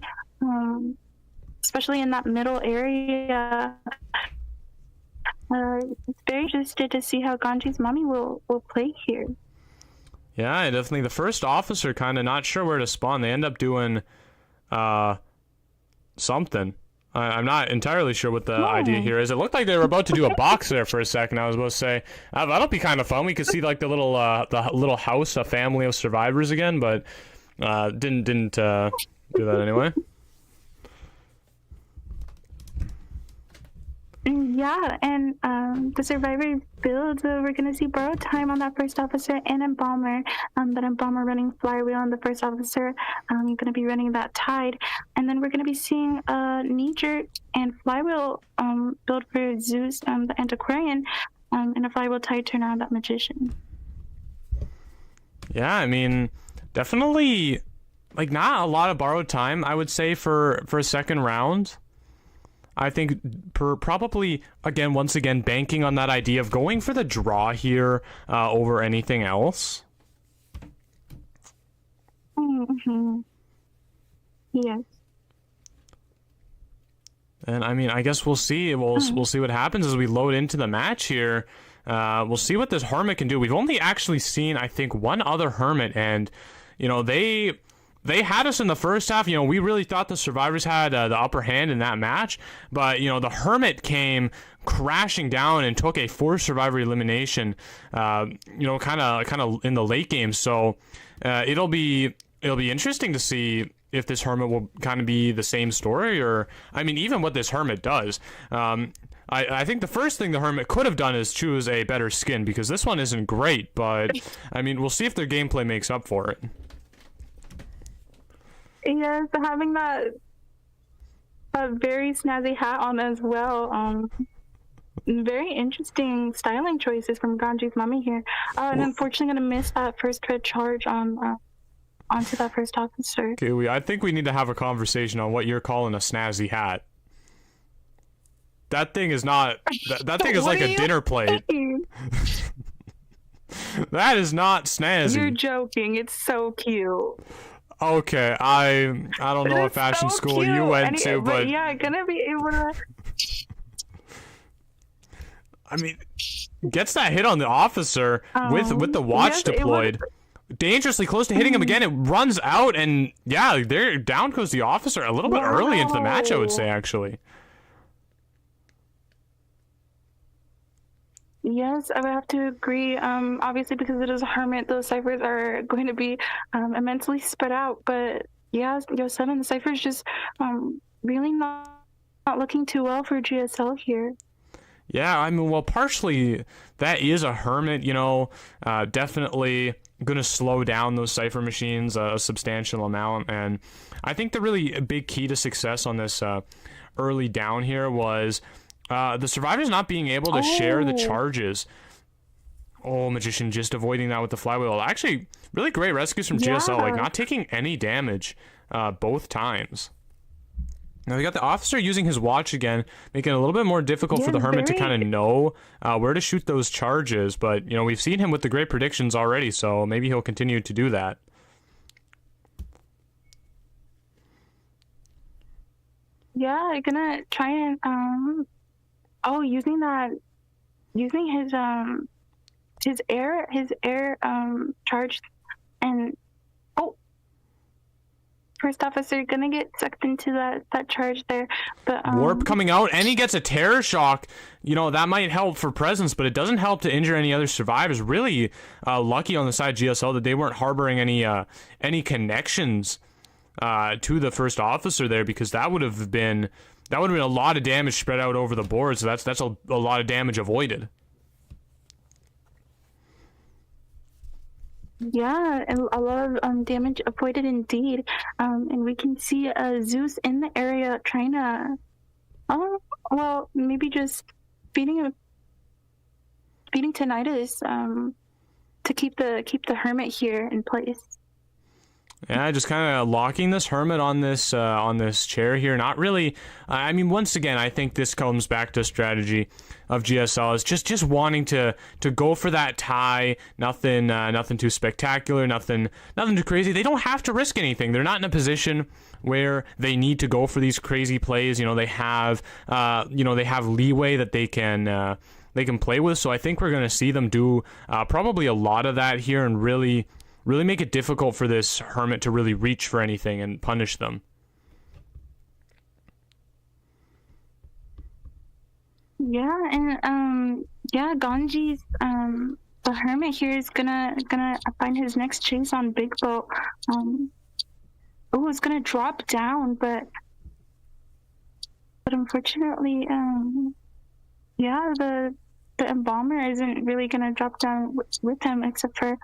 especially in that middle area. Very interested to see how Ganji's mommy will play here. Yeah, definitely. The first officer kind of not sure where to spawn. They end up doing something. I'm not entirely sure what the idea here is. It looked like they were about to do a box there for a second. I was about to say, that'll be kind of fun. We could see like the little house, a family of survivors again, but didn't do that anyway. Yeah, and the survivor builds, we're going to see borrowed time on that first officer and Embalmer. That Embalmer running Flywheel on the first officer. You're going to be running that Tide. And then we're going to be seeing Knee Jerk and Flywheel build for Zeus, the Antiquarian, and a Flywheel Tide turn on that Magician. Yeah, I mean, definitely, like, not a lot of borrowed time, I would say, for a second round. I think probably, once again, banking on that idea of going for the draw here over anything else. Mm-hmm. Yes. And I mean, I guess we'll see. We'll see what happens as we load into the match here. We'll see what this hermit can do. We've only actually seen, I think, one other hermit, and you know, they had us in the first half. You know, we really thought the survivors had the upper hand in that match, but you know, the hermit came crashing down and took a 4 survivor elimination. You know, kind of in the late game. So it'll be interesting to see if this hermit will kind of be the same story, or I mean, even what this hermit does. I think the first thing the hermit could have done is choose a better skin, because this one isn't great. But I mean, we'll see if their gameplay makes up for it. Yes, having that very snazzy hat on as well. Very interesting styling choices from Ganji's mommy here. And unfortunately, gonna miss that first red charge onto that first officer. Kiwi, I think we need to have a conversation on what you're calling a snazzy hat. That thing is not. That thing is like a dinner plate. That is not snazzy. You're joking. It's so cute. Okay, I don't know what fashion school cute. you went to, but yeah, gonna be able to. I mean, gets that hit on the officer with the watch deployed, dangerously close to hitting him again. It runs out, and yeah, there down goes the officer a little bit early into the match, I would say, actually. Yes, I would have to agree. Obviously, because it is a hermit, those ciphers are going to be immensely spread out. But yeah, Yo7, the ciphers just really not looking too well for GSL here. Yeah, I mean, well, partially that is a hermit, you know, definitely, gonna slow down those Cypher machines a substantial amount. And I think the really big key to success on this early down here was the survivors not being able to share the charges. Oh, Magician just avoiding that with the flywheel. Actually, really great rescues from GSL, like not taking any damage both times. Now we got the officer using his watch again, making it a little bit more difficult for the hermit to kind of know where to shoot those charges. But, you know, we've seen him with the great predictions already, so maybe he'll continue to do that. Yeah, I'm gonna try and using his air charge, and first officer gonna get sucked into that charge there, but Warp coming out, and he gets a terror shock. You know, that might help for presence, but it doesn't help to injure any other survivors. Really lucky on the side of GSL that they weren't harboring any connections to the first officer there, because that would have been a lot of damage spread out over the board. So that's a lot of damage avoided. Yeah, a lot of damage avoided indeed. And we can see Zeus in the area trying to, well, maybe just feeding Tinnitus to keep the hermit here in place. Yeah, just kind of locking this hermit on this chair here. Not really. I mean, once again, I think this comes back to strategy of GSL is just wanting to go for that tie. Nothing too spectacular. Nothing too crazy. They don't have to risk anything. They're not in a position where they need to go for these crazy plays. You know, they have leeway that they can play with. So I think we're going to see them do probably a lot of that here, and really make it difficult for this hermit to really reach for anything and punish them. Yeah, and Ganji's the hermit here is gonna find his next chase on Big Boat. It's gonna drop down, but unfortunately, the embalmer isn't really gonna drop down with him, except for.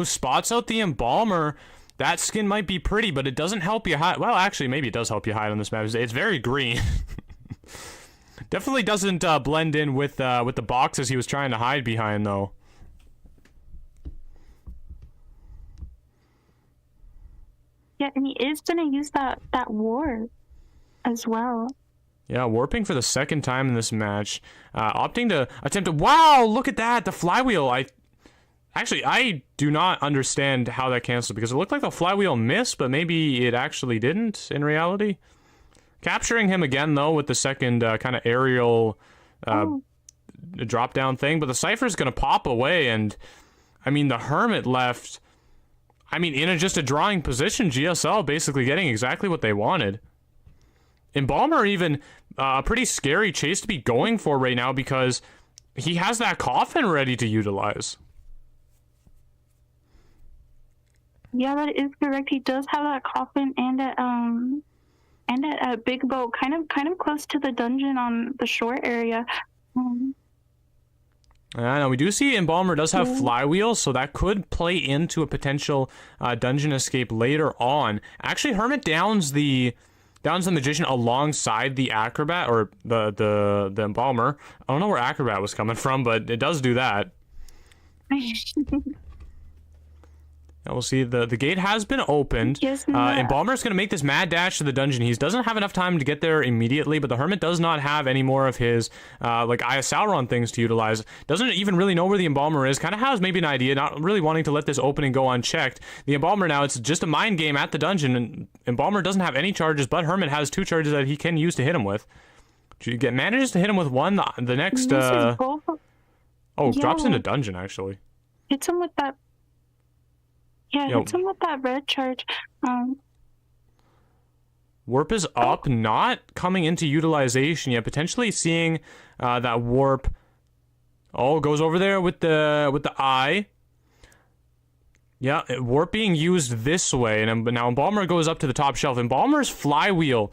Spots out the embalmer. That skin might be pretty, but it doesn't help you hide. Well, actually, maybe it does help you hide on this map. It's very green. Definitely doesn't blend in with the boxes he was trying to hide behind, though. Yeah, and he is gonna use that warp as well. Yeah, warping for the second time in this match. Opting to attempt to... Wow, look at that! The flywheel. I do not understand how that canceled, because it looked like the flywheel missed, but maybe it actually didn't in reality. Capturing him again, though, with the second kind of aerial drop-down thing. But the Cypher's going to pop away, and... I mean, the Hermit left... I mean, in just a drawing position, GSL basically getting exactly what they wanted. Embalmer even a pretty scary chase to be going for right now, because he has that coffin ready to utilize. Yeah, that is correct. He does have that coffin and a big boat, kind of close to the dungeon on the shore area. I know, we do see Embalmer does have flywheels, so that could play into a potential dungeon escape later on. Actually, Hermit downs the Magician alongside the Acrobat, or the Embalmer. I don't know where Acrobat was coming from, but it does do that. And we'll see the gate has been opened. Yes, Embalmer's going to make this mad dash to the dungeon. He doesn't have enough time to get there immediately, but the Hermit does not have any more of his like Eye of Sauron things to utilize. Doesn't even really know where the Embalmer is. Kind of has maybe an idea, not really wanting to let this opening go unchecked. The Embalmer now, it's just a mind game at the dungeon, and Embalmer doesn't have any charges, but Hermit has 2 charges that he can use to hit him with. Manages to hit him with one. The next drops into dungeon, actually. Hits him with that. Yeah, hits him with that red charge. Warp is up, not coming into utilization yet. Potentially seeing that warp. Goes over there with the eye. Yeah, warp being used this way, and now Embalmer goes up to the top shelf. Embalmer's flywheel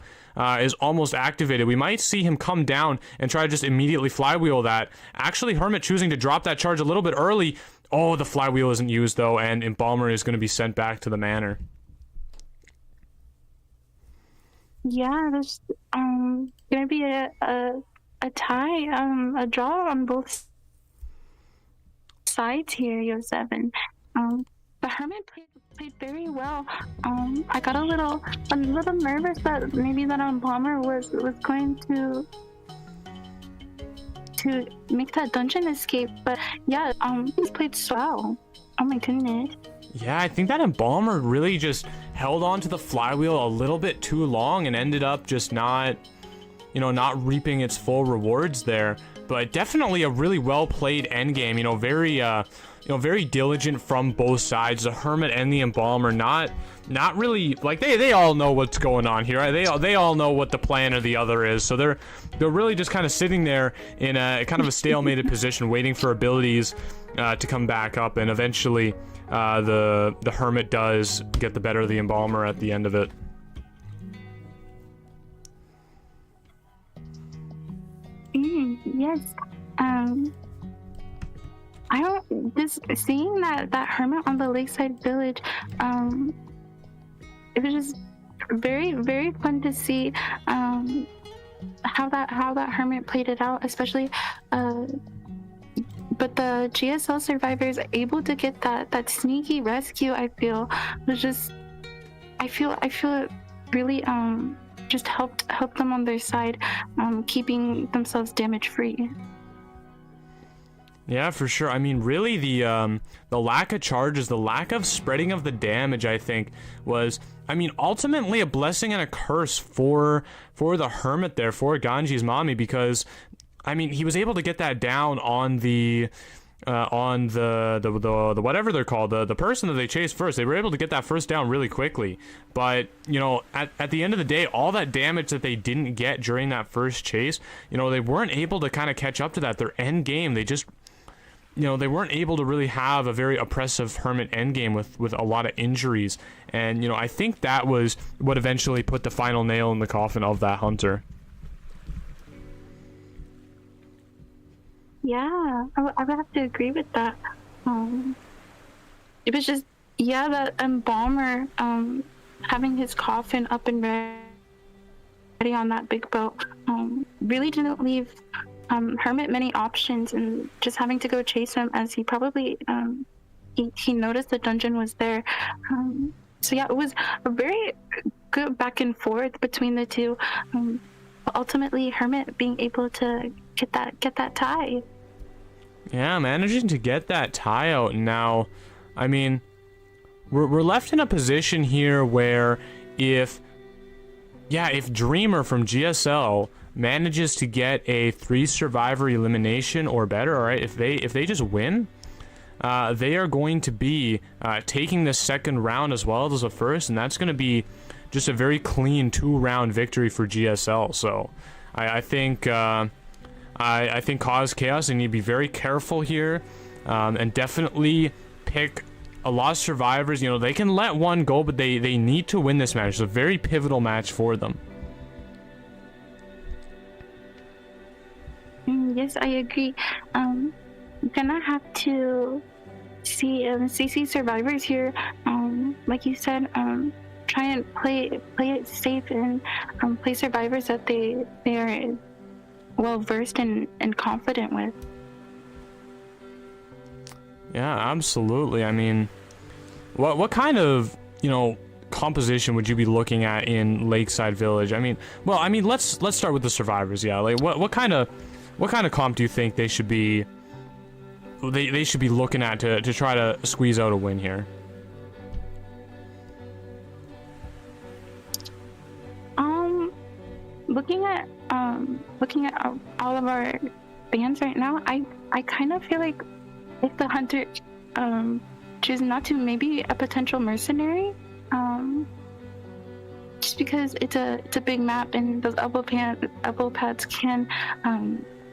is almost activated. We might see him come down and try to just immediately flywheel that. Actually, Hermit choosing to drop that charge a little bit early. Oh, the flywheel isn't used though, and Embalmer is going to be sent back to the manor. Yeah, there's gonna be a tie, a draw on both sides here, Yo7. The Hermit played very well. I got a little nervous that maybe that Embalmer was going to make that dungeon escape, but yeah, he's played so well. Oh my goodness. Yeah, I think that Embalmer really just held on to the flywheel a little bit too long and ended up just not reaping its full rewards there. But definitely a really well played endgame. Very diligent from both sides. The Hermit and the Embalmer not really like they all know what's going on here. Right? They all know what the plan of the other is. So they're really just kind of sitting there in a kind of a stalemated position, waiting for abilities to come back up, and eventually the Hermit does get the better of the Embalmer at the end of it. Yes. I don't just seeing that Hermit on the Lakeside Village. It was just very, very fun to see how that Hermit played it out, especially. But the GSL survivors able to get that sneaky rescue, I feel was just. I feel it really just helped them on their side, keeping themselves damage free. Yeah, for sure. I mean, really, the lack of charges, the lack of spreading of the damage, I think, was, I mean, ultimately a blessing and a curse for the Hermit there, for Ganji's mommy, because, I mean, he was able to get that down on the whatever they're called, the person that they chased first. They were able to get that first down really quickly, but at the end of the day, all that damage that they didn't get during that first chase, they weren't able to kind of catch up to that. Their end game, they just they weren't able to really have a very oppressive Hermit endgame with a lot of injuries, and I think that was what eventually put the final nail in the coffin of that Hunter. Yeah, I would have to agree with that. It was just, yeah, that Embalmer having his coffin up and ready on that big boat really didn't leave Hermit many options, and just having to go chase him, as he probably he noticed the dungeon was there. So yeah, it was a very good back and forth between the two. But ultimately, Hermit being able to get that tie. Yeah, managing to get that tie out. Now, I mean, we're left in a position here where if Dreamer from GSL manages to get a 3 survivor elimination or better, all right, if they just win, they are going to be taking the second round as well as the first, and that's going to be just a very clean 2-round victory for GSL. So I think I think Cause Chaos, they need to be very careful here, and definitely pick a lot of survivors. They can let one go, but they need to win this match. It's a very pivotal match for them. Yes, I agree. Gonna have to see CC survivors here. Like you said, try and play it safe and play survivors that they are well versed and confident with. Yeah, absolutely. I mean, what kind of composition would you be looking at in Lakeside Village? I mean, let's start with the survivors. Yeah, like what kind of comp do you think they should be looking at to try to squeeze out a win here? Looking at all of our bands right now, I kind of feel like if the Hunter choose not to, maybe a potential mercenary, just because it's a big map and those elbow pads can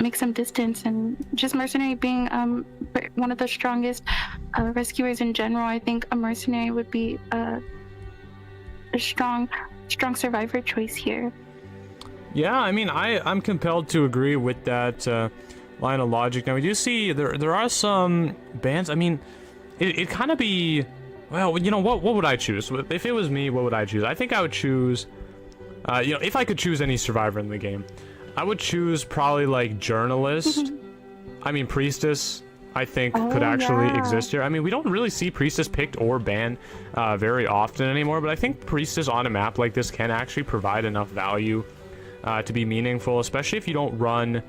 make some distance, and just mercenary being one of the strongest rescuers in general, I think a mercenary would be a strong survivor choice here. Yeah, I mean, I'm compelled to agree with that line of logic. Now, we do see there are some bans. I mean, it kind of be... Well, you know, what would I choose? If it was me, what would I choose? I think I would choose... you know, if I could choose any survivor in the game, I would choose probably, like, journalist. I mean, priestess, I think, could actually exist here. I mean, we don't really see priestess picked or banned very often anymore, but I think priestess on a map like this can actually provide enough value to be meaningful, especially if you don't run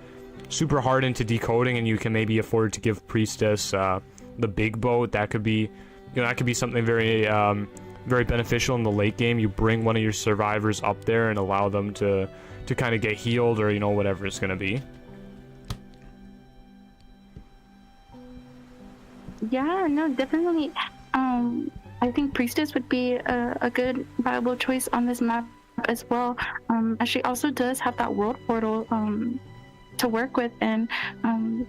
super hard into decoding and you can maybe afford to give priestess the big boat. That could be, you know, that could be something very very beneficial in the late game. You bring one of your survivors up there and allow them to kind of get healed, or, you know, whatever it's gonna be. Yeah, no, definitely. I think priestess would be a good viable choice on this map as well. As she also does have that world portal to work with, and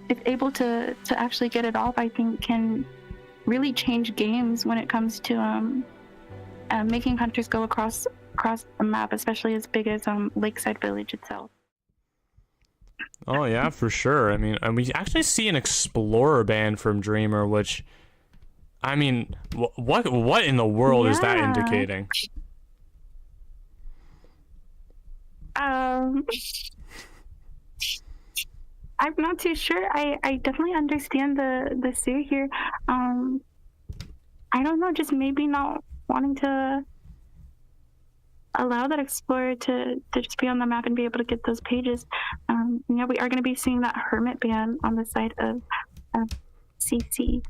if able to actually get it off, I think can really change games when it comes to making hunters go across the map, especially as big as Lakeside Village itself. Oh yeah, for sure. I mean, and we actually see an explorer ban from Dreamer, which, I mean, what in the world is that indicating? I'm not too sure. I definitely understand the fear here. I don't know, just maybe not wanting to allow that explorer to just be on the map and be able to get those pages. You know, we are going to be seeing that hermit ban on the side of CC.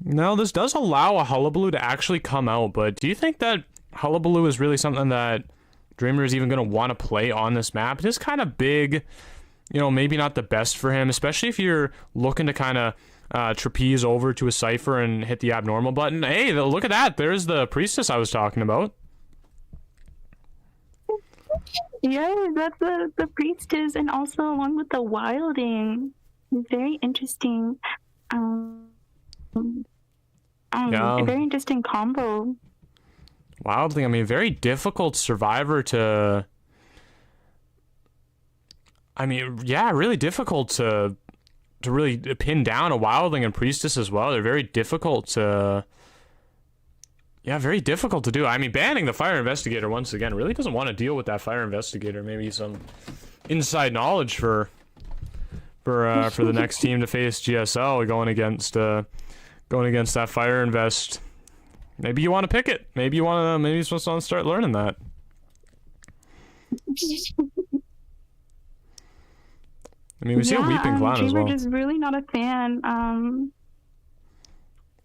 No, this does allow a hullabaloo to actually come out, but do you think that hullabaloo is really something that Dreamer is even going to want to play on this map? It is kind of big, you know, maybe not the best for him, especially if you're looking to kind of trapeze over to a cipher and hit the abnormal button. Hey, look at that. There's the priestess I was talking about. Yeah, that's the priestess, and also along with the wilding. Very interesting. A very interesting combo. Wildling, I mean, very difficult survivor to... I mean, yeah, really difficult to really pin down a wildling and priestess as well. They're very difficult to... Yeah, very difficult to do. I mean, banning the fire investigator once again really doesn't want to deal with that fire investigator. Maybe some inside knowledge for the next team to face GSL going against that fire invest. Maybe you want to pick it. Maybe you're supposed to start learning that. I mean, we see a weeping clown as well. Dreamer is really not a fan.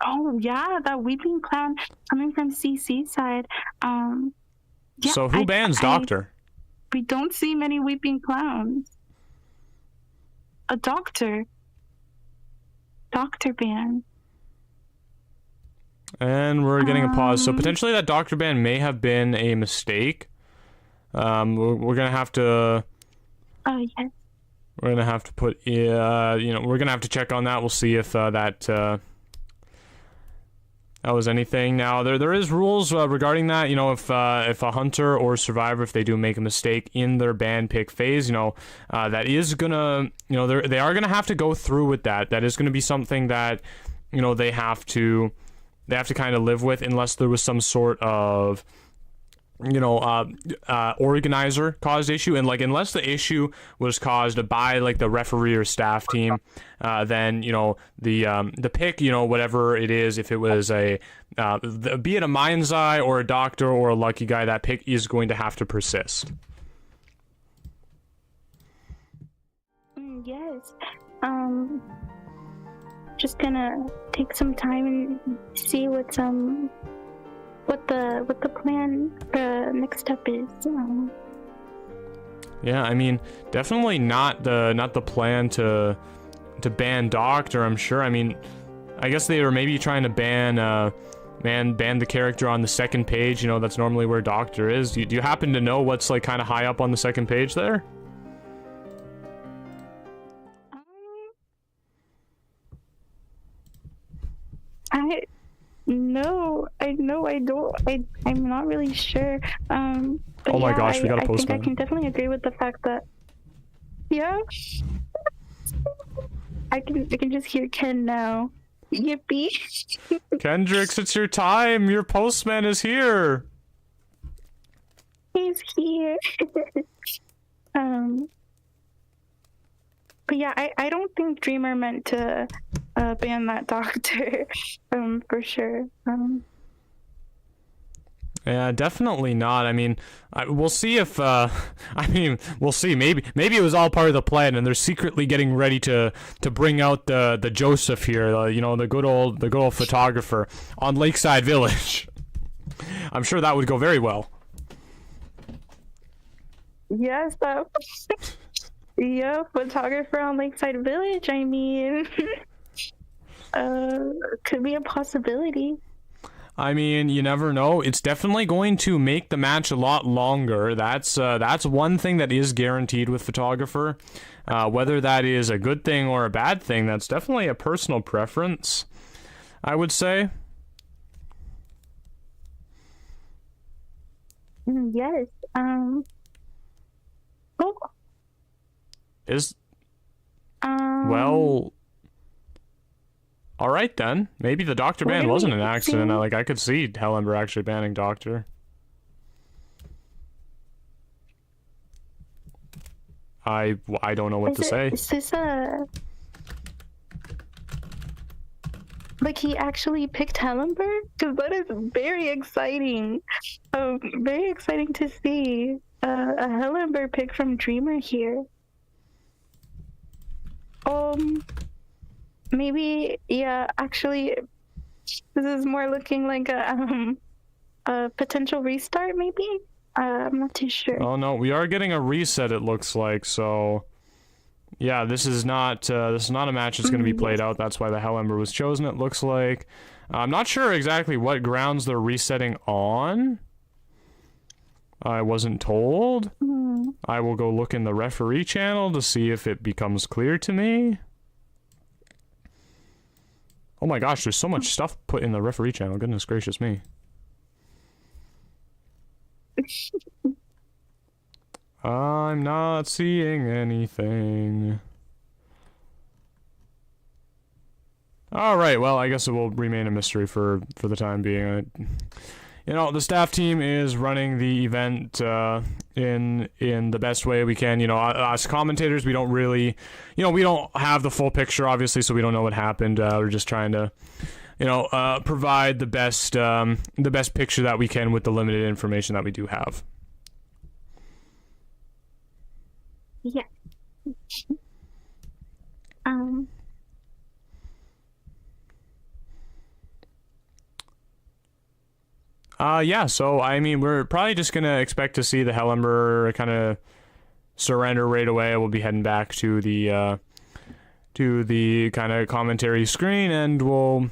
Oh yeah, that weeping clown coming from CC side. Yeah, so who bans Doctor? We don't see many weeping clowns. A doctor ban. And we're getting a pause. So potentially that Doctor ban may have been a mistake. We're gonna have to. Oh yes. We're gonna have to put. You know, we're gonna have to check on that. We'll see if that was anything. Now there is rules regarding that. You know, if a hunter or survivor, if they do make a mistake in their ban pick phase, you know, that is gonna, you know, they are gonna have to go through with that. That is gonna be something that, you know, they have to kind of live with, unless there was some sort of, you know, organizer caused issue. And like, unless the issue was caused by like the referee or staff team, then, you know, the pick, you know, whatever it is, if it was be it a mind's eye or a doctor or a lucky guy, that pick is going to have to persist. Yes. Just gonna take some time and see what the plan, the next step is. Yeah, I mean, definitely not the plan to ban Doctor, I'm sure. I mean, I guess they were maybe trying to ban the character on the second page. You know, that's normally where Doctor is. Do you happen to know what's like kind of high up on the second page there? No, I know I don't. I'm not really sure. But Oh my yeah, gosh, we got a I think I postman. can definitely agree with the fact that yeah, I can just hear Ken now. Yippee! Kendricks, it's your time. Your postman is here. He's here. But yeah, I don't think Dreamer meant to ban that doctor. For sure. Yeah, definitely not. I mean, we'll see if. I mean, we'll see. Maybe it was all part of the plan, and they're secretly getting ready to bring out the Joseph here. You know, the good old photographer on Lakeside Village. I'm sure that would go very well. Yes, that. Yeah, photographer on Lakeside Village. I mean, could be a possibility. I mean, you never know. It's definitely going to make the match a lot longer. That's one thing that is guaranteed with photographer. Whether that is a good thing or a bad thing, that's definitely a personal preference, I would say. Yes. Oh. Well. All right then. Maybe the Doctor ban wasn't an accident. I could see Hellenberg actually banning Doctor. I don't know what to say. Is this a... Like, he actually picked Hellenberg? Because that is very exciting. Very exciting to see a Hellenberg pick from Dreamer here. Maybe, yeah, actually, this is more looking like a potential restart, maybe? I'm not too sure. Oh no, we are getting a reset, it looks like, so... Yeah, this is not a match that's going to be played out. That's why the Hellember was chosen, it looks like. I'm not sure exactly what grounds they're resetting on. I wasn't told. I will go look in the referee channel to see if it becomes clear to me. Oh my gosh, there's so much stuff put in the referee channel. Goodness gracious me. I'm not seeing anything. Alright, well, I guess it will remain a mystery for the time being. You know, the staff team is running the event in the best way we can. You know, as commentators, we don't really, you know, we don't have the full picture, obviously, so we don't know what happened. We're just trying to, you know, provide the best picture that we can with the limited information that we do have. Yeah. Yeah, so, I mean, we're probably just gonna expect to see the Hellember kind of surrender right away. We'll be heading back to the kind of commentary screen, and we'll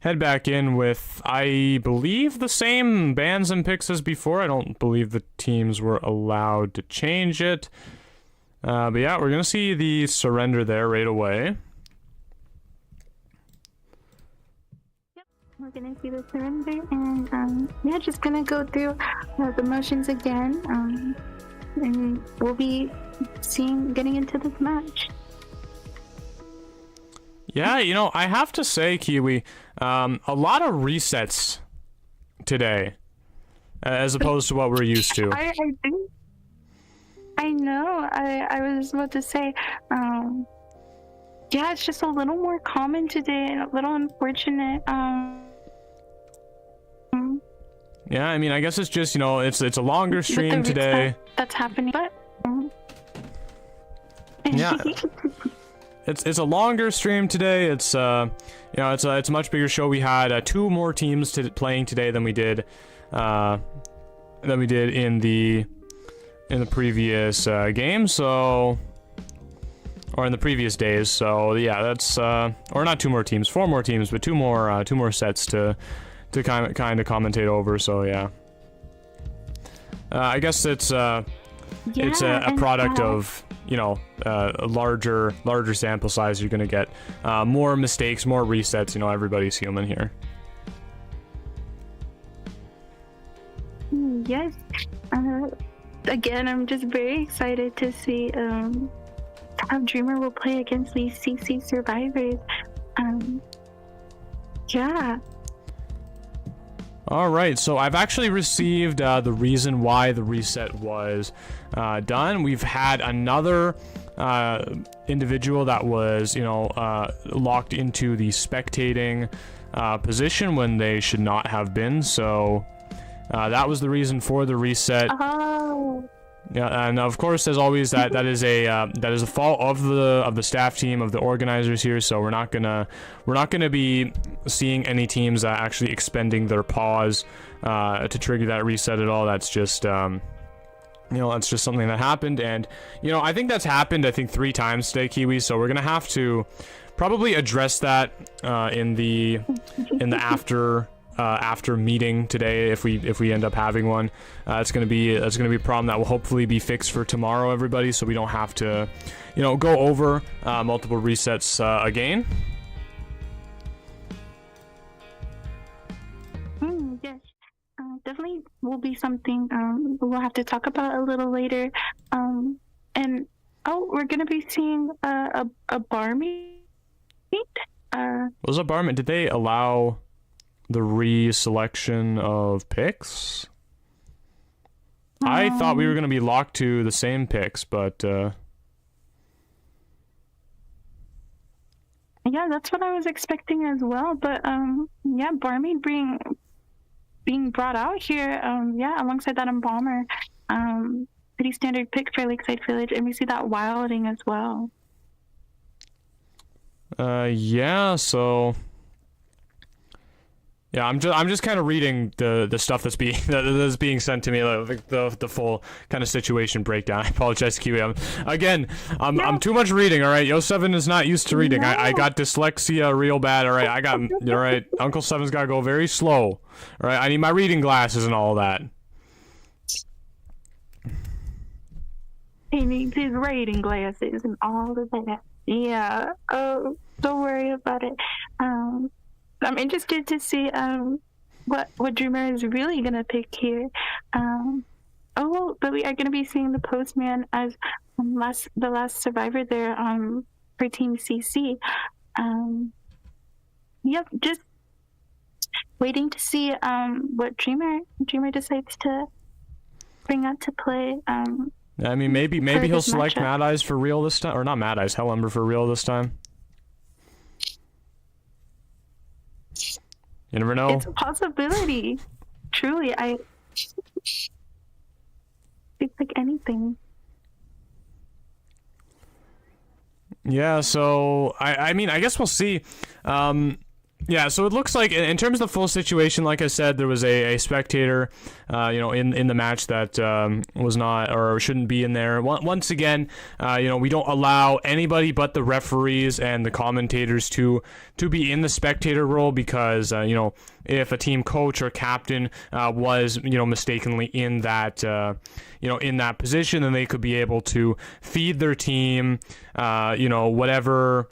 head back in with, I believe, the same bans and picks as before. I don't believe the teams were allowed to change it. But yeah, we're gonna see the surrender there right away. We're gonna see the surrender, and yeah, just gonna go through the motions again, and we'll be getting into this match. Yeah, you know, I have to say, Kiwi, a lot of resets today, as opposed to what we're used to. I think. I know. I was about to say, yeah, it's just a little more common today and a little unfortunate. Yeah, I mean, I guess it's just, you know, it's a longer stream today. That's happening, but yeah, it's a longer stream today. It's you know, it's a much bigger show. We had 2 more teams playing today than we did in the previous game. So, or in the previous days. So yeah, that's or not 2 more teams, 4 more teams, but 2 more sets to kind of commentate over. So yeah, I guess it's a product of you know, a larger sample size, you're gonna get more mistakes, more resets. You know, everybody's human here. Yes. Again, I'm just very excited to see how Dreamer will play against these CC survivors. Yeah. All right, so I've actually received the reason why the reset was done. We've had another individual that was, you know, locked into the spectating position when they should not have been. So that was the reason for the reset. Oh. Yeah, and of course, as always, that is a fault of the staff team, of the organizers here. So we're not gonna be seeing any teams actually expending their pause to trigger that reset at all. That's just you know, that's just something that happened, and you know, I think that's happened 3 times today, Kiwi. So we're gonna have to probably address that in the after meeting today, if we end up having one. It's gonna be a problem that will hopefully be fixed for tomorrow, everybody, so we don't have to, you know, go over multiple resets again. Yes, definitely will be something we'll have to talk about a little later. And we're gonna be seeing a barmaid. Was a barmaid? Did they allow the reselection of picks? I thought we were going to be locked to the same picks, but yeah, that's what I was expecting as well. But yeah, barmaid being brought out here, yeah, alongside that embalmer, pretty standard pick for Lakeside Village, and we see that wilding as well. yeah, so yeah, I'm just kind of reading the stuff that's being sent to me, like the full kind of situation breakdown. I apologize, Kiwi. I'm too much reading. All right, Yo7 is not used to reading. No. I got dyslexia real bad. All right, all right. Uncle Seven's got to go very slow. All right, I need my reading glasses and all that. He needs his reading glasses and all of that. Yeah. Oh, don't worry about it. I'm interested to see what Dreamer is really gonna pick here. But we are gonna be seeing the Postman as the last survivor there for Team CC. Yep, just waiting to see what Dreamer decides to bring out to play. I mean, maybe he'll select Mad Eyes for real this time, or not Mad Eyes, Hell Ember for real this time. You never know. It's a possibility. Truly, it's like anything. Yeah, so I mean, I guess we'll see. Yeah, so it looks like in terms of the full situation, like I said, there was a spectator, you know, in the match that was not or shouldn't be in there. Once again, you know, we don't allow anybody but the referees and the commentators to be in the spectator role because, you know, if a team coach or captain was, you know, mistakenly in that, you know, in that position, then they could be able to feed their team, you know, whatever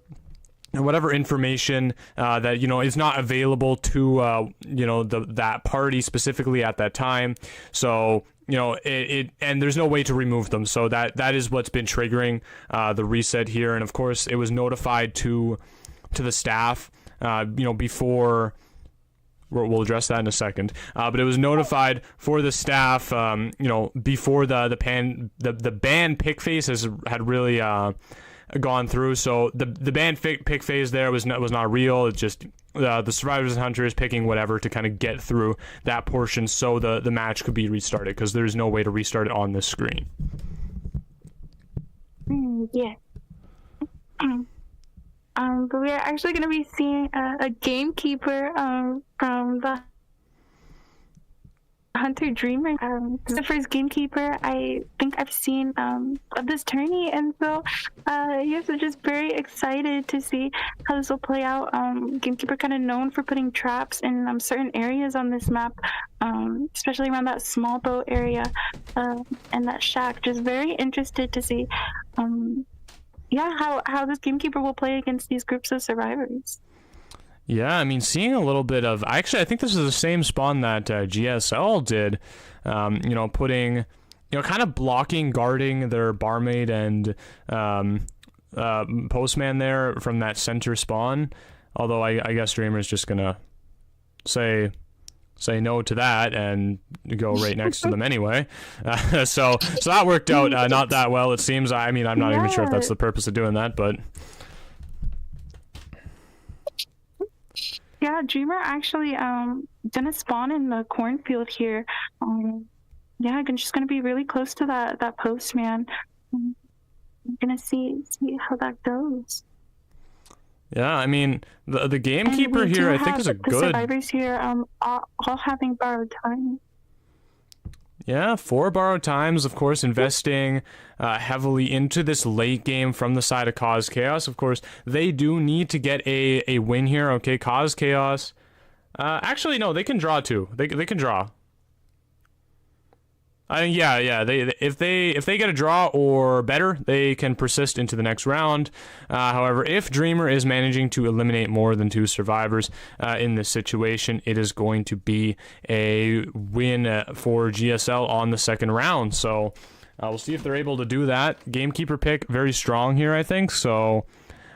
information that, you know, is not available to you know, that party specifically at that time. So, you know, and there's no way to remove them. So that is what's been triggering the reset here. And of course, it was notified to the staff, you know, before. We'll address that in a second. But it was notified for the staff, you know, before the ban pick phase had really gone through. So the ban pick phase there was not real. It's just the survivors and hunters picking whatever to kind of get through that portion, so the match could be restarted, because there's no way to restart it on this screen. Yeah. But we are actually going to be seeing a gamekeeper from Hunter Dreamer. This is the first gamekeeper I think I've seen of this tourney, and so yes, I'm just very excited to see how this will play out. Gamekeeper kind of known for putting traps in certain areas on this map, especially around that small boat area and that shack. Just very interested to see, yeah, how this gamekeeper will play against these groups of survivors. Yeah, I mean, seeing a little bit of... Actually, I think this is the same spawn that GSL did. You know, putting... You know, kind of blocking, guarding their barmaid and postman there from that center spawn. Although I guess Dreamer's just gonna say no to that and go right next to them anyway. So that worked out not that well, it seems. I mean, I'm not even sure if that's the purpose of doing that, but... Yeah, Dreamer actually gonna spawn in the cornfield here. Yeah, I'm just gonna be really close to that postman. I'm gonna see how that goes. Yeah, I mean, the gamekeeper here I think is a good... survivors here all having borrowed time. Yeah, 4 borrowed times, of course, investing heavily into this late game from the side of Cause Chaos. Of course, they do need to get a win here, okay? Cause Chaos. Actually, no, they can draw too. They can draw. Yeah. If they get a draw or better, they can persist into the next round. However, if Dreamer is managing to eliminate more than 2 survivors in this situation, it is going to be a win for GSL on the second round. So we'll see if they're able to do that. Gamekeeper pick very strong here, I think. So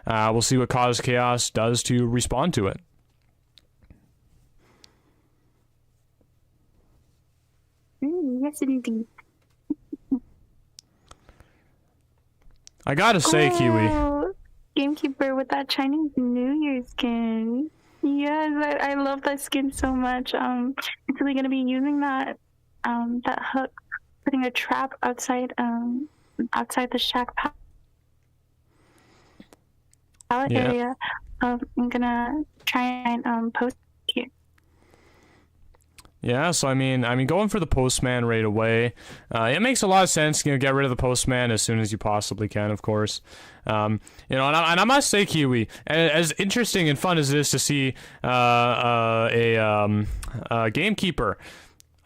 we'll see what Cause Chaos does to respond to it. Yes, indeed. I gotta say, Kiwi. Gamekeeper with that Chinese New Year skin. Yes, I love that skin so much. It's really gonna be using that hook, putting a trap outside the shack pallet area. I'm gonna try and post here. Yeah, so I mean, going for the postman right away, it makes a lot of sense. You know, get rid of the postman as soon as you possibly can, of course. You know, and I must say, Kiwi, as interesting and fun as it is to see a gamekeeper,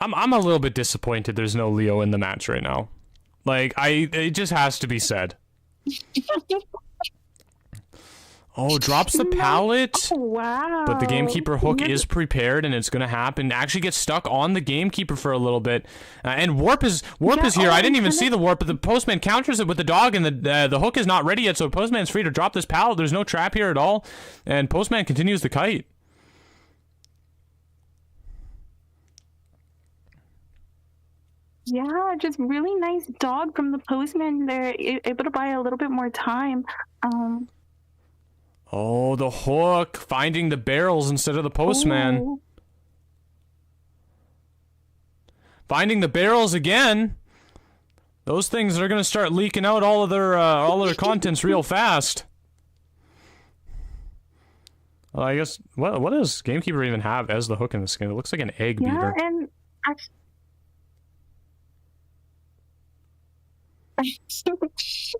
I'm a little bit disappointed there's no Leo in the match right now. Like, it just has to be said. Oh, drops the pallet. Oh, wow. But the gamekeeper hook is prepared, and it's gonna happen. Actually gets stuck on the gamekeeper for a little bit, and warp is here. I didn't even see the warp, but the postman counters it with the dog, and the hook is not ready yet. So postman's free to drop this pallet. There's no trap here at all, and postman continues the kite. Yeah, just really nice dog from the postman there, able to buy a little bit more time. Oh, the hook finding the barrels instead of the postman. Ooh. Finding the barrels again. Those things are gonna start leaking out all of their contents real fast. Well, I guess what does Gamekeeper even have as the hook in the skin? It looks like an egg beater. Yeah, and actually,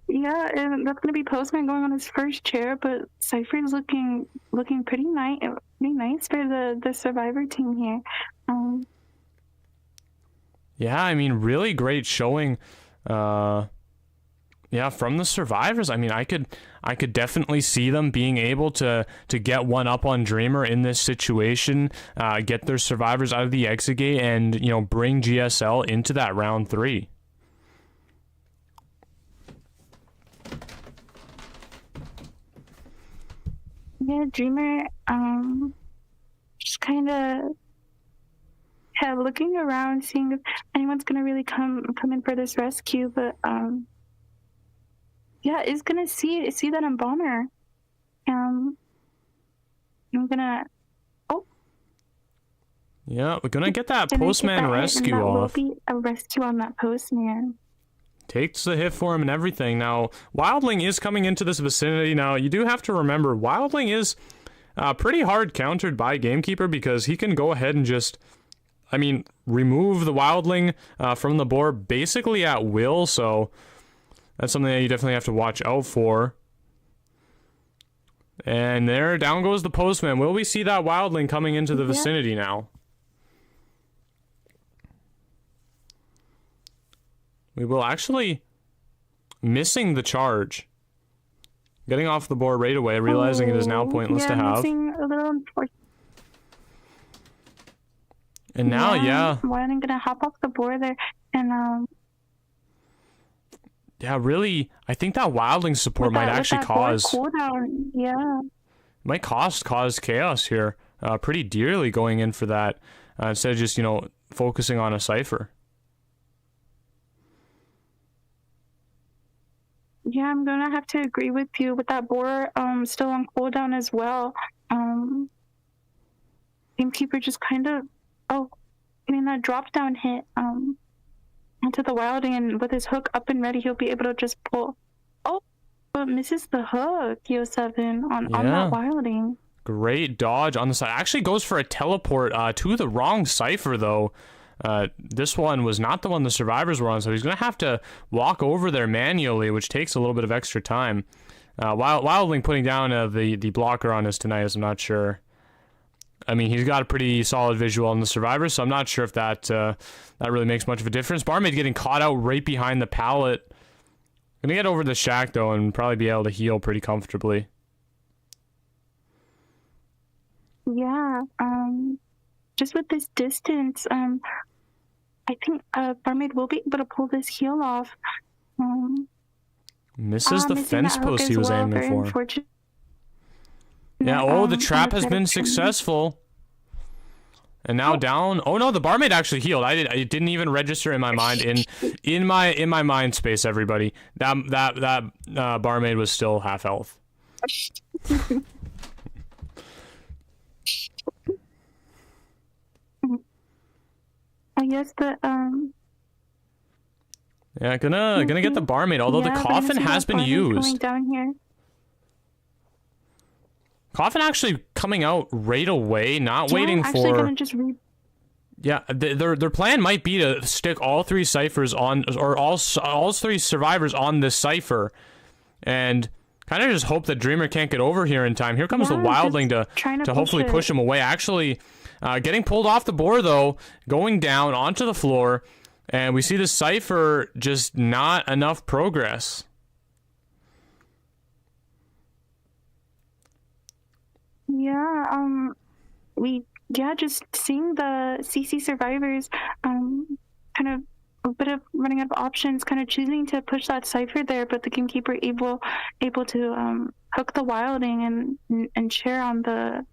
yeah, and that's gonna be Postman going on his first chair, but Cypher's looking pretty nice for the Survivor team here. Yeah, I mean, really great showing. Yeah, from the Survivors. I mean, I could definitely see them being able to get one up on Dreamer in this situation, get their Survivors out of the exit gate, and bring GSL into that round 3. Yeah, Dreamer, just kind of looking around, seeing if anyone's gonna really come in for this rescue, but yeah, is gonna see that Embalmer. I'm gonna. Oh. Yeah, we're gonna get that Postman rescue off. Will be a rescue on that Postman. Takes the hit for him and everything. Now, Wildling is coming into this vicinity. Now, you do have to remember, Wildling is pretty hard countered by Gamekeeper because he can go ahead and just I mean, remove the wildling from the board basically at will, so that's something that you definitely have to watch out for. And there, down goes the postman. Will we see that wildling coming into the vicinity now? We will actually missing the charge. Getting off the board right away, realizing it is now pointless to have. Missing a little unfortunate. And now, Why am I gonna hop off the board there? And yeah, really, I think that wildling support might actually cause cooldown. might cause chaos here, pretty dearly going in for that, instead of just, you know, focusing on a cipher. Yeah, I'm gonna have to agree with you with that board still on cooldown as well. Gamekeeper just kind of getting that drop down hit onto the wilding, and with his hook up and ready, he'll be able to just pull. Oh, but misses the hook. Yo7 on that wilding. Great dodge on the side. Actually goes for a teleport to the wrong cipher though. This one was not the one the survivors were on, so he's gonna have to walk over there manually, which takes a little bit of extra time. Wildling putting down the blocker on his Tinnitus, I'm not sure. I mean, he's got a pretty solid visual on the survivors, so I'm not sure if that really makes much of a difference. Barmaid getting caught out right behind the pallet. Gonna get over the shack though and probably be able to heal pretty comfortably. Yeah, just with this distance, I think Barmaid will be able to pull this heal off. Misses the fence post he was aiming for. Yeah, the trap has been successful. And now down. Oh no, the barmaid actually healed. It didn't even register in my mind. In my mind space, everybody. That barmaid was still half health. I guess the Yeah, gonna get the barmaid, although the coffin has been used. Down here. Coffin actually coming out right away, not waiting for. Gonna just yeah, their plan might be to stick all three ciphers on, or all three survivors on this cipher, and kind of just hope that Dreamer can't get over here in time. Here comes the wildling to hopefully push him away. Actually, getting pulled off the board though, going down onto the floor, and we see the cipher just not enough progress. Just seeing the CC survivors, kind of a bit of running out of options, kind of choosing to push that cipher there, but the gamekeeper able to hook the wilding and share on the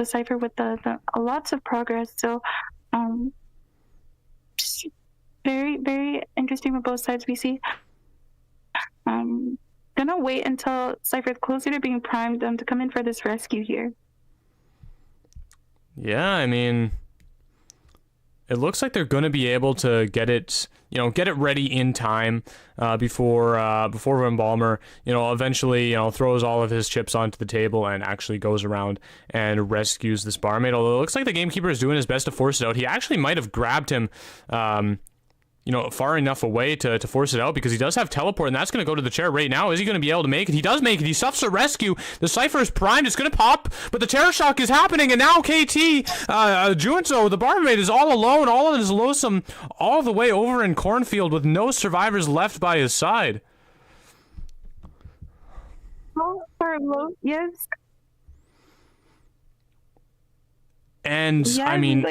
cipher with the lots of progress. So, just very, very interesting with both sides we see. Gonna wait until cipher's closer to being primed to come in for this rescue here. Yeah, I mean, it looks like they're going to be able to get it ready in time before Embalmer, eventually, throws all of his chips onto the table and actually goes around and rescues this barmaid. Although it looks like the gamekeeper is doing his best to force it out. He actually might have grabbed him, far enough away to force it out, because he does have teleport, and that's going to go to the chair right now. Is he going to be able to make it? He does make it. He stuffs a rescue. The cipher is primed. It's going to pop, but the terror shock is happening, and now KT, Junso, the barmaid, is all alone, all of his lonesome, all the way over in Cornfield with no survivors left by his side. Yes. And, I mean...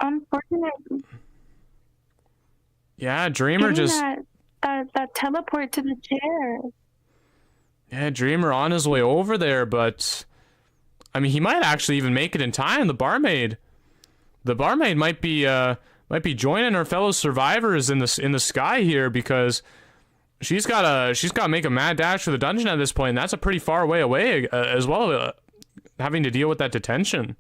unfortunate. Yeah, Dreamer just... That teleport to the chair. Yeah, Dreamer on his way over there, but... I mean, he might actually even make it in time. The barmaid might be joining her fellow survivors in the sky here, because she's got to make a mad dash for the dungeon at this point, and that's a pretty far way away, as well, having to deal with that detention.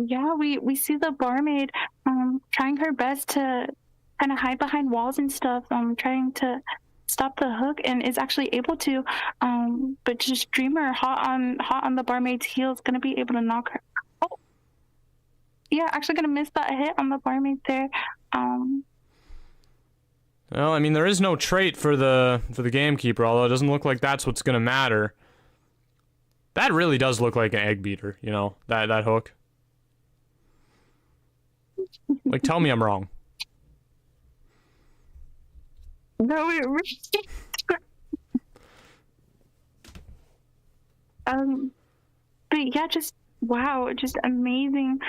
Yeah, we see the barmaid trying her best to kind of hide behind walls and stuff, trying to stop the hook and is actually able to. But just Dreamer hot on the barmaid's heels, gonna be able to knock her. Oh, yeah, actually gonna miss that hit on the barmaid there. Well, I mean, there is no trait for the gamekeeper, although it doesn't look like that's what's gonna matter. That really does look like an egg beater, you know, that hook. Like, tell me I'm wrong. No, it really. But yeah, just wow, just amazing.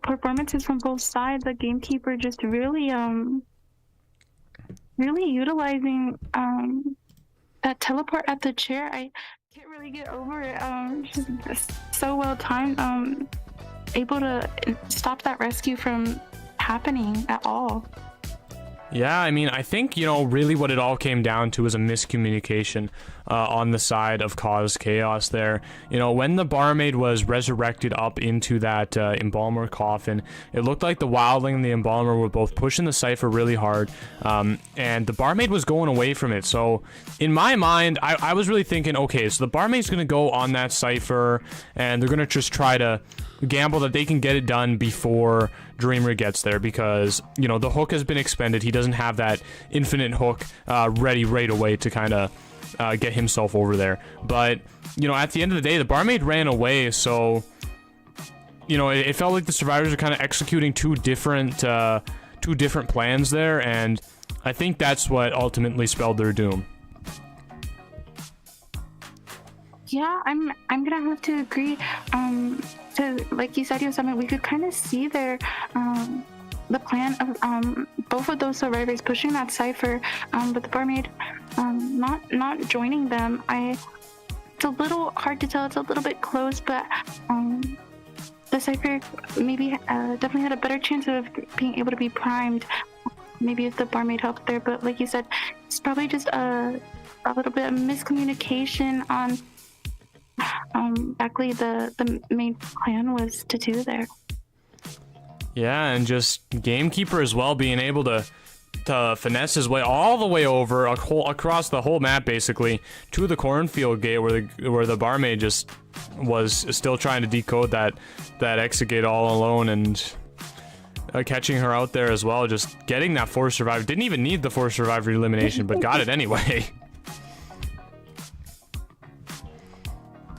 Performances from both sides. The gamekeeper just really really utilizing that teleport at the chair. I can't really get over it. Just so well timed. Able to stop that rescue from happening at all. Yeah, I mean, I think, you know, really what it all came down to was a miscommunication on the side of Cause Chaos there. You know, when the barmaid was resurrected up into that embalmer coffin, it looked like the wildling and the embalmer were both pushing the cipher really hard, and the barmaid was going away from it. So, in my mind, I was really thinking, okay, so the barmaid's going to go on that cipher, and they're going to just try to gamble that they can get it done before Dreamer gets there, because, you know, the hook has been expended. He doesn't have that infinite hook ready right away to kind of get himself over there. But, you know, at the end of the day, the barmaid ran away, so, you know, it felt like the survivors are kind of executing two different plans there, and I think that's what ultimately spelled their doom. Yeah, I'm gonna have to agree. To, like you said, Yo7, we could kind of see there the plan of both of those survivors pushing that cipher, but the barmaid not joining them. It's a little hard to tell. It's a little bit close, but the cipher maybe definitely had a better chance of being able to be primed. Maybe if the barmaid helped there, but like you said, it's probably just a little bit of miscommunication on exactly the main plan was to do there. Yeah, and just gamekeeper as well, being able to finesse his way all the way over across the whole map, basically, to the cornfield gate where the barmaid just was still trying to decode that exit gate all alone, and catching her out there as well, just getting that forced survivor. Didn't even need the forced survivor elimination, but got it anyway.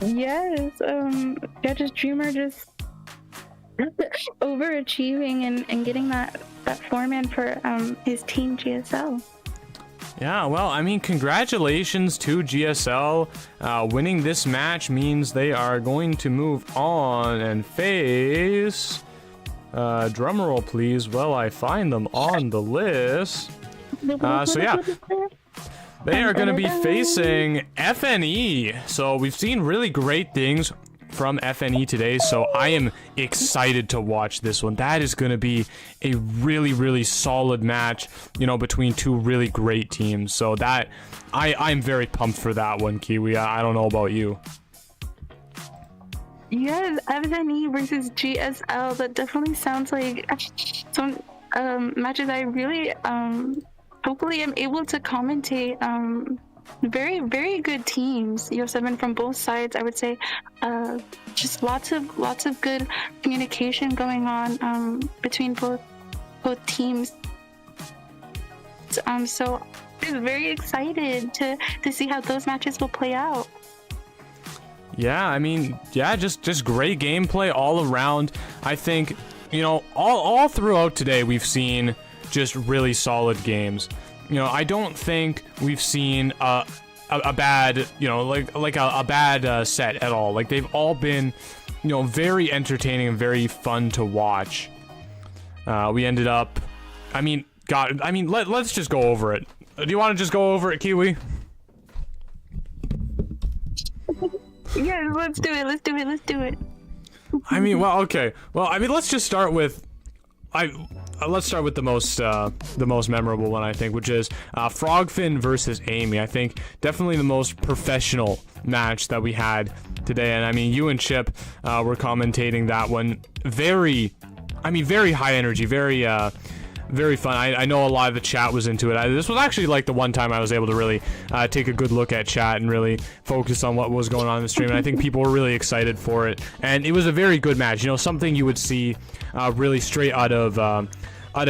Yes, yeah, just Dreamer just overachieving and getting that foreman for his team GSL. Yeah, well, I mean, congratulations to GSL. Winning this match means they are going to move on and face... drumroll, please, while I find them on the list. So yeah, they are going to be facing FNE. So we've seen really great things from FNE today, so I am excited to watch this one. That is going to be a really, really solid match, you know, between two really great teams. So that, I'm very pumped for that one, Kiwi. I don't know about you. Yes, FNE versus GSL. That definitely sounds like some matches I really hopefully am able to commentate. Very, very good teams. Yo7 from both sides, I would say. Just lots of good communication going on between both teams. So I'm very excited to see how those matches will play out. Yeah, I mean, yeah, just great gameplay all around. I think, you know, all throughout today we've seen just really solid games. You know, I don't think we've seen a bad, you know, like a bad set at all. Like, they've all been, you know, very entertaining and very fun to watch. We ended up, I mean, let's just go over it. Do you want to just go over it, Kiwi? Yeah, let's do it. I mean, well, okay. Well, I mean, let's just start with let's start with the most memorable one, I think, which is Frogfin versus AMeY. I think definitely the most professional match that we had today. And I mean, you and Chip were commentating that one. Very high energy, very very fun. I know a lot of the chat was into it. This was actually like the one time I was able to really take a good look at chat and really focus on what was going on in the stream. And I think people were really excited for it. And it was a very good match. You know, something you would see really straight out of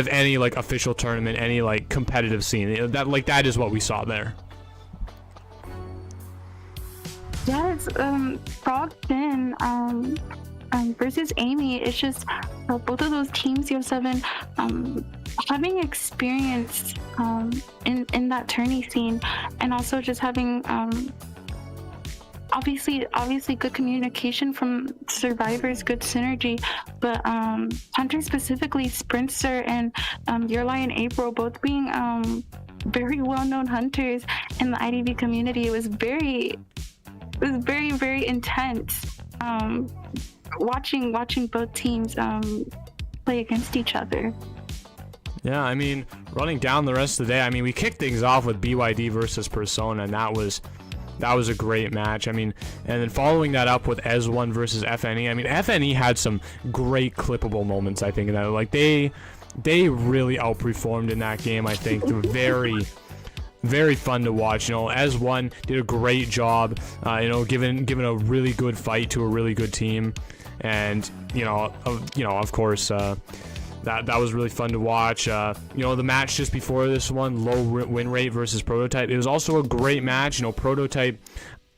any like official tournament, any like competitive scene. That is what we saw there. Yes, Frogfin versus AMeY. It's just both of those teams, Yo7, having experience in that tourney scene, and also just having obviously good communication from survivors, good synergy, but Hunter specifically, Sprinter and Your Lion April both being very well-known hunters in the IDV community. It was very intense watching both teams play against each other. Yeah, I mean, running down the rest of the day, I mean, we kicked things off with BYD versus Persona, and that was a great match. I mean, and then following that up with Ez1 versus FNE. I mean, FNE had some great clippable moments, I think, in that. Like, they really outperformed in that game, I think. They were very fun to watch. You know, Ez1 did a great job, you know, giving a really good fight to a really good team. And, of course, that was really fun to watch. You know, the match just before this one, low win rate versus Prototype. It was also a great match. You know, Prototype.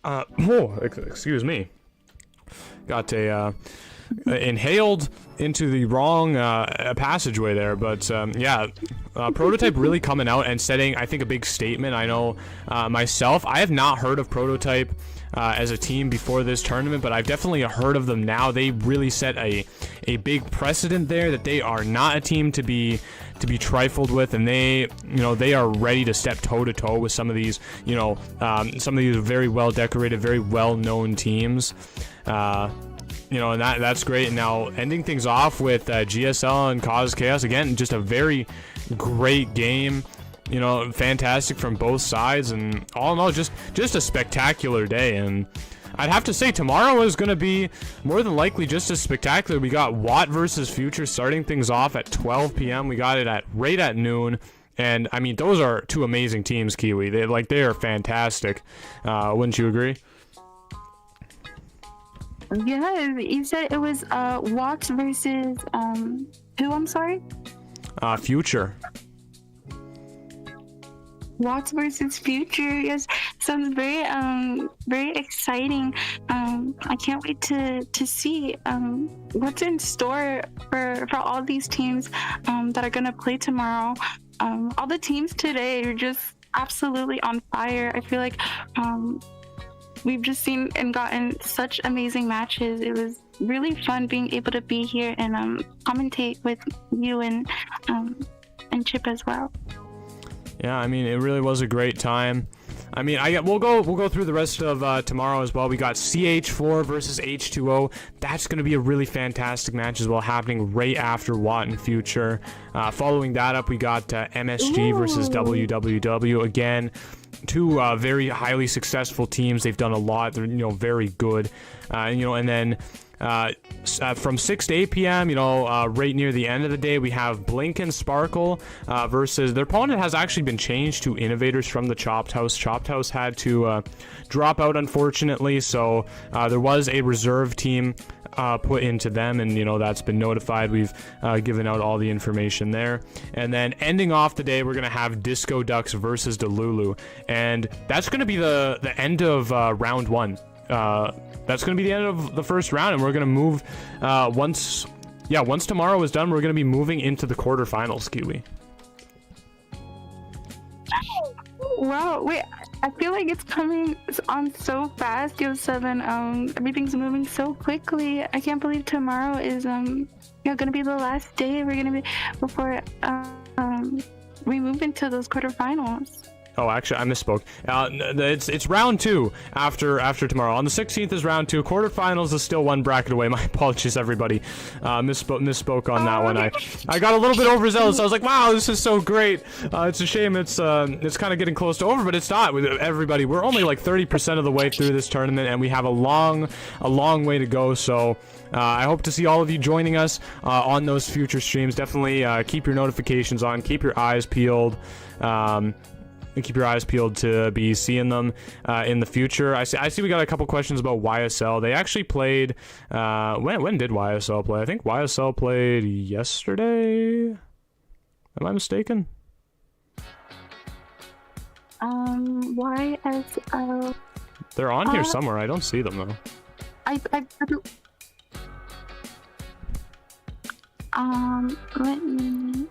Excuse me. Got inhaled into the wrong passageway there, but yeah, Prototype really coming out and setting, I think, a big statement. I know myself, I have not heard of Prototype as a team before this tournament, but I've definitely heard of them now. They really set a big precedent there that they are not a team to be trifled with, and they are ready to step toe to toe with some of these, some of these very well decorated, very well known teams. And that's great. And now ending things off with GSL and Cause Chaos again, just a very great game. You know, fantastic from both sides, and all in all, just a spectacular day. And I'd have to say tomorrow is going to be more than likely just as spectacular. We got Watt versus Future starting things off at 12 p.m. We got it right at noon. And I mean, those are two amazing teams, Kiwi. They are fantastic. Wouldn't you agree? Yeah, you said it was Watts versus who? I'm sorry. Future. Watts versus Future. Yes, sounds very exciting. I can't wait to see what's in store for all these teams that are gonna play tomorrow. All the teams today are just absolutely on fire. I feel like we've just seen and gotten such amazing matches. It was really fun being able to be here and commentate with you and Chip as well. Yeah, I mean, it really was a great time. I mean, we'll go through the rest of tomorrow as well. We got CH4 versus H2O. That's going to be a really fantastic match as well, happening right after Watt and Future. Following that up, we got MSG versus WWW. Again, two very highly successful teams. They've done a lot. They're very good. And then from 6 to 8 p.m., right near the end of the day, we have Blink and Sparkle versus their opponent has actually been changed to Innovators from the Chopped House. Chopped House had to drop out, unfortunately, so there was a reserve team put into them, and that's been notified. We've given out all the information there. And then ending off the day, we're gonna have Disco Ducks versus Delulu, and that's gonna be the end of round one. That's going to be the end of the first round, and we're going to move once tomorrow is done, we're going to be moving into the quarterfinals, Kiwi. Wow, wait, I feel like it's coming on so fast, Yo7. Everything's moving so quickly. I can't believe tomorrow is going to be the last day we're going to be before we move into those quarterfinals. Oh, actually, I misspoke. It's round 2 after tomorrow. On the 16th is round 2. Quarterfinals is still 1 bracket away. My apologies, everybody. Misspoke on that one. I got a little bit overzealous. I was like, wow, this is so great. It's a shame it's kind of getting close to over, but it's not. With everybody, we're only like 30% of the way through this tournament, and we have a long way to go. So I hope to see all of you joining us on those future streams. Definitely keep your notifications on. Keep your eyes peeled. Keep your eyes peeled to be seeing them in the future. I see we got a couple questions about YSL. They actually played when did YSL play? I think YSL played yesterday. Am I mistaken? YSL. They're on here somewhere. I don't see them though. Let me